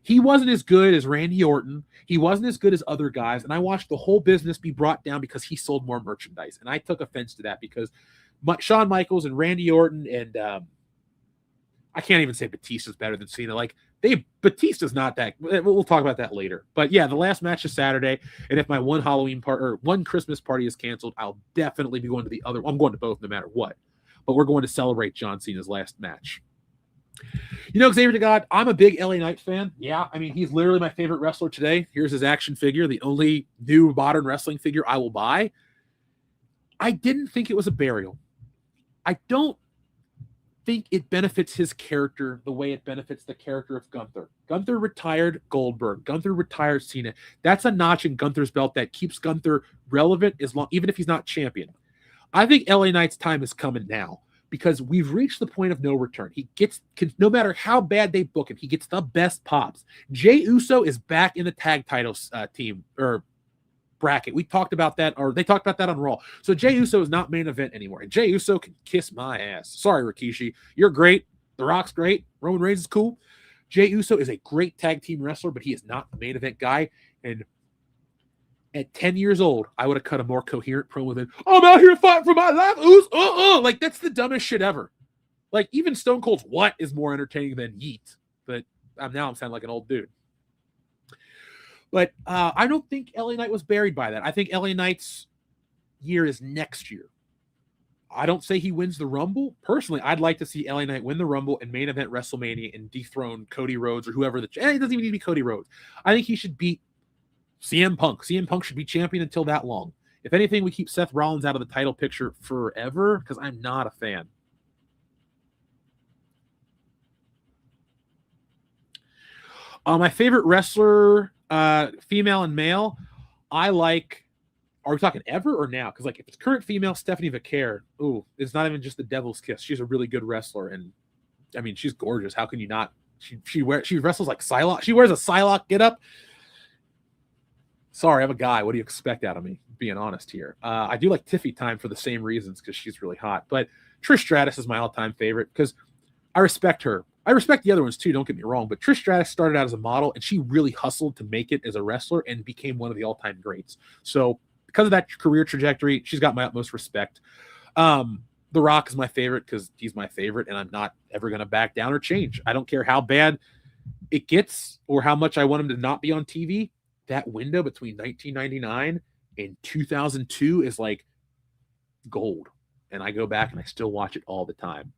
He wasn't as good as Randy Orton. He wasn't as good as other guys. And I watched the whole business be brought down because he sold more merchandise. And I took offense to that because Shawn Michaels and Randy Orton and I can't even say Batista's better than Cena. Like, Batista's not that. We'll talk about that later. But yeah, the last match is Saturday. And if my one Halloween part or one Christmas party is canceled, I'll definitely be going to the other. I'm going to both no matter what. But we're going to celebrate John Cena's last match. You know, Xavier DeGod, I'm a big LA Knight fan. Yeah, I mean, he's literally my favorite wrestler today. Here's his action figure, the only new modern wrestling figure I will buy. I didn't think it was a burial. I don't think it benefits his character the way it benefits the character of Gunther. Gunther retired Goldberg. Gunther retired Cena. That's a notch in Gunther's belt that keeps Gunther relevant even if he's not champion. I think LA Knight's time is coming now, because we've reached the point of no return. No matter how bad they book him, he gets the best pops. Jey Uso is back in the tag titles team or bracket. We talked about that, or they talked about that on Raw. So Jey Uso is not main event anymore. And Jey Uso can kiss my ass. Sorry, Rikishi. You're great. The Rock's great. Roman Reigns is cool. Jey Uso is a great tag team wrestler, but he is not the main event guy. And at 10 years old, I would have cut a more coherent promo than, I'm out here fighting for my life. Like, that's the dumbest shit ever. Like, even Stone Cold's what is more entertaining than Yeet. But now I'm sounding like an old dude. But I don't think LA Knight was buried by that. I think LA Knight's year is next year. I don't say he wins the Rumble. Personally, I'd like to see LA Knight win the Rumble and main event WrestleMania and dethrone Cody Rhodes or whoever. It doesn't even need to be Cody Rhodes. I think he should beat CM Punk. CM Punk should be champion until that long. If anything, we keep Seth Rollins out of the title picture forever because I'm not a fan. My favorite wrestler, female and male, I like. Are we talking ever or now? Because like if it's current female, Stephanie Vaquer, it's not even just the devil's kiss. She's a really good wrestler, and I mean she's gorgeous. How can you not? She wrestles like Psylocke. She wears a Psylocke getup. Sorry, I'm a guy. What do you expect out of me? Being honest here. I do like Tiffy Time for the same reasons because she's really hot. But Trish Stratus is my all-time favorite because I respect her. I respect the other ones too, don't get me wrong. But Trish Stratus started out as a model and she really hustled to make it as a wrestler and became one of the all-time greats. So because of that career trajectory, she's got my utmost respect. The Rock is my favorite because he's my favorite and I'm not ever going to back down or change. I don't care how bad it gets or how much I want him to not be on TV. That window between 1999 and 2002 is like gold. And I go back and I still watch it all the time.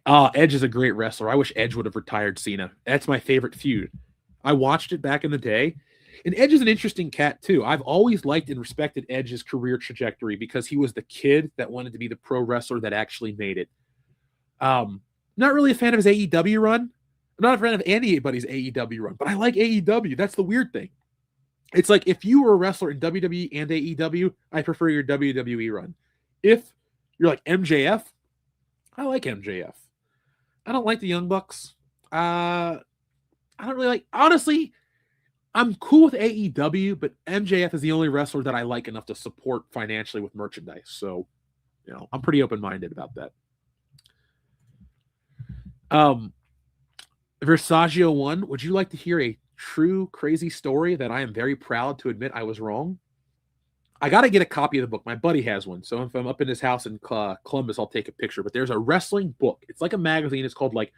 Edge is a great wrestler. I wish Edge would have retired Cena. That's my favorite feud. I watched it back in the day. And Edge is an interesting cat too. I've always liked and respected Edge's career trajectory because he was the kid that wanted to be the pro wrestler that actually made it. Not really a fan of his AEW run. I'm not a fan of anybody's AEW run, but I like AEW. That's the weird thing. It's like if you were a wrestler in WWE and AEW, I prefer your WWE run. If you're like MJF, I like MJF. I don't like the Young Bucks. I don't really like, honestly, I'm cool with AEW, but MJF is the only wrestler that I like enough to support financially with merchandise. So, you know, I'm pretty open-minded about that. Versaggio 1, would you like to hear a true crazy story that I am very proud to admit I was wrong? I got to get a copy of the book. My buddy has one. So if I'm up in his house in Columbus, I'll take a picture. But there's a wrestling book. It's like a magazine. It's called like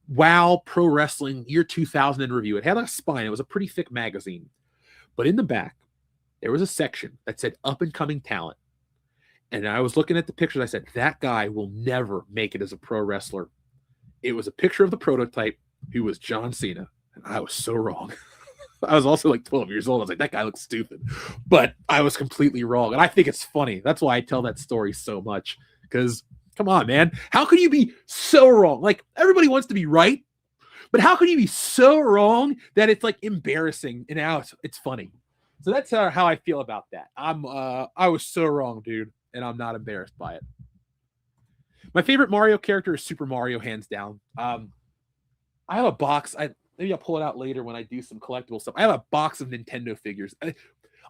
Wow Pro Wrestling Year 2000 in Review. It had a spine. It was a pretty thick magazine. But in the back, there was a section that said up and coming talent. And I was looking at the pictures. I said, that guy will never make it as a pro wrestler. It was a picture of the prototype who was John Cena. And I was so wrong. I was also like 12 years old. I was like, that guy looks stupid. But I was completely wrong. And I think it's funny. That's why I tell that story so much. Because, come on, man. How can you be so wrong? Like, everybody wants to be right. But how can you be so wrong that it's, like, embarrassing? And now it's funny. So that's how I feel about that. I was so wrong, dude. And I'm not embarrassed by it. My favorite Mario character is Super Mario, hands down. I have a box. Maybe I'll pull it out later when I do some collectible stuff. I have a box of Nintendo figures.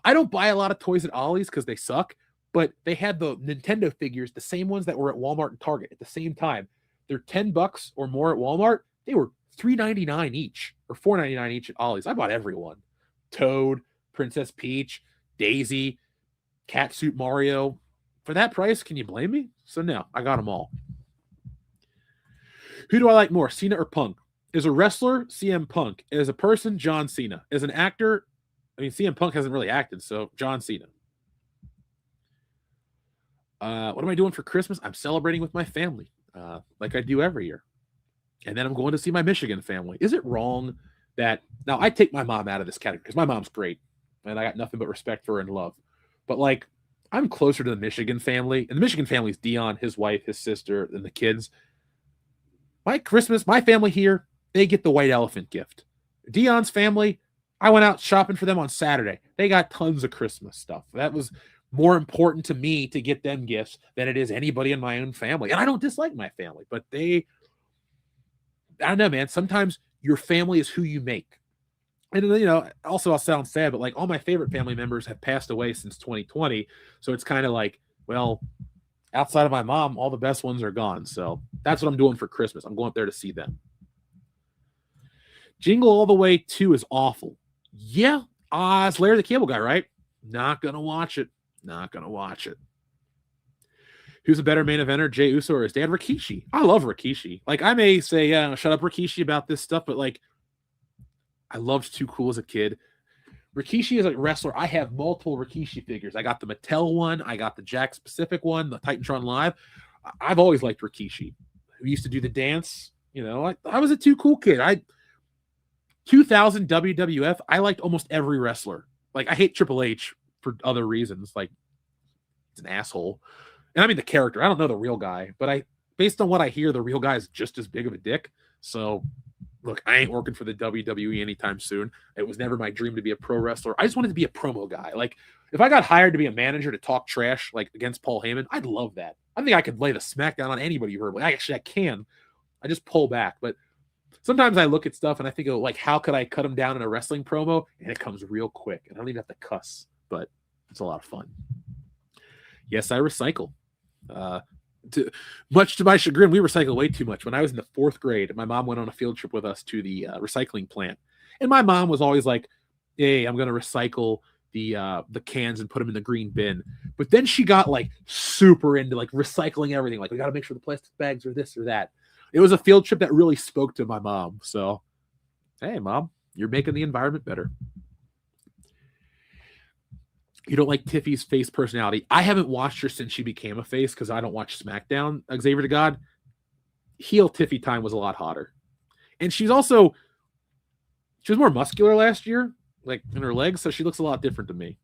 I don't buy a lot of toys at Ollie's because they suck, but they had the Nintendo figures, the same ones that were at Walmart and Target at the same time. They're $10 or more at Walmart. They were $3.99 each or $4.99 each at Ollie's. I bought every one. Toad, Princess Peach, Daisy, Catsuit Mario. For that price, can you blame me? So no, I got them all. Who do I like more, Cena or Punk? As a wrestler, CM Punk. As a person, John Cena. As an actor, I mean, CM Punk hasn't really acted, so John Cena. What am I doing for Christmas? I'm celebrating with my family, like I do every year. And then I'm going to see my Michigan family. Is it wrong that... Now, I take my mom out of this category because my mom's great, and I got nothing but respect for her and love. But, like, I'm closer to the Michigan family. And the Michigan family is Dion, his wife, his sister, and the kids. My Christmas, my family here, they get the white elephant gift. Dion's family, I went out shopping for them on Saturday. They got tons of Christmas stuff. That was more important to me to get them gifts than it is anybody in my own family. And I don't dislike my family, but I don't know, man. Sometimes your family is who you make. And, you know, also I'll sound sad, but like all my favorite family members have passed away since 2020. So it's kind of like, well, outside of my mom, all the best ones are gone. So that's what I'm doing for Christmas. I'm going up there to see them. Jingle All the Way 2 is awful. Yeah, it's Larry the Cable Guy, right? Not going to watch it. Not going to watch it. Who's a better main eventer, Jey Uso or his dad? Rikishi. I love Rikishi. Like, I may say, yeah, shut up, Rikishi, about this stuff, but, like, I loved Too Cool as a kid. Rikishi is a wrestler. I have multiple Rikishi figures. I got the Mattel one. I got the Jakks Pacific one, the Titantron Live. I've always liked Rikishi. We used to do the dance. You know, I was a Too Cool kid. 2000 WWF, I liked almost every wrestler. Like, I hate Triple H for other reasons. Like, it's an asshole. And I mean the character. I don't know the real guy, but based on what I hear, the real guy is just as big of a dick. So, look, I ain't working for the WWE anytime soon. It was never my dream to be a pro wrestler. I just wanted to be a promo guy. Like, if I got hired to be a manager to talk trash, like, against Paul Heyman, I'd love that. I think I could lay the smackdown on anybody verbally. Actually, I can. I just pull back. But sometimes I look at stuff and I think, oh, like, how could I cut him down in a wrestling promo? And it comes real quick. And I don't even have to cuss, but it's a lot of fun. Yes, I recycle. Much to my chagrin, we recycle way too much. When I was in the 4th grade, my mom went on a field trip with us to the recycling plant. And my mom was always like, hey, I'm going to recycle the cans and put them in the green bin. But then she got like super into like recycling everything. Like, we got to make sure the plastic bags are this or that. It was a field trip that really spoke to my mom. So, hey, Mom, you're making the environment better. You don't like Tiffy's face personality. I haven't watched her since she became a face because I don't watch SmackDown. Xavier to God, heel Tiffy time was a lot hotter. And she was more muscular last year, like in her legs, so she looks a lot different to me.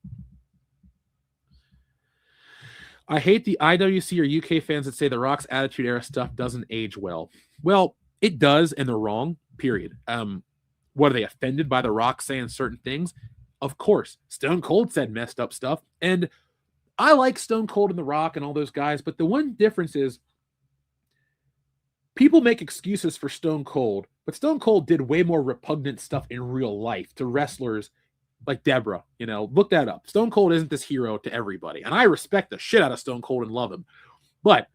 I hate the IWC or UK fans that say The Rock's Attitude Era stuff doesn't age well. Well, it does, and they're wrong, period. What, are they offended by The Rock saying certain things? Of course. Stone Cold said messed up stuff, and I like Stone Cold and The Rock and all those guys, but the one difference is people make excuses for Stone Cold, but Stone Cold did way more repugnant stuff in real life to wrestlers like Deborah. You know, look that up. Stone Cold isn't this hero to everybody, and I respect the shit out of Stone Cold and love him. But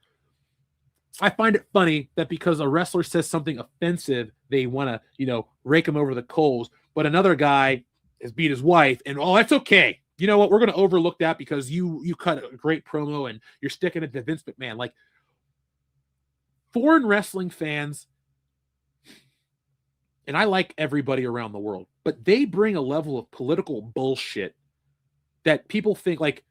I find it funny that because a wrestler says something offensive, they want to, you know, rake him over the coals, but another guy has beat his wife, and that's okay. You know what? We're going to overlook that because you cut a great promo and you're sticking it to Vince McMahon. Like, foreign wrestling fans, and I like everybody around the world, but they bring a level of political bullshit that people think, like,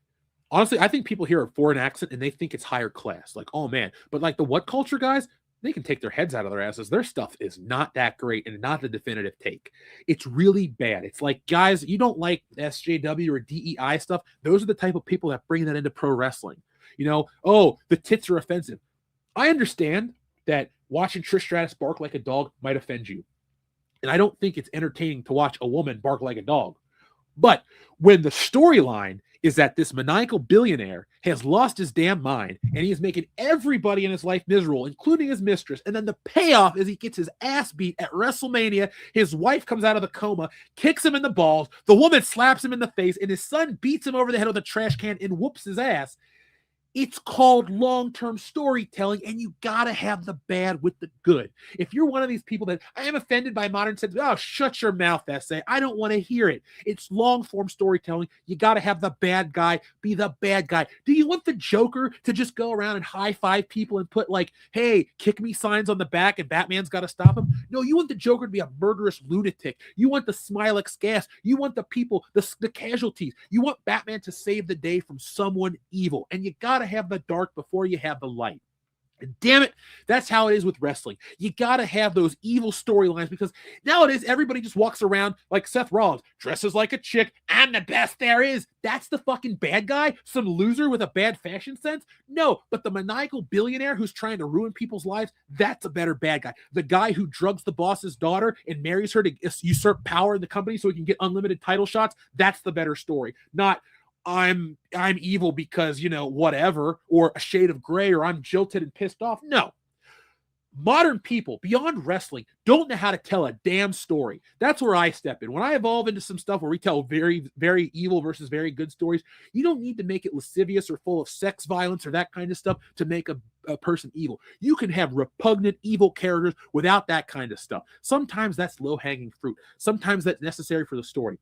honestly, I think people hear a foreign accent and they think it's higher class. Like, oh man, but like the What Culture guys, they can take their heads out of their asses. Their stuff is not that great and not the definitive take. It's really bad. It's like, guys, you don't like SJW or DEI stuff. Those are the type of people that bring that into pro wrestling. You know, oh, the tits are offensive. I understand that watching Trish Stratus bark like a dog might offend you. And I don't think it's entertaining to watch a woman bark like a dog. But when the storyline is that this maniacal billionaire has lost his damn mind and he is making everybody in his life miserable, including his mistress. And then the payoff is he gets his ass beat at WrestleMania. His wife comes out of the coma, kicks him in the balls. The woman slaps him in the face and his son beats him over the head with a trash can and whoops his ass. It's called long-term storytelling, and you got to have the bad with the good. If you're one of these people that I am offended by modern sense, oh, shut your mouth, essay. I don't want to hear it. It's long-form storytelling. You got to have the bad guy be the bad guy. Do you want the Joker to just go around and high-five people and put like, hey, kick me signs on the back and Batman's got to stop him? No, you want the Joker to be a murderous lunatic. You want the Smilex gas. You want the people, the casualties. You want Batman to save the day from someone evil. And you got to have the dark before you have the light. And damn it, that's how it is with wrestling. You got to have those evil storylines because nowadays everybody just walks around like Seth Rollins, dresses like a chick. I'm the best there is. That's the fucking bad guy? Some loser with a bad fashion sense? No, but the maniacal billionaire who's trying to ruin people's lives, that's a better bad guy. The guy who drugs the boss's daughter and marries her to usurp power in the company so he can get unlimited title shots, that's the better story. Not I'm evil because, whatever, or a shade of gray, or I'm jilted and pissed off. No. Modern people, beyond wrestling, don't know how to tell a damn story. That's where I step in. When I evolve into some stuff where we tell very, very evil versus very good stories, you don't need to make it lascivious or full of sex violence or that kind of stuff to make a person evil. You can have repugnant, evil characters without that kind of stuff. Sometimes that's low-hanging fruit. Sometimes that's necessary for the story.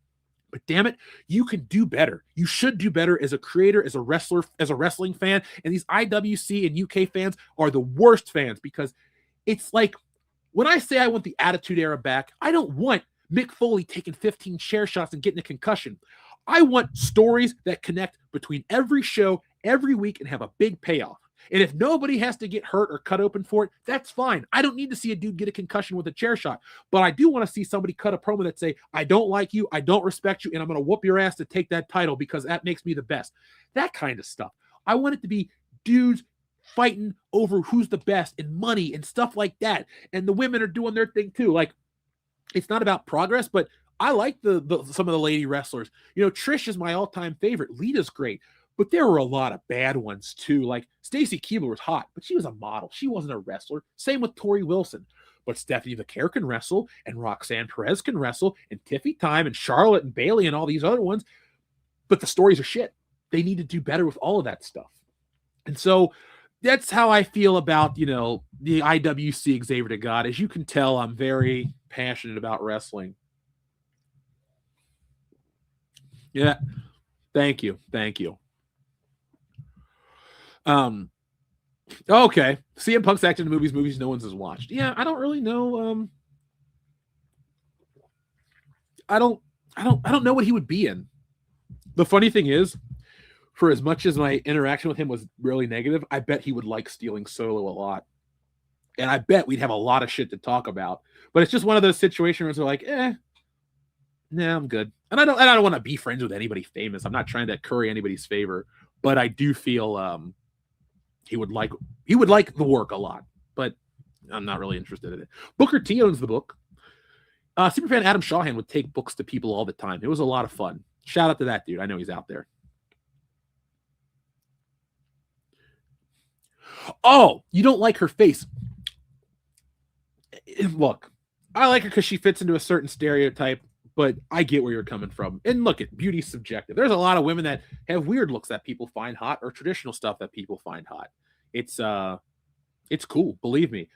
But damn it, you can do better. You should do better as a creator, as a wrestler, as a wrestling fan. And these IWC and UK fans are the worst fans because it's like when I say I want the Attitude Era back, I don't want Mick Foley taking 15 chair shots and getting a concussion. I want stories that connect between every show, every week, and have a big payoff. And if nobody has to get hurt or cut open for it, that's fine. I don't need to see a dude get a concussion with a chair shot. But I do want to see somebody cut a promo that say, I don't like you, I don't respect you, and I'm going to whoop your ass to take that title because that makes me the best. That kind of stuff. I want it to be dudes fighting over who's the best and money and stuff like that. And the women are doing their thing too. Like, it's not about progress, but I like some of the lady wrestlers. Trish is my all-time favorite. Lita's great. But there were a lot of bad ones too. Like Stacy Keibler was hot, but she was a model. She wasn't a wrestler. Same with Tori Wilson. But Stephanie Vaquer can wrestle, and Roxanne Perez can wrestle, and Tiffy Time, and Charlotte and Bailey, and all these other ones. But the stories are shit. They need to do better with all of that stuff. And so that's how I feel about, the IWC Xavier to God. As you can tell, I'm very passionate about wrestling. Yeah. Thank you. Okay. CM Punk's acting in movies no one's has watched. Yeah, I don't really know. I don't know what he would be in. The funny thing is, for as much as my interaction with him was really negative, I bet he would like Stealing Solo a lot. And I bet we'd have a lot of shit to talk about. But it's just one of those situations where it's like, nah, I'm good. And I don't want to be friends with anybody famous. I'm not trying to curry anybody's favor, but I do feel he would like the work a lot, but I'm not really interested in it. Booker T owns the book. Superfan Adam Shawhan would take books to people all the time. It was a lot of fun. Shout out to that dude. I know he's out there. Oh, you don't like her face. Look, I like her because she fits into a certain stereotype, but I get where you're coming from. And look, beauty's subjective. There's a lot of women that have weird looks that people find hot, or traditional stuff that people find hot. It's cool, believe me.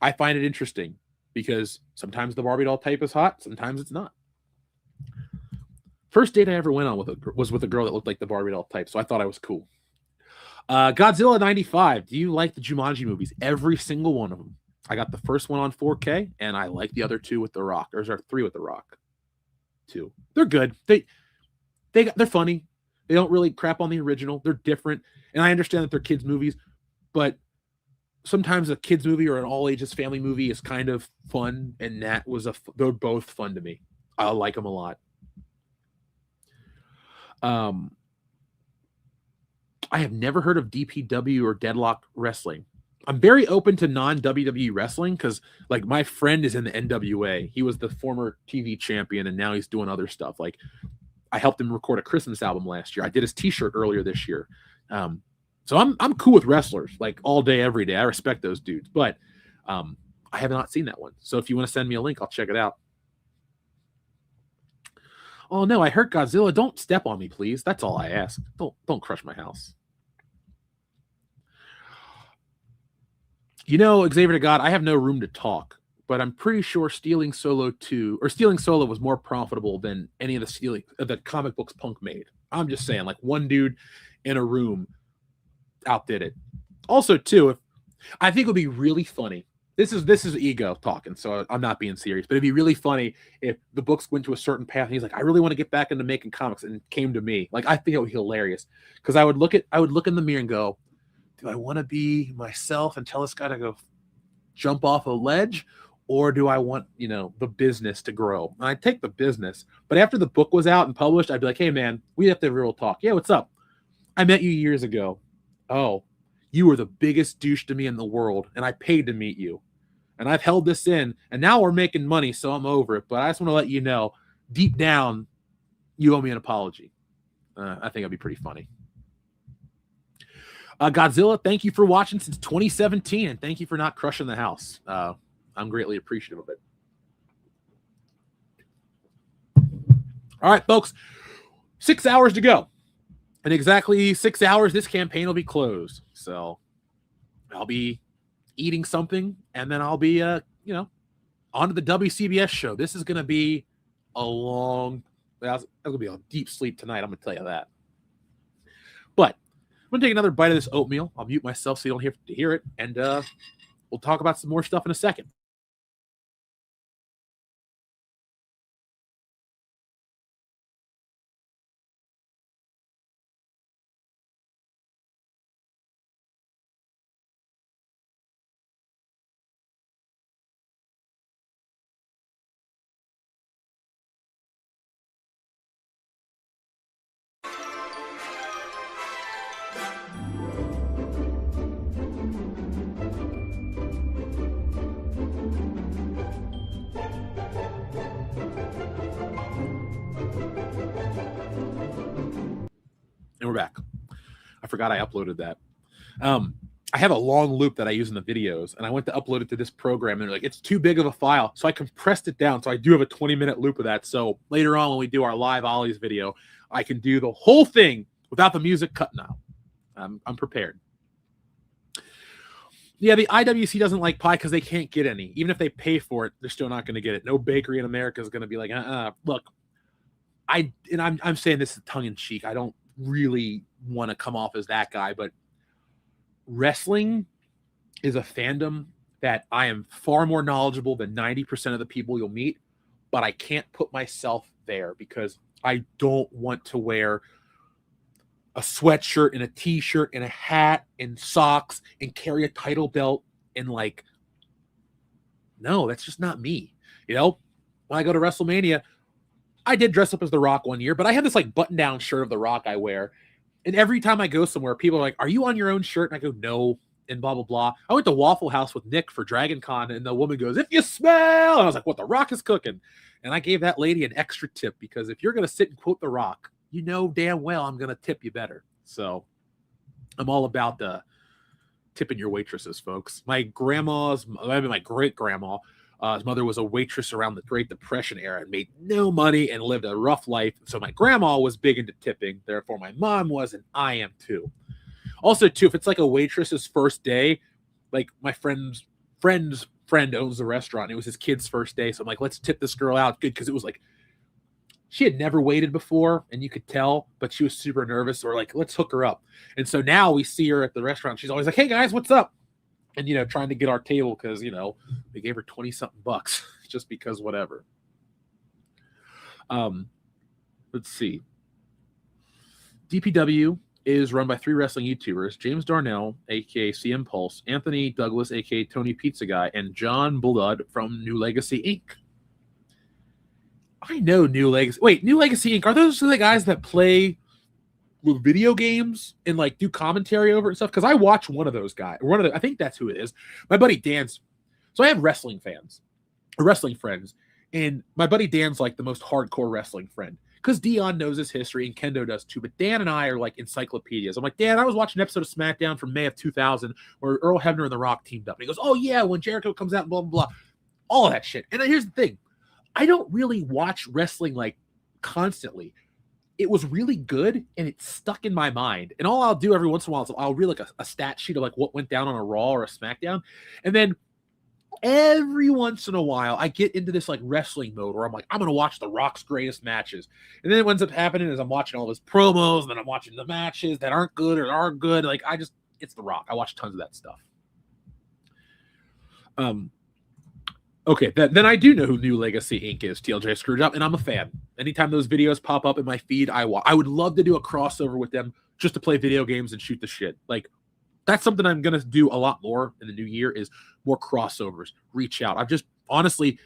I find it interesting because sometimes the Barbie doll type is hot, sometimes it's not. First date I ever went on was with a girl that looked like the Barbie doll type, so I thought I was cool. Godzilla 95. Do you like the Jumanji movies? Every single one of them. I got the first one on 4K, and I like the other two with The Rock. There's our 3 with The Rock. 2. They're good. They're funny. They don't really crap on the original. They're different, and I understand that they're kids' movies, but sometimes a kids' movie or an all-ages family movie is kind of fun, and they're both fun to me. I like them a lot. I have never heard of DPW or Deadlock Wrestling. I'm very open to non-WWE wrestling because, like, my friend is in the NWA. He was the former TV champion, and now he's doing other stuff. Like, I helped him record a Christmas album last year. I did his T-shirt earlier this year. So I'm cool with wrestlers, like, all day, every day. I respect those dudes, but I have not seen that one. So if you want to send me a link, I'll check it out. Oh no, I hurt Godzilla. Don't step on me, please. That's all I ask. Don't crush my house. You know, Xavier to God, I have no room to talk, but I'm pretty sure Stealing Solo was more profitable than any of the comic books Punk made. I'm just saying, like, one dude in a room outdid it. Also, too, I think it would be really funny. This is ego talking, so I'm not being serious. But it'd be really funny if the books went to a certain path, and he's like, "I really want to get back into making comics," and came to me. Like, I think it would be hilarious because I would look in the mirror and go, "Do I want to be myself and tell this guy to go jump off a ledge, or do I want the business to grow?" And I'd take the business. But after the book was out and published, I'd be like, "Hey, man, we have to have real talk. Yeah, what's up? I met you years ago. Oh, you were the biggest douche to me in the world, and I paid to meet you. And I've held this in, and now we're making money, so I'm over it. But I just want to let you know, deep down, you owe me an apology." I think it'd be pretty funny. Godzilla, thank you for watching since 2017, and thank you for not crushing the house. I'm greatly appreciative of it. All right, folks, 6 hours to go. In exactly 6 hours, this campaign will be closed. So I'll be eating something, and then I'll be, on to the WCBS show. This is going to be I'm going to be on deep sleep tonight. I'm going to tell you that. But I'm going to take another bite of this oatmeal. I'll mute myself so you don't have to hear it, and we'll talk about some more stuff in a second. And we're back. I forgot I uploaded that. I have a long loop that I use in the videos, and I went to upload it to this program, and they're like, it's too big of a file. So I compressed it down. So I do have a 20-minute loop of that. So later on, when we do our live Ollie's video, I can do the whole thing without the music cutting out. I'm prepared. Yeah, the IWC doesn't like pie because they can't get any. Even if they pay for it, they're still not going to get it. No bakery in America is going to be like, Look, I'm saying this tongue in cheek. I don't really want to come off as that guy, but wrestling is a fandom that I am far more knowledgeable than 90% of the people you'll meet, but I can't put myself there because I don't want to wear a sweatshirt and a t-shirt and a hat and socks and carry a title belt and no, that's just not me. When I go to WrestleMania, I did dress up as The Rock one year, but I have this button-down shirt of The Rock I wear. And every time I go somewhere, people are like, "Are you on your own shirt?" And I go, "No," and blah, blah, blah. I went to Waffle House with Nick for Dragon Con, and the woman goes, "If you smell," and I was like, "What, The Rock is cooking?" And I gave that lady an extra tip because if you're going to sit and quote The Rock, you know damn well I'm going to tip you better. So I'm all about tipping your waitresses, folks. My great-grandma, his mother was a waitress around the Great Depression era and made no money and lived a rough life. So my grandma was big into tipping. Therefore, my mom was, and I am too. Also, too, if it's like a waitress's first day, like my friend's friend owns the restaurant. And it was his kid's first day. So I'm like, let's tip this girl out. Good, because it was like she had never waited before, and you could tell, but she was super nervous. Or like, let's hook her up. And so now we see her at the restaurant. She's always like, "Hey, guys, what's up?" And, trying to get our table because, we gave her 20-something bucks just because whatever. Let's see. DPW is run by 3 wrestling YouTubers, James Darnell, a.k.a. CM Pulse, Anthony Douglas, a.k.a. Tony Pizza Guy, and John Blood from New Legacy, Inc. I know New Legacy. Wait, New Legacy, Inc. Are those the guys that play with video games and do commentary over it and stuff? Because I watch one of those guys. I think that's who it is. My buddy Dan's. So I have wrestling friends, and my buddy Dan's the most hardcore wrestling friend because Dion knows his history and Kendo does too. But Dan and I are encyclopedias. I'm like, "Dan, I was watching an episode of SmackDown from May of 2000 where Earl Hebner and The Rock teamed up." And he goes, "Oh yeah, when Jericho comes out and blah blah blah, all of that shit." And here's the thing, I don't really watch wrestling constantly. it was really good and it stuck in my mind. And all I'll do every once in a while is I'll read like a stat sheet of like what went down on a Raw or a SmackDown. And then every once in a while I get into this like wrestling mode where I'm like, I'm going to watch The Rock's greatest matches. And then what ends up happening is I'm watching all his promos and then I'm watching the matches that aren't good or aren't good. Like it's The Rock. I watch tons of that stuff. Okay, then I do know who New Legacy Inc. is, TLJ Screwjob, and I'm a fan. Anytime those videos pop up in my feed, I would love to do a crossover with them just to play video games and shoot the shit. Like, that's something I'm going to do a lot more in the new year is more crossovers, reach out. I've just, honestly,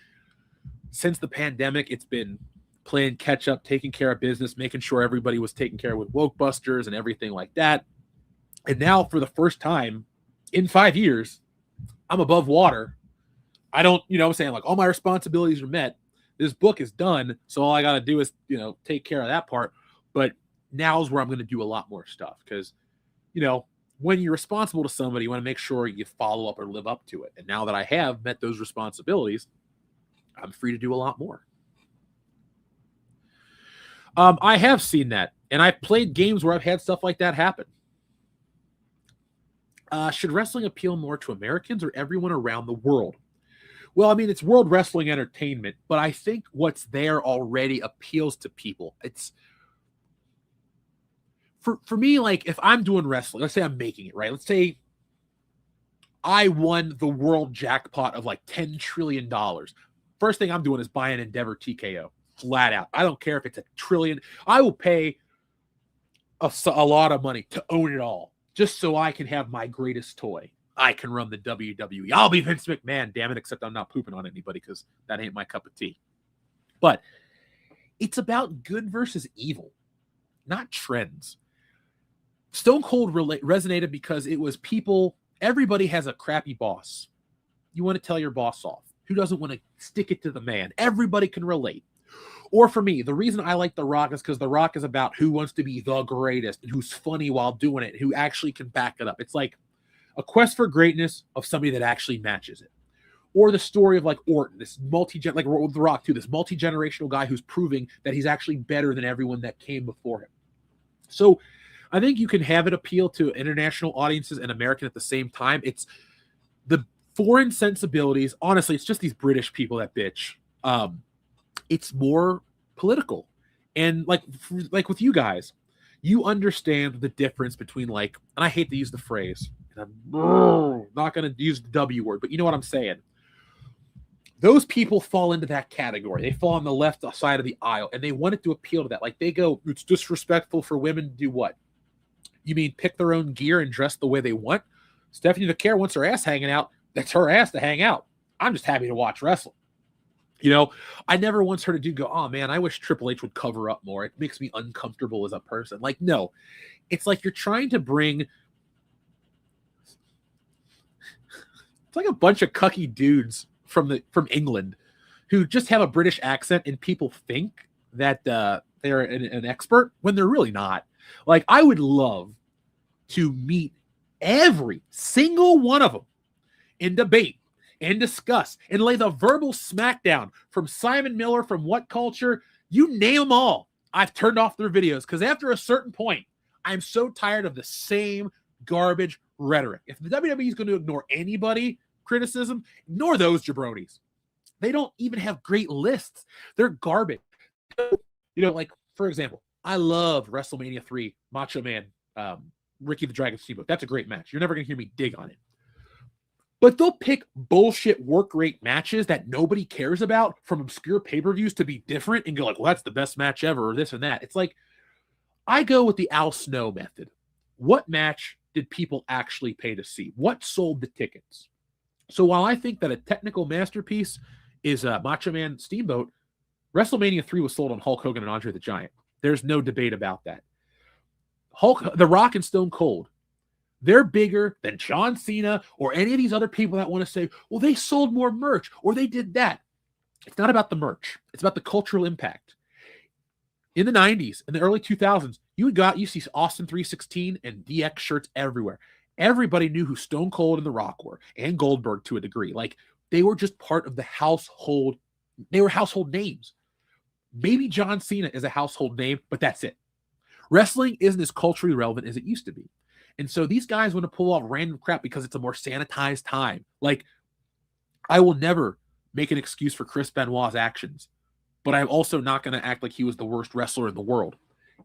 since the pandemic, it's been playing catch up, taking care of business, making sure everybody was taken care of with Woke Busters and everything like that. And now, for the first time in 5 years, I'm above water. I don't, I'm saying like all my responsibilities are met. This book is done. So all I got to do is, take care of that part. But now's where I'm going to do a lot more stuff because, when you're responsible to somebody, you want to make sure you follow up or live up to it. And now that I have met those responsibilities, I'm free to do a lot more. I have seen that. And I've played games where I've had stuff like that happen. Should wrestling appeal more to Americans or everyone around the world? Well, I mean, it's World Wrestling Entertainment, but I think what's there already appeals to people. It's for me, like if I'm doing wrestling, let's say I'm making it, right? Let's say I won the world jackpot of like $10 trillion. First thing I'm doing is buying Endeavor TKO, flat out. I don't care if it's $1 trillion. I will pay a lot of money to own it all, just so I can have my greatest toy. I can run the WWE. I'll be Vince McMahon, damn it, except I'm not pooping on anybody because that ain't my cup of tea. But it's about good versus evil, not trends. Stone Cold resonated because it was people, everybody has a crappy boss. You want to tell your boss off. Who doesn't want to stick it to the man? Everybody can relate. Or for me, the reason I like The Rock is because The Rock is about who wants to be the greatest and who's funny while doing it, who actually can back it up. It's like a quest for greatness of somebody that actually matches it. Or the story of like Orton, this like The Rock too, this multi-generational guy who's proving that he's actually better than everyone that came before him. So I think you can have it appeal to international audiences and American at the same time. It's the foreign sensibilities. Honestly, it's just these British people that bitch. It's more political. And like with you guys, you understand the difference between like, and I hate to use the phrase, and I'm not going to use the W word, but you know what I'm saying. Those people fall into that category. They fall on the left side of the aisle, and they want it to appeal to that. Like they go, it's disrespectful for women to do what? You mean pick their own gear and dress the way they want? Stephanie McCare wants her ass hanging out. That's her ass to hang out. I'm just happy to watch wrestling. I never once heard a dude go, oh man, I wish Triple H would cover up more. It makes me uncomfortable as a person. Like, no. It's like you're trying to bring... It's like a bunch of cucky dudes from England who just have a British accent and people think that they're an expert when they're really not. Like, I would love to meet every single one of them in debate and discuss and lay the verbal smackdown from Simon Miller, from What Culture, you name them all. I've turned off their videos because after a certain point, I'm so tired of the same garbage rhetoric. If the WWE is going to ignore anybody criticism, ignore those jabronis. They don't even have great lists. They're garbage. Like, for example, I love WrestleMania 3, Macho Man, Ricky the Dragon Steamboat. That's a great match. You're never going to hear me dig on it. But they'll pick bullshit work rate matches that nobody cares about from obscure pay-per-views to be different and go like, well, that's the best match ever, or this and that. It's like, I go with the Al Snow method. What match did people actually pay to see? What sold the tickets? So while I think that a technical masterpiece is Macho Man Steamboat, WrestleMania 3 was sold on Hulk Hogan and Andre the Giant. There's no debate about that. The Rock and Stone Cold, they're bigger than John Cena or any of these other people that want to say, well, they sold more merch or they did that. It's not about the merch. It's about the cultural impact. In the 90s, in the early 2000s, you see Austin 316 and DX shirts everywhere. Everybody knew who Stone Cold and The Rock were, and Goldberg to a degree. Like, they were just part of the household. They were household names. Maybe John Cena is a household name, but that's it. Wrestling isn't as culturally relevant as it used to be. And so these guys want to pull off random crap because it's a more sanitized time. Like, I will never make an excuse for Chris Benoit's actions, but I'm also not going to act like he was the worst wrestler in the world.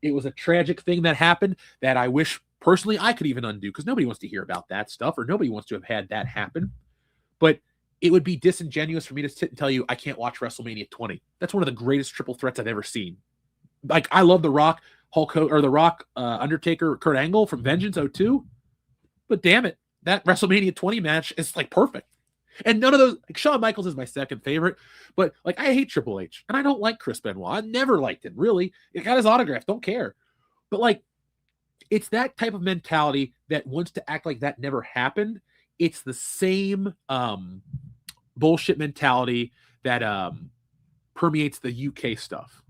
It was a tragic thing that happened that I wish personally I could even undo, because nobody wants to hear about that stuff, or nobody wants to have had that happen. But it would be disingenuous for me to sit and tell you I can't watch WrestleMania 20. That's one of the greatest triple threats I've ever seen. Like, I love The Rock, Undertaker, Kurt Angle from Vengeance 02. But damn it, that WrestleMania 20 match is like perfect. And none of those, like, Shawn Michaels is my second favorite, but like, I hate Triple H and I don't like Chris Benoit. I never liked him, really. I got his autograph, don't care. But like, it's that type of mentality that wants to act like that never happened. It's the same bullshit mentality that permeates the UK stuff.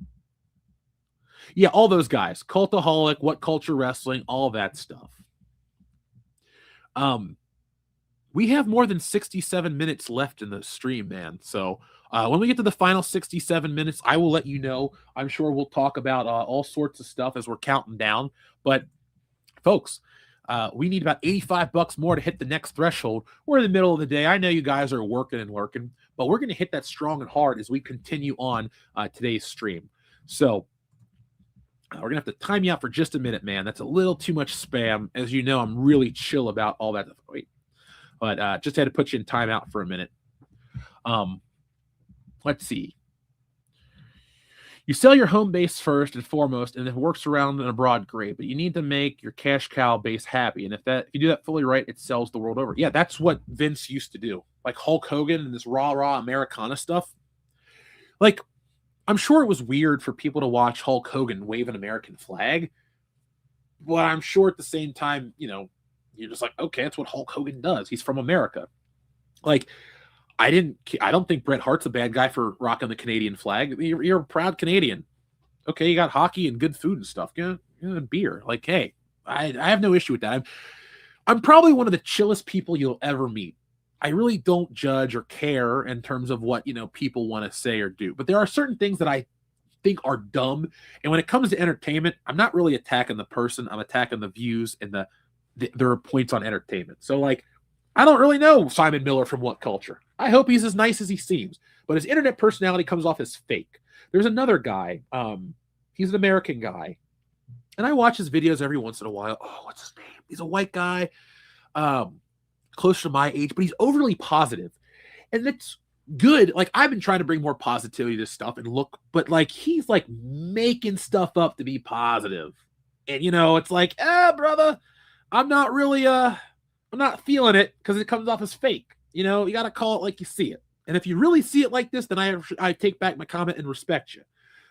Yeah, all those guys, Cultaholic, What Culture Wrestling, all that stuff. We have more than 67 minutes left in the stream, man. So when we get to the final 67 minutes, I will let you know. I'm sure we'll talk about all sorts of stuff as we're counting down. But folks, we need about $85 more to hit the next threshold. We're in the middle of the day. I know you guys are working and lurking, but we're going to hit that strong and hard as we continue on today's stream. So we're going to have to time you out for just a minute, man. That's a little too much spam. As you know, I'm really chill about all that. Wait. But just had to put you in timeout for a minute. Let's see. You sell your home base first and foremost, and if it works around and abroad, great. But you need to make your cash cow base happy. And if you do that fully right, it sells the world over. Yeah, that's what Vince used to do. Like Hulk Hogan and this raw Americana stuff. Like, I'm sure it was weird for people to watch Hulk Hogan wave an American flag. But I'm sure at the same time, you know, you're just like, okay, that's what Hulk Hogan does. He's from America. Like, I don't think Bret Hart's a bad guy for rocking the Canadian flag. You're a proud Canadian. Okay, you got hockey and good food and stuff. Yeah, beer. Like, hey, I have no issue with that. I'm probably one of the chillest people you'll ever meet. I really don't judge or care in terms of what, you know, people want to say or do. But there are certain things that I think are dumb. And when it comes to entertainment, I'm not really attacking the person. I'm attacking the views and there are points on entertainment. So, like, I don't really know Simon Miller from What Culture. I hope he's as nice as he seems, but his internet personality comes off as fake. There's another guy. He's an American guy, and I watch his videos every once in a while. Oh, what's his name? He's a white guy, close to my age, but he's overly positive, and that's good. Like, I've been trying to bring more positivity to stuff and look, but like, he's like making stuff up to be positive, and you know, it's like, brother, I'm not really I'm not feeling it because it comes off as fake. You know, you got to call it like you see it. And if you really see it like this, then I take back my comment and respect you.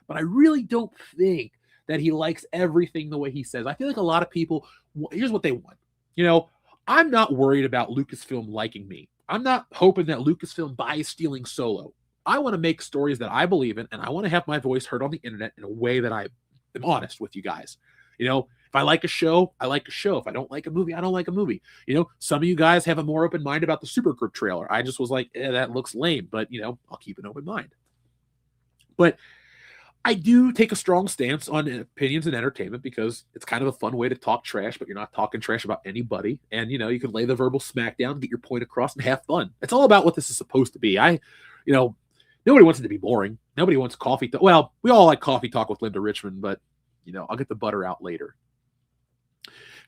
But I really don't think that he likes everything the way he says. I feel like a lot of people, here's what they want. You know, I'm not worried about Lucasfilm liking me. I'm not hoping that Lucasfilm buys Stealing Solo. I want to make stories that I believe in, and I want to have my voice heard on the internet in a way that I am honest with you guys. You know, if I like a show, I like a show. If I don't like a movie, I don't like a movie. You know, some of you guys have a more open mind about the Supergroup trailer. I just was like, that looks lame, but, you know, I'll keep an open mind. But I do take a strong stance on opinions and entertainment because it's kind of a fun way to talk trash, but you're not talking trash about anybody. And, you know, you can lay the verbal smackdown, get your point across, and have fun. It's all about what this is supposed to be. You know, nobody wants it to be boring. Nobody wants coffee. Well, we all like coffee talk with Linda Richmond, but, you know, I'll get the butter out later.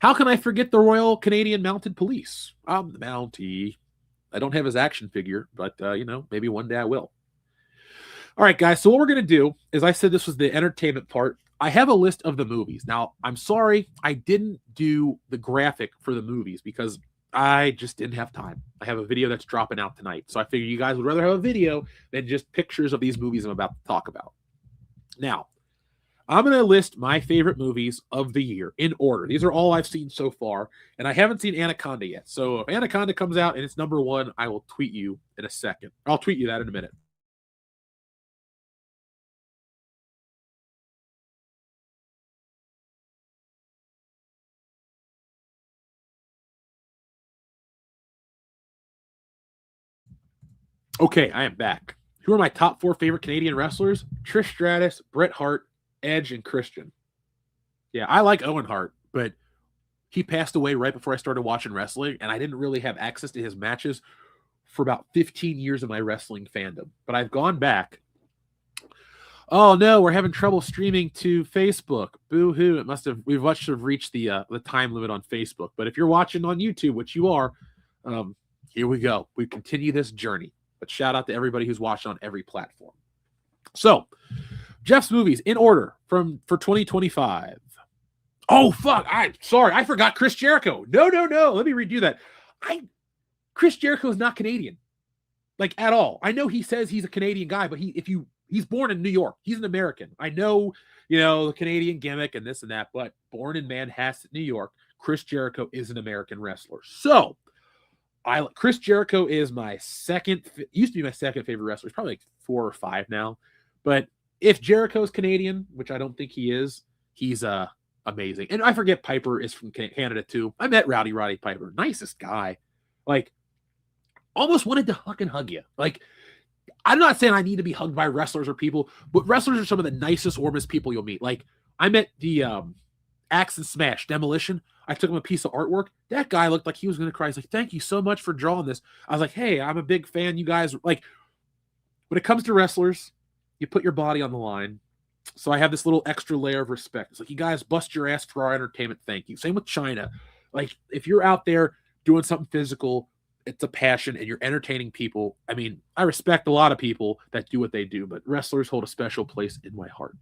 How can I forget the Royal Canadian Mounted Police? I'm the Mountie. I don't have his action figure, but, you know, maybe one day I will. All right, guys. So what we're going to do is, I said this was the entertainment part. I have a list of the movies. Now, I'm sorry I didn't do the graphic for the movies because I just didn't have time. I have a video that's dropping out tonight. So I figured you guys would rather have a video than just pictures of these movies I'm about to talk about. Now, I'm going to list my favorite movies of the year in order. These are all I've seen so far, and I haven't seen Anaconda yet. So if Anaconda comes out and it's number one, I will tweet you in a second. I'll tweet you that in a minute. Okay, I am back. Who are my top 4 favorite Canadian wrestlers? Trish Stratus, Bret Hart, Edge, and Christian. Yeah, I like Owen Hart, but he passed away right before I started watching wrestling, and I didn't really have access to his matches for about 15 years of my wrestling fandom. But I've gone back. Oh no, we're having trouble streaming to Facebook. Boo-hoo. We must have reached the time limit on Facebook. But if you're watching on YouTube, which you are, here we go. We continue this journey. But shout out to everybody who's watching on every platform. So, Jeff's movies in order for 2025. Oh fuck! Sorry, I forgot Chris Jericho. No. Let me redo that. Chris Jericho is not Canadian, like at all. I know he says he's a Canadian guy, but he's born in New York. He's an American. I know, the Canadian gimmick and this and that, but born in Manhasset, New York. Chris Jericho is an American wrestler. So, Chris Jericho is used to be my second favorite wrestler. He's probably like 4 or 5 now. But if Jericho's Canadian, which I don't think he is, he's amazing. And I forget Piper is from Canada too. I met Roddy Piper. Nicest guy. Like, almost wanted to fucking hug you. Like, I'm not saying I need to be hugged by wrestlers or people, but wrestlers are some of the nicest, warmest people you'll meet. Like, I met the Axe and Smash Demolition. I took him a piece of artwork. That guy looked like he was going to cry. He's like, thank you so much for drawing this. I was like, hey, I'm a big fan. You guys, like, when it comes to wrestlers, you put your body on the line. So I have this little extra layer of respect. It's like, you guys bust your ass for our entertainment. Thank you. Same with China. Like, if you're out there doing something physical, it's a passion and you're entertaining people. I mean, I respect a lot of people that do what they do, but wrestlers hold a special place in my heart.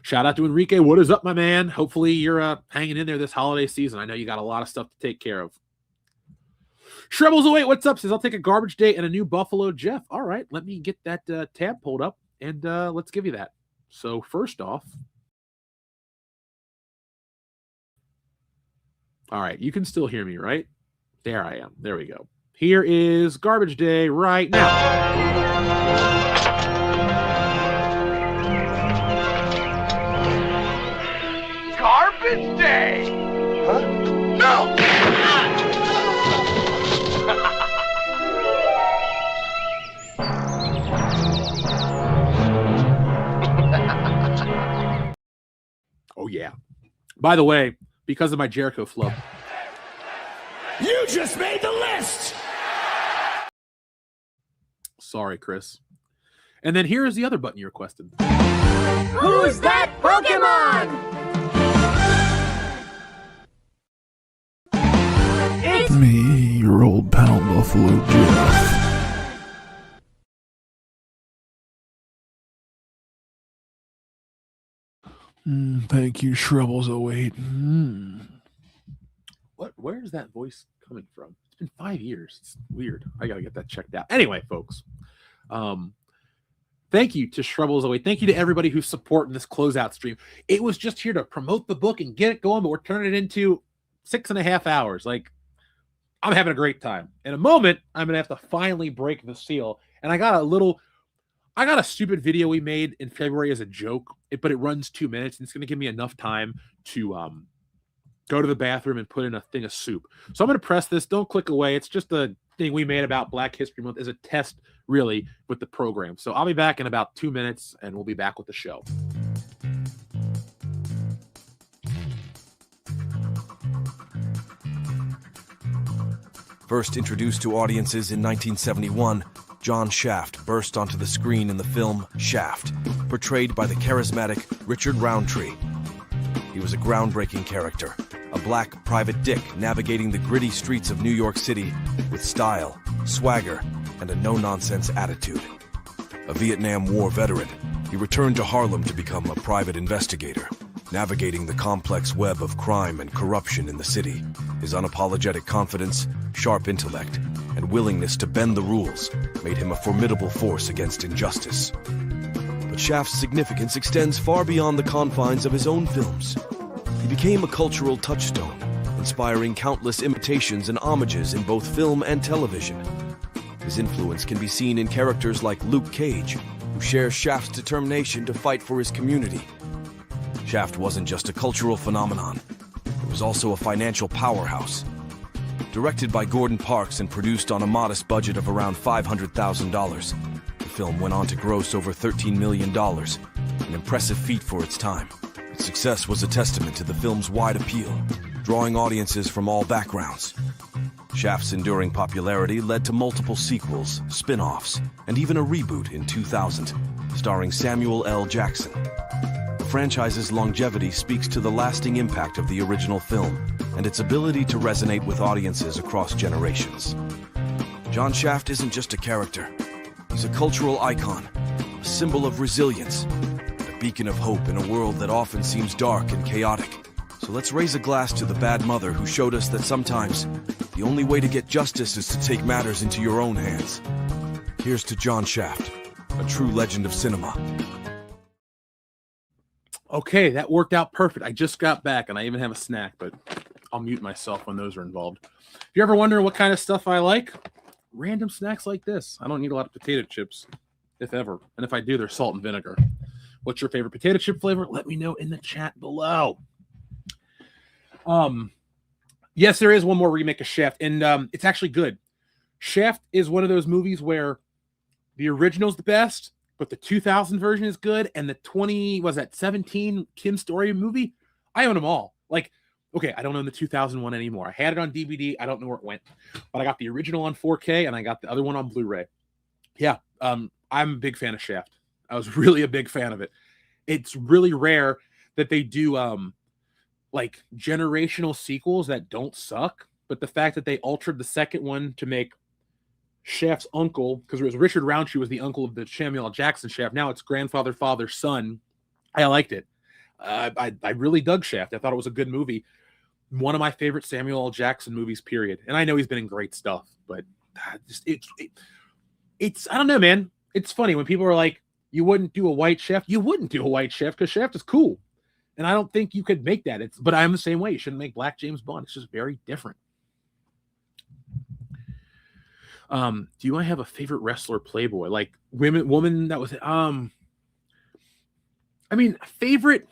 Shout out to Enrique. What is up, my man? Hopefully you're hanging in there this holiday season. I know you got a lot of stuff to take care of. Shrubbles away. What's up? Says, I'll take a garbage day and a new Buffalo Jeff. All right, let me get that tab pulled up and let's give you that. So first off, all right, you can still hear me, right? There I am. There we go. Here is garbage day right now. Garbage day! Huh? No! Oh, yeah. By the way, because of my Jericho flub, You just made the list! sorry, Chris. And then here is the other button you requested. Who's that Pokemon? It's Me, your old pal Buffalo Jeff. Thank you, Shrubbles08. Where is that voice coming from? It's been 5 years. It's weird. I gotta get that checked out. Anyway, folks, thank you to Shrubbles08. Thank you to everybody who's supporting this closeout stream. It was just here to promote the book and get it going, but we're turning it into 6.5 hours. Like, I'm having a great time. In a moment, I'm gonna have to finally break the seal. And I got a stupid video we made in February as a joke, but it runs 2 minutes, and it's gonna give me enough time to go to the bathroom and put in a thing of soup. So I'm going to press this. Don't click away. It's just a thing we made about Black History Month as a test, really, with the program. So I'll be back in about 2 minutes, and we'll be back with the show. First introduced to audiences in 1971, John Shaft burst onto the screen in the film Shaft, portrayed by the charismatic Richard Roundtree. He was a groundbreaking character, a black private dick navigating the gritty streets of New York City with style, swagger, and a no-nonsense attitude. A Vietnam War veteran, he returned to Harlem to become a private investigator, navigating the complex web of crime and corruption in the city. His unapologetic confidence, sharp intellect, and willingness to bend the rules made him a formidable force against injustice. But Shaft's significance extends far beyond the confines of his own films. He became a cultural touchstone, inspiring countless imitations and homages in both film and television. His influence can be seen in characters like Luke Cage, who shares Shaft's determination to fight for his community. Shaft wasn't just a cultural phenomenon, it was also a financial powerhouse. Directed by Gordon Parks and produced on a modest budget of around $500,000, the film went on to gross over $13 million, an impressive feat for its time. Success was a testament to the film's wide appeal, drawing audiences from all backgrounds. Shaft's enduring popularity led to multiple sequels, spin-offs, and even a reboot in 2000, starring Samuel L. Jackson. The franchise's longevity speaks to the lasting impact of the original film and its ability to resonate with audiences across generations. John Shaft isn't just a character. He's a cultural icon, a symbol of resilience, and a beacon of hope in a world that often seems dark and chaotic. So let's raise a glass to the bad mother who showed us that sometimes the only way to get justice is to take matters into your own hands. Here's to John Shaft, a true legend of cinema. Okay, that worked out perfect. I just got back and I even have a snack, but I'll mute myself when those are involved. If you ever wonder what kind of stuff I like, random snacks like this. I don't need a lot of potato chips, if ever. And if I do, they're salt and vinegar. What's your favorite potato chip flavor? Let me know in the chat below. Yes, there is one more remake of Shaft, and it's actually good. Shaft is one of those movies where the original's the best, but the 2000 version is good, and the 17 Kim Story movie, I own them all. Like, okay, I don't own the 2001 anymore. I had it on DVD. I don't know where it went, but I got the original on 4K, and I got the other one on Blu-ray. Yeah, I'm a big fan of Shaft. I was really a big fan of it. It's really rare that they do like generational sequels that don't suck, but the fact that they altered the second one to make Shaft's uncle, because it was Richard Roundtree was the uncle of the Samuel L. Jackson Shaft. Now it's grandfather, father, son. I liked it. I really dug Shaft. I thought it was a good movie. One of my favorite Samuel L. Jackson movies, period. And I know he's been in great stuff, but it's I don't know, man. It's funny when people are like, you wouldn't do a white Shaft. You wouldn't do a white Shaft because Shaft is cool. And I don't think you could make that. But I'm the same way. You shouldn't make black James Bond. It's just very different. Do you want to have a favorite wrestler Playboy? Like woman that was favorite.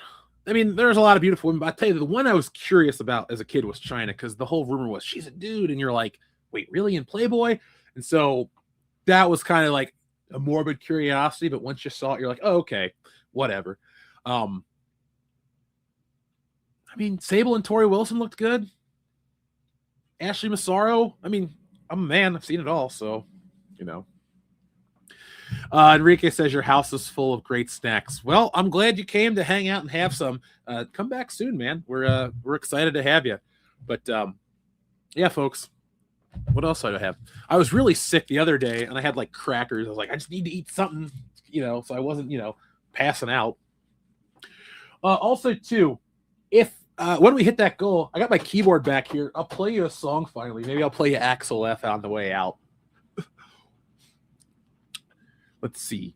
I mean, there's a lot of beautiful women, but I tell you, the one I was curious about as a kid was China, because the whole rumor was she's a dude, and you're like, wait, really, in Playboy? And so that was kind of like a morbid curiosity, but once you saw it, you're like, oh, okay, whatever. Sable and Tori Wilson looked good. Ashley Massaro, I'm a man. I've seen it all, so, you know. Enrique says your house is full of great snacks. Well, I'm glad you came to hang out and have some. Come back soon, man. We're excited to have you. But, yeah, folks, what else do I have? I was really sick the other day, and I had, like, crackers. I was like, I just need to eat something, so I wasn't, passing out. Also, too, if when we hit that goal, I got my keyboard back here. I'll play you a song finally. Maybe I'll play you Axel F on the way out. Let's see.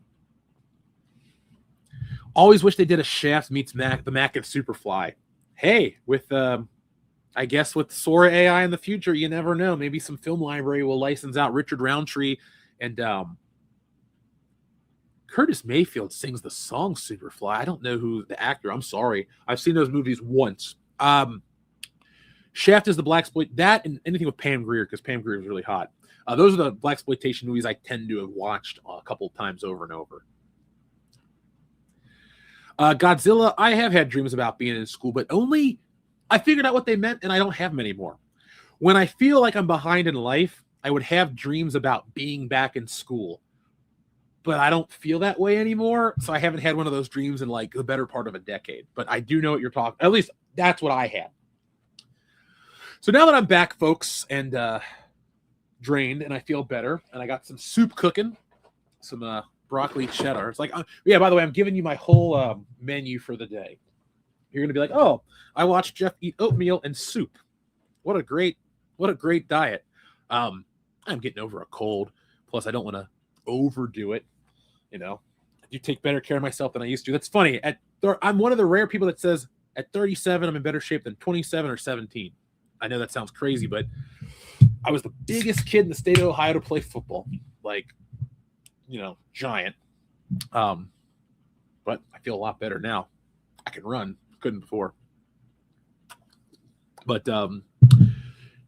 Always wish they did a Shaft meets Mac, the Mac and Superfly. Hey, with I guess with Sora AI in the future, you never know. Maybe some film library will license out Richard Roundtree, and Curtis Mayfield sings the song Superfly. I don't know who the actor. I'm sorry. I've seen those movies once. Shaft is the blaxploit. That and anything with Pam Grier, because Pam Grier is really hot. Those are the blaxploitation movies I tend to have watched a couple of times over and over. Godzilla, I have had dreams about being in school, but only I figured out what they meant, and I don't have them anymore. When I feel like I'm behind in life, I would have dreams about being back in school. But I don't feel that way anymore, so I haven't had one of those dreams in like the better part of a decade. But I do know what you're talking. At least that's what I had. So now that I'm back, folks, and drained, and I feel better, and I got some soup cooking, some broccoli cheddar. It's like, yeah. By the way, I'm giving you my whole menu for the day. You're gonna be like, oh, I watched Jeff eat oatmeal and soup. What a great diet. I'm getting over a cold. Plus, I don't want to overdo it. I do take better care of myself than I used to. That's funny. I'm one of the rare people that says at 37 I'm in better shape than 27 or 17. I know that sounds crazy, but I was the biggest kid in the state of Ohio to play football, like, giant. But I feel a lot better now. I can run, couldn't before. But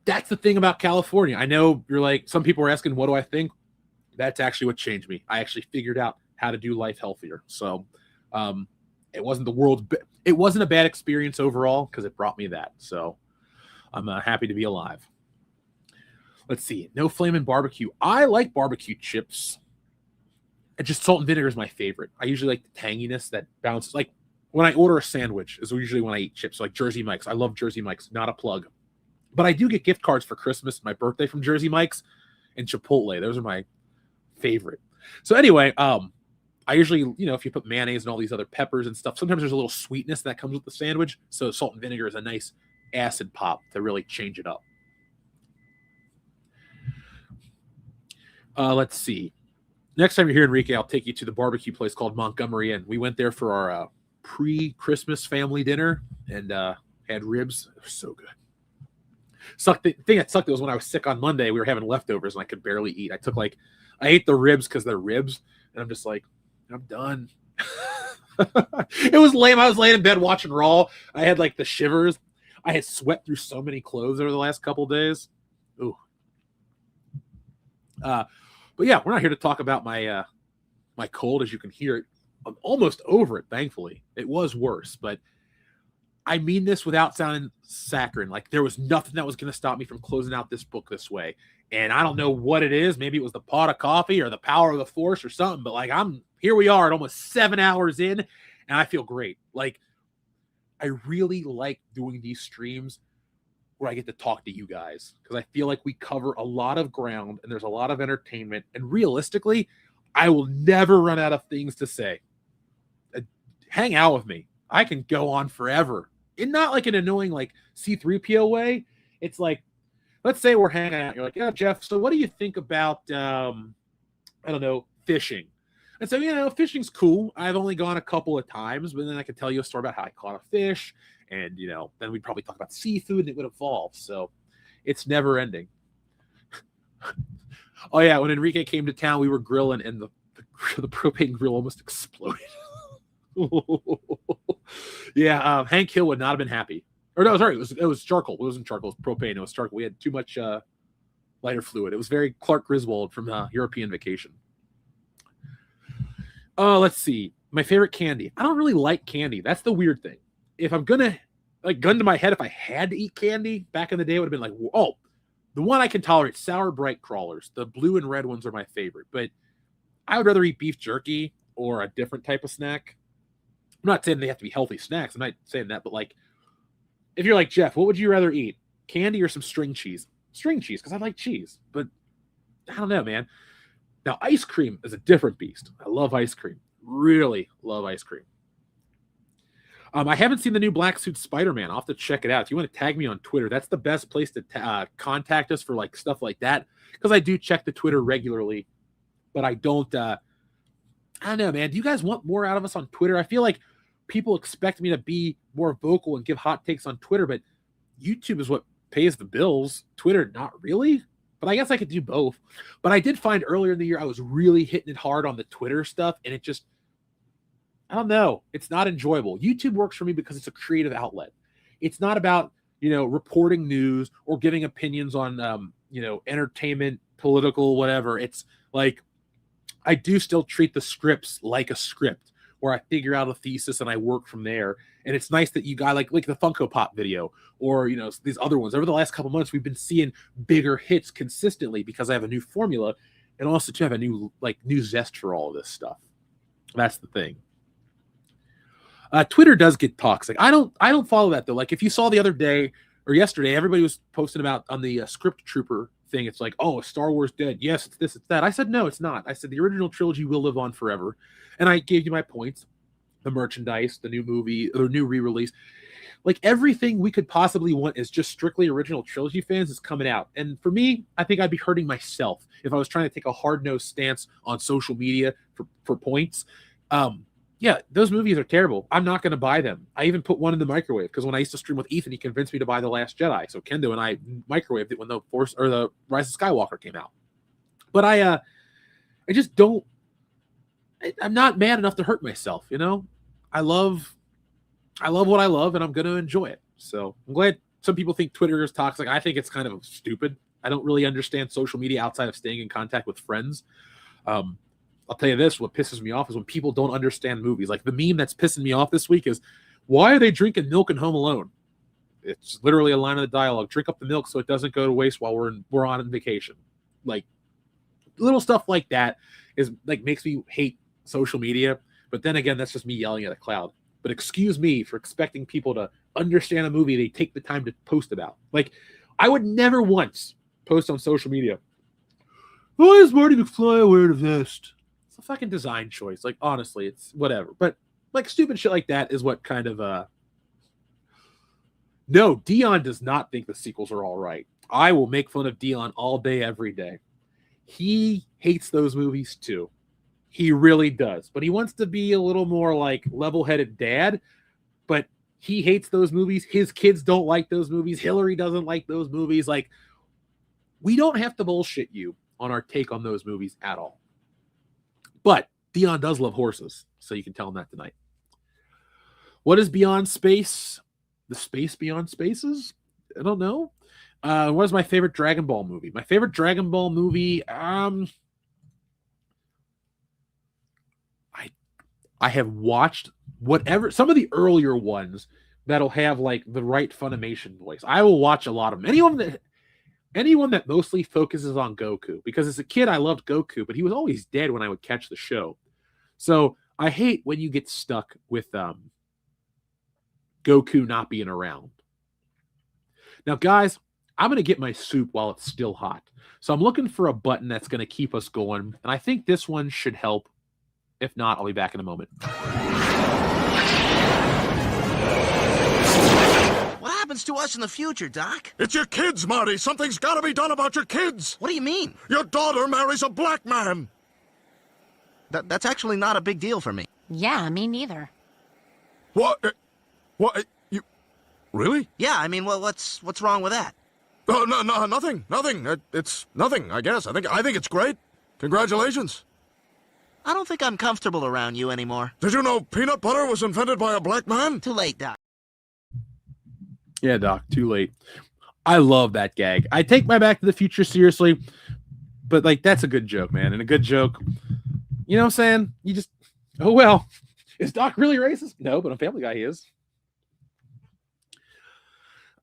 that's the thing about California. I know you're like, some people are asking, what do I think? That's actually what changed me. I actually figured out how to do life healthier. So it wasn't it wasn't a bad experience overall because it brought me that. So I'm happy to be alive. Let's see. No flamin' barbecue. I like barbecue chips. And just salt and vinegar is my favorite. I usually like the tanginess that bounces. Like when I order a sandwich is usually when I eat chips. Like Jersey Mike's. I love Jersey Mike's. Not a plug. But I do get gift cards for Christmas and my birthday from Jersey Mike's and Chipotle. Those are my favorite. So anyway, I usually, if you put mayonnaise and all these other peppers and stuff, sometimes there's a little sweetness that comes with the sandwich. So salt and vinegar is a nice acid pop to really change it up. Let's see. Next time you're here, Enrique, I'll take you to the barbecue place called Montgomery Inn. We went there for our pre-Christmas family dinner and had ribs. It was so good. The thing that sucked was when I was sick on Monday, we were having leftovers and I could barely eat. I ate the ribs because they're ribs, and I'm just like, I'm done. It was lame. I was laying in bed watching Raw. I had like the shivers. I had sweat through so many clothes over the last couple of days. Ooh. But yeah, we're not here to talk about my my cold, as you can hear it. I'm almost over it, thankfully. It was worse, but I mean this without sounding saccharine. Like there was nothing that was going to stop me from closing out this book this way. And I don't know what it is. Maybe it was the pot of coffee or the power of the force or something, but like here we are at almost 7 hours in and I feel great. Like I really like doing these streams where I get to talk to you guys because I feel like we cover a lot of ground and there's a lot of entertainment. And realistically, I will never run out of things to say. Hang out with me. I can go on forever. And not like an annoying like C-3PO way. It's like, let's say we're hanging out. You're like, yeah, Jeff, so what do you think about, I don't know, fishing? And so, fishing's cool. I've only gone a couple of times, but then I could tell you a story about how I caught a fish. And, then we'd probably talk about seafood and it would evolve. So it's never ending. Oh, yeah. When Enrique came to town, we were grilling and the propane grill almost exploded. Yeah. Hank Hill would not have been happy. Or no, sorry. It was charcoal. It wasn't charcoal. It was propane. It was charcoal. We had too much lighter fluid. It was very Clark Griswold from European Vacation. Let's see. My favorite candy. I don't really like candy. That's the weird thing. If I'm gonna gun to my head, if I had to eat candy back in the day, it would have been like, oh, the one I can tolerate, sour bright crawlers. The blue and red ones are my favorite, but I would rather eat beef jerky or a different type of snack. I'm not saying they have to be healthy snacks. I'm not saying that, but like, if you're like Jeff, what would you rather eat? Candy or some string cheese? String cheese, because I like cheese, but I don't know, man. Now, ice cream is a different beast. I love ice cream. Really love ice cream. I haven't seen the new Black Suit Spider-Man. I'll have to check it out. If you want to tag me on Twitter, that's the best place to contact us for like stuff like that. Because I do check the Twitter regularly, but I don't. I don't know, man. Do you guys want more out of us on Twitter? I feel like people expect me to be more vocal and give hot takes on Twitter, but YouTube is what pays the bills. Twitter, not really. But I guess I could do both. But I did find earlier in the year I was really hitting it hard on the Twitter stuff, and it just, I don't know. It's not enjoyable. YouTube works for me because it's a creative outlet. It's not about, reporting news or giving opinions on, entertainment, political, whatever. It's like, I do still treat the scripts like a script where I figure out a thesis and I work from there. And it's nice that you got like the Funko Pop video or, these other ones. Over the last couple months, we've been seeing bigger hits consistently because I have a new formula and also to have a new zest for all of this stuff. That's the thing. Twitter does get toxic. I don't follow that though. Like if you saw the other day or yesterday, everybody was posting about on the Script Trooper thing. It's like, oh, Star Wars dead. Yes, it's this, it's that. I said, no, it's not. I said the original trilogy will live on forever. And I gave you my points. The merchandise, the new movie, or new re-release. Like everything we could possibly want is just strictly original trilogy fans is coming out. And for me, I think I'd be hurting myself if I was trying to take a hard-nosed stance on social media for points. Yeah, those movies are terrible. I'm not going to buy them. I even put one in the microwave because when I used to stream with Ethan, he convinced me to buy The Last Jedi. So Kendo and I microwaved it when the Rise of Skywalker came out. But I just don't. I'm not mad enough to hurt myself. I love what I love, and I'm going to enjoy it. So I'm glad some people think Twitter is toxic. I think it's kind of stupid. I don't really understand social media outside of staying in contact with friends. I'll tell you this, what pisses me off is when people don't understand movies. Like the meme that's pissing me off this week is, why are they drinking milk in Home Alone? It's literally a line of the dialogue. Drink up the milk so it doesn't go to waste while we're on vacation. Like little stuff like that is like makes me hate social media. But then again, that's just me yelling at a cloud. But excuse me for expecting people to understand a movie they take the time to post about. Like I would never once post on social media, why is Marty McFly wearing a vest? It's a fucking design choice. Like honestly, it's whatever. But like stupid shit like that is what kind of No, Dion does not think the sequels are all right. I will make fun of Dion all day, every day. He hates those movies too. He really does. But he wants to be a little more like level-headed dad. But he hates those movies. His kids don't like those movies. Hillary doesn't like those movies. Like, we don't have to bullshit you on our take on those movies at all. But Dion does love horses, so you can tell him that tonight. What is Beyond Space? The space beyond spaces? I don't know. What is my favorite Dragon Ball movie? My favorite Dragon Ball movie, I have watched whatever, some of the earlier ones that'll have like the right Funimation voice. I will watch a lot of them. Anyone that mostly focuses on Goku, because as a kid I loved Goku, but he was always dead when I would catch the show. So I hate when you get stuck with Goku not being around. Now, guys, I'm going to get my soup while it's still hot. So I'm looking for a button that's going to keep us going. And I think this one should help. If not, I'll be back in a moment. What happens to us in the future, Doc? It's your kids, Marty. Something's got to be done about your kids. What do you mean? Your daughter marries a black man. That's actually not a big deal for me. Yeah, me neither. What? What? You really? Yeah, I mean, well, what's wrong with that? Oh, no, nothing. It's nothing, I guess. I think it's great. Congratulations. I don't think I'm comfortable around you anymore. Did you know peanut butter was invented by a black man? Too late, Doc. Yeah, Doc, too late. I love that gag. I take my Back to the Future seriously, but like that's a good joke, man. And a good joke, you know what I'm saying? You just, oh well. Is Doc really racist? No, but on Family Guy he is.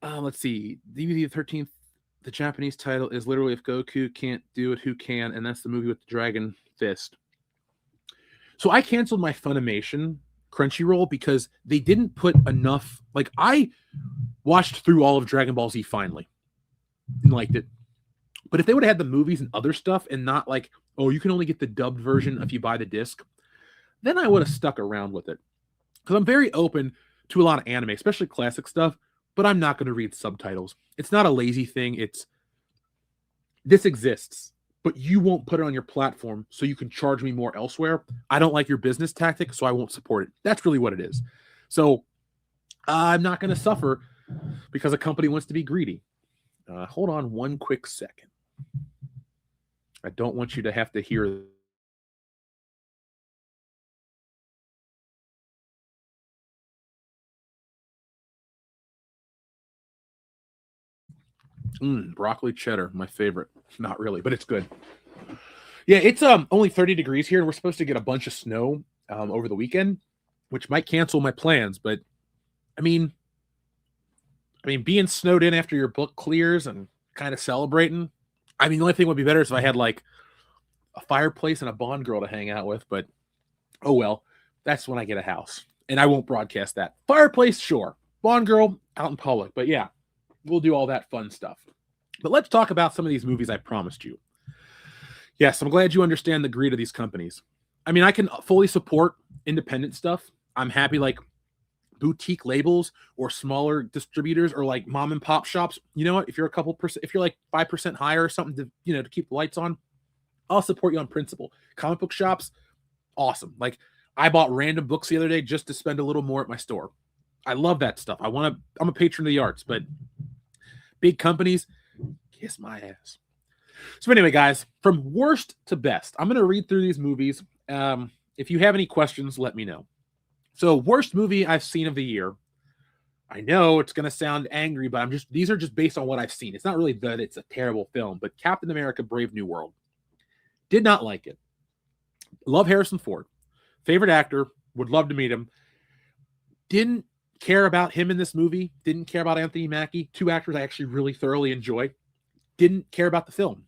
Let's see. DVD the 13th, the Japanese title is literally If Goku Can't Do It, Who Can? And that's the movie with the dragon fist. So I canceled my Funimation Crunchyroll because they didn't put enough. Like, I watched through all of Dragon Ball Z finally and liked it. But if they would have had the movies and other stuff and not like, oh, you can only get the dubbed version if you buy the disc, then I would have stuck around with it. Because I'm very open to a lot of anime, especially classic stuff, but I'm not going to read subtitles. It's not a lazy thing. This exists, but you won't put it on your platform so you can charge me more elsewhere. I don't like your business tactic, so I won't support it. That's really what it is. So I'm not going to suffer because a company wants to be greedy. Hold on one quick second. I don't want you to have to hear broccoli cheddar, my favorite. Not really, but it's good. Yeah, it's only 30 degrees here, and we're supposed to get a bunch of snow over the weekend, which might cancel my plans. But I mean, being snowed in after your book clears and kind of celebrating. I mean, the only thing would be better is if I had like a fireplace and a Bond girl to hang out with. But oh well, that's when I get a house, and I won't broadcast that. Fireplace, sure. Bond girl out in public, but yeah, we'll do all that fun stuff. But let's talk about some of these movies I promised you. Yes, I'm glad you understand the greed of these companies. I mean, I can fully support independent stuff. I'm happy like boutique labels or smaller distributors or like mom and pop shops. You know what? If you're a couple percent, if you're like 5% higher or something to keep the lights on, I'll support you on principle. Comic book shops, awesome. Like I bought random books the other day just to spend a little more at my store. I love that stuff. I'm a patron of the arts, but big companies, kiss my ass. So anyway, guys, from worst to best, I'm going to read through these movies. If you have any questions, let me know. So worst movie I've seen of the year. I know it's going to sound angry, but these are just based on what I've seen. It's not really that it's a terrible film, but Captain America: Brave New World. Did not like it. Love Harrison Ford. Favorite actor. Would love to meet him. Didn't care about him in this movie. Didn't care about Anthony Mackie. Two actors I actually really thoroughly enjoy. Didn't care about the film.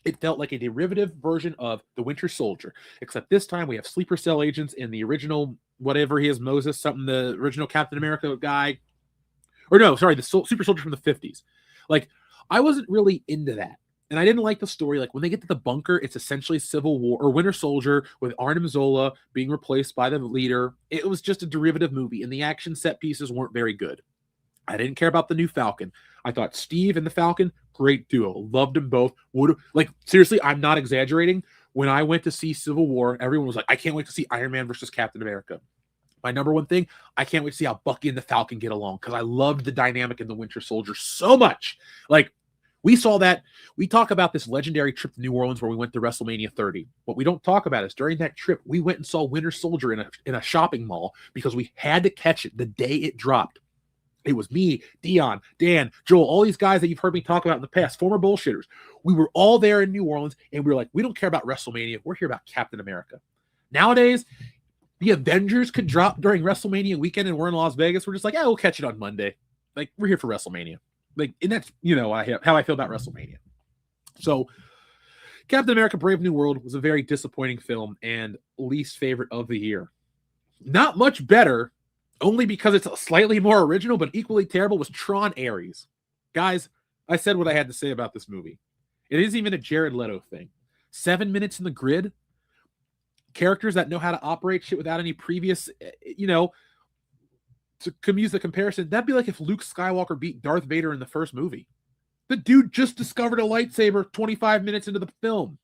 It felt like a derivative version of The Winter Soldier, except this time we have sleeper cell agents in the original, whatever he is, Moses, something, the original Captain America guy. Or no, sorry, the super soldier from the 50s. Like, I wasn't really into that. And I didn't like the story. Like, when they get to the bunker, it's essentially Civil War or Winter Soldier with Arnim Zola being replaced by the leader. It was just a derivative movie, and the action set pieces weren't very good. I didn't care about the new Falcon. I thought Steve and the Falcon, great duo. Loved them both. Seriously, I'm not exaggerating. When I went to see Civil War, everyone was like, I can't wait to see Iron Man versus Captain America. My number one thing, I can't wait to see how Bucky and the Falcon get along, because I loved the dynamic in the Winter Soldier so much. Like, we saw that. We talk about this legendary trip to New Orleans where we went to WrestleMania 30. What we don't talk about is during that trip, we went and saw Winter Soldier in a shopping mall because we had to catch it the day it dropped. It was me, Dion, Dan, Joel, all these guys that you've heard me talk about in the past, former bullshitters. We were all there in New Orleans, and we were like, we don't care about WrestleMania. We're here about Captain America. Nowadays, the Avengers could drop during WrestleMania weekend, and we're in Las Vegas. We're just like, we'll catch it on Monday. Like, we're here for WrestleMania. Like, and that's, how I feel about WrestleMania. So, Captain America Brave New World was a very disappointing film and least favorite of the year. Not much better, only because it's slightly more original, but equally terrible, was Tron Ares. Guys, I said what I had to say about this movie. It isn't even a Jared Leto thing. 7 minutes in the grid, characters that know how to operate shit without any previous, to use the comparison, that'd be like if Luke Skywalker beat Darth Vader in the first movie. The dude just discovered a lightsaber 25 minutes into the film.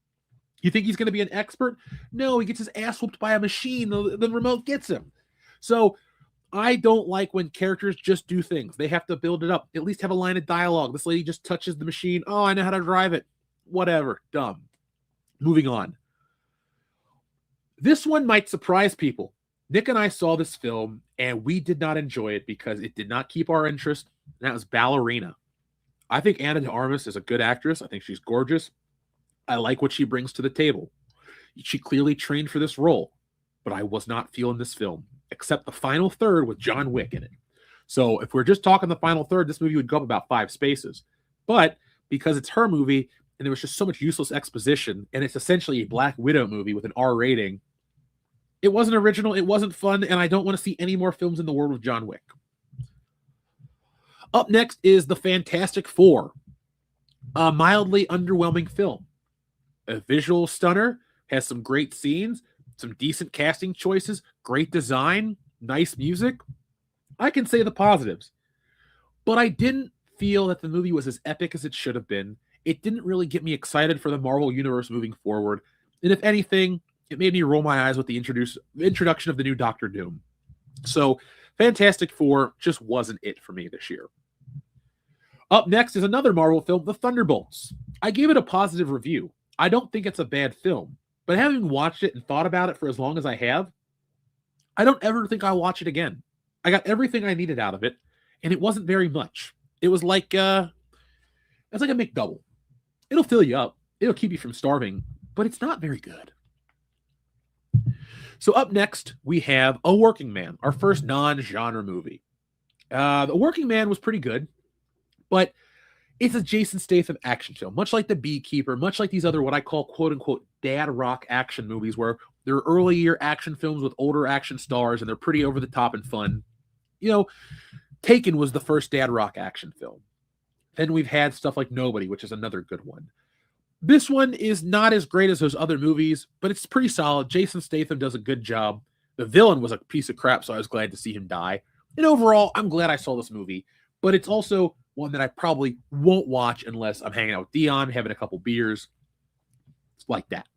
You think he's going to be an expert? No, he gets his ass whooped by a machine. The remote gets him. So I don't like when characters just do things. They have to build it up. At least have a line of dialogue. This lady just touches the machine. Oh, I know how to drive it. Whatever. Dumb. Moving on. This one might surprise people. Nick and I saw this film, and we did not enjoy it because it did not keep our interest, and that was Ballerina. I think Ana de Armas is a good actress. I think she's gorgeous. I like what she brings to the table. She clearly trained for this role, but I was not feeling this film, except the final third with John Wick in it. So if we're just talking the final third, this movie would go up about 5 spaces. But because it's her movie, and there was just so much useless exposition, and it's essentially a Black Widow movie with an R rating, it wasn't original, it wasn't fun, and I don't want to see any more films in the world with John Wick. Up next is The Fantastic Four, a mildly underwhelming film. A visual stunner, has some great scenes, some decent casting choices, great design, nice music. I can say the positives. But I didn't feel that the movie was as epic as it should have been. It didn't really get me excited for the Marvel Universe moving forward. And if anything, it made me roll my eyes with the introduction of the new Doctor Doom. So, Fantastic Four just wasn't it for me this year. Up next is another Marvel film, The Thunderbolts. I gave it a positive review. I don't think it's a bad film, but having watched it and thought about it for as long as I have, I don't ever think I'll watch it again. I got everything I needed out of it, and it wasn't very much. It was like it's like a McDouble. It'll fill you up. It'll keep you from starving, but it's not very good. So up next, we have A Working Man, our first non-genre movie. The Working Man was pretty good, but it's a Jason Statham action film, much like The Beekeeper, much like these other what I call quote-unquote dad rock action movies, where they're early year action films with older action stars, and they're pretty over the top and fun. Taken was the first dad rock action film. Then we've had stuff like Nobody, which is another good one. This one is not as great as those other movies, but it's pretty solid. Jason Statham does a good job. The villain was a piece of crap, so I was glad to see him die. And overall, I'm glad I saw this movie, but it's also one that I probably won't watch unless I'm hanging out with Dion, having a couple beers. It's like that.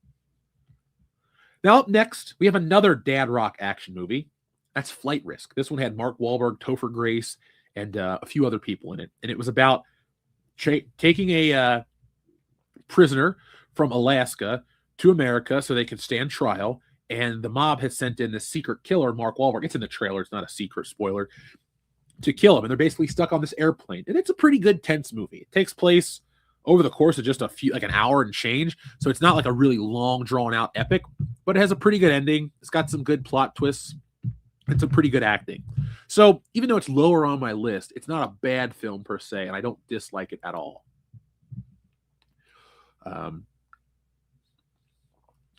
Now up next, we have another dad rock action movie. That's Flight Risk. This one had Mark Wahlberg, Topher Grace, and a few other people in it. And it was about taking a prisoner from Alaska to America so they could stand trial, and the mob had sent in this secret killer, Mark Wahlberg. It's in the trailer, it's not a secret spoiler, to kill him, and they're basically stuck on this airplane. And it's a pretty good tense movie. It takes place over the course of just a few, like an hour and change. So it's not like a really long, drawn out epic, but it has a pretty good ending. It's got some good plot twists. It's a pretty good acting. So even though it's lower on my list, it's not a bad film per se, and I don't dislike it at all.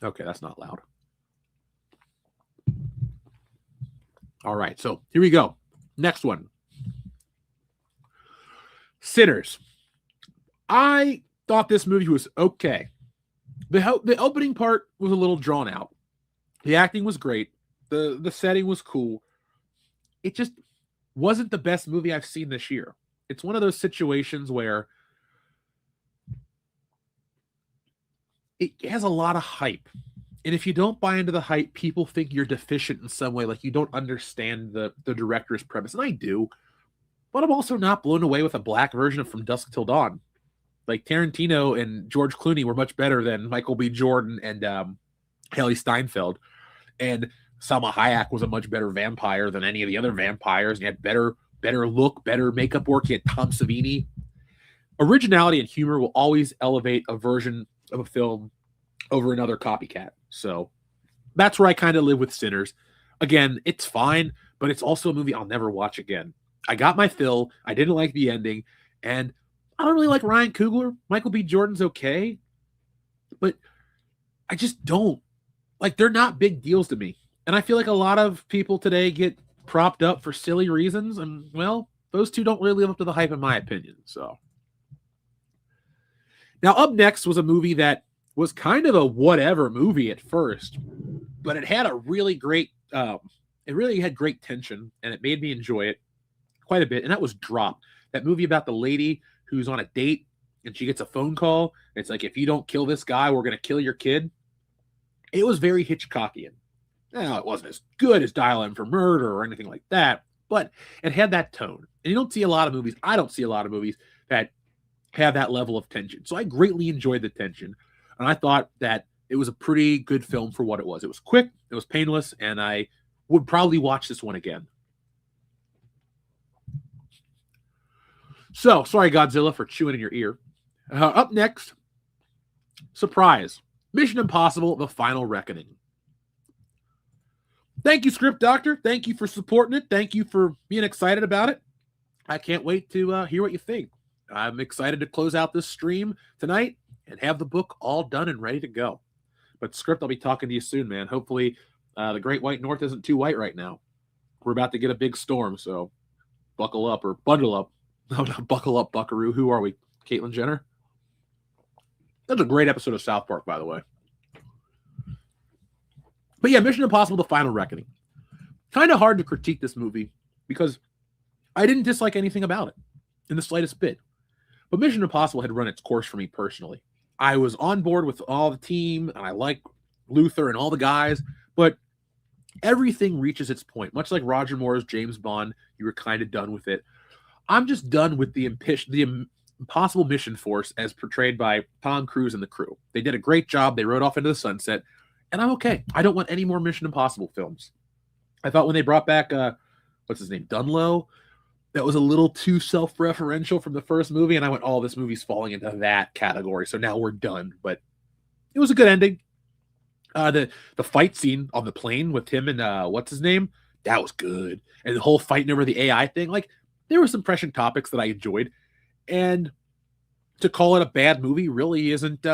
Okay, that's not loud. All right, so here we go. Next one. Sinners. I thought this movie was okay. The opening part was a little drawn out. The acting was great. The setting was cool. It just wasn't the best movie I've seen this year. It's one of those situations where it has a lot of hype. And if you don't buy into the hype, people think you're deficient in some way, like you don't understand the director's premise. And I do. But I'm also not blown away with a black version of From Dusk Till Dawn. Like Tarantino and George Clooney were much better than Michael B. Jordan and Haley Steinfeld. And Salma Hayek was a much better vampire than any of the other vampires. He had better look, better makeup work. He had Tom Savini. Originality and humor will always elevate a version of a film over another copycat. So that's where I kind of live with Sinners. Again, it's fine, but it's also a movie I'll never watch again. I got my fill. I didn't like the ending. And I don't really like Ryan Coogler. Michael B. Jordan's okay. But I just don't. Like, they're not big deals to me. And I feel like a lot of people today get propped up for silly reasons. And, well, those two don't really live up to the hype in my opinion. So now up next was a movie that was kind of a whatever movie at first, but it had a really great, it really had great tension, and it made me enjoy it quite a bit. And that was Drop, that movie about the lady who's on a date and she gets a phone call. And it's like, if you don't kill this guy, we're going to kill your kid. It was very Hitchcockian. Now, it wasn't as good as Dial M for Murder or anything like that, but it had that tone. And you don't see a lot of movies. I don't see a lot of movies that have that level of tension. So I greatly enjoyed the tension. And I thought that it was a pretty good film for what it was. It was quick, it was painless, and I would probably watch this one again. So, sorry, Godzilla, for chewing in your ear. Up next, surprise, Mission Impossible: The Final Reckoning. Thank you, Script Doctor. Thank you for supporting it. Thank you for being excited about it. I can't wait to hear what you think. I'm excited to close out this stream tonight and have the book all done and ready to go. But Script, I'll be talking to you soon, man. Hopefully the Great White North isn't too white right now. We're about to get a big storm, so buckle up or bundle up. No, not buckle up, buckaroo. Who are we? Caitlyn Jenner? That's a great episode of South Park, by the way. But yeah, Mission Impossible: The Final Reckoning. Kind of hard to critique this movie because I didn't dislike anything about it in the slightest bit. But Mission Impossible had run its course for me personally. I was on board with all the team, and I like Luther and all the guys, but everything reaches its point. Much like Roger Moore's James Bond, you were kind of done with it. I'm just done with the Impossible Mission Force as portrayed by Tom Cruise and the crew. They did a great job. They rode off into the sunset, and I'm okay. I don't want any more Mission Impossible films. I thought when they brought back, what's his name, Dunlow, that was a little too self-referential from the first movie, and I went, oh, this movie's falling into that category, so now we're done. But it was a good ending. The fight scene on the plane with him and what's his name, that was good. And the whole fighting over the AI thing, like, there were some pressing topics that I enjoyed. And to call it a bad movie really isn't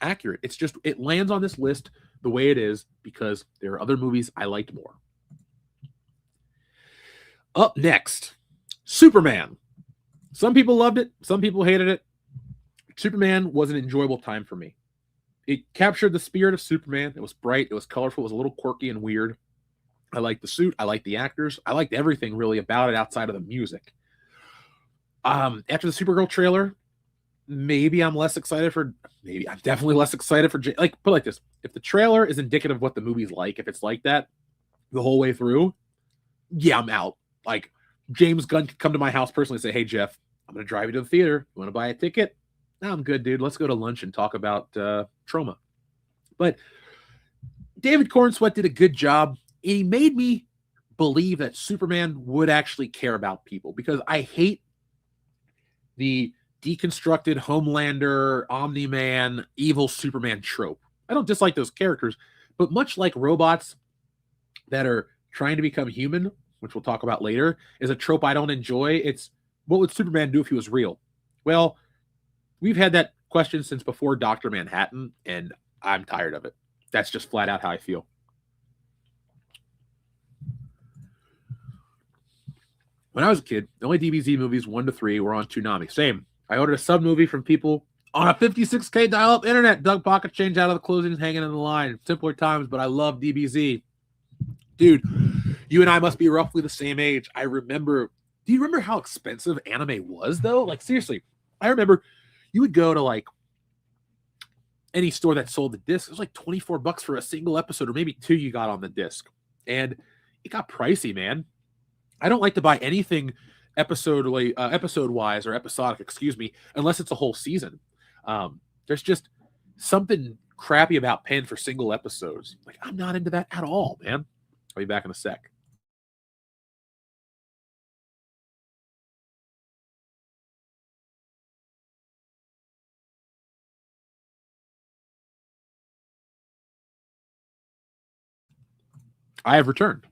accurate. It's just, it lands on this list the way it is because there are other movies I liked more. Up next, Superman. Some people loved it. Some people hated it. Superman was an enjoyable time for me. It captured the spirit of Superman. It was bright. It was colorful. It was a little quirky and weird. I liked the suit. I liked the actors. I liked everything really about it outside of the music. After the Supergirl trailer, maybe I'm definitely less excited for, put it like this. If the trailer is indicative of what the movie's like, if it's like that the whole way through, yeah, I'm out. Like, James Gunn could come to my house personally and say, hey, Jeff, I'm going to drive you to the theater. You want to buy a ticket? No, I'm good, dude. Let's go to lunch and talk about trauma. But David Cornsweet did a good job. He made me believe that Superman would actually care about people, because I hate the deconstructed Homelander, Omni-Man, evil Superman trope. I don't dislike those characters, but much like robots that are trying to become human, which we'll talk about later, is a trope I don't enjoy. It's, what would Superman do if he was real? Well, we've had that question since before Dr. Manhattan, and I'm tired of it. That's just flat out how I feel. When I was a kid, the only DBZ movies 1 to 3 were on Toonami. Same. I ordered a sub movie from people on a 56K dial-up internet. Dug pocket change out of the closings, hanging in the line. Simpler times, but I love DBZ. Dude, you and I must be roughly the same age. I remember. Do you remember how expensive anime was, though? Like, seriously, I remember you would go to like any store that sold the disc. It was like $24 for a single episode, or maybe 2 you got on the disc, and it got pricey, man. I don't like to buy anything episode-wise or episodic, excuse me, unless it's a whole season. There's just something crappy about paying for single episodes. Like, I'm not into that at all, man. I'll be back in a sec. I have returned.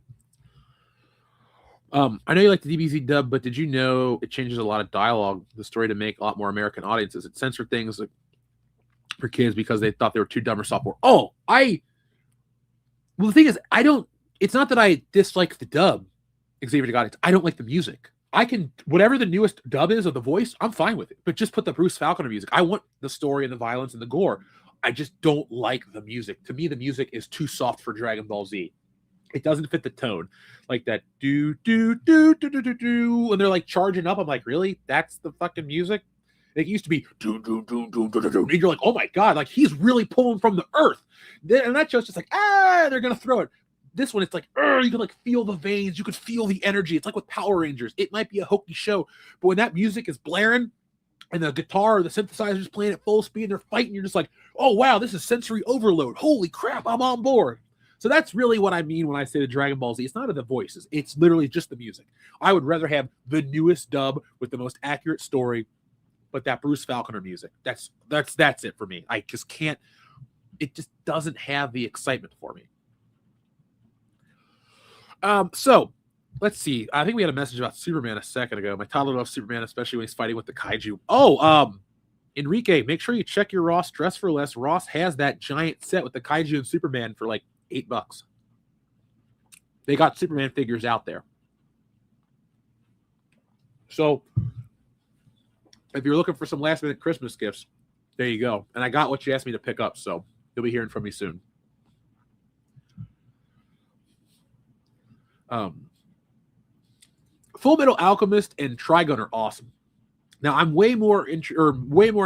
I know you like the DBZ dub, but did you know it changes a lot of dialogue, the story, to make a lot more American audiences? It censored things for kids because they thought they were too dumb or soft. Well, the thing is, it's not that I dislike the dub, Xavier Degas. I don't like the music. I can, whatever the newest dub is of the voice, I'm fine with it. But just put the Bruce Falconer music. I want the story and the violence and the gore. I just don't like the music. To me, the music is too soft for Dragon Ball Z. It doesn't fit the tone. Like that do do do do do do do, and they're like charging up. I'm like, really? That's the fucking music? It used to be do do do do do do do. And you're like, oh my god, like he's really pulling from the earth. And that show's just like, they're gonna throw it. This one, it's like, you can like feel the veins, you could feel the energy. It's like with Power Rangers. It might be a hokey show, but when that music is blaring and the guitar or the synthesizer is playing at full speed and they're fighting, you're just like, oh wow, this is sensory overload. Holy crap, I'm on board. So that's really what I mean when I say the Dragon Ball Z. It's not the voices. It's literally just the music. I would rather have the newest dub with the most accurate story, but that Bruce Falconer music. That's it for me. I just can't. It just doesn't have the excitement for me. So let's see. I think we had a message about Superman a second ago. My toddler loves Superman, especially when he's fighting with the kaiju. Enrique, make sure you check your Ross Dress for Less. Ross has that giant set with the kaiju and Superman for like $8. They got Superman figures out there. So if you're looking for some last minute Christmas gifts, there you go. And I got what you asked me to pick up, so you'll be hearing from me soon. Full Metal Alchemist and Trigun are awesome. Now I'm way more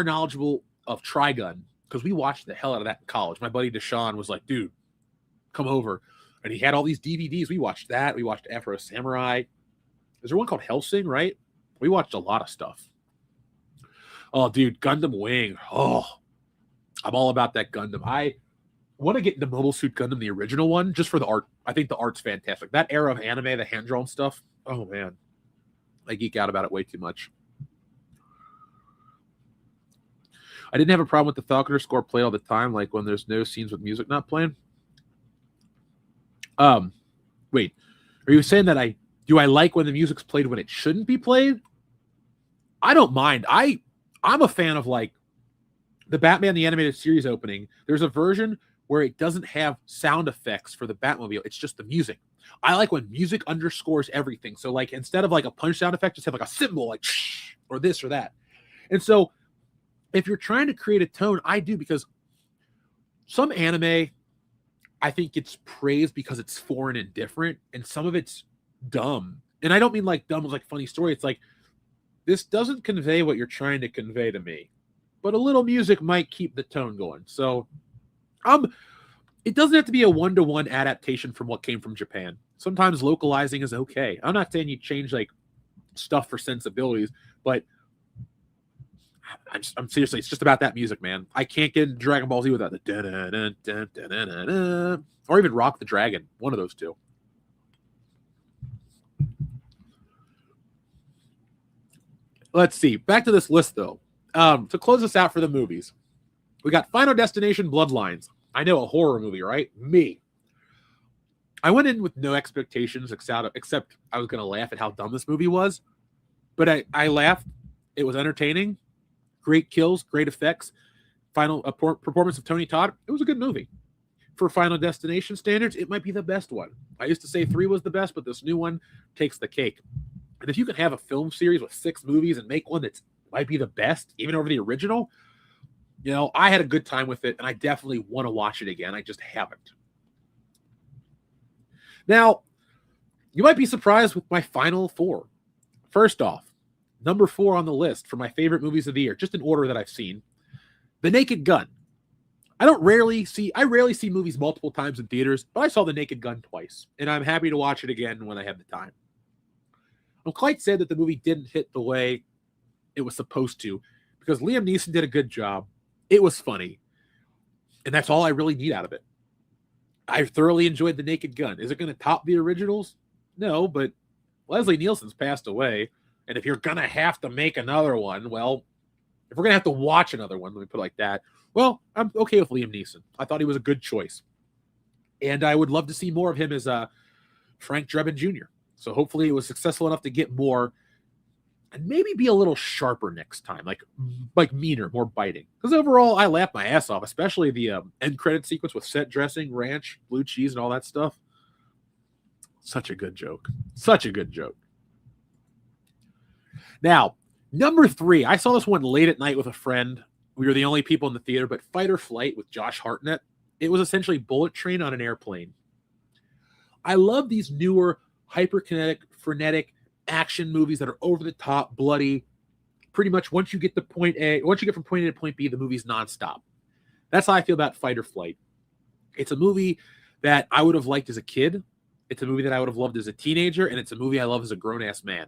knowledgeable of Trigun because we watched the hell out of that in college. My buddy Deshaun was like, dude, come over. And he had all these DVDs. We watched that. We watched Afro Samurai. Is there one called Hellsing, right? We watched a lot of stuff. Oh, dude, Gundam Wing. Oh, I'm all about that Gundam. I want to get into Mobile Suit Gundam, the original one, just for the art. I think the art's fantastic. That era of anime, the hand-drawn stuff, oh, man. I geek out about it way too much. I didn't have a problem with the Falconer score played all the time, like when there's no scenes with music not playing. Wait, are you saying that do I like when the music's played when it shouldn't be played? I don't mind. I'm a fan of like the Batman the Animated Series opening. There's a version where it doesn't have sound effects for the Batmobile. It's just the music. I like when music underscores everything. So like instead of like a punch sound effect, just have like a symbol like or this or that. And so if you're trying to create a tone, I do, because some anime I think it's praised because it's foreign and different, and some of it's dumb. And I don't mean like dumb as like funny story. It's like, this doesn't convey what you're trying to convey to me, but a little music might keep the tone going. So it doesn't have to be a one-to-one adaptation from what came from Japan. Sometimes localizing is okay. I'm not saying you change like stuff for sensibilities, but I'm seriously, it's just about that music, man. I can't get into Dragon Ball Z without the da-da-da-da-da-da-da, or even Rock the Dragon. One of those two. Let's see. Back to this list, though. To close us out for the movies, we got Final Destination Bloodlines. I know, a horror movie, right? Me. I went in with no expectations except I was going to laugh at how dumb this movie was. But I laughed. It was entertaining. Great kills, great effects. Final performance of Tony Todd. It was a good movie. For Final Destination standards, it might be the best one. I used to say 3 was the best, but this new one takes the cake. And if you can have a film series with 6 movies and make one that might be the best, even over the original, you know, I had a good time with it, and I definitely want to watch it again. I just haven't. Now, you might be surprised with my final 4. First off, number 4 on the list for my favorite movies of the year, just in order that I've seen, The Naked Gun. I rarely see movies multiple times in theaters, but I saw The Naked Gun twice, and I'm happy to watch it again when I have the time. I'm quite sad that the movie didn't hit the way it was supposed to, because Liam Neeson did a good job. It was funny, and that's all I really need out of it. I thoroughly enjoyed The Naked Gun. Is it going to top the originals? No, but Leslie Nielsen's passed away, and if you're going to have to make another one, well, if we're going to have to watch another one, let me put it like that, well, I'm okay with Liam Neeson. I thought he was a good choice. And I would love to see more of him as Frank Drebin Jr. So hopefully it was successful enough to get more and maybe be a little sharper next time, like meaner, more biting. Because overall, I laughed my ass off, especially the end credit sequence with set dressing, ranch, blue cheese, and all that stuff. Such a good joke. Such a good joke. Now, number 3, I saw this one late at night with a friend. We were the only people in the theater, but Fight or Flight with Josh Hartnett. It was essentially Bullet Train on an airplane. I love these newer, hyperkinetic, frenetic action movies that are over the top, bloody. Pretty much once you get from point A to point B, the movie's nonstop. That's how I feel about Fight or Flight. It's a movie that I would have liked as a kid. It's a movie that I would have loved as a teenager, and it's a movie I love as a grown-ass man.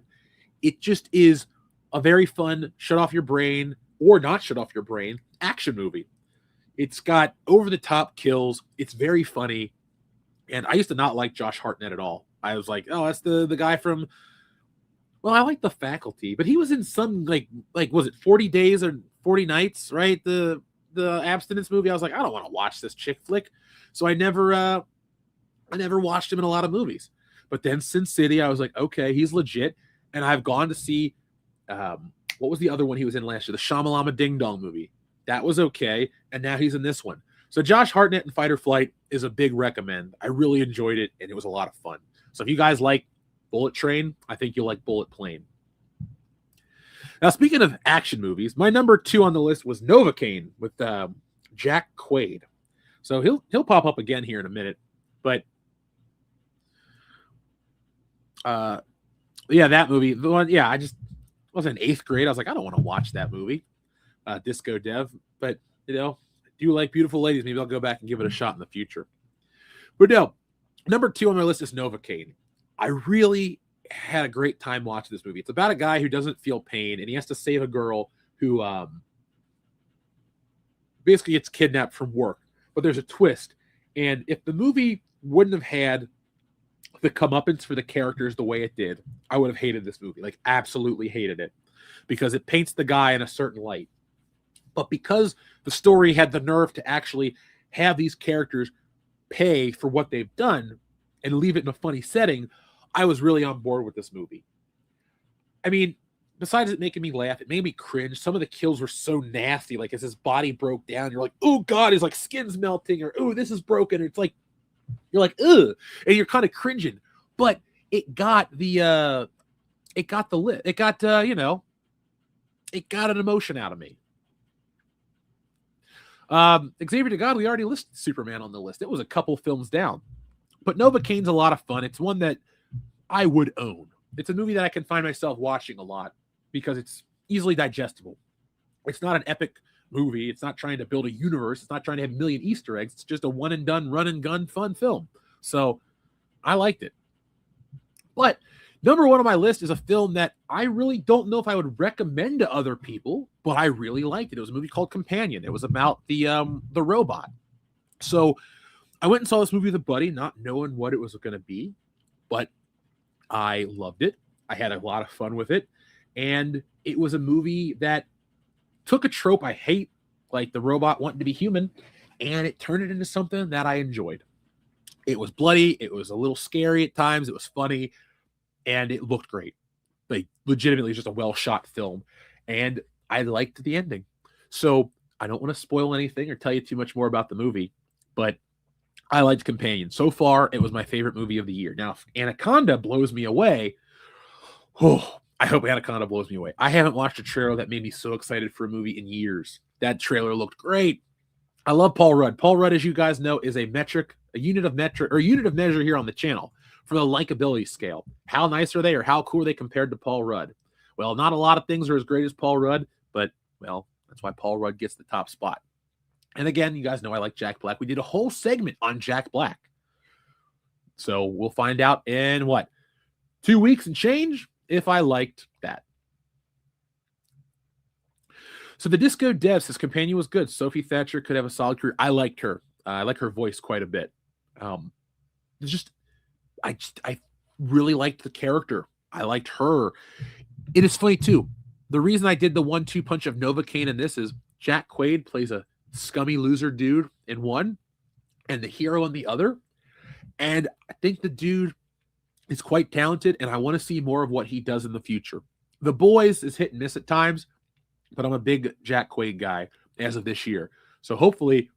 It just is a very fun, shut off your brain, or not shut off your brain, action movie. It's got over-the-top kills. It's very funny. And I used to not like Josh Hartnett at all. I was like, oh, that's the guy from... Well, I like The Faculty, but he was in some, like was it 40 Days or 40 Nights, right? The abstinence movie. I was like, I don't want to watch this chick flick. So I never watched him in a lot of movies. But then Sin City, I was like, okay, he's legit. And I've gone to see... what was the other one he was in last year? The Shamalama Ding Dong movie. That was okay. And now he's in this one. So Josh Hartnett in Fight or Flight is a big recommend. I really enjoyed it, and it was a lot of fun. So if you guys like Bullet Train, I think you'll like Bullet Plane. Now, speaking of action movies, my number 2 on the list was Novocaine with Jack Quaid. So he'll pop up again here in a minute. But yeah, that movie. The one, yeah, I was in 8th grade. I was like, I don't want to watch that movie, Disco Dev. But, you know, I do like Beautiful Ladies. Maybe I'll go back and give it a shot in the future. But no, number 2 on my list is Novocaine. I really had a great time watching this movie. It's about a guy who doesn't feel pain, and he has to save a girl who basically gets kidnapped from work. But there's a twist. And if the movie wouldn't have had the comeuppance for the characters the way it did, I would have hated this movie. Like, absolutely hated it. Because it paints the guy in a certain light. But because the story had the nerve to actually have these characters pay for what they've done and leave it in a funny setting, I was really on board with this movie. I mean, besides it making me laugh, it made me cringe. Some of the kills were so nasty. Like, as his body broke down, you're like, oh, God, his like skin's melting, or oh, this is broken. It's like, you're like, ugh, and you're kind of cringing. But it got an emotion out of me. Xavier Degas, we already listed Superman on the list. It was a couple films down. But Novocaine's a lot of fun. It's one that I would own. It's a movie that I can find myself watching a lot because it's easily digestible. It's not an epic movie. It's not trying to build a universe. It's not trying to have a million Easter eggs. It's just a one and done, run and gun fun film. So I liked it. But number 1 on my list is a film that I really don't know if I would recommend to other people, but I really liked it. It was a movie called Companion. It was about the robot. So I went and saw this movie with a buddy, not knowing what it was going to be, but I loved it. I had a lot of fun with it. And it was a movie that took a trope I hate, like the robot wanting to be human, and it turned it into something that I enjoyed. It was bloody. It was a little scary at times. It was funny, and it looked great. Like, legitimately just a well-shot film, and I liked the ending. So I don't want to spoil anything or tell you too much more about the movie, but I liked Companion. So far, it was my favorite movie of the year. Now, if Anaconda blows me away, I hope Anaconda blows me away. I haven't watched a trailer that made me so excited for a movie in years. That trailer looked great. I love Paul Rudd. Paul Rudd, as you guys know, is a unit of measure here on the channel for the likability scale. How nice are they, or how cool are they compared to Paul Rudd? Well, not a lot of things are as great as Paul Rudd, but, well, that's why Paul Rudd gets the top spot. And again, you guys know I like Jack Black. We did a whole segment on Jack Black. So we'll find out in, 2 weeks and change if I liked that. So the Disco Dev says Companion was good. Sophie Thatcher could have a solid career. I liked her. I like her voice quite a bit. I really liked the character. I liked her. It is funny too. The reason I did the 1-2 punch of Novocaine in this is Jack Quaid plays a scummy loser dude in one and the hero in the other. And I think the dude is quite talented, and I want to see more of what he does in the future. The Boys is hit and miss at times, but I'm a big Jack Quaid guy as of this year. So hopefully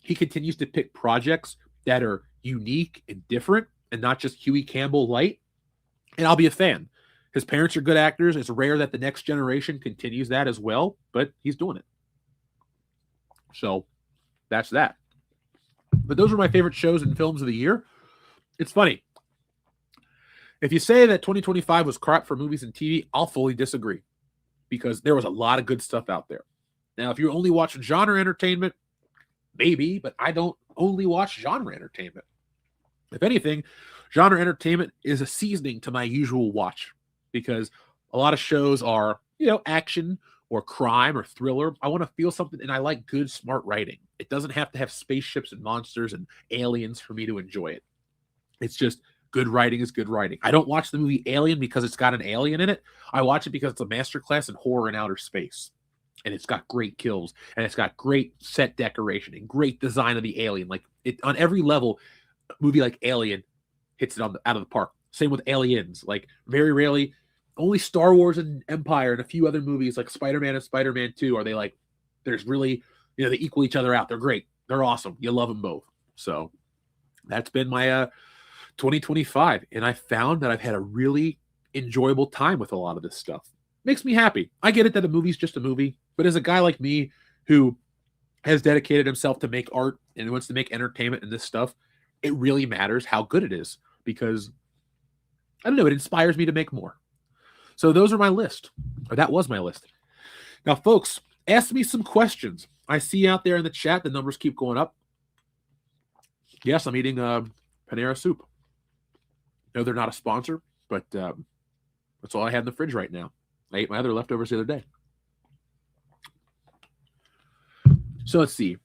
he continues to pick projects that are unique and different and not just Huey Campbell light. And I'll be a fan. His parents are good actors. It's rare that the next generation continues that as well, but he's doing it. So that's that. But those are my favorite shows and films of the year. It's funny. If you say that 2025 was crap for movies and TV, I'll fully disagree, because there was a lot of good stuff out there. Now, if you only watch genre entertainment, maybe, but I don't only watch genre entertainment. If anything, genre entertainment is a seasoning to my usual watch, because a lot of shows are, action or crime or thriller. I want to feel something, and I like good, smart writing. It doesn't have to have spaceships and monsters and aliens for me to enjoy it. It's just good writing is good writing. I don't watch the movie Alien because it's got an alien in it. I watch it because it's a masterclass in horror in outer space. And it's got great kills, and it's got great set decoration and great design of the alien. Like, it on every level, a movie like Alien hits it out of the park. Same with Aliens. Like, very rarely, only Star Wars and Empire and a few other movies like Spider-Man and Spider-Man 2 are they like, there's really, they equal each other out. They're great. They're awesome. You love them both. So that's been my 2025. And I found that I've had a really enjoyable time with a lot of this stuff. Makes me happy. I get it that a movie's just a movie, but as a guy like me who has dedicated himself to make art and wants to make entertainment and this stuff, it really matters how good it is, because I don't know, it inspires me to make more. So those are my list, or that was my list. Now, folks, ask me some questions. I see out there in the chat, the numbers keep going up. Yes, I'm eating Panera soup. No, they're not a sponsor, but that's all I have in the fridge right now. I ate my other leftovers the other day. So let's see.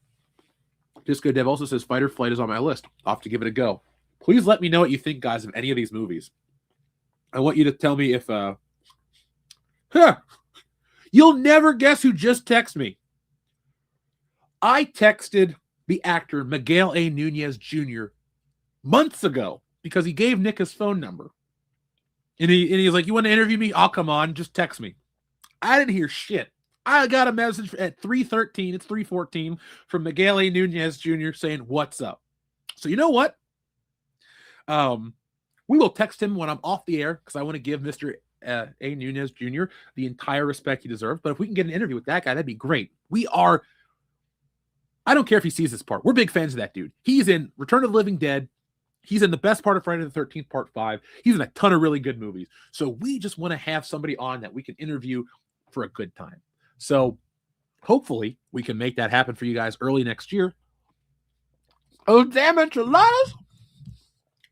Disco Dev also says Fight or Flight is on my list. I'll have to give it a go. Please let me know what you think, guys, of any of these movies. I want you to tell me if... You'll never guess who just texted me. I texted the actor Miguel A. Nunez Jr. months ago because he gave Nick his phone number. And he's like, you want to interview me? I'll come on. Just text me. I didn't hear shit. I got a message at 3:13. It's 3:14 from Miguel A. Nunez Jr. saying, what's up? So you know what? We will text him when I'm off the air, because I want to give Mr. A. Nunez Jr. the entire respect he deserves. But if we can get an interview with that guy, that'd be great. I don't care if he sees this part. We're big fans of that dude. He's in Return of the Living Dead. He's in the best part of Friday the 13th, Part 5. He's in a ton of really good movies. So we just want to have somebody on that we can interview for a good time. So hopefully we can make that happen for you guys early next year. Oh, damn enchiladas!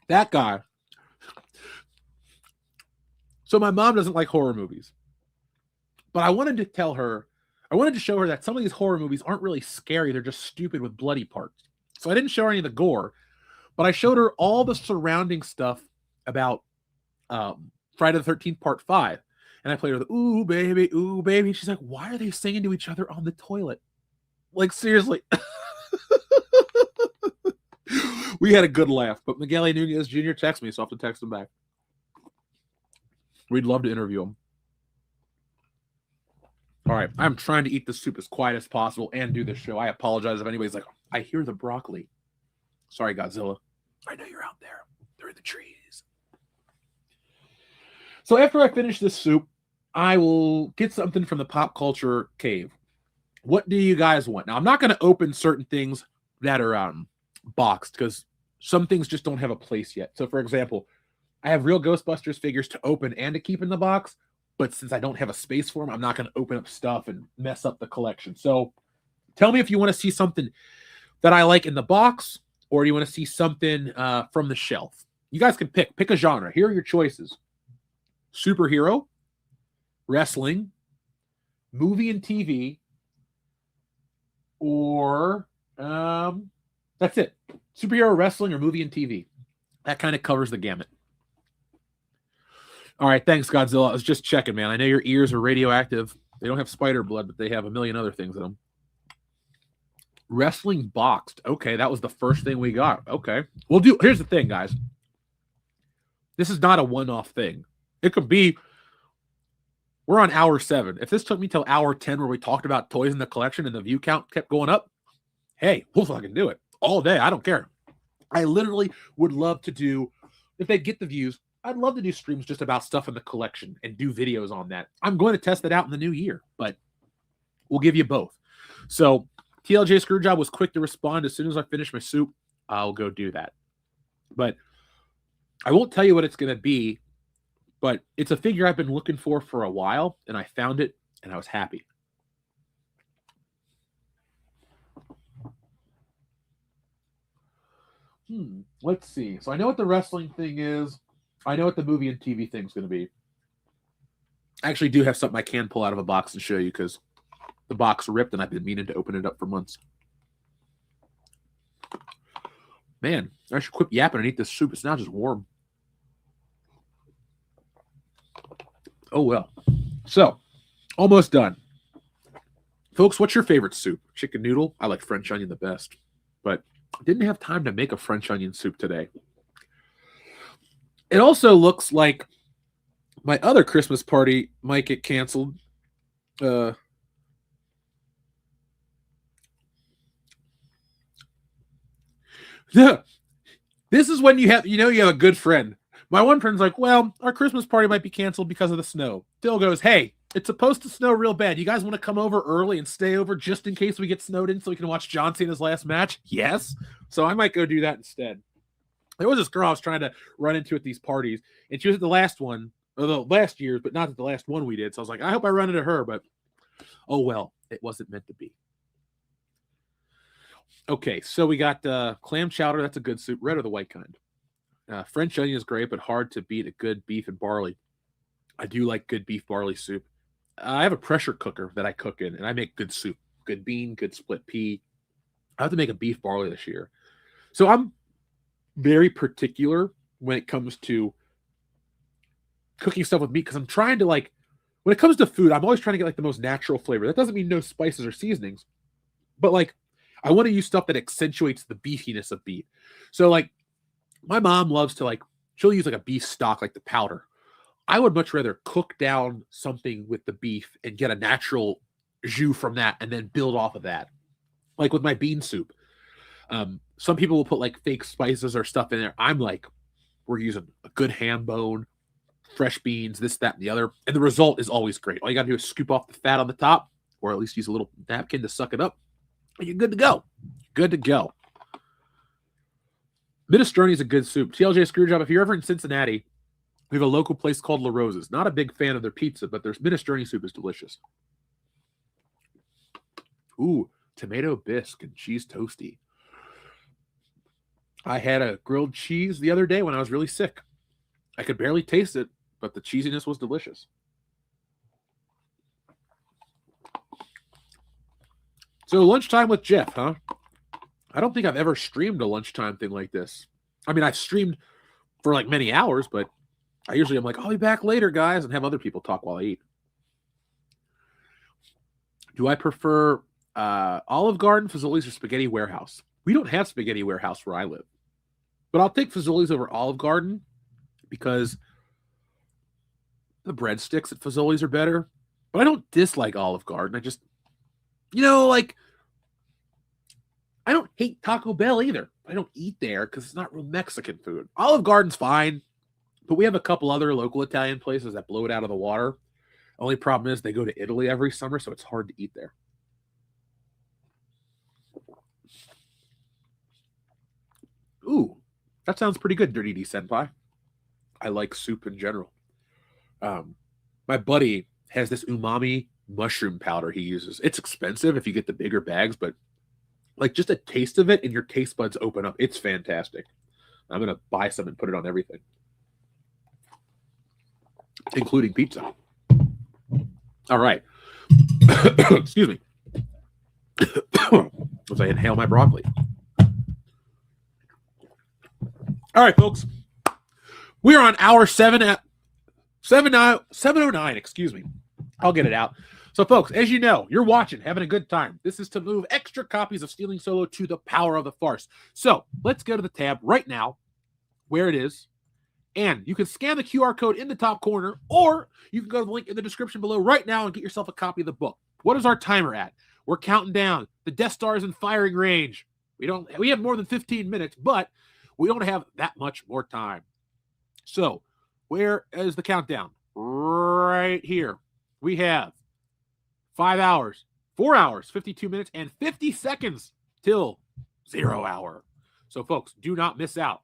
That guy. So my mom doesn't like horror movies. But I wanted to show her that some of these horror movies aren't really scary. They're just stupid with bloody parts. So I didn't show her any of the gore. But I showed her all the surrounding stuff about Friday the 13th, Part 5. And I played with her, ooh, baby, ooh, baby. And she's like, why are they singing to each other on the toilet? Like, seriously. We had a good laugh. But Miguel Nunez Jr. texted me, so I have to text him back. We'd love to interview him. All right. I'm trying to eat the soup as quiet as possible and do this show. I apologize if anybody's like, I hear the broccoli. Sorry, Godzilla. I know you're out there. They're in the trees. So after I finish this soup, I will get something from the pop culture cave. What do you guys want? Now, I'm not going to open certain things that are boxed because some things just don't have a place yet. So, for example, I have real Ghostbusters figures to open and to keep in the box, but since I don't have a space for them, I'm not going to open up stuff and mess up the collection. So tell me if you want to see something that I like in the box, or do you want to see something from the shelf? You guys can pick a genre. Here are your choices: superhero, wrestling, movie and TV, or that's it. Superhero, wrestling, or movie and TV. That kind of covers the gamut. All right, thanks, Godzilla. I was just checking, man. I know your ears are radioactive. They don't have spider blood, but they have a million other things in them. Wrestling boxed. Okay, that was the first thing we got. Okay. Here's the thing, guys. This is not a one-off thing. It could be, we're on hour 7. If this took me till hour 10 where we talked about toys in the collection and the view count kept going up, hey, we'll fucking do it all day. I don't care. I literally would love to do, if they get the views, I'd love to do streams just about stuff in the collection and do videos on that. I'm going to test it out in the new year, but we'll give you both. So TLJ Screwjob was quick to respond. As soon as I finish my soup, I'll go do that. But I won't tell you what it's going to be, but it's a figure I've been looking for a while, and I found it, and I was happy. Let's see. So I know what the wrestling thing is. I know what the movie and TV thing is going to be. I actually do have something I can pull out of a box and show you because the box ripped and I've been meaning to open it up for months. Man, I should quit yapping and eat this soup. It's now just warm. Oh, well. So, almost done. Folks, what's your favorite soup? Chicken noodle? I like French onion the best. But I didn't have time to make a French onion soup today. It also looks like my other Christmas party might get canceled. Yeah. This is when you have a good friend. My one friend's like, well, our Christmas party might be canceled because of the snow. Phil goes, hey, it's supposed to snow real bad. You guys want to come over early and stay over just in case we get snowed in so we can watch John Cena's last match? Yes. So I might go do that instead. There was this girl I was trying to run into at these parties, and she was at the last one, or the last year's, but not at the last one we did. So I was like, I hope I run into her, but oh well, it wasn't meant to be. Okay, so we got clam chowder. That's a good soup, red or the white kind. French onion is great, but hard to beat a good beef and barley. I do like good beef barley soup. I have a pressure cooker that I cook in, and I make good soup. Good bean, good split pea. I have to make a beef barley this year. So I'm very particular when it comes to cooking stuff with meat because I'm trying to, like, when it comes to food, I'm always trying to get, like, the most natural flavor. That doesn't mean no spices or seasonings, but, like, I want to use stuff that accentuates the beefiness of beef. So, like, my mom loves to, like, she'll use, like, a beef stock, like the powder. I would much rather cook down something with the beef and get a natural jus from that and then build off of that. Like with my bean soup. Some people will put, like, fake spices or stuff in there. I'm like, we're using a good ham bone, fresh beans, this, that, and the other. And the result is always great. All you got to do is scoop off the fat on the top, or at least use a little napkin to suck it up. And you're good to go. Good to go. Minestrone is a good soup. TLJ Screwjob, if you're ever in Cincinnati, we have a local place called La Rosa's. Not a big fan of their pizza, but their minestrone soup is delicious. Ooh, tomato bisque and cheese toasty. I had a grilled cheese the other day when I was really sick. I could barely taste it, but the cheesiness was delicious. So lunchtime with Jeff, huh? I don't think I've ever streamed a lunchtime thing like this. I mean, I've streamed for like many hours, but I'm like, I'll be back later, guys, and have other people talk while I eat. Do I prefer Olive Garden, Fazoli's, or Spaghetti Warehouse? We don't have Spaghetti Warehouse where I live. But I'll take Fazoli's over Olive Garden because the breadsticks at Fazoli's are better. But I don't dislike Olive Garden. I just, like, I don't hate Taco Bell either. I don't eat there because it's not real Mexican food. Olive Garden's fine, but we have a couple other local Italian places that blow it out of the water. Only problem is they go to Italy every summer, so it's hard to eat there. Ooh, that sounds pretty good, Dirty D Senpai. I like soup in general. My buddy has this umami mushroom powder he uses. It's expensive if you get the bigger bags, but like just a taste of it and your taste buds open up. It's fantastic. I'm going to buy some and put it on everything, including pizza. All right. Excuse me. As I inhale my broccoli. All right, folks. We are on hour 709. Excuse me. I'll get it out. So, folks, as you know, you're watching, having a good time. This is to move extra copies of Stealing Solo to the Power of the Farce. So, let's go to the tab right now where it is. And you can scan the QR code in the top corner, or you can go to the link in the description below right now and get yourself a copy of the book. What is our timer at? We're counting down. The Death Star is in firing range. We have more than 15 minutes, but we don't have that much more time. So, where is the countdown? Right here. We have 5 hours, 4 hours, 52 minutes, and 50 seconds till 0 hour. So, folks, do not miss out.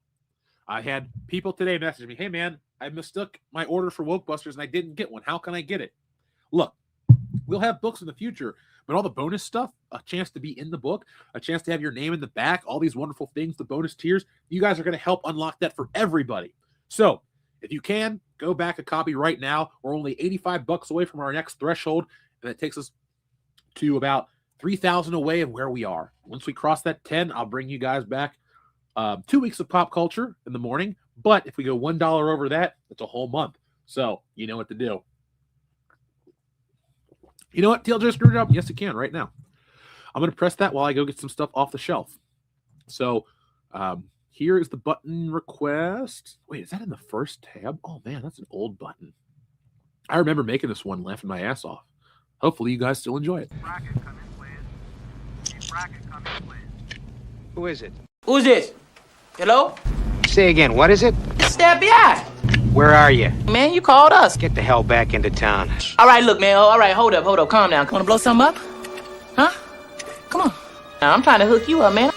I had people today message me, hey, man, I mistook my order for Woke Busters and I didn't get one. How can I get it? Look, we'll have books in the future, but all the bonus stuff, a chance to be in the book, a chance to have your name in the back, all these wonderful things, the bonus tiers, you guys are going to help unlock that for everybody. So if you can, go back a copy right now. We're only $85 away from our next threshold, and that takes us to about 3,000 away of where we are. Once we cross that 10, I'll bring you guys back 2 weeks of pop culture in the morning. But if we go $1 over that, it's a whole month. So you know what to do. You know what, TLJ Screwjob? Yes, you can right now. I'm going to press that while I go get some stuff off the shelf. So here is the button request. Wait, is that in the first tab? Oh, man, that's an old button. I remember making this one, laughing my ass off. Hopefully you guys still enjoy it. Who is it? Who's this? Hello? Say again, what is it? It's the FBI. Where are you? Man, you called us. Get the hell back into town. All right, look, man. All right, hold up, calm down. Want to blow something up? Huh? Come on. Now, I'm trying to hook you up, man.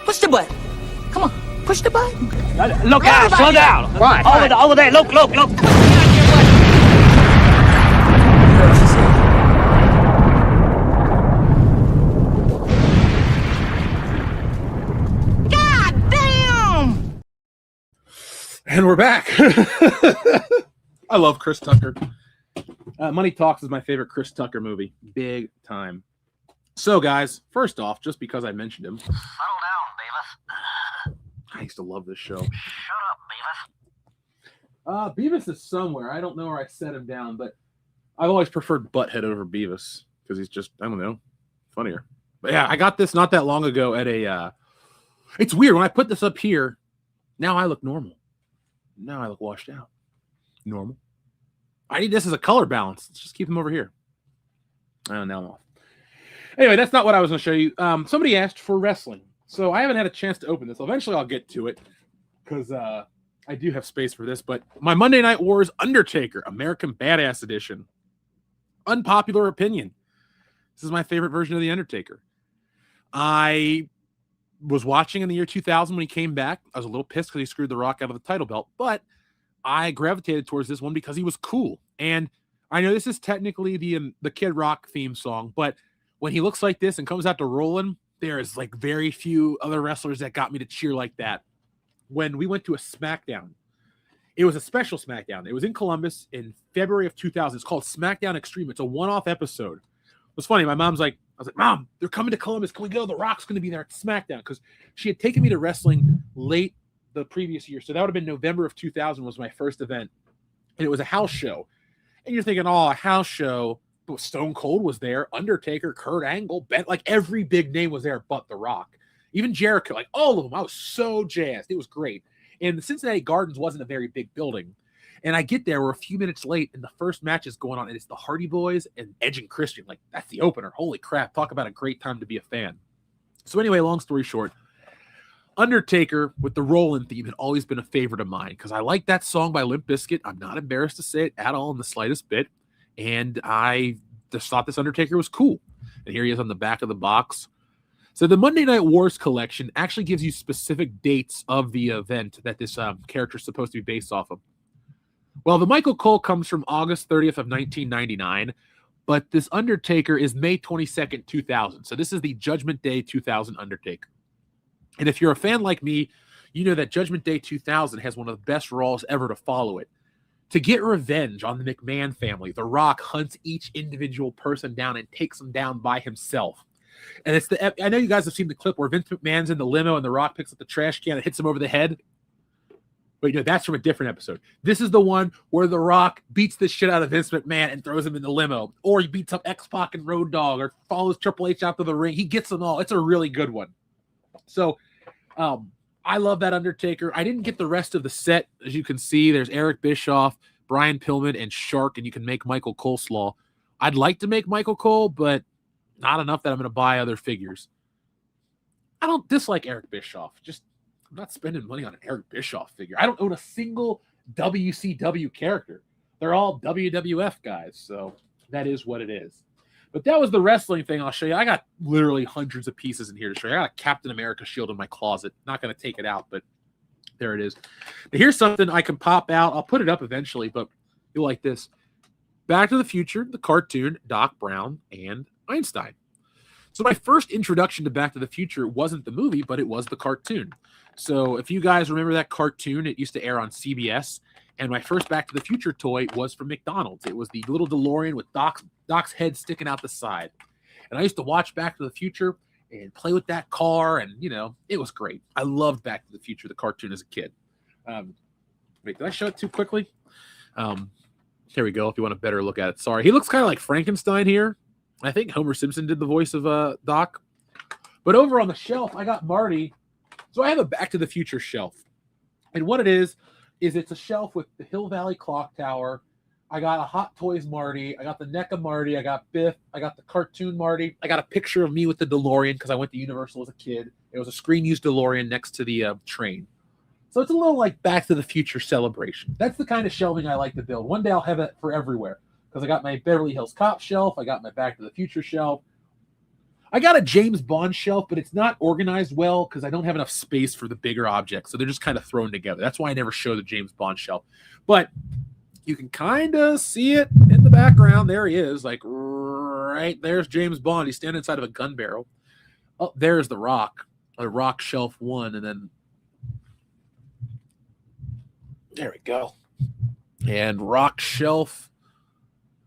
Push the button. Come on, push the button. Look out, slow down. What? Over there, look. God damn! And we're back. I love Chris Tucker. Money Talks is my favorite Chris Tucker movie. Big time. So, guys, first off, just because I mentioned him. Settle down, Beavis. I used to love this show. Shut up, Beavis. Beavis is somewhere. I don't know where I set him down, but I've always preferred Butthead over Beavis because he's just, I don't know, funnier. But yeah, I got this not that long ago at a, it's weird. When I put this up here, now I look normal. Now I look washed out. Normal. I need this as a color balance. Let's just keep them over here. Oh, now I'm off. Anyway, that's not what I was going to show you. Somebody asked for wrestling. So I haven't had a chance to open this. Eventually I'll get to it because I do have space for this. But my Monday Night Wars Undertaker, American Badass Edition. Unpopular opinion. This is my favorite version of The Undertaker. I was watching in the year 2000 when he came back. I was a little pissed because he screwed The Rock out of the title belt. But I gravitated towards this one because he was cool. And I know this is technically the Kid Rock theme song, but when he looks like this and comes out to rolling, there is like very few other wrestlers that got me to cheer like that. When we went to a SmackDown, it was a special SmackDown. It was in Columbus in February of 2000. It's called SmackDown Extreme. It's a one-off episode. It was funny. My mom's like, I was like, Mom, they're coming to Columbus. Can we go? The Rock's going to be there at SmackDown. Because she had taken me to wrestling late the previous year. So that would have been November of 2000 was my first event. And it was a house show. And you're thinking, oh, a house show. But Stone Cold was there. Undertaker, Kurt Angle, like every big name was there but The Rock. Even Jericho, like all of them. I was so jazzed. It was great. And the Cincinnati Gardens wasn't a very big building. And I get there, we're a few minutes late, and the first match is going on, and it's the Hardy Boys and Edge and Christian. Like, that's the opener. Holy crap. Talk about a great time to be a fan. So anyway, long story short, Undertaker with the Rollin' theme had always been a favorite of mine because I like that song by Limp Bizkit. I'm not embarrassed to say it at all in the slightest bit. And I just thought this Undertaker was cool. And here he is on the back of the box. So the Monday Night Wars collection actually gives you specific dates of the event that this character is supposed to be based off of. Well, the Michael Cole comes from August 30th of 1999, but this Undertaker is May 22nd, 2000. So this is the Judgment Day 2000 Undertaker. And if you're a fan like me, you know that Judgment Day 2000 has one of the best Raws ever to follow it. To get revenge on the McMahon family, The Rock hunts each individual person down and takes them down by himself. And it's I know you guys have seen the clip where Vince McMahon's in the limo and The Rock picks up the trash can and hits him over the head. But that's from a different episode. This is the one where The Rock beats the shit out of Vince McMahon and throws him in the limo. Or he beats up X-Pac and Road Dogg or follows Triple H out to the ring. He gets them all. It's a really good one. So I love that Undertaker. I didn't get the rest of the set. As you can see, there's Eric Bischoff, Brian Pillman, and Shark, and you can make Michael Coleslaw. I'd like to make Michael Cole, but not enough that I'm going to buy other figures. I don't dislike Eric Bischoff. I'm not spending money on an Eric Bischoff figure. I don't own a single WCW character. They're all WWF guys, so that is what it is. But that was the wrestling thing I'll show you. I got literally hundreds of pieces in here to show you. I got a Captain America shield in my closet. Not going to take it out, but there it is. But here's something I can pop out. I'll put it up eventually, but you'll like this. Back to the Future, the cartoon, Doc Brown, and Einstein. So my first introduction to Back to the Future wasn't the movie, but it was the cartoon. So if you guys remember that cartoon, it used to air on CBS. And my first Back to the Future toy was from McDonald's. It was the little DeLorean with Doc's head sticking out the side. And I used to watch Back to the Future and play with that car. And, it was great. I loved Back to the Future, the cartoon, as a kid. Wait, did I show it too quickly? Here we go, if you want a better look at it. Sorry. He looks kind of like Frankenstein here. I think Homer Simpson did the voice of Doc. But over on the shelf, I got Marty. So I have a Back to the Future shelf. And what it is it's a shelf with the Hill Valley Clock Tower. I got a Hot Toys Marty. I got the NECA Marty. I got Biff. I got the cartoon Marty. I got a picture of me with the DeLorean because I went to Universal as a kid. It was a screen-used DeLorean next to the train. So it's a little like Back to the Future celebration. That's the kind of shelving I like to build. One day I'll have it for everywhere because I got my Beverly Hills Cop shelf. I got my Back to the Future shelf. I got a James Bond shelf, but it's not organized well because I don't have enough space for the bigger objects. So they're just kind of thrown together. That's why I never show the James Bond shelf. But you can kind of see it in the background. There he is, like right there's James Bond. He's standing inside of a gun barrel. Oh, there's the Rock. The Rock shelf 1, and then there we go. And Rock shelf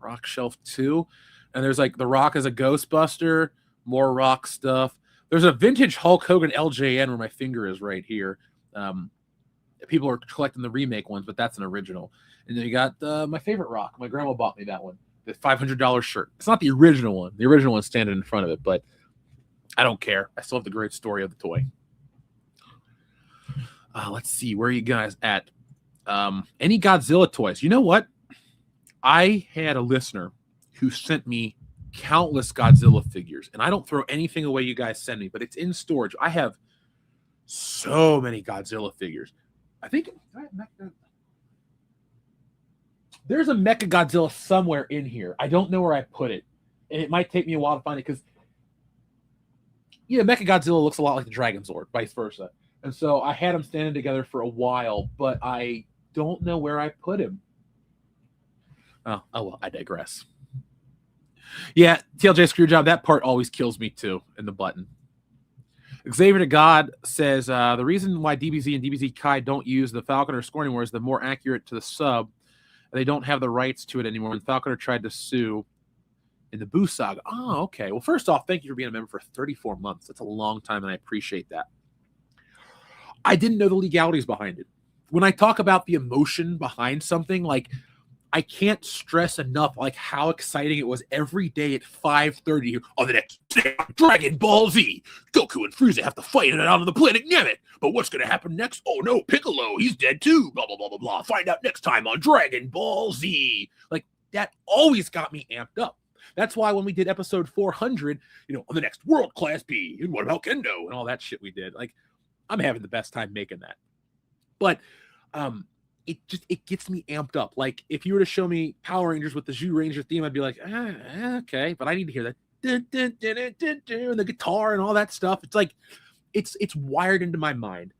2. And there's like the Rock as a Ghostbuster. More Rock stuff. There's a vintage Hulk Hogan LJN where my finger is right here. People are collecting the remake ones, but that's an original. And then you got my favorite Rock. My grandma bought me that one. The $500 shirt. It's not the original one. The original one's standing in front of it, but I don't care. I still have the great story of the toy. Let's see. Where are you guys at? Any Godzilla toys? You know what? I had a listener who sent me countless Godzilla figures, and I don't throw anything away you guys send me, but it's in storage. I have so many Godzilla figures. I think there's a Mecha Godzilla somewhere in here. I don't know where I put it, and it might take me a while to find it because Mecha Godzilla looks a lot like the Dragon Zord, vice versa. And so I had them standing together for a while, but I don't know where I put him. Oh well, I digress. Yeah, TLJ Screwjob, that part always kills me too, in the button. Xavier to God says, the reason why DBZ and DBZ Kai don't use the Falconer score anymore is they're more accurate to the sub. They don't have the rights to it anymore. And Falconer tried to sue in the Boo Saga. Oh, okay. Well, first off, thank you for being a member for 34 months. That's a long time, and I appreciate that. I didn't know the legalities behind it. When I talk about the emotion behind something, like, I can't stress enough like how exciting it was every day at 5:30 on the next day. Dragon Ball Z. Goku and Frieza have to fight it out on the planet Namek. But what's going to happen next? Oh no, Piccolo, he's dead too. Blah, blah, blah, blah, blah. Find out next time on Dragon Ball Z. Like, that always got me amped up. That's why when we did episode 400, on the next World Class B, and what about Kendo and all that shit we did, like, I'm having the best time making that. But it gets me amped up. Like, if you were to show me Power Rangers with the Zhu Ranger theme, I'd be like, okay, but I need to hear that and the guitar and all that stuff. It's like, it's wired into my mind.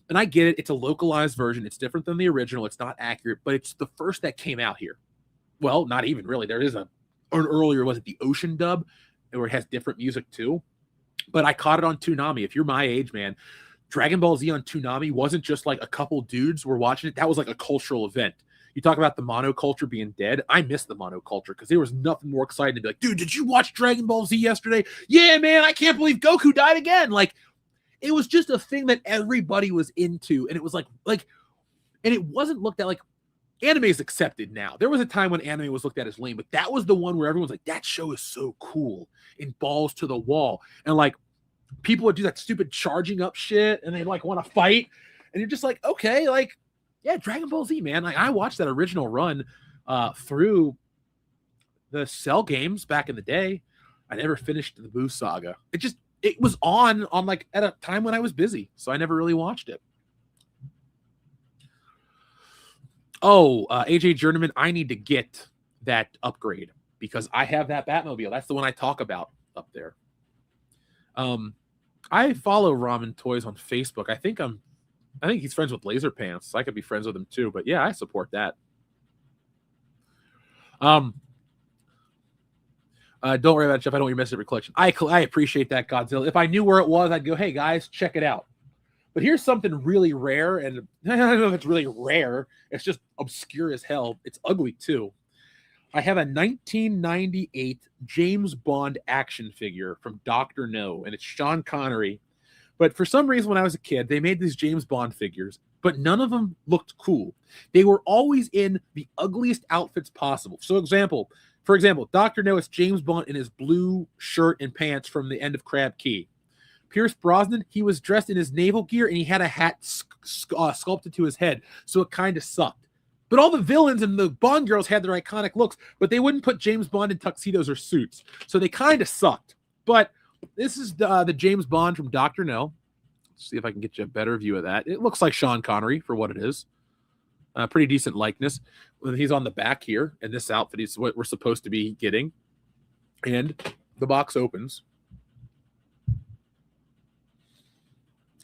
And I get it. It's a localized version. It's different than the original. It's not accurate, but it's the first that came out here. Well, not even really. There is an earlier, was it the Ocean dub, where it has different music too? But I caught it on Toonami. If you're my age, man, Dragon Ball Z on Toonami wasn't just like a couple dudes were watching it. That was like a cultural event. You talk about the monoculture being dead. I miss the monoculture because there was nothing more exciting to be like, dude, did you watch Dragon Ball Z yesterday? Yeah, man, I can't believe Goku died again. Like, it was just a thing that everybody was into. And it was like, and it wasn't looked at like, anime is accepted now. There was a time when anime was looked at as lame, but that was the one where everyone's like, that show is so cool and balls to the wall. And like, people would do that stupid charging up shit and they like want to fight. And you're just like, okay, like, yeah, Dragon Ball Z, man. Like, I watched that original run through the Cell games back in the day. I never finished the Boo Saga. It was on like at a time when I was busy. So I never really watched it. Oh, AJ Journeyman, I need to get that upgrade because I have that Batmobile. That's the one I talk about up there. I follow Ramen Toys on Facebook. I think he's friends with Laser Pants, so I could be friends with him too. But yeah, I support that. Don't worry about it, Jeff. I don't want you to miss every collection. I appreciate that, Godzilla. If I knew where it was, I'd go, hey guys, check it out. But here's something really rare, and I don't know if it's really rare. It's just obscure as hell. It's ugly too. I have a 1998 James Bond action figure from Dr. No, and it's Sean Connery. But for some reason, when I was a kid, they made these James Bond figures, but none of them looked cool. They were always in the ugliest outfits possible. For example, Dr. No is James Bond in his blue shirt and pants from the end of Crab Key. Pierce Brosnan, he was dressed in his naval gear and he had a hat sculpted to his head, so it kind of sucked. But all the villains and the Bond girls had their iconic looks, but they wouldn't put James Bond in tuxedos or suits, so they kind of sucked. But this is the James Bond from Dr. No. Let's see if I can get you a better view of that. It looks like Sean Connery for what it is. Pretty decent likeness. He's on the back here, and this outfit is what we're supposed to be getting. And the box opens.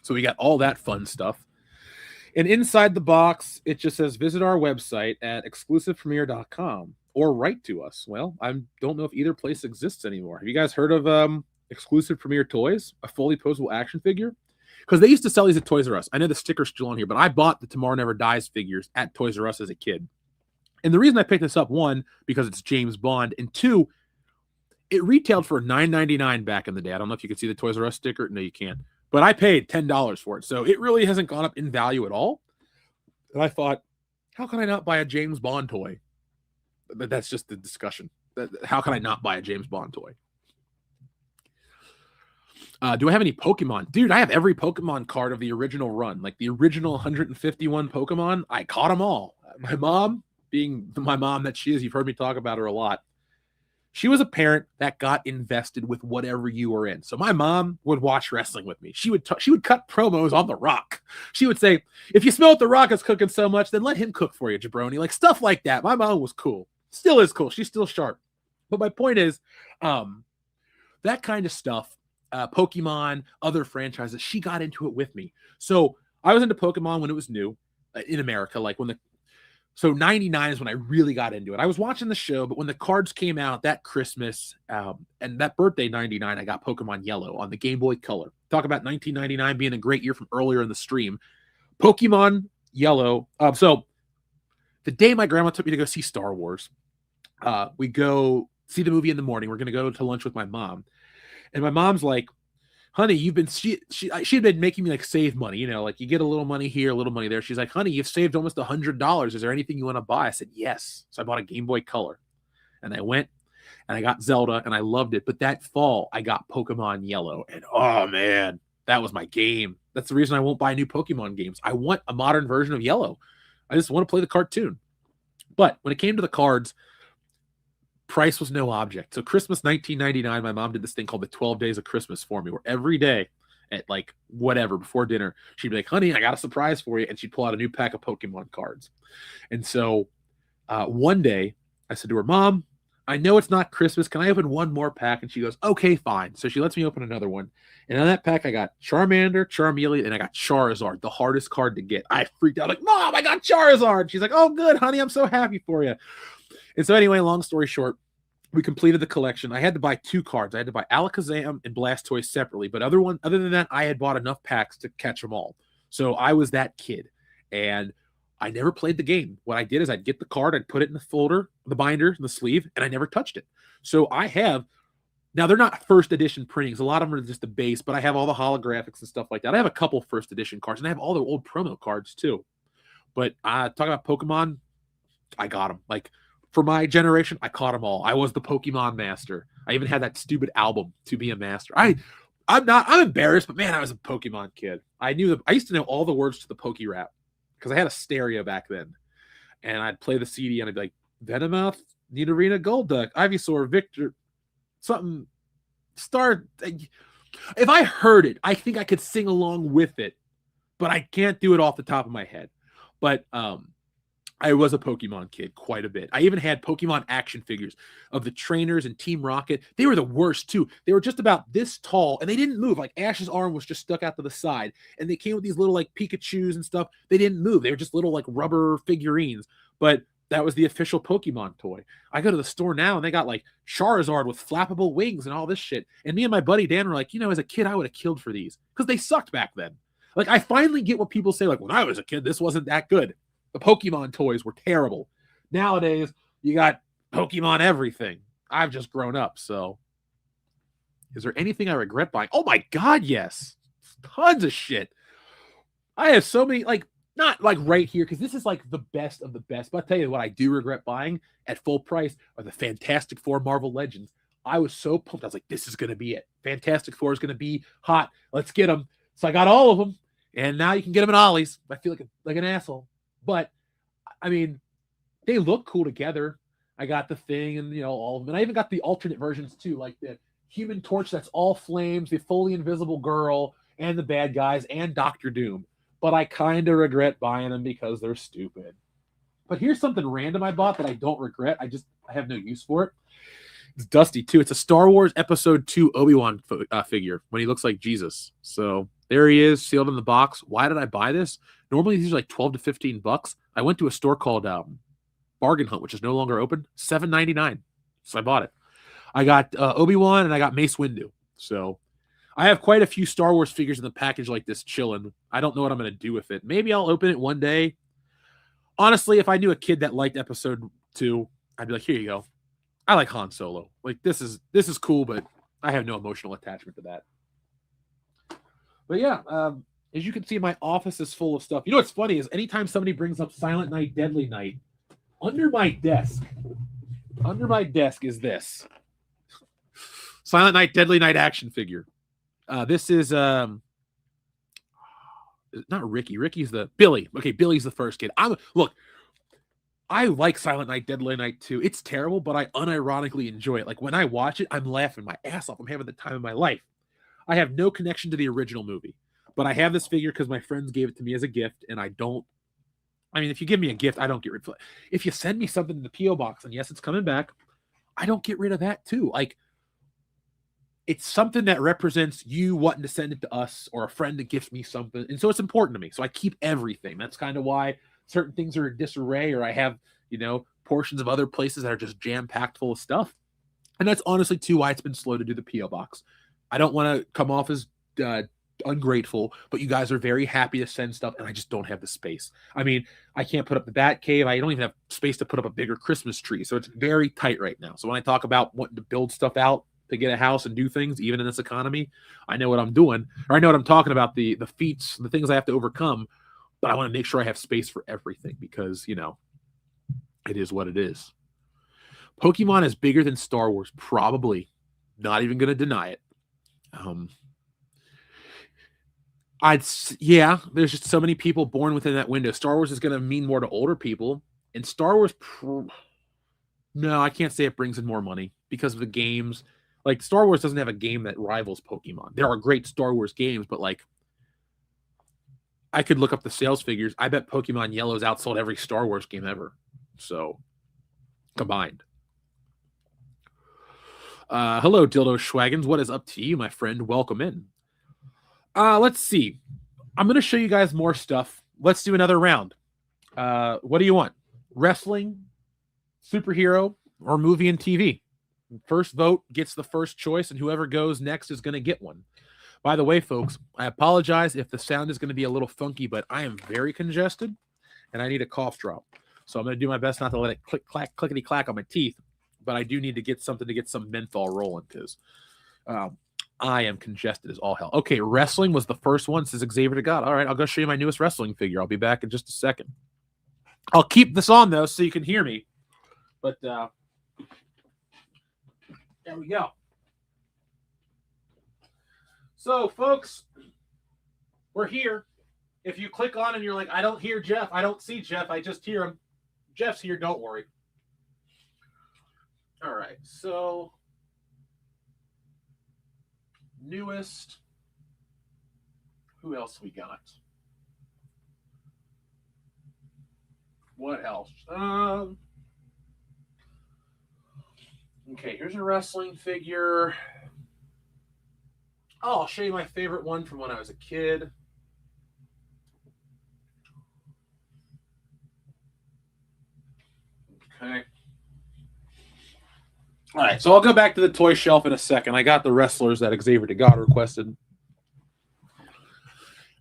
So we got all that fun stuff. And inside the box, it just says, visit our website at exclusivepremiere.com or write to us. Well, I don't know if either place exists anymore. Have you guys heard of Exclusive Premiere Toys, a fully posable action figure? Because they used to sell these at Toys R Us. I know the sticker's still on here, but I bought the Tomorrow Never Dies figures at Toys R Us as a kid. And the reason I picked this up, one, because it's James Bond, and two, it retailed for $9.99 back in the day. I don't know if you can see the Toys R Us sticker. No, you can't. But I paid $10 for it, so it really hasn't gone up in value at all. And I thought, how can I not buy a James Bond toy? But that's just the discussion. How can I not buy a James Bond toy? Do I have any Pokemon? Dude, I have every Pokemon card of the original run. Like the original 151 Pokemon, I caught them all. My mom, being my mom that she is, you've heard me talk about her a lot. She was a parent that got invested with whatever you were in. So my mom would watch wrestling with me. She would cut promos on The Rock. She would say, if you smell what The Rock is cooking so much, then let him cook for you, jabroni. Like stuff like that. My mom was cool. Still is cool. She's still sharp. But my point is, that kind of stuff, Pokemon, other franchises, she got into it with me. So I was into Pokemon when it was new in America. Like so 99 is when I really got into it. I was watching the show, but when the cards came out that Christmas and that birthday 99, I got Pokemon Yellow on the Game Boy Color. Talk about 1999 being a great year from earlier in the stream. Pokemon Yellow. So the day my grandma took me to go see Star Wars, we go see the movie in the morning. We're going to go to lunch with my mom. And my mom's like, honey, you've been she'd been making me like save money, you know, like you get a little money here, a little money there. She's like, honey, you've saved almost $100. Is there anything you want to buy? I said, yes. So I bought a Game Boy Color, and I went and I got Zelda, and I loved it. But that fall, I got Pokemon Yellow, and oh man, that was my game. That's the reason I won't buy new Pokemon games. I want a modern version of Yellow. I just want to play the cartoon. But when it came to the cards, price was no object. So Christmas 1999, my mom did this thing called the 12 Days of Christmas for me, where every day at like whatever before dinner, she'd be like, honey, I got a surprise for you. And she'd pull out a new pack of Pokemon cards. And so one day I said to her, Mom, I know it's not Christmas. Can I open one more pack? And she goes, okay, fine. So she lets me open another one. And on that pack, I got Charmander, Charmeleon, and I got Charizard, the hardest card to get. I freaked out like, Mom, I got Charizard. She's like, oh, good, honey. I'm so happy for you. And so anyway, long story short, we completed the collection. I had to buy 2 cards. I had to buy Alakazam and Blastoise separately. But other than that, I had bought enough packs to catch them all. So I was that kid. And I never played the game. What I did is I'd get the card, I'd put it in the folder, the binder, in the sleeve, and I never touched it. So I have, now they're not first edition printings. A lot of them are just the base, but I have all the holographics and stuff like that. I have a couple first edition cards, and I have all the old promo cards too. But talking about Pokemon, I got them. Like, for my generation, I caught them all. I was the Pokemon master. I even had that stupid album, To Be a Master. I'm embarrassed, but man, I was a Pokemon kid. I used to know all the words to the Poke Rap because I had a stereo back then. And I'd play the CD and I'd be like, Venomoth, Nidorina, Golduck, Ivysaur, Victor, something, Star. If I heard it, I think I could sing along with it, but I can't do it off the top of my head. But I was a Pokemon kid quite a bit. I even had Pokemon action figures of the trainers and Team Rocket. They were the worst too. They were just about this tall and they didn't move. Like Ash's arm was just stuck out to the side. And they came with these little like Pikachus and stuff. They didn't move. They were just little like rubber figurines. But that was the official Pokemon toy. I go to the store now and they got like Charizard with flappable wings and all this shit. And me and my buddy Dan were like, you know, as a kid, I would have killed for these because they sucked back then. Like I finally get what people say, like when I was a kid, this wasn't that good. The Pokemon toys were terrible. Nowadays, you got Pokemon everything. I've just grown up, so. Is there anything I regret buying? Oh my God, yes. Tons of shit. I have so many, like, not like right here, because this is like the best of the best. But I'll tell you what I do regret buying at full price are the Fantastic Four Marvel Legends. I was so pumped. I was like, this is going to be it. Fantastic Four is going to be hot. Let's get them. So I got all of them. And now you can get them at Ollie's. I feel like an asshole. But, I mean, they look cool together. I got the Thing and, you know, all of them. And I even got the alternate versions, too, like the Human Torch that's all flames, the fully invisible girl, and the bad guys, and Doctor Doom. But I kind of regret buying them because they're stupid. But here's something random I bought that I don't regret. I have no use for it. It's dusty, too. It's a Star Wars Episode 2 Obi-Wan figure when he looks like Jesus. So there he is, sealed in the box. Why did I buy this? Normally, these are like $12 to $15. I went to a store called Bargain Hunt, which is no longer open, $7.99. So I bought it. I got Obi-Wan and I got Mace Windu. So I have quite a few Star Wars figures in the package like this chilling. I don't know what I'm going to do with it. Maybe I'll open it one day. Honestly, if I knew a kid that liked Episode 2, I'd be like, here you go. I like Han Solo. Like this is cool, but I have no emotional attachment to that. But yeah, as you can see, my office is full of stuff. You know what's funny is anytime somebody brings up Silent Night, Deadly Night, under my desk is this Silent Night, Deadly Night action figure. This is not Ricky. Ricky's the Billy. Okay, Billy's the first kid. I like Silent Night, Deadly Night too. It's terrible, but I unironically enjoy it. Like when I watch it, I'm laughing my ass off. I'm having the time of my life. I have no connection to the original movie, but I have this figure because my friends gave it to me as a gift, and if you give me a gift, I don't get rid of it. If you send me something in the P.O. box, and yes, it's coming back, I don't get rid of that too. Like, it's something that represents you wanting to send it to us or a friend that gives me something. And so it's important to me. So I keep everything. That's kind of why certain things are in disarray, or I have, portions of other places that are just jam-packed full of stuff. And that's honestly too why it's been slow to do the P.O. box. I don't want to come off as ungrateful, but you guys are very happy to send stuff, and I just don't have the space. I mean, I can't put up the Bat Cave. I don't even have space to put up a bigger Christmas tree. So it's very tight right now. So when I talk about wanting to build stuff out to get a house and do things, even in this economy. I know what I'm doing, or I know what I'm talking about, the feats, the things I have to overcome, but I want to make sure I have space for everything because, you know, it is what it is. Pokemon is bigger than Star Wars, probably. Not even going to deny it. There's just so many people born within that window. Star Wars is going to mean more to older people, and Star Wars, no, I can't say it brings in more money because of the games. Like, Star Wars doesn't have a game that rivals Pokemon. There are great Star Wars games, but like, I could look up the sales figures. I bet Pokemon Yellow's outsold every Star Wars game ever. So, combined. Hello, Dildo Schwaggens. What is up to you, my friend? Welcome in. Let's see. I'm going to show you guys more stuff. Let's do another round. What do you want? Wrestling, superhero, or movie and TV? First vote gets the first choice, and whoever goes next is going to get one. By the way, folks, I apologize if the sound is going to be a little funky, but I am very congested, and I need a cough drop. So I'm going to do my best not to let it click, clack, clickety clack on my teeth, but I do need to get something to get some menthol rolling because I am congested as all hell. Okay, wrestling was the first one, says Xavier to God. All right, I'll go show you my newest wrestling figure. I'll be back in just a second. I'll keep this on, though, so you can hear me. But there we go. So, folks, we're here. If you click on and you're like, I don't hear Jeff, I don't see Jeff, I just hear him. Jeff's here, don't worry. All right, so newest. Who else we got? What else? Okay, here's a wrestling figure. Oh, I'll show you my favorite one from when I was a kid. Okay. All right, so I'll go back to the toy shelf in a second. I got the wrestlers that Xavier to God requested.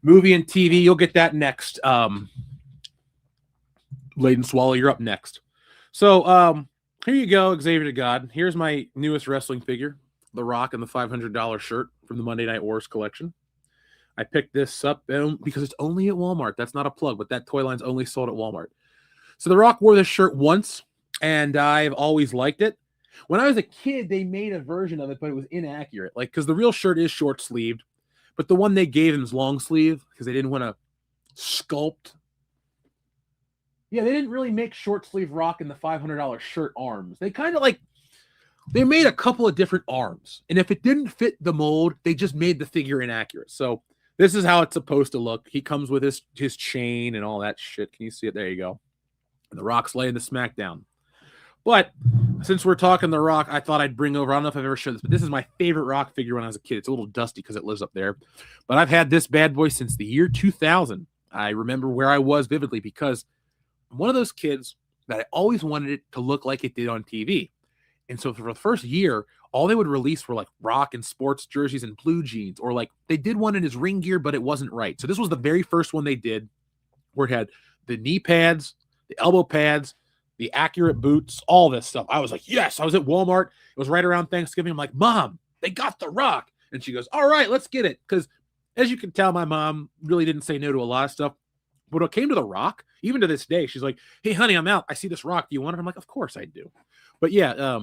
Movie and TV, you'll get that next. Laden Swallow, you're up next. So here you go, Xavier to God. Here's my newest wrestling figure, The Rock in the $500 shirt from the Monday Night Wars collection. I picked this up because it's only at Walmart. That's not a plug, but that toy line's only sold at Walmart. So The Rock wore this shirt once, and I've always liked it. When I was a kid, they made a version of it, but it was inaccurate. Like, because the real shirt is short-sleeved, but the one they gave him is long-sleeve because they didn't want to sculpt. Yeah, they didn't really make short-sleeve Rock in the $500 shirt arms. They kind of like, they made a couple of different arms. And if it didn't fit the mold, they just made the figure inaccurate. So this is how it's supposed to look. He comes with his chain and all that shit. Can you see it? There you go. And The Rock's laying the smackdown. But since we're talking The Rock, I thought I'd bring over, I don't know if I've ever shown this, but this is my favorite Rock figure when I was a kid. It's a little dusty because it lives up there. But I've had this bad boy since the year 2000. I remember where I was vividly because I'm one of those kids that I always wanted it to look like it did on TV. And so for the first year, all they would release were like Rock and sports jerseys and blue jeans, or like they did one in his ring gear, but it wasn't right. So this was the very first one they did where it had the knee pads, the elbow pads, the accurate boots, all this stuff. I was like, yes, I was at Walmart. It was right around Thanksgiving. I'm like, Mom, they got The Rock. And she goes, all right, let's get it. Because as you can tell, my mom really didn't say no to a lot of stuff. But when it came to The Rock, even to this day, she's like, hey, honey, I'm out. I see this Rock. Do you want it? I'm like, of course I do. But yeah,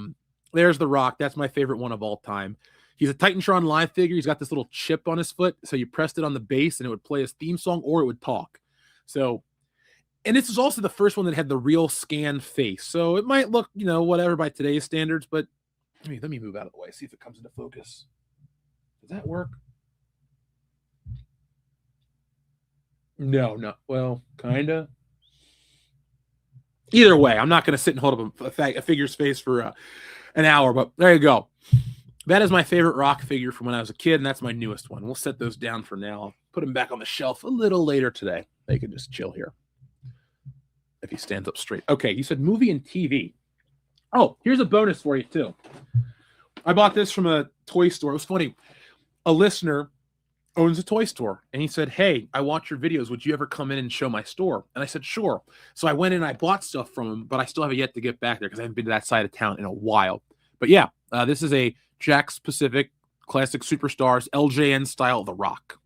there's The Rock. That's my favorite one of all time. He's a Titantron live figure. He's got this little chip on his foot. So you pressed it on the base and it would play his theme song or it would talk. So, and this is also the first one that had the real scan face. So it might look, you know, whatever by today's standards, but let me move out of the way, see if it comes into focus. Does that work? No. Well, kind of. Either way, I'm not going to sit and hold up a figure's face for an hour, but there you go. That is my favorite Rock figure from when I was a kid, and that's my newest one. We'll set those down for now. I'll put him back on the shelf a little later today. They can just chill here if he stands up straight. Okay, you said movie and TV. Oh, here's a bonus for you, too. I bought this from a toy store. It was funny. A listener owns a toy store, and he said, hey, I watch your videos. Would you ever come in and show my store? And I said, sure. So I went in and I bought stuff from him, but I still have yet to get back there because I haven't been to that side of town in a while. But yeah, this is a Jack's Pacific Classic Superstars LJN style The Rock.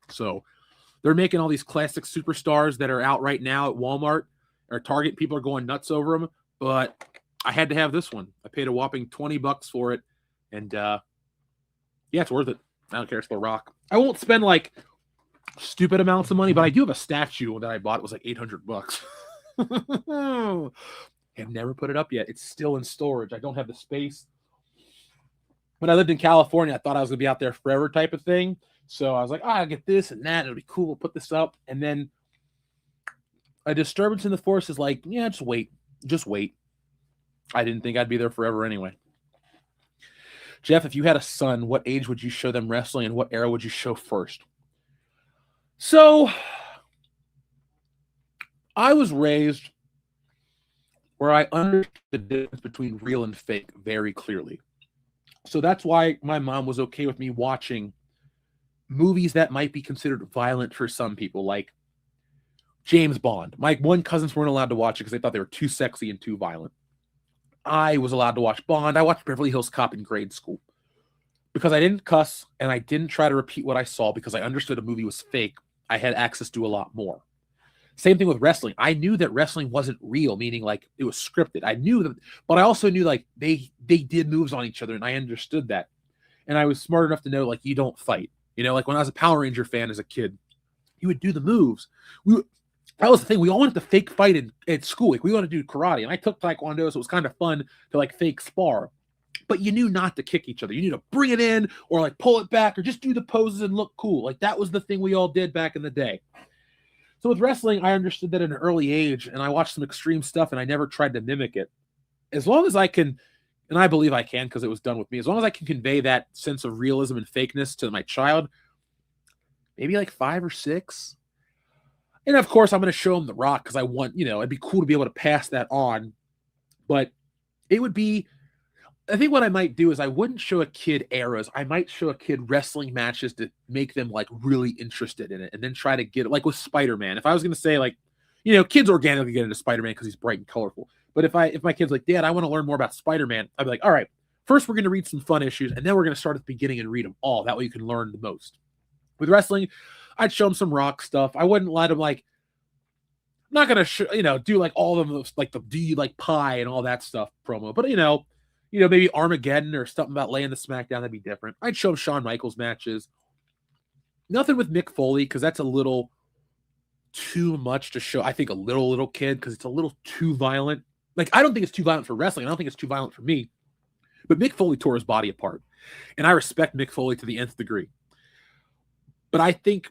So they're making all these classic superstars that are out right now at Walmart or Target. People are going nuts over them, but I had to have this one. I paid a whopping $20 for it, and yeah, it's worth it. I don't care. It's The Rock. I won't spend like stupid amounts of money, but I do have a statue that I bought. It was like $800. I've never put it up yet. It's still in storage. I don't have the space. When I lived in California, I thought I was going to be out there forever type of thing. So I was like, I'll get this and that. It'll be cool. We'll put this up. And then a disturbance in the force is like, yeah, just wait. Just wait. I didn't think I'd be there forever anyway. Jeff, if you had a son, what age would you show them wrestling and what era would you show first? So I was raised where I understood the difference between real and fake very clearly. So that's why my mom was okay with me watching movies that might be considered violent for some people, like James Bond. My one cousins weren't allowed to watch it because they thought they were too sexy and too violent. I was allowed to watch Bond. I watched Beverly Hills Cop in grade school because I didn't cuss and I didn't try to repeat what I saw because I understood a movie was fake. I had access to a lot more. Same thing with wrestling. I knew that wrestling wasn't real, meaning like it was scripted. I knew that, but I also knew like they did moves on each other, and I understood that. And I was smart enough to know like you don't fight. You know, like when I was a Power Ranger fan as a kid, you would do the moves. That was the thing. We all wanted to fake fight at school. Like we wanted to do karate, and I took taekwondo, so it was kind of fun to like fake spar. But you knew not to kick each other. You knew to bring it in or like pull it back or just do the poses and look cool. Like that was the thing we all did back in the day. So with wrestling, I understood that at an early age, and I watched some extreme stuff, and I never tried to mimic it. As long as I can, and I believe I can because it was done with me, as long as I can convey that sense of realism and fakeness to my child, maybe like 5 or 6. And of course, I'm going to show him The Rock because I want, it'd be cool to be able to pass that on. But it would be, I think what I might do is I wouldn't show a kid eras. I might show a kid wrestling matches to make them like really interested in it and then try to get it like with Spider-Man. If I was going to say like, kids organically get into Spider-Man because he's bright and colorful. But if my kid's like, Dad, I want to learn more about Spider-Man, I'd be like, all right, first we're going to read some fun issues and then we're going to start at the beginning and read them all. That way you can learn the most. With wrestling, I'd show him some Rock stuff. I wouldn't let him like, I'm not going to, do like all of them, like the do you like pie and all that stuff promo. But, maybe Armageddon or something about laying the smack down, that'd be different. I'd show him Shawn Michaels matches. Nothing with Mick Foley, because that's a little too much to show, I think, a little kid, because it's a little too violent. Like, I don't think it's too violent for wrestling. I don't think it's too violent for me. But Mick Foley tore his body apart. And I respect Mick Foley to the nth degree. But I think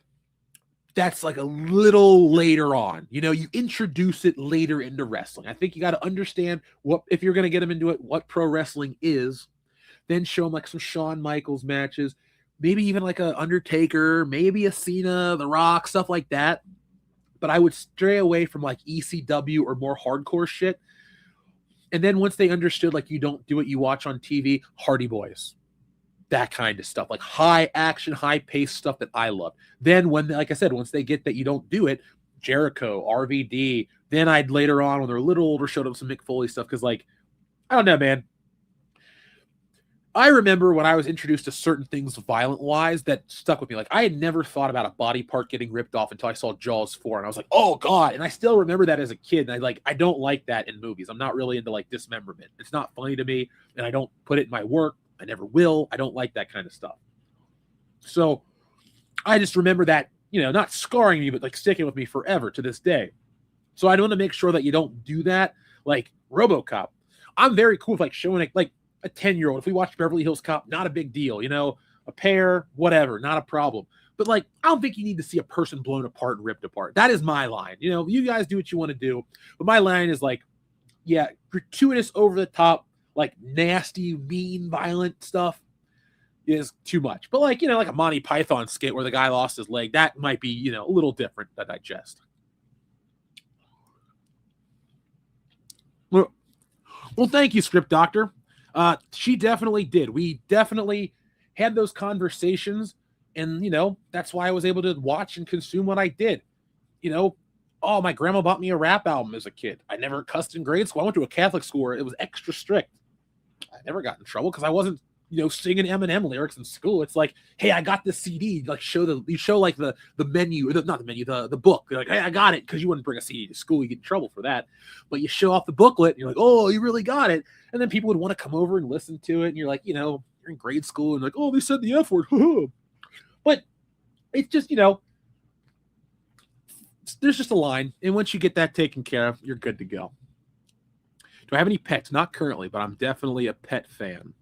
that's like a little later on. You introduce it later into wrestling. I think you got to understand what, if you're going to get them into it, what pro wrestling is. Then show them like some Shawn Michaels matches, maybe even like a Undertaker, maybe a Cena, The Rock, stuff like that. But I would stray away from like ECW or more hardcore shit. And then once they understood, like, you don't do what you watch on TV, Hardy Boys. That kind of stuff, like high action, high pace stuff that I love. Then when, like I said, once they get that you don't do it, Jericho, RVD, then I'd later on when they're a little older, showed them some Mick Foley stuff. Cause like, I don't know, man. I remember when I was introduced to certain things violent wise that stuck with me. Like I had never thought about a body part getting ripped off until I saw Jaws 4. And I was like, oh God. And I still remember that as a kid. And I don't like that in movies. I'm not really into like dismemberment. It's not funny to me. And I don't put it in my work. I never will. I don't like that kind of stuff. So I just remember that, not scarring me, but like sticking with me forever to this day. So I want to make sure that you don't do that. Like RoboCop. I'm very cool with like showing like a 10-year-old. If we watch Beverly Hills Cop, not a big deal. A pair, whatever, not a problem. But like, I don't think you need to see a person blown apart and ripped apart. That is my line. You guys do what you want to do. But my line is like, yeah, gratuitous, over the top, like nasty, mean, violent stuff is too much. But like, like a Monty Python skit where the guy lost his leg, that might be, a little different to digest. Well, thank you, Script Doctor. She definitely did. We definitely had those conversations, and, that's why I was able to watch and consume what I did. Oh, my grandma bought me a rap album as a kid. I never cussed in grade school. I went to a Catholic school where it was extra strict. I never got in trouble because I wasn't singing Eminem lyrics in school. It's like, hey, I got this CD. Like you show like the menu, not the menu, the book. You're like, hey, I got it, because you wouldn't bring a CD to school. You get in trouble for that. But you show off the booklet, and you're like, oh, you really got it. And then people would want to come over and listen to it. And you're like, you're in grade school, and like, oh, they said the F word. But it's just, there's just a line. And once you get that taken care of, you're good to go. Do I have any pets? Not currently, but I'm definitely a pet fan.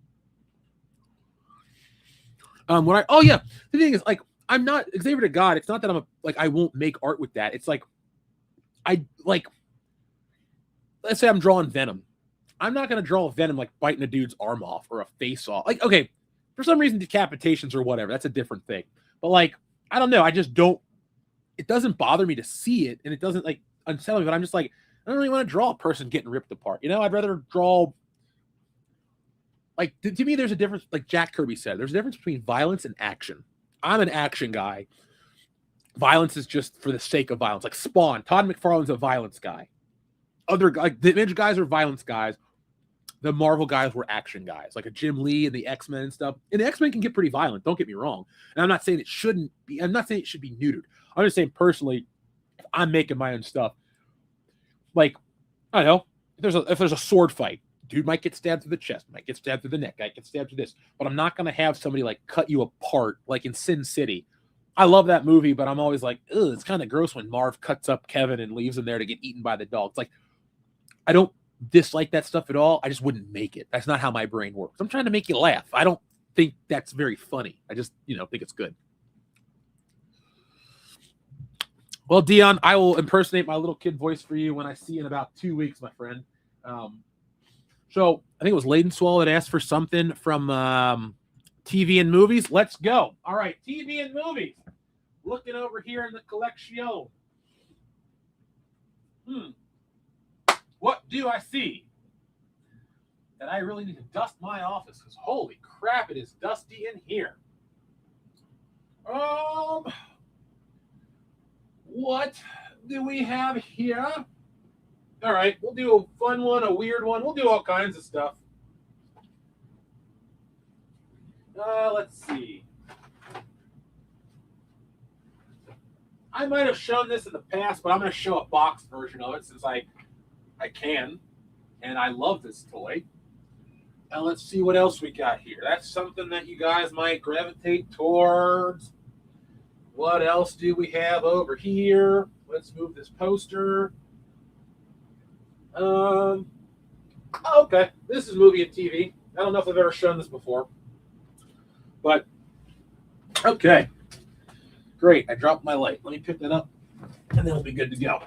The thing is, like, I'm not Xavier to God. It's not that I won't make art with that. It's like, let's say I'm drawing Venom. I'm not going to draw Venom like biting a dude's arm off or a face off. Like, okay, for some reason, decapitations or whatever, that's a different thing. But like, I don't know. I just don't, it doesn't bother me to see it, and it doesn't like unsettle me, but I'm just like, I don't really want to draw a person getting ripped apart. I'd rather draw, like, to me, there's a difference, like Jack Kirby said, there's a difference between violence and action. I'm an action guy. Violence is just for the sake of violence. Like Spawn, Todd McFarlane's a violence guy. Other, like, the Image guys are violence guys. The Marvel guys were action guys, like a Jim Lee and the X-Men and stuff. And the X-Men can get pretty violent, don't get me wrong. And I'm not saying it shouldn't be, I'm not saying it should be neutered. I'm just saying personally, if I'm making my own stuff, like, I don't know, if there's a sword fight, dude might get stabbed through the chest, might get stabbed through the neck, might get stabbed through this, but I'm not going to have somebody like cut you apart like in Sin City. I love that movie, but I'm always like, ugh, it's kind of gross when Marv cuts up Kevin and leaves him there to get eaten by the dog. It's like, I don't dislike that stuff at all. I just wouldn't make it. That's not how my brain works. I'm trying to make you laugh. I don't think that's very funny. I just, think it's good. Well, Dion, I will impersonate my little kid voice for you when I see you in about 2 weeks, my friend. So I think it was Layden Swall that asked for something from TV and movies. Let's go. All right, TV and movies. Looking over here in the collection. What do I see? That I really need to dust my office, because holy crap, it is dusty in here. What do we have here? All right, we'll do a fun one, a weird one. We'll do all kinds of stuff. Let's see. I might have shown this in the past, but I'm going to show a boxed version of it since I can, and I love this toy. And let's see what else we got here. That's something that you guys might gravitate towards. What else do we have over here? Let's move this poster. Okay. This is movie and TV. I don't know if I've ever shown this before. But, okay. Great. I dropped my light. Let me pick that up, and then we'll be good to go.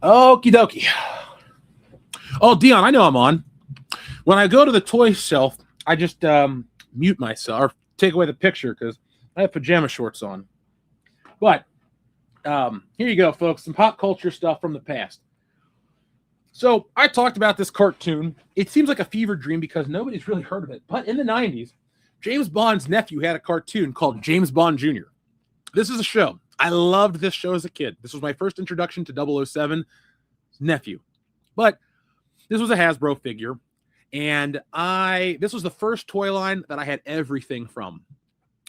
Okie dokie. Oh, Dion, I know I'm on. When I go to the toy shelf, I just mute myself or take away the picture because I have pajama shorts on. But here you go, folks. Some pop culture stuff from the past. So I talked about this cartoon. It seems like a fever dream because nobody's really heard of it. But in the 90s, James Bond's nephew had a cartoon called James Bond Jr. This is a show. I loved this show as a kid. This was my first introduction to 007's nephew. But this was a Hasbro figure. And this was the first toy line that I had everything from.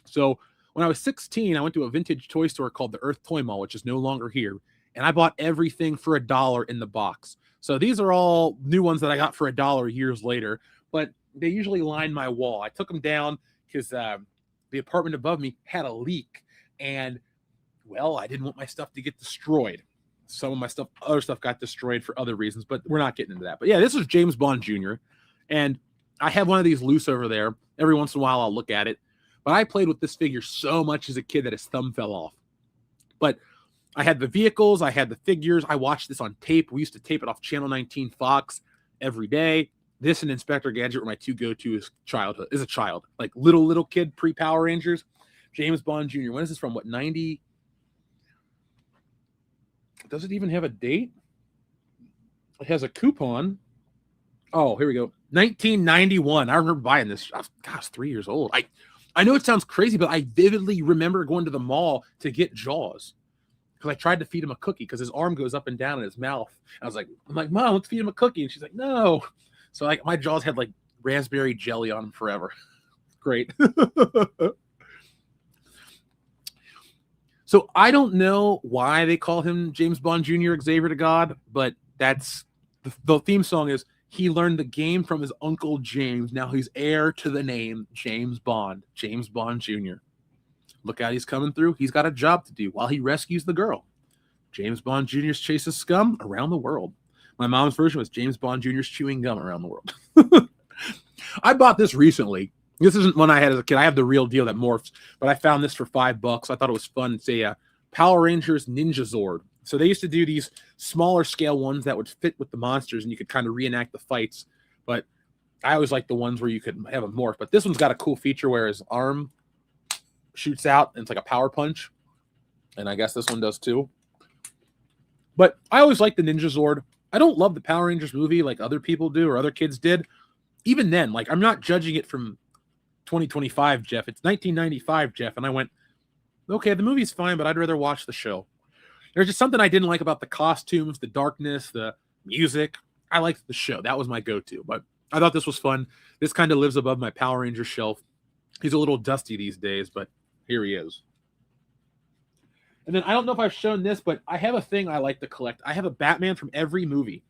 So when I was 16, I went to a vintage toy store called the Earth Toy Mall, which is no longer here. And I bought everything for $1 in the box. So these are all new ones that I got for $1 years later. But they usually line my wall. I took them down because the apartment above me had a leak. And, well, I didn't want my stuff to get destroyed. Some of my stuff, other stuff got destroyed for other reasons, but we're not getting into that. But yeah, this was James Bond Jr. And I have one of these loose over there. Every once in a while, I'll look at it. But I played with this figure so much as a kid that his thumb fell off. But I had the vehicles. I had the figures. I watched this on tape. We used to tape it off Channel 19 Fox every day. This and Inspector Gadget were my two go-to as a child. Like little kid pre-Power Rangers. James Bond Jr. When is this from? What, 90? Does it even have a date? It has a coupon. Oh, here we go. 1991. I remember buying this. I was 3 years old. I know it sounds crazy, but I vividly remember going to the mall to get Jaws because I tried to feed him a cookie because his arm goes up and down in his mouth. And I'm like, Mom, let's feed him a cookie. And she's like, no. So like my jaws had like raspberry jelly on them forever. Great. So I don't know why they call him James Bond Jr. Xavier to God, but that's the theme song is he learned the game from his uncle James. Now he's heir to the name James Bond Jr. Look out, he's coming through. He's got a job to do while he rescues the girl. James Bond Jr.'s chases scum around the world. My mom's version was James Bond Jr.'s chewing gum around the world. I bought this recently. This isn't one I had as a kid. I have the real deal that morphs, but I found this for $5. I thought it was fun. It's a Power Rangers Ninja Zord. So they used to do these smaller scale ones that would fit with the monsters, and you could kind of reenact the fights. But I always like the ones where you could have a morph. But this one's got a cool feature where his arm shoots out, and it's like a power punch. And I guess this one does too. But I always like the Ninja Zord. I don't love the Power Rangers movie like other people do or other kids did. Even then, like I'm not judging it from 2025, Jeff. It's 1995, Jeff. And I went, okay, the movie's fine, but I'd rather watch the show. There's just something I didn't like about the costumes, the darkness, the music. I liked the show. That was my go-to. But I thought this was fun. This kind of lives above my Power Ranger shelf. He's a little dusty these days, but here he is. And then I don't know if I've shown this, but I have a thing I like to collect. I have a Batman from every movie.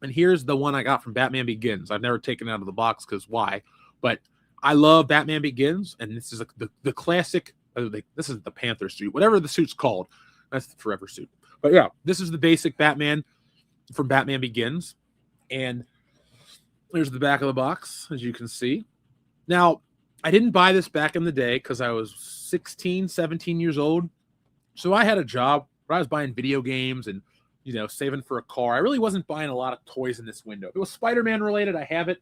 And here's the one I got from Batman Begins. I've never taken it out of the box because why? But I love Batman Begins, and this is the classic. This is the Panther suit, whatever the suit's called. That's the forever suit. But yeah, this is the basic Batman from Batman Begins. And there's the back of the box, as you can see. Now, I didn't buy this back in the day because I was 16, 17 years old. So I had a job where I was buying video games and, saving for a car. I really wasn't buying a lot of toys in this window. If it was Spider-Man related, I have it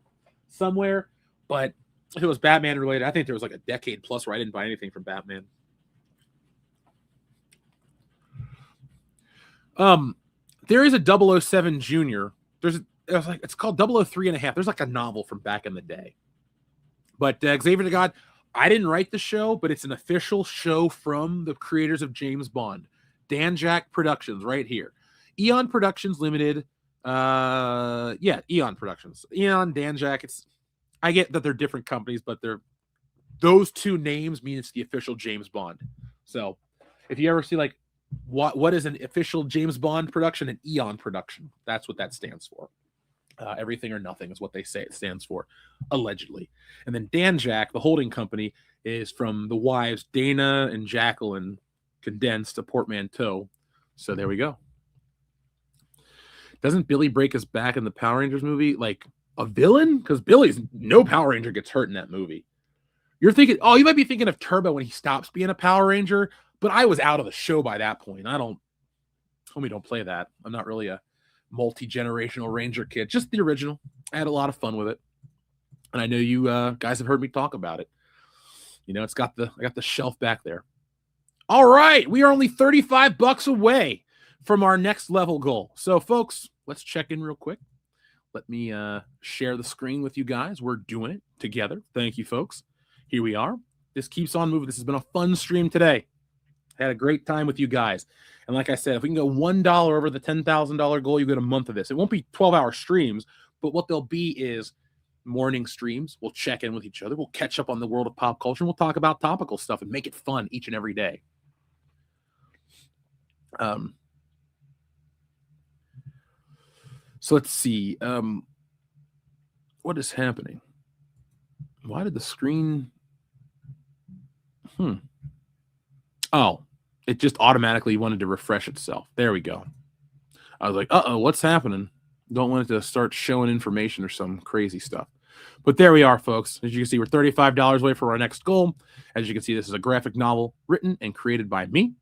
somewhere. But if it was Batman related, I think there was like a decade plus where I didn't buy anything from Batman. There is a 007 Junior. It's called 003.5. There's like a novel from back in the day. But Xavier to God, I didn't write the show, but it's an official show from the creators of James Bond. Dan Jack Productions right here. Eon Productions Limited. Eon Productions. Eon, Dan Jack. I get that they're different companies, but those two names mean it's the official James Bond. So if you ever see like what is an official James Bond production, an Eon production, that's what that stands for. Everything or nothing is what they say it stands for, allegedly. And then Dan Jack, the holding company, is from the wives Dana and Jacqueline condensed a portmanteau. So there we go. Doesn't Billy break his back in the Power Rangers movie like a villain? Because no Power Ranger gets hurt in that movie. You're thinking, you might be thinking of Turbo when he stops being a Power Ranger, but I was out of the show by that point. Homie, don't play that. I'm not really a multi-generational Ranger kid, just the original. I had a lot of fun with it. And I know you guys have heard me talk about it. I got the shelf back there. All right, we are only $35 away from our next level goal. So folks, let's check in real quick. Let me share the screen with you guys. We're doing it together. Thank you, folks. Here we are. This keeps on moving. This has been a fun stream today. I had a great time with you guys. And like I said, if we can go $1 over the $10,000 goal, you get a month of this. It won't be 12-hour streams, but what they'll be is morning streams. We'll check in with each other. We'll catch up on the world of pop culture, and we'll talk about topical stuff and make it fun each and every day. So let's see. What is happening? Why did the screen... Oh, it just automatically wanted to refresh itself. There we go. I was like, what's happening? Don't want it to start showing information or some crazy stuff. But there we are, folks. As you can see, we're $35 away from our next goal. As you can see, this is a graphic novel written and created by me.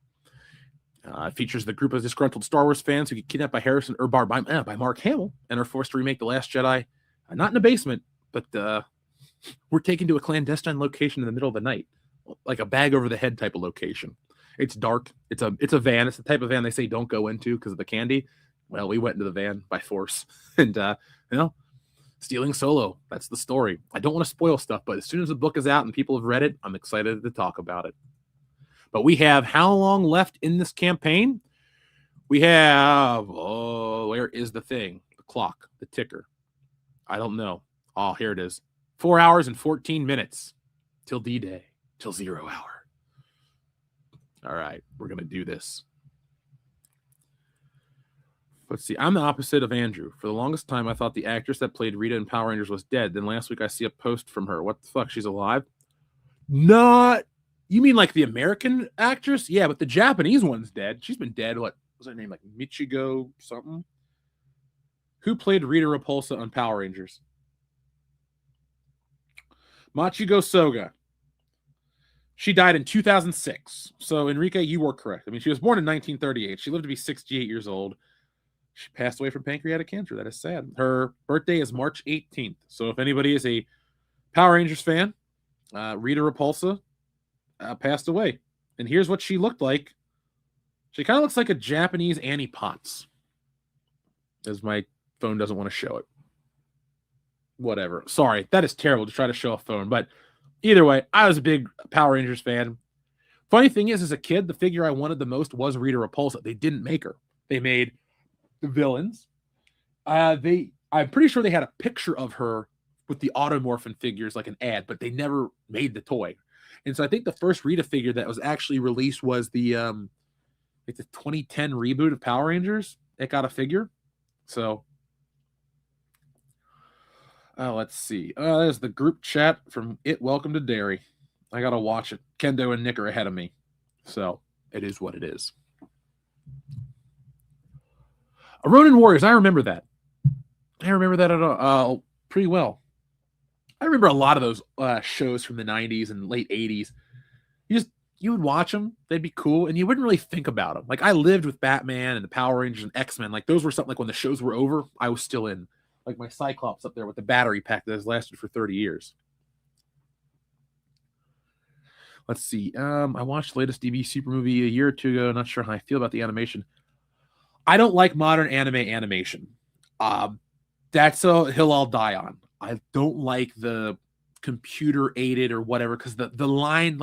It features the group of disgruntled Star Wars fans who get kidnapped by by Mark Hamill and are forced to remake The Last Jedi, not in a basement, but we're taken to a clandestine location in the middle of the night, like a bag over the head type of location. It's dark. It's a van. It's the type of van they say don't go into because of the candy. Well, we went into the van by force, and Stealing Solo. That's the story. I don't want to spoil stuff, but as soon as the book is out and people have read it, I'm excited to talk about it. But we have how long left in this campaign? We have, where is the thing? The clock, the ticker. I don't know. Oh, here it is. 4 hours and 14 minutes till D-Day, till 0 hour. All right, we're going to do this. Let's see. I'm the opposite of Andrew. For the longest time, I thought the actress that played Rita in Power Rangers was dead. Then last week, I see a post from her. What the fuck? She's alive? Not. You mean like the American actress? Yeah, but the Japanese one's dead. She's been dead. What was her name? Like Michigo something? Who played Rita Repulsa on Power Rangers? Machigo Soga. She died in 2006. So, Enrique, you were correct. I mean, she was born in 1938. She lived to be 68 years old. She passed away from pancreatic cancer. That is sad. Her birthday is March 18th. So if anybody is a Power Rangers fan, Rita Repulsa passed away. And here's what she looked like. She kind of looks like a Japanese Annie Potts. As my phone doesn't want to show it. Whatever. Sorry, that is terrible to try to show a phone. But either way, I was a big Power Rangers fan. Funny thing is, as a kid, the figure I wanted the most was Rita Repulsa. They didn't make her. They made the villains. I'm pretty sure they had a picture of her with the Automorphin figures, like an ad, but they never made the toy. And so I think the first Rita figure that was actually released was the 2010 reboot of Power Rangers. It got a figure. So let's see. There's the group chat from It Welcome to Derry. I gotta watch it. Kendo and Nick are ahead of me. So it is what it is. Ronin Warriors, I remember that. I remember that pretty well. I remember a lot of those shows from the 90s and late 80s. You would watch them, they'd be cool, and you wouldn't really think about them. Like, I lived with Batman and the Power Rangers and X-Men. Like, those were something like when the shows were over, I was still in. Like my Cyclops up there with the battery pack that has lasted for 30 years. Let's see. I watched the latest DB Super movie a year or two ago. Not sure how I feel about the animation. I don't like modern animation. That's a hill I'll die on. I don't like the computer aided or whatever, because the line,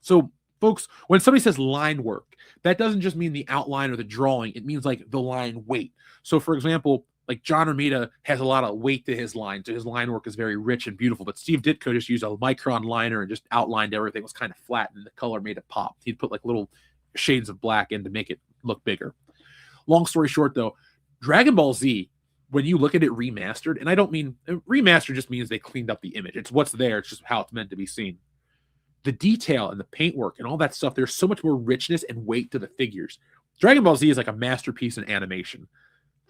so folks, when somebody says line work, that doesn't just mean the outline or the drawing. It means like the line weight. So for example, like John Romita has a lot of weight to his line, so his line work is very rich and beautiful. But Steve Ditko just used a micron liner and just outlined everything. It was kind of flat, and the color made it pop. He'd put like little shades of black in to make it look bigger. Long story short, though, Dragon Ball Z, when you look at it remastered, and I don't mean remastered just means they cleaned up the image. It's what's there. It's just how it's meant to be seen. The detail and the paintwork and all that stuff, there's so much more richness and weight to the figures. Dragon Ball Z is like a masterpiece in animation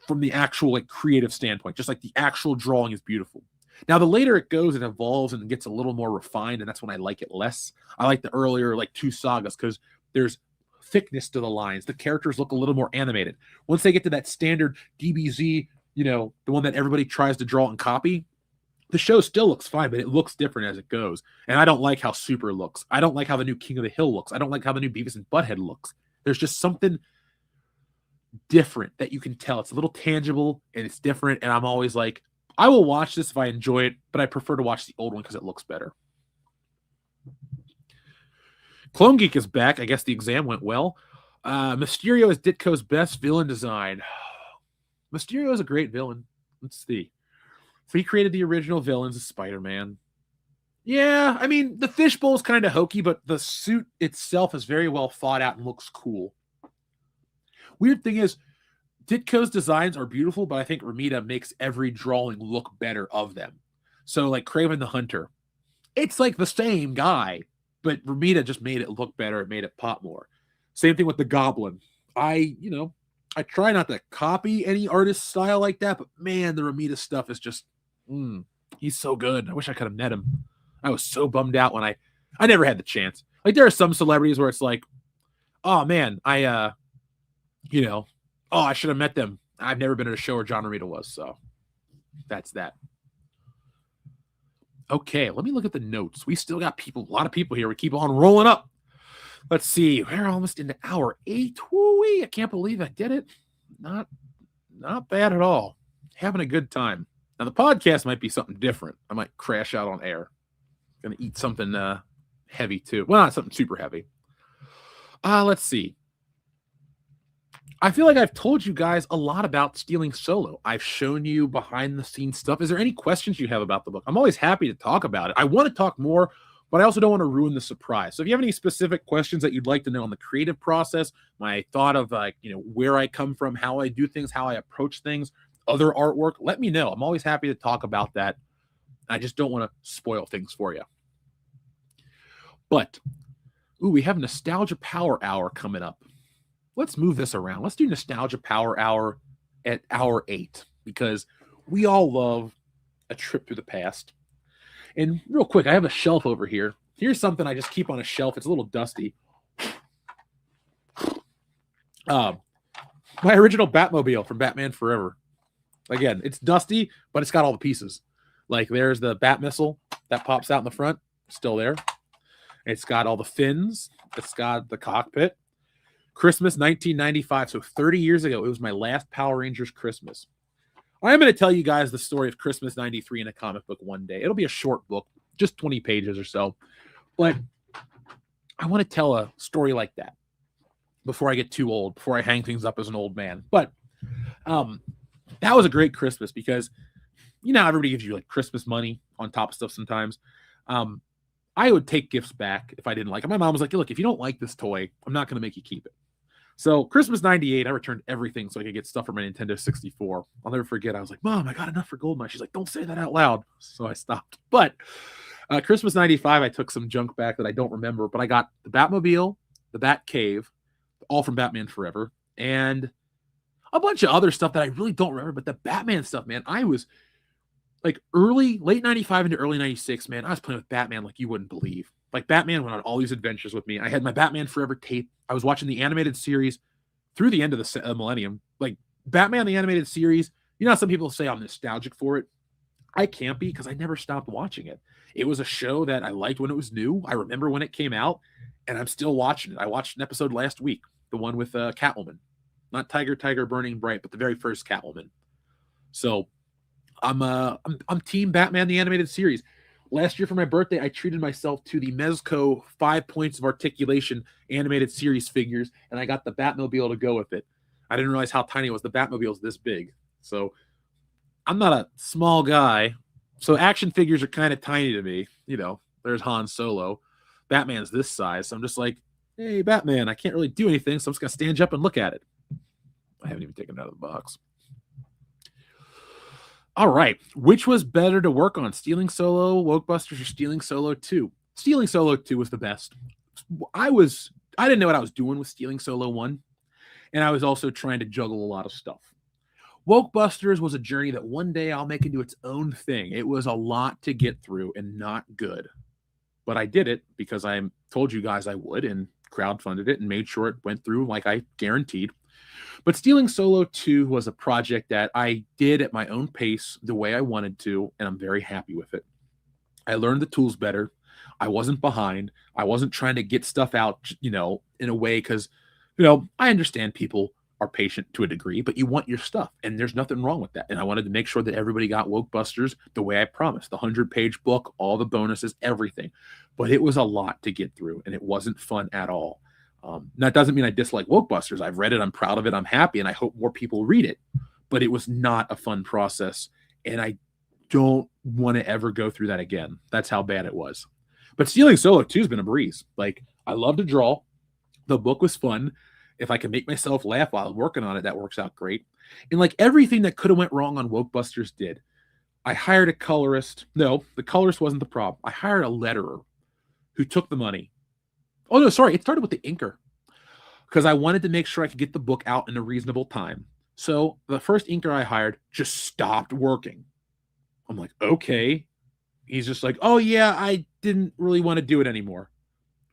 from the actual like creative standpoint. Just like the actual drawing is beautiful. Now, the later it goes, it evolves and gets a little more refined, and that's when I like it less. I like the earlier like two sagas because there's thickness to the lines. The characters look a little more animated. Once they get to that standard DBZ, the one that everybody tries to draw and copy, the show still looks fine, but it looks different as it goes. And I don't like how Super looks. I don't like how the new King of the Hill looks. I don't like how the new Beavis and Butthead looks. There's just something different that you can tell. It's a little tangible and it's different. And I'm always like, I will watch this if I enjoy it, but I prefer to watch the old one because it looks better. Clone Geek is back. I guess the exam went well. Mysterio is Ditko's best villain design. Mysterio is a great villain. Let's see. If he created the original villains of Spider-Man. Yeah, I mean, the fishbowl is kind of hokey, but the suit itself is very well thought out and looks cool. Weird thing is, Ditko's designs are beautiful, but I think Romita makes every drawing look better of them. So, like Kraven the Hunter, it's like the same guy, but Romita just made it look better. It made it pop more. Same thing with the Goblin. I try not to copy any artist style like that, but man, the Romita stuff is just, he's so good. I wish I could have met him. I was so bummed out when I never had the chance. Like, there are some celebrities where it's like, oh man, I should have met them. I've never been at a show where John Romita was, so that's that. Okay, let me look at the notes. We still got a lot of people here. We keep on rolling up. Let's see. We're almost into hour 8. Woo-wee. I can't believe I did it. Not bad at all. Having a good time. Now, the podcast might be something different. I might crash out on air. Gonna eat something heavy, too. Well, not something super heavy. Let's see. I feel like I've told you guys a lot about Stealing Solo. I've shown you behind the scenes stuff. Is there any questions you have about the book? I'm always happy to talk about it. I want to talk more, but I also don't want to ruin the surprise. So if you have any specific questions that you'd like to know on the creative process, my thought of where I come from, how I do things, how I approach things, other artwork, let me know. I'm always happy to talk about that. I just don't want to spoil things for you. But, we have Nostalgia Power Hour coming up. Let's move this around. Let's do Nostalgia Power Hour at hour 8 because we all love a trip through the past. And real quick, I have a shelf over here. Here's something I just keep on a shelf. It's a little dusty. My original Batmobile from Batman Forever. Again, it's dusty, but it's got all the pieces. Like there's the Bat missile that pops out in the front, still there. It's got all the fins. It's got the cockpit. Christmas 1995, so 30 years ago, it was my last Power Rangers Christmas. I'm going to tell you guys the story of Christmas 93 in a comic book one day. It'll be a short book, just 20 pages or so. But I want to tell a story like that before I get too old, before I hang things up as an old man. But that was a great Christmas because, everybody gives you like Christmas money on top of stuff sometimes. I would take gifts back if I didn't like it. My mom was like, look, if you don't like this toy, I'm not going to make you keep it. So Christmas 98, I returned everything so I could get stuff for my Nintendo 64. I'll never forget. I was like, Mom, I got enough for Goldmine. She's like, don't say that out loud. So I stopped. But Christmas 95, I took some junk back that I don't remember, but I got the Batmobile, the Bat Cave, all from Batman Forever, and a bunch of other stuff that I really don't remember. But the Batman stuff, man, I was like late 95 into early 96, man, I was playing with Batman like you wouldn't believe. Like Batman went on all these adventures with me. I had my Batman Forever tape. I was watching the animated series through the end of the millennium. Like Batman, the animated series, some people say I'm nostalgic for it. I can't be because I never stopped watching it. It was a show that I liked when it was new. I remember when it came out, and I'm still watching it. I watched an episode last week, the one with Catwoman. Not Tiger Burning Bright, but the very first Catwoman. So I'm Team Batman, the animated series. Last year for my birthday, I treated myself to the Mezco 5 Points of Articulation animated series figures, and I got the Batmobile to go with it. I didn't realize how tiny it was. The Batmobile's this big. So I'm not a small guy. So action figures are kind of tiny to me. There's Han Solo. Batman's this size. So I'm just like, hey, Batman, I can't really do anything, so I'm just going to stand up and look at it. I haven't even taken it out of the box. All right. Which was better to work on, Stealing Solo, Wokebusters, or Stealing Solo 2? Stealing Solo 2 was the best. I didn't know what I was doing with Stealing Solo 1, and I was also trying to juggle a lot of stuff. Wokebusters was a journey that one day I'll make into its own thing. It was a lot to get through and not good. But I did it because I told you guys I would and crowdfunded it and made sure it went through like I guaranteed. But Stealing Solo 2 was a project that I did at my own pace, the way I wanted to, and I'm very happy with it. I learned the tools better. I wasn't behind. I wasn't trying to get stuff out, in a way because, I understand people are patient to a degree, but you want your stuff, and there's nothing wrong with that. And I wanted to make sure that everybody got Wokebusters the way I promised, the 100-page book, all the bonuses, everything. But it was a lot to get through, and it wasn't fun at all. That doesn't mean I dislike Wokebusters. I've read it. I'm proud of it. I'm happy, and I hope more people read it. But it was not a fun process, and I don't want to ever go through that again. That's how bad it was. But Stealing Solo 2 has been a breeze. Like, I love to draw. The book was fun. If I can make myself laugh while I'm working on it, that works out great. And like everything that could have went wrong on Wokebusters did. I hired a colorist. No, the colorist wasn't the problem. I hired a letterer who took the money. Oh, no, sorry. It started with the inker because I wanted to make sure I could get the book out in a reasonable time. So the first inker I hired just stopped working. I'm like, okay. He's just like, oh, yeah, I didn't really want to do it anymore.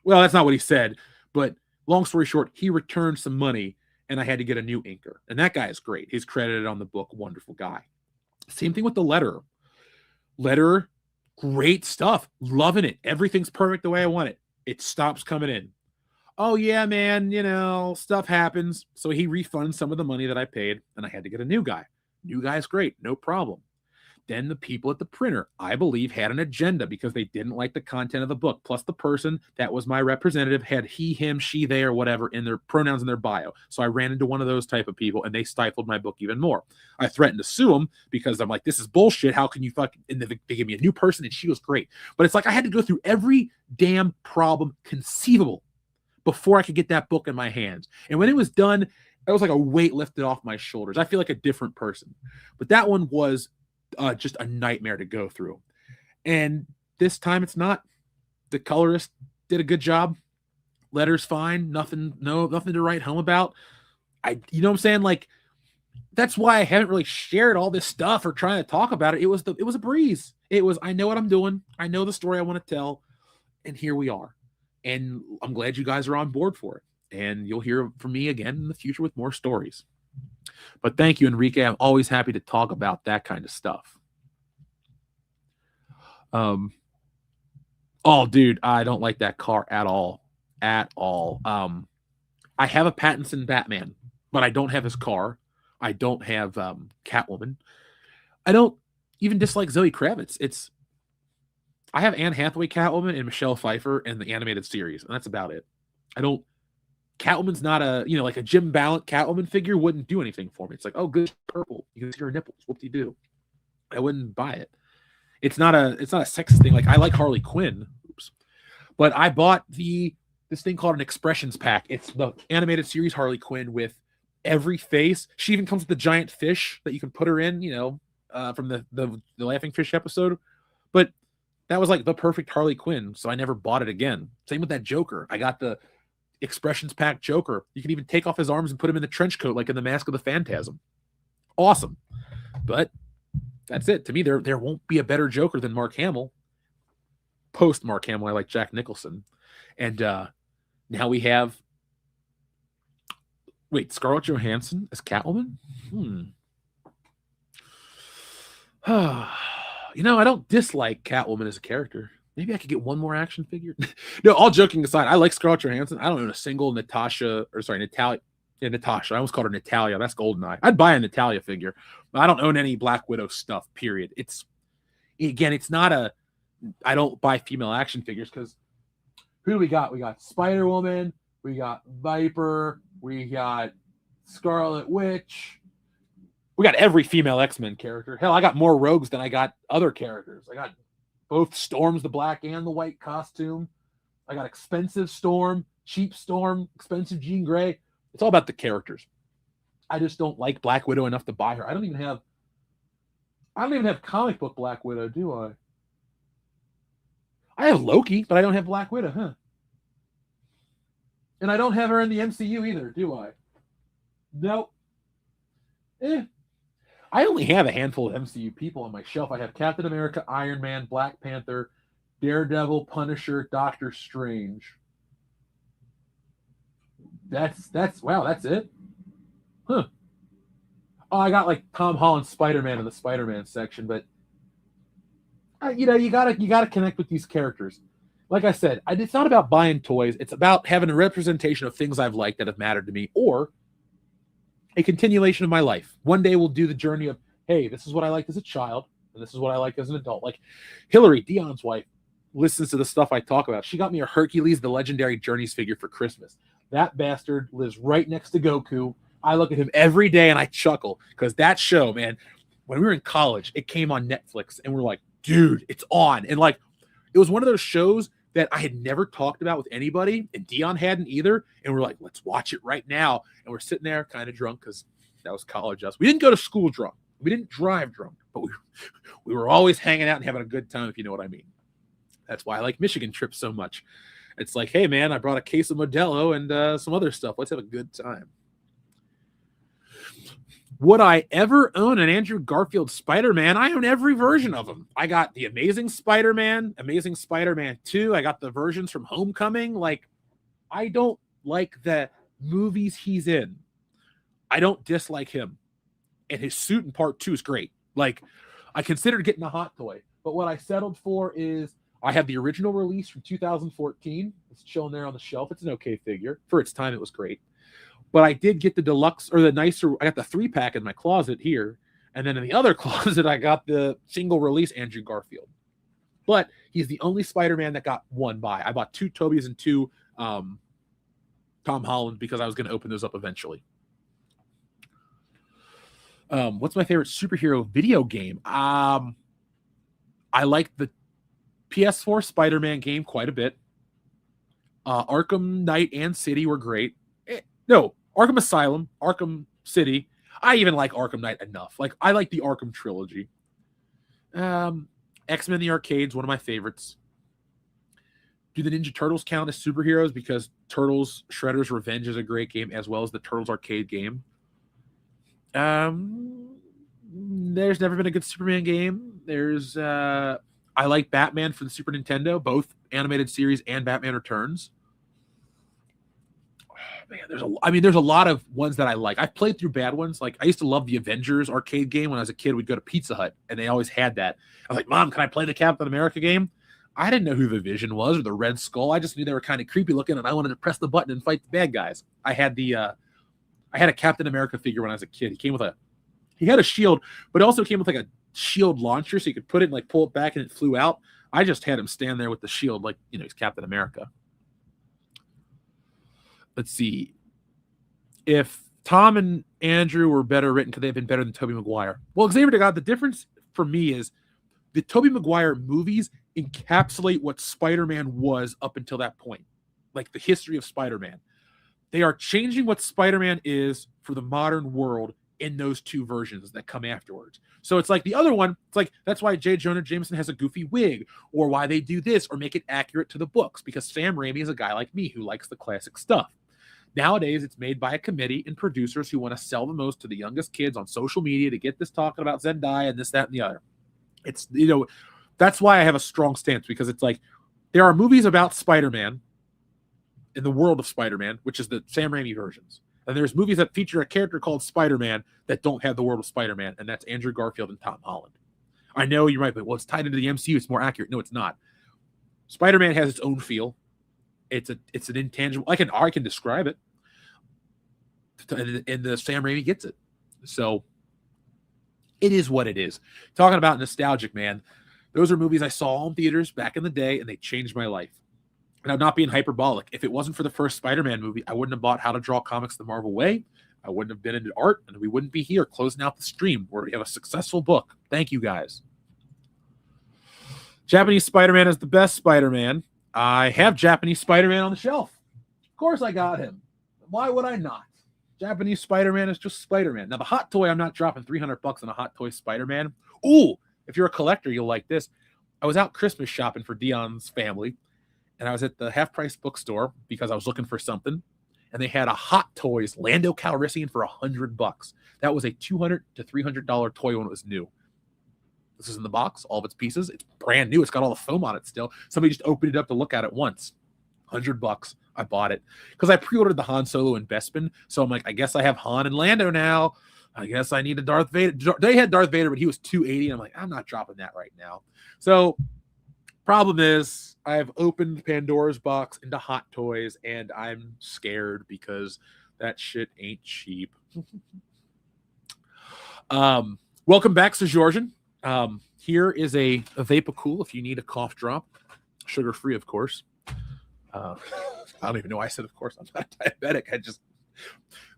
Well, that's not what he said. But long story short, he returned some money and I had to get a new inker. And that guy is great. He's credited on the book. Wonderful guy. Same thing with the letterer. Letterer, great stuff. Loving it. Everything's perfect the way I want it. It stops coming in. Oh, yeah, man, stuff happens. So he refunds some of the money that I paid, and I had to get a new guy. New guy's great. No problem. then the people at the printer, I believe, had an agenda because they didn't like the content of the book. Plus, the person that was my representative had he, him, she, they, or whatever in their pronouns in their bio. So I ran into one of those type of people, and they stifled my book even more. I threatened to sue them because I'm like, this is bullshit. How can you fucking... And they gave me a new person, and she was great. But it's like I had to go through every damn problem conceivable before I could get that book in my hands. And when it was done, it was like a weight lifted off my shoulders. I feel like a different person. But that one was just a nightmare to go through. And this time it's not. The colorist did a good job. Letter's fine. Nothing to write home about. You know what I'm saying? Like, that's why I haven't really shared all this stuff or trying to talk about it. It was a breeze. It was, I know what I'm doing. I know the story I want to tell. And here we are. And I'm glad you guys are on board for it. And you'll hear from me again in the future with more stories. But thank you, Enrique. I'm always happy to talk about that kind of stuff. Oh, dude, I don't like that car at all. At all. I have a Pattinson Batman, but I don't have his car. I don't have Catwoman. I don't even dislike Zoe Kravitz. I have Anne Hathaway Catwoman and Michelle Pfeiffer in the animated series, and that's about it. Catwoman's not like a Jim Ballant Catwoman figure wouldn't do anything for me. It's like, oh, good, purple. You can see her nipples. Whoop-de-doo. I wouldn't buy it. It's not a sexist thing. Like, I like Harley Quinn. Oops. But I bought this thing called an Expressions Pack. It's the animated series Harley Quinn with every face. She even comes with the giant fish that you can put her in, from the Laughing Fish episode. But that was like the perfect Harley Quinn, so I never bought it again. Same with that Joker. I got the Expressions Pack Joker. You can even take off his arms and put him in the trench coat like in the Mask of the Phantasm. Awesome. But that's it. To me, there won't be a better Joker than Mark Hamill. Post Mark Hamill, I like Jack Nicholson. And now we have... Wait, Scarlett Johansson as Catwoman? I don't dislike Catwoman as a character. Maybe I could get one more action figure. No, all joking aside, I like Scarlett Johansson. I don't own a single Natalia. Yeah, Natasha. I almost called her Natalia. That's Goldeneye. I'd buy a Natalia figure. But I don't own any Black Widow stuff, period. It's not I don't buy female action figures because who do we got? We got Spider-Woman. We got Viper. We got Scarlet Witch. We got every female X-Men character. Hell, I got more rogues than I got other characters. I got both Storms, the black and the white costume. I got expensive Storm, cheap Storm, expensive Jean Grey. It's all about the characters. I just don't like Black Widow enough to buy her. I don't even have comic book Black Widow, do I? I have Loki, but I don't have Black Widow, huh? And I don't have her in the MCU either, do I? Nope. I only have a handful of MCU people on my shelf. I have Captain America, Iron Man, Black Panther, Daredevil, Punisher, Doctor Strange. That's it? Huh. Oh, I got like Tom Holland's Spider-Man in the Spider-Man section, but you gotta connect with these characters. Like I said, it's not about buying toys. It's about having a representation of things I've liked that have mattered to me, or a continuation of my life. One day we'll do the journey of, hey, this is what I liked as a child, and this is what I like as an adult. Like Hillary, Dion's wife, listens to the stuff I talk about. She got me a Hercules, the Legendary Journeys figure for Christmas. That bastard lives right next to Goku. I look at him every day and I chuckle because that show, man, when we were in college, it came on Netflix and we're like, dude, it's on. And like, it was one of those shows that I had never talked about with anybody, and Dion hadn't either. And we're like, let's watch it right now. And we're sitting there kind of drunk because that was college us. We didn't go to school drunk. We didn't drive drunk, but we were always hanging out and having a good time, if you know what I mean. That's why I like Michigan trips so much. It's like, hey, man, I brought a case of Modelo and some other stuff. Let's have a good time. Would I ever own an Andrew Garfield Spider-Man? I own every version of him. I got the Amazing Spider-Man, Amazing Spider-Man 2. I got the versions from Homecoming. Like, I don't like the movies he's in. I don't dislike him. And his suit in part 2 is great. Like, I considered getting a hot toy. But what I settled for is I have the original release from 2014. It's chilling there on the shelf. It's an okay figure. For its time, it was great. But I did get the deluxe or the nicer. I got the 3-pack in my closet here. And then in the other closet, I got the single release Andrew Garfield. But he's the only Spider-Man that got one buy. I bought 2 Toby's and 2 Tom Holland because I was going to open those up eventually. What's my favorite superhero video game? I like the PS4 Spider-Man game quite a bit. Arkham Knight and City were great. No, Arkham Asylum, Arkham City. I even like Arkham Knight enough. Like, I like the Arkham trilogy. X-Men the Arcade's one of my favorites. Do the Ninja Turtles count as superheroes? Because Turtles Shredder's Revenge is a great game, as well as the Turtles arcade game. There's never been a good Superman game. There's I like Batman for the Super Nintendo, both animated series and Batman Returns. Man, there's a lot of ones that I like. I've played through bad ones. Like, I used to love the Avengers arcade game when I was a kid. We'd go to Pizza Hut, and they always had that. I was like, Mom, can I play the Captain America game? I didn't know who the Vision was or the Red Skull. I just knew they were kind of creepy looking, and I wanted to press the button and fight the bad guys. I had a Captain America figure when I was a kid. He had a shield, but it also came with like a shield launcher, so you could put it and like pull it back, and it flew out. I just had him stand there with the shield, like, you know, he's Captain America. Let's see. If Tom and Andrew were better written, could they have been better than Tobey Maguire? Well, Xavier to God, the difference for me is the Tobey Maguire movies encapsulate what Spider-Man was up until that point, like the history of Spider-Man. They are changing what Spider-Man is for the modern world in those 2 versions that come afterwards. So it's like the other one, it's like that's why J. Jonah Jameson has a goofy wig, or why they do this, or make it accurate to the books, because Sam Raimi is a guy like me who likes the classic stuff. Nowadays, it's made by a committee and producers who want to sell the most to the youngest kids on social media to get this talking about Zendaya and this, that, and the other. It's, you know, that's why I have a strong stance, because it's like there are movies about Spider-Man in the world of Spider-Man, which is the Sam Raimi versions. And there's movies that feature a character called Spider-Man that don't have the world of Spider-Man, and that's Andrew Garfield and Tom Holland. I know you might be, well, it's tied into the MCU, it's more accurate. No, it's not. Spider-Man has its own feel. It's an intangible. I can describe it, and the Sam Raimi gets it. So it is what it is. Talking about nostalgic, man. Those are movies I saw in theaters back in the day, and they changed my life. And I'm not being hyperbolic. If it wasn't for the first Spider-Man movie, I wouldn't have bought How to Draw Comics the Marvel Way. I wouldn't have been into art, and we wouldn't be here closing out the stream where we have a successful book. Thank you, guys. Japanese Spider-Man is the best Spider-Man. I have Japanese Spider-Man on the shelf. Of course I got him. Why would I not? Japanese Spider-Man is just Spider-Man. Now, the hot toy, I'm not dropping $300 on a hot toy Spider-Man. Ooh, if you're a collector, you'll like this. I was out Christmas shopping for Dion's family, and I was at the half-price bookstore because I was looking for something, and they had a Hot Toys Lando Calrissian for $100. That was a $200 to $300 toy when it was new. This is in the box, all of its pieces. It's brand new. It's got all the foam on it still. Somebody just opened it up to look at it once. $100. I bought it because I pre-ordered the Han Solo and Bespin. So I'm like, I guess I have Han and Lando now. I guess I need a Darth Vader. They had Darth Vader, but he was $280. I'm like, I'm not dropping that right now. So problem is, I've opened Pandora's box into Hot Toys, and I'm scared because that shit ain't cheap. Welcome back, Georgian. Here is a Vapocool if you need a cough drop. Sugar-free, of course. I don't even know why I said, of course. I'm not diabetic.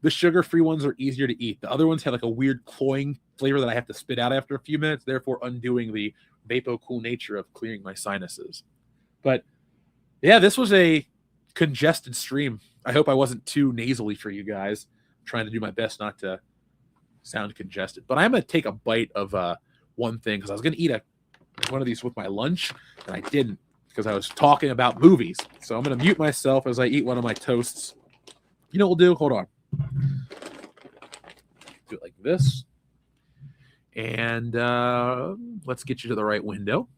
The sugar-free ones are easier to eat. The other ones have like a weird cloying flavor that I have to spit out after a few minutes, therefore undoing the Vapocool nature of clearing my sinuses. But yeah, this was a congested stream. I hope I wasn't too nasally for you guys. I'm trying to do my best not to sound congested. But I'm going to take a bite of one thing because I was going to eat one of these with my lunch, and I didn't because I was talking about movies. So I'm going to mute myself as I eat one of my toasts. You know what we'll do? Hold on. Do it like this. And let's get you to the right window.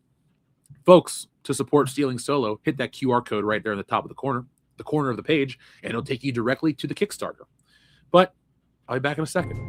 Folks, to support Stealing Solo, hit that QR code right there in the top of the corner of the page, and it'll take you directly to the Kickstarter. But I'll be back in a second.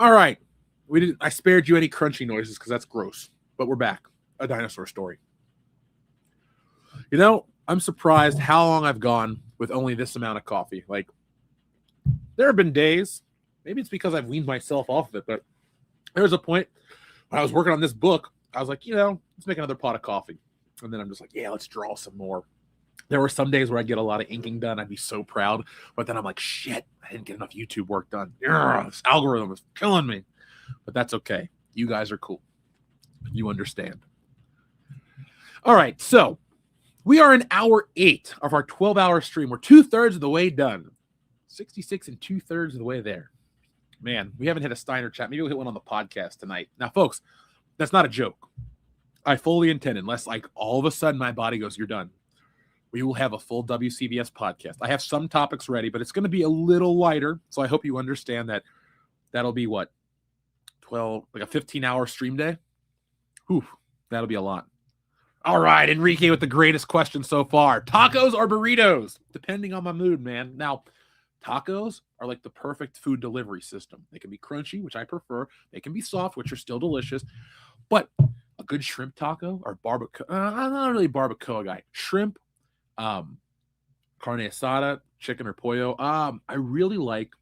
All right. I spared you any crunchy noises because that's gross. But we're back. A dinosaur story. You know, I'm surprised how long I've gone with only this amount of coffee. Like, there have been days, maybe it's because I've weaned myself off of it, but there was a point when I was working on this book, I was like, let's make another pot of coffee. And then I'm just like, yeah, let's draw some more. There were some days where I'd get a lot of inking done. I'd be so proud. But then I'm like, shit, I didn't get enough YouTube work done. This algorithm is killing me. But that's okay. You guys are cool. You understand. All right, so we are in hour 8 of our 12-hour stream. We're 2/3 of the way done. 66 and 2/3 of the way there. Man, we haven't hit a Steiner chat. Maybe we'll hit one on the podcast tonight. Now, folks, that's not a joke. I fully intend, unless like all of a sudden my body goes, you're done. We will have a full WCBS podcast. I have some topics ready, but it's going to be a little lighter. So I hope you understand that that'll be what? 12, like a 15-hour stream day? Whew, that'll be a lot. All right, Enrique with the greatest question so far. Tacos or burritos? Depending on my mood, man. Now, tacos are like the perfect food delivery system. They can be crunchy, which I prefer. They can be soft, which are still delicious. But a good shrimp taco or barbacoa, I'm not really a barbacoa guy. Shrimp, carne asada, chicken or pollo. I really like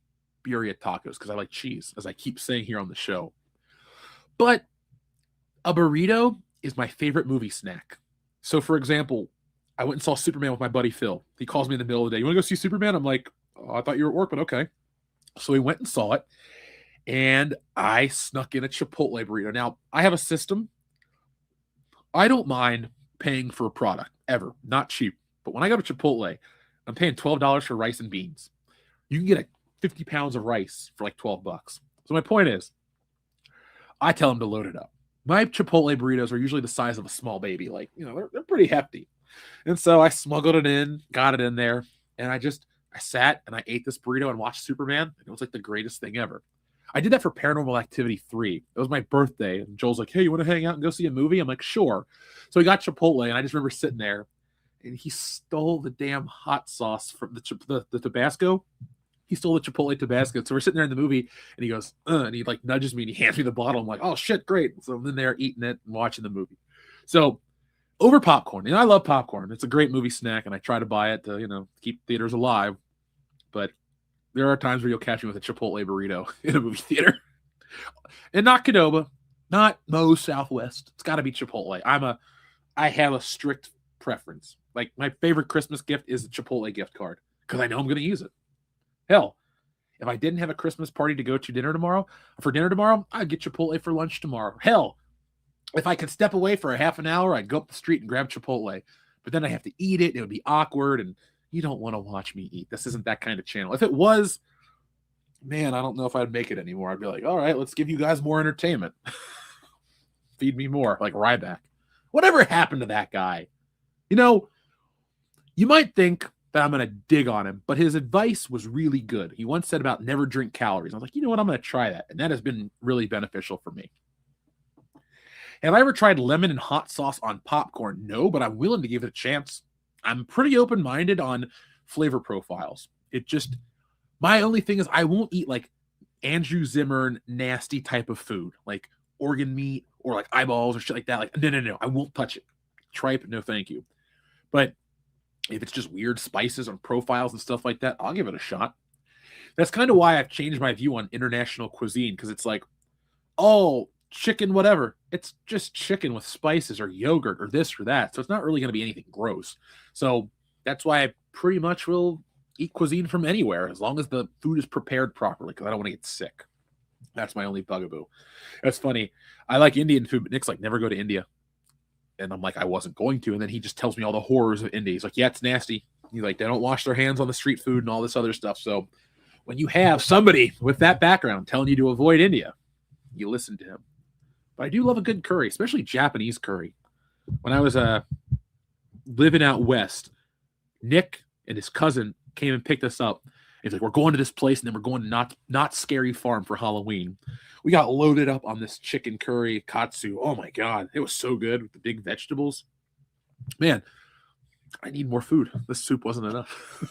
birria tacos because I like cheese, as I keep saying here on the show. But a burrito is my favorite movie snack. So, for example, I went and saw Superman with my buddy Phil. He calls me in the middle of the day. You want to go see Superman? I'm like, oh, I thought you were at work, but okay. So we went and saw it, and I snuck in a Chipotle burrito. Now, I have a system. I don't mind paying for a product, ever. Not cheap. But when I go to Chipotle, I'm paying $12 for rice and beans. You can get 50 pounds of rice for like $12. So my point is, I tell them to load it up. My Chipotle burritos are usually the size of a small baby. Like, they're pretty hefty. And so I smuggled it in, got it in there, and I sat and I ate this burrito and watched Superman. It was like the greatest thing ever. I did that for Paranormal Activity 3. It was my birthday, and Joel's like, hey, you want to hang out and go see a movie? I'm like, sure. So we got Chipotle, and I just remember sitting there, and he stole the damn hot sauce from the Tabasco. He stole the Chipotle Tabasco. So we're sitting there in the movie, and he goes, and he like nudges me, and he hands me the bottle. I'm like, oh, shit, great. So I'm in there eating it and watching the movie. So over popcorn. I love popcorn. It's a great movie snack, and I try to buy it to, keep theaters alive. But there are times where you'll catch me with a Chipotle burrito in a movie theater. And not Qdoba, not Moe's Southwest. It's got to be Chipotle. I have a strict preference. Like, my favorite Christmas gift is a Chipotle gift card because I know I'm going to use it. Hell, if I didn't have a Christmas party to go to dinner tomorrow, I'd get Chipotle for lunch tomorrow. Hell, if I could step away for a half an hour, I'd go up the street and grab Chipotle. But then I have to eat it. It would be awkward, and you don't want to watch me eat. This isn't that kind of channel. If it was, man, I don't know if I'd make it anymore. I'd be like, all right, let's give you guys more entertainment. Feed me more, like Ryback. Whatever happened to that guy? You might think that I'm going to dig on him, but his advice was really good. He once said about never drink calories. I was like, you know what? I'm going to try that. And that has been really beneficial for me. Have I ever tried lemon and hot sauce on popcorn? No, but I'm willing to give it a chance. I'm pretty open-minded on flavor profiles. My only thing is I won't eat like Andrew Zimmern nasty type of food, like organ meat or like eyeballs or shit like that. Like, no. I won't touch it. Tripe, no thank you. But if it's just weird spices or profiles and stuff like that, I'll give it a shot. That's kind of why I've changed my view on international cuisine, because it's like, oh, chicken, whatever. It's just chicken with spices or yogurt or this or that. So it's not really going to be anything gross. So that's why I pretty much will eat cuisine from anywhere as long as the food is prepared properly, because I don't want to get sick. That's my only bugaboo. That's funny. I like Indian food, but Nick's like, never go to India. And I'm like, I wasn't going to. And then he just tells me all the horrors of India. He's like, yeah, it's nasty. He's like, they don't wash their hands on the street food and all this other stuff. So when you have somebody with that background telling you to avoid India, you listen to him. But I do love a good curry, especially Japanese curry. When I was living out west, Nick and his cousin came and picked us up. He's like, we're going to this place, and then we're going to Not Scary Farm for Halloween. We got loaded up on this chicken curry katsu. Oh, my God. It was so good with the big vegetables. Man, I need more food. This soup wasn't enough.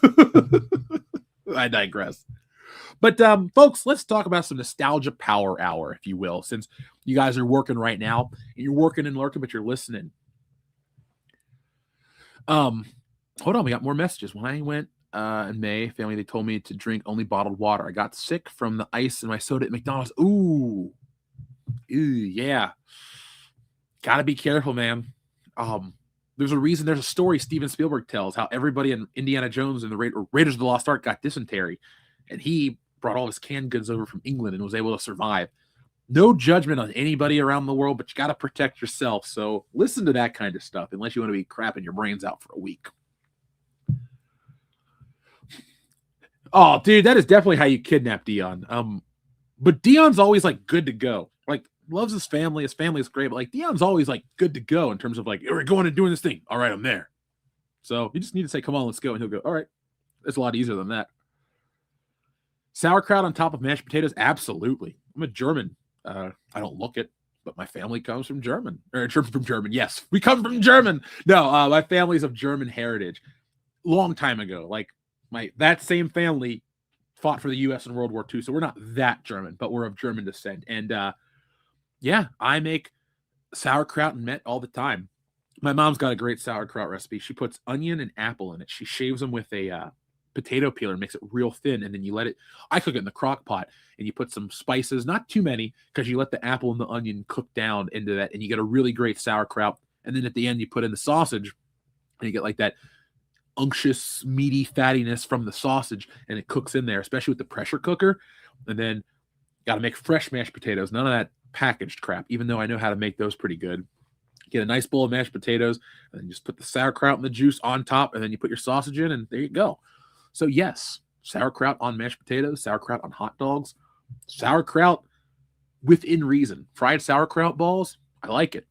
I digress. But folks, let's talk about some nostalgia power hour, if you will, since you guys are working right now. You're working and lurking, but you're listening. Hold on, we got more messages. When I went in May, family, they told me to drink only bottled water. I got sick from the ice in my soda at McDonald's. Ooh, yeah. Gotta be careful, man. There's a story Steven Spielberg tells how everybody in Indiana Jones and the Raiders of the Lost Ark got dysentery, and he brought all his canned goods over from England and was able to survive. No judgment on anybody around the world, but you got to protect yourself. So listen to that kind of stuff, unless you want to be crapping your brains out for a week. Oh, dude, that is definitely how you kidnap Dion. But Dion's always like good to go. Like, loves his family. His family is great, but like Dion's always like good to go in terms of like, we're going and doing this thing. All right, I'm there. So you just need to say, come on, let's go. And he'll go, all right. It's a lot easier than that. Sauerkraut on top of mashed potatoes? Absolutely. I'm a German. I don't look it, but my family comes from German. From German. Yes, we come from German. No, my family's of German heritage. Long time ago. Like, that same family fought for the U.S. in World War II, so we're not that German, but we're of German descent. And yeah, I make sauerkraut and met all the time. My mom's got a great sauerkraut recipe. She puts onion and apple in it. She shaves them with a potato peeler, makes it real thin, and then you let it. I cook it in the crock pot, and you put some spices, not too many, because you let the apple and the onion cook down into that, and you get a really great sauerkraut. And then at the end, you put in the sausage, and you get like that unctuous, meaty fattiness from the sausage, and it cooks in there, especially with the pressure cooker. And then got to make fresh mashed potatoes, none of that packaged crap, even though I know how to make those pretty good. Get a nice bowl of mashed potatoes, and then just put the sauerkraut and the juice on top, and then you put your sausage in, and there you go. So yes, sauerkraut on mashed potatoes, sauerkraut on hot dogs, sauerkraut within reason. Fried sauerkraut balls, I like it.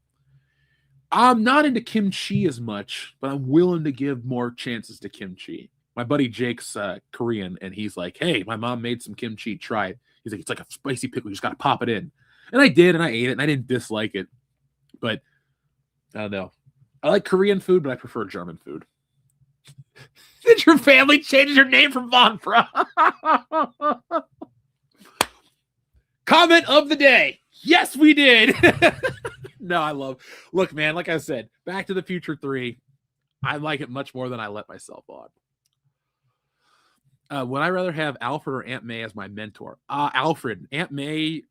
I'm not into kimchi as much, but I'm willing to give more chances to kimchi. My buddy Jake's Korean, and he's like, hey, my mom made some kimchi, try it. He's like, it's like a spicy pickle, you just got to pop it in. And I did, and I ate it, and I didn't dislike it. But I don't know. I like Korean food, but I prefer German food. Did your family change your name from Von Fra? Comment of the day. Yes, we did. No, look, man, like I said, Back to the Future 3, I like it much more than I let myself on. Would I rather have Alfred or Aunt May as my mentor? Alfred. Aunt May,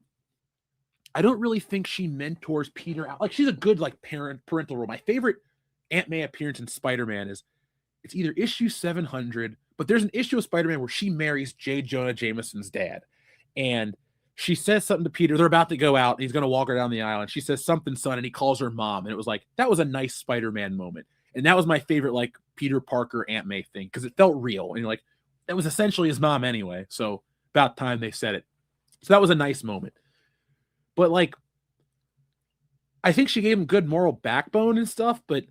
I don't really think she mentors Peter. Like, she's a good like parental role. My favorite Aunt May appearance in Spider-Man is it's either issue 700, but there's an issue of Spider-Man where she marries J. Jonah Jameson's dad. And she says something to Peter. They're about to go out. And he's going to walk her down the aisle. And she says something, son. And he calls her mom. And it was like, that was a nice Spider-Man moment. And that was my favorite, like, Peter Parker, Aunt May thing. Because it felt real. And you're like, that was essentially his mom anyway. So about time they said it. So that was a nice moment. But, like, I think she gave him good moral backbone and stuff. But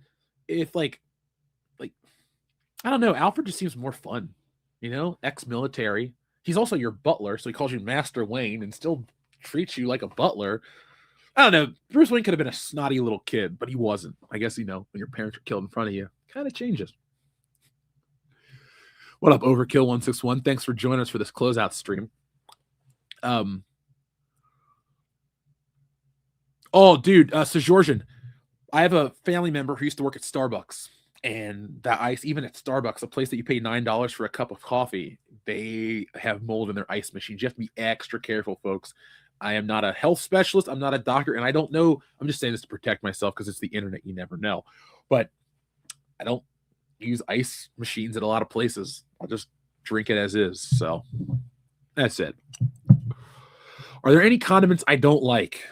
if, like, I don't know. Alfred just seems more fun, you know, ex-military. He's also your butler, so he calls you Master Wayne and still treats you like a butler. I don't know. Bruce Wayne could have been a snotty little kid, but he wasn't. I guess, you know, when your parents are killed in front of you, kind of changes. What up, Overkill161? Thanks for joining us for this closeout stream. Oh, dude, Georgian, I have a family member who used to work at Starbucks. And that ice, even at Starbucks, a place that you pay $9 for a cup of coffee, they have mold in their ice machines. You have to be extra careful, folks. I am not a health specialist. I'm not a doctor. And I don't know. I'm just saying this to protect myself because it's the internet. You never know. But I don't use ice machines at a lot of places. I'll just drink it as is. So that's it. Are there any condiments I don't like?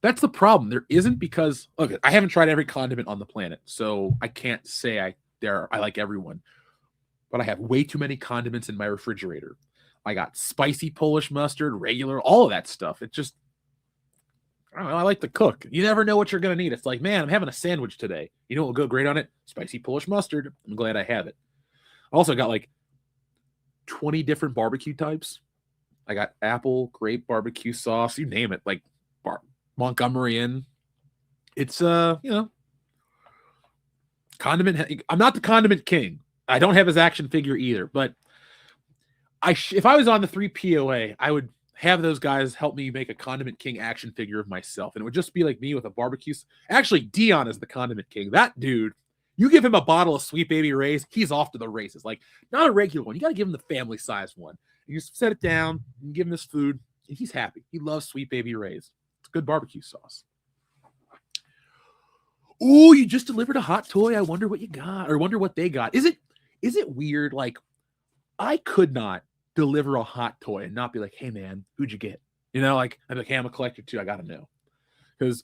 That's the problem. There isn't because, look, I haven't tried every condiment on the planet, so I can't say I like everyone. But I have way too many condiments in my refrigerator. I got spicy Polish mustard, regular, all of that stuff. It just, I don't know, I like to cook. You never know what you're going to need. It's like, man, I'm having a sandwich today. You know what will go great on it? Spicy Polish mustard. I'm glad I have it. I also got like 20 different barbecue types. I got apple, grape, barbecue sauce, you name it, like Montgomery Inn. It's you know, condiment. I'm not the condiment king. I don't have his action figure either, but if I was on the 3 POA, I would have those guys help me make a Condiment King action figure of myself. And it would just be like me with a barbecue. Actually, Dion is the Condiment King. That dude, you give him a bottle of Sweet Baby Ray's, he's off to the races. Like, not a regular one. You got to give him the family size one. You just set it down and give him this food, and he's happy. He loves Sweet Baby Ray's. It's good barbecue sauce. Oh, you just delivered a hot toy. I wonder what you got, or wonder what they got. Is it weird? Like, I could not deliver a hot toy and not be like, hey man, who'd you get? You know, like, I'm like, hey, I'm a collector too. I got to know. Because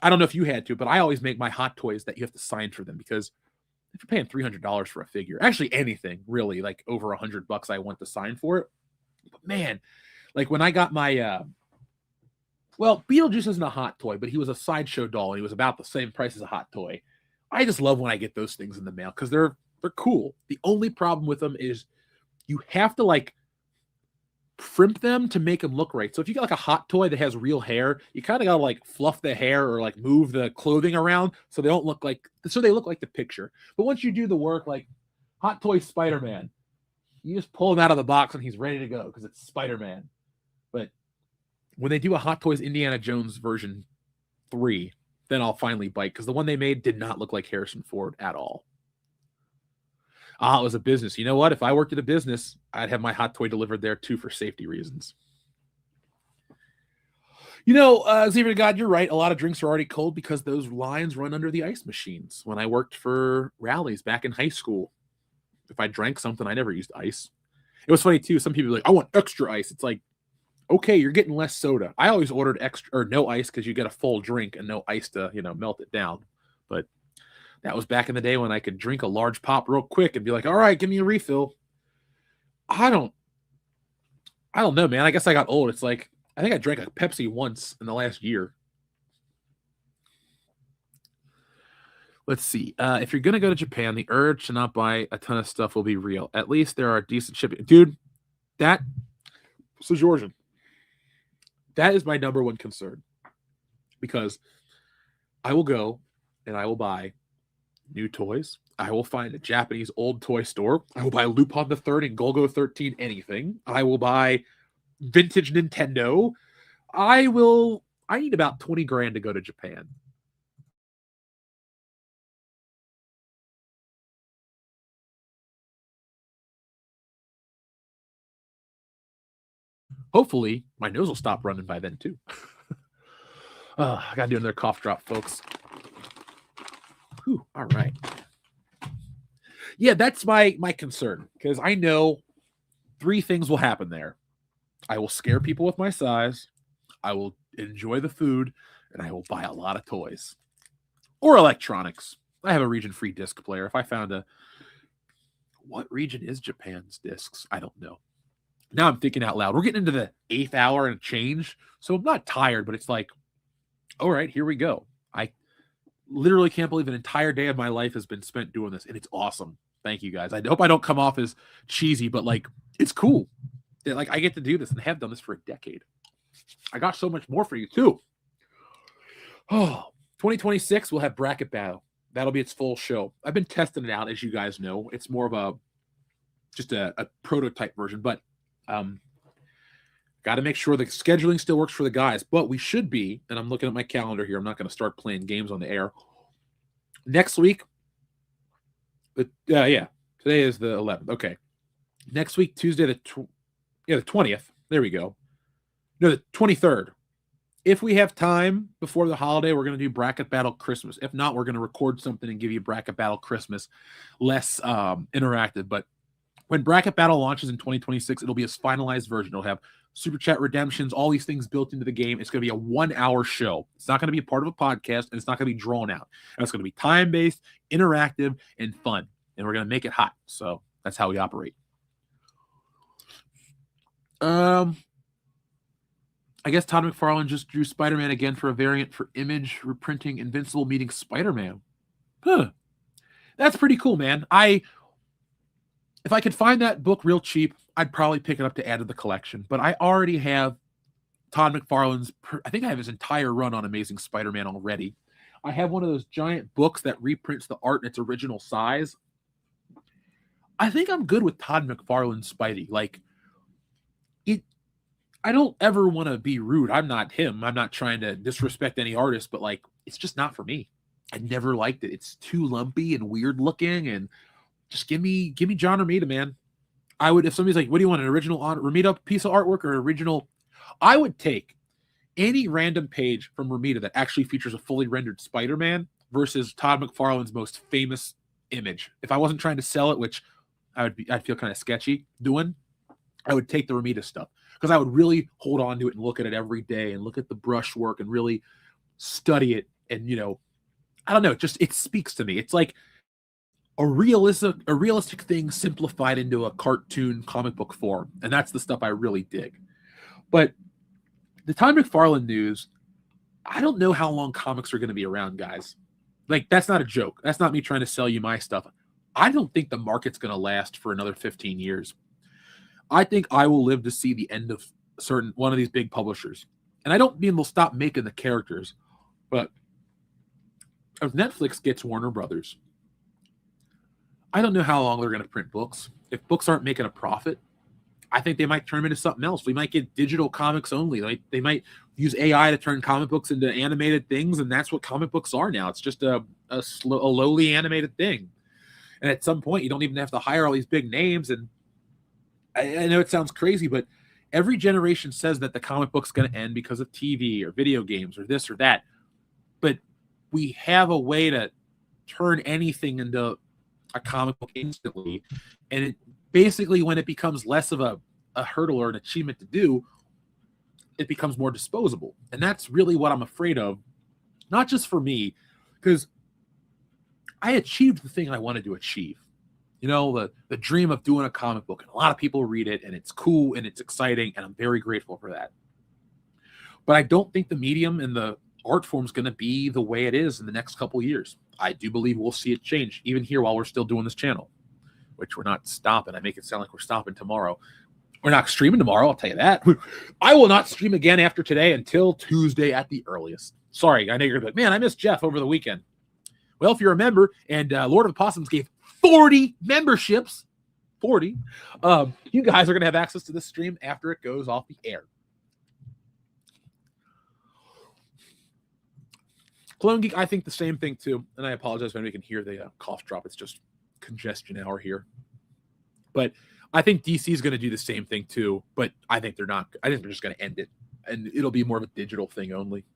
I don't know if you had to, but I always make my hot toys that you have to sign for them, because if you're paying $300 for a figure, actually anything really, like over $100, I want to sign for it. But man, like when I got my, Beetlejuice isn't a hot toy, but he was a sideshow doll and he was about the same price as a hot toy. I just love when I get those things in the mail because they're cool. The only problem with them is you have to like primp them to make them look right. So if you got like a hot toy that has real hair, you kind of got to like fluff the hair or like move the clothing around so they look like the picture. But once you do the work, like Hot Toy Spider-Man, you just pull him out of the box and he's ready to go because it's Spider-Man. But when they do a Hot Toys Indiana Jones version 3, then I'll finally bite, because the one they made did not look like Harrison Ford at all. It was a business. You know what? If I worked at a business, I'd have my hot toy delivered there too for safety reasons. You know, Xavier to God, you're right. A lot of drinks are already cold because those lines run under the ice machines. When I worked for Rallies back in high school, if I drank something, I never used ice. It was funny too. Some people were like, I want extra ice. It's like, okay, you're getting less soda. I always ordered extra or no ice because you get a full drink and no ice to, melt it down. But that was back in the day when I could drink a large pop real quick and be like, all right, give me a refill. I don't know, man. I guess I got old. It's like, I think I drank a Pepsi once in the last year. Let's see. If you're going to go to Japan, the urge to not buy a ton of stuff will be real. At least there are decent shipping. Dude, so Georgian, that is my number one concern. Because I will go and I will buy new toys. I will find a Japanese old toy store. I will buy Lupin the Third and Golgo 13 anything. I will buy vintage Nintendo. I need about 20 grand to go to Japan. Hopefully, my nose will stop running by then, too. I got to do another cough drop, folks. Whew, all right. Yeah, that's my concern, because I know 3 things will happen there. I will scare people with my size, I will enjoy the food, and I will buy a lot of toys. Or electronics. I have a region-free disc player. If I found what region is Japan's discs? I don't know. Now I'm thinking out loud. We're getting into the 8th hour and change, so I'm not tired, but it's like, all right, here we go. I literally can't believe an entire day of my life has been spent doing this, and it's awesome. Thank you, guys. I hope I don't come off as cheesy, but like, it's cool. Like, I get to do this and have done this for a decade. I got so much more for you, too. Oh, 2026, we'll have Bracket Battle. That'll be its full show. I've been testing it out, as you guys know. It's more of just a prototype version, but got to make sure the scheduling still works for the guys. But we should be, and I'm looking at my calendar here. I'm not going to start playing games on the air. Next week, today is the 11th. Okay. Next week, Tuesday, the 20th. There we go. No, the 23rd. If we have time before the holiday, we're going to do Bracket Battle Christmas. If not, we're going to record something and give you Bracket Battle Christmas, less interactive. But when Bracket Battle launches in 2026, it'll be a finalized version. It'll have Super Chat redemptions, all these things built into the game. It's going to be a 1-hour show. It's not going to be a part of a podcast, and it's not going to be drawn out. And it's going to be time-based, interactive, and fun. And we're going to make it hot. So that's how we operate. I guess Todd McFarlane just drew Spider-Man again for a variant for Image reprinting Invincible meeting Spider-Man. Huh. That's pretty cool, man. If I could find that book real cheap, I'd probably pick it up to add to the collection. But I already have Todd McFarlane's, I think I have his entire run on Amazing Spider-Man already. I have one of those giant books that reprints the art in its original size. I think I'm good with Todd McFarlane's Spidey. Like, I don't ever want to be rude. I'm not him. I'm not trying to disrespect any artist, but like, it's just not for me. I never liked it. It's too lumpy and weird looking, and just give me John Romita, man. I would, if somebody's like, what do you want, an original Romita piece of artwork or an original? I would take any random page from Romita that actually features a fully rendered Spider-Man versus Todd McFarlane's most famous image. If I wasn't trying to sell it, which I'd feel kind of sketchy doing, I would take the Romita stuff because I would really hold on to it and look at it every day and look at the brushwork and really study it. And, you know, I don't know, it speaks to me. It's like a realistic thing simplified into a cartoon comic book form. And that's the stuff I really dig. But the Todd McFarlane news, I don't know how long comics are going to be around, guys. Like, that's not a joke. That's not me trying to sell you my stuff. I don't think the market's going to last for another 15 years. I think I will live to see the end of one of these big publishers. And I don't mean they'll stop making the characters, but if Netflix gets Warner Brothers, I don't know how long they're going to print books. If books aren't making a profit, I think they might turn them into something else. We might get digital comics only. Like, they might use AI to turn comic books into animated things, and that's what comic books are now. It's just a lowly animated thing. And at some point, you don't even have to hire all these big names. And I know it sounds crazy, but every generation says that the comic book's going to end because of TV or video games or this or that. But we have a way to turn anything into a comic book instantly. And it basically, when it becomes less of a hurdle or an achievement to do, it becomes more disposable. And that's really what I'm afraid of. Not just for me, because I achieved the thing I wanted to achieve. You know, the dream of doing a comic book. And a lot of people read it, and it's cool, and it's exciting, and I'm very grateful for that. But I don't think the medium and the art form is going to be the way it is in the next couple of years. I do believe we'll see it change, even here while we're still doing this channel, which we're not stopping. I make it sound like we're stopping tomorrow. We're not streaming tomorrow, I'll tell you that. I will not stream again after today until Tuesday at the earliest. Sorry, I know you're like, man, I missed Jeff over the weekend. Well, if you remember, and Lord of the Possums gave 40 memberships, 40, you guys are going to have access to this stream after it goes off the air. Clone Geek, I think the same thing too. And I apologize if anybody can hear the cough drop. It's just congestion hour here. But I think DC is going to do the same thing too. But I think they're not. I think they're just going to end it. And it'll be more of a digital thing only.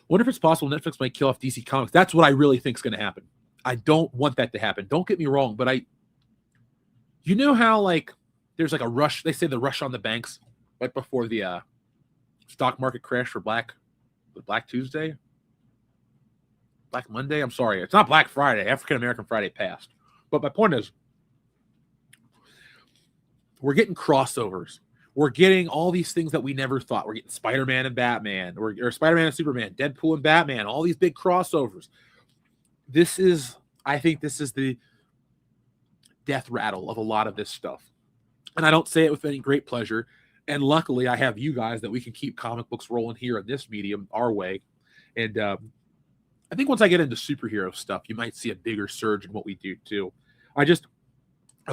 Wonder if it's possible Netflix might kill off DC Comics. That's what I really think is going to happen. I don't want that to happen. Don't get me wrong. But you know how like there's like a rush. They say the rush on the banks right before the stock market crash for Black Tuesday? Black Monday? I'm sorry. It's not Black Friday. African American Friday passed. But my point is, we're getting crossovers. We're getting all these things that we never thought. We're getting Spider-Man and Batman, or Spider-Man and Superman, Deadpool and Batman, all these big crossovers. I think this is the death rattle of a lot of this stuff. And I don't say it with any great pleasure. And luckily, I have you guys that we can keep comic books rolling here in this medium our way. And I think once I get into superhero stuff, you might see a bigger surge in what we do too. I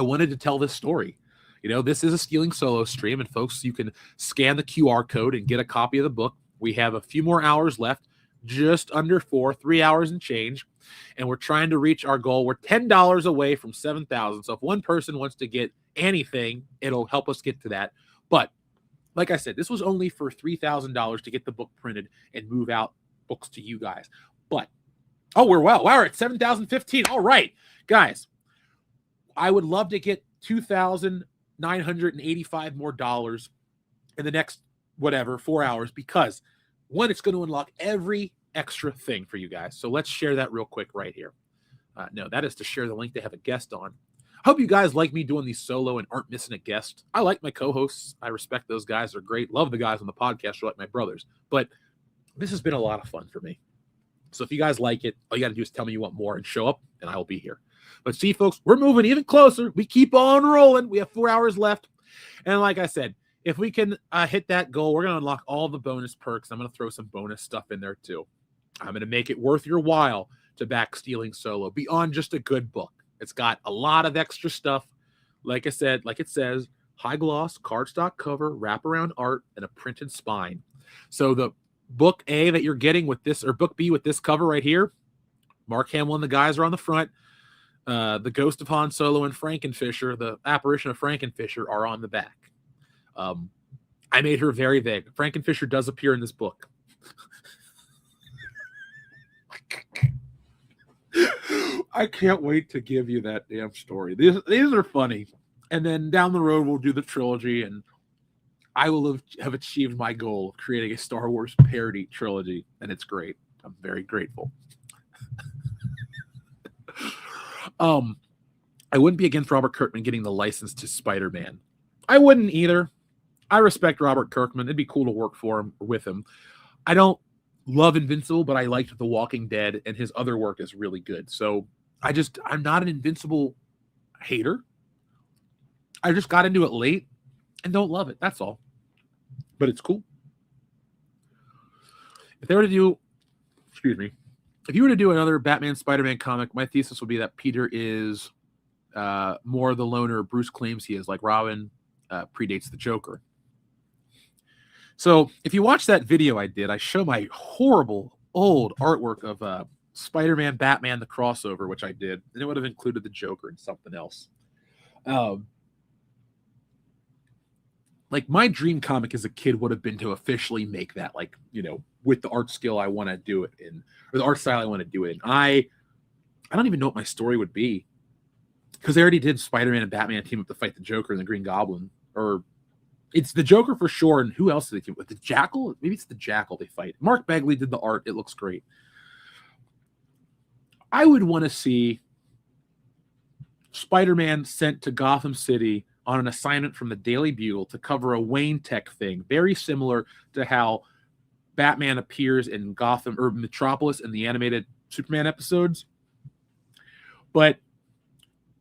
wanted to tell this story. You know, this is a Stealing Solo stream, and folks, you can scan the QR code and get a copy of the book. We have a few more hours left, just under 3 hours and change, and we're trying to reach our goal. We're $10 away from 7,000. So if one person wants to get anything, it'll help us get to that. But like I said, this was only for $3,000 to get the book printed and move out books to you guys. But we're at 7,015. All right, guys, I would love to get $2,985 more dollars in the next 4 hours, because one, it's going to unlock every extra thing for you guys. So let's share that real quick right here. No, that is to share the link to have a guest on. I hope you guys like me doing these solo and aren't missing a guest. I like my co-hosts. I respect those guys. They're great. Love the guys on the podcast. They're like my brothers. But this has been a lot of fun for me. So if you guys like it, all you got to do is tell me you want more and show up, and I will be here. But see, folks, we're moving even closer. We keep on rolling. We have 4 hours left. And like I said, if we can hit that goal, we're going to unlock all the bonus perks. I'm going to throw some bonus stuff in there too. I'm going to make it worth your while to back Stealing Solo beyond just a good book. It's got a lot of extra stuff. Like I said, like it says, high gloss, cardstock cover, wraparound art, and a printed spine. So the book A that you're getting with this, or book B with this cover right here, Mark Hamill and the guys are on the front. The Ghost of Han Solo and Frankenfisher, the apparition of Frankenfisher, are on the back. I made her very vague. Frankenfisher does appear in this book. I can't wait to give you that damn story. These are funny. And then down the road, we'll do the trilogy, and I will have achieved my goal of creating a Star Wars parody trilogy, and it's great. I'm very grateful. I wouldn't be against Robert Kirkman getting the license to Spider-Man. I wouldn't either. I respect Robert Kirkman. It'd be cool to work for him or with him. I don't love Invincible, but I liked The Walking Dead, and his other work is really good. So I'm not an Invincible hater. I just got into it late and don't love it. That's all. But it's cool. If you were to do another Batman Spider-Man comic, my thesis would be that Peter is more the loner Bruce claims he is, like Robin predates the Joker. So if you watch that video I did, I show my horrible old artwork of Spider-Man, Batman, the crossover, which I did, and it would have included the Joker and something else. Like my dream comic as a kid would have been to officially make that, like, you know, with the art skill I want to do it in, or the art style I want to do it in. I don't even know what my story would be, because they already did Spider-Man and Batman team up to fight the Joker and the Green Goblin, or it's the Joker for sure. And who else did they team with? The Jackal? Maybe it's the Jackal they fight. Mark Bagley did the art. It looks great. I would want to see Spider-Man sent to Gotham City on an assignment from the Daily Bugle to cover a Wayne Tech thing, very similar to how Batman appears in Gotham or Metropolis in the animated Superman episodes. But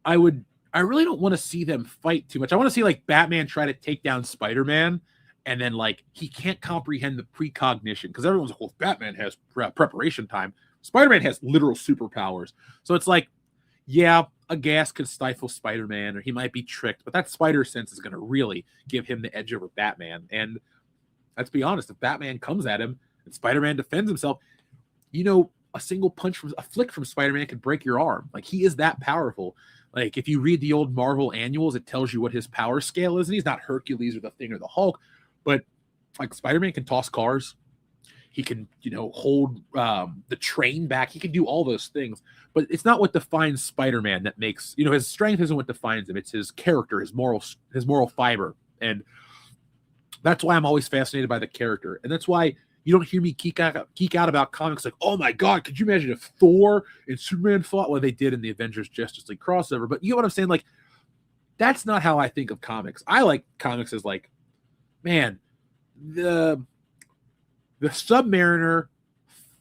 I really don't want to see them fight too much. I want to see like Batman try to take down Spider-Man, and then like he can't comprehend the precognition, because everyone's like, well, Batman has preparation time. Spider-Man has literal superpowers. So it's like, yeah, a gas could stifle Spider-Man, or he might be tricked, but that spider sense is going to really give him the edge over Batman. And let's be honest, if Batman comes at him and Spider-Man defends himself, you know, a single punch a flick from Spider-Man could break your arm. Like, he is that powerful. Like, if you read the old Marvel annuals, it tells you what his power scale is, and he's not Hercules or the Thing or the Hulk, but like Spider-Man can toss cars. He can, you know, hold the train back. He can do all those things, but it's not what defines Spider-Man that makes, you know, his strength isn't what defines him. It's his character, his moral fiber. And that's why I'm always fascinated by the character. And that's why you don't hear me geek out about comics like, oh my God, could you imagine if Thor and Superman fought? Well, they did in the Avengers Justice League crossover, but you know what I'm saying? Like, that's not how I think of comics. I like comics as like, man, the Submariner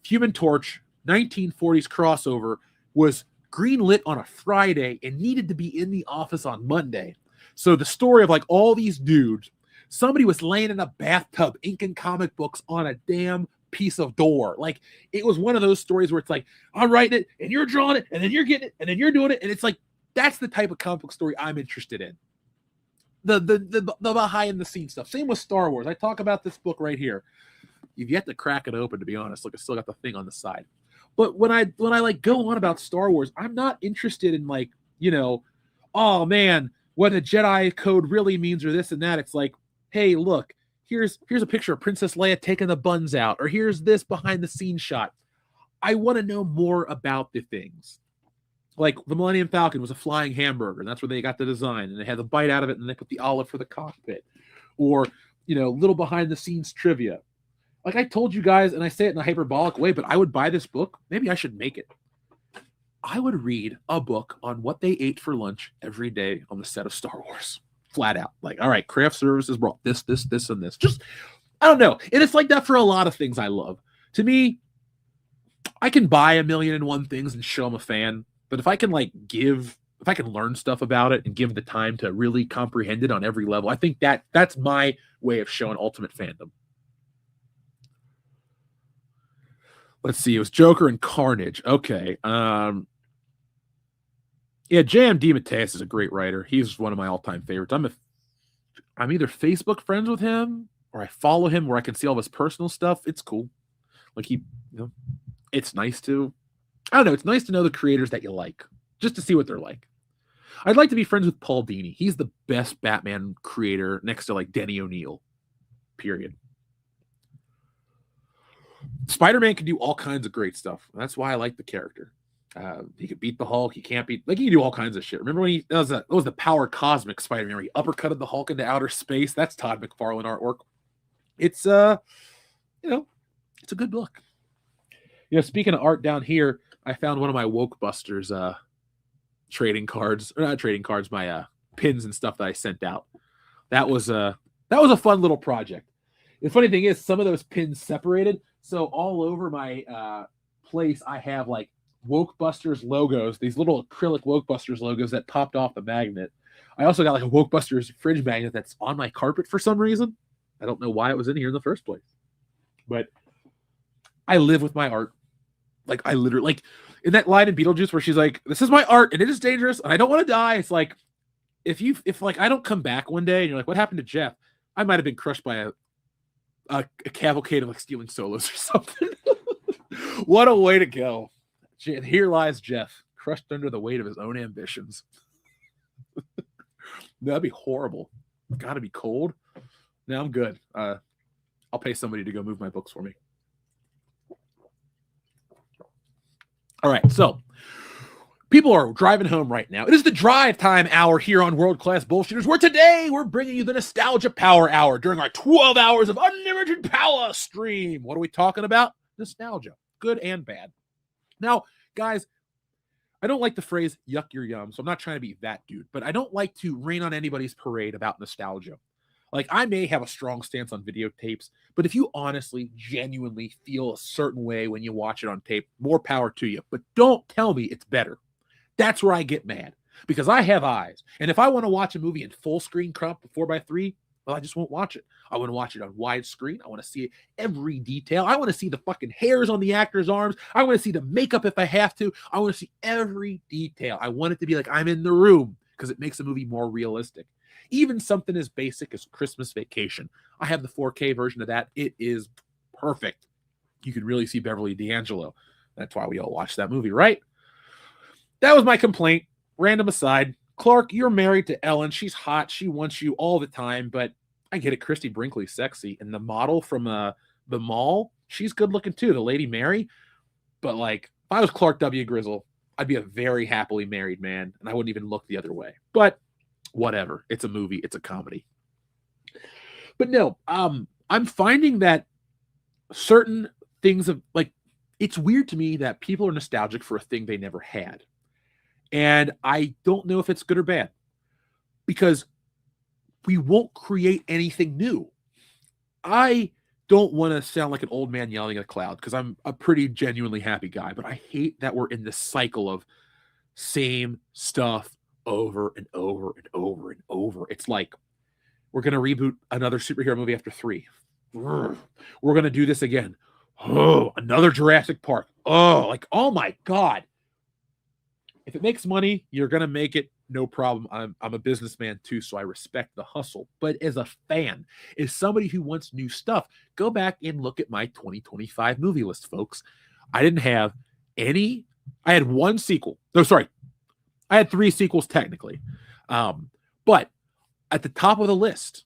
Human Torch 1940s crossover was greenlit on a Friday and needed to be in the office on Monday. So the story of like all these dudes, somebody was laying in a bathtub inking comic books on a damn piece of door. Like, it was one of those stories where it's like, I'm writing it and you're drawing it and then you're getting it and then you're doing it. And it's like, that's the type of comic book story I'm interested in. The behind the scenes stuff. Same with Star Wars. I talk about this book right here. You've yet to crack it open, to be honest. Look, I still got the thing on the side. But when I like go on about Star Wars, I'm not interested in like, you know, oh man, what a Jedi code really means or this and that. It's like, hey, look, here's a picture of Princess Leia taking the buns out, or here's this behind the scenes shot. I want to know more about the things. Like the Millennium Falcon was a flying hamburger, and that's where they got the design, and they had the bite out of it, and they put the olive for the cockpit. Or, you know, little behind the scenes trivia. Like I told you guys, and I say it in a hyperbolic way, but I would buy this book. Maybe I should make it. I would read a book on what they ate for lunch every day on the set of Star Wars. Flat out. Like, all right, craft services brought this, and this. Just, I don't know. And it's like that for a lot of things I love. To me, I can buy 1,000,001 things and show I'm a fan. But if I can learn stuff about it and give the time to really comprehend it on every level, I think that's my way of showing ultimate fandom. Let's see. It was Joker and Carnage. Okay. Yeah, J.M. DeMatteis is a great writer. He's one of my all-time favorites. I'm either Facebook friends with him or I follow him where I can see all of his personal stuff. It's cool. Like it's nice to, I don't know, it's nice to know the creators that you like, just to see what they're like. I'd like to be friends with Paul Dini. He's the best Batman creator next to like Denny O'Neil. Period. Spider-Man can do all kinds of great stuff. That's why I like the character. He could beat the Hulk. He can't beat, like, he can do all kinds of shit. Remember when that was the Power Cosmic Spider-Man where he uppercutted the Hulk into outer space? That's Todd McFarlane artwork. It's it's a good book. Speaking of art down here, I found one of my Woke Busters trading cards, or not trading cards, my pins and stuff that I sent out. That was a fun little project. The funny thing is, some of those pins separated, so all over my place I have like Woke Busters logos, these little acrylic Woke Busters logos that popped off the magnet. I also got like a Woke Busters fridge magnet that's on my carpet for some reason. I don't know why it was in here in the first place, but I live with my art. Like, I literally, like in that line in Beetlejuice where she's like, "This is my art and it is dangerous and I don't want to die." It's like, if like I don't come back one day and you're like, "What happened to Jeff?" I might have been crushed by a cavalcade of like Stealing Solos or something. What a way to go. Here lies Jeff, crushed under the weight of his own ambitions. That'd be horrible. Gotta be cold. No, I'm good. I'll pay somebody to go move my books for me. All right, so people are driving home right now. It is the drive time hour here on World Class Bullshitters, where today we're bringing you the Nostalgia Power Hour during our 12 hours of unlimited power stream. What are we talking about? Nostalgia, good and bad. Now, guys, I don't like the phrase yuck your yum, so I'm not trying to be that dude, but I don't like to rain on anybody's parade about nostalgia. Like, I may have a strong stance on videotapes, but if you honestly, genuinely feel a certain way when you watch it on tape, more power to you. But don't tell me it's better. That's where I get mad, because I have eyes. And if I want to watch a movie in full screen crop 4:3, well, I just won't watch it. I want to watch it on widescreen. I want to see every detail. I want to see the fucking hairs on the actor's arms. I want to see the makeup if I have to. I want to see every detail. I want it to be like I'm in the room, because it makes the movie more realistic. Even something as basic as Christmas Vacation. I have the 4K version of that. It is perfect. You can really see Beverly D'Angelo. That's why we all watched that movie, right? That was my complaint. Random aside. Clark, you're married to Ellen. She's hot. She wants you all the time, but I get it. Christy Brinkley's sexy. And the model from the mall, she's good looking too. The Lady Mary. But like, if I was Clark W. Grizzle, I'd be a very happily married man, and I wouldn't even look the other way. But whatever. It's a movie. It's a comedy. But no, I'm finding that certain things of like, it's weird to me that people are nostalgic for a thing they never had. And I don't know if it's good or bad, because we won't create anything new. I don't want to sound like an old man yelling at a cloud, because I'm a pretty genuinely happy guy, but I hate that we're in this cycle of same stuff over and over and over and over. It's like, we're going to reboot another superhero movie after 3. We're going to do this again. Oh, another Jurassic Park. Oh, like, oh my God. If it makes money, you're going to make it. No problem. I'm a businessman too, so I respect the hustle. But as a fan, as somebody who wants new stuff, go back and look at my 2025 movie list, folks. I didn't have any. I had one sequel. No, sorry. I had 3 sequels technically. But at the top of the list,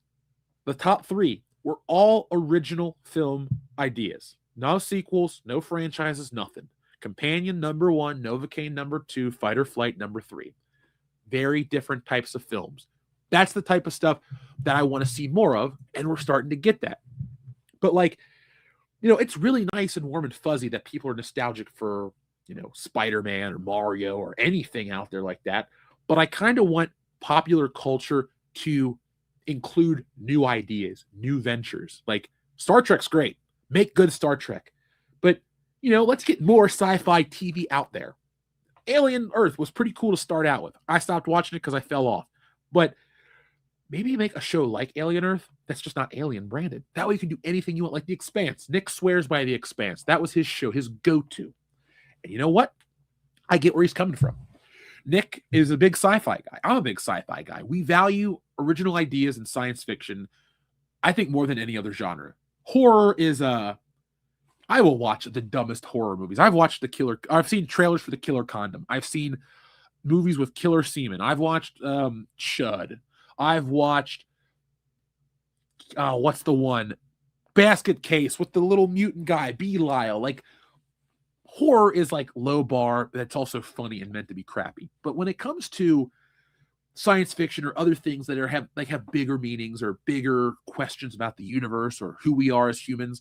the top 3 were all original film ideas. No sequels, no franchises, nothing. Companion number 1, Novocaine number 2, Fight or Flight number 3. Very different types of films. That's the type of stuff that I want to see more of, and we're starting to get that. But like, it's really nice and warm and fuzzy that people are nostalgic for, Spider-Man or Mario or anything out there like that. But I kind of want popular culture to include new ideas, new ventures. Like, Star Trek's great. Make good Star Trek. But, let's get more sci-fi TV out there. Alien Earth was pretty cool to start out with. I stopped watching it because I fell off. But maybe make a show like Alien Earth that's just not Alien branded. That way you can do anything you want, like The Expanse. Nick swears by The Expanse. That was his show, his go-to. And you know what? I get where he's coming from. Nick is a big sci-fi guy. I'm a big sci-fi guy. We value original ideas in science fiction, I think, more than any other genre. Horror is I will watch the dumbest horror movies. I've seen trailers for the Killer Condom. I've seen movies with killer semen. I've watched Chud. I've watched what's the one? Basket Case with the little mutant guy, Belial. Like, horror is like low bar that's also funny and meant to be crappy. But when it comes to science fiction or other things that have bigger meanings or bigger questions about the universe or who we are as humans,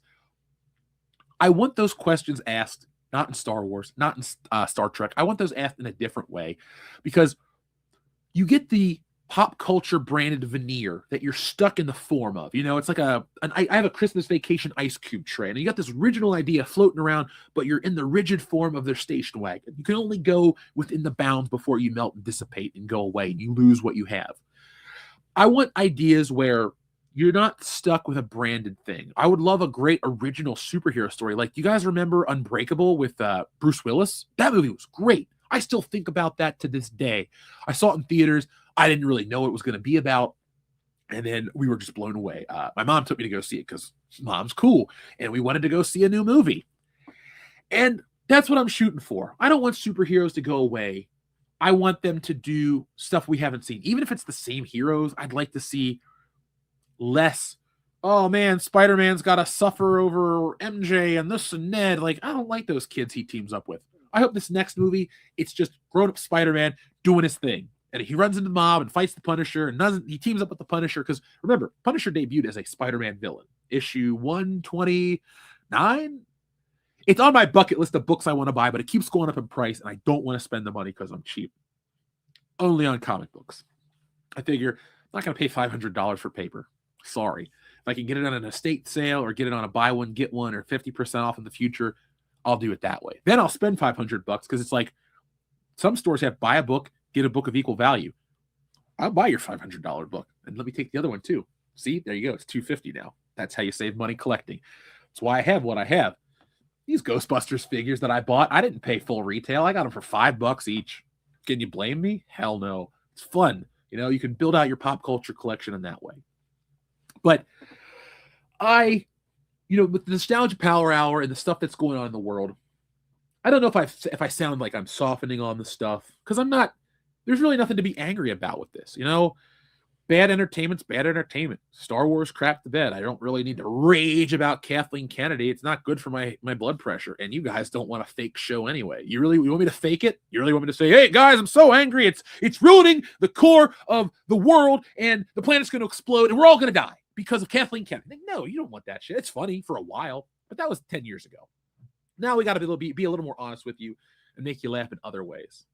I want those questions asked not in Star Wars, not in Star Trek. I want those asked in a different way, because you get the pop culture branded veneer that you're stuck in the form of. You know, it's like I have a Christmas Vacation ice cube tray, and you got this original idea floating around, but you're in the rigid form of their station wagon. You can only go within the bounds before you melt and dissipate and go away, and you lose what you have. I want ideas where you're not stuck with a branded thing. I would love a great original superhero story. Like, you guys remember Unbreakable with Bruce Willis? That movie was great. I still think about that to this day. I saw it in theaters. I didn't really know what it was going to be about. And then we were just blown away. My mom took me to go see it because mom's cool. And we wanted to go see a new movie. And that's what I'm shooting for. I don't want superheroes to go away. I want them to do stuff we haven't seen. Even if it's the same heroes, I'd like to see less, oh man, Spider-Man's got to suffer over MJ and this and Ned. Like, I don't like those kids he teams up with. I hope this next movie, it's just grown-up Spider-Man doing his thing. And he runs into the mob and fights the Punisher, and he teams up with the Punisher, because remember, Punisher debuted as a Spider-Man villain. Issue 129? It's on my bucket list of books I want to buy, but it keeps going up in price, and I don't want to spend the money because I'm cheap. Only on comic books. I figure I'm not going to pay $500 for paper. Sorry. If I can get it on an estate sale or get it on a buy one, get one, or 50% off in the future, I'll do it that way. Then I'll spend $500 because it's like some stores have buy a book, get a book of equal value. I'll buy your $500 book, and let me take the other one too. See, there you go. It's $250 now. That's how you save money collecting. That's why I have what I have. These Ghostbusters figures that I bought, I didn't pay full retail. I got them for $5 each. Can you blame me? Hell no. It's fun. You know, you can build out your pop culture collection in that way. But with the Nostalgia Power Hour and the stuff that's going on in the world, I don't know if I sound like I'm softening on the stuff, because I'm not. There's really nothing to be angry about with this. You know, bad entertainment's bad entertainment. Star Wars crap to bed. I don't really need to rage about Kathleen Kennedy. It's not good for my blood pressure. And you guys don't want a fake show anyway. You want me to fake it? You really want me to say, hey guys, I'm so angry. It's ruining the core of the world, and the planet's going to explode, and we're all going to die because of Kathleen Kennedy. Like, no, you don't want that shit. It's funny for a while, but that was 10 years ago. Now we got to be a little more honest with you and make you laugh in other ways.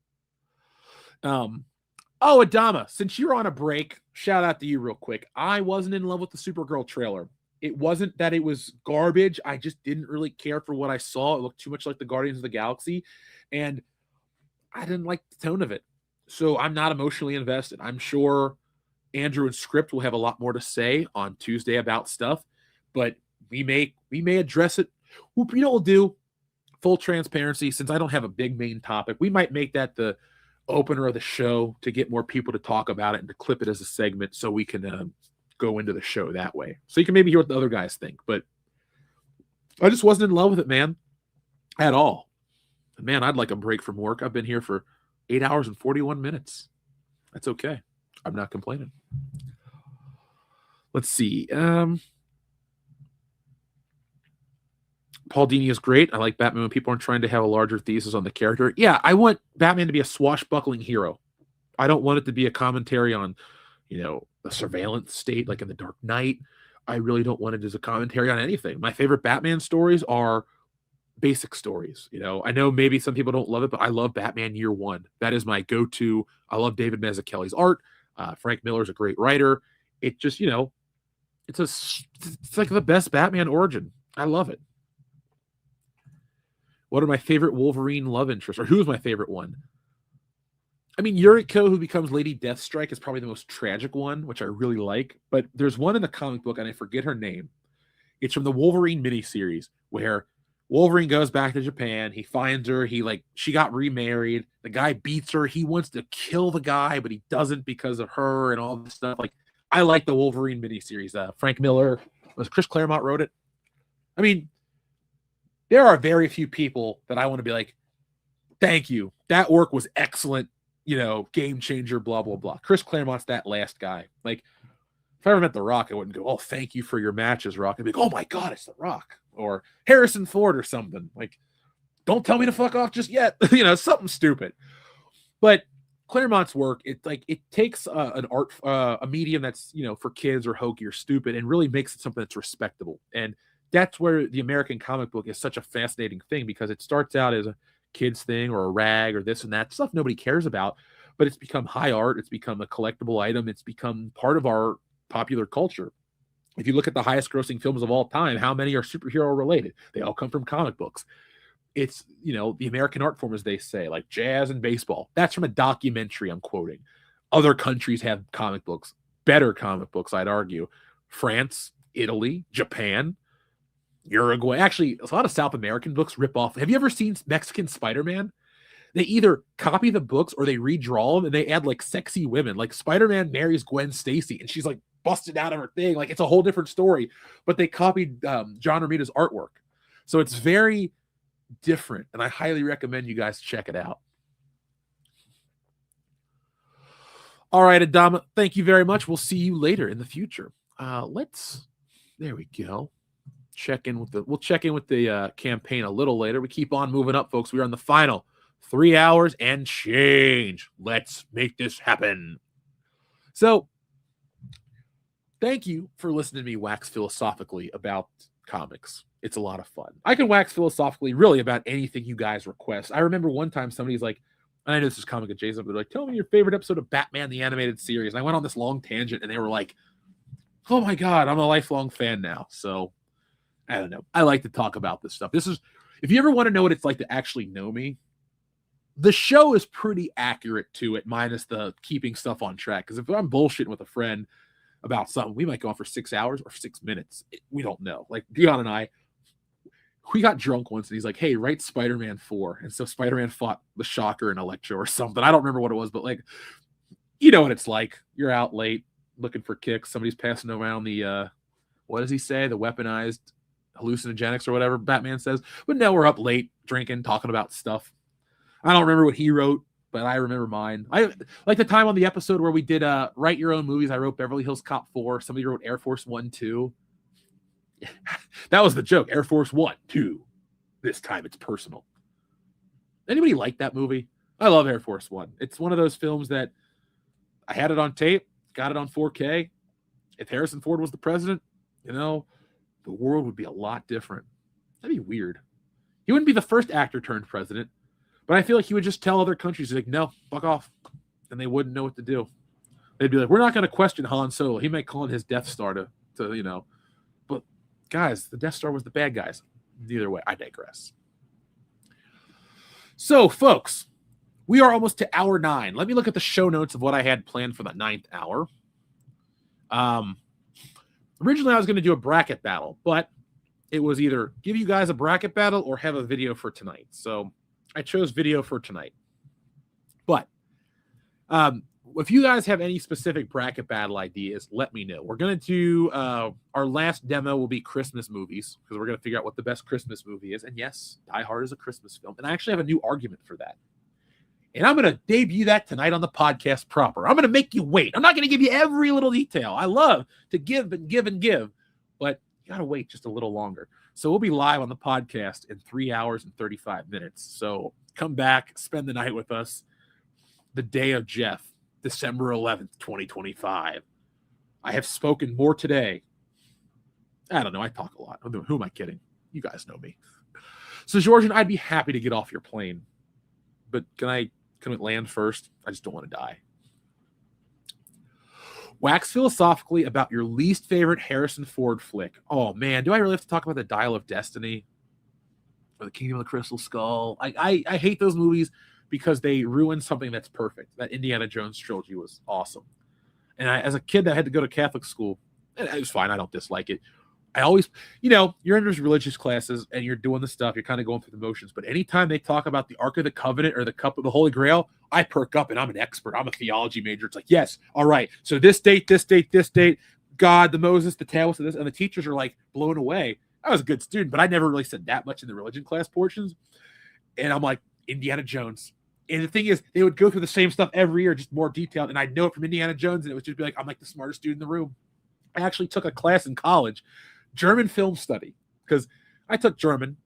Adama, since you're on a break, shout out to you real quick. I wasn't in love with the Supergirl trailer. It wasn't that it was garbage. I just didn't really care for what I saw. It looked too much like the Guardians of the Galaxy, and I didn't like the tone of it. So I'm not emotionally invested. I'm sure Andrew and Script will have a lot more to say on Tuesday about stuff, but we may address it. You know what we'll do? Full transparency, since I don't have a big main topic, we might make that the opener of the show to get more people to talk about it and to clip it as a segment so we can go into the show that way. So you can maybe hear what the other guys think. But I just wasn't in love with it, man, at all. Man, I'd like a break from work. I've been here for 8 hours and 41 minutes. That's okay. I'm not complaining. Let's see. Paul Dini is great. I like Batman when people aren't trying to have a larger thesis on the character. Yeah, I want Batman to be a swashbuckling hero. I don't want it to be a commentary on, the surveillance state like in The Dark Knight. I really don't want it as a commentary on anything. My favorite Batman stories are basic stories. I know maybe some people don't love it, but I love Batman Year One. That is my go-to. I love David Mazzucchelli's art. Frank Miller's a great writer. It just, it's like the best Batman origin. I love it. What are my favorite Wolverine love interests? Or who's my favorite one? I mean, Yuriko, who becomes Lady Deathstrike, is probably the most tragic one, which I really like. But there's one in the comic book, and I forget her name. It's from the Wolverine miniseries, where Wolverine goes back to Japan. He finds her. She got remarried. The guy beats her. He wants to kill the guy, but he doesn't because of her and all this stuff. Like, I like the Wolverine miniseries. Frank Miller, was Chris Claremont wrote it. I mean, there are very few people that I want to be like, thank you. That work was excellent. Game changer, blah, blah, blah. Chris Claremont's that last guy. Like, if I ever met The Rock, I wouldn't go, oh, thank you for your matches, Rock. I'd be like, oh my God, it's The Rock. Or Harrison Ford or something. Like, don't tell me to fuck off just yet. Something stupid. But Claremont's work, it takes an art, a medium that's, for kids or hokey or stupid, and really makes it something that's respectable. And that's where the American comic book is such a fascinating thing, because it starts out as a kids thing or a rag or this and that stuff nobody cares about, but it's become high art. It's become a collectible item. It's become part of our popular culture. If you look at the highest grossing films of all time, how many are superhero related? They all come from comic books. It's, the American art form, as they say, like jazz and baseball. That's from a documentary I'm quoting. Other countries have comic books, better comic books, I'd argue. France, Italy, Japan, Uruguay. Actually, a lot of South American books rip off. Have you ever seen Mexican Spider-Man? They either copy the books or they redraw them, and they add like sexy women. Like Spider-Man marries Gwen Stacy, and she's like busted out of her thing. Like, it's a whole different story, but they copied John Romita's artwork. So it's very different, and I highly recommend you guys check it out. All right, Adama, thank you very much. We'll see you later in the future. There we go. We'll check in with the campaign a little later. We keep on moving up, folks. We are on the final 3 hours and change. Let's make this happen. So, thank you for listening to me wax philosophically about comics. It's a lot of fun. I can wax philosophically really about anything you guys request. I remember one time somebody's like, and I know this is comic adjacent, but they're like, tell me your favorite episode of Batman the Animated Series. And I went on this long tangent, and they were like, oh my God, I'm a lifelong fan now. So, I don't know. I like to talk about this stuff. If you ever want to know what it's like to actually know me, the show is pretty accurate to it, minus the keeping stuff on track. Because if I'm bullshitting with a friend about something, we might go on for 6 hours or 6 minutes. We don't know. Like, Dion and I, we got drunk once, and he's like, hey, write Spider-Man 4. And so Spider-Man fought the Shocker and Electro or something. I don't remember what it was, but like, you know what it's like. You're out late looking for kicks. Somebody's passing around the, what does he say? The weaponized hallucinogenics or whatever Batman says. But now we're up late drinking, talking about stuff. I don't remember what he wrote, but I remember mine. I like the time on the episode where we did write your own movies. I wrote Beverly Hills Cop 4. Somebody wrote Air Force 1, 2. That was the joke. Air Force 1, 2. This time it's personal. Anybody like that movie? I love Air Force 1. It's one of those films that I had it on tape, got it on 4K. If Harrison Ford was the president, the world would be a lot different. That'd be weird. He wouldn't be the first actor turned president, but I feel like he would just tell other countries, like, no, fuck off. And they wouldn't know what to do. They'd be like, we're not going to question Han Solo. He might call in his Death Star to but guys, the Death Star was the bad guys. Either way, I digress. So, folks, we are almost to hour 9. Let me look at the show notes of what I had planned for the 9th hour. Originally, I was going to do a bracket battle, but it was either give you guys a bracket battle or have a video for tonight. So I chose video for tonight. But if you guys have any specific bracket battle ideas, let me know. We're going to do our last demo will be Christmas movies, because we're going to figure out what the best Christmas movie is. And yes, Die Hard is a Christmas film. And I actually have a new argument for that. And I'm going to debut that tonight on the podcast proper. I'm going to make you wait. I'm not going to give you every little detail. I love to give and give and give, but you got to wait just a little longer. So we'll be live on the podcast in 3 hours and 35 minutes. So come back, spend the night with us. The day of Jeff, December 11th, 2025. I have spoken more today. I don't know. I talk a lot. Who am I kidding? You guys know me. So, Georgian, I'd be happy to get off your plane. But can it land first? I just don't want to die. Wax philosophically about your least favorite Harrison Ford flick. Oh, man. Do I really have to talk about The Dial of Destiny? Or The Kingdom of the Crystal Skull? I hate those movies because they ruin something that's perfect. That Indiana Jones trilogy was awesome. And as a kid that had to go to Catholic school, and it was fine. I don't dislike it. I always, you're in those religious classes and you're doing the stuff, you're kind of going through the motions. But anytime they talk about the Ark of the Covenant or the Cup of the Holy Grail, I perk up and I'm an expert. I'm a theology major. It's like, yes, all right. So this date, God, the Moses, the tablets of this, and the teachers are like blown away. I was a good student, but I never really said that much in the religion class portions. And I'm like, Indiana Jones. And the thing is, they would go through the same stuff every year, just more detailed. And I'd know it from Indiana Jones, and it would just be like, I'm like the smartest dude in the room. I actually took a class in college, German film study, because I took German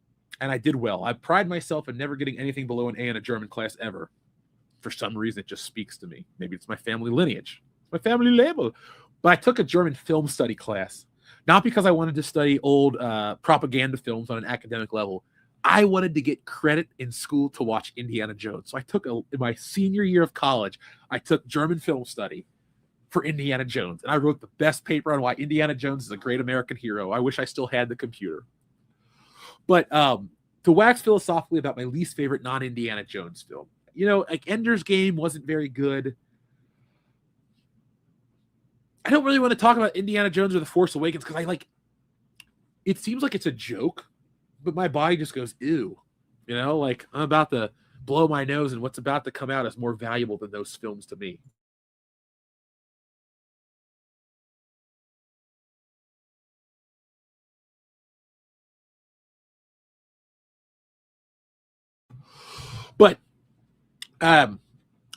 and I did well. I pride myself in never getting anything below an A in a German class ever. For some reason, it just speaks to me. Maybe it's my family lineage, my family label. But I took a German film study class, not because I wanted to study old propaganda films on an academic level. I wanted to get credit in school to watch Indiana Jones. So I took, in my senior year of college, I took German film study for Indiana Jones. And I wrote the best paper on why Indiana Jones is a great American hero. I wish I still had the computer. But to wax philosophically about my least favorite non-Indiana Jones film, like Ender's Game wasn't very good. I don't really want to talk about Indiana Jones or The Force Awakens because it seems like it's a joke, but my body just goes, ew. Like I'm about to blow my nose and what's about to come out is more valuable than those films to me. But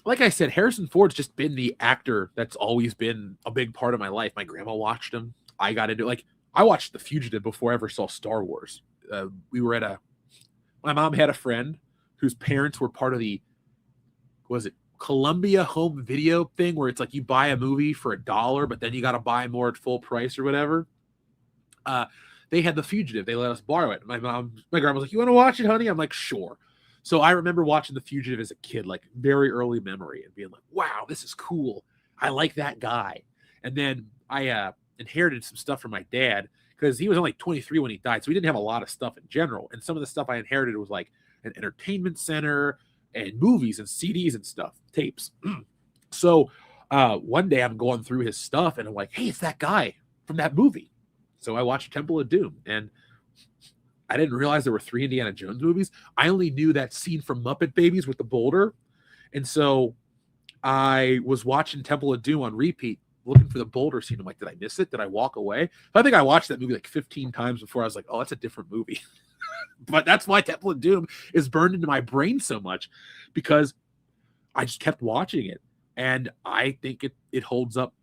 like I said, Harrison Ford's just been the actor that's always been a big part of my life. My grandma watched him. I got into I watched The Fugitive before I ever saw Star Wars. We were my mom had a friend whose parents were part of Columbia Home Video thing where it's like you buy a movie for $1, but then you got to buy more at full price or whatever. They had The Fugitive. They let us borrow it. My grandma was like, "You want to watch it, honey?" I'm like, "Sure." So I remember watching The Fugitive as a kid, like very early memory, and being like, wow, this is cool. I like that guy. And then I inherited some stuff from my dad because he was only 23 when he died. So he didn't have a lot of stuff in general. And some of the stuff I inherited was like an entertainment center and movies and CDs and stuff, tapes. So one day I'm going through his stuff and I'm like, hey, it's that guy from that movie. So I watched Temple of Doom, and I didn't realize there were 3 Indiana Jones movies. I only knew that scene from Muppet Babies with the boulder. And so I was watching Temple of Doom on repeat, looking for the boulder scene. I'm like, did I miss it? Did I walk away? I think I watched that movie like 15 times before I was like, oh, that's a different movie. But that's why Temple of Doom is burned into my brain so much, because I just kept watching it. And I think it holds up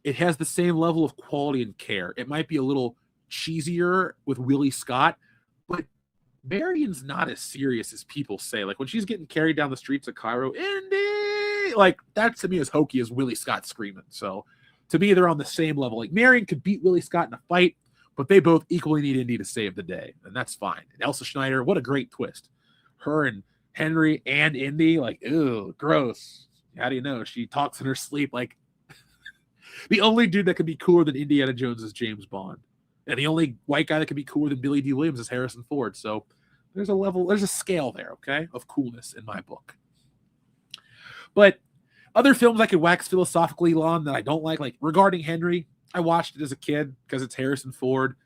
it has the same level of quality and care. It might be a little cheesier with Willie Scott, but Marion's not as serious as people say. Like when she's getting carried down the streets of Cairo, Indy, like that to me is hokey as Willie Scott screaming. So to me, they're on the same level. Like Marion could beat Willie Scott in a fight, but they both equally need Indy to save the day, and that's fine. And Elsa Schneider, what a great twist. Her and Henry and Indy, like, ew, gross. How do you know? She talks in her sleep. Like the only dude that could be cooler than Indiana Jones is James Bond. And the only white guy that can be cooler than Billy D. Williams is Harrison Ford. So there's a scale there, okay, of coolness in my book. But other films I could wax philosophically on that I don't like regarding Henry, I watched it as a kid because it's Harrison Ford.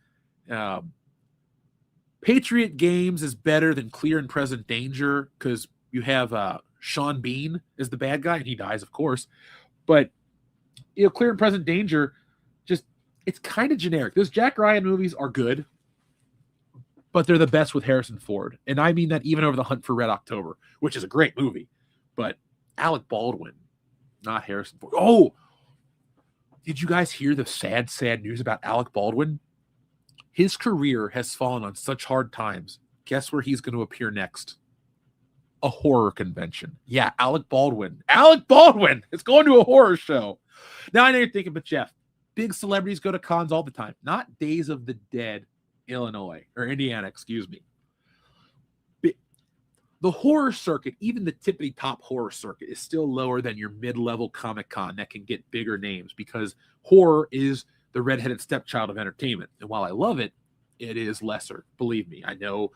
Patriot Games is better than Clear and Present Danger because you have Sean Bean as the bad guy, and he dies, of course. But Clear and Present Danger, it's kind of generic. Those Jack Ryan movies are good, but they're the best with Harrison Ford. And I mean that even over The Hunt for Red October, which is a great movie. But Alec Baldwin, not Harrison Ford. Oh, did you guys hear the sad, sad news about Alec Baldwin? His career has fallen on such hard times. Guess where he's going to appear next? A horror convention. Yeah, Alec Baldwin. Alec Baldwin is going to a horror show. Now I know you're thinking, but Jeff, big celebrities go to cons all the time. Not Days of the Dead, Illinois, or Indiana, excuse me. The horror circuit, even the tippity top horror circuit, is still lower than your mid-level Comic-Con that can get bigger names, because horror is the redheaded stepchild of entertainment. And while I love it, it is lesser. Believe me, I know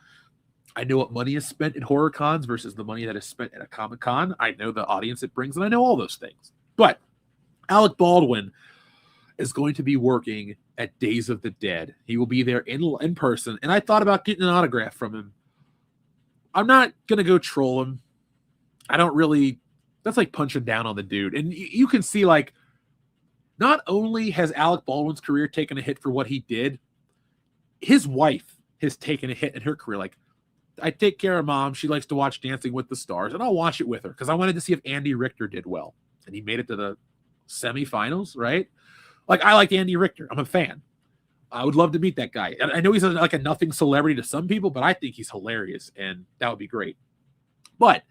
what money is spent at horror cons versus the money that is spent at a Comic-Con. I know the audience it brings, and I know all those things. But Alec Baldwin, is going to be working at Days of the Dead. He will be there in person, and I thought about getting an autograph from him. I'm not going to go troll him. I don't really... That's like punching down on the dude. And you can see, like, not only has Alec Baldwin's career taken a hit for what he did, his wife has taken a hit in her career. Like, I take care of Mom. She likes to watch Dancing with the Stars, and I'll watch it with her because I wanted to see if Andy Richter did well. And he made it to the semifinals, right? Like, I like Andy Richter. I'm a fan. I would love to meet that guy. I know he's like a nothing celebrity to some people, but I think he's hilarious, and that would be great. But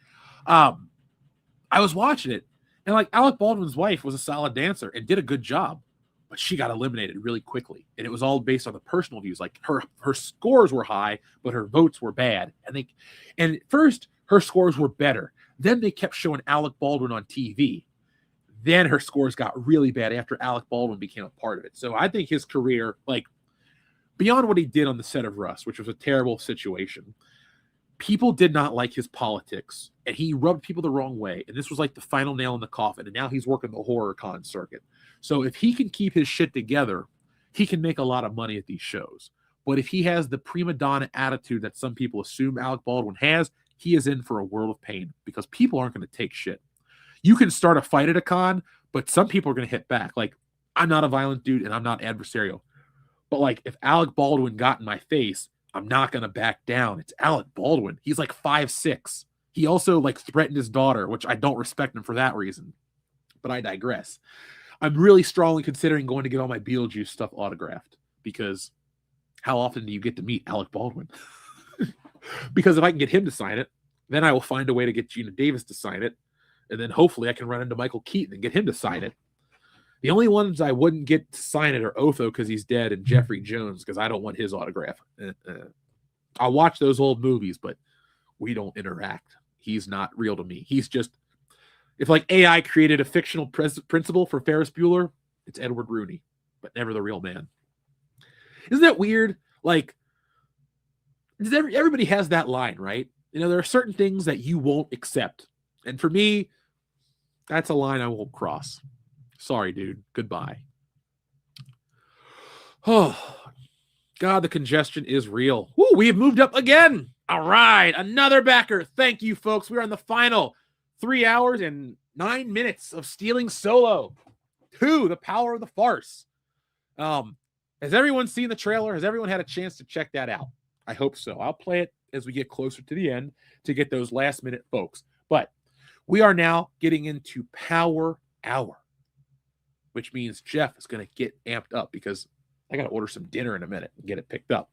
I was watching it, and like Alec Baldwin's wife was a solid dancer and did a good job, but she got eliminated really quickly. And it was all based on the personal views. Like her scores were high, but her votes were bad. And at first her scores were better. Then they kept showing Alec Baldwin on TV. Then her scores got really bad after Alec Baldwin became a part of it. So I think his career, like beyond what he did on the set of Rust, which was a terrible situation, people did not like his politics, and he rubbed people the wrong way. And this was like the final nail in the coffin. And now he's working the horror con circuit. So if he can keep his shit together, he can make a lot of money at these shows. But if he has the prima donna attitude that some people assume Alec Baldwin has, he is in for a world of pain because people aren't going to take shit. You can start a fight at a con, but some people are going to hit back. Like, I'm not a violent dude and I'm not adversarial. But like, if Alec Baldwin got in my face, I'm not going to back down. It's Alec Baldwin. He's like 5'6". He also like threatened his daughter, which I don't respect him for that reason. But I digress. I'm really strongly considering going to get all my Beetlejuice stuff autographed because how often do you get to meet Alec Baldwin? Because if I can get him to sign it, then I will find a way to get Gina Davis to sign it. And then hopefully I can run into Michael Keaton and get him to sign it. The only ones I wouldn't get to sign it are Otho because he's dead and Jeffrey Jones because I don't want his autograph. I'll watch those old movies, but we don't interact. He's not real to me. He's just, if like AI created a fictional principal for Ferris Bueller, it's Edward Rooney, but never the real man. Isn't that weird? Like, everybody has that line, right? You know, there are certain things that you won't accept. And for me, that's a line I won't cross. Sorry, dude. Goodbye. Oh, God, the congestion is real. Woo, we have moved up again. All right, another backer. Thank you, folks. We're on the final 3 hours and 9 minutes of Stealing Solo 2, The Power of the Farce. Has everyone seen the trailer? Has everyone had a chance to check that out? I hope so. I'll play it as we get closer to the end to get those last minute folks. But we are now getting into Power Hour, which means Jeff is going to get amped up because I got to order some dinner in a minute and get it picked up.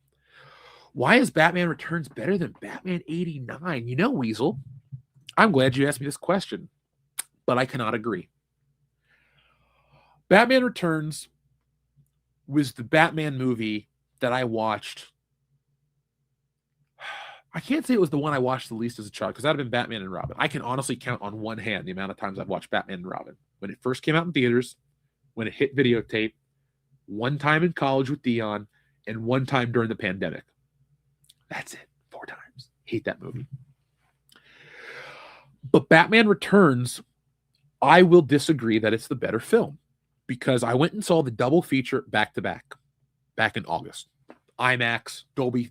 Why is Batman Returns better than Batman 89? You know, Weasel, I'm glad you asked me this question, but I cannot agree. Batman Returns was the Batman movie that I watched. I can't say it was the one I watched the least as a child because that would have been Batman and Robin. I can honestly count on one hand the amount of times I've watched Batman and Robin. When it first came out in theaters, when it hit videotape, one time in college with Dion, and one time during the pandemic. That's it. 4 times. Hate that movie. But Batman Returns, I will disagree that it's the better film because I went and saw the double feature back to back in August. IMAX, Dolby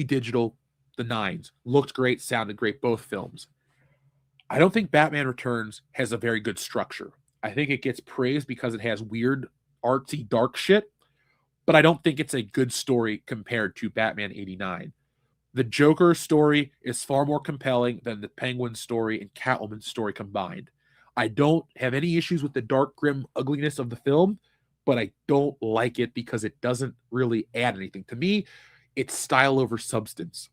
Digital, the 9s. Looked great, sounded great, both films. I don't think Batman Returns has a very good structure. I think it gets praised because it has weird, artsy, dark shit, but I don't think it's a good story compared to Batman 89. The Joker story is far more compelling than the Penguin story and Catwoman story combined. I don't have any issues with the dark, grim ugliness of the film, but I don't like it because it doesn't really add anything. To me, it's style over substance.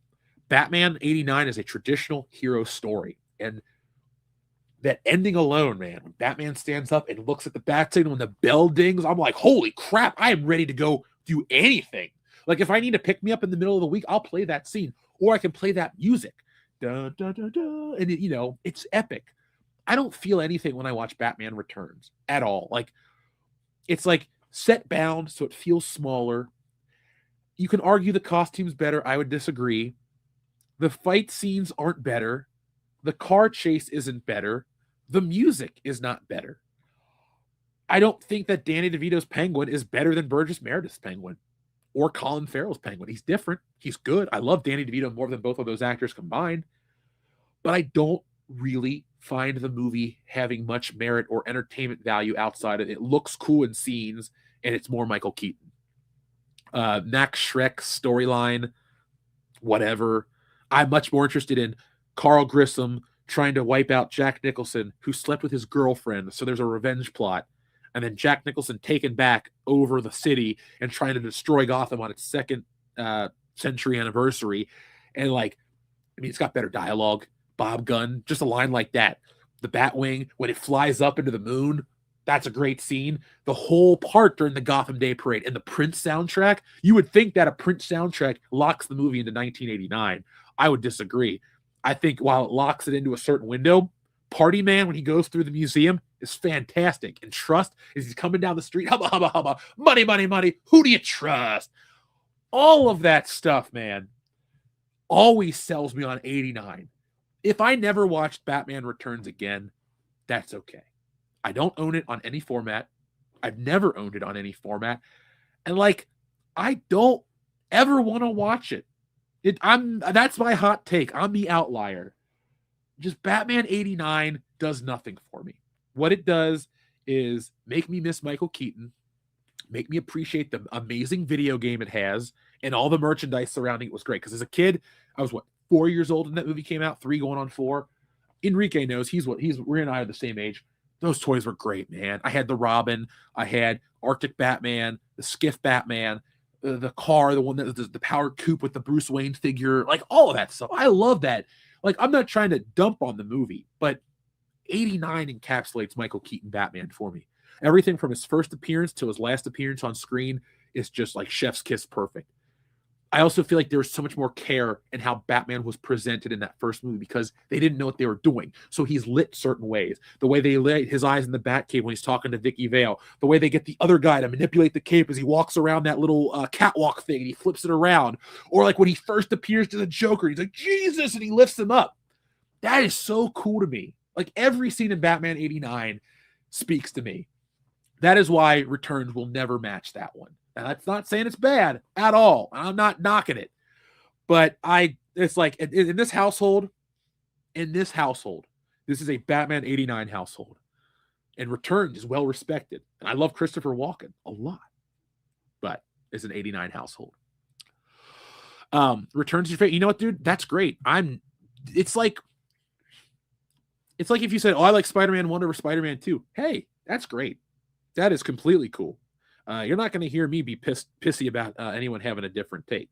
Batman 89 is a traditional hero story, and that ending alone, man, when Batman stands up and looks at the bat signal and the bell dings, I'm like, holy crap, I am ready to go do anything. Like, if I need to pick me up in the middle of the week, I'll play that scene, or I can play that music. Dun, dun, dun, dun, and, it's epic. I don't feel anything when I watch Batman Returns at all. Like, it's like set bound, so it feels smaller. You can argue the costume's better. I would disagree. The fight scenes aren't better. The car chase isn't better. The music is not better. I don't think that Danny DeVito's Penguin is better than Burgess Meredith's Penguin or Colin Farrell's Penguin. He's different. He's good. I love Danny DeVito more than both of those actors combined. But I don't really find the movie having much merit or entertainment value outside of it. It looks cool in scenes, and it's more Michael Keaton. Max Schreck's storyline, whatever. I'm much more interested in Carl Grissom trying to wipe out Jack Nicholson, who slept with his girlfriend. So there's a revenge plot. And then Jack Nicholson taken back over the city and trying to destroy Gotham on its second century anniversary. And it's got better dialogue. Bob Gunn, just a line like that. The Batwing, when it flies up into the moon, that's a great scene. The whole part during the Gotham Day Parade and the Prince soundtrack, you would think that a Prince soundtrack locks the movie into 1989. I would disagree. I think while it locks it into a certain window, Party Man, when he goes through the museum, is fantastic. And Trust, as he's coming down the street, hubba, hubba, hubba, money, money, money, who do you trust? All of that stuff, man, always sells me on 89. If I never watched Batman Returns again, that's okay. I don't own it on any format. I've never owned it on any format. And I don't ever want to watch it. That's my hot take. I'm the outlier. Just Batman 89 does nothing for me. What it does is make me miss Michael Keaton, make me appreciate the amazing video game it has, and all the merchandise surrounding it was great. Because as a kid, I was 4 years old when that movie came out, 3 going on 4. Enrique knows we're and I are the same age. Those toys were great, man. I had the Robin, I had Arctic Batman, the Skiff Batman, the car, the one that was the powered coupe with the Bruce Wayne figure, all of that stuff. I love that. I'm not trying to dump on the movie, but 89 encapsulates Michael Keaton Batman for me. Everything from his first appearance to his last appearance on screen is just chef's kiss perfect. I also feel like there was so much more care in how Batman was presented in that first movie because they didn't know what they were doing. So he's lit certain ways. The way they lit his eyes in the Batcave when he's talking to Vicky Vale. The way they get the other guy to manipulate the cape as he walks around that little catwalk thing and he flips it around. Or when he first appears to the Joker, he's like, Jesus, and he lifts him up. That is so cool to me. Every scene in Batman 89 speaks to me. That is why Returns will never match that one. And that's not saying it's bad at all. I'm not knocking it. But it's in this household, this is a Batman 89 household. And Returns is well respected. And I love Christopher Walken a lot. But it's an 89 household. Returns is your favorite. You know what, dude? That's great. It's like if you said, I like Spider-Man 1 over Spider-Man 2. Hey, that's great. That is completely cool. You're not going to hear me be pissy about anyone having a different take.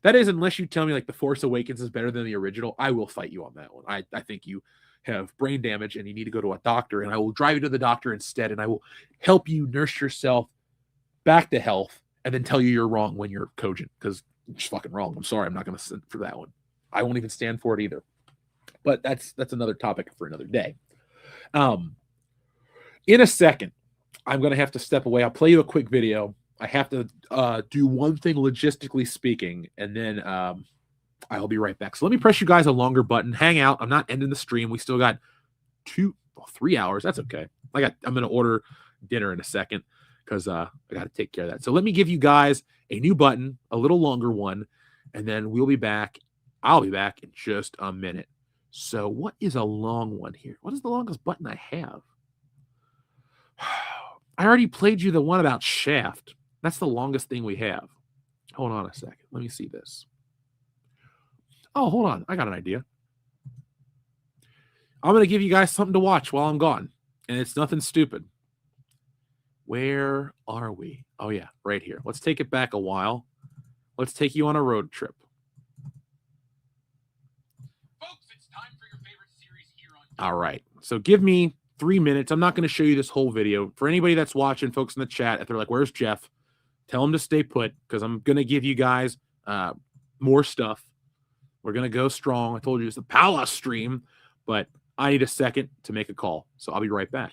That is, unless you tell me The Force Awakens is better than the original, I will fight you on that one. I think you have brain damage and you need to go to a doctor, and I will drive you to the doctor instead, and I will help you nurse yourself back to health and then tell you you're wrong when you're cogent, because you're just fucking wrong. I'm sorry. I'm not going to stand for that one. I won't even stand for it either. But that's another topic for another day. In a second, I'm going to have to step away. I'll play you a quick video. I have to do one thing logistically speaking, and then I'll be right back. So let me press you guys a longer button. Hang out. I'm not ending the stream. We still got 3 hours. That's okay. I'm going to order dinner in a second because I got to take care of that. So let me give you guys a new button, a little longer one, and then we'll be back. I'll be back in just a minute. So what is a long one here? What is the longest button I have? I already played you the one about Shaft. That's the longest thing we have. Hold on a second. Let me see this. Oh, hold on. I got an idea. I'm going to give you guys something to watch while I'm gone. And it's nothing stupid. Where are we? Oh, yeah, right here. Let's take it back a while. Let's take you on a road trip. Folks, it's time for your favorite series here on... All right. So give me 3 minutes. I'm not going to show you this whole video. For anybody that's watching, folks in the chat, if they're like, where's Jeff? Tell them to stay put because I'm going to give you guys more stuff. We're going to go strong. I told you it's the Palace stream, but I need a second to make a call. So I'll be right back.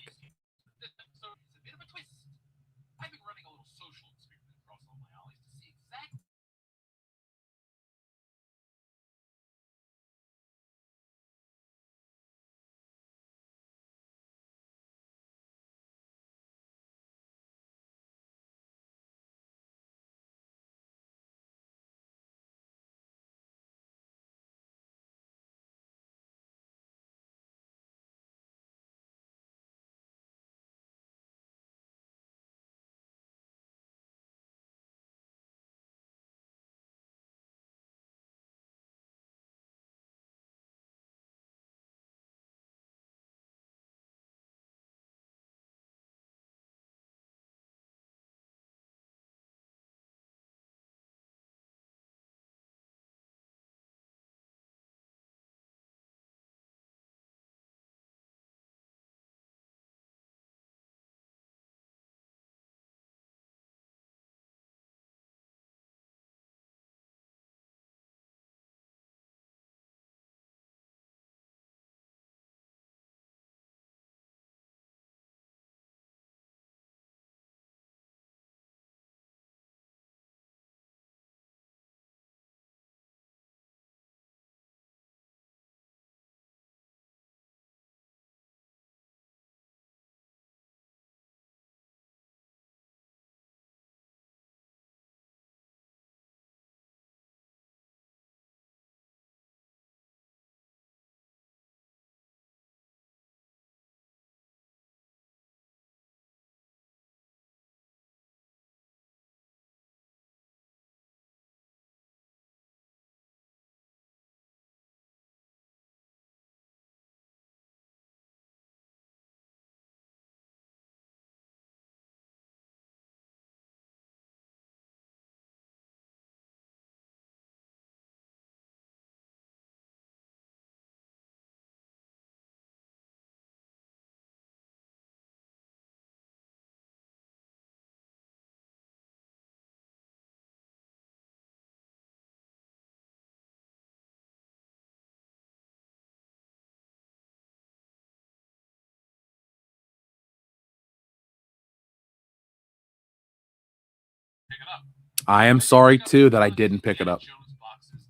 I am sorry, too, that I didn't pick it up. Lunchboxes,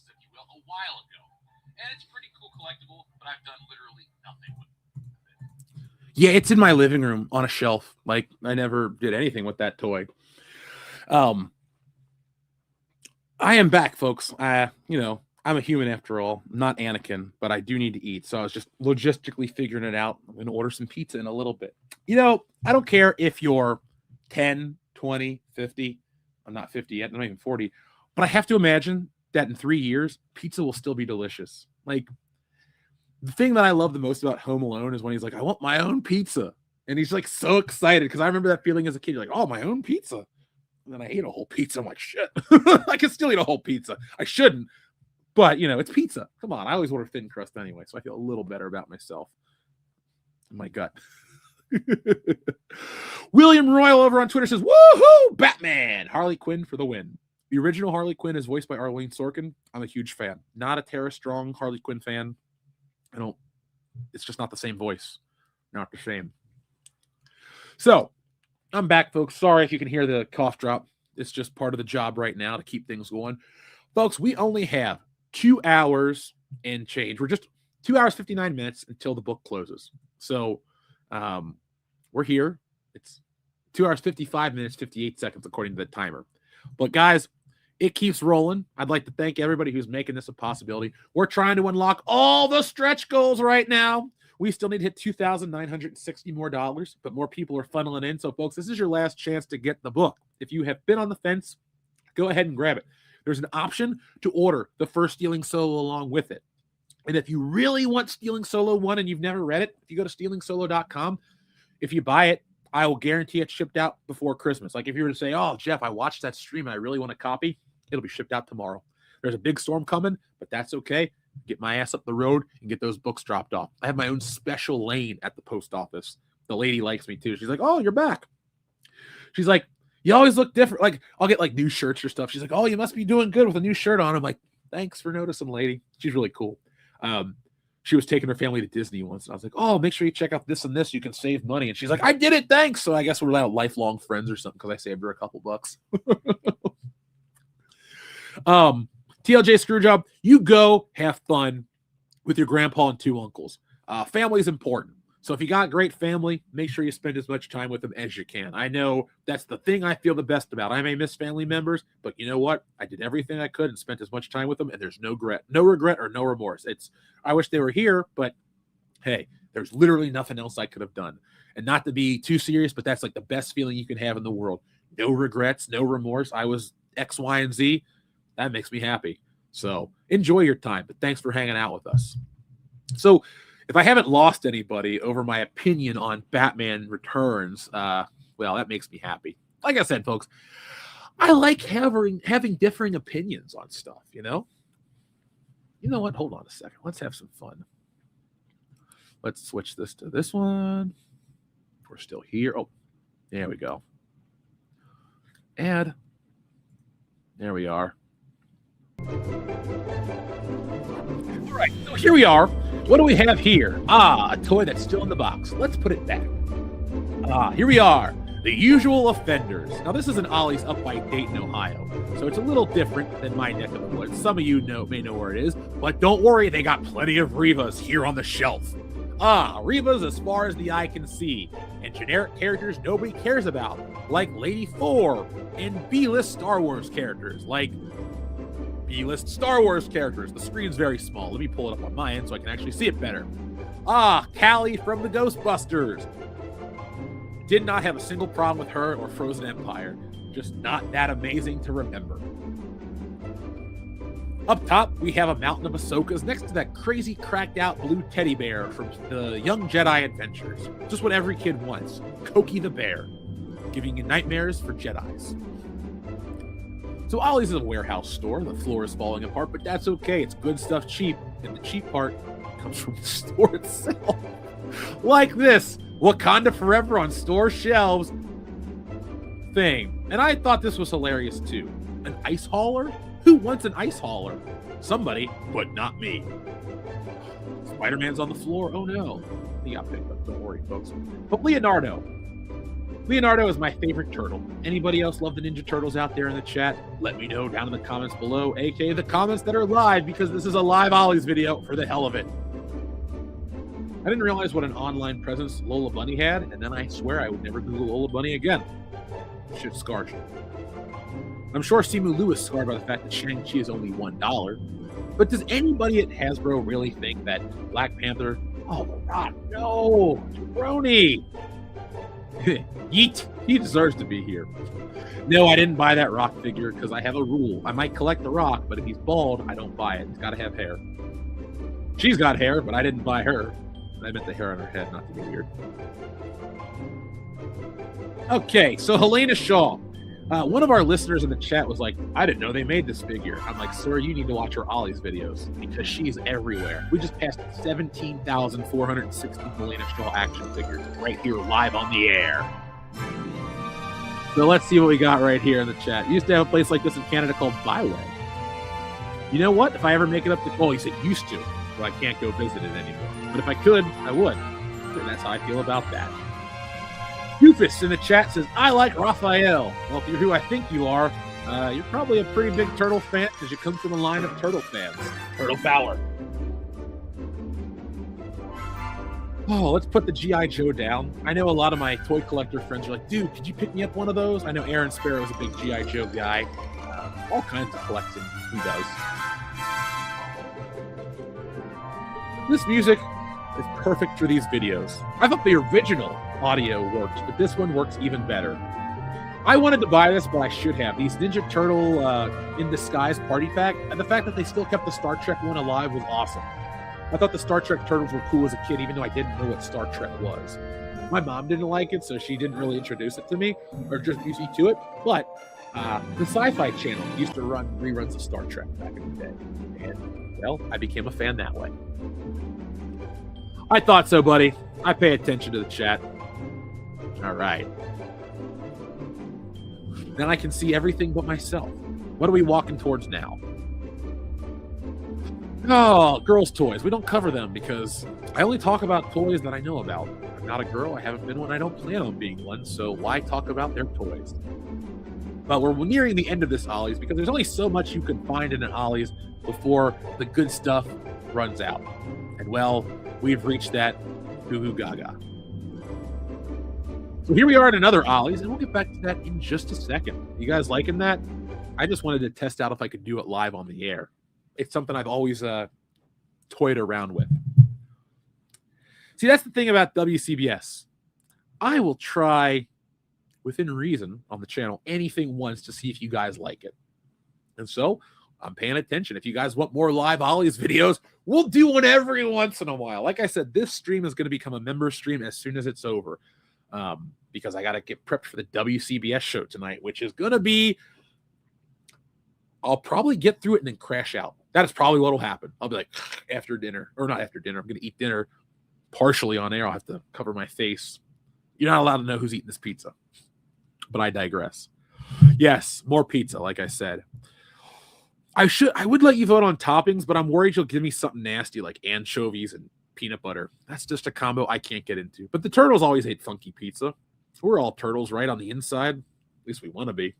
if you will, a while ago. And it's pretty cool collectible, but I've done literally nothing with it. Yeah, it's in my living room on a shelf. Like, I never did anything with that toy. I am back, folks. I'm a human after all, not Anakin, but I do need to eat. So I was just logistically figuring it out. I'm going to order some pizza in a little bit. I don't care if you're 10, 20, 50. I'm not 50 yet. I'm not even 40. But I have to imagine that in 3 years, pizza will still be delicious. Like, the thing that I love the most about Home Alone is when he's like, I want my own pizza. And he's like so excited because I remember that feeling as a kid. You're like, oh, my own pizza. And then I ate a whole pizza. I'm like, shit. I can still eat a whole pizza. I shouldn't. But, it's pizza. Come on. I always order thin crust anyway, so I feel a little better about myself. In my gut. William Royal over on Twitter says, woohoo, Batman! Harley Quinn for the win. The original Harley Quinn is voiced by Arlene Sorkin. I'm a huge fan. Not a Tara Strong Harley Quinn fan. It's just not the same voice. Not the same. So, I'm back, folks. Sorry if you can hear the cough drop. It's just part of the job right now to keep things going. Folks, we only have 2 hours and change. We're just 2 hours, 59 minutes until the book closes. So we're here. It's 2 hours, 55 minutes, 58 seconds, according to the timer. But guys, it keeps rolling. I'd like to thank everybody who's making this a possibility. We're trying to unlock all the stretch goals right now. We still need to hit $2,960 more dollars, but more people are funneling in. So folks, this is your last chance to get the book. If you have been on the fence, go ahead and grab it. There's an option to order the first Stealing Solo along with it. And if you really want Stealing Solo 1 and you've never read it, if you go to stealingsolo.com, if you buy it, I will guarantee it's shipped out before Christmas. Like if you were to say, oh, Jeff, I watched that stream and I really want a copy, it'll be shipped out tomorrow. There's a big storm coming, but that's okay. Get my ass up the road and get those books dropped off. I have my own special lane at the post office. The lady likes me too. She's like, oh, you're back. She's like, you always look different. Like, I'll get like new shirts or stuff. She's like, oh, you must be doing good with a new shirt on. I'm like, thanks for noticing, lady. She's really cool. She was taking her family to Disney once. And I was like, oh, make sure you check out this and this. You can save money. And she's like, I did it. Thanks. So I guess we're now lifelong friends or something because I saved her a couple bucks. TLJ Screwjob, you go have fun with your grandpa and 2 uncles. Family is important. So if you got a great family, make sure you spend as much time with them as you can. I know that's the thing I feel the best about. I may miss family members, but you know what? I did everything I could and spent as much time with them, and there's no regret or no remorse. I wish they were here, but hey, there's literally nothing else I could have done. And not to be too serious, but that's like the best feeling you can have in the world. No regrets, no remorse. I was X, Y, and Z. That makes me happy. So enjoy your time, but thanks for hanging out with us. So if I haven't lost anybody over my opinion on Batman Returns, well, that makes me happy. Like I said, folks, I like having differing opinions on stuff, you know? You know what? Hold on a second. Let's have some fun. Let's switch this to this one. We're still here. Oh, there we go. Add. There we are. All right, so here we are. What do we have here? A toy that's still in the box. Let's put it back. Here we are. The Usual Offenders. Now, this is an Ollie's up by Dayton, Ohio. So it's a little different than my neck of the woods. Some of you may know where it is. But don't worry, they got plenty of Revas here on the shelf. Revas as far as the eye can see. And generic characters nobody cares about. Like Lady Thor. And B-list Star Wars characters. Like B-list Star Wars characters. The screen's very small. Let me pull it up on my end so I can actually see it better. Callie from the Ghostbusters. Did not have a single problem with her or Frozen Empire. Just not that amazing to remember. Up top, we have a mountain of Ahsokas next to that crazy cracked out blue teddy bear from the Young Jedi Adventures. Just what every kid wants. Koki the bear. Giving you nightmares for Jedis. So Ollie's is a warehouse store. The floor is falling apart, but that's okay. It's good stuff cheap, and the cheap part comes from the store itself. Like this Wakanda Forever on store shelves thing. And I thought this was hilarious too. An ice hauler? Who wants an ice hauler? Somebody, but not me. Spider-Man's on the floor. Oh no. He got picked up. Don't worry, folks. But Leonardo. Leonardo is my favorite turtle. Anybody else love the Ninja Turtles out there in the chat? Let me know down in the comments below, aka the comments that are live, because this is a live Ollie's video for the hell of it. I didn't realize what an online presence Lola Bunny had, and then I swear I would never Google Lola Bunny again. Shit scarred you. I'm sure Simu Liu is scarred by the fact that Shang-Chi is only $1. But does anybody at Hasbro really think that Black Panther... Oh, The Rock, no! Jabroni! Yeet! He deserves to be here. No, I didn't buy that Rock figure because I have a rule. I might collect The Rock, but if he's bald, I don't buy it. He's got to have hair. She's got hair, but I didn't buy her. I meant the hair on her head, not to be weird. Okay, so Helena Shaw. One of our listeners in the chat was like, I didn't know they made this figure. I'm like, sir, you need to watch her Ollie's videos because she's everywhere. We just passed 17,460 Helena Shaw action figures right here live on the air. So let's see what we got right here in the chat. You used to have a place like this in Canada called Byway. You know what? If I ever make it up to... Oh, he said used to. So I can't go visit it anymore. But if I could, I would. And that's how I feel about that. Doofus in the chat says, I like Raphael. Well, if you're who I think you are, you're probably a pretty big Turtle fan because you come from a line of Turtle fans. Turtle Power. Oh, let's put the G.I. Joe down. I know a lot of my toy collector friends are like, dude, could you pick me up one of those? I know Aaron Sparrow is a big G.I. Joe guy. All kinds of collecting he does. This music is perfect for these videos. I thought the original audio worked, but this one works even better. I wanted to buy this, but I should have. These Ninja Turtle in Disguise party pack, and the fact that they still kept the Star Trek one alive was awesome. I thought the Star Trek Turtles were cool as a kid, even though I didn't know what Star Trek was. My mom didn't like it, so she didn't really introduce it to me, or just introduce me to it, but the Sci-Fi Channel used to run reruns of Star Trek back in the day, and, well, I became a fan that way. I thought so, buddy. I pay attention to the chat. All right. Then I can see everything but myself. What are we walking towards now? Oh, girls' toys. We don't cover them because I only talk about toys that I know about. I'm not a girl. I haven't been one. I don't plan on being one. So why talk about their toys? But we're nearing the end of this Ollie's because there's only so much you can find in an Ollie's before the good stuff runs out. And well, we've reached that goo-goo gaga. So here we are at another Ollie's, and we'll get back to that in just a second. You guys liking that? I just wanted to test out if I could do it live on the air. It's something I've always toyed around with. See, that's the thing about WCBS. I will try, within reason, on the channel, anything once to see if you guys like it. And so I'm paying attention. If you guys want more live Ollie's videos, we'll do one every once in a while. Like I said, this stream is going to become a member stream as soon as it's over. Because I got to get prepped for the WCBS show tonight, which is going to be, I'll probably get through it and then crash out. That is probably what will happen. I'll be like, after dinner, or not after dinner, I'm going to eat dinner partially on air. I'll have to cover my face. You're not allowed to know who's eating this pizza. But I digress. Yes, more pizza, like I said. I would let you vote on toppings, but I'm worried you'll give me something nasty like anchovies and peanut butter. That's just a combo I can't get into. But the turtles always ate funky pizza. We're all turtles, right, on the inside. At least we want to be.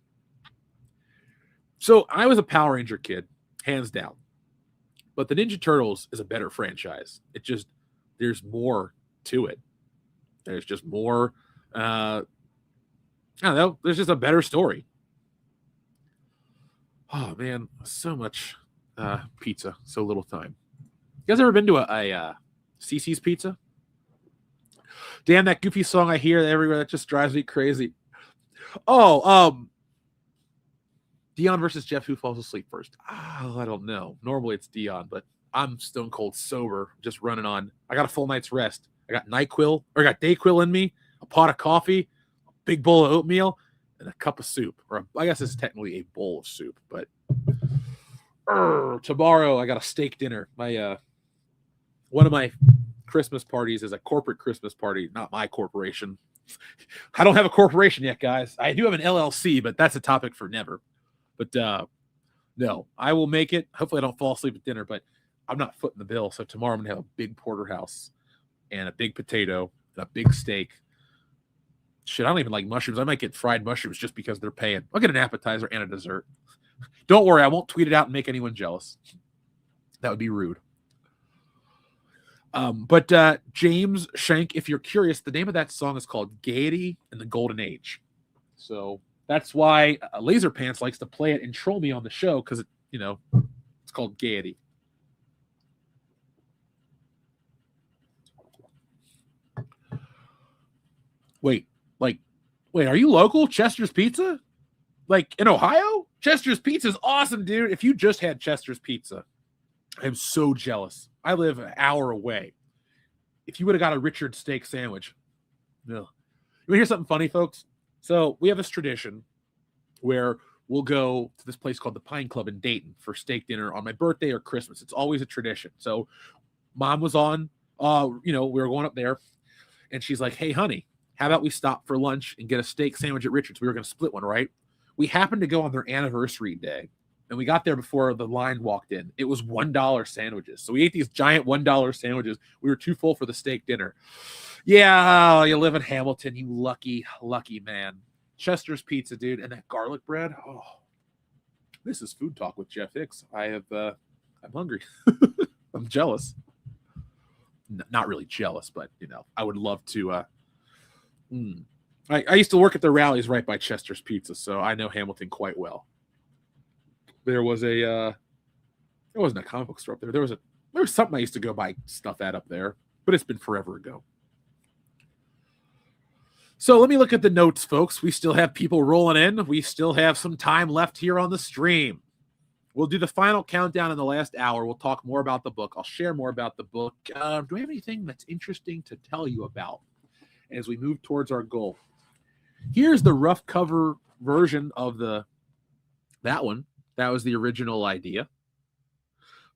So I was a Power Ranger kid, hands down. But the Ninja Turtles is a better franchise. It just, there's more to it. There's just more, I don't know, there's just a better story. Oh, man, so much pizza, so little time. You guys ever been to a CC's Pizza? Damn, that goofy song I hear everywhere, that just drives me crazy. Oh, Dion versus Jeff, who falls asleep first? Oh, I don't know. Normally it's Dion, but I'm stone cold sober, just running on. I got a full night's rest. I got NyQuil, or I got Dayquil in me, a pot of coffee, a big bowl of oatmeal, and a cup of soup. Or I guess it's technically a bowl of soup, but tomorrow I got a steak dinner. My one of my Christmas parties is a corporate Christmas party, not my corporation. I don't have a corporation yet, guys. I do have an LLC, but that's a topic for never. But no, I will make it. Hopefully I don't fall asleep at dinner, but I'm not footing the bill. So tomorrow I'm going to have a big porterhouse and a big potato and a big steak. Shit, I don't even like mushrooms. I might get fried mushrooms just because they're paying. I'll get an appetizer and a dessert. Don't worry, I won't tweet it out and make anyone jealous. That would be rude. But James Shank, if you're curious, the name of that song is called Gaiety in the Golden Age. So that's why Laser Pants likes to play it and troll me on the show, because, it's called Gaiety. Wait, are you local? Chester's Pizza? Like in Ohio? Chester's Pizza is awesome, dude. If you just had Chester's Pizza, I'm so jealous. I live an hour away. If you would have got a Richard steak sandwich. No. You want to hear something funny, folks? So we have this tradition where we'll go to this place called the Pine Club in Dayton for steak dinner on my birthday or Christmas. It's always a tradition. So Mom was on, we were going up there, and she's like, hey, honey, how about we stop for lunch and get a steak sandwich at Richard's? We were going to split one, right? We happened to go on their anniversary day, and we got there before the line walked in. It was $1 sandwiches. So we ate these giant $1 sandwiches. We were too full for the steak dinner. Yeah, you live in Hamilton, you lucky, lucky man. Chester's Pizza, dude, and that garlic bread. Oh, this is Food Talk with Jeff Hicks. I'm hungry. I'm jealous. Not really jealous, but I would love to. I used to work at the rallies right by Chester's Pizza, so I know Hamilton quite well. There wasn't a comic book store up there. There was something I used to go buy stuff at up there, but it's been forever ago. So let me look at the notes, folks. We still have people rolling in. We still have some time left here on the stream. We'll do the final countdown in the last hour. We'll talk more about the book. I'll share more about the book. Do I have anything that's interesting to tell you about as we move towards our goal? Here's the rough cover version of that one. That was the original idea.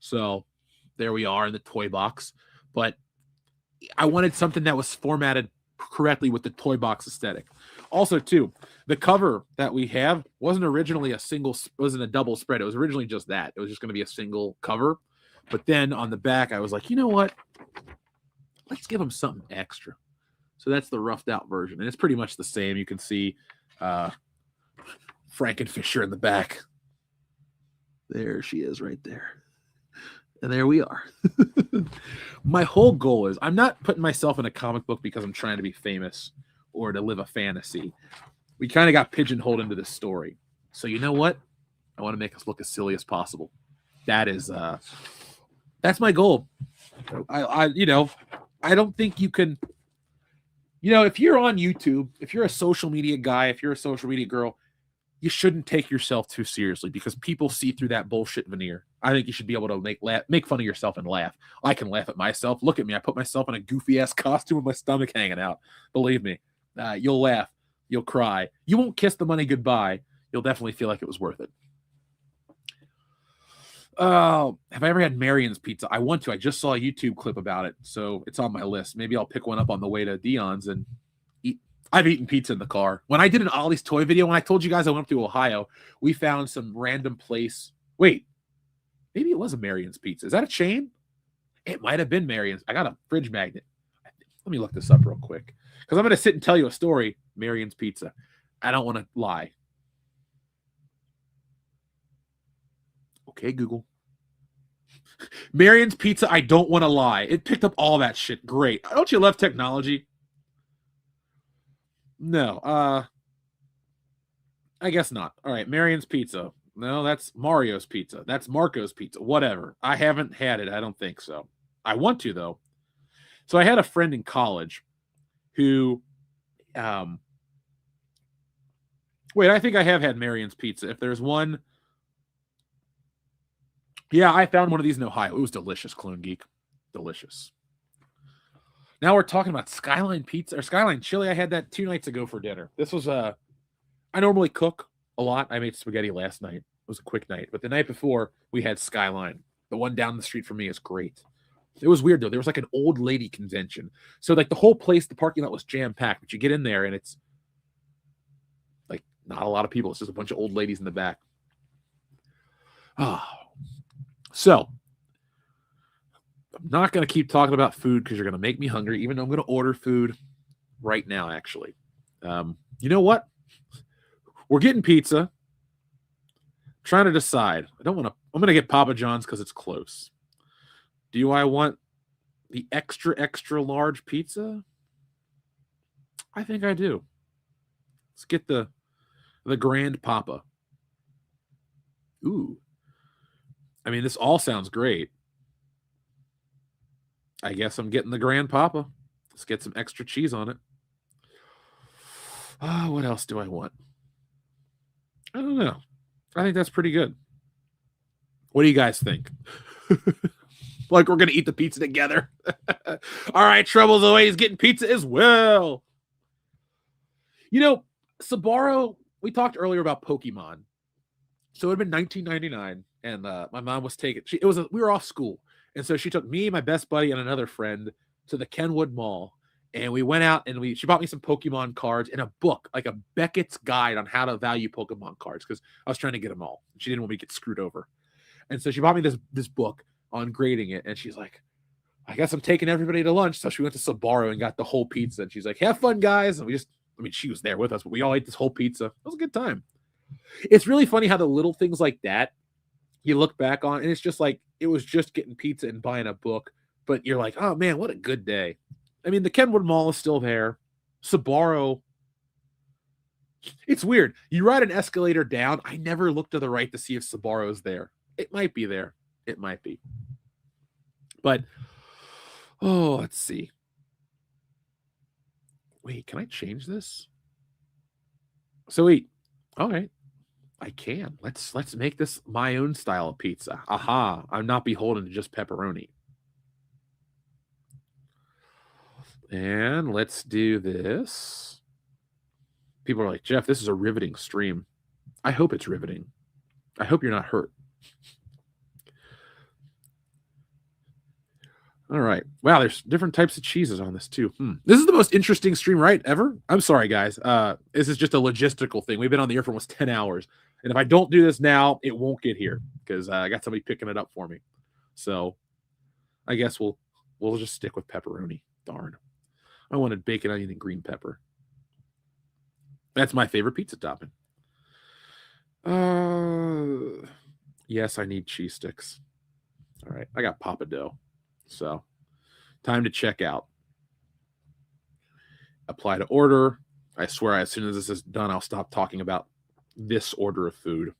So there we are in the toy box. But I wanted something that was formatted correctly with the toy box aesthetic. Also, too, the cover that we have wasn't originally wasn't a double spread. It was originally just that. It was just going to be a single cover. But then on the back, I was like, you know what? Let's give them something extra. So that's the roughed out version. And it's pretty much the same. You can see Frankenfisher in the back. There she is right there. And there we are. My whole goal is I'm not putting myself in a comic book because I'm trying to be famous or to live a fantasy. We kind of got pigeonholed into this story. So you know what? I want to make us look as silly as possible. That's my goal. I don't think you can, if you're on YouTube, if you're a social media guy, if you're a social media girl, you shouldn't take yourself too seriously because people see through that bullshit veneer. I think you should be able to make fun of yourself and laugh. I can laugh at myself. Look at me. I put myself in a goofy ass costume with my stomach hanging out. Believe me, you'll laugh. You'll cry. You won't kiss the money goodbye. You'll definitely feel like it was worth it. Oh, have I ever had Marion's Pizza? I want to. I just saw a YouTube clip about it, so it's on my list. Maybe I'll pick one up on the way to Dion's and eat. I've eaten pizza in the car. When I did an Ollie's toy video, when I told you guys I went up to Ohio, we found some random place. Wait, maybe it was a Marion's Pizza. Is that a chain? It might have been Marion's. I got a fridge magnet. Let me look this up real quick because I'm going to sit and tell you a story. Marion's Pizza. I don't want to lie. Okay, Google. Marion's Pizza. I don't want to lie. It picked up all that shit. Great. Don't you love technology? No, I guess not. All right, Marion's Pizza. No, that's Mario's Pizza. That's Marco's Pizza. Whatever. I haven't had it. I don't think so. I want to, though. So I had a friend in college who, wait, I think I have had Marion's Pizza. If there's one, yeah, I found one of these in Ohio. It was delicious, Clone Geek. Delicious. Now we're talking about Skyline Pizza or Skyline Chili. I had that 2 nights ago for dinner. This was I normally cook a lot. I made spaghetti last night. It was a quick night. But the night before, we had Skyline. The one down the street from me is great. It was weird, though. There was like an old lady convention. So like the whole place, the parking lot was jam-packed. But you get in there and it's like not a lot of people. It's just a bunch of old ladies in the back. Oh. So I'm not going to keep talking about food because you're going to make me hungry, even though I'm going to order food right now, actually. You know what? We're getting pizza. I'm trying to decide. I'm going to get Papa John's because it's close. Do I want the extra large pizza? I think I do. Let's get the Grand Papa. Ooh. I mean, this all sounds great. I guess I'm getting the Grand Papa. Let's get some extra cheese on it. What else do I want? I don't know. I think that's pretty good. What do you guys think? Like we're going to eat the pizza together. All right, Troubles away. He's getting pizza as well. You know, Sbarro, we talked earlier about Pokemon. So it had been 1999, and my mom was taking. We were off school, and so she took me, my best buddy, and another friend to the Kenwood Mall, and we went out and she bought me some Pokemon cards and a book, like a Beckett's guide on how to value Pokemon cards, because I was trying to get them all. She didn't want me to get screwed over, and so she bought me this book on grading it, and she's like, "I guess I'm taking everybody to lunch." So she went to Sbarro and got the whole pizza, and she's like, "Have fun, guys!" And she was there with us, but we all ate this whole pizza. It was a good time. It's really funny how the little things like that you look back on, and it's just like it was just getting pizza and buying a book, but you're like, oh man, what a good day. I mean, the Kenwood Mall is still there. Sbarro, it's weird. You ride an escalator down. I never look to the right to see if Sbarro is there. It might be there. It might be. But, let's see. Wait, can I change this? So wait. All right. I can. Let's make this my own style of pizza. Aha. I'm not beholden to just pepperoni. And let's do this. People are like, Jeff, this is a riveting stream. I hope it's riveting. I hope you're not hurt. All right. Wow, there's different types of cheeses on this too. This is the most interesting stream, right, ever? I'm sorry, guys. This is just a logistical thing. We've been on the air for almost 10 hours. And if I don't do this now, it won't get here because I got somebody picking it up for me. So I guess we'll just stick with pepperoni. Darn. I wanted bacon, onion, and green pepper. That's my favorite pizza topping. Yes, I need cheese sticks. All right. I got Papa Dough. So time to check out. Apply to order. I swear, as soon as this is done, I'll stop talking about this order of food.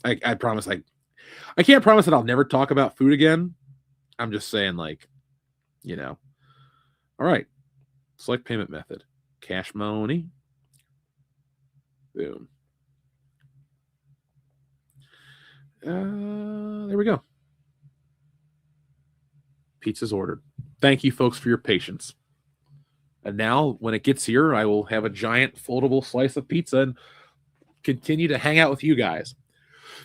I promise. I can't promise that I'll never talk about food again. I'm just saying, all right. Select payment method. Cash money. Boom. There we go. Pizza's ordered. Thank you, folks, for your patience. And now, when it gets here, I will have a giant foldable slice of pizza and continue to hang out with you guys.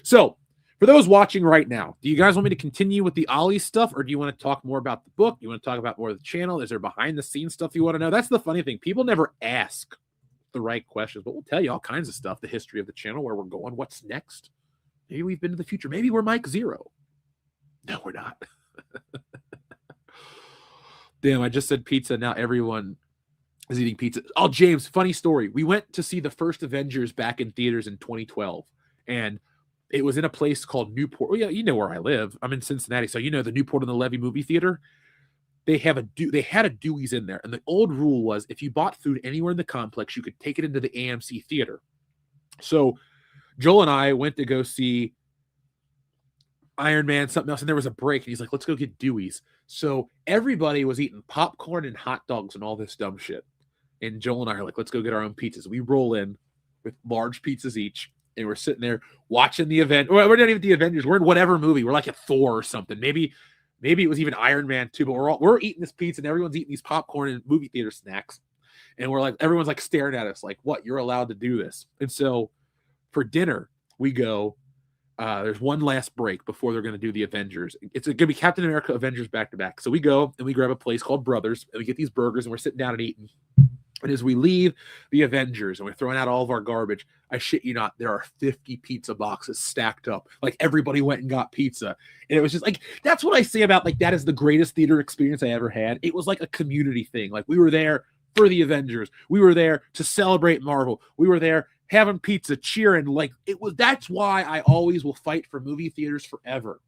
So, for those watching right now, do you guys want me to continue with the Ollie stuff, or do you want to talk more about the book? Do you want to talk about more of the channel? Is there behind-the-scenes stuff you want to know? That's the funny thing. People never ask the right questions, but we'll tell you all kinds of stuff, the history of the channel, where we're going, what's next. Maybe we've been to the future. Maybe we're Mike Zero. No, we're not. Damn, I just said pizza. Now everyone is eating pizza. Oh, James, funny story. We went to see the first Avengers back in theaters in 2012, and it was in a place called Newport. Well, yeah, you know where I live. I'm in Cincinnati, so you know the Newport on the Levee movie theater. They had a Dewey's in there, and the old rule was if you bought food anywhere in the complex, you could take it into the AMC theater. So Joel and I went to go see Iron Man, something else, and there was a break, and he's like, let's go get Dewey's. So everybody was eating popcorn and hot dogs and all this dumb shit. And Joel and I are like, let's go get our own pizzas. We roll in with large pizzas each, and we're sitting there watching the event. We're not even the Avengers. We're in whatever movie. We're like at Thor or something. Maybe it was even Iron Man 2, but we're eating this pizza, and everyone's eating these popcorn and movie theater snacks. And we're like, everyone's like staring at us like, what? You're allowed to do this. And so for dinner, we go, there's one last break before they're going to do the Avengers. It's going to be Captain America Avengers back to back. So we go and we grab a place called Brothers, and we get these burgers, and we're sitting down and eating. And as we leave the Avengers and we're throwing out all of our garbage, I shit you not, there are 50 pizza boxes stacked up. Like everybody went and got pizza. And it was just like, that's what I say about like, that is the greatest theater experience I ever had. It was like a community thing. Like we were there for the Avengers. We were there to celebrate Marvel. We were there having pizza, cheering. Like that's why I always will fight for movie theaters forever.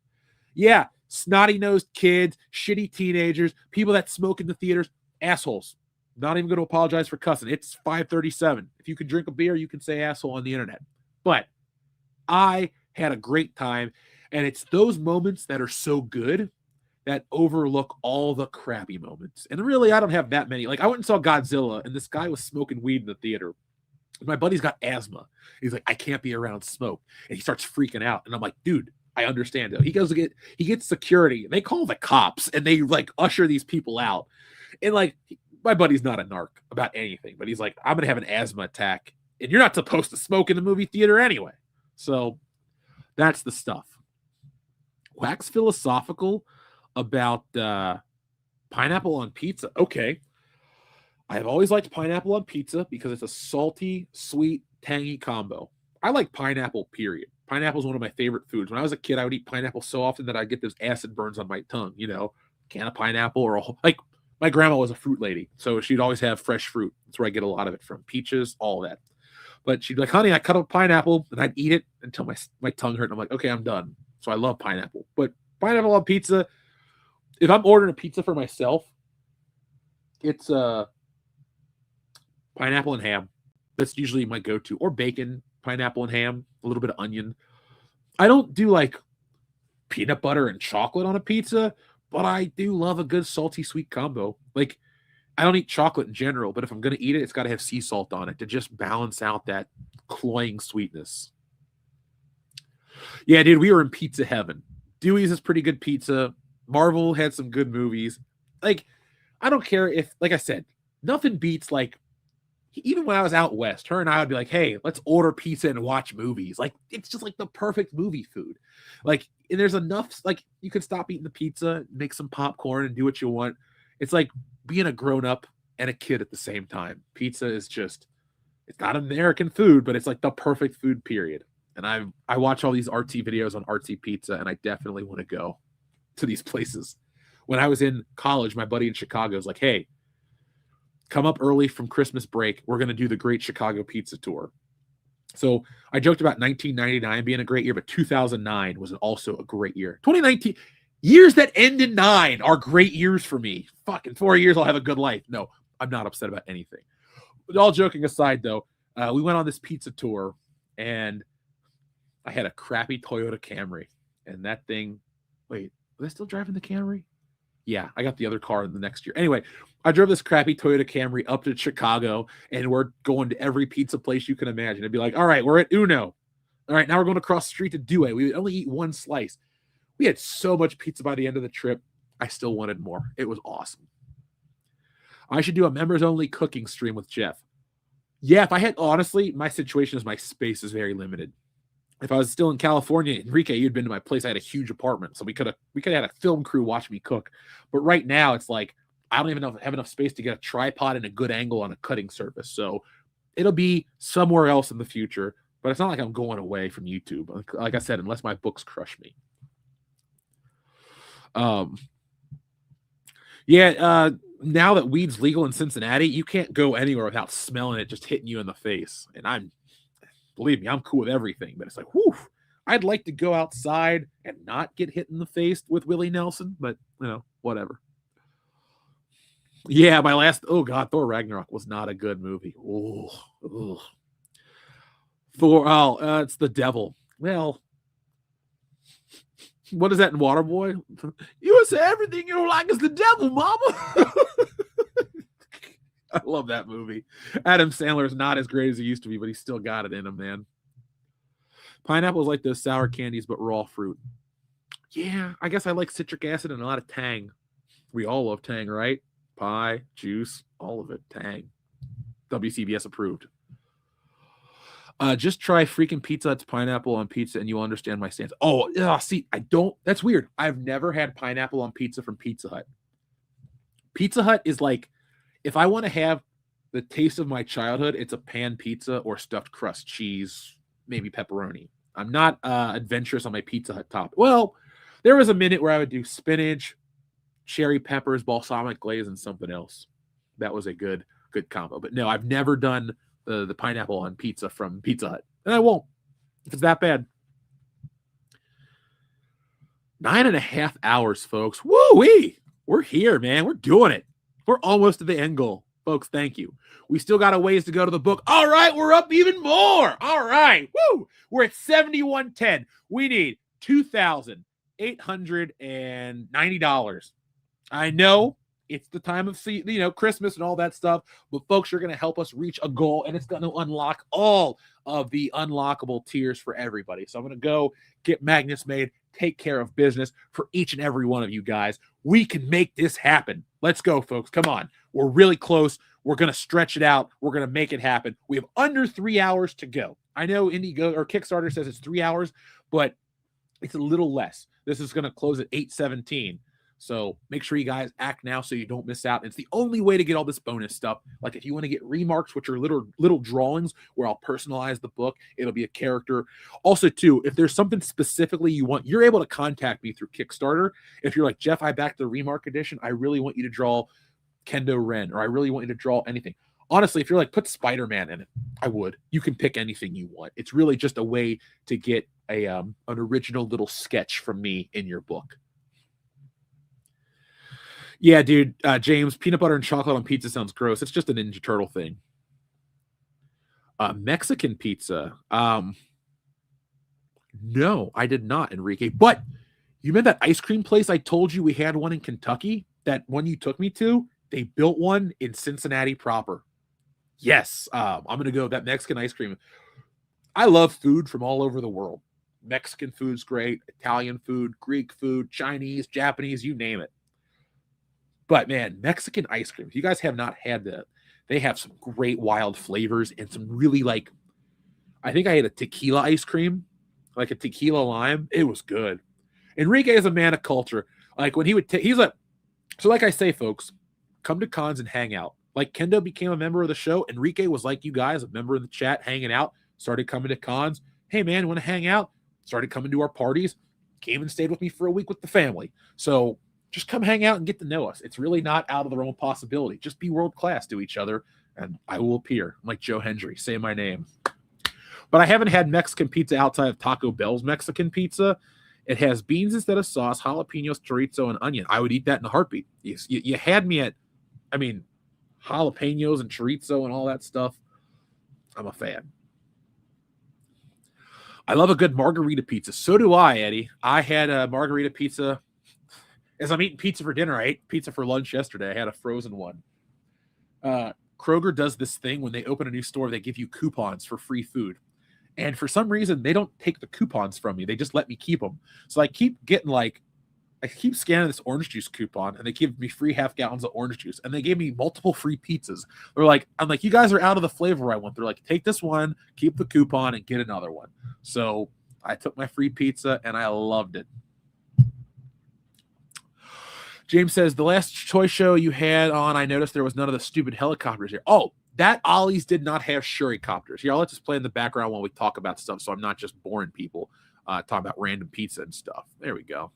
Yeah, snotty-nosed kids, shitty teenagers, people that smoke in the theaters, assholes. Not even going to apologize for cussing. It's 5:37. If you can drink a beer, you can say asshole on the internet. But I had a great time, and it's those moments that are so good that overlook all the crappy moments. And really, I don't have that many. Like, I went and saw Godzilla, and this guy was smoking weed in the theater. My buddy's got asthma. He's like, I can't be around smoke. And he starts freaking out. And I'm like, dude, I understand it. He gets security. They call the cops, and they, like, usher these people out. And, like, my buddy's not a narc about anything, but he's like, I'm going to have an asthma attack. And you're not supposed to smoke in the movie theater anyway. So that's the stuff. Wax philosophical about pineapple on pizza. Okay. I've always liked pineapple on pizza because it's a salty, sweet, tangy combo. I like pineapple, period. Pineapple is one of my favorite foods. When I was a kid, I would eat pineapple so often that I'd get those acid burns on my tongue. You know, can of pineapple or like my grandma was a fruit lady, so she'd always have fresh fruit. That's where I get a lot of it from. Peaches, all of that. But she'd be like, honey, I cut up a pineapple, and I'd eat it until my tongue hurt. And I'm like, okay, I'm done. So I love pineapple. But pineapple on pizza, if I'm ordering a pizza for myself, it's pineapple and ham. That's usually my go-to. Or bacon, pineapple and ham, a little bit of onion. I don't do like peanut butter and chocolate on a pizza, but I do love a good salty sweet combo. Like, I don't eat chocolate in general, but if I'm going to eat it, it's got to have sea salt on it to just balance out that cloying sweetness. Yeah, dude, we were in pizza heaven. Dewey's is pretty good pizza. Marvel had some good movies. Like, I don't care if, like I said, nothing beats, like, even when I was out west, her and I would be like, hey, let's order pizza and watch movies. Like, it's just like the perfect movie food. Like, and there's enough, like, you can stop eating the pizza, make some popcorn and do what you want. It's like being a grown-up and a kid at the same time. Pizza is just, it's not American food, but it's like the perfect food, period. And I watch all these artsy videos on artsy pizza, and I definitely want to go to these places. When I was in college, my buddy in Chicago was like, hey, come up early from Christmas break. We're going to do the Great Chicago Pizza Tour. So I joked about 1999 being a great year, but 2009 was also a great year. 2019, years that end in 9 are great years for me. Fucking 4 years, I'll have a good life. No, I'm not upset about anything. But all joking aside, though, we went on this pizza tour, and I had a crappy Toyota Camry. And that thing, wait, was I still driving the Camry? Yeah, I got the other car the next year. Anyway, I drove this crappy Toyota Camry up to Chicago, and we're going to every pizza place you can imagine. It'd be like, all right, we're at Uno. All right, now we're going across the street to Dewey. We would only eat one slice. We had so much pizza by the end of the trip. I still wanted more. It was awesome. I should do a members-only cooking stream with Jeff. Yeah, if I had, honestly, my situation is my space is very limited. If I was still in California, Enrique, you'd been to my place. I had a huge apartment, so we could have had a film crew watch me cook. But right now, it's like I don't even have enough space to get a tripod and a good angle on a cutting surface. So it'll be somewhere else in the future. But it's not like I'm going away from YouTube. Like I said, unless my books crush me. Now that weed's legal in Cincinnati, you can't go anywhere without smelling it just hitting you in the face. And believe me, I'm cool with everything, but it's like, whew, I'd like to go outside and not get hit in the face with Willie Nelson, but, whatever. Yeah, Thor Ragnarok was not a good movie. Oh, Thor, it's the devil. Well, what is that in Waterboy? You would say everything you don't like is the devil, mama. I love that movie. Adam Sandler is not as great as he used to be, but he's still got it in him, man. Pineapple is like those sour candies, but raw fruit. Yeah, I guess I like citric acid and a lot of tang. We all love tang, right? Pie, juice, all of it, tang. WCBS approved. Just try freaking Pizza Hut's pineapple on pizza and you'll understand my stance. Oh, yeah, see, that's weird. I've never had pineapple on pizza from Pizza Hut. Pizza Hut is like, if I want to have the taste of my childhood, it's a pan pizza or stuffed crust, cheese, maybe pepperoni. I'm not adventurous on my Pizza Hut top. Well, there was a minute where I would do spinach, cherry peppers, balsamic glaze, and something else. That was a good good combo. But no, I've never done the pineapple on pizza from Pizza Hut, and I won't if it's that bad. 9.5 hours, folks. Woo-wee! We're here, man. We're doing it. We're almost to the end goal. Folks, thank you. We still got a ways to go to the book. All right, we're up even more. All right. Woo! We're at 7110. We need $2,890. I know it's the time of Christmas and all that stuff, but folks, you're going to help us reach a goal, and it's going to unlock all of the unlockable tiers for everybody. So I'm going to go get magnets made, take care of business for each and every one of you guys. We can make this happen. Let's go, folks. Come on. We're really close. We're going to stretch it out. We're going to make it happen. We have under 3 hours to go. I know Indiegogo or Kickstarter says it's 3 hours, but it's a little less. This is going to close at 8:17. So make sure you guys act now so you don't miss out. It's the only way to get all this bonus stuff. Like if you want to get remarks, which are little drawings where I'll personalize the book, it'll be a character. Also, too, if there's something specifically you want, you're able to contact me through Kickstarter. If you're like, Jeff, I backed the remark edition. I really want you to draw Kendo Ren, or I really want you to draw anything. Honestly, if you're like, put Spider-Man in it, I would. You can pick anything you want. It's really just a way to get an original little sketch from me in your book. Yeah, dude, James, peanut butter and chocolate on pizza sounds gross. It's just a Ninja Turtle thing. Mexican pizza. No, I did not, Enrique. But you remember that ice cream place I told you we had one in Kentucky? That one you took me to? They built one in Cincinnati proper. Yes, I'm going to go that Mexican ice cream. I love food from all over the world. Mexican food's great. Italian food, Greek food, Chinese, Japanese, you name it. But man, Mexican ice cream, if you guys have not had that, they have some great wild flavors and some really I think I had a tequila ice cream, like a tequila lime. It was good. Enrique is a man of culture. Like when he would he's like, so like I say, folks, come to cons and hang out. Like Kendo became a member of the show. Enrique was like you guys, a member of the chat, hanging out, started coming to cons. Hey man, want to hang out? Started coming to our parties, came and stayed with me for a week with the family. So just come hang out and get to know us. It's really not out of the realm of possibility. Just be world-class to each other, and I will appear. I'm like Joe Hendry. Say my name. But I haven't had Mexican pizza outside of Taco Bell's Mexican pizza. It has beans instead of sauce, jalapenos, chorizo, and onion. I would eat that in a heartbeat. You had me at, jalapenos and chorizo and all that stuff. I'm a fan. I love a good margarita pizza. So do I, Eddie. I had a margarita pizza. As I'm eating pizza for dinner, I ate pizza for lunch yesterday. I had a frozen one. Kroger does this thing when they open a new store, they give you coupons for free food. And for some reason, they don't take the coupons from me. They just let me keep them. So I keep getting I keep scanning this orange juice coupon, and they give me free half gallons of orange juice. And they gave me multiple free pizzas. I'm like, you guys are out of the flavor I want. They're like, take this one, keep the coupon, and get another one. So I took my free pizza, and I loved it. James says, the last toy show you had on, I noticed there was none of the stupid helicopters here. Oh, that Ollie's did not have Shuricopters. Here, I'll let this play in the background while we talk about stuff, so I'm not just boring people talking about random pizza and stuff. There we go.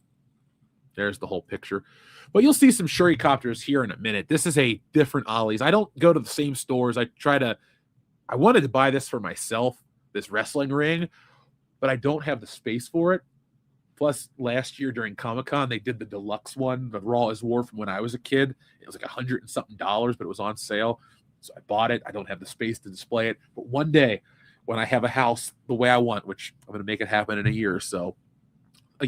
There's the whole picture. But you'll see some Shuricopters here in a minute. This is a different Ollie's. I don't go to the same stores. I wanted to buy this for myself, this wrestling ring, but I don't have the space for it. Plus, last year during Comic-Con, they did the deluxe one, the Raw is War from when I was a kid. It was like $100 and something, but it was on sale. So I bought it. I don't have the space to display it. But one day, when I have a house the way I want, which I'm going to make it happen in a year or so, I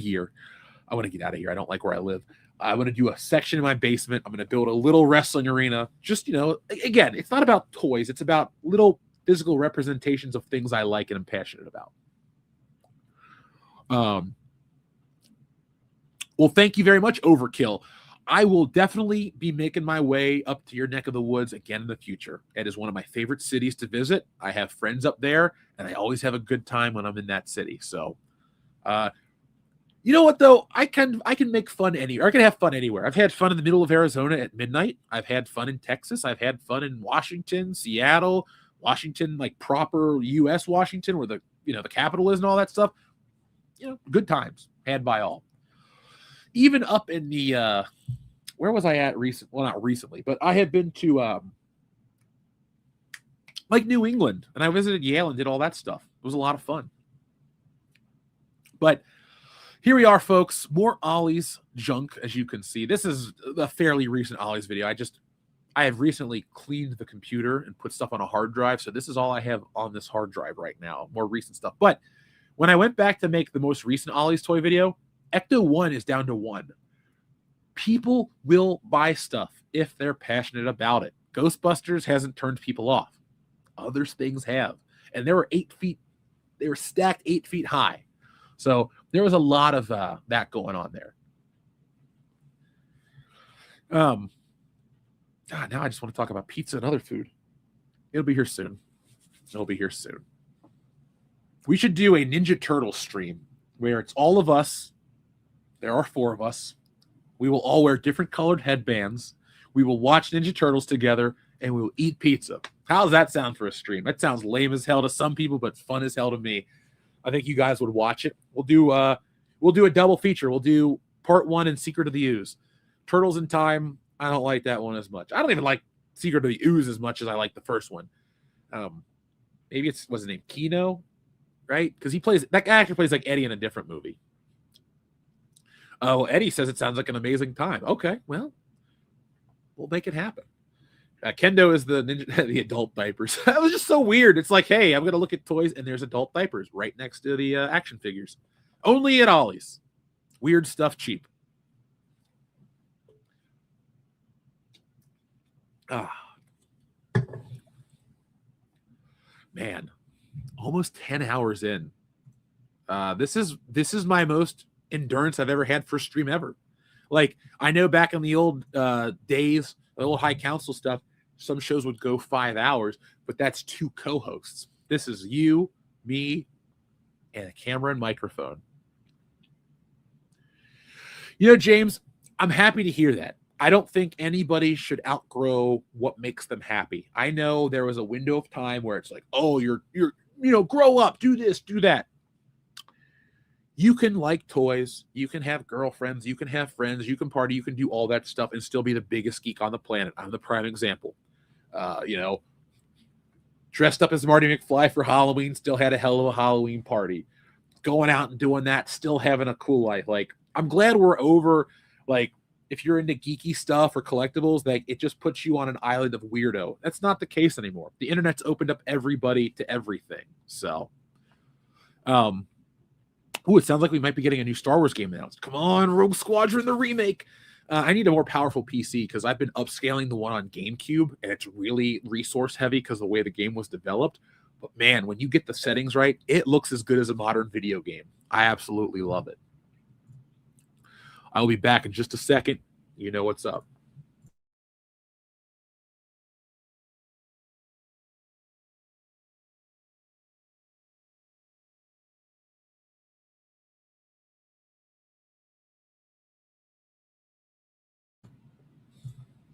want to get out of here. I don't like where I live. I'm going to do a section in my basement. I'm going to build a little wrestling arena. Just, again, it's not about toys. It's about little physical representations of things I like and I'm passionate about. Well, thank you very much, Overkill. I will definitely be making my way up to your neck of the woods again in the future. It is one of my favorite cities to visit. I have friends up there, and I always have a good time when I'm in that city. So, you know what, though? I can make fun anywhere. I can have fun anywhere. I've had fun in the middle of Arizona at midnight. I've had fun in Texas. I've had fun in Washington, Seattle, Washington, like proper U.S. Washington, where the capital is and all that stuff. Good times had by all. Even up in the where was I at recently? Well, not recently, but I had been to like New England. And I visited Yale and did all that stuff. It was a lot of fun. But here we are, folks. More Ollie's junk, as you can see. This is a fairly recent Ollie's video. I have recently cleaned the computer and put stuff on a hard drive. So this is all I have on this hard drive right now. More recent stuff. But when I went back to make the most recent Ollie's toy video, Ecto 1 is down to 1. People will buy stuff if they're passionate about it. Ghostbusters hasn't turned people off. Other things have. And they were stacked 8 feet high. So there was a lot of that going on there. God, now I just want to talk about pizza and other food. It'll be here soon. We should do a Ninja Turtle stream where it's all of us. There are 4 of us. We will all wear different colored headbands. We will watch Ninja Turtles together, and we will eat pizza. How does that sound for a stream? That sounds lame as hell to some people, but fun as hell to me. I think you guys would watch it. We'll do a double feature. We'll do part 1 and Secret of the Ooze. Turtles in Time, I don't like that one as much. I don't even like Secret of the Ooze as much as I like the first one. Maybe was his name Kino, right? Because that guy actually plays like Eddie in a different movie. Oh, Eddie says it sounds like an amazing time. Okay, well, we'll make it happen. Kendo is the adult diapers. That was just so weird. It's like, hey, I'm going to look at toys, and there's adult diapers right next to the action figures. Only at Ollie's. Weird stuff, cheap. Man, almost 10 hours in. This is my most endurance I've ever had for a stream ever. Like, I know back in the old days, the old high council stuff, some shows would go 5 hours, but that's 2 co-hosts. This is you, me, and a camera and microphone. You know, James, I'm happy to hear that. I don't think anybody should outgrow what makes them happy. I know there was a window of time where it's like, oh, you're grow up, do this, do that. You can like toys, you can have girlfriends, you can have friends, you can party, you can do all that stuff and still be the biggest geek on the planet. I'm the prime example. Dressed up as Marty McFly for Halloween, still had a hell of a Halloween party. Going out and doing that, still having a cool life. Like, I'm glad we're over, like, if you're into geeky stuff or collectibles, like, it just puts you on an island of weirdo. That's not the case anymore. The internet's opened up everybody to everything. So, it sounds like we might be getting a new Star Wars game announced. Come on, Rogue Squadron, the remake. I need a more powerful PC because I've been upscaling the one on GameCube, and it's really resource heavy because of the way the game was developed. But man, when you get the settings right, it looks as good as a modern video game. I absolutely love it. I'll be back in just a second. You know what's up.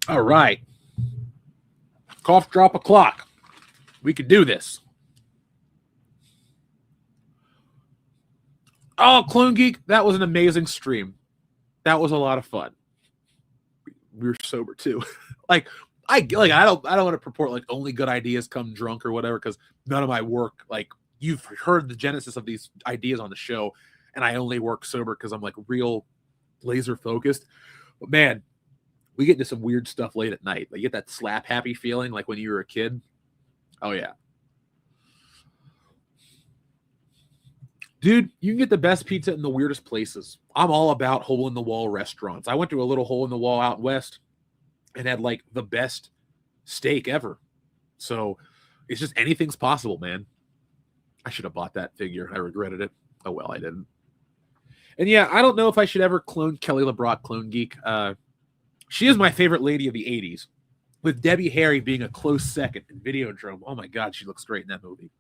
All right. Cough, drop a clock. We could do this. Oh, Clone Geek, that was an amazing stream. That was a lot of fun. We were sober too. I don't want to purport like only good ideas come drunk or whatever, because none of my work, like, you've heard the genesis of these ideas on the show, and I only work sober because I'm like real laser focused. But man, we get into some weird stuff late at night. Like, you get that slap happy feeling like when you were a kid. Oh yeah. Dude, you can get the best pizza in the weirdest places. I'm all about hole-in-the-wall restaurants. I went to a little hole-in-the-wall out west and had, like, the best steak ever. So it's just anything's possible, man. I should have bought that figure. I regretted it. Oh, well, I didn't. And, yeah, I don't know if I should ever clone Kelly LeBrock Clone Geek. She is my favorite lady of the 80s, with Debbie Harry being a close second in Videodrome. Oh, my God, she looks great in that movie.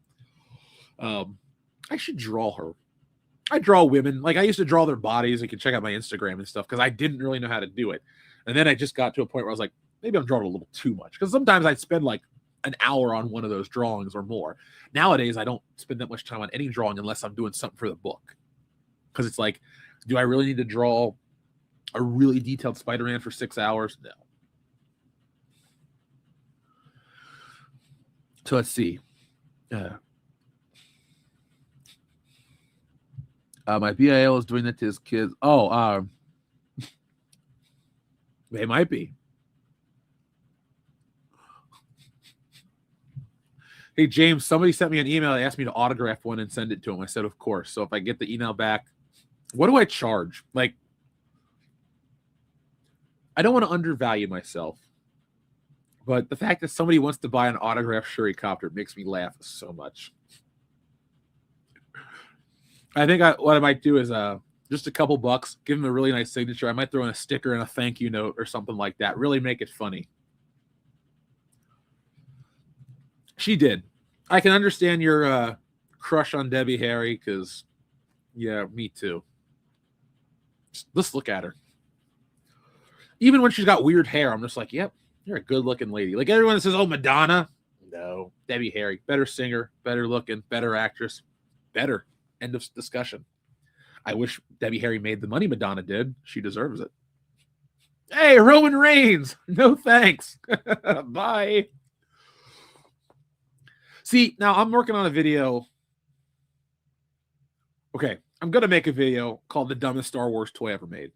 I should draw her. I draw women. Like, I used to draw their bodies. You can check out my Instagram and stuff because I didn't really know how to do it. And then I just got to a point where I was like, maybe I'm drawing a little too much. Because sometimes I'd spend like an hour on one of those drawings or more. Nowadays, I don't spend that much time on any drawing unless I'm doing something for the book. Because it's like, do I really need to draw a really detailed Spider-Man for 6 hours? No. So let's see. My BIL is doing that to his kids. Oh, they might be. Hey, James, somebody sent me an email. They asked me to autograph one and send it to him. I said, of course. So if I get the email back, what do I charge? Like, I don't want to undervalue myself. But the fact that somebody wants to buy an autographed Shurikopter makes me laugh so much. I think what I might do is just a couple bucks, give him a really nice signature. I might throw in a sticker and a thank you note or something like that. Really make it funny. She did. I can understand your crush on Debbie Harry because, yeah, me too. Let's look at her. Even when she's got weird hair, I'm just like, yep, you're a good-looking lady. Like everyone says, oh, Madonna. No, Debbie Harry. Better singer, better looking, better actress, better. End of discussion. I wish Debbie Harry made the money Madonna did. She deserves it. Hey, Roman Reigns. No thanks. Bye. See, now I'm working on a video. Okay, I'm going to make a video called The Dumbest Star Wars Toy Ever Made.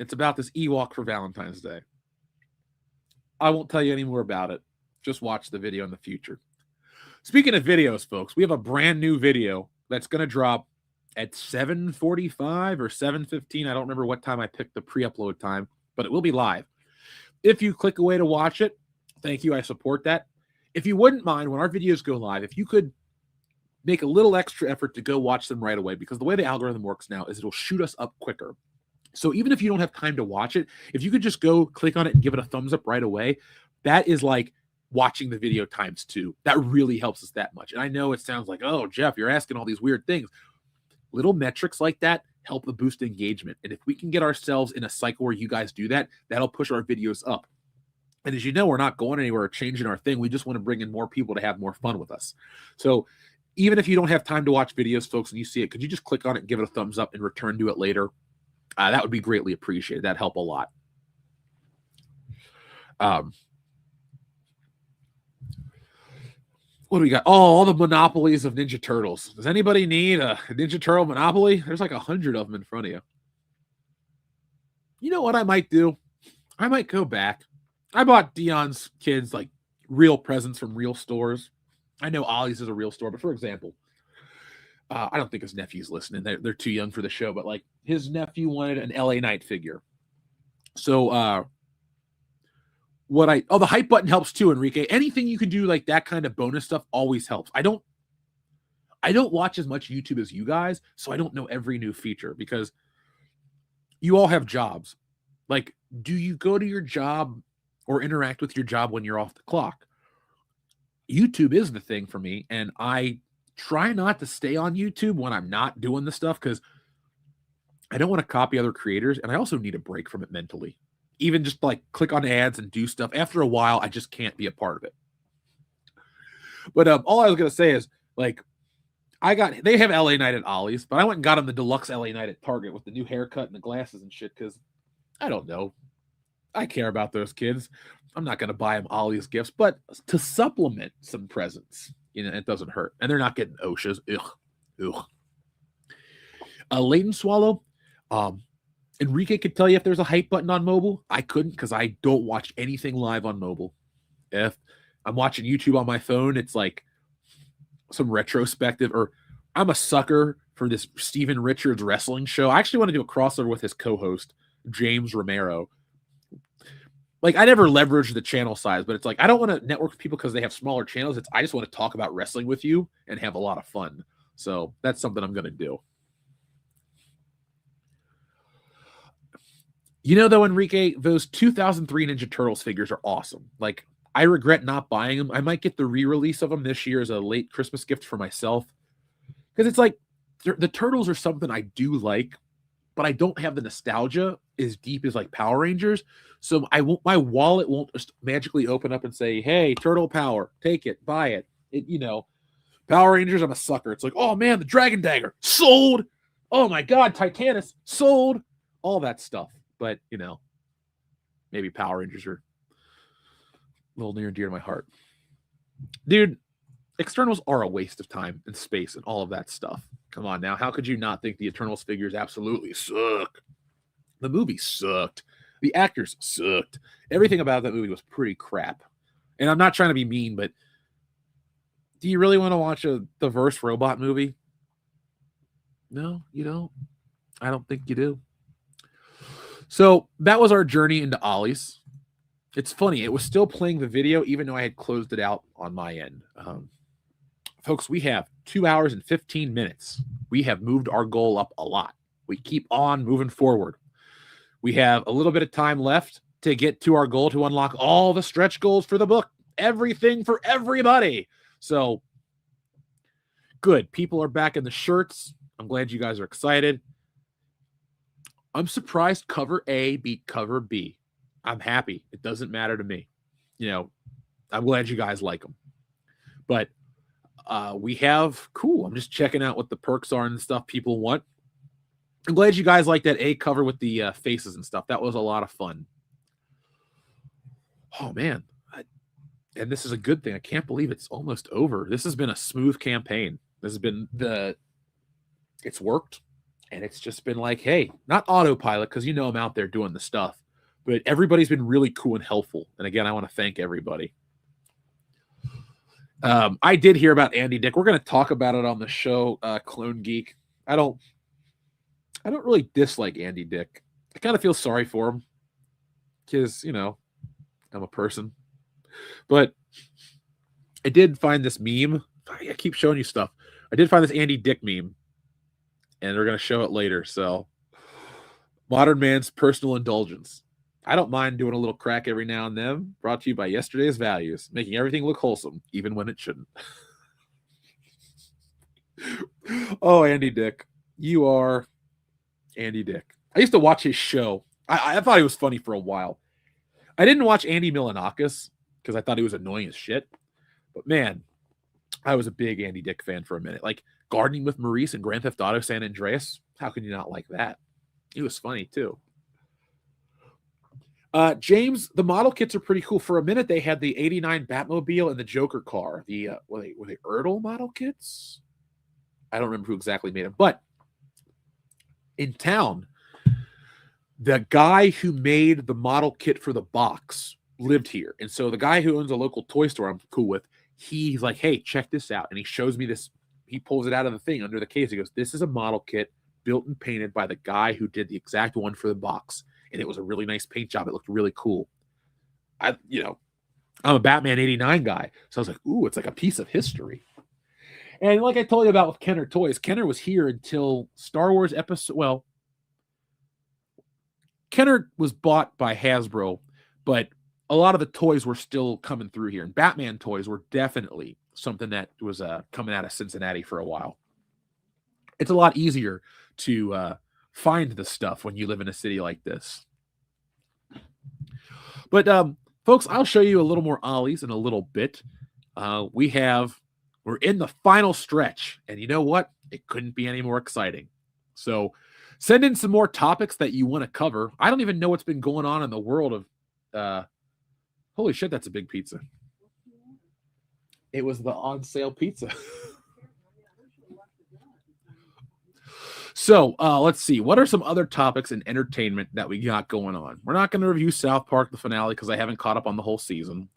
It's about this Ewok for Valentine's Day. I won't tell you any more about it. Just watch the video in the future. Speaking of videos, folks, we have a brand new video that's going to drop at 7:45 or 7:15. I don't remember what time I picked the pre-upload time, but it will be live. If you click away to watch it, thank you. I support that. If you wouldn't mind, when our videos go live, if you could make a little extra effort to go watch them right away, because the way the algorithm works now is it'll shoot us up quicker. So even if you don't have time to watch it, if you could just go click on it and give it a thumbs up right away, that is like watching the video times 2. That really helps us that much. And I know it sounds like, oh, Jeff, you're asking all these weird things. Little metrics like that help the boost engagement. And if we can get ourselves in a cycle where you guys do that, that'll push our videos up. And as you know, we're not going anywhere or changing our thing. We just want to bring in more people to have more fun with us. So even if you don't have time to watch videos, folks, and you see it, could you just click on it and give it a thumbs up and return to it later? That would be greatly appreciated. That'd help a lot. What do we got? Oh, all the monopolies of Ninja Turtles. Does anybody need a Ninja Turtle Monopoly? There's like 100 of them in front of you. You know what I might do? I might go back. I bought Dion's kids like real presents from real stores. I know Ollie's is a real store, but for example, I don't think his nephew's listening. They're too young for the show, but like his nephew wanted an LA Knight figure. So the hype button helps too, Enrique. Anything you can do like that kind of bonus stuff always helps. I don't watch as much YouTube as you guys, so I don't know every new feature because you all have jobs. Like, do you go to your job or interact with your job when you're off the clock? YouTube is the thing for me, and I try not to stay on YouTube when I'm not doing the stuff because I don't want to copy other creators, and I also need a break from it mentally. Even just like click on ads and do stuff. After a while, I just can't be a part of it. But all I was going to say is, like, they have LA Knight at Ollie's, but I went and got him the deluxe LA Knight at Target with the new haircut and the glasses and shit because I don't know. I care about those kids. I'm not going to buy them Ollie's gifts, but to supplement some presents, it doesn't hurt. And they're not getting OSHAs. Ugh. Leighton Swallow, Enrique could tell you if there's a hype button on mobile. I couldn't because I don't watch anything live on mobile. If I'm watching YouTube on my phone, it's like some retrospective, or I'm a sucker for this Steven Richards wrestling show. I actually want to do a crossover with his co-host, James Romero. Like, I never leverage the channel size, but it's like, I don't want to network with people because they have smaller channels. I just want to talk about wrestling with you and have a lot of fun. So that's something I'm going to do. Though, Enrique, those 2003 Ninja Turtles figures are awesome. Like, I regret not buying them. I might get the re-release of them this year as a late Christmas gift for myself. Because it's like, the Turtles are something I do like, but I don't have the nostalgia as deep as like Power Rangers. So my wallet won't just magically open up and say, hey, Turtle Power, take it, buy it. Power Rangers, I'm a sucker. It's like, oh man, the Dragon Dagger, sold. Oh my God, Titanus, sold. All that stuff. But, maybe Power Rangers are a little near and dear to my heart. Dude, Externals are a waste of time and space and all of that stuff. Come on now. How could you not think the Eternals figures absolutely suck? The movie sucked. The actors sucked. Everything about that movie was pretty crap. And I'm not trying to be mean, but do you really want to watch a diverse robot movie? No, you don't. I don't think you do. So that was our journey into Ollie's. It's funny. It was still playing the video, even though I had closed it out on my end. Folks, we have 2 hours and 15 minutes. We have moved our goal up a lot. We keep on moving forward. We have a little bit of time left to get to our goal to unlock all the stretch goals for the book. Everything for everybody. So, good. People are back in the shirts. I'm glad you guys are excited. I'm surprised cover A beat cover B. I'm happy. It doesn't matter to me. You know, I'm glad you guys like them. But we have, cool. I'm just checking out what the perks are and stuff people want. I'm glad you guys like that A cover with the faces and stuff. That was a lot of fun. Oh, man. And this is a good thing. I can't believe it's almost over. This has been a smooth campaign. This has been it's worked. And it's just been like, hey, not autopilot, because you know I'm out there doing the stuff. But everybody's been really cool and helpful. And again, I want to thank everybody. I did hear about Andy Dick. We're going to talk about it on the show, Clone Geek. I don't really dislike Andy Dick. I kind of feel sorry for him because, you know, I'm a person. But I did find this meme. I keep showing you stuff. I did find this Andy Dick meme, and they're going to show it later. So, modern man's personal indulgence. I don't mind doing a little crack every now and then. Brought to you by Yesterday's Values, making everything look wholesome, even when it shouldn't. Oh, Andy Dick. You are Andy Dick. I used to watch his show. I thought he was funny for a while. I didn't watch Andy Milonakis because I thought he was annoying as shit. But man, I was a big Andy Dick fan for a minute. Like Gardening with Maurice and Grand Theft Auto San Andreas. How can you not like that? He was funny too. James, the model kits are pretty cool. For a minute, they had the 89 Batmobile and the Joker car. The were they Erdl model kits? I don't remember who exactly made them. But in town, the guy who made the model kit for the box lived here. And so the guy who owns a local toy store I'm cool with, he's like, hey, check this out. And he shows me this. He pulls it out of the thing under the case. He goes, this is a model kit built and painted by the guy who did the exact one for the box. And it was a really nice paint job. It looked really cool. I'm a Batman 89 guy. So I was like, ooh, it's like a piece of history. And like I told you about with Kenner Toys, Kenner was here until Star Wars episode. Well, Kenner was bought by Hasbro, but a lot of the toys were still coming through here. And Batman toys were definitely something that was coming out of Cincinnati for a while. It's a lot easier to find the stuff when you live in a city like this. But folks, I'll show you a little more Ollies in a little bit. We're in the final stretch, and you know what? It couldn't be any more exciting. So send in some more topics that you want to cover. I don't even know what's been going on in the world of holy shit, that's a big pizza. It was the on sale pizza. So let's see. What are some other topics in entertainment that we got going on? We're not going to review South Park, the finale, because I haven't caught up on the whole season.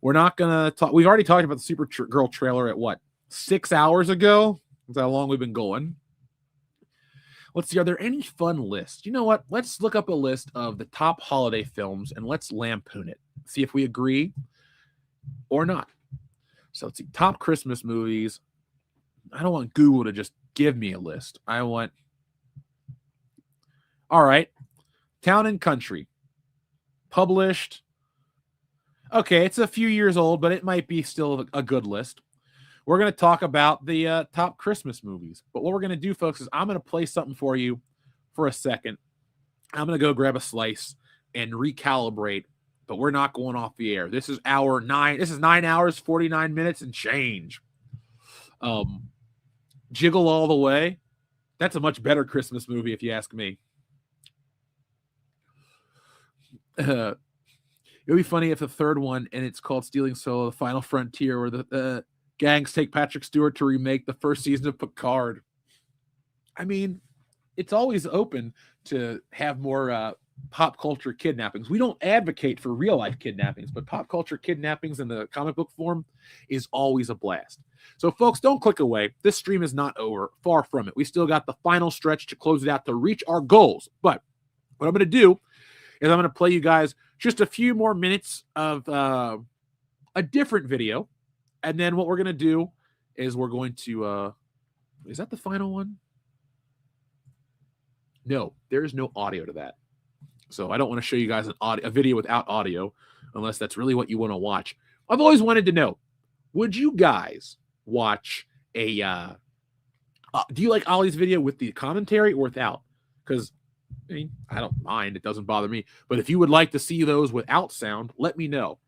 We're not going to talk. We've already talked about the Supergirl trailer at what? 6 hours ago? That's how long we've been going. Let's see. Are there any fun lists? You know what? Let's look up a list of the top holiday films and let's lampoon it. See if we agree or not. So let's see. Top Christmas movies. I don't want Google to just give me a list. I want. All right. Town and Country. Published. Okay, it's a few years old, but it might be still a good list. We're going to talk about the top Christmas movies. But what we're going to do, folks, is I'm going to play something for you for a second. I'm going to go grab a slice and recalibrate, but we're not going off the air. This is 9 hours, 49 minutes and change. Jiggle All the Way. That's a much better Christmas movie, if you ask me. It would be funny if the third one, and it's called Stealing Solo, The Final Frontier, where the gangs take Patrick Stewart to remake the first season of Picard. I mean, it's always open to have more pop culture kidnappings. We don't advocate for real life kidnappings, but pop culture kidnappings in the comic book form is always a blast. So folks, don't click away. This stream is not over. Far from it. We still got the final stretch to close it out to reach our goals. But what I'm going to do is I'm going to play you guys just a few more minutes of a different video. And then what we're going to do is we're going to, is that the final one? No, there is no audio to that. So I don't want to show you guys a video without audio, unless that's really what you want to watch. I've always wanted to know, would you guys watch a, do you like Ollie's video with the commentary or without? Because, I mean, I don't mind. It doesn't bother me. But if you would like to see those without sound, let me know.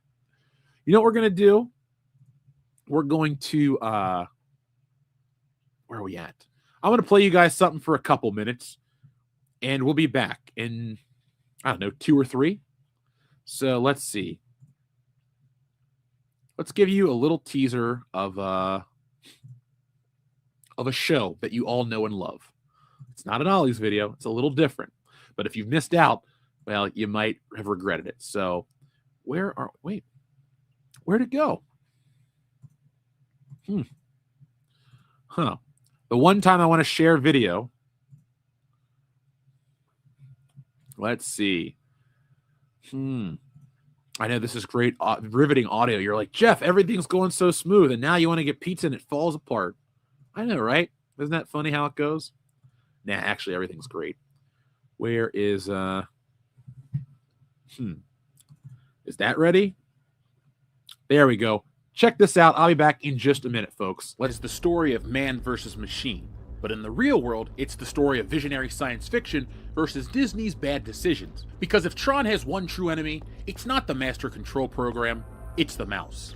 You know what we're going to do? We're going to, where are we at? I'm going to play you guys something for a couple minutes, and we'll be back in, I don't know, 2 or 3. So let's see. Let's give you a little teaser of a show that you all know and love. It's not an Ollie's video. It's a little different. But if you've missed out, well, you might have regretted it. So where'd it go? The one time I want to share video. Let's see. I know this is great, riveting audio. You're like, Jeff, everything's going so smooth, and now you want to get pizza and it falls apart. I know, right? Isn't that funny how it goes? Nah, actually, everything's great. Where is, is that ready? There we go. Check this out. I'll be back in just a minute, folks. It's the story of man versus machine. But in the real world, it's the story of visionary science fiction versus Disney's bad decisions. Because if Tron has one true enemy, it's not the Master Control Program, it's the mouse.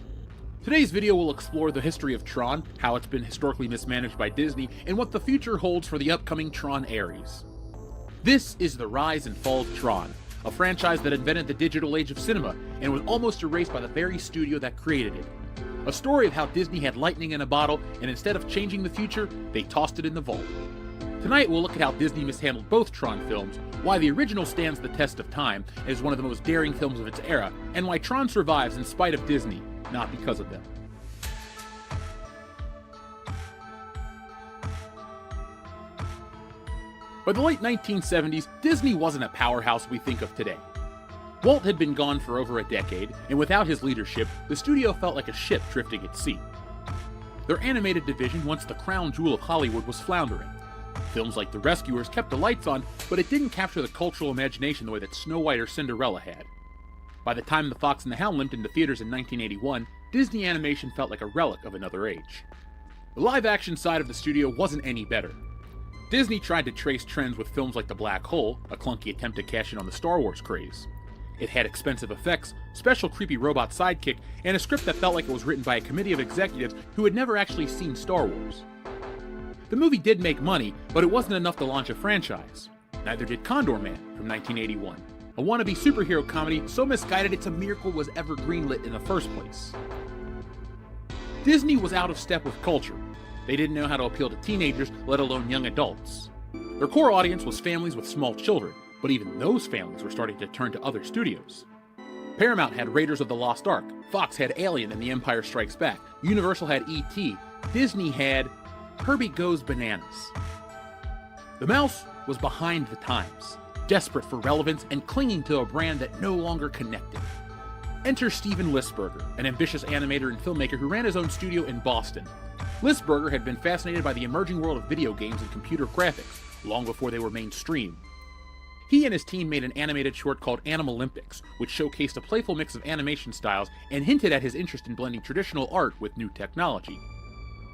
Today's video will explore the history of Tron, how it's been historically mismanaged by Disney, and what the future holds for the upcoming Tron Ares. This is the rise and fall of Tron, a franchise that invented the digital age of cinema and was almost erased by the very studio that created it. A story of how Disney had lightning in a bottle, and instead of changing the future, they tossed it in the vault. Tonight we'll look at how Disney mishandled both Tron films, why the original stands the test of time as one of the most daring films of its era, and why Tron survives in spite of Disney, not because of them. By the late 1970s, Disney wasn't a powerhouse we think of today. Walt had been gone for over a decade, and without his leadership, the studio felt like a ship drifting at sea. Their animated division, once the crown jewel of Hollywood, was floundering. Films like The Rescuers kept the lights on, but it didn't capture the cultural imagination the way that Snow White or Cinderella had. By the time The Fox and the Hound limped into theaters in 1981, Disney animation felt like a relic of another age. The live-action side of the studio wasn't any better. Disney tried to trace trends with films like The Black Hole, a clunky attempt to cash in on the Star Wars craze. It had expensive effects, special creepy robot sidekick, and a script that felt like it was written by a committee of executives who had never actually seen Star Wars. The movie did make money, but it wasn't enough to launch a franchise. Neither did Condor Man from 1981, a wannabe superhero comedy so misguided it's a miracle was ever greenlit in the first place. Disney was out of step with culture. They didn't know how to appeal to teenagers, let alone young adults. Their core audience was families with small children, but even those families were starting to turn to other studios. Paramount had Raiders of the Lost Ark, Fox had Alien and The Empire Strikes Back, Universal had E.T., Disney had Herbie Goes Bananas. The mouse was behind the times, desperate for relevance and clinging to a brand that no longer connected. Enter Steven Lisberger, an ambitious animator and filmmaker who ran his own studio in Boston. Lisberger had been fascinated by the emerging world of video games and computer graphics, long before they were mainstream. He and his team made an animated short called Animal Olympics, which showcased a playful mix of animation styles and hinted at his interest in blending traditional art with new technology.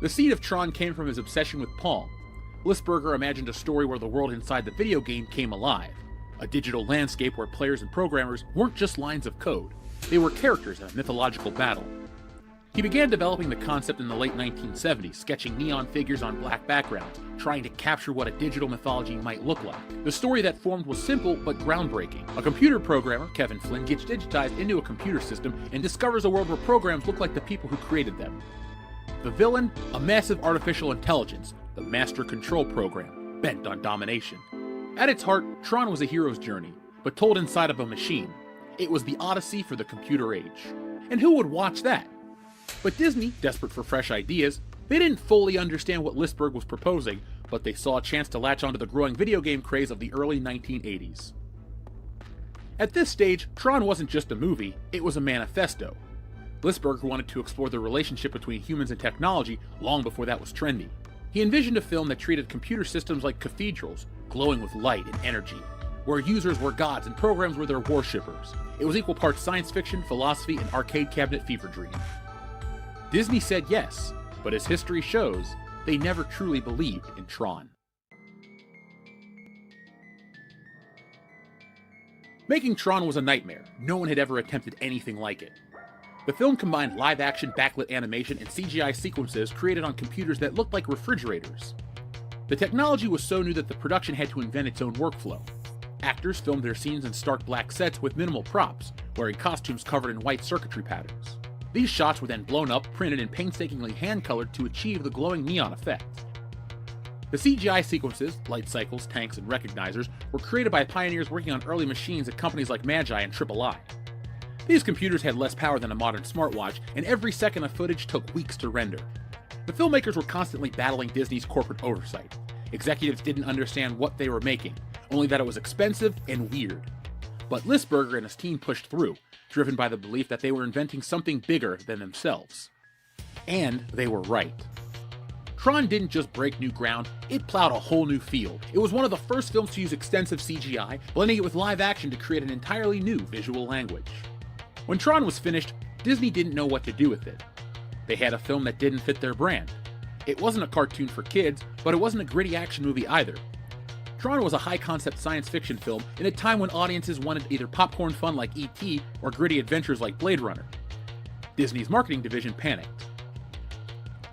The seed of Tron came from his obsession with Pong. Lisberger imagined a story where the world inside the video game came alive, a digital landscape where players and programmers weren't just lines of code, they were characters in a mythological battle. He began developing the concept in the late 1970s, sketching neon figures on black backgrounds, trying to capture what a digital mythology might look like. The story that formed was simple but groundbreaking. A computer programmer, Kevin Flynn, gets digitized into a computer system and discovers a world where programs look like the people who created them. The villain, a massive artificial intelligence, the Master Control Program, bent on domination. At its heart, Tron was a hero's journey, but told inside of a machine. It was the Odyssey for the computer age. And who would watch that? But Disney, desperate for fresh ideas, they didn't fully understand what Listberg was proposing, but they saw a chance to latch onto the growing video game craze of the early 1980s. At this stage, Tron wasn't just a movie, it was a manifesto. Listberg wanted to explore the relationship between humans and technology long before that was trendy. He envisioned a film that treated computer systems like cathedrals, glowing with light and energy, where users were gods and programs were their worshippers. It was equal parts science fiction, philosophy, and arcade cabinet fever dream. Disney said yes, but as history shows, they never truly believed in Tron. Making Tron was a nightmare. No one had ever attempted anything like it. The film combined live-action backlit animation and CGI sequences created on computers that looked like refrigerators. The technology was so new that the production had to invent its own workflow. Actors filmed their scenes in stark black sets with minimal props, wearing costumes covered in white circuitry patterns. These shots were then blown up, printed, and painstakingly hand-colored to achieve the glowing neon effect. The CGI sequences, light cycles, tanks, and recognizers, were created by pioneers working on early machines at companies like Magi and III. These computers had less power than a modern smartwatch, and every second of footage took weeks to render. The filmmakers were constantly battling Disney's corporate oversight. Executives didn't understand what they were making, only that it was expensive and weird. But Listberger and his team pushed through, driven by the belief that they were inventing something bigger than themselves. And they were right. Tron didn't just break new ground, it plowed a whole new field. It was one of the first films to use extensive CGI, blending it with live action to create an entirely new visual language. When Tron was finished, Disney didn't know what to do with it. They had a film that didn't fit their brand. It wasn't a cartoon for kids, but it wasn't a gritty action movie either. Tron was a high-concept science fiction film in a time when audiences wanted either popcorn fun like E.T. or gritty adventures like Blade Runner. Disney's marketing division panicked.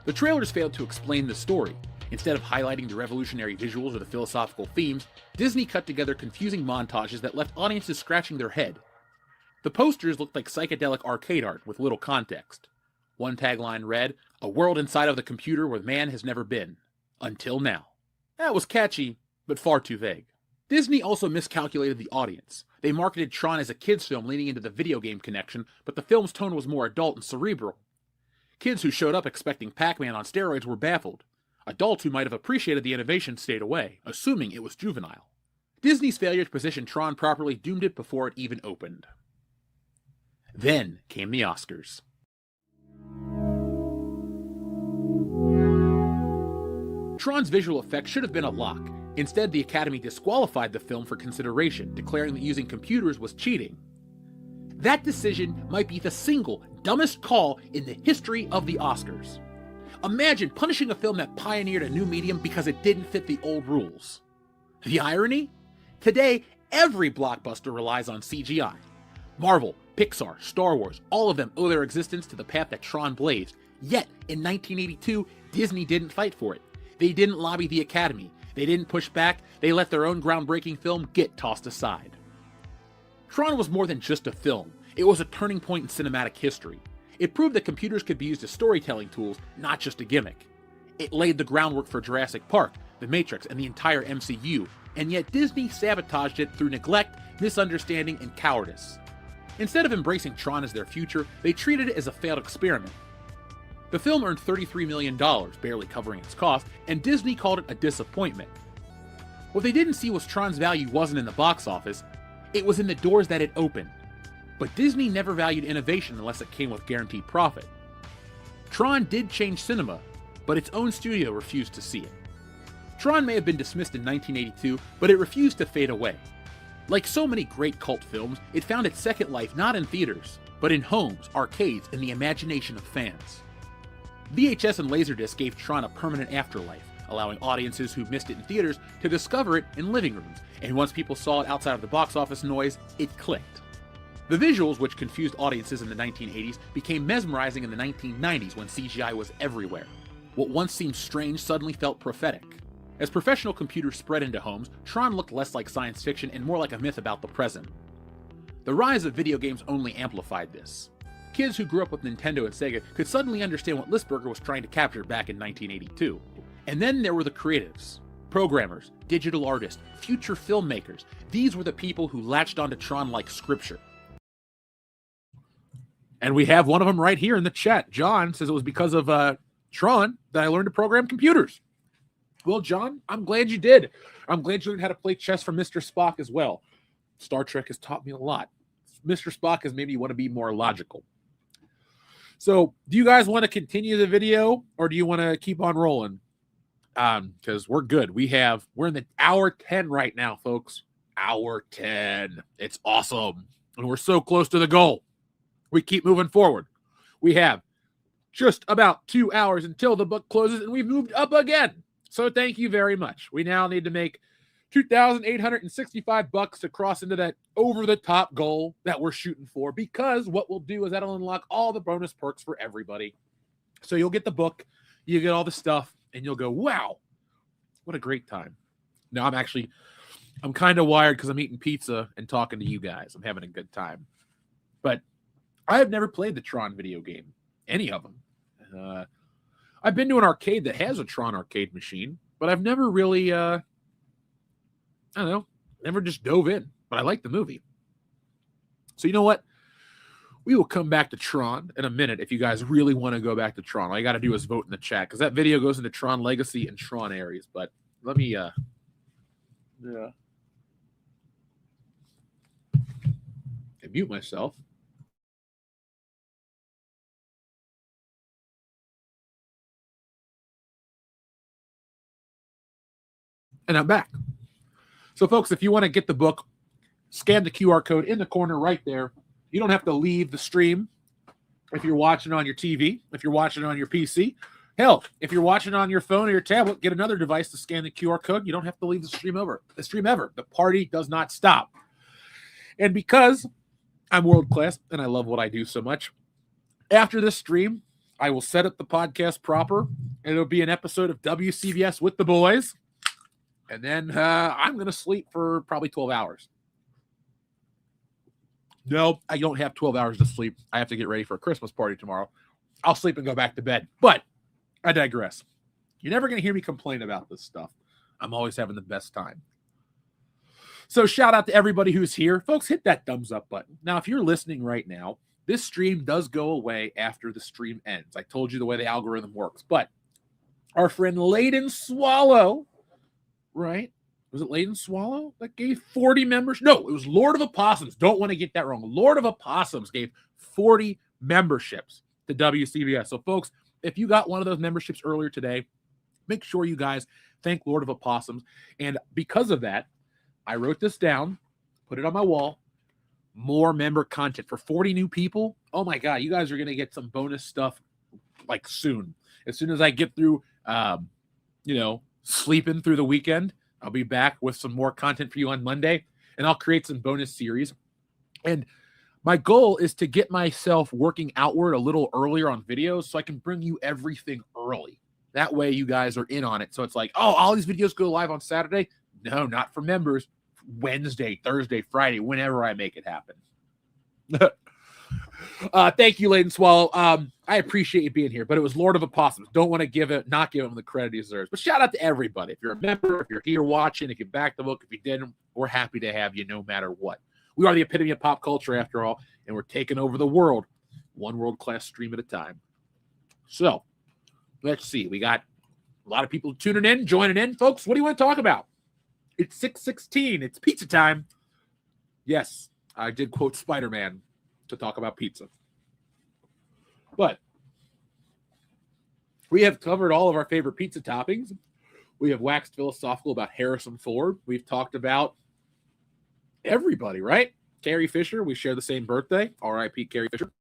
The trailers failed to explain the story. Instead of highlighting the revolutionary visuals or the philosophical themes, Disney cut together confusing montages that left audiences scratching their head. The posters looked like psychedelic arcade art with little context. One tagline read, "A world inside of the computer where man has never been. Until now." That was catchy, but far too vague. Disney also miscalculated the audience. They marketed Tron as a kids' film leaning into the video game connection, but the film's tone was more adult and cerebral. Kids who showed up expecting Pac-Man on steroids were baffled. Adults who might have appreciated the innovation stayed away, assuming it was juvenile. Disney's failure to position Tron properly doomed it before it even opened. Then came the Oscars. Tron's visual effects should have been a lock. Instead, the Academy disqualified the film for consideration, declaring that using computers was cheating. That decision might be the single dumbest call in the history of the Oscars. Imagine punishing a film that pioneered a new medium because it didn't fit the old rules. The irony? Today, every blockbuster relies on CGI. Marvel, Pixar, Star Wars, all of them owe their existence to the path that Tron blazed. Yet, in 1982, Disney didn't fight for it. They didn't lobby the Academy. They didn't push back. They let their own groundbreaking film get tossed aside. Tron was more than just a film. It was a turning point in cinematic history. It proved that computers could be used as storytelling tools, not just a gimmick. It laid the groundwork for Jurassic Park, The Matrix, and the entire MCU, and yet Disney sabotaged it through neglect, misunderstanding, and cowardice. Instead of embracing Tron as their future, they treated it as a failed experiment. The film earned $33 million, barely covering its cost, and Disney called it a disappointment. What they didn't see was Tron's value wasn't in the box office, it was in the doors that it opened. But Disney never valued innovation unless it came with guaranteed profit. Tron did change cinema, but its own studio refused to see it. Tron may have been dismissed in 1982, but it refused to fade away. Like so many great cult films, it found its second life not in theaters, but in homes, arcades, and the imagination of fans. VHS and Laserdisc gave Tron a permanent afterlife, allowing audiences who missed it in theaters to discover it in living rooms, and once people saw it outside of the box office noise, it clicked. The visuals, which confused audiences in the 1980s, became mesmerizing in the 1990s when CGI was everywhere. What once seemed strange suddenly felt prophetic. As professional computers spread into homes, Tron looked less like science fiction and more like a myth about the present. The rise of video games only amplified this. Kids who grew up with Nintendo and Sega could suddenly understand what Lisberger was trying to capture back in 1982. And then there were the creatives. Programmers, digital artists, future filmmakers. These were the people who latched onto Tron like scripture. And we have one of them right here in the chat. John says it was because of Tron that I learned to program computers. Well, John, I'm glad you did. I'm glad you learned how to play chess from Mr. Spock as well. Star Trek has taught me a lot. Mr. Spock has made me want to be more logical. So, do you guys want to continue the video or do you want to keep on rolling? Because we're good. We're in the hour 10 right now, folks. Hour 10. It's awesome. And we're so close to the goal. We keep moving forward. We have just about 2 hours until the book closes, and we've moved up again. So thank you very much. We now need to make $2,865 to cross into that over-the-top goal that we're shooting for, because what we'll do is that'll unlock all the bonus perks for everybody. So you'll get the book, you get all the stuff, and you'll go, wow, what a great time. Now I'm kind of wired because I'm eating pizza and talking to you guys. I'm having a good time. But I have never played the Tron video game, any of them. I've been to an arcade that has a Tron arcade machine, but I've never really, never just dove in. But I like the movie. So you know what? We will come back to Tron in a minute if you guys really want to go back to Tron. All you got to do is vote in the chat, because that video goes into Tron Legacy and Tron Ares. But let me, mute myself. And I'm back. So, folks, if you want to get the book, scan the QR code in the corner right there. You don't have to leave the stream if you're watching on your TV, if you're watching on your PC. Hell, if you're watching on your phone or your tablet, get another device to scan the QR code. You don't have to leave the stream ever. The party does not stop. And because I'm world class and I love what I do so much, after this stream, I will set up the podcast proper, and it'll be an episode of WCBS with the boys. And then I'm going to sleep for probably 12 hours. No, I don't have 12 hours to sleep. I have to get ready for a Christmas party tomorrow. I'll sleep and go back to bed. But I digress. You're never going to hear me complain about this stuff. I'm always having the best time. So shout out to everybody who's here. Folks, hit that thumbs up button. Now, if you're listening right now, this stream does go away after the stream ends. I told you the way the algorithm works. But our friend Layden Swallow, right? Was it Layden Swallow that gave 40 members? No, it was Lord of Opossums. Don't want to get that wrong. Lord of Opossums gave 40 memberships to WCBS. So, folks, if you got one of those memberships earlier today, make sure you guys thank Lord of Opossums. And because of that, I wrote this down, put it on my wall. More member content for 40 new people. Oh, my God. You guys are going to get some bonus stuff like soon. As soon as I get through, sleeping through the weekend, I'll be back with some more content for you on Monday, and I'll create some bonus series. And my goal is to get myself working outward a little earlier on videos so I can bring you everything early. That way you guys are in on it. So it's like, oh, all these videos go live on Saturday? No, not for members. Wednesday, Thursday, Friday, whenever I make it happen. Thank you, Layden Swallow. I appreciate you being here, but it was Lord of Opossums. Don't want to not give him the credit he deserves. But shout out to everybody. If you're a member, if you're here watching, if you backed the book, if you didn't, we're happy to have you no matter what. We are the epitome of pop culture after all, and we're taking over the world, one world-class stream at a time. So, let's see. We got a lot of people tuning in, joining in. Folks, what do you want to talk about? It's 6:16. It's pizza time. Yes, I did quote Spider-Man to talk about pizza. But we have covered all of our favorite pizza toppings. We have waxed philosophical about Harrison Ford. We've talked about everybody, right? Carrie Fisher, we share the same birthday. R.I.P. Carrie Fisher.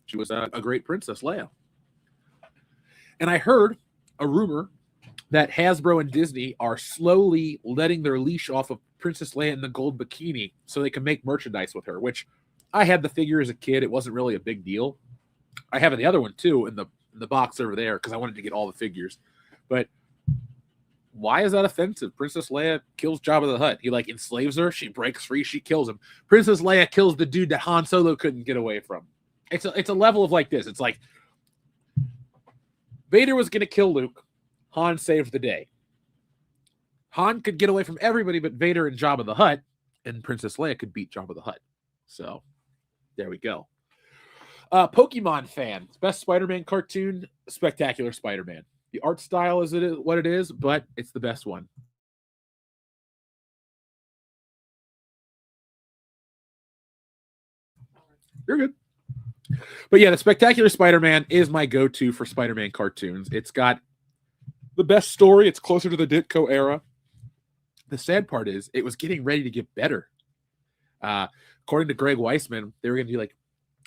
She was a great princess, Leia. And I heard a rumor that Hasbro and Disney are slowly letting their leash off of Princess Leia in the gold bikini so they can make merchandise with her, which I had the figure as a kid. It wasn't really a big deal. I have the other one too in the box over there because I wanted to get all the figures. But why is that offensive? Princess Leia kills Jabba the Hutt. He like enslaves her. She breaks free. She kills him. Princess Leia kills the dude that Han Solo couldn't get away from. It's a level of like this. It's like Vader was going to kill Luke. Han saved the day. Han could get away from everybody but Vader and Jabba the Hutt, and Princess Leia could beat Jabba the Hutt. So there we go. Pokemon fan. Best Spider-Man cartoon, Spectacular Spider-Man. The art style is what it is, but it's the best one. You're good. But yeah, the Spectacular Spider-Man is my go-to for Spider-Man cartoons. It's got the best story. It's closer to the Ditko era. The sad part is it was getting ready to get better. According to Greg Weisman, they were going to do like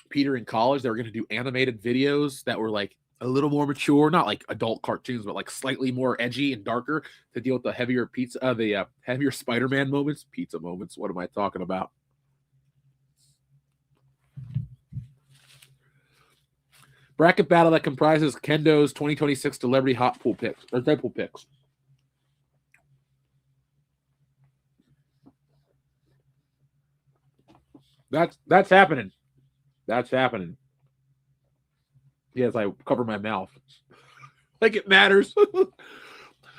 Peter in college. They were going to do animated videos that were like a little more mature, not like adult cartoons, but like slightly more edgy and darker to deal with the heavier heavier Spider-Man moments. Pizza moments. What am I talking about? Bracket battle that comprises Kendo's 2026 Celebrity Hot Pool picks or Deadpool picks. That's happening. That's happening. Yes, I cover my mouth. Like it matters.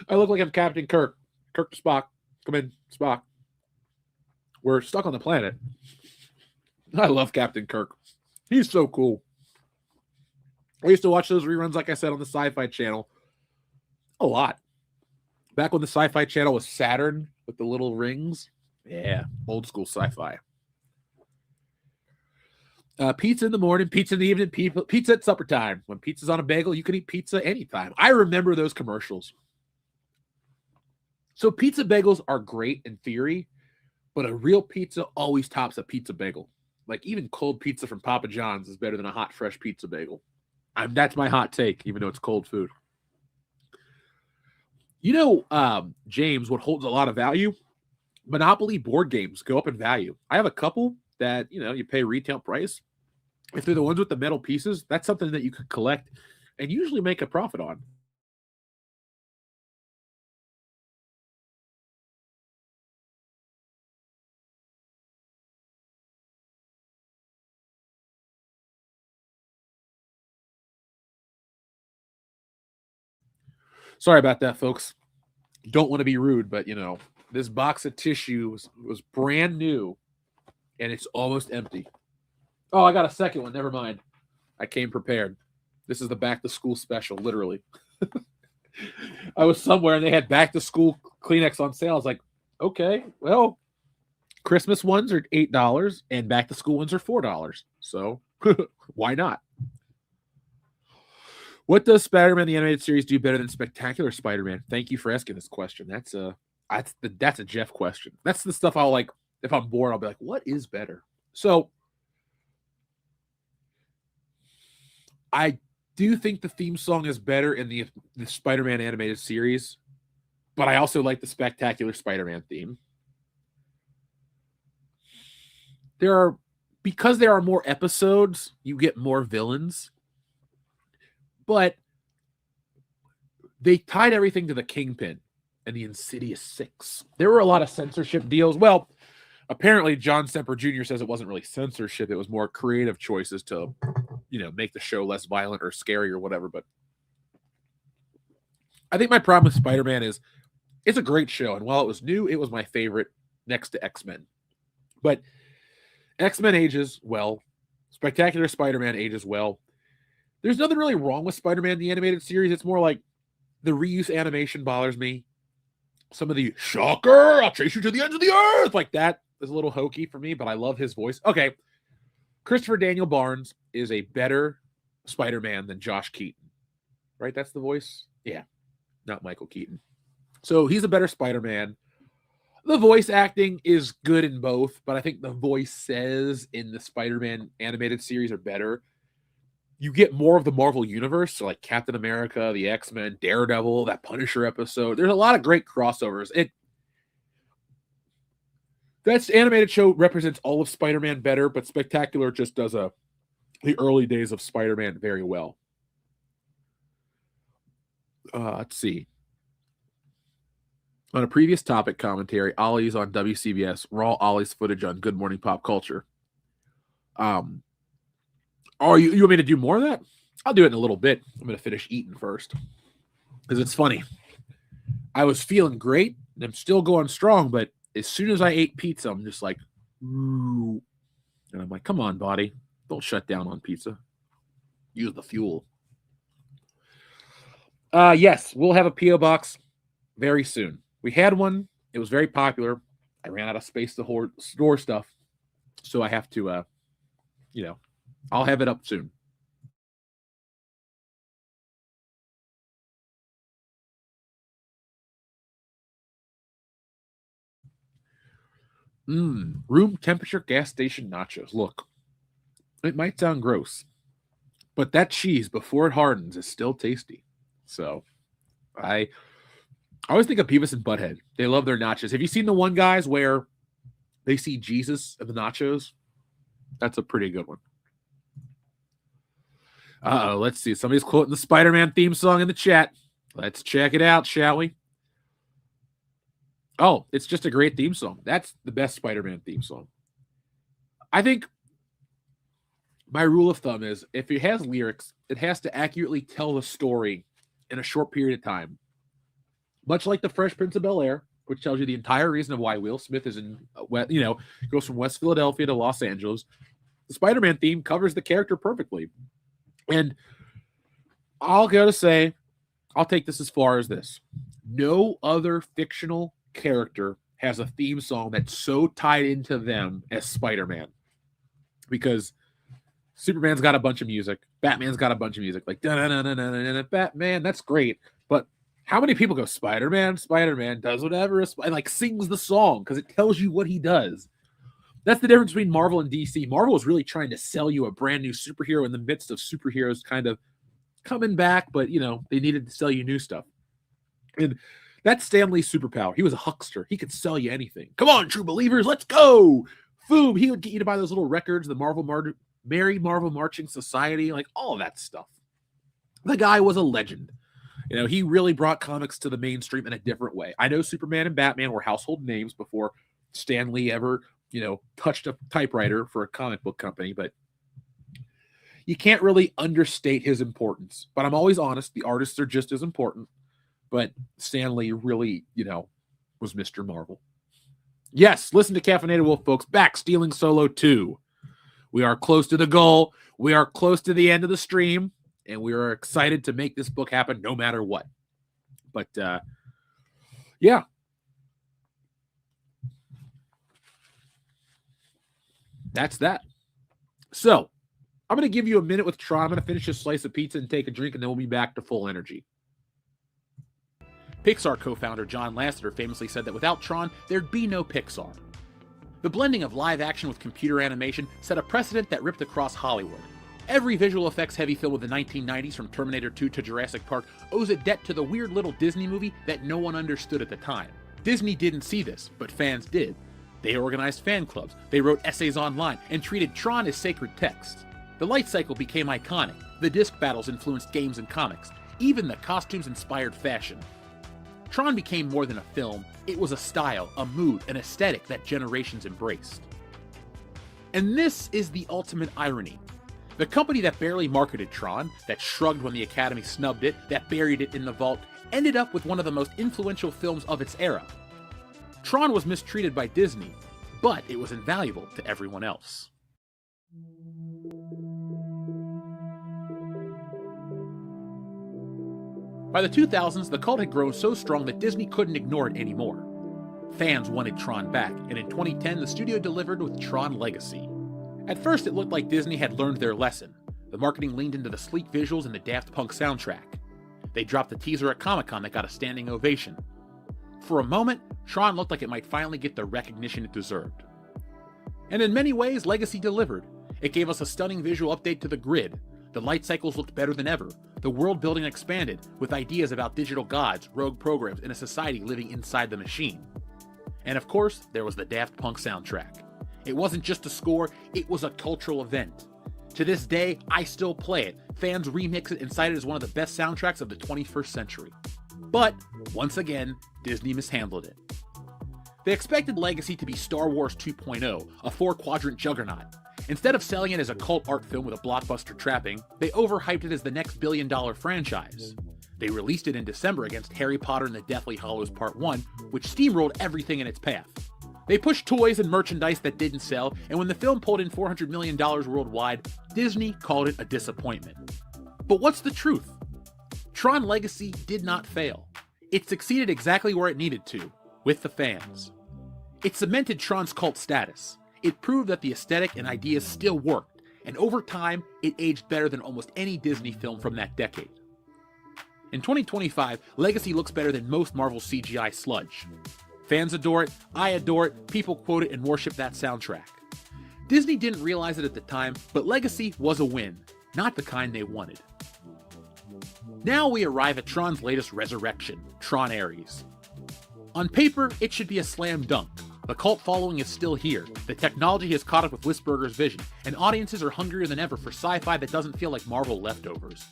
I look like I'm Captain Kirk. Kirk to Spock. Come in, Spock. We're stuck on the planet. I love Captain Kirk. He's so cool. I used to watch those reruns, like I said, on the Sci-Fi Channel. A lot. Back when the Sci-Fi Channel was Saturn with the little rings. Yeah, old school sci-fi. Pizza in the morning, pizza in the evening, pizza at supper time. When pizza's on a bagel, you can eat pizza anytime. I remember those commercials. So pizza bagels are great in theory, but a real pizza always tops a pizza bagel. Like even cold pizza from Papa John's is better than a hot, fresh pizza bagel. That's my hot take, even though it's cold food. You know, James, what holds a lot of value? Monopoly board games go up in value. I have a couple that, you pay retail price. If they're the ones with the metal pieces, that's something that you could collect and usually make a profit on. Sorry about that, folks. Don't want to be rude, but, this box of tissue was brand new, and it's almost empty. Oh, I got a second one. Never mind. I came prepared. This is the back-to-school special, literally. I was somewhere, and they had back-to-school Kleenex on sale. I was like, okay, well, Christmas ones are $8, and back-to-school ones are $4. So why not? What does Spider-Man the Animated Series do better than Spectacular Spider-Man? Thank you for asking this question. That's a Jeff question. That's the stuff I'll like. If I'm bored, I'll be like, what is better? So I do think the theme song is better in the Spider-Man animated series, but I also like the Spectacular Spider-Man theme. Because there are more episodes, you get more villains. But they tied everything to the Kingpin and the Insidious Six. There were a lot of censorship deals. Well, apparently John Semper Jr. says it wasn't really censorship. It was more creative choices to, make the show less violent or scary or whatever. But I think my problem with Spider-Man is it's a great show. And while it was new, it was my favorite next to X-Men. But X-Men ages well. Spectacular Spider-Man ages well. There's nothing really wrong with Spider-Man the animated series. It's more like the reuse animation bothers me. Some of the shocker, I'll chase you to the ends of the earth, like that is a little hokey for me, but I love his voice. Okay, Christopher Daniel Barnes is a better Spider-Man than Josh Keaton. Right? That's the voice? Yeah, not Michael Keaton. So he's a better Spider-Man. The voice acting is good in both, but I think the voices in the Spider-Man animated series are better. You get more of the Marvel universe, so like Captain America, the X-Men, Daredevil, that Punisher episode. There's a lot of great crossovers. That animated show represents all of Spider-Man better, but Spectacular just does the early days of Spider-Man very well. Let's see. On a previous topic commentary, Ollie's on WCBS, raw Ollie's footage on Good Morning Pop Culture. You want me to do more of that? I'll do it in a little bit. I'm going to finish eating first. Because it's funny. I was feeling great, and I'm still going strong, but as soon as I ate pizza, I'm just like, ooh. And I'm like, come on, body. Don't shut down on pizza. Use the fuel. Yes, we'll have a P.O. box very soon. We had one. It was very popular. I ran out of space to store stuff. So I have to, I'll have it up soon. Room temperature gas station nachos. Look, it might sound gross, but that cheese before it hardens is still tasty. So I always think of Beavis and Butthead. They love their nachos. Have you seen the one, guys, where they see Jesus in the nachos? That's a pretty good one. Let's see. Somebody's quoting the Spider-Man theme song in the chat. Let's check it out, shall we? Oh, it's just a great theme song. That's the best Spider-Man theme song. I think my rule of thumb is if it has lyrics, it has to accurately tell the story in a short period of time. Much like the Fresh Prince of Bel-Air, which tells you the entire reason of why Will Smith is goes from West Philadelphia to Los Angeles. The Spider-Man theme covers the character perfectly. And I'll take this as far as this. No other fictional character has a theme song that's so tied into them as Spider-Man. Because Superman's got a bunch of music. Batman's got a bunch of music. Like, da-da-da-da-da-da-da, Batman, that's great. But how many people go, Spider-Man does whatever, and like sings the song because it tells you what he does. That's the difference between Marvel and DC. Marvel is really trying to sell you a brand new superhero in the midst of superheroes kind of coming back, but, they needed to sell you new stuff. And that's Stan Lee's superpower. He was a huckster. He could sell you anything. Come on, true believers, let's go. Boom. He would get you to buy those little records, the Merry Marvel Marching Society, like all of that stuff. The guy was a legend. He really brought comics to the mainstream in a different way. I know Superman and Batman were household names before Stan Lee ever, touched a typewriter for a comic book company, but you can't really understate his importance. But I'm always honest, the artists are just as important. But Stan Lee really, was Mr. Marvel. Yes, listen to Caffeinated Wolf, folks. Back, Stealing Solo 2. We are close to the goal. We are close to the end of the stream. And we are excited to make this book happen no matter what. But, yeah. That's that. So, I'm going to give you a minute with Tron. I'm going to finish a slice of pizza and take a drink, and then we'll be back to full energy. Pixar co-founder John Lasseter famously said that without Tron, there'd be no Pixar. The blending of live action with computer animation set a precedent that ripped across Hollywood. Every visual effects heavy film of the 1990s, from Terminator 2 to Jurassic Park, owes a debt to the weird little Disney movie that no one understood at the time. Disney didn't see this, but fans did. They organized fan clubs, they wrote essays online, and treated Tron as sacred text. The light cycle became iconic, the disc battles influenced games and comics, even the costumes inspired fashion. Tron became more than a film, it was a style, a mood, an aesthetic that generations embraced. And this is the ultimate irony. The company that barely marketed Tron, that shrugged when the Academy snubbed it, that buried it in the vault, ended up with one of the most influential films of its era. Tron was mistreated by Disney, but it was invaluable to everyone else. By the 2000s, the cult had grown so strong that Disney couldn't ignore it anymore. Fans wanted Tron back, and in 2010, the studio delivered with Tron Legacy. At first, it looked like Disney had learned their lesson. The marketing leaned into the sleek visuals and the Daft Punk soundtrack. They dropped the teaser at Comic-Con that got a standing ovation. For a moment, Tron looked like it might finally get the recognition it deserved. And in many ways, Legacy delivered. It gave us a stunning visual update to the grid. The light cycles looked better than ever. The world building expanded, with ideas about digital gods, rogue programs, and a society living inside the machine. And of course, there was the Daft Punk soundtrack. It wasn't just a score, it was a cultural event. To this day, I still play it. Fans remix it and cite it as one of the best soundtracks of the 21st century. But, once again, Disney mishandled it. They expected Legacy to be Star Wars 2.0, a 4-quadrant juggernaut. Instead of selling it as a cult art film with a blockbuster trapping, they overhyped it as the next billion-dollar franchise. They released it in December against Harry Potter and the Deathly Hallows Part 1, which steamrolled everything in its path. They pushed toys and merchandise that didn't sell, and when the film pulled in $400 million worldwide, Disney called it a disappointment. But what's the truth? Tron Legacy did not fail. It succeeded exactly where it needed to, with the fans. It cemented Tron's cult status. It proved that the aesthetic and ideas still worked, and over time, it aged better than almost any Disney film from that decade. In 2025, Legacy looks better than most Marvel CGI sludge. Fans adore it, I adore it, people quote it and worship that soundtrack. Disney didn't realize it at the time, but Legacy was a win, not the kind they wanted. Now we arrive at Tron's latest resurrection, Tron Ares. On paper, it should be a slam dunk. The cult following is still here, the technology has caught up with Wisberger's vision, and audiences are hungrier than ever for sci-fi that doesn't feel like Marvel leftovers.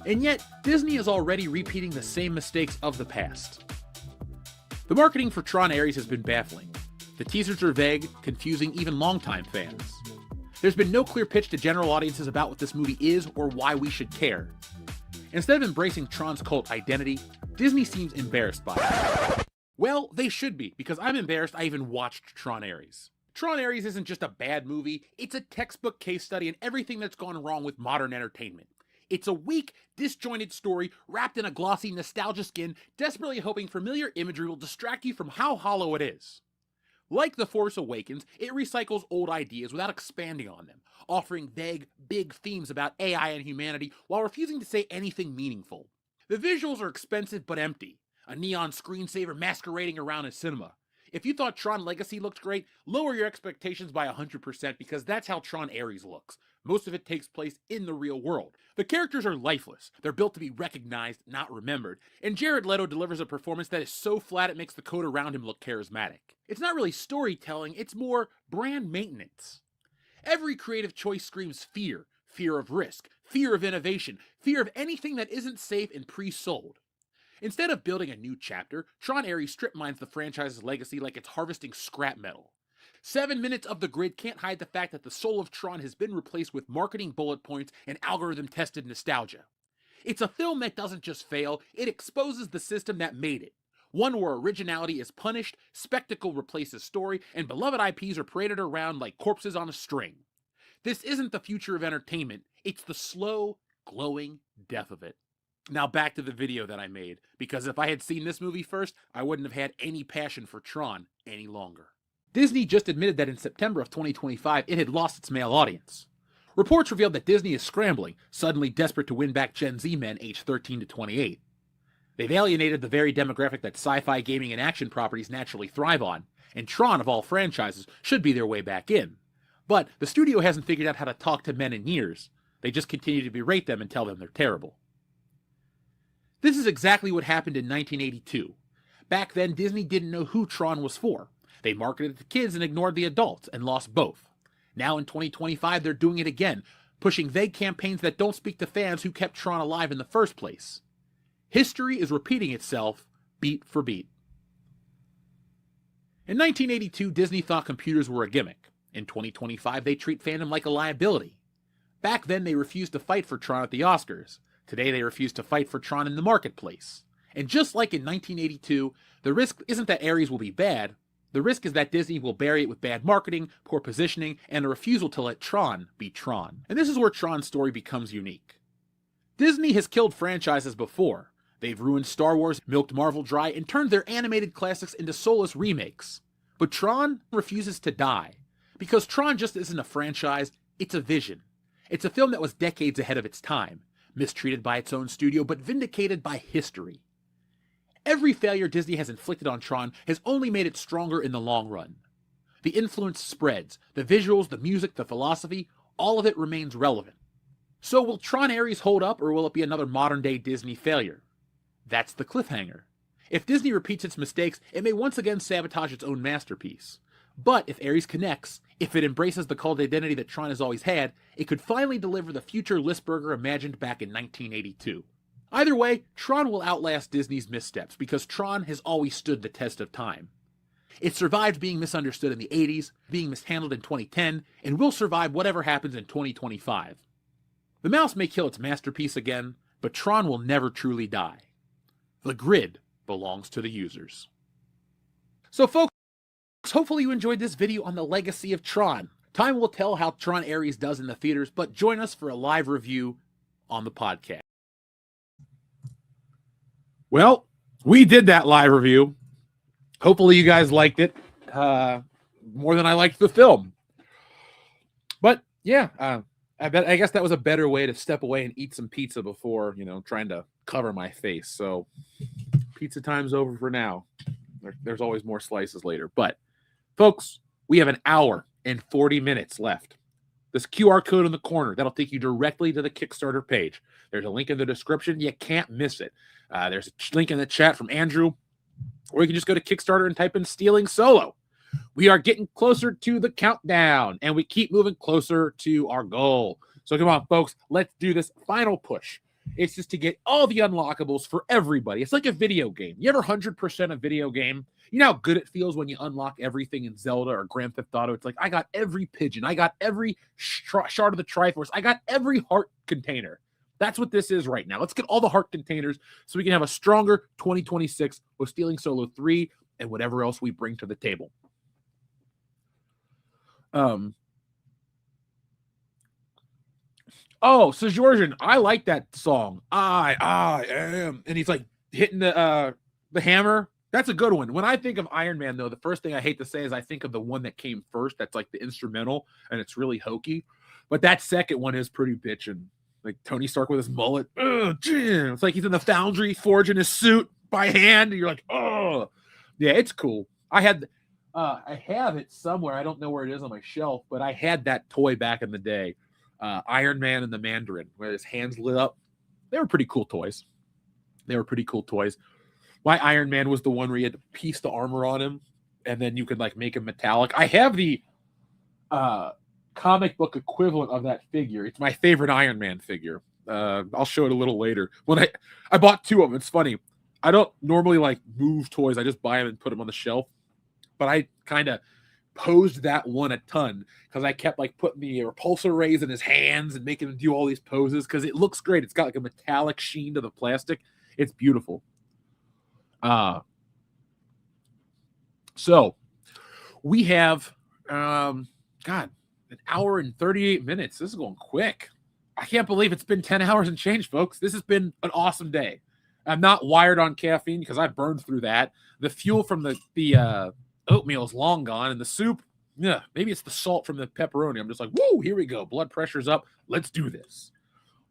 And yet, Disney is already repeating the same mistakes of the past. The marketing for Tron Ares has been baffling. The teasers are vague, confusing even longtime fans. There's been no clear pitch to general audiences about what this movie is or why we should care. Instead of embracing Tron's cult identity, Disney seems embarrassed by it. Well, they should be, because I'm embarrassed I even watched Tron Ares. Tron Ares isn't just a bad movie, it's a textbook case study in everything that's gone wrong with modern entertainment. It's a weak, disjointed story wrapped in a glossy nostalgia skin, desperately hoping familiar imagery will distract you from how hollow it is. Like The Force Awakens, it recycles old ideas without expanding on them, offering vague, big themes about AI and humanity while refusing to say anything meaningful. The visuals are expensive but empty, a neon screensaver masquerading around a cinema. If you thought Tron Legacy looked great, lower your expectations by 100% because that's how Tron Ares looks. Most of it takes place in the real world. The characters are lifeless, they're built to be recognized, not remembered, and Jared Leto delivers a performance that is so flat it makes the code around him look charismatic. It's not really storytelling, it's more brand maintenance. Every creative choice screams fear, fear of risk, fear of innovation, fear of anything that isn't safe and pre-sold. Instead of building a new chapter, Tron Ares strip mines the franchise's legacy like it's harvesting scrap metal. 7 minutes of the grid can't hide the fact that the soul of Tron has been replaced with marketing bullet points and algorithm-tested nostalgia. It's a film that doesn't just fail, it exposes the system that made it. One where originality is punished, spectacle replaces story, and beloved IPs are paraded around like corpses on a string. This isn't the future of entertainment, it's the slow, glowing death of it. Now back to the video that I made, because if I had seen this movie first, I wouldn't have had any passion for Tron any longer. Disney just admitted that in September of 2025, it had lost its male audience. Reports revealed that Disney is scrambling, suddenly desperate to win back Gen Z men aged 13 to 28. They've alienated the very demographic that sci-fi gaming and action properties naturally thrive on, and Tron, of all franchises, should be their way back in. But the studio hasn't figured out how to talk to men in years. They just continue to berate them and tell them they're terrible. This is exactly what happened in 1982. Back then, Disney didn't know who Tron was for. They marketed it to kids and ignored the adults, and lost both. Now in 2025, they're doing it again, pushing vague campaigns that don't speak to fans who kept Tron alive in the first place. History is repeating itself, beat for beat. In 1982, Disney thought computers were a gimmick. In 2025, they treat fandom like a liability. Back then, they refused to fight for Tron at the Oscars. Today, they refuse to fight for Tron in the marketplace. And just like in 1982, the risk isn't that Ares will be bad. The risk is that Disney will bury it with bad marketing, poor positioning, and a refusal to let Tron be Tron. And this is where Tron's story becomes unique. Disney has killed franchises before. They've ruined Star Wars, milked Marvel dry, and turned their animated classics into soulless remakes. But Tron refuses to die. Because Tron just isn't a franchise, it's a vision. It's a film that was decades ahead of its time, mistreated by its own studio, but vindicated by history. Every failure Disney has inflicted on Tron has only made it stronger in the long run. The influence spreads, the visuals, the music, the philosophy, all of it remains relevant. So will Tron Ares hold up, or will it be another modern-day Disney failure? That's the cliffhanger. If Disney repeats its mistakes, it may once again sabotage its own masterpiece. But if Ares connects, if it embraces the cult identity that Tron has always had, it could finally deliver the future Listburger imagined back in 1982. Either way, Tron will outlast Disney's missteps because Tron has always stood the test of time. It survived being misunderstood in the 80s, being mishandled in 2010, and will survive whatever happens in 2025. The mouse may kill its masterpiece again, but Tron will never truly die. The grid belongs to the users. So folks, hopefully you enjoyed this video on the legacy of Tron. Time will tell how Tron Ares does in the theaters, but join us for a live review on the podcast. Well, we did that live review. Hopefully you guys liked it more than I liked the film. But yeah, I guess that was a better way to step away and eat some pizza before, trying to cover my face. So pizza time's over for now. There's always more slices later. But folks, we have an hour and 40 minutes left. This QR code in the corner, that'll take you directly to the Kickstarter page. There's a link in the description. You can't miss it. There's a link in the chat from Andrew, or you can just go to Kickstarter and type in Stealing Solo. We are getting closer to the countdown, and we keep moving closer to our goal. So come on, folks, let's do this final push. It's just to get all the unlockables for everybody. It's like a video game. You ever 100% a video game? You know how good it feels when you unlock everything in Zelda or Grand Theft Auto? It's like, I got every pigeon. I got every shard of the Triforce. I got every heart container. That's what this is right now. Let's get all the heart containers so we can have a stronger 2026 with Stealing Solo 3 and whatever else we bring to the table. Oh, so Georgian, I like that song. I am. And he's like hitting the hammer. That's a good one. When I think of Iron Man, though, the first thing I hate to say is I think of the one that came first. That's like the instrumental, and it's really hokey. But that second one is pretty bitchin'. Like Tony Stark with his mullet. It's like he's in the foundry forging his suit by hand. And you're like, oh. Yeah, it's cool. I have it somewhere. I don't know where it is on my shelf, but I had that toy back in the day. Iron Man and the Mandarin, where his hands lit up. They were pretty cool toys. My Iron Man was the one where you had to piece the armor on him, and then you could like make him metallic. I have the comic book equivalent of that figure. It's my favorite Iron Man figure. I'll show it a little later. When I bought two of them. It's funny. I don't normally like move toys. I just buy them and put them on the shelf. But I kind of posed that one a ton because I kept like putting the repulsor rays in his hands and making him do all these poses because it looks great. It's got like a metallic sheen to the plastic. It's beautiful. So we have an hour and 38 minutes. This is going quick. I can't believe it's been 10 hours and change, folks. This has been an awesome day. I'm not wired on caffeine because I burned through that. The fuel from the oatmeal is long gone, and the soup, yeah, maybe it's the salt from the pepperoni. I'm just like, woo, here we go. Blood pressure's up. Let's do this.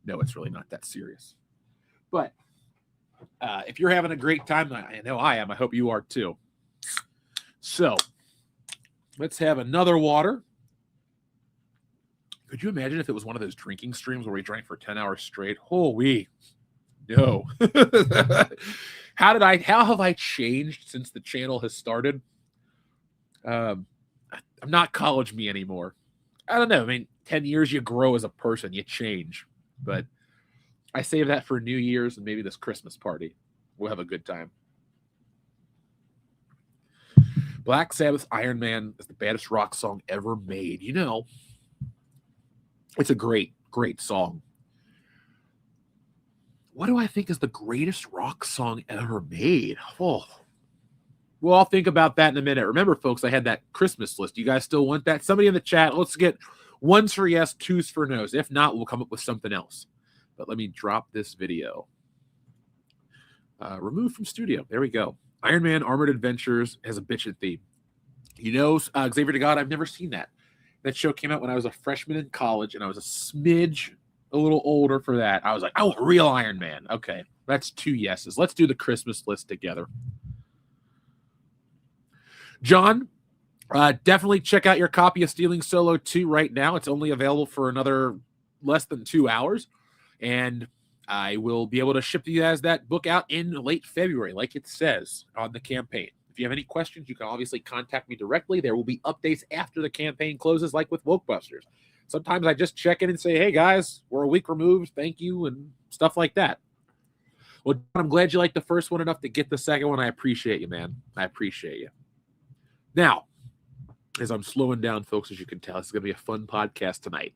No, it's really not that serious. But if you're having a great time, I know I am. I hope you are too. So let's have another water. Could you imagine if it was one of those drinking streams where we drank for 10 hours straight? Holy, no. How have I changed since the channel has started? I'm not college me anymore. I don't know. I mean, 10 years you grow as a person, you change. But I save that for New Year's and maybe this Christmas party. We'll have a good time. Black Sabbath's Iron Man is the baddest rock song ever made. You know, it's a great, great song. What do I think is the greatest rock song ever made? Oh, well, I'll think about that in a minute. Remember, folks, I had that Christmas list. You guys still want that? Somebody in the chat, let's get ones for yes, twos for no's. If not, we'll come up with something else. But let me drop this video. Removed from studio. There we go. Iron Man Armored Adventures has a bitchin' theme. You know, Xavier to God, I've never seen that. That show came out when I was a freshman in college, and I was a little older for that. I was like, oh, real Iron Man. Okay, that's 2 yeses. Let's do the Christmas list together. John, definitely check out your copy of Stealing Solo 2 right now. It's only available for another less than 2 hours. And I will be able to ship you guys that book out in late February, like it says on the campaign. If you have any questions, you can obviously contact me directly. There will be updates after the campaign closes, like with Wokebusters. Sometimes I just check in and say, hey, guys, we're a week removed. Thank you, and stuff like that. Well, I'm glad you liked the first one enough to get the second one. I appreciate you, man. I appreciate you. Now, as I'm slowing down, folks, as you can tell, this is going to be a fun podcast tonight.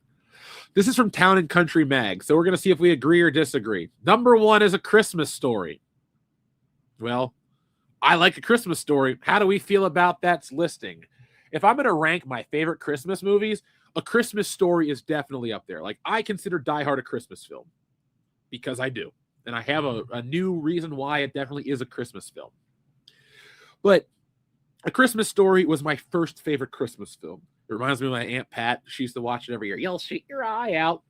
This is from Town and Country Mag, so we're going to see if we agree or disagree. Number one is A Christmas Story. Well, I like A Christmas Story. How do we feel about that listing? If I'm going to rank my favorite Christmas movies, A Christmas Story is definitely up there. Like, I consider Die Hard a Christmas film because I do. And I have a new reason why it definitely is a Christmas film. But A Christmas Story was my first favorite Christmas film. It reminds me of my Aunt Pat. She used to watch it every year. You'll shoot your eye out.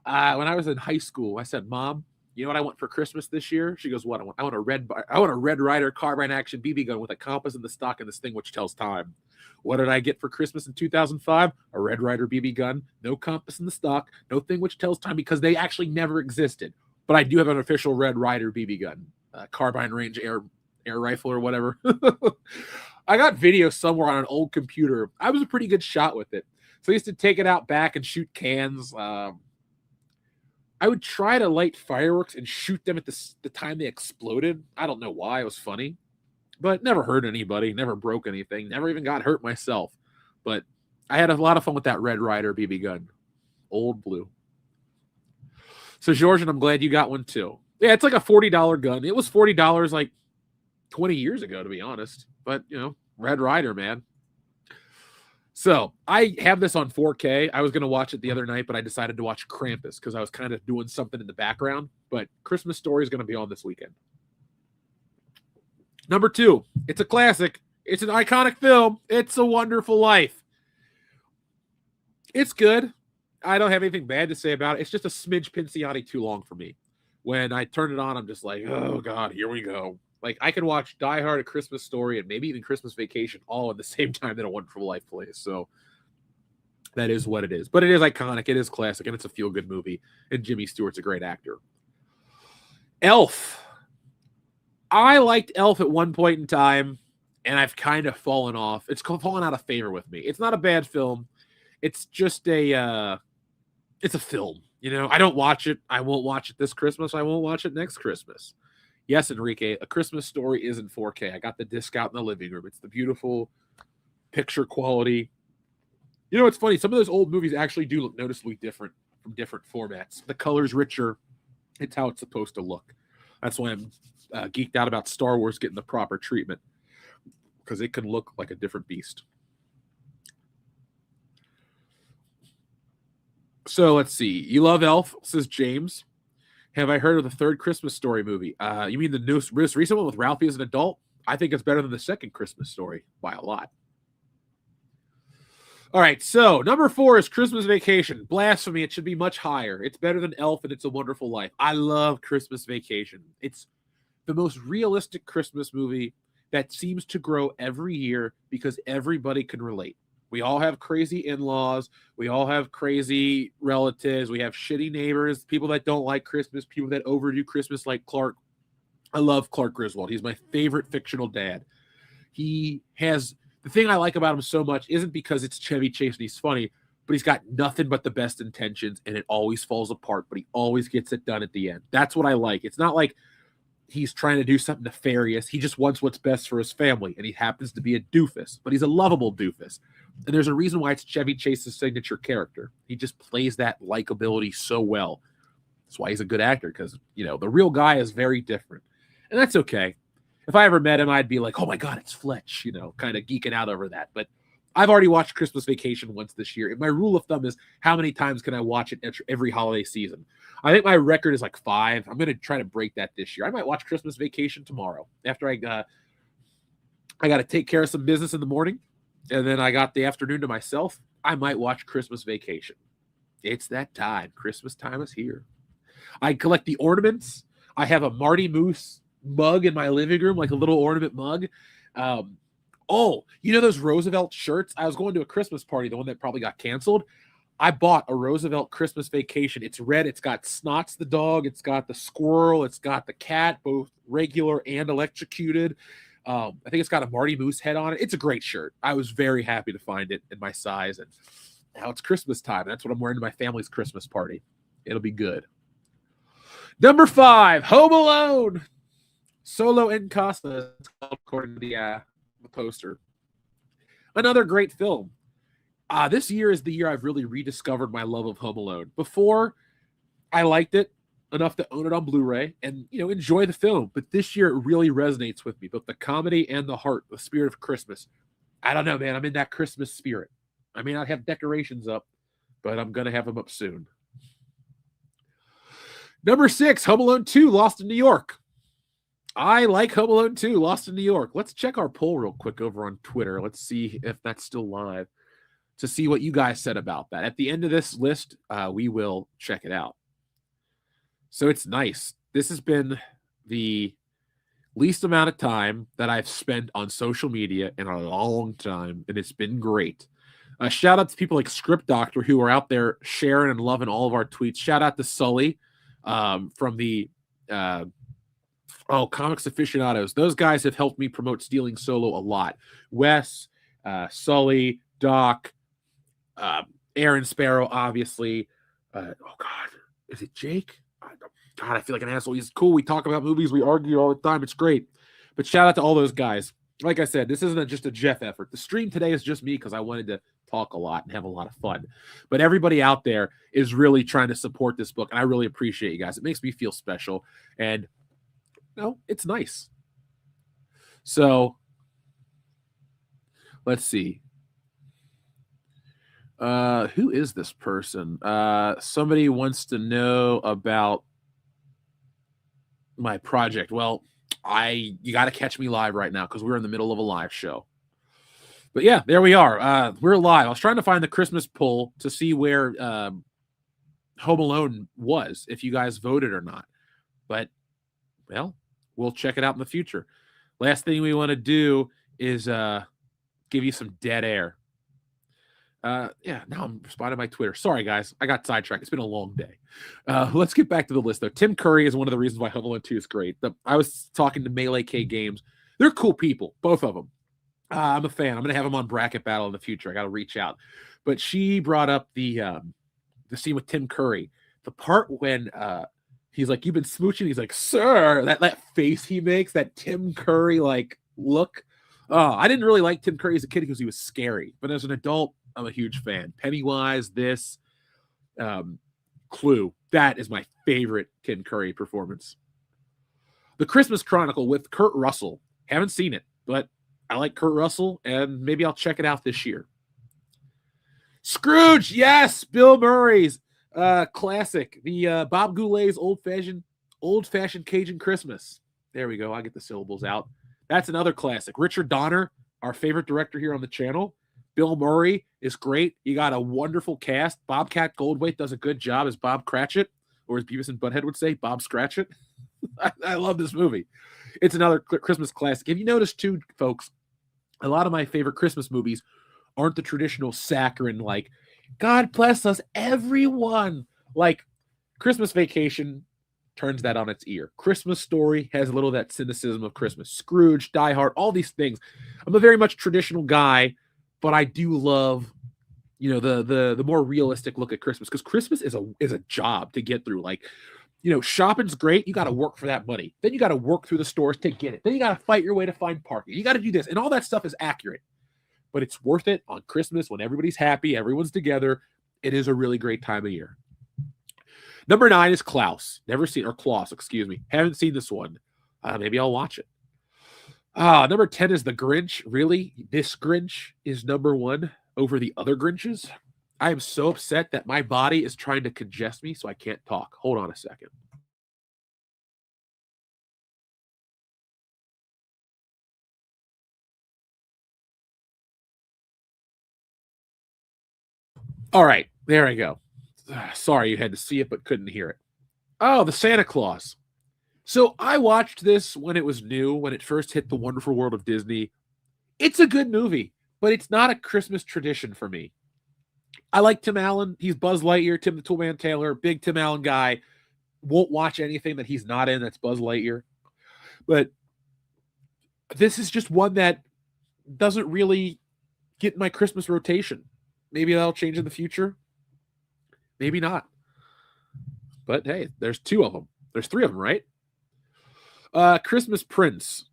When I was in high school, I said, Mom, you know what I want for Christmas this year? She goes, what? I want a Red Ryder carbine action BB gun with a compass in the stock and this thing which tells time. What did I get for Christmas in 2005? A Red Ryder BB gun, no compass in the stock, no thing which tells time, because they actually never existed. But I do have an official Red Ryder BB gun, carbine range air rifle or whatever. I got video somewhere on an old computer. I was a pretty good shot with it. So I used to take it out back and shoot cans. I would try to light fireworks and shoot them at the time they exploded. I don't know why. It was funny. But never hurt anybody. Never broke anything. Never even got hurt myself. But I had a lot of fun with that Red Ryder BB gun. Old blue. So, Georgian, I'm glad you got one too. Yeah, it's like a $40 gun. It was $40 like 20 years ago, to be honest. But, you know, Red Ryder, man. So, I have this on 4K. I was going to watch it the other night, but I decided to watch Krampus because I was kind of doing something in the background. But Christmas Story is going to be on this weekend. Number two, it's a classic. It's an iconic film. It's a Wonderful Life. It's good. I don't have anything bad to say about it. It's just a smidge Pinciani too long for me. When I turn it on, I'm just like, oh, God, here we go. Like, I could watch Die Hard, A Christmas Story, and maybe even Christmas Vacation all at the same time that A Wonderful Life plays. So that is what it is. But it is iconic. It is classic, and it's a feel-good movie. And Jimmy Stewart's a great actor. Elf. I liked Elf at one point in time, and I've kind of fallen off. It's fallen out of favor with me. It's not a bad film. It's just it's a film. You know, I don't watch it. I won't watch it this Christmas. I won't watch it next Christmas. Yes, Enrique, A Christmas Story is in 4K. I got the disc out in the living room. It's the beautiful picture quality. You know, it's funny. Some of those old movies actually do look noticeably different from different formats. The color's richer. It's how it's supposed to look. That's why I'm geeked out about Star Wars getting the proper treatment, because it can look like a different beast. So let's see. You love Elf, says James. Have I heard of the third Christmas Story movie? You mean the most recent one with Ralphie as an adult? I think it's better than the second Christmas Story by a lot. All right, so number 4 is Christmas Vacation. Blasphemy, it should be much higher. It's better than Elf and It's a Wonderful Life. I love Christmas Vacation. It's the most realistic Christmas movie that seems to grow every year because everybody can relate. We all have crazy in-laws. We all have crazy relatives. We have shitty neighbors, people that don't like Christmas, people that overdo Christmas like Clark. I love Clark Griswold. He's my favorite fictional dad. He has... The thing I like about him so much isn't because it's Chevy Chase and he's funny, but he's got nothing but the best intentions and it always falls apart, but he always gets it done at the end. That's what I like. It's not like he's trying to do something nefarious. He just wants what's best for his family, and he happens to be a doofus, but he's a lovable doofus. And there's a reason why it's Chevy Chase's signature character. He just plays that likability so well. That's why he's a good actor, because, you know, the real guy is very different. And that's okay. If I ever met him, I'd be like, oh my God, it's Fletch, you know, kind of geeking out over that. But I've already watched Christmas Vacation once this year. And my rule of thumb is how many times can I watch it every holiday season? I think my record is like 5. I'm going to try to break that this year. I might watch Christmas Vacation tomorrow after I got to take care of some business in the morning. And then I got the afternoon to myself. I might watch Christmas Vacation. It's that time. Christmas time is here. I collect the ornaments. I have a Marty Moose mug in my living room, like a little ornament mug. Oh, you know those Roosevelt shirts? I was going to a Christmas party, the one that probably got canceled. I bought a Roosevelt Christmas Vacation. It's red. It's got Snots the dog. It's got the squirrel. It's got the cat, both regular and electrocuted. I think it's got a Marty Moose head on it. It's a great shirt. I was very happy to find it in my size. And now it's Christmas time. That's what I'm wearing to my family's Christmas party. It'll be good. Number 5, Home Alone. Solo en Casa, according to the poster. Another great film. This year is the year I've really rediscovered my love of Home Alone. Before, I liked it enough to own it on Blu-ray and, enjoy the film. But this year, it really resonates with me, both the comedy and the heart, the spirit of Christmas. I don't know, man. I'm in that Christmas spirit. I may not have decorations up, but I'm going to have them up soon. Number 6, Home Alone 2, Lost in New York. I like Home Alone 2, Lost in New York. Let's check our poll real quick over on Twitter. Let's see if that's still live to see what you guys said about that. At the end of this list, we will check it out. So it's nice. This has been the least amount of time that I've spent on social media in a long time, and it's been great. Shout out to people like Script Doctor who are out there sharing and loving all of our tweets. Shout out to Sully from the Comics Aficionados. Those guys have helped me promote Stealing Solo a lot. Wes, Sully, Doc, Aaron Sparrow, obviously. God, is it Jake? God, I feel like an asshole. He's cool. We talk about movies. We argue all the time. It's great. But shout out to all those guys. Like I said, this isn't just a Jeff effort. The stream today is just me because I wanted to talk a lot and have a lot of fun. But everybody out there is really trying to support this book, and I really appreciate you guys. It makes me feel special, and it's nice. So let's see. Who is this person? Somebody wants to know about my project. Well, you got to catch me live right now because we're in the middle of a live show. But yeah, there we are. We're live. I was trying to find the Christmas poll to see where Home Alone was, if you guys voted or not. But, well, we'll check it out in the future. Last thing we want to do is give you some dead air. Now I'm responding to my Twitter. Sorry, guys. I got sidetracked. It's been a long day. Let's get back to the list, though. Tim Curry is one of the reasons why Home Alone 2 is great. I was talking to Melee K Games. They're cool people, both of them. I'm a fan. I'm going to have them on Bracket Battle in the future. I got to reach out. But she brought up the scene with Tim Curry. The part when he's like, "You've been smooching." He's like, "Sir," that face he makes, that Tim Curry look. I didn't really like Tim Curry as a kid because he was scary. But as an adult, I'm a huge fan. Pennywise, Clue. That is my favorite Tim Curry performance. The Christmas Chronicle with Kurt Russell. Haven't seen it, but I like Kurt Russell, and maybe I'll check it out this year. Scrooge, yes, Bill Murray's classic. The Bob Goulet's old-fashioned Cajun Christmas. There we go. I'll get the syllables out. That's another classic. Richard Donner, our favorite director here on the channel. Bill Murray is great. You got a wonderful cast. Bobcat Goldthwait does a good job as Bob Cratchit, or as Beavis and Butthead would say, Bob Scratchit. I love this movie. It's another Christmas classic. If you notice, too, folks, a lot of my favorite Christmas movies aren't the traditional saccharine, like, God bless us, everyone. Like, Christmas Vacation turns that on its ear. Christmas Story has a little of that cynicism of Christmas. Scrooge, Die Hard, all these things. I'm a very much traditional guy, but I do love, the more realistic look at Christmas, because Christmas is a job to get through. Like, shopping's great. You got to work for that money. Then you got to work through the stores to get it. Then you got to fight your way to find parking. You got to do this. And all that stuff is accurate. But it's worth it on Christmas when everybody's happy, everyone's together. It is a really great time of year. Number 9 is Klaus. Never seen, or Klaus, excuse me. Haven't seen this one. Maybe I'll watch it. Number 10 is The Grinch. Really? This Grinch is number 1 over the other Grinches? I am so upset that my body is trying to congest me so I can't talk. Hold on a second. All right, there I go. Sorry you had to see it but couldn't hear it. Oh, the Santa Claus. So I watched this when it was new, when it first hit the wonderful world of Disney. It's a good movie, but it's not a Christmas tradition for me. I like Tim Allen. He's Buzz Lightyear, Tim the Toolman Taylor, big Tim Allen guy. Won't watch anything that he's not in that's Buzz Lightyear. But this is just one that doesn't really get in my Christmas rotation. Maybe that'll change in the future. Maybe not. But hey, there's 2 of them. There's 3 of them, right? Christmas Prince.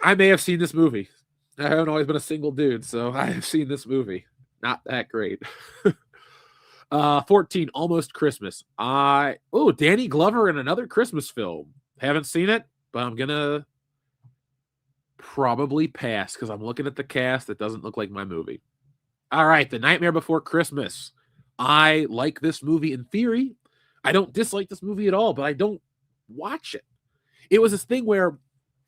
I may have seen this movie. I haven't always been a single dude, so I have seen this movie. Not that great. 14, Almost Christmas. Danny Glover in another Christmas film. Haven't seen it, but I'm gonna probably pass because I'm looking at the cast. It doesn't look like my movie. All right, The Nightmare Before Christmas. I like this movie in theory. I don't dislike this movie at all, but I don't watch it. It was this thing where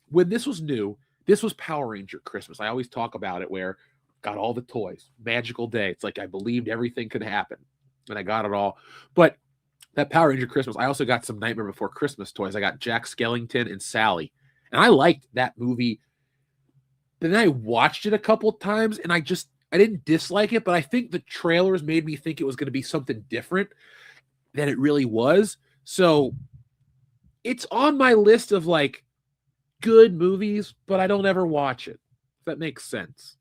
when this was new, this was Power Ranger Christmas. I always talk about it where got all the toys, magical day. It's like I believed everything could happen and I got it all. But that Power Ranger Christmas, I also got some Nightmare Before Christmas toys. I got Jack Skellington and Sally. And I liked that movie. Then I watched it a couple times and I didn't dislike it, but I think the trailers made me think it was going to be something different than it really was. So it's on my list of like good movies, but I don't ever watch it. If that makes sense.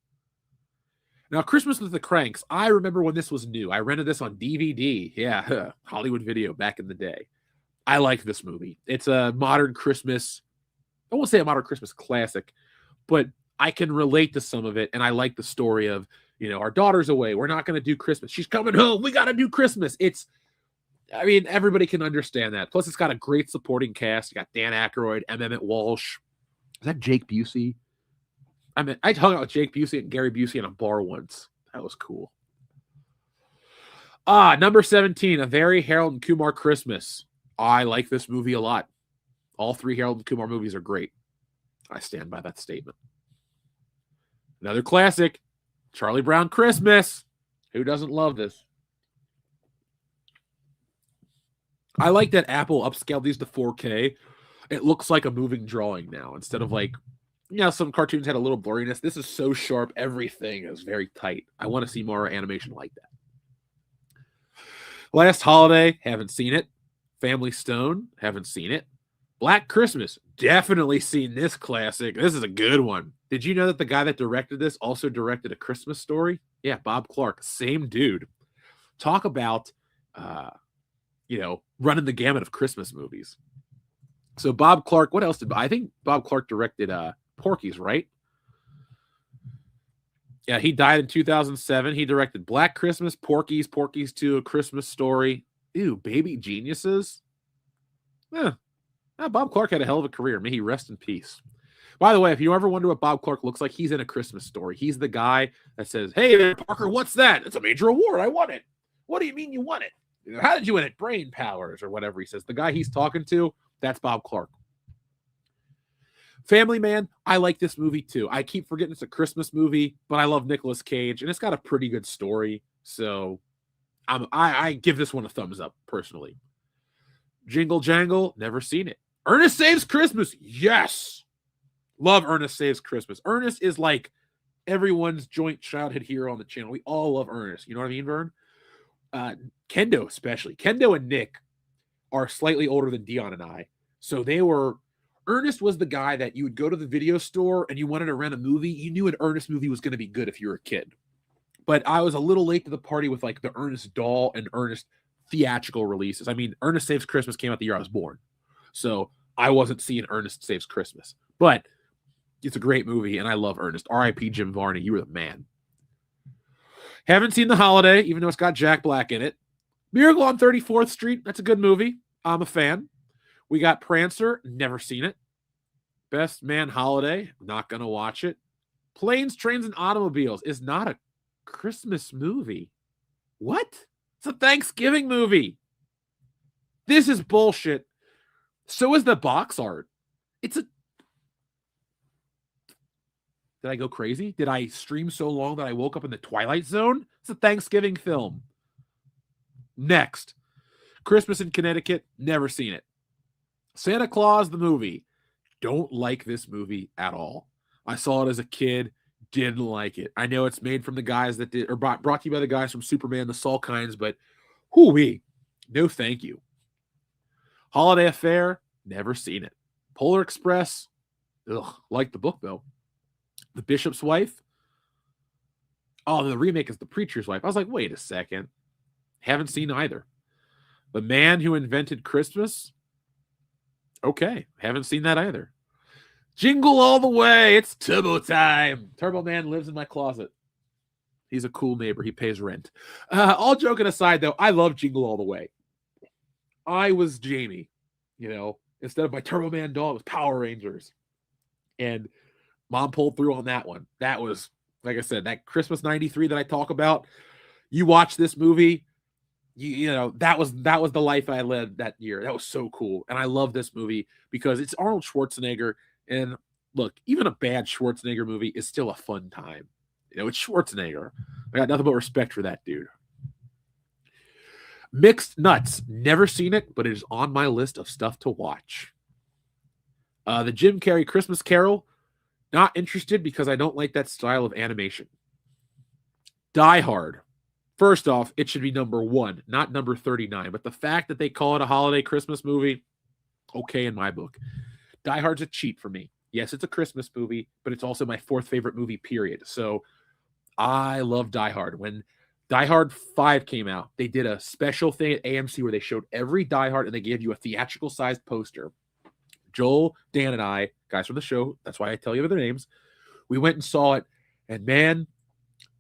Now, Christmas with the Cranks. I remember when this was new. I rented this on DVD. Yeah, Hollywood Video back in the day. I like this movie. It's a modern Christmas. I won't say a modern Christmas classic, but I can relate to some of it. And I like the story of, our daughter's away. We're not going to do Christmas. She's coming home. We got to do Christmas. Everybody can understand that. Plus, it's got a great supporting cast. You got Dan Aykroyd, Emmett Walsh. Is that Jake Busey? I hung out with Jake Busey and Gary Busey in a bar once. That was cool. Number 17, A Very Harold and Kumar Christmas. I like this movie a lot. All 3 Harold and Kumar movies are great. I stand by that statement. Another classic, Charlie Brown Christmas. Who doesn't love this? I like that Apple upscaled these to 4K. It looks like a moving drawing now instead of like, some cartoons had a little blurriness. This is so sharp. Everything is very tight. I want to see more animation like that. Last Holiday, haven't seen it. Family Stone, haven't seen it. Black Christmas, definitely seen this classic. This is a good one. Did you know that the guy that directed this also directed A Christmas Story? Yeah, Bob Clark, same dude. Talk about, running the gamut of Christmas movies. So Bob Clark, what else I think Bob Clark directed Porky's, right? Yeah, he died in 2007. He directed Black Christmas, Porky's 2, A Christmas Story. Ew, Baby Geniuses. Bob Clark had a hell of a career. May he rest in peace. By the way, if you ever wonder what Bob Clark looks like, he's in A Christmas Story. He's the guy that says, "Hey there, Parker, what's that? It's a major award. I won it." "What do you mean you won it?" "How did you win it?" "Brain powers," or whatever he says. The guy he's talking to, that's Bob Clark. Family Man, I like this movie too. I keep forgetting it's a Christmas movie, but I love Nicolas Cage, and it's got a pretty good story. So I give this one a thumbs up, personally. Jingle Jangle, never seen it. Ernest Saves Christmas, yes! Love Ernest Saves Christmas. Ernest is like everyone's joint childhood hero on the channel. We all love Ernest. You know what I mean, Vern? Kendo especially. Kendo and Nick are slightly older than Dion and I. So Ernest was the guy that you would go to the video store and you wanted to rent a movie. You knew an Ernest movie was going to be good if you were a kid. But I was a little late to the party with like the Ernest doll and Ernest theatrical releases. I mean, Ernest Saves Christmas came out the year I was born. So I wasn't seeing Ernest Saves Christmas. But it's a great movie and I love Ernest. R.I.P. Jim Varney. You were the man. Haven't seen The Holiday, even though it's got Jack Black in it. Miracle on 34th Street. That's a good movie. I'm a fan. We got Prancer, never seen it. Best Man Holiday, not going to watch it. Planes, Trains, and Automobiles is not a Christmas movie. What? It's a Thanksgiving movie. This is bullshit. So is the box art. Did I go crazy? Did I stream so long that I woke up in the Twilight Zone? It's a Thanksgiving film. Next. Christmas in Connecticut, never seen it. Santa Claus, the movie. Don't like this movie at all. I saw it as a kid. Didn't like it. I know it's made from the guys that did, or brought to you by the guys from Superman, the Salkinds, but whoo-wee, no thank you. Holiday Affair, never seen it. Polar Express, ugh, like the book though. The Bishop's Wife. Oh, the remake is The Preacher's Wife. I was like, wait a second. Haven't seen either. The Man Who Invented Christmas. Okay, haven't seen that either. Jingle All the Way. It's Turbo time. Turbo Man lives in my closet. He's a cool neighbor. He pays rent. All joking aside, though, I love Jingle All the Way. I was Jamie, instead of my Turbo Man doll, it was Power Rangers. And Mom pulled through on that one. That was, like I said, that Christmas 93 that I talk about. You watch this movie, that was the life I led that year. That was so cool. And I love this movie because it's Arnold Schwarzenegger. And look, even a bad Schwarzenegger movie is still a fun time. It's Schwarzenegger. I got nothing but respect for that dude. Mixed Nuts. Never seen it, but it is on my list of stuff to watch. The Jim Carrey Christmas Carol. Not interested because I don't like that style of animation. Die Hard. First off, it should be number 1, not number 39. But the fact that they call it a holiday Christmas movie, okay in my book. Die Hard's a cheat for me. Yes, it's a Christmas movie, but it's also my 4th favorite movie, period. So I love Die Hard. When Die Hard 5 came out, they did a special thing at AMC where they showed every Die Hard and they gave you a theatrical-sized poster. Joel, Dan, and I, guys from the show, that's why I tell you their names, we went and saw it, and man,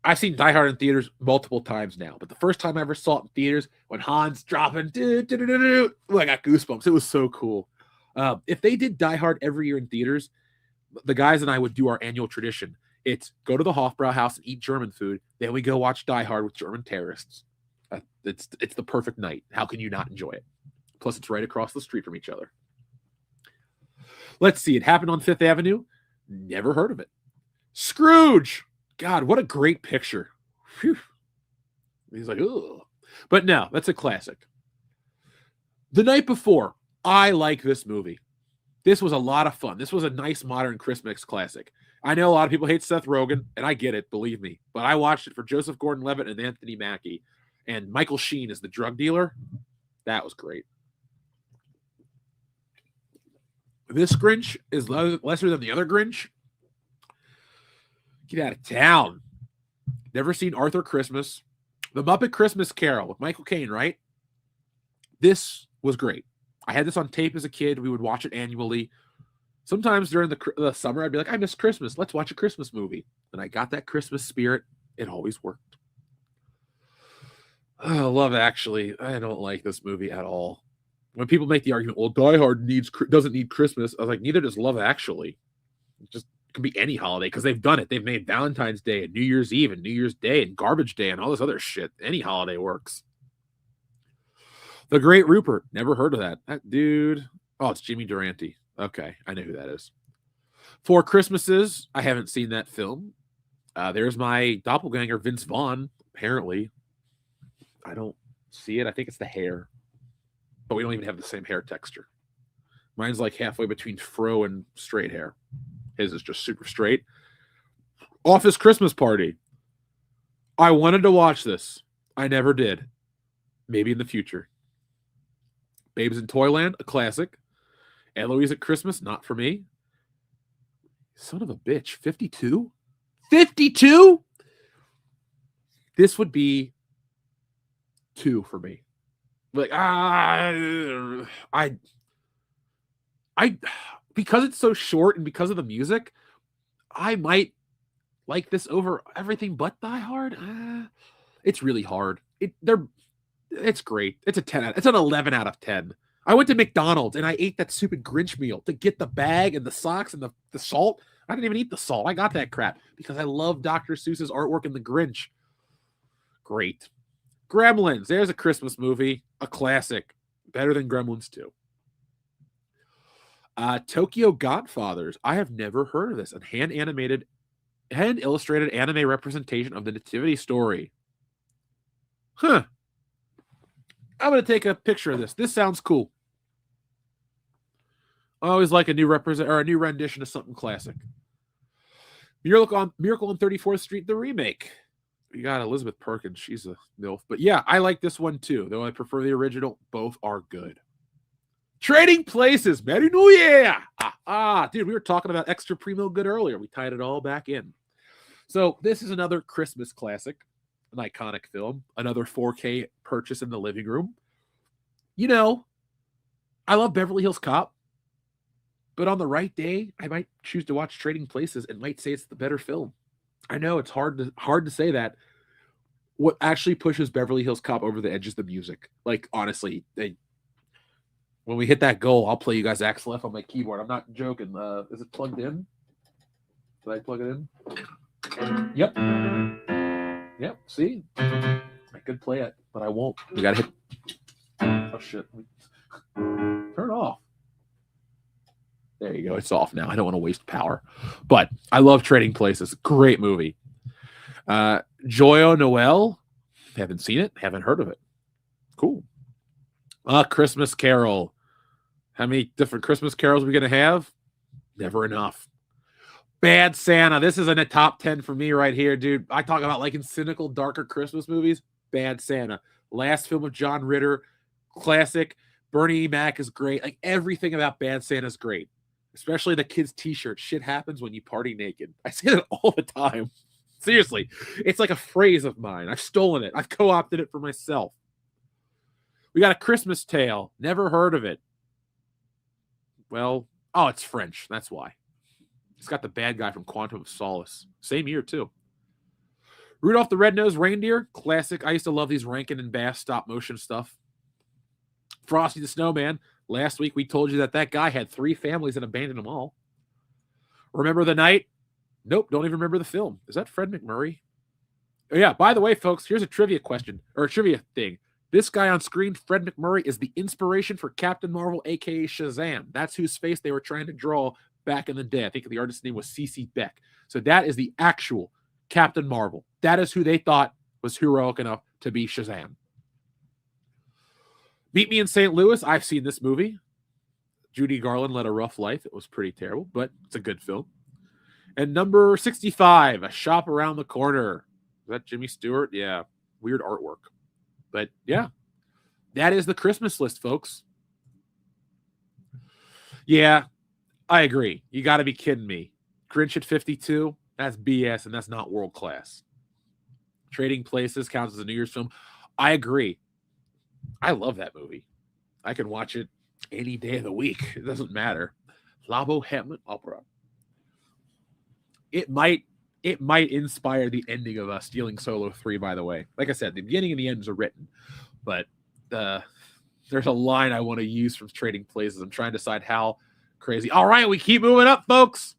I've seen Die Hard in theaters multiple times now, but the first time I ever saw it in theaters, when Han's dropping, I got goosebumps. It was so cool. If they did Die Hard every year in theaters, the guys and I would do our annual tradition. It's go to the Hofbrau house and eat German food, then we go watch Die Hard with German terrorists. It's the perfect night. How can you not enjoy it? Plus, it's right across the street from each other. Let's see. It happened on 5th Avenue. Never heard of it. Scrooge. God, what a great picture. Whew. He's like, ugh. But no, that's a classic. The Night Before. I like this movie. This was a lot of fun. This was a nice modern Christmas classic. I know a lot of people hate Seth Rogen, and I get it, believe me. But I watched it for Joseph Gordon-Levitt and Anthony Mackie. And Michael Sheen is the drug dealer. That was great. This Grinch is lesser than the other Grinch. Get out of town. Never seen Arthur Christmas. The Muppet Christmas Carol with Michael Caine, right? This was great. I had this on tape as a kid. We would watch it annually. Sometimes during the summer, I'd be like, I miss Christmas. Let's watch a Christmas movie. And I got that Christmas spirit. It always worked. Oh, Love Actually. I don't like this movie at all. When people make the argument, well, Die Hard doesn't need Christmas, I was like, neither does Love Actually. It just could be any holiday because they've done it. They've made Valentine's Day and New Year's Eve and New Year's Day and Garbage Day and all this other shit. Any holiday works. The Great Rupert. Never heard of that. That dude. Oh, it's Jimmy Durante. Okay, I know who that is. Four Christmases. I haven't seen that film. There's my doppelganger, Vince Vaughn, apparently. I don't see it. I think it's the hair. But we don't even have the same hair texture. Mine's like halfway between fro and straight hair. His is just super straight. Office Christmas Party. I wanted to watch this. I never did. Maybe in the future. Babes in Toyland, a classic. Eloise at Christmas, not for me. Son of a bitch. 52? 52? This would be 2 for me. Like, I because it's so short and because of the music, I might like this over everything but Die Hard. It's really hard. It's great. It's a 10. It's an 11 out of 10. I went to McDonald's and I ate that stupid Grinch meal to get the bag and the socks and the salt. I didn't even eat the salt. I got that crap because I love Dr. Seuss's artwork in the Grinch. Great. Gremlins. There's a Christmas movie. A classic. Better than Gremlins 2. Tokyo Godfathers. I have never heard of this. A hand illustrated anime representation of the Nativity story. Huh. I'm going to take a picture of this. This sounds cool. I always like a new rendition of something classic. Miracle on 34th Street, the remake. We got Elizabeth Perkins. She's a MILF. But yeah, I like this one too. Though I prefer the original. Both are good. Trading Places. Merry New Year. Dude, we were talking about Extra Primo Good earlier. We tied it all back in. So this is another Christmas classic, an iconic film, another 4K purchase in the living room. You know, I love Beverly Hills Cop, but on the right day, I might choose to watch Trading Places and might say it's the better film. I know it's hard to say that. What actually pushes Beverly Hills Cop over the edge is the music. Like, honestly, when we hit that goal, I'll play you guys Axel F on my keyboard. I'm not joking. Is it plugged in? Did I plug it in? Yep. Yep. See? I could play it, but I won't. We gotta hit. Oh shit. Turn it off. There you go. It's off now. I don't want to waste power. But I love Trading Places. Great movie. Joyeux Noel. Haven't seen it. Haven't heard of it. Cool. Christmas Carol. How many different Christmas carols are we going to have? Never enough. Bad Santa. This is in the top 10 for me right here, dude. I talk about liking cynical, darker Christmas movies. Bad Santa. Last film of John Ritter. Classic. Bernie Mac is great. Like, everything about Bad Santa is great. Especially the kids' t-shirt. Shit happens when you party naked. I say that all the time. Seriously. It's like a phrase of mine. I've stolen it. I've co-opted it for myself. We got A Christmas Tale. Never heard of it. Well, it's French. That's why. It's got the bad guy from Quantum of Solace. Same year, too. Rudolph the Red-Nosed Reindeer. Classic. I used to love these Rankin and Bass stop-motion stuff. Frosty the Snowman. Last week, we told you that guy had 3 families and abandoned them all. Remember the Night? Nope, don't even remember the film. Is that Fred McMurray? Oh, yeah, by the way, folks, here's a trivia question, or a trivia thing. This guy on screen, Fred McMurray, is the inspiration for Captain Marvel, a.k.a. Shazam. That's whose face they were trying to draw back in the day. I think the artist's name was C.C. Beck. So that is the actual Captain Marvel. That is who they thought was heroic enough to be Shazam. Meet Me in St. Louis. I've seen this movie. Judy Garland led a rough life. It was pretty terrible, but it's a good film. And number 65, A Shop Around the Corner. Is that Jimmy Stewart? Yeah. Weird artwork. But yeah, that is the Christmas list, folks. Yeah, I agree. You got to be kidding me. Grinch at 52, that's BS, and that's not world class. Trading Places counts as a New Year's film. I agree. I love that movie. I can watch it any day of the week. It doesn't matter. La Boheme Opera. It might inspire the ending of Stealing Solo 3, by the way. Like I said, the beginning and the ends are written, but there's a line I want to use from Trading Places. I'm trying to decide how crazy. All right, we keep moving up, folks.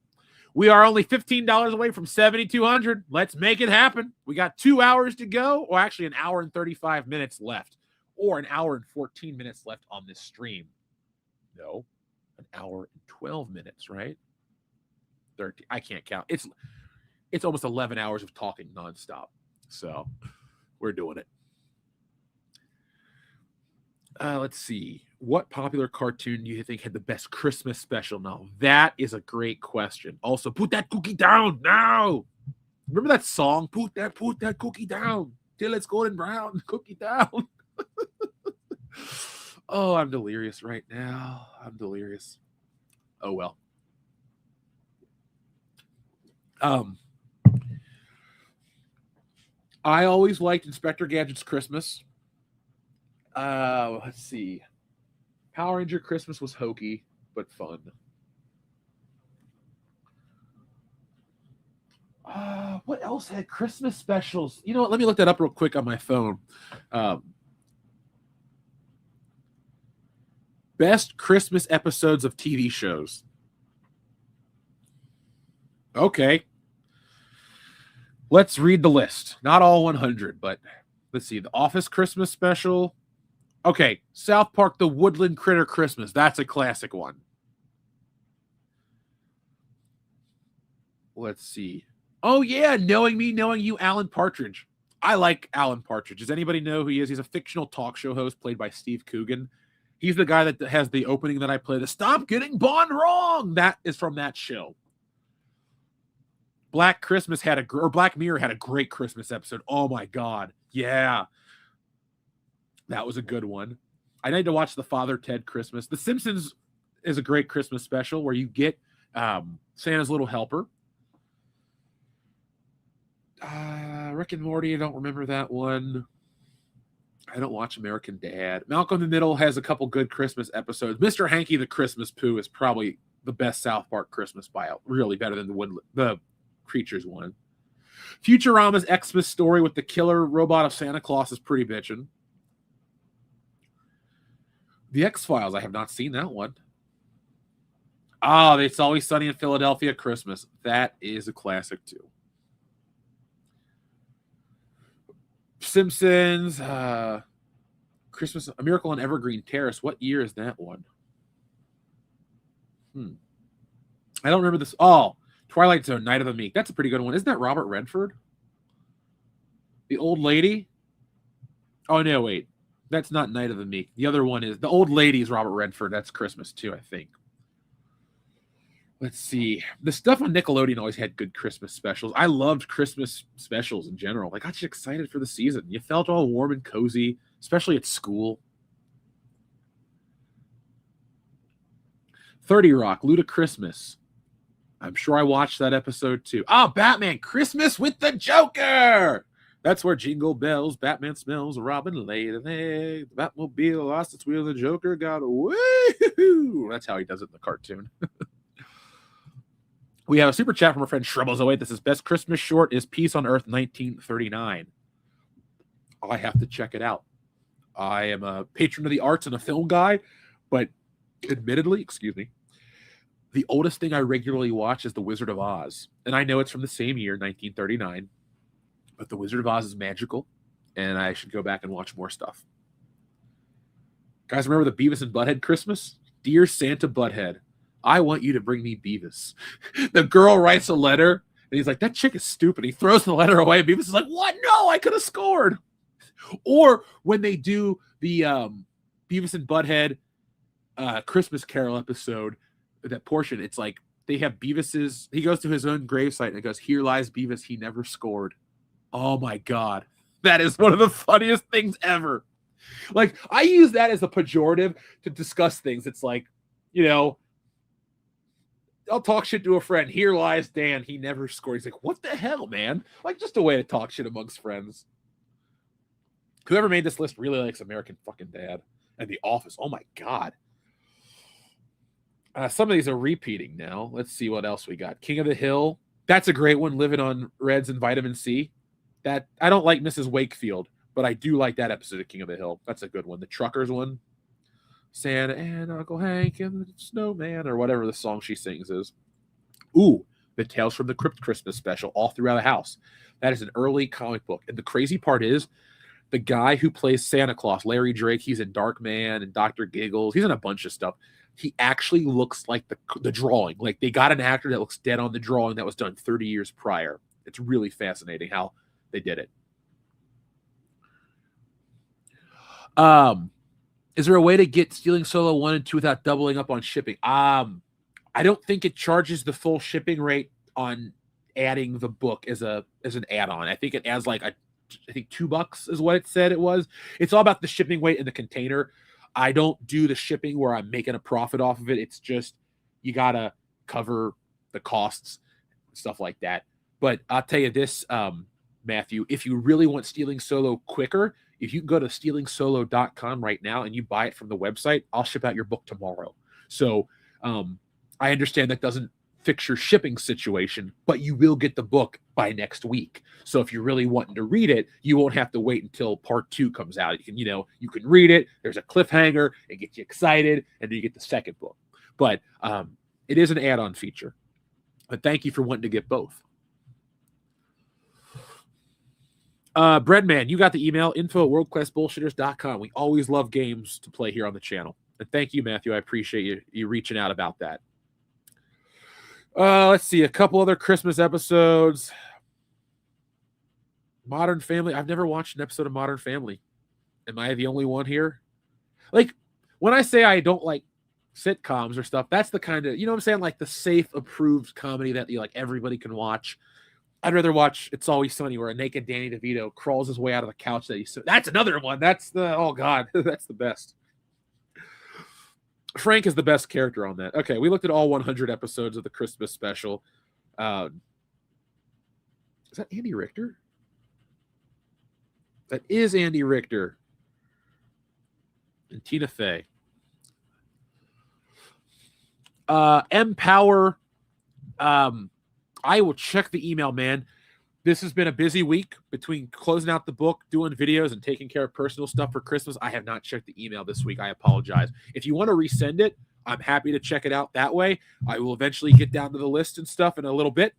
We are only $15 away from 7,200. Let's make it happen. We got 2 hours to go, or actually an hour and 35 minutes left, or an hour and 14 minutes left on this stream. No, an hour and 12 minutes, right? 13. I can't count. It's almost 11 hours of talking nonstop. So we're doing it. Let's see. What popular cartoon do you think had the best Christmas special? Now, that is a great question. Also, put that cookie down now. Remember that song? Put that cookie down till it's golden brown. Cookie down. Oh, I'm delirious right now. I'm delirious. Oh, well. I always liked Inspector Gadget's Christmas. Let's see. Power Ranger Christmas was hokey, but fun. What else had Christmas specials? You know what? Let me look that up real quick on my phone. Best Christmas episodes of TV shows. Okay. Let's read the list. Not all 100, but let's see. The Office Christmas special. Okay. South Park, The Woodland Critter Christmas. That's a classic one. Let's see. Oh, yeah. Knowing Me, Knowing You, Alan Partridge. I like Alan Partridge. Does anybody know who he is? He's a fictional talk show host played by Steve Coogan. He's the guy that has the opening that I play. The Stop Getting Bond Wrong. That is from that show. Black Mirror had a great Christmas episode. Oh my God. Yeah. That was a good one. I need to watch the Father Ted Christmas. The Simpsons is a great Christmas special where you get Santa's Little Helper. Rick and Morty, I don't remember that one. I don't watch American Dad. Malcolm in the Middle has a couple good Christmas episodes. Mr. Hanky the Christmas Pooh is probably the best South Park Christmas buyout. Really better than the Creatures one. Futurama's Xmas story with the killer robot of Santa Claus is pretty bitchin'. The X-Files, I have not seen that one. It's Always Sunny in Philadelphia Christmas. That is a classic too. Simpsons, Christmas, A Miracle on Evergreen Terrace. What year is that one? I don't remember this. Twilight Zone, Night of the Meek. That's a pretty good one. Isn't that Robert Redford? The Old Lady? Oh, no, wait. That's not Night of the Meek. The other one is The Old Lady is Robert Redford. That's Christmas too, I think. Let's see. The stuff on Nickelodeon always had good Christmas specials. I loved Christmas specials in general. They got you excited for the season. You felt all warm and cozy, especially at school. 30 Rock, Ludachristmas. I'm sure I watched that episode too. Batman, Christmas with the Joker. That's where jingle bells, Batman smells, Robin laid an egg, the Batmobile lost its wheel, the Joker got away. That's how he does it in the cartoon. We have a super chat from our friend Shrubbles08. This is best Christmas short is Peace on Earth 1939. I have to check it out. I am a patron of the arts and a film guy, but admittedly, the oldest thing I regularly watch is The Wizard of Oz. And I know it's from the same year, 1939, but The Wizard of Oz is magical, and I should go back and watch more stuff. Guys, remember the Beavis and Butthead Christmas? Dear Santa Butthead, I want you to bring me Beavis. The girl writes a letter, and he's like, that chick is stupid. He throws the letter away, and Beavis is like, what? No, I could have scored. Or when they do the Beavis and Butthead Christmas Carol episode, that portion, it's like they have Beavis's, he goes to his own gravesite, and it goes, here lies Beavis, he never scored. Oh my God. That is one of the funniest things ever. Like, I use that as a pejorative to discuss things. It's like, I'll talk shit to a friend. Here lies Dan. He never scored. He's like, what the hell, man? Like, just a way to talk shit amongst friends. Whoever made this list really likes American fucking Dad and The Office. Oh, my God. Some of these are repeating now. Let's see what else we got. King of the Hill. That's a great one. Living on Reds and Vitamin C. That I don't like Mrs. Wakefield, but I do like that episode of King of the Hill. That's a good one. The Truckers one. Santa and Uncle Hank and the Snowman, or whatever the song she sings is. Ooh, the Tales from the Crypt Christmas special, all throughout the house. That is an early comic book. And the crazy part is, the guy who plays Santa Claus, Larry Drake, he's in Darkman and Dr. Giggles. He's in a bunch of stuff. He actually looks like the drawing. Like, they got an actor that looks dead on the drawing that was done 30 years prior. It's really fascinating how they did it. Is there a way to get Stealing Solo 1 and 2 without doubling up on shipping? I don't think it charges the full shipping rate on adding the book as an add-on. I think it adds like $2 is what it said it was. It's all about the shipping weight in the container. I don't do the shipping where I'm making a profit off of it. It's just you gotta cover the costs, stuff like that. But I'll tell you this, Matthew, if you really want Stealing Solo quicker, if you can go to stealingsolo.com right now and you buy it from the website, I'll ship out your book tomorrow. So I understand that doesn't fix your shipping situation, but you will get the book by next week. So if you're really wanting to read it, you won't have to wait until part 2 comes out. You can read it. There's a cliffhanger. It gets you excited, and then you get the second book. But it is an add-on feature. But thank you for wanting to get both. Breadman, you got the email, info@worldclassbullshitters.com. We always love games to play here on the channel. And thank you, Matthew. I appreciate you reaching out about that. Let's see, a couple other Christmas episodes. Modern Family. I've never watched an episode of Modern Family. Am I the only one here? Like, when I say I don't like sitcoms or stuff, that's the kind of, you know what I'm saying? Like the safe, approved comedy that everybody can watch. I'd rather watch It's Always Sunny, where a naked Danny DeVito crawls his way out of the couch that he's. That's another one. That's the oh god, that's the best. Frank is the best character on that. Okay, we looked at all 100 episodes of the Christmas special. Is that Andy Richter? That is Andy Richter and Tina Fey. Empower. I will check the email, man. This has been a busy week between closing out the book, doing videos, and taking care of personal stuff for Christmas. I have not checked the email this week. I apologize. If you want to resend it, I'm happy to check it out that way. I will eventually get down to the list and stuff in a little bit,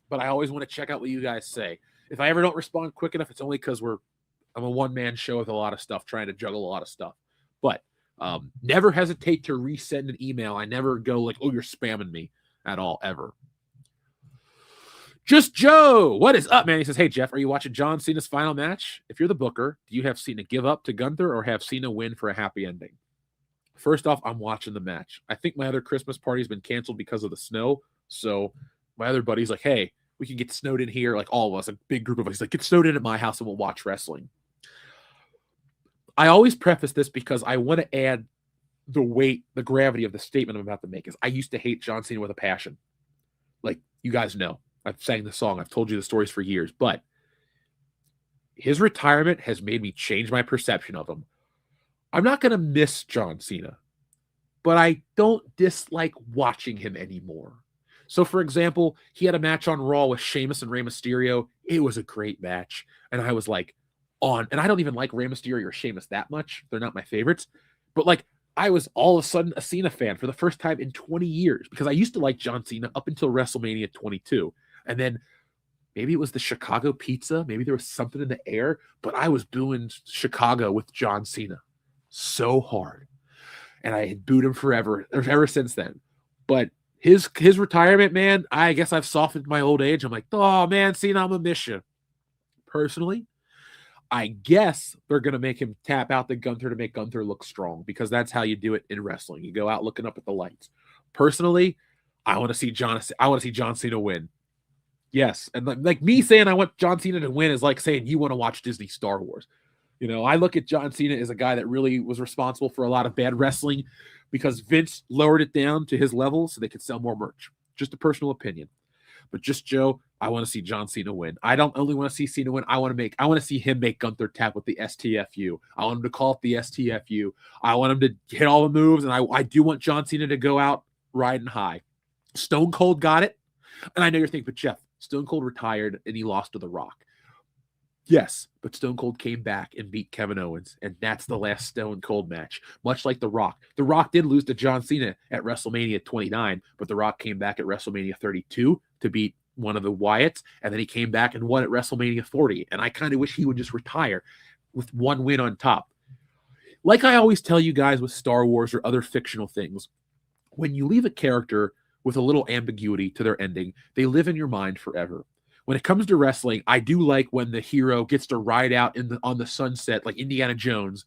but I always want to check out what you guys say. If I ever don't respond quick enough, it's only because I'm a one-man show with a lot of stuff, trying to juggle a lot of stuff. But never hesitate to resend an email. I never go like, oh, you're spamming me at all, ever. Just Joe, what is up, man? He says, hey, Jeff, are you watching John Cena's final match? If you're the booker, do you have Cena give up to Gunther or have Cena win for a happy ending? First off, I'm watching the match. I think my other Christmas party has been canceled because of the snow. So my other buddy's like, hey, we can get snowed in here. Like all of us, a big group of us. He's like, get snowed in at my house and we'll watch wrestling. I always preface this because I want to add the weight, the gravity of the statement I'm about to make. Is I used to hate John Cena with a passion. Like, you guys know. I've sang the song. I've told you the stories for years. But his retirement has made me change my perception of him. I'm not going to miss John Cena, but I don't dislike watching him anymore. So, for example, he had a match on Raw with Sheamus and Rey Mysterio. It was a great match. And I was like, and I don't even like Rey Mysterio or Sheamus that much. They're not my favorites. But like, I was all of a sudden a Cena fan for the first time in 20 years because I used to like John Cena up until WrestleMania 22. And then maybe it was the Chicago pizza. Maybe there was something in the air, but I was booing Chicago with John Cena so hard. And I had booed him ever since then. But his retirement, man, I guess I've softened my old age. I'm like, oh man, Cena, I'm gonna miss you. Personally, I guess they're gonna make him tap out the Gunther to make Gunther look strong because that's how you do it in wrestling. You go out looking up at the lights. Personally, I want to see John Cena win. Yes, and like me saying I want John Cena to win is like saying you want to watch Disney Star Wars. You know, I look at John Cena as a guy that really was responsible for a lot of bad wrestling because Vince lowered it down to his level so they could sell more merch. Just a personal opinion. But just Joe, I want to see John Cena win. I don't only want to see Cena win. I want to see him make Gunther tap with the STFU. I want him to call it the STFU. I want him to hit all the moves, and I do want John Cena to go out riding high. Stone Cold got it. And I know you're thinking, but Jeff, Stone Cold retired and he lost to The Rock. Yes, but Stone Cold came back and beat Kevin Owens, and that's the last Stone Cold match. Much like The Rock. The Rock did lose to John Cena at WrestleMania 29, but The Rock came back at WrestleMania 32 to beat one of the Wyatts, and then he came back and won at WrestleMania 40. And I kind of wish he would just retire with one win on top. Like I always tell you guys with Star Wars or other fictional things, when you leave a character with a little ambiguity to their ending, they live in your mind forever. When it comes to wrestling, I do like when the hero gets to ride out on the sunset like Indiana Jones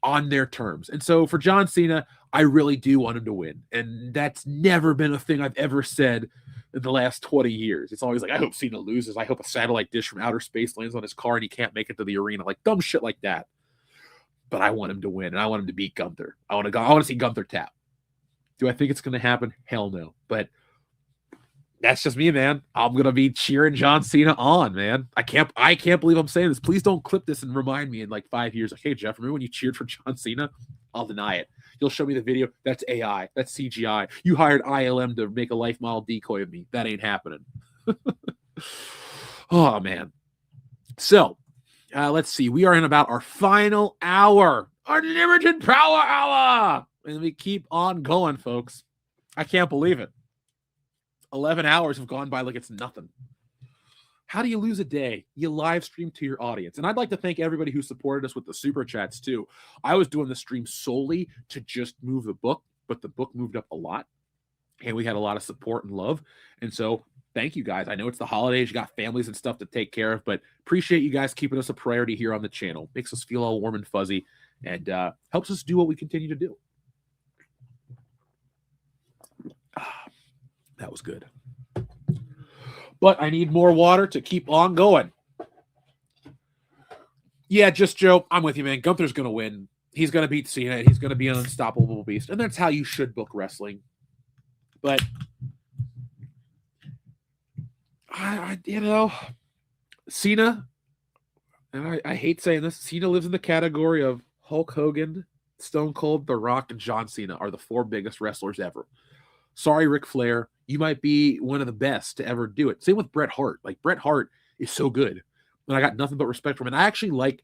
on their terms. And so for John Cena, I really do want him to win. And that's never been a thing I've ever said in the last 20 years. It's always like, I hope Cena loses. I hope a satellite dish from outer space lands on his car and he can't make it to the arena. Like dumb shit like that. But I want him to win, and I want him to beat Gunther. I want to see Gunther tap. Do I think it's going to happen? Hell no. But that's just me, man. I'm going to be cheering John Cena on, man. I can't believe I'm saying this. Please don't clip this and remind me in like 5 years. Like, hey, Jeff, remember when you cheered for John Cena? I'll deny it. You'll show me the video. That's AI. That's CGI. You hired ILM to make a life model decoy of me. That ain't happening. Oh, man. So, let's see. We are in about our final hour. Unlimited Power Hour. And we keep on going, folks. I can't believe it. 11 hours have gone by like it's nothing. How do you lose a day? You live stream to your audience. And I'd like to thank everybody who supported us with the super chats too. I was doing the stream solely to just move the book, but the book moved up a lot. And we had a lot of support and love. And so thank you guys. I know it's the holidays. You got families and stuff to take care of, but appreciate you guys keeping us a priority here on the channel. Makes us feel all warm and fuzzy and helps us do what we continue to do. That was good. but I need more water to keep on going. Yeah, just Joe, I'm with you, man. Gunther's going to win. He's going to beat Cena. He's going to be an unstoppable beast. And that's how you should book wrestling. But, Cena, and I hate saying this, Cena lives in the category of Hulk Hogan, Stone Cold, The Rock, and John Cena are the 4 biggest wrestlers ever. Sorry, Ric Flair. You might be one of the best to ever do it. Same with Bret Hart. Like, Bret Hart is so good. And I got nothing but respect for him. And I actually like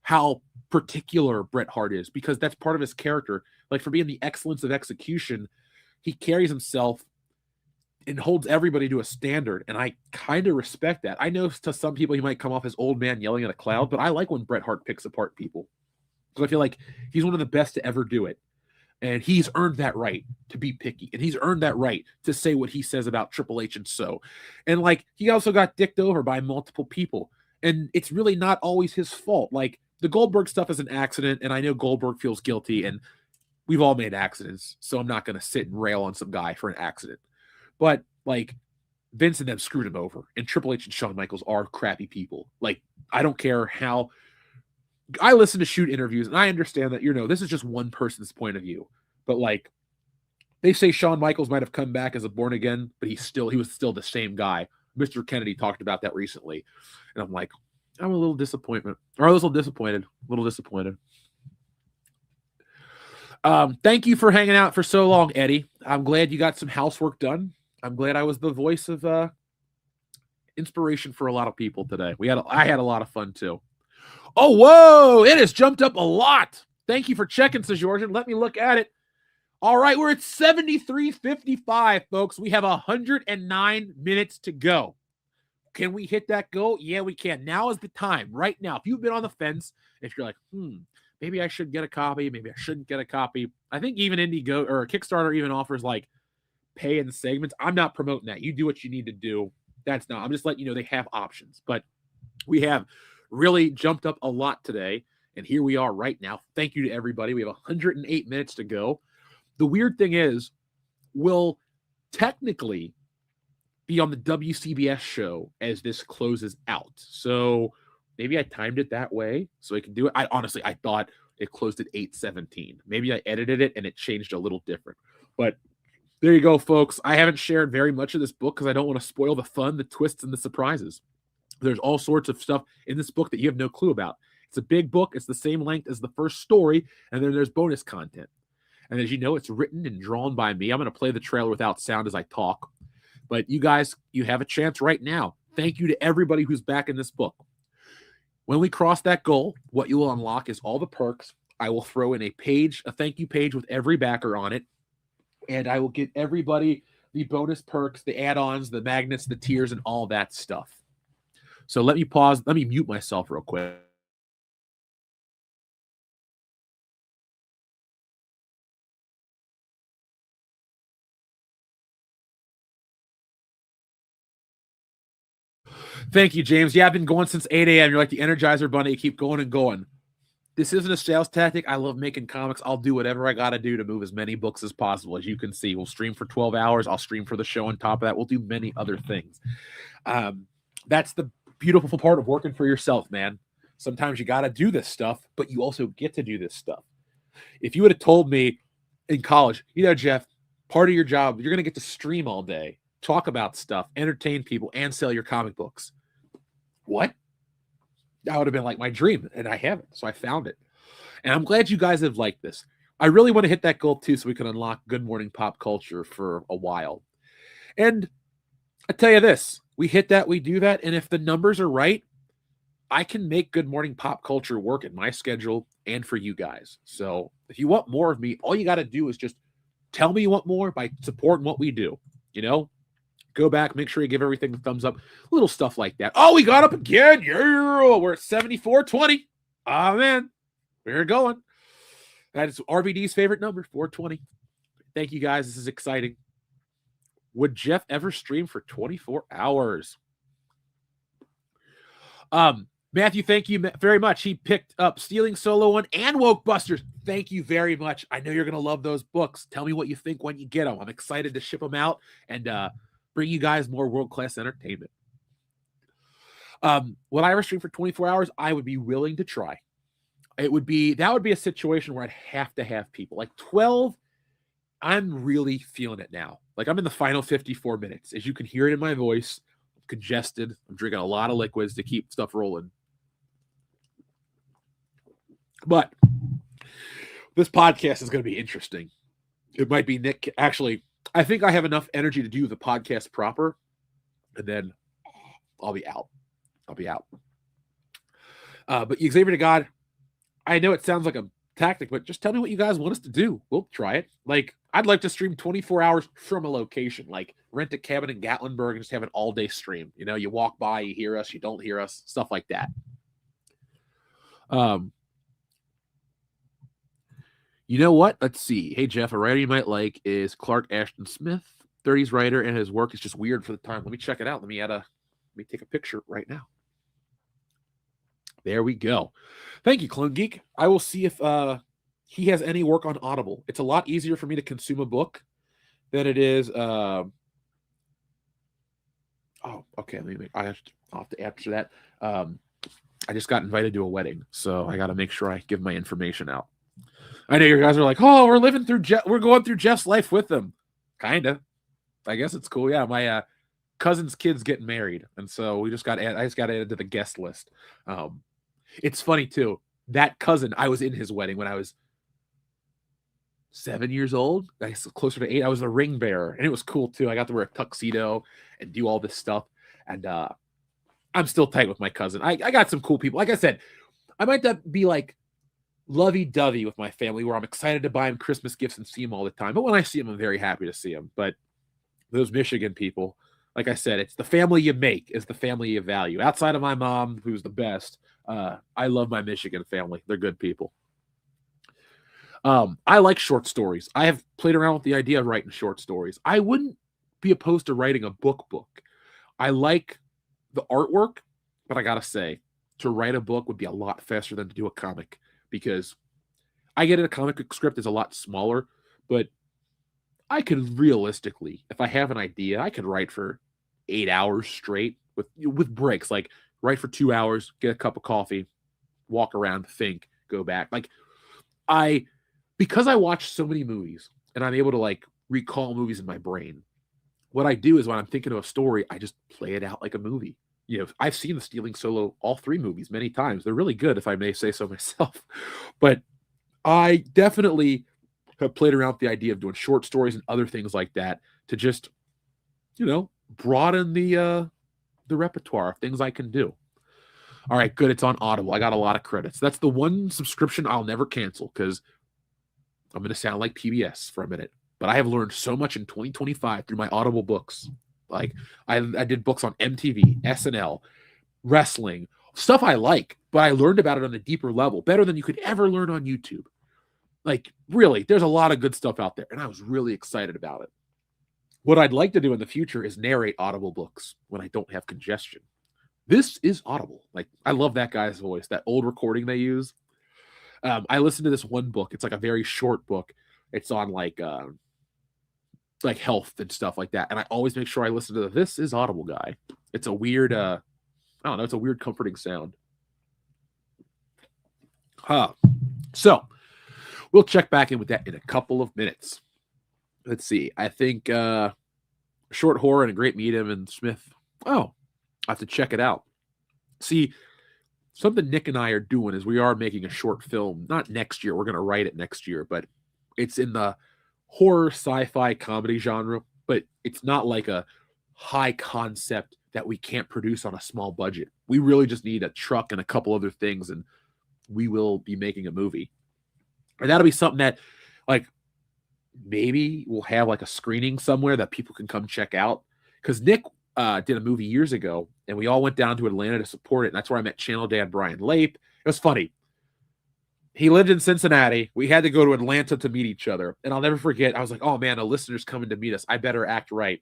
how particular Bret Hart is, because that's part of his character. Like, for being the excellence of execution, he carries himself and holds everybody to a standard. And I kind of respect that. I know to some people he might come off as old man yelling at a cloud, but I like when Bret Hart picks apart people. Because I feel like he's one of the best to ever do it. And he's earned that right to be picky. And he's earned that right to say what he says about Triple H and so. And, like, he also got dicked over by multiple people. And it's really not always his fault. Like, the Goldberg stuff is an accident, and I know Goldberg feels guilty, and we've all made accidents, so I'm not going to sit and rail on some guy for an accident. But, like, Vince and them screwed him over, and Triple H and Shawn Michaels are crappy people. Like, I don't care how... I listen to shoot interviews, and I understand that, this is just one person's point of view. But, like, they say Shawn Michaels might have come back as a born again, but he was still the same guy. Mr. Kennedy talked about that recently. And I'm like, I'm a little disappointed. Thank you for hanging out for so long, Eddie. I'm glad you got some housework done. I'm glad I was the voice of inspiration for a lot of people today. I had a lot of fun too. Oh, whoa! It has jumped up a lot. Thank you for checking, Sir Georgian. Let me look at it. All right, we're at 73:55, folks. We have 109 minutes to go. Can we hit that goal? Yeah, we can. Now is the time. Right now. If you've been on the fence, if you're like, maybe I should get a copy, maybe I shouldn't get a copy. I think even Indiegogo or Kickstarter even offers like pay in segments. I'm not promoting that. You do what you need to do. I'm just letting you know they have options. But we have really jumped up a lot today. And here we are right now. Thank you to everybody. We have 108 minutes to go. The weird thing is, we'll technically be on the WCBS show as this closes out. So maybe I timed it that way so I can do it. I thought it closed at 8:17. Maybe I edited it and it changed a little different. But there you go, folks. I haven't shared very much of this book because I don't want to spoil the fun, the twists, and the surprises. There's all sorts of stuff in this book that you have no clue about. It's a big book. It's the same length as the first story, and then there's bonus content. And as you know, it's written and drawn by me. I'm going to play the trailer without sound as I talk. But you guys, you have a chance right now. Thank you to everybody who's back in this book. When we cross that goal, what you will unlock is all the perks. I will throw in a thank you page with every backer on it. And I will get everybody the bonus perks, the add-ons, the magnets, the tiers, and all that stuff. So let me pause. Let me mute myself real quick. Thank you, James. Yeah, I've been going since 8 a.m. You're like the Energizer Bunny. You keep going and going. This isn't a sales tactic. I love making comics. I'll do whatever I got to do to move as many books as possible. As you can see, we'll stream for 12 hours. I'll stream for the show on top of that. We'll do many other things. That's the beautiful part of working for yourself, man. Sometimes you got to do this stuff, but you also get to do this stuff. If you would have told me in college, Jeff, part of your job, you're going to get to stream all day, talk about stuff, entertain people, and sell your comic books. What? That would have been like my dream, and I haven't, so I found it. And I'm glad you guys have liked this. I really want to hit that goal, too, so we can unlock Good Morning Pop Culture for a while. And I tell you this, we hit that, we do that, and if the numbers are right, I can make Good Morning Pop Culture work in my schedule and for you guys. So if you want more of me, all you got to do is just tell me you want more by supporting what we do, Go back, make sure you give everything a thumbs up. Little stuff like that. Oh, we got up again. Yeah, we're at 74-20. Oh, man. We're going. That is RBD's favorite number, 420. Thank you, guys. This is exciting. Would Jeff ever stream for 24 hours? Matthew, thank you very much. He picked up Stealing Solo 1 and Woke Busters. Thank you very much. I know you're going to love those books. Tell me what you think when you get them. I'm excited to ship them out. And bring you guys more world-class entertainment. Would I ever stream for 24 hours? I would be willing to try. That would be a situation where I'd have to have people. Like 12, I'm really feeling it now. Like I'm in the final 54 minutes. As you can hear it in my voice, I'm congested. I'm drinking a lot of liquids to keep stuff rolling. But this podcast is going to be interesting. It might be Nick. Actually, I think I have enough energy to do the podcast proper, and then I'll be out. But Xavier to God, I know it sounds like a tactic, but just tell me what you guys want us to do. We'll try it. Like, I'd like to stream 24 hours from a location, like rent a cabin in Gatlinburg and just have an all-day stream. You know, you walk by, you hear us, you don't hear us, stuff like that. You know what? Let's see. Hey, Jeff, a writer you might like is Clark Ashton Smith, 30s writer, and his work is just weird for the time. Let me check it out. Let me take a picture right now. There we go. Thank you, Clone Geek. I will see if he has any work on Audible. It's a lot easier for me to consume a book than it is. Oh, okay. I'll have to answer that. I just got invited to a wedding, so I got to make sure I give my information out. I know you guys are like, oh, we're going through Jeff's life with him. Kinda. I guess it's cool. Yeah, my cousin's kid's getting married, and so I just got added to the guest list. It's funny too. That cousin, I was in his wedding when I was 7 years old. I guess closer to 8. I was the ring bearer, and it was cool too. I got to wear a tuxedo and do all this stuff, and I'm still tight with my cousin. I got some cool people. Like I said, I might not be like lovey-dovey with my family where I'm excited to buy him Christmas gifts and see him all the time. But when I see him, I'm very happy to see him. But those Michigan people, like I said, it's the family you make is the family you value. Outside of my mom, who's the best, I love my Michigan family. They're good people. I like short stories. I have played around with the idea of writing short stories. I wouldn't be opposed to writing a book. I like the artwork, but I gotta say, to write a book would be a lot faster than to do a comic, because I get it, a comic book script is a lot smaller, but I could realistically, if I have an idea, I could write for 8 hours straight with breaks, like write for 2 hours, get a cup of coffee, walk around, think, go back. Like because I watch so many movies and I'm able to like recall movies in my brain, what I do is when I'm thinking of a story, I just play it out like a movie. You know, I've seen the Stealing Solo, all 3 movies many times. They're really good, if I may say so myself. But I definitely have played around with the idea of doing short stories and other things like that to just, you know, broaden the repertoire of things I can do. All right, good. It's on Audible. I got a lot of credits. That's the one subscription I'll never cancel, because I'm going to sound like PBS for a minute. But I have learned so much in 2025 through my Audible books. Like I did books on MTV, SNL, wrestling, stuff I like, but I learned about it on a deeper level, better than you could ever learn on YouTube. Like really, there's a lot of good stuff out there, and I was really excited about it. What I'd like to do in the future is narrate Audible books when I don't have congestion. This is Audible. Like I love that guy's voice, that old recording they use. I listened to this one book. It's like a very short book. It's on like health and stuff like that. And I always make sure I listen to This is Audible guy. It's a weird, I don't know. It's a weird comforting sound. So we'll check back in with that in a couple of minutes. Let's see. I think short horror and a great medium and Smith. Oh, I have to check it out. See, something Nick and I are doing is we are making a short film. Not next year. We're going to write it next year, but it's in the horror, sci-fi, comedy genre, but it's not like a high concept that we can't produce on a small budget. We really just need a truck and a couple other things, and we will be making a movie. And that'll be something that, like, maybe we'll have like a screening somewhere that people can come check out. Because Nick did a movie years ago, and we all went down to Atlanta to support it. And that's where I met Channel Dad Brian Lape. It was funny. He lived in Cincinnati. We had to go to Atlanta to meet each other. And I'll never forget, I was like, oh man, a listener's coming to meet us. I better act right.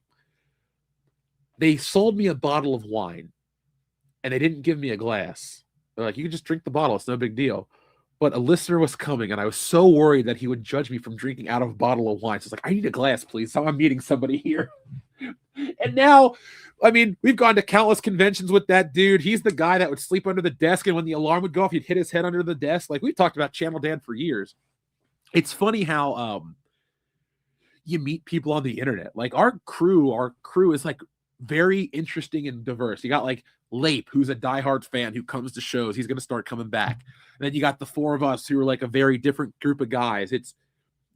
They sold me a bottle of wine, and they didn't give me a glass. They're like, you can just drink the bottle. It's no big deal. But a listener was coming, and I was so worried that he would judge me from drinking out of a bottle of wine. So it's like, I need a glass, please. I'm meeting somebody here. And now, I mean, we've gone to countless conventions with that dude. He's the guy that would sleep under the desk, and when the alarm would go off, he'd hit his head under the desk. Like, we've talked about Channel Dan for years. It's funny how you meet people on the internet. Like, our crew is like very interesting and diverse. You got like Lape, who's a diehard fan who comes to shows. He's going to start coming back. And then you got the four of us who are like a very different group of guys.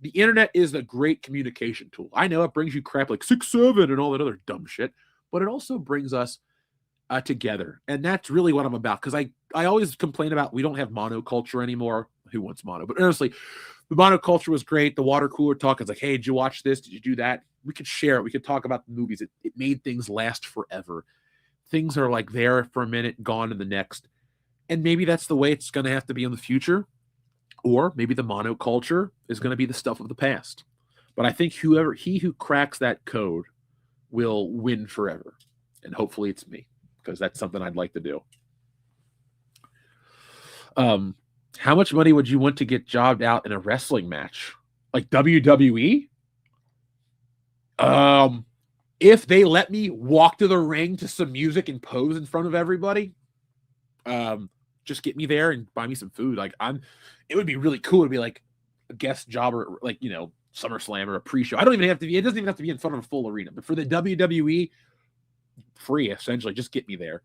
The internet is a great communication tool. I know it brings you crap like 6'7" and all that other dumb shit, but it also brings us together. And that's really what I'm about. Because I always complain about we don't have monoculture anymore. Who wants mono? But honestly, the monoculture was great. The water cooler talk is like, hey, did you watch this? Did you do that? We could share it. We could talk about the movies. It made things last forever. Things are like there for a minute, gone in the next. And maybe that's the way it's going to have to be in the future. Or maybe the monoculture is going to be the stuff of the past. But I think he who cracks that code will win forever. And hopefully it's me, because that's something I'd like to do. How much money would you want to get jobbed out in a wrestling match? Like WWE? If they let me walk to the ring to some music and pose in front of everybody, just get me there and buy me some food. Like, it would be really cool to be like a guest jobber, like, you know, SummerSlam or a pre-show. It doesn't even have to be in front of a full arena. But for the WWE, free, essentially, just get me there.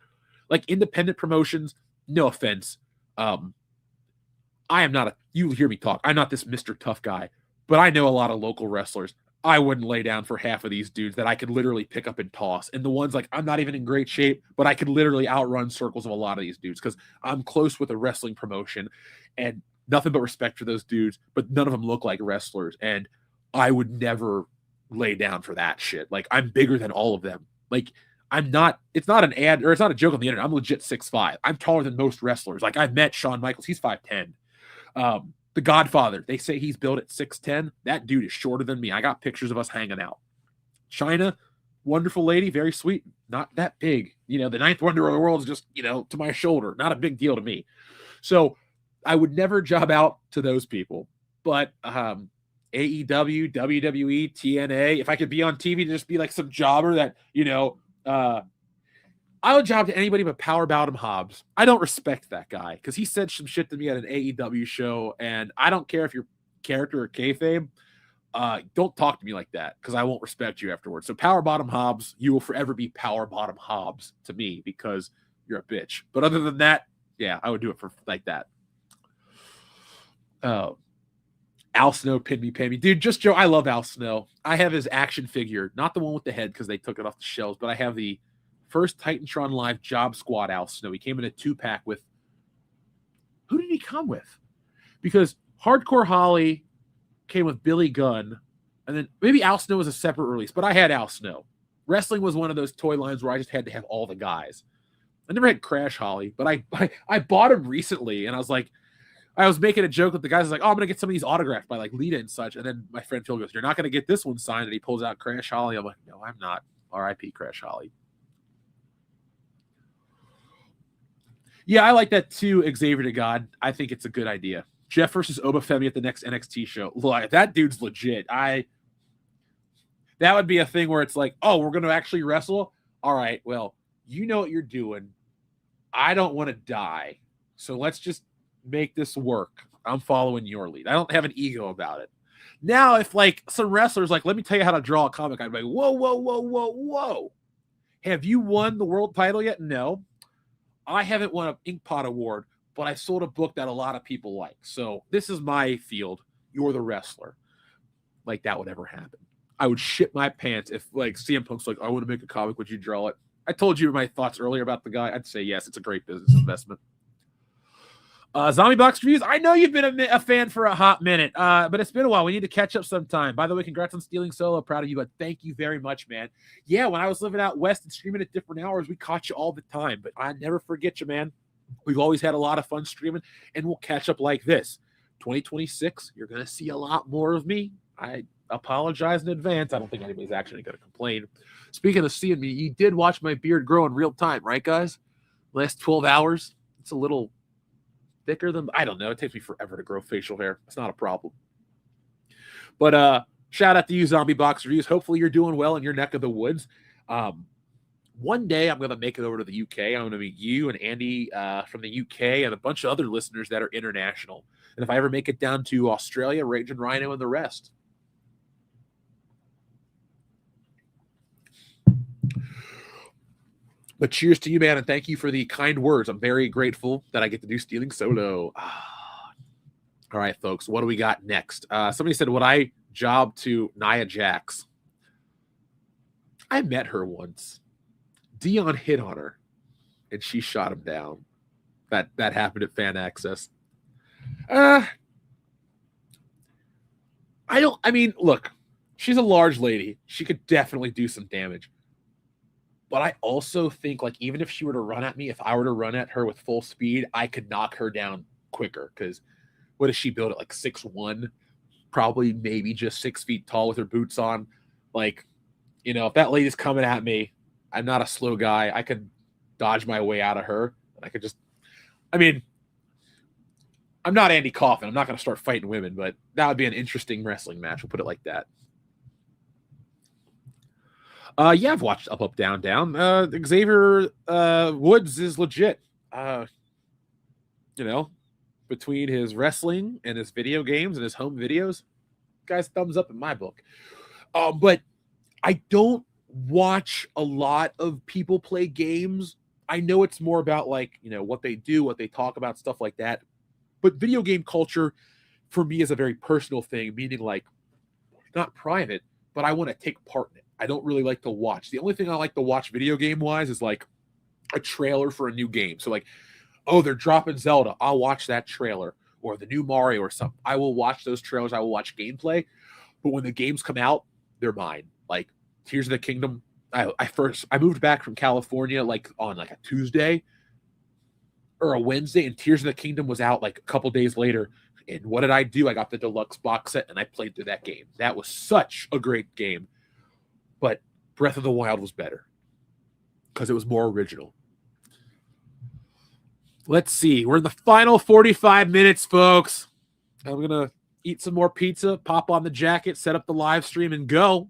Like, independent promotions, no offense. I am not you hear me talk. I'm not this Mr. Tough guy, but I know a lot of local wrestlers. I wouldn't lay down for half of these dudes that I could literally pick up and toss. And the ones like, I'm not even in great shape, but I could literally outrun circles of a lot of these dudes because I'm close with a wrestling promotion and nothing but respect for those dudes, but none of them look like wrestlers. And I would never lay down for that shit. Like, I'm bigger than all of them. Like, it's not an ad or it's not a joke on the internet. I'm legit 6'5". I'm taller than most wrestlers. Like, I've met Shawn Michaels. He's 5'10". The Godfather, they say he's built at 6'10". That dude is shorter than me. I got pictures of us hanging out. China, wonderful lady, very sweet, not that big. You know, the ninth wonder of the world is just, you know, to my shoulder. Not a big deal to me. So I would never job out to those people. But AEW, WWE, TNA, if I could be on TV to just be like some jobber that, you know, I would job to anybody but Power Bottom Hobbs. I don't respect that guy because he said some shit to me at an AEW show, and I don't care if you're character or kayfabe. Don't talk to me like that because I won't respect you afterwards. So Power Bottom Hobbs, you will forever be Power Bottom Hobbs to me because you're a bitch. But other than that, yeah, I would do it for like that. Al Snow, pay me. Dude, just Joe, I love Al Snow. I have his action figure, not the one with the head because they took it off the shelves, but I have the first Titantron Live Job Squad Al Snow. He came in a 2-pack with... Who did he come with? Because Hardcore Holly came with Billy Gunn, and then maybe Al Snow was a separate release, but I had Al Snow. Wrestling was one of those toy lines where I just had to have all the guys. I never had Crash Holly, but I bought him recently, and I was like... I was making a joke with the guys. I was like, oh, I'm going to get some of these autographed by like Lita and such. And then my friend Phil goes, you're not going to get this one signed. And he pulls out Crash Holly. I'm like, no, I'm not. R.I.P. Crash Holly. Yeah, I like that too, Xavier to God. I think it's a good idea. Jeff versus Obafemi at the next NXT show. Look, that dude's legit. That would be a thing where it's like, oh, we're going to actually wrestle? All right, well, you know what you're doing. I don't want to die. So let's just make this work. I'm following your lead. I don't have an ego about it. Now, if like some wrestlers like, let me tell you how to draw a comic, I'd be like, whoa. Have you won the world title yet? No. I haven't won an Inkpot award, but I sold a book that a lot of people like. So this is my field. You're the wrestler. Like that would ever happen. I would shit my pants if like CM Punk's like, I want to make a comic. Would you draw it? I told you my thoughts earlier about the guy. I'd say yes. It's a great business investment. Zombie Box Reviews. I know you've been a fan for a hot minute, but it's been a while. We need to catch up sometime. By the way, congrats on Stealing Solo. Proud of you, but thank you very much, man. Yeah, when I was living out west and streaming at different hours, we caught you all the time, but I never forget you, man. We've always had a lot of fun streaming, and we'll catch up like this. 2026, you're going to see a lot more of me. I apologize in advance. I don't think anybody's actually going to complain. Speaking of seeing me, you did watch my beard grow in real time, right, guys? Last 12 hours. It's a little thicker than, I don't know. It takes me forever to grow facial hair. It's not a problem. But shout out to you, Zombie Box Reviews. Hopefully you're doing well in your neck of the woods. One day I'm going to make it over to the UK. I'm going to meet you and Andy from the UK and a bunch of other listeners that are international. And if I ever make it down to Australia, Raging Rhino and the rest. But cheers to you, man, and thank you for the kind words. I'm very grateful that I get to do Stealing Solo. All right, folks, what do we got next? Somebody said, would I job to Nia Jax? I met her once. Dion hit on her, and she shot him down. That happened at Fan Access. Look, she's a large lady. She could definitely do some damage. But I also think, like, even if she were to run at me, if I were to run at her with full speed, I could knock her down quicker. Because what does she build at, like 6'1"? Probably maybe just 6 feet tall with her boots on. Like, you know, if that lady's coming at me, I'm not a slow guy. I could dodge my way out of her. And I could just, I'm not Andy Kaufman. I'm not going to start fighting women, but that would be an interesting wrestling match. We'll put it like that. Yeah, I've watched Up, Up, Down, Down. Xavier Woods is legit. Between his wrestling and his video games and his home videos, guy's thumbs up in my book. But I don't watch a lot of people play games. I know it's more about, like, what they do, what they talk about, stuff like that. But video game culture for me is a very personal thing, meaning, like, not private, but I want to take part in it. I don't really like to watch. The only thing I like to watch video game wise is like a trailer for a new game. So like, oh, they're dropping Zelda. I'll watch that trailer, or the new Mario or something. I will watch those trailers. I will watch gameplay. But when the games come out, they're mine. Like Tears of the Kingdom. I moved back from California like on like a Tuesday or a Wednesday, and Tears of the Kingdom was out like a couple days later. And what did I do? I got the deluxe box set and I played through that game. That was such a great game. But Breath of the Wild was better because it was more original. Let's see. We're in the final 45 minutes, folks. I'm going to eat some more pizza, pop on the jacket, set up the live stream, and go.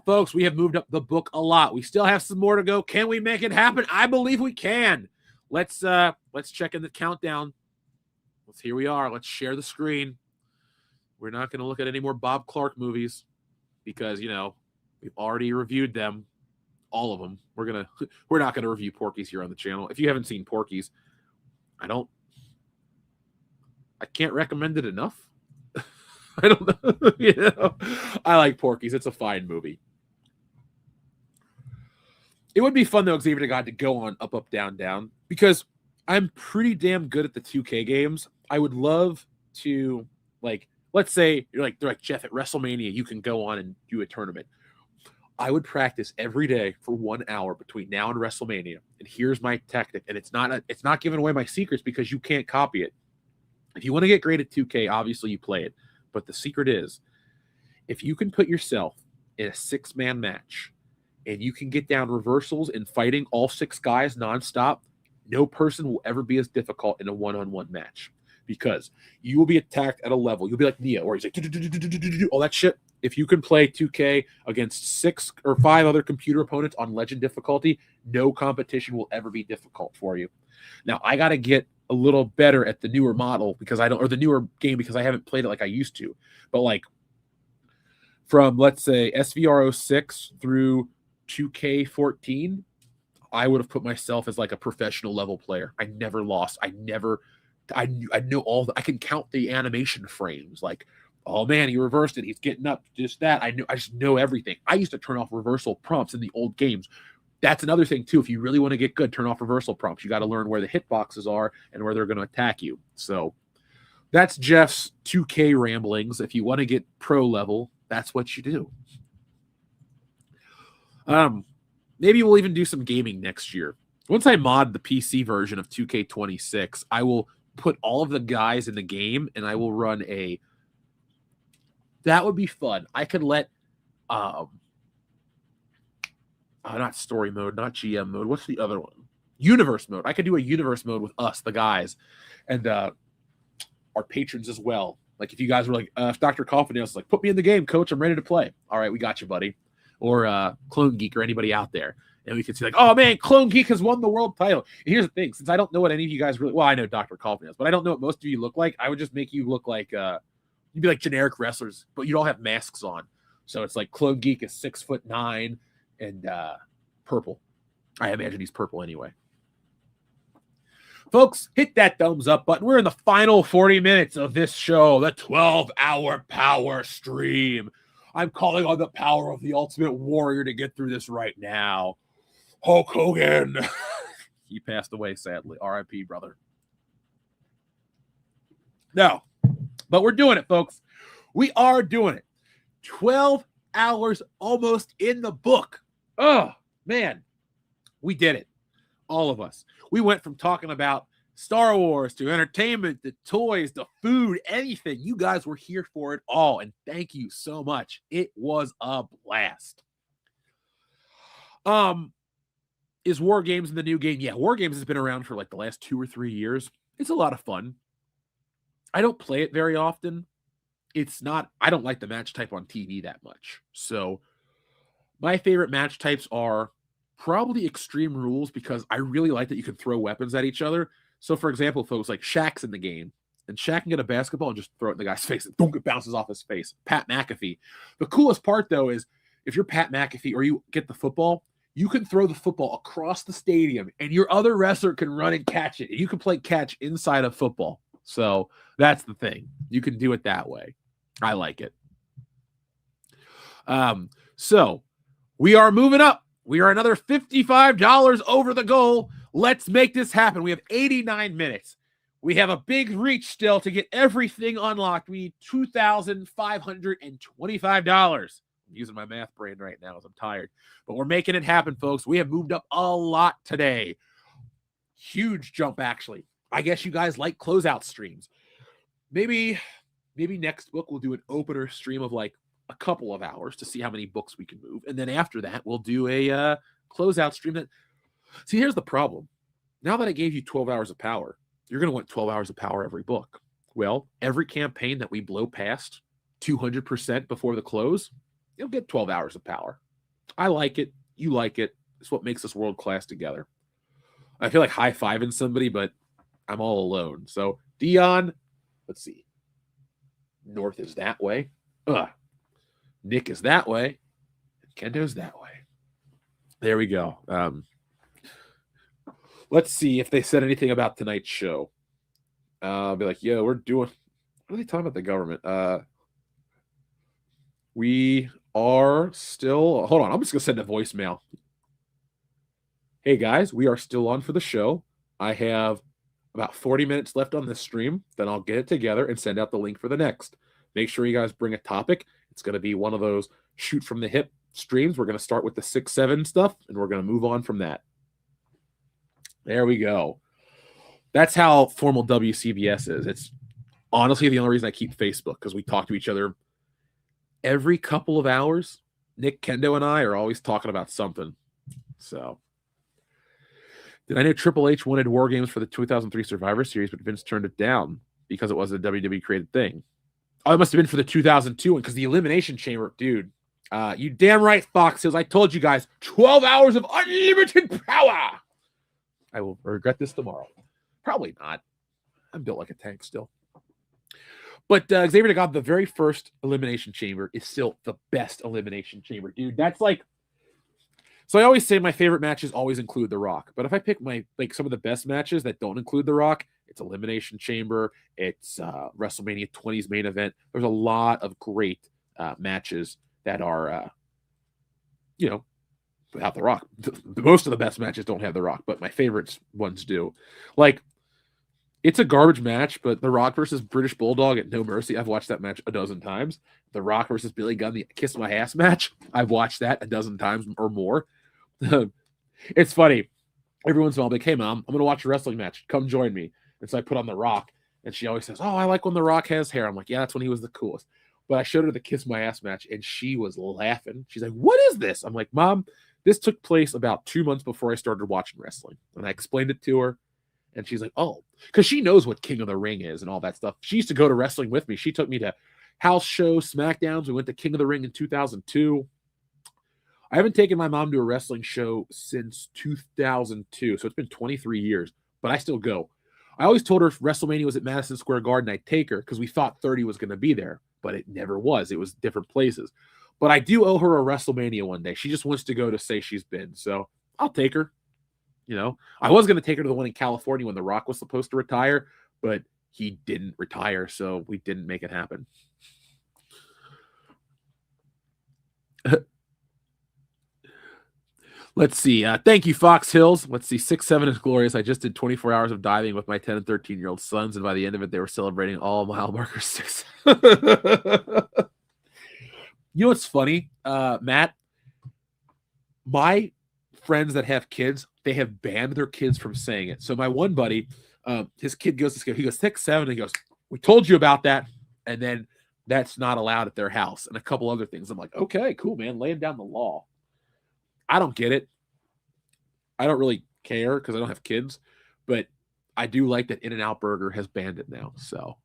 Folks, we have moved up the book a lot. We still have some more to go. Can we make it happen? I believe we can. Let's check in the countdown. Here we are. Let's share the screen. We're not going to look at any more Bob Clark movies because, we've already reviewed them, all of them. We're not going to review Porky's here on the channel. If you haven't seen Porky's, I can't recommend it enough. I don't know. I like Porky's. It's a fine movie. It would be fun though, Xavier God, to go on Up, Up, Down, Down, because I'm pretty damn good at the 2K games. I would love to, like, let's say they're like, Jeff, at WrestleMania, you can go on and do a tournament. I would practice every day for 1 hour between now and WrestleMania. And here's my tactic. And it's not giving away my secrets because you can't copy it. If you want to get great at 2K, obviously you play it. But the secret is, if you can put yourself in a 6-man match and you can get down reversals and fighting all 6 guys nonstop, no person will ever be as difficult in a one-on-one match because you will be attacked at a level. You'll be like Neo, where he's like, all that shit. If you can play 2K against 6 or 5 other computer opponents on legend difficulty, no competition will ever be difficult for you. Now, I got to get a little better at the newer model or the newer game because I haven't played it like I used to. But like from, let's say, SVR06 through 2K14, I would have put myself as like a professional level player. I never lost. I know I can count the animation frames. Like, oh man, he reversed it. He's getting up. Just that. I just know everything. I used to turn off reversal prompts in the old games. That's another thing too. If you really want to get good, turn off reversal prompts. You got to learn where the hitboxes are and where they're going to attack you. So that's Jeff's 2K ramblings. If you want to get pro level, that's what you do. Maybe we'll even do some gaming next year. Once I mod the PC version of 2K26, I will put all of the guys in the game and I will run that would be fun. I could let, not story mode, not GM mode. What's the other one? Universe mode. I could do a universe mode with us, the guys, and our patrons as well. Like if you guys were like, if Dr. Coffin was like, put me in the game, coach, I'm ready to play. All right, we got you, buddy. Or Clone Geek or anybody out there. And we could see like, oh man, Clone Geek has won the world title. And here's the thing, since I don't know what any of you guys really, well, I know Dr. Coffin is, but I don't know what most of you look like. I would just make you look like, you'd be like generic wrestlers, but you'd all have masks on. So it's like Clone Geek is 6'9" and purple. I imagine he's purple anyway. Folks, hit that thumbs up button. We're in the final 40 minutes of this show, the 12-hour power stream. I'm calling on the power of the Ultimate Warrior to get through this right now. Hulk Hogan. He passed away, sadly. R.I.P., brother. No, but we're doing it, folks. We are doing it. 12 hours almost in the book. Oh, man. We did it. All of us. We went from talking about Star Wars to entertainment to toys to food, anything. You guys were here for it all, and thank you so much. It was a blast. Is War Games in the new game? Yeah, War Games has been around for like the last 2 or 3 years. It's a lot of fun. I don't play it very often. I don't like the match type on TV that much. So my favorite match types are probably Extreme Rules, because I really like that you can throw weapons at each other. So, for example, folks, like Shaq's in the game, and Shaq can get a basketball and just throw it in the guy's face, and boom, it bounces off his face. Pat McAfee. The coolest part, though, is if you're Pat McAfee or you get the football, you can throw the football across the stadium, and your other wrestler can run and catch it. And you can play catch inside of football. So that's the thing. You can do it that way. I like it. So we are moving up. We are another $55 over the goal. Let's make this happen. We have 89 minutes. We have a big reach still to get everything unlocked. We need $2,525. I'm using my math brain right now as I'm tired. But we're making it happen, folks. We have moved up a lot today. Huge jump, actually. I guess you guys like closeout streams. Maybe next book we'll do an opener stream of like a couple of hours to see how many books we can move. And then after that, we'll do a closeout stream. See, here's the problem. Now that I gave you 12 hours of power, you're going to want 12 hours of power every book. Well, every campaign that we blow past 200% before the close, you'll get 12 hours of power. I like it. You like it. It's what makes us world class together. I feel like high-fiving somebody, but I'm all alone. So, Dion, let's see. North is that way. Nick is that way. And Kendo's that way. There we go. Let's see if they said anything about tonight's show. I'll be like, yeah, we're doing... What are they talking about the government? We are still... Hold on, I'm just going to send a voicemail. Hey, guys, we are still on for the show. I have about 40 minutes left on this stream. Then I'll get it together and send out the link for the next. Make sure you guys bring a topic. It's going to be one of those shoot from the hip streams. We're going to start with the 6-7 stuff, and we're going to move on from that. There we go. That's how formal WCBS is. It's honestly the only reason I keep Facebook, because we talk to each other every couple of hours. Nick, Kendo, and I are always talking about something. So, did I know Triple H wanted War Games for the 2003 Survivor Series, but Vince turned it down because it wasn't a WWE created thing? Oh, it must have been for the 2002 one, because the Elimination Chamber, dude. You damn right, Fox Hills. I told you guys, 12 hours of unlimited power. I will regret this tomorrow. Probably not. I'm built like a tank still. But Xavier to God, the very first Elimination Chamber is still the best Elimination Chamber, dude. That's like... So I always say my favorite matches always include The Rock. But if I pick some of the best matches that don't include The Rock, it's Elimination Chamber, it's WrestleMania 20's main event. There's a lot of great matches that are, without The Rock. Most of the best matches don't have The Rock, but my favorites ones do. Like, it's a garbage match, but The Rock versus British Bulldog at No Mercy, I've watched that match a dozen times. The Rock versus Billy Gunn, the Kiss My Ass match, I've watched that a dozen times or more. It's funny. Every once in a while, I'm like, hey, Mom, I'm going to watch a wrestling match. Come join me. And so I put on The Rock, and she always says, oh, I like when The Rock has hair. I'm like, yeah, that's when he was the coolest. But I showed her the Kiss My Ass match, and she was laughing. She's like, what is this? I'm like, Mom, this took place about 2 months before I started watching wrestling. And I explained it to her, And she's like, oh, because she knows what King of the Ring is and all that stuff. She used to go to wrestling with me. She took me to house shows, SmackDowns. We went to King of the Ring in 2002. I haven't taken my mom to a wrestling show since 2002. So it's been 23 years, but I still go. I always told her if WrestleMania was at Madison Square Garden, I'd take her because we thought 30 was going to be there, but it never was. It was different places. But I do owe her a WrestleMania one day. She just wants to go to say she's been. So I'll take her. You know, I was going to take her to the one in California when The Rock was supposed to retire, but he didn't retire, so we didn't make it happen. Let's see. Thank you, Fox Hills. Let's see. 6'7" is glorious. I just did 24 hours of diving with my 10 and 13-year-old sons, and by the end of it, they were celebrating all mile marker 6. You know what's funny, Matt? My friends that have kids, they have banned their kids from saying it. So my one buddy, his kid goes to school. He goes 6'7", and he goes, "We told you about that," and then that's not allowed at their house, and a couple other things. I'm like, okay, cool, man, laying down the law. I don't get it. I don't really care because I don't have kids, but I do like that In-N-Out Burger has banned it now. So.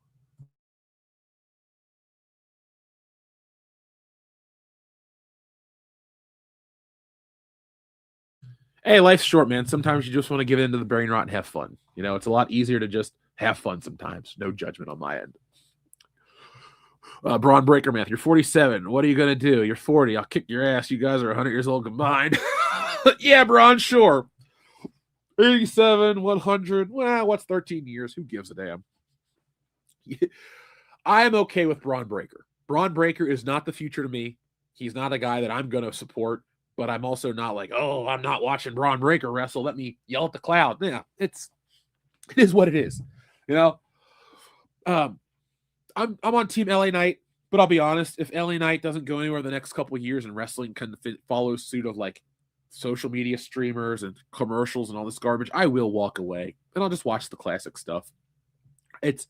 Hey, life's short, man. Sometimes you just want to give in to the brain rot and have fun. You know, it's a lot easier to just have fun sometimes. No judgment on my end. Braun Breaker Math, you're 47. What are you going to do? You're 40. I'll kick your ass. You guys are 100 years old combined. Yeah, Braun, sure. 87, 100. Well, what's 13 years? Who gives a damn? I am okay with Braun Breaker. Braun Breaker is not the future to me. He's not a guy that I'm going to support, but I'm also not like, oh, I'm not watching Braun Breaker wrestle. Let me yell at the cloud. Yeah, it is what it is. You know? I'm on Team LA Knight, but I'll be honest, if LA Knight doesn't go anywhere the next couple of years and wrestling can follow suit of like social media streamers and commercials and all this garbage, I will walk away and I'll just watch the classic stuff. It's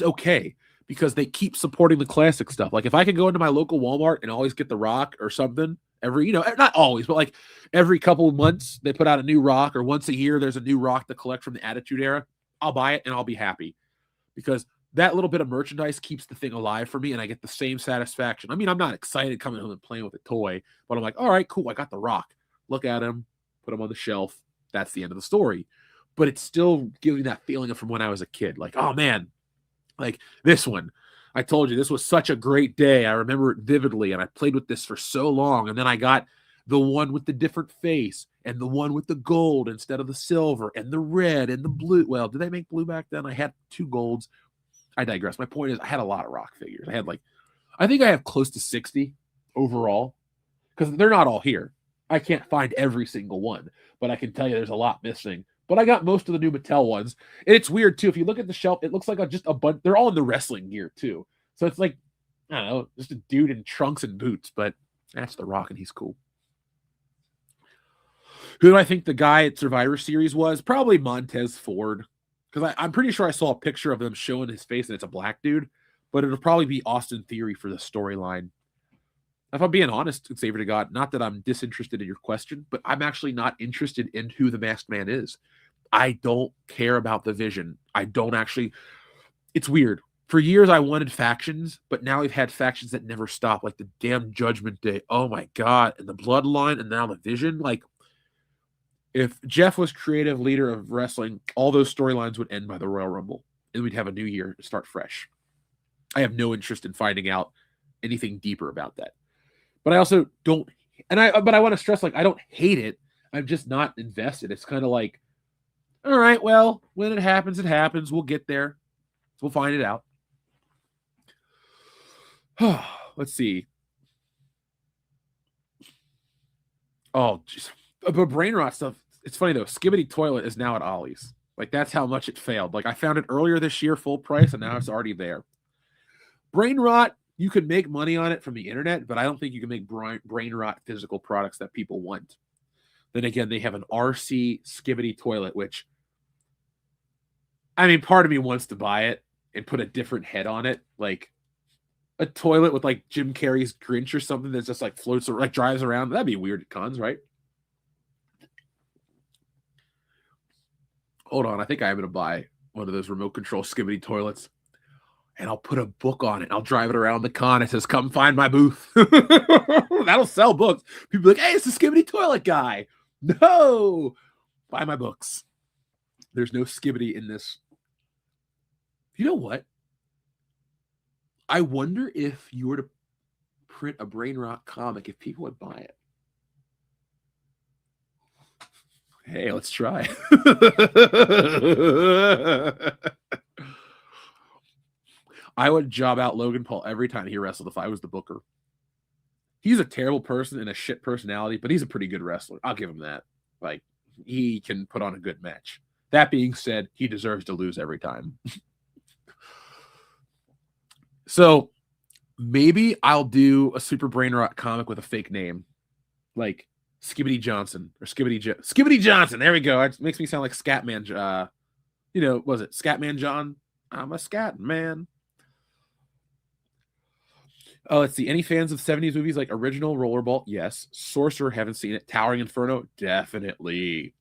okay because they keep supporting the classic stuff. Like if I could go into my local Walmart and always get the Rock or something every, not always, but like every couple of months they put out a new Rock, or once a year there's a new Rock to collect from the Attitude Era, I'll buy it and I'll be happy because that little bit of merchandise keeps the thing alive for me, and I get the same satisfaction. I mean, I'm not excited coming home and playing with a toy, but I'm like, all right, cool, I got the Rock. Look at him, put him on the shelf. That's the end of the story. But it's still giving that feeling of from when I was a kid. Like, oh, man, like this one. I told you, this was such a great day. I remember it vividly, and I played with this for so long, and then I got the one with the different face and the one with the gold instead of the silver and the red and the blue. Well, did they make blue back then? I had 2 golds. I digress. My point is I had a lot of Rock figures. I think I have close to 60 overall because they're not all here. I can't find every single one, but I can tell you there's a lot missing. But I got most of the new Mattel ones. And it's weird too. If you look at the shelf, it looks like just a bunch. They're all in the wrestling gear too. So it's like, I don't know, just a dude in trunks and boots, but that's the Rock and he's cool. Who do I think the guy at Survivor Series was? Probably Montez Ford. Because I'm pretty sure I saw a picture of them showing his face and it's a black dude, but it'll probably be Austin Theory for the storyline. If I'm being honest, Xavier to God, not that I'm disinterested in your question, but I'm actually not interested in who the Masked Man is. I don't care about the vision. It's weird. For years, I wanted factions, but now we've had factions that never stop, like the damn Judgment Day. Oh my God. And the Bloodline and now the Vision. Like, if Jeff was creative leader of wrestling, all those storylines would end by the Royal Rumble, and we'd have a new year to start fresh. I have no interest in finding out anything deeper about that. But I also don't, but I want to stress, like, I don't hate it. I'm just not invested. It's kind of like, all right, well, when it happens, it happens. We'll get there. We'll find it out. Let's see. Oh, jeez. But brain rot stuff. It's funny though. Skibbity Toilet is now at Ollie's. Like that's how much it failed. Like I found it earlier this year, full price, and now it's already there. Brain rot, you can make money on it from the internet, but I don't think you can make brain rot physical products that people want. Then again, they have an RC Skibbity Toilet, which, I mean, part of me wants to buy it and put a different head on it, like a toilet with like Jim Carrey's Grinch or something that just like floats or like drives around. That'd be weird at cons, right? Hold on, I think I'm gonna buy one of those remote control skibbity toilets, and I'll put a book on it. And I'll drive it around the con. It says, "Come find my booth." That'll sell books. People be like, "Hey, it's the skibbity toilet guy." No, buy my books. There's no skibbity in this. You know what? I wonder if you were to print a Brain Rot comic, if people would buy it. Hey, let's try. I would job out Logan Paul every time he wrestled if I was the booker. He's a terrible person and a shit personality, but he's a pretty good wrestler. I'll give him that. Like, he can put on a good match. That being said, he deserves to lose every time. So maybe I'll do a Super Brain Rot comic with a fake name, like Skibbity Johnson or Skibbity Johnson. There we go. It makes me sound like Scatman. Was it Scatman John? I'm a scat man. Oh, let's see. Any fans of 70s movies like Original, Rollerball? Yes. Sorcerer, haven't seen it. Towering Inferno? Definitely.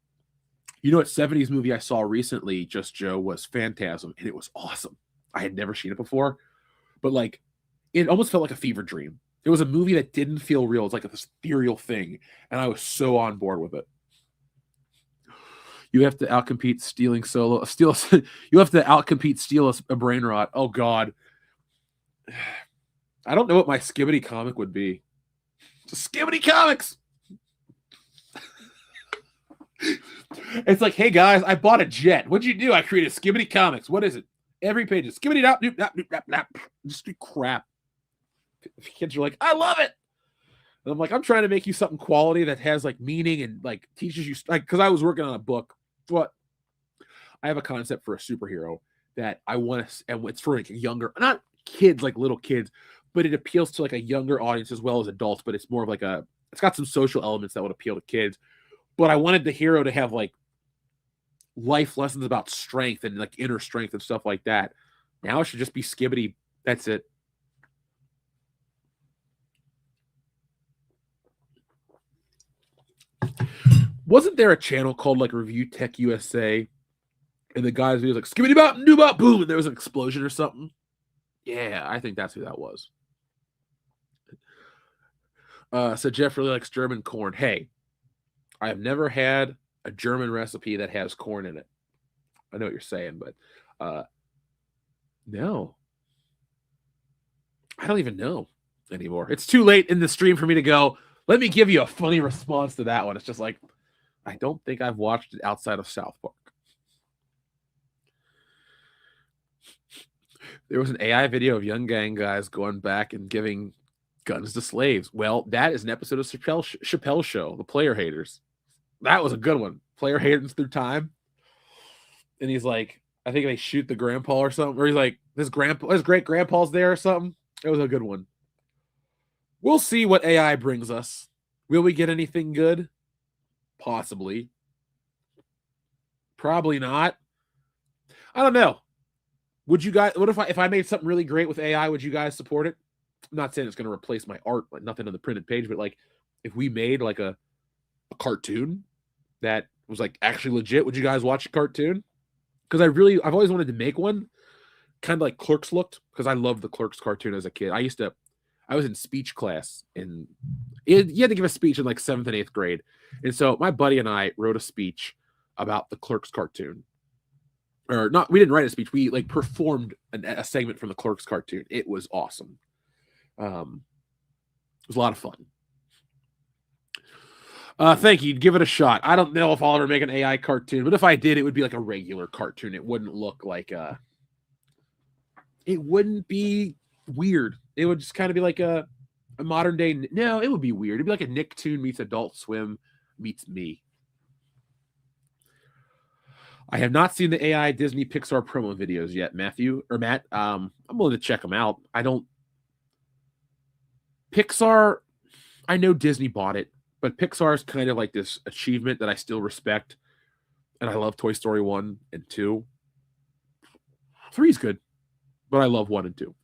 You know what 70s movie I saw recently, Just Joe, was Phantasm, and it was awesome. I had never seen it before, but like, it almost felt like a fever dream. It was a movie that didn't feel real. It's like this ethereal thing, and I was so on board with it. You have to outcompete Stealing Solo. You have to outcompete Steal a Brain Rot. Oh, God. I don't know what my Skibbity comic would be. Just Skibbity Comics! It's like, hey, guys, I bought a jet. What'd you do? I created Skibbity Comics. What is it? Every page is Skibbity dop, doop, dop, doop, dop, dop. Just do crap. Kids are like, I love it. And I'm like, I'm trying to make you something quality that has like meaning and like teaches you, like, because I was working on a book. What? I have a concept for a superhero that I want to, and it's for like younger, not kids, like little kids, but it appeals to like a younger audience as well as adults. But it's more of like it's got some social elements that would appeal to kids. But I wanted the hero to have like life lessons about strength and like inner strength and stuff like that. Now it should just be Skibbity. That's it. Wasn't there a channel called like Review Tech USA? And the guys was like Skibbity bop, doo bop, boom, and there was an explosion or something. Yeah, I think that's who that was. So Jeff really likes German corn. Hey, I have never had a German recipe that has corn in it. I know what you're saying, but no. I don't even know anymore. It's too late in the stream for me to go, let me give you a funny response to that one. It's just like, I don't think I've watched it outside of South Park. There was an AI video of young gang guys going back and giving guns to slaves. Well, that is an episode of Chappelle's Show, The Player Haters. That was a good one. Player haters through time. And he's like, I think they shoot the grandpa or something. Or he's like, his great grandpa's there or something. It was a good one. We'll see what AI brings us. Will we get anything good? Possibly. Probably not. I don't know. Would you guys, what if I made something really great with AI, would you guys support it? I'm not saying it's going to replace my art, like nothing on the printed page, but like if we made like a cartoon that was like actually legit, would you guys watch a cartoon? Because I've always wanted to make one kind of like Clerks looked, because I loved the Clerks cartoon as a kid. I was in speech class and you had to give a speech in like 7th and 8th grade. And so my buddy and I wrote a speech about the Clerks cartoon. Or not, we didn't write a speech. We like performed a segment from the Clerks cartoon. It was awesome. It was a lot of fun. Thank you. Give it a shot. I don't know if I'll ever make an AI cartoon, but if I did, it would be like a regular cartoon. It wouldn't look like it wouldn't be weird. It would just kind of be like a modern day. No, it would be weird. It'd be like a Nicktoon meets Adult Swim meets me. I have not seen the AI Disney Pixar promo videos yet, Matt. I'm willing to check them out. Pixar, I know Disney bought it, but Pixar is kind of like this achievement that I still respect. And I love Toy Story 1 and 2. 3 is good, but I love 1 and 2.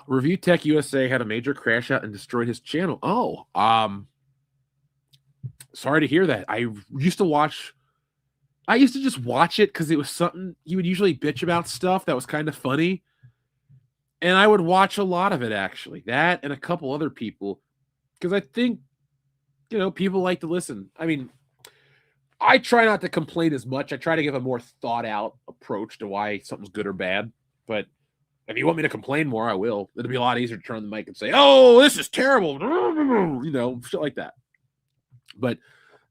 Review Tech USA had a major crash out and destroyed his channel. Oh, sorry to hear that. I used to just watch it because it was something he would usually bitch about stuff that was kind of funny. And I would watch a lot of it, actually. That and a couple other people. Because I think, people like to listen. I mean, I try not to complain as much. I try to give a more thought out approach to why something's good or bad. But if you want me to complain more, I will. It'll be a lot easier to turn the mic and say, oh, this is terrible. Shit like that. But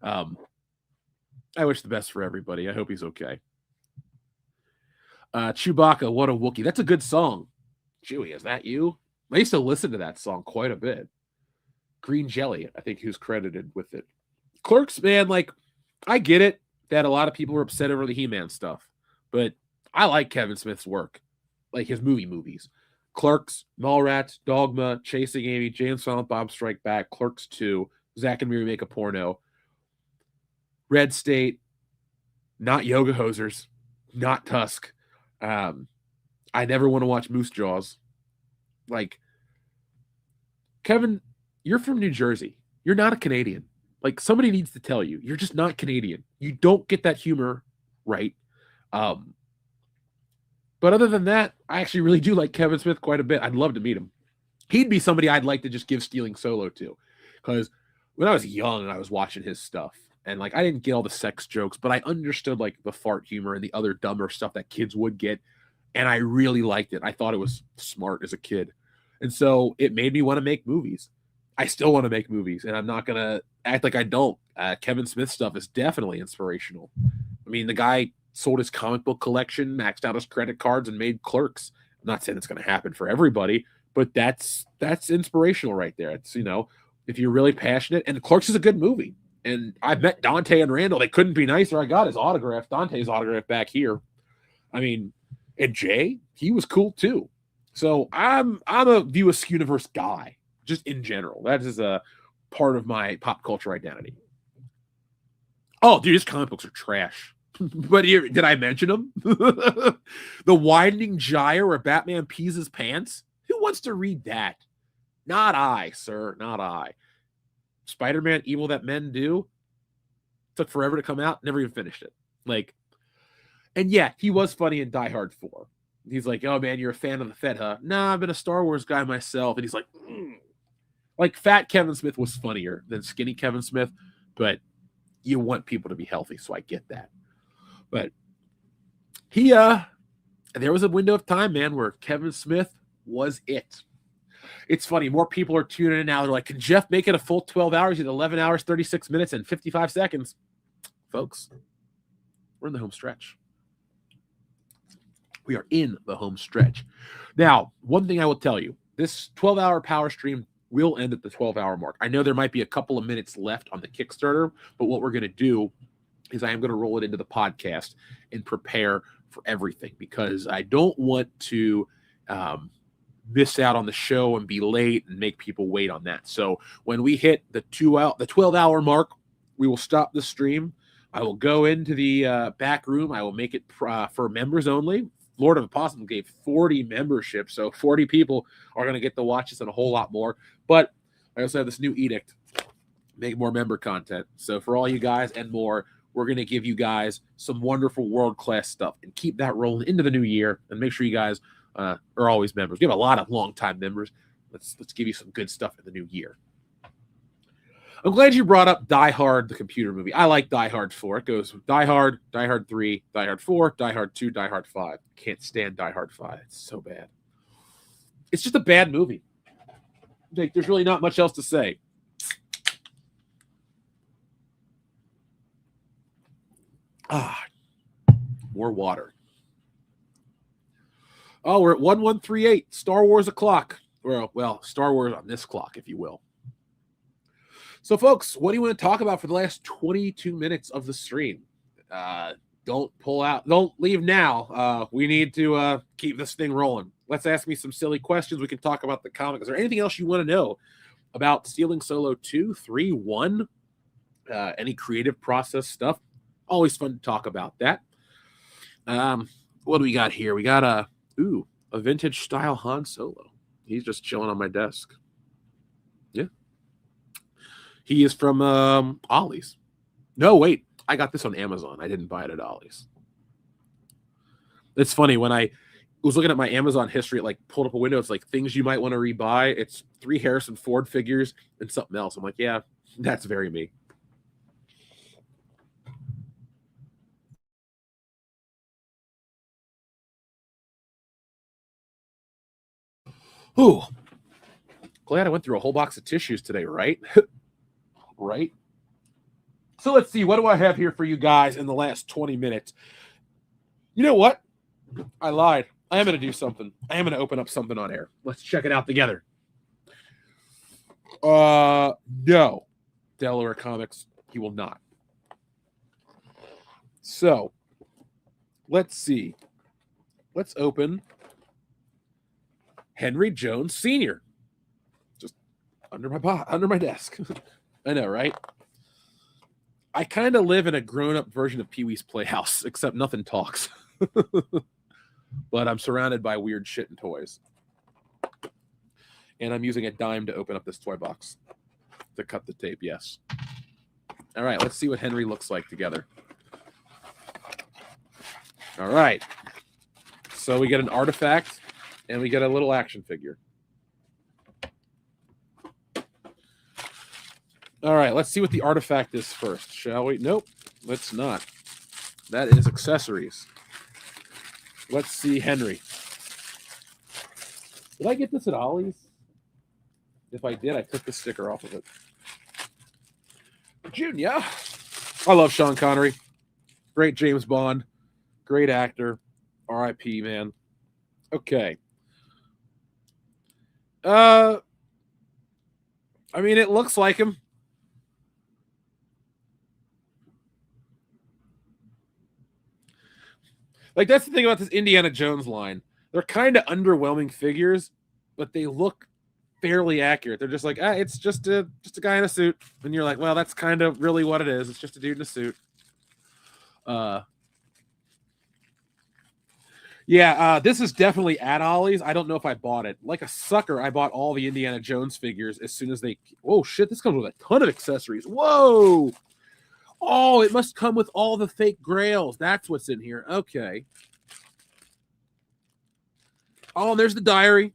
I wish the best for everybody. I hope he's okay. Chewbacca, what a Wookiee. That's a good song. Chewie, is that you? I used to listen to that song quite a bit. Green Jelly, I think, who's credited with it. Clerks, man, I get it that a lot of people are upset over the He-Man stuff, but I like Kevin Smith's work, like his movies. Clerks, Mallrats, Dogma, Chasing Amy, Jay and Silent Bob Strike Back, Clerks 2, Zack and Miri Make a Porno, Red State, not Yoga Hosers, not Tusk. I never want to watch Moose Jaws. Kevin, you're from New Jersey. You're not a Canadian. Somebody needs to tell you, you're just not Canadian. You don't get that humor right. But other than that, I actually really do like Kevin Smith quite a bit. I'd love to meet him. He'd be somebody I'd like to just give Stealing Solo to. Because when I was young and I was watching his stuff, and I didn't get all the sex jokes, but I understood the fart humor and the other dumber stuff that kids would get. And I really liked it. I thought it was smart as a kid. And so it made me want to make movies. I still want to make movies, and I'm not going to act like I don't. Kevin Smith stuff is definitely inspirational. I mean, the guy sold his comic book collection, maxed out his credit cards, and made Clerks. I'm not saying it's going to happen for everybody, but that's inspirational right there. It's, if you're really passionate, and Clerks is a good movie. And I've met Dante and Randall. They couldn't be nicer. I got his autograph, Dante's autograph back here. I mean, and Jay, he was cool too. So I'm a View Askew Universe guy. Just in general. That is a part of my pop culture identity. Oh, dude, his comic books are trash. But here, did I mention them? The Widening Gyre where Batman pees his pants? Who wants to read that? Not I, sir. Not I. Spider-Man, Evil That Men Do. Took forever to come out. Never even finished it. And yeah, he was funny in Die Hard 4. He's like, oh man, you're a fan of the Fed, huh? Nah, I've been a Star Wars guy myself. And he's like, fat Kevin Smith was funnier than skinny Kevin Smith, but you want people to be healthy, so I get that. But there was a window of time, man, where Kevin Smith was it. It's funny, more people are tuning in now. They're like, can Jeff make it a full 12 hours at 11 hours, 36 minutes, and 55 seconds? Folks, we're in the home stretch. We are in the home stretch. Now, one thing I will tell you, this 12-hour power stream will end at the 12-hour mark. I know there might be a couple of minutes left on the Kickstarter, but what we're going to do is I am going to roll it into the podcast and prepare for everything because I don't want to miss out on the show and be late and make people wait on that. So when we hit the 12-hour mark, we will stop the stream. I will go into the back room. I will make it for members only. Lord of the Possum gave 40 memberships, so 40 people are going to get to watch this and a whole lot more. But I also have this new edict, make more member content. So for all you guys and more, we're going to give you guys some wonderful world-class stuff and keep that rolling into the new year and make sure you guys are always members. We have a lot of long-time members. Let's give you some good stuff in the new year. I'm glad you brought up Die Hard, the computer movie. I like Die Hard 4. It goes Die Hard, Die Hard 3, Die Hard 4, Die Hard 2, Die Hard 5. Can't stand Die Hard 5. It's so bad. It's just a bad movie. There's really not much else to say. More water. Oh, we're at 1138. Star Wars o'clock. Well, Star Wars on this clock, if you will. So, folks, what do you want to talk about for the last 22 minutes of the stream? Don't pull out. Don't leave now. We need to keep this thing rolling. Let's ask me some silly questions. We can talk about the comic. Is there anything else you want to know about Stealing Solo 2, 3, 1? Any creative process stuff? Always fun to talk about that. What do we got here? We got a vintage style Han Solo. He's just chilling on my desk. Yeah. He is from Ollie's. No, wait. I got this on Amazon. I didn't buy it at Ollie's. It's funny. When I was looking at my Amazon history, it like pulled up a window. It's like things you might want to rebuy. It's 3 Harrison Ford figures and something else. I'm like, yeah, that's very me. Ooh. Glad I went through a whole box of tissues today, right? Right? So let's see. What do I have here for you guys in the last 20 minutes? You know what? I lied. I am going to do something. I am going to open up something on air. Let's check it out together. No. Delaware Comics, he will not. So, let's see. Let's open Henry Jones Sr. Just under my desk. I know, right? I kind of live in a grown-up version of Pee-wee's Playhouse, except nothing talks. But I'm surrounded by weird shit and toys. And I'm using a dime to open up this toy box. To cut the tape, yes. All right, let's see what Henry looks like together. All right. So we get an artifact, and we get a little action figure. All right, let's see what the artifact is first, shall we? Nope, let's not. That is accessories. Let's see Henry. Did I get this at Ollie's? If I did, I took the sticker off of it. Junior. I love Sean Connery. Great James Bond. Great actor. R.I.P., man. Okay. I mean, it looks like him. Like, that's the thing about this Indiana Jones line. They're kind of underwhelming figures, but they look fairly accurate. They're just like, it's just a guy in a suit. And you're like, well, that's kind of really what it is. It's just a dude in a suit. This is definitely at Ollie's. I don't know if I bought it. Like a sucker, I bought all the Indiana Jones figures as soon as they... Oh, shit, this comes with a ton of accessories. Whoa! Oh, it must come with all the fake grails. That's what's in here. Okay. Oh, there's the diary.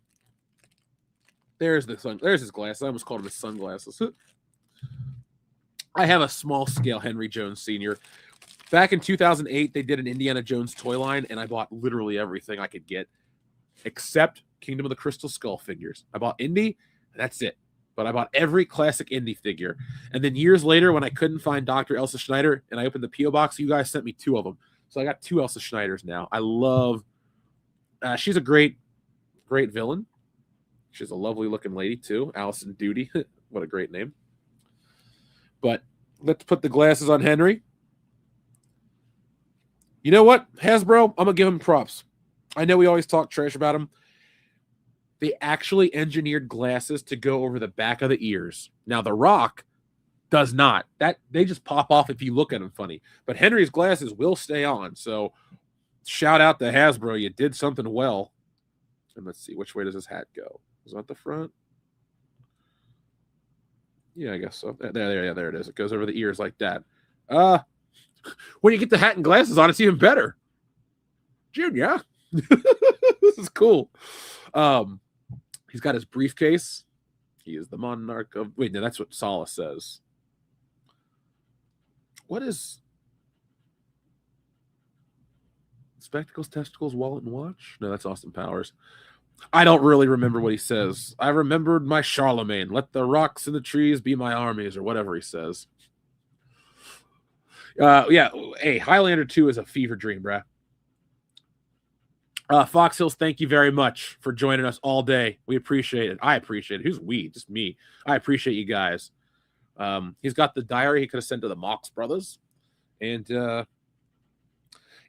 There's his glasses. I almost called him his sunglasses. I have a small scale Henry Jones Sr. Back in 2008, they did an Indiana Jones toy line, and I bought literally everything I could get, except Kingdom of the Crystal Skull figures. I bought Indy, and that's it. But I bought every classic Indy figure. And then years later, when I couldn't find Dr. Elsa Schneider, and I opened the P.O. box, you guys sent me 2 of them. So I got 2 Elsa Schneiders now. I love... she's a great villain. She's a lovely looking lady, too. Allison Duty. What a great name. But let's put the glasses on Henry. You know what, Hasbro? I'm going to give him props. I know we always talk trash about him. They actually engineered glasses to go over the back of the ears. Now, The Rock does not. They just pop off if you look at them funny. But Henry's glasses will stay on. So shout out to Hasbro. You did something well. And let's see, which way does this hat go? Is that the front? Yeah, I guess so. There it is. It goes over the ears like that. When you get the hat and glasses on, it's even better. Junior. This is cool. He's got his briefcase. He is the monarch of... Wait, no, that's what Sala says. What is... Spectacles, testicles, wallet, and watch? No, that's Austin Powers. I don't really remember what he says. I remembered my Charlemagne. Let the rocks and the trees be my armies, or whatever he says. Hey, Highlander 2 is a fever dream, bruh. Fox Hills, thank you very much for joining us all day. We appreciate it. I appreciate it. Who's we? Just me. I appreciate you guys. He's got the diary he could have sent to the Mox brothers. And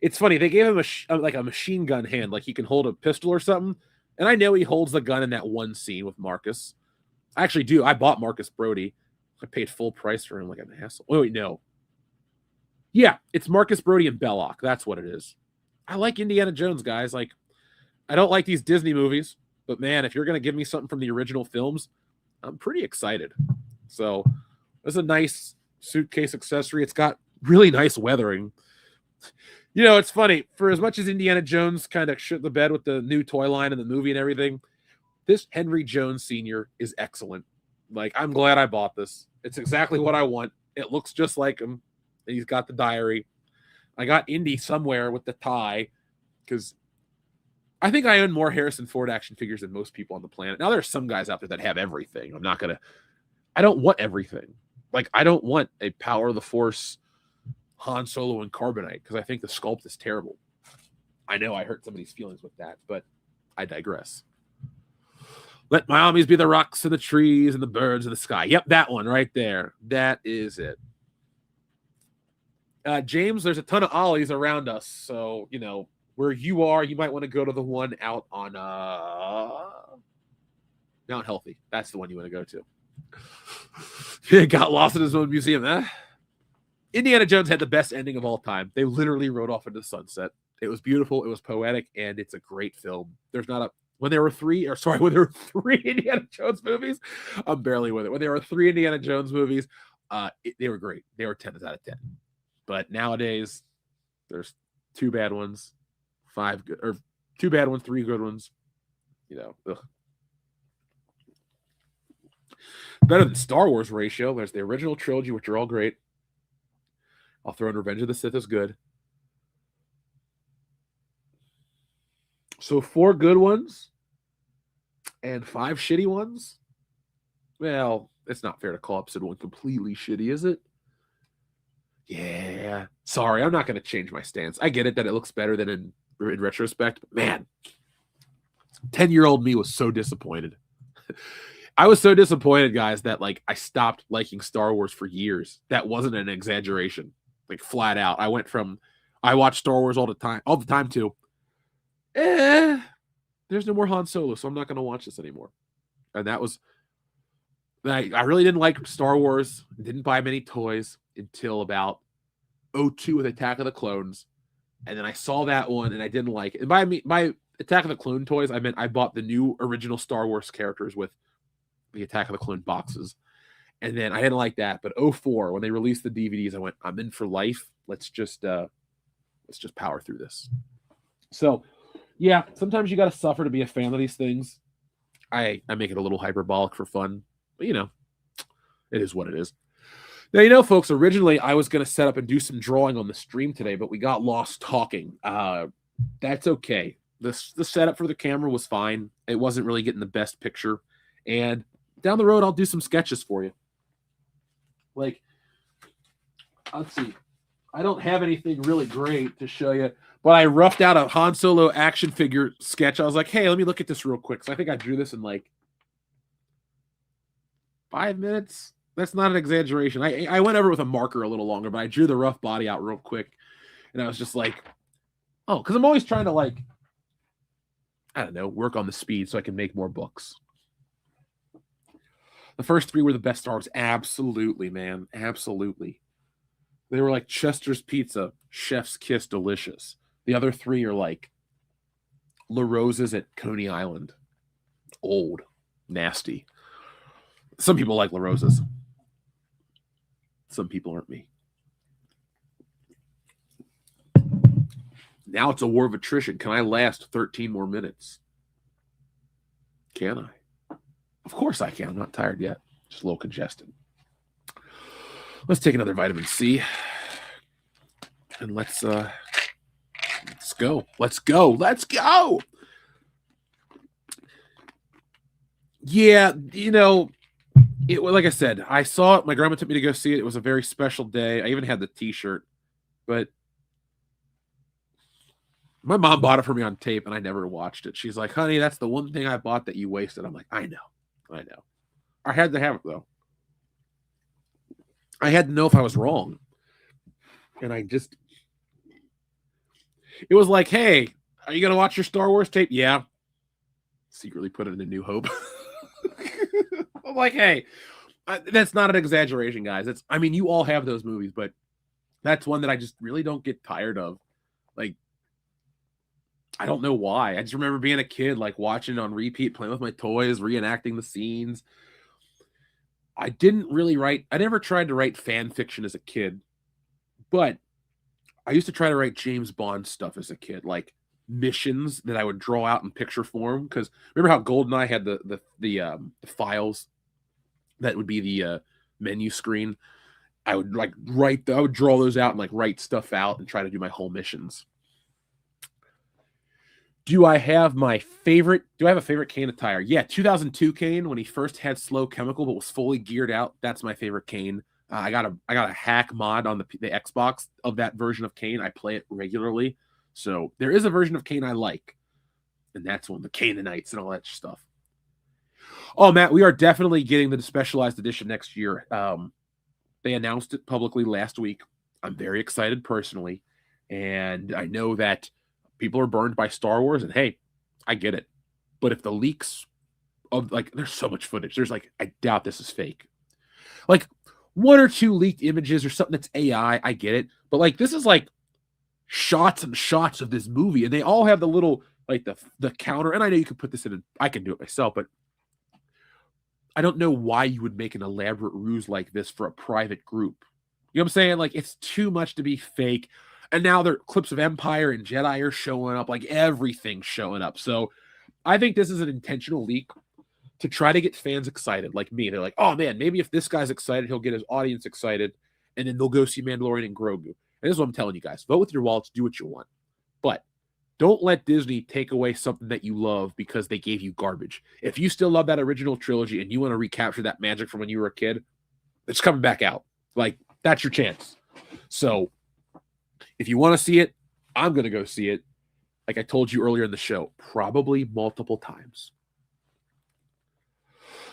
it's funny. They gave him a machine gun hand, like he can hold a pistol or something. And I know he holds the gun in that one scene with Marcus. I actually do. I bought Marcus Brody. I paid full price for him like an asshole. Oh, wait, no. Yeah, it's Marcus Brody and Belloc. That's what it is. I like Indiana Jones, guys. Like, I don't like these Disney movies, but man, if you're going to give me something from the original films, I'm pretty excited. So It's a nice suitcase accessory. It's got really nice weathering. You know, it's funny. For as much as Indiana Jones kind of shit the bed with the new toy line and the movie and everything, this Henry Jones Sr. is excellent. Like, I'm glad I bought this. It's exactly what I want. It looks just like him. He's got the diary. I got Indy somewhere with the tie because I think I own more Harrison Ford action figures than most people on the planet. Now, there's some guys out there that have everything. I don't want everything. Like, I don't want a Power of the Force Han Solo and Carbonite because I think the sculpt is terrible. I know I hurt somebody's feelings with that, but I digress. Let my armies be the rocks and the trees and the birds in the sky. Yep, that one right there. That is it. James, there's a ton of Ollies around us. So, you know, where you are, you might want to go to the one out on Mount Healthy. That's the one you want to go to. He got lost in his own museum. Indiana Jones had the best ending of all time. They literally rode off into the sunset. It was beautiful. It was poetic, and it's a great film. There's not a... When there were three Indiana Jones movies, I'm barely with it. When there were 3 Indiana Jones movies, they were great. They were 10 out of 10. But nowadays, there's 2 bad ones, 5 good, or 2 bad ones, 3 good ones. You know, ugh. Better than Star Wars ratio. There's the original trilogy, which are all great. I'll throw in Revenge of the Sith is good. So 4 good ones and 5 shitty ones. Well, it's not fair to call episode 1 completely shitty, is it? Yeah. Sorry, I'm not going to change my stance. I get it that it looks better than in retrospect, but man, 10-year-old me was so disappointed. I was so disappointed, guys, that like I stopped liking Star Wars for years. That wasn't an exaggeration. Like flat out. I went from I watched Star Wars all the time to there's no more Han Solo, so I'm not going to watch this anymore. And that was I really didn't like Star Wars. Didn't buy many toys until about 2002 with Attack of the Clones. And then I saw that one and I didn't like it. And by Attack of the Clone toys, I meant I bought the new original Star Wars characters with the Attack of the Clone boxes. And then I didn't like that. But 2004, when they released the DVDs, I went, I'm in for life. Let's just power through this. So yeah, sometimes you got to suffer to be a fan of these things. I make it a little hyperbolic for fun, but you know, it is what it is. Now, you know, folks, originally I was going to set up and do some drawing on the stream today, but we got lost talking. That's okay. The setup for the camera was fine. It wasn't really getting the best picture. And down the road, I'll do some sketches for you. Like, let's see. I don't have anything really great to show you, but I roughed out a Han Solo action figure sketch. I was like, hey, let me look at this real quick. So I think I drew this in like 5 minutes. That's not an exaggeration. I went over with a marker a little longer, but I drew the rough body out real quick. And I was just like, oh, because I'm always trying to like, I don't know, work on the speed so I can make more books. The first 3 were the best Star Wars. Absolutely, man. Absolutely. They were like Chester's Pizza, Chef's Kiss, delicious. The other 3 are like La Rosa's at Coney Island. Old. Nasty. Some people like La Rosa's. Some people aren't me. Now it's a war of attrition. Can I last 13 more minutes? Can I? Of course I can. I'm not tired yet. Just a little congested. Let's take another vitamin C. And let's go. Let's go. Let's go. Yeah, you know, like I said, I saw it. My grandma took me to go see it. It was a very special day. I even had the t-shirt. But my mom bought it for me on tape, and I never watched it. She's like, honey, that's the one thing I bought that you wasted. I'm like, I know. I had to have it, though. I had to know if I was wrong. And it was like, hey, are you going to watch your Star Wars tape? Yeah. Secretly put it in A New Hope. I'm like, hey, that's not an exaggeration, guys. I mean, you all have those movies, but that's one that I just really don't get tired of. Like, I don't know why. I just remember being a kid, like watching it on repeat, playing with my toys, reenacting the scenes. I never tried to write fan fiction as a kid, but I used to try to write James Bond stuff as a kid, like missions that I would draw out in picture form. Because remember how GoldenEye had the files that would be the menu screen? I would I would draw those out and like write stuff out and try to do my whole missions. Do I have a favorite Kane attire? Yeah, 2002 Kane when he first had slow chemical but was fully geared out. That's my favorite Kane. I got a hack mod on the Xbox of that version of Kane. I play it regularly. So there is a version of Kane I like. And that's one, the Canaanites and all that stuff. Oh, Matt, we are definitely getting the specialized edition next year. They announced it publicly last week. I'm very excited personally. And I know that people are burned by Star Wars, and hey, I get it. But if the leaks of there's so much footage, I doubt this is fake. Like 1 or 2 leaked images or something that's AI, I get it. But this is shots and shots of this movie, and they all have the little the counter. And I know you can put this in, I can do it myself, but I don't know why you would make an elaborate ruse like this for a private group. You know what I'm saying? It's too much to be fake. And now there are clips of Empire and Jedi are showing up, everything's showing up. So I think this is an intentional leak to try to get fans excited like me. They're like, oh man, maybe if this guy's excited, he'll get his audience excited, and then they'll go see Mandalorian and Grogu. And this is what I'm telling you guys. Vote with your wallets, do what you want. But don't let Disney take away something that you love because they gave you garbage. If you still love that original trilogy and you want to recapture that magic from when you were a kid, it's coming back out. That's your chance. So if you want to see it, I'm going to go see it. Like I told you earlier in the show, probably multiple times.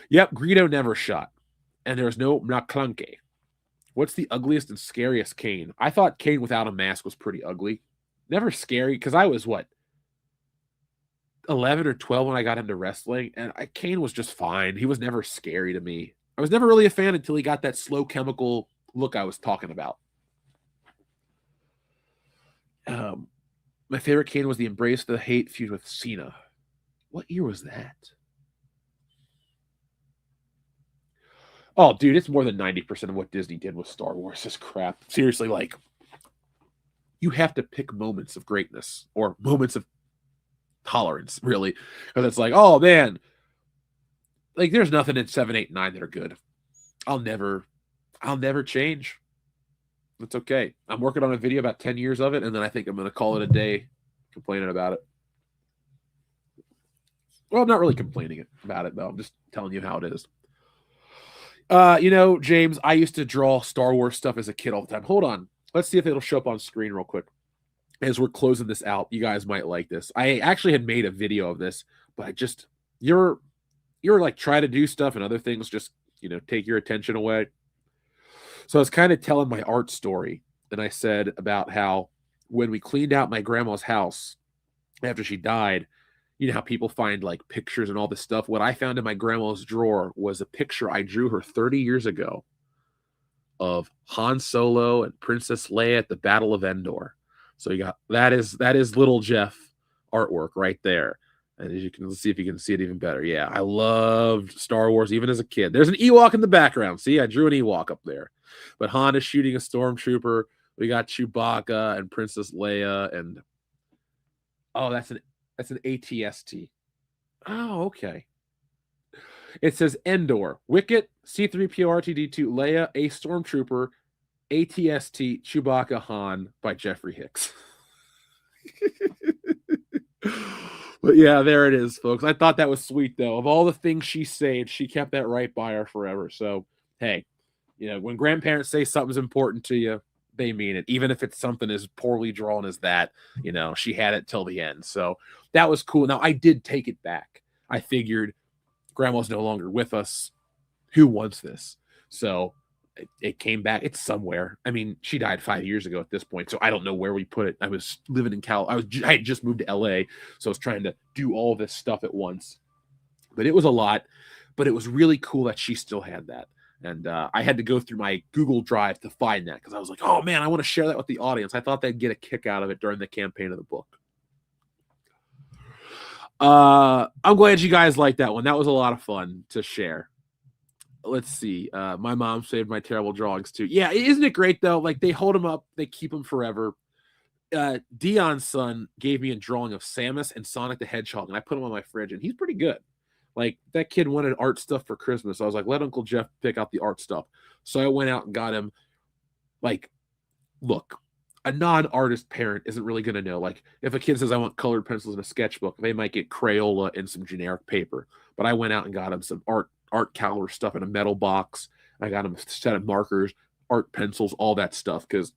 Yep, Greedo never shot. And there's no Mnaklanke. What's the ugliest and scariest Kane? I thought Kane without a mask was pretty ugly. Never scary, because I was, 11 or 12 when I got into wrestling, and Kane was just fine. He was never scary to me. I was never really a fan until he got that slow chemical look I was talking about. My favorite Kane was the Embrace the Hate feud with Cena. What year was that? Oh, dude, it's more than 90% of what Disney did with Star Wars is crap. Seriously, you have to pick moments of greatness or moments of tolerance, really. Because it's oh, man, there's nothing in 7, 8, 9 that are good. I'll never change. It's okay. I'm working on a video about 10 years of it, and then I think I'm going to call it a day complaining about it. Well, I'm not really complaining about it, though. I'm just telling you how it is. James, I used to draw Star Wars stuff as a kid all the time. Hold on. Let's see if it'll show up on screen real quick. As we're closing this out, you guys might like this. I actually had made a video of this, but you're try to do stuff and other things just, take your attention away. So I was kind of telling my art story, and I said about how when we cleaned out my grandma's house after she died, how people find pictures and all this stuff. What I found in my grandma's drawer was a picture I drew her 30 years ago of Han Solo and Princess Leia at the Battle of Endor. So you got that is little Jeff artwork right there. And as you can, let's see if you can see it even better. Yeah, I loved Star Wars even as a kid. There's an Ewok in the background. See, I drew an Ewok up there. But Han is shooting a stormtrooper. We got Chewbacca and Princess Leia, and that's an ATST. Oh, okay. It says Endor, Wicket, C-3PO R2-D2, Leia, a stormtrooper, ATST, Chewbacca, Han by Jeffrey Hicks. But yeah, there it is, folks. I thought that was sweet, though. Of all the things she saved, she kept that right by her forever. So, hey, when grandparents say something's important to you, they mean it. Even if it's something as poorly drawn as that, she had it till the end. So that was cool. Now, I did take it back. I figured grandma's no longer with us. Who wants this? So it came back. It's somewhere. I mean, she died 5 years ago at this point, so I don't know where we put it. I was living in I had just moved to LA, so I was trying to do all this stuff at once. But it was a lot. But it was really cool that she still had that. And I had to go through my Google Drive to find that because I was like, oh, man, I want to share that with the audience. I thought they'd get a kick out of it during the campaign of the book. I'm glad you guys liked that one. That was a lot of fun to share. let's see. My mom saved my terrible drawings too. Yeah, isn't it great though? Like they hold them up, they keep them forever. Dion's son gave me a drawing of Samus and Sonic the Hedgehog, and I put him on my fridge, and he's pretty good. Like that kid wanted art stuff for Christmas. I was like, let Uncle Jeff pick out the art stuff. So I went out and got him. Like, look, a non-artist parent isn't really going to know. Like, if a kid says, I want colored pencils and a sketchbook, they might get Crayola and some generic paper. But I went out and got him some art caliber stuff in a metal box. I got him a set of markers, art pencils, all that stuff, because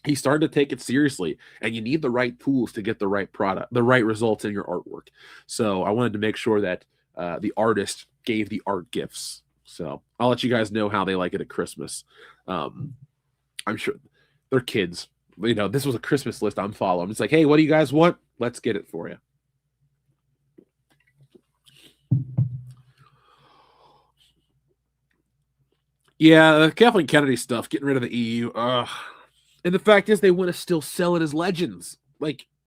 he started to take it seriously. And you need the right tools to get the right product, the right results in your artwork. So I wanted to make sure that the artist gave the art gifts. So I'll let you guys know how they like it at Christmas. I'm sure they're kids. You know, this was a Christmas list I'm following. It's like, hey, what do you guys want? Let's get it for you. Yeah, the Kathleen Kennedy stuff, getting rid of the EU. And the fact is, they want to still sell it as Legends. Like,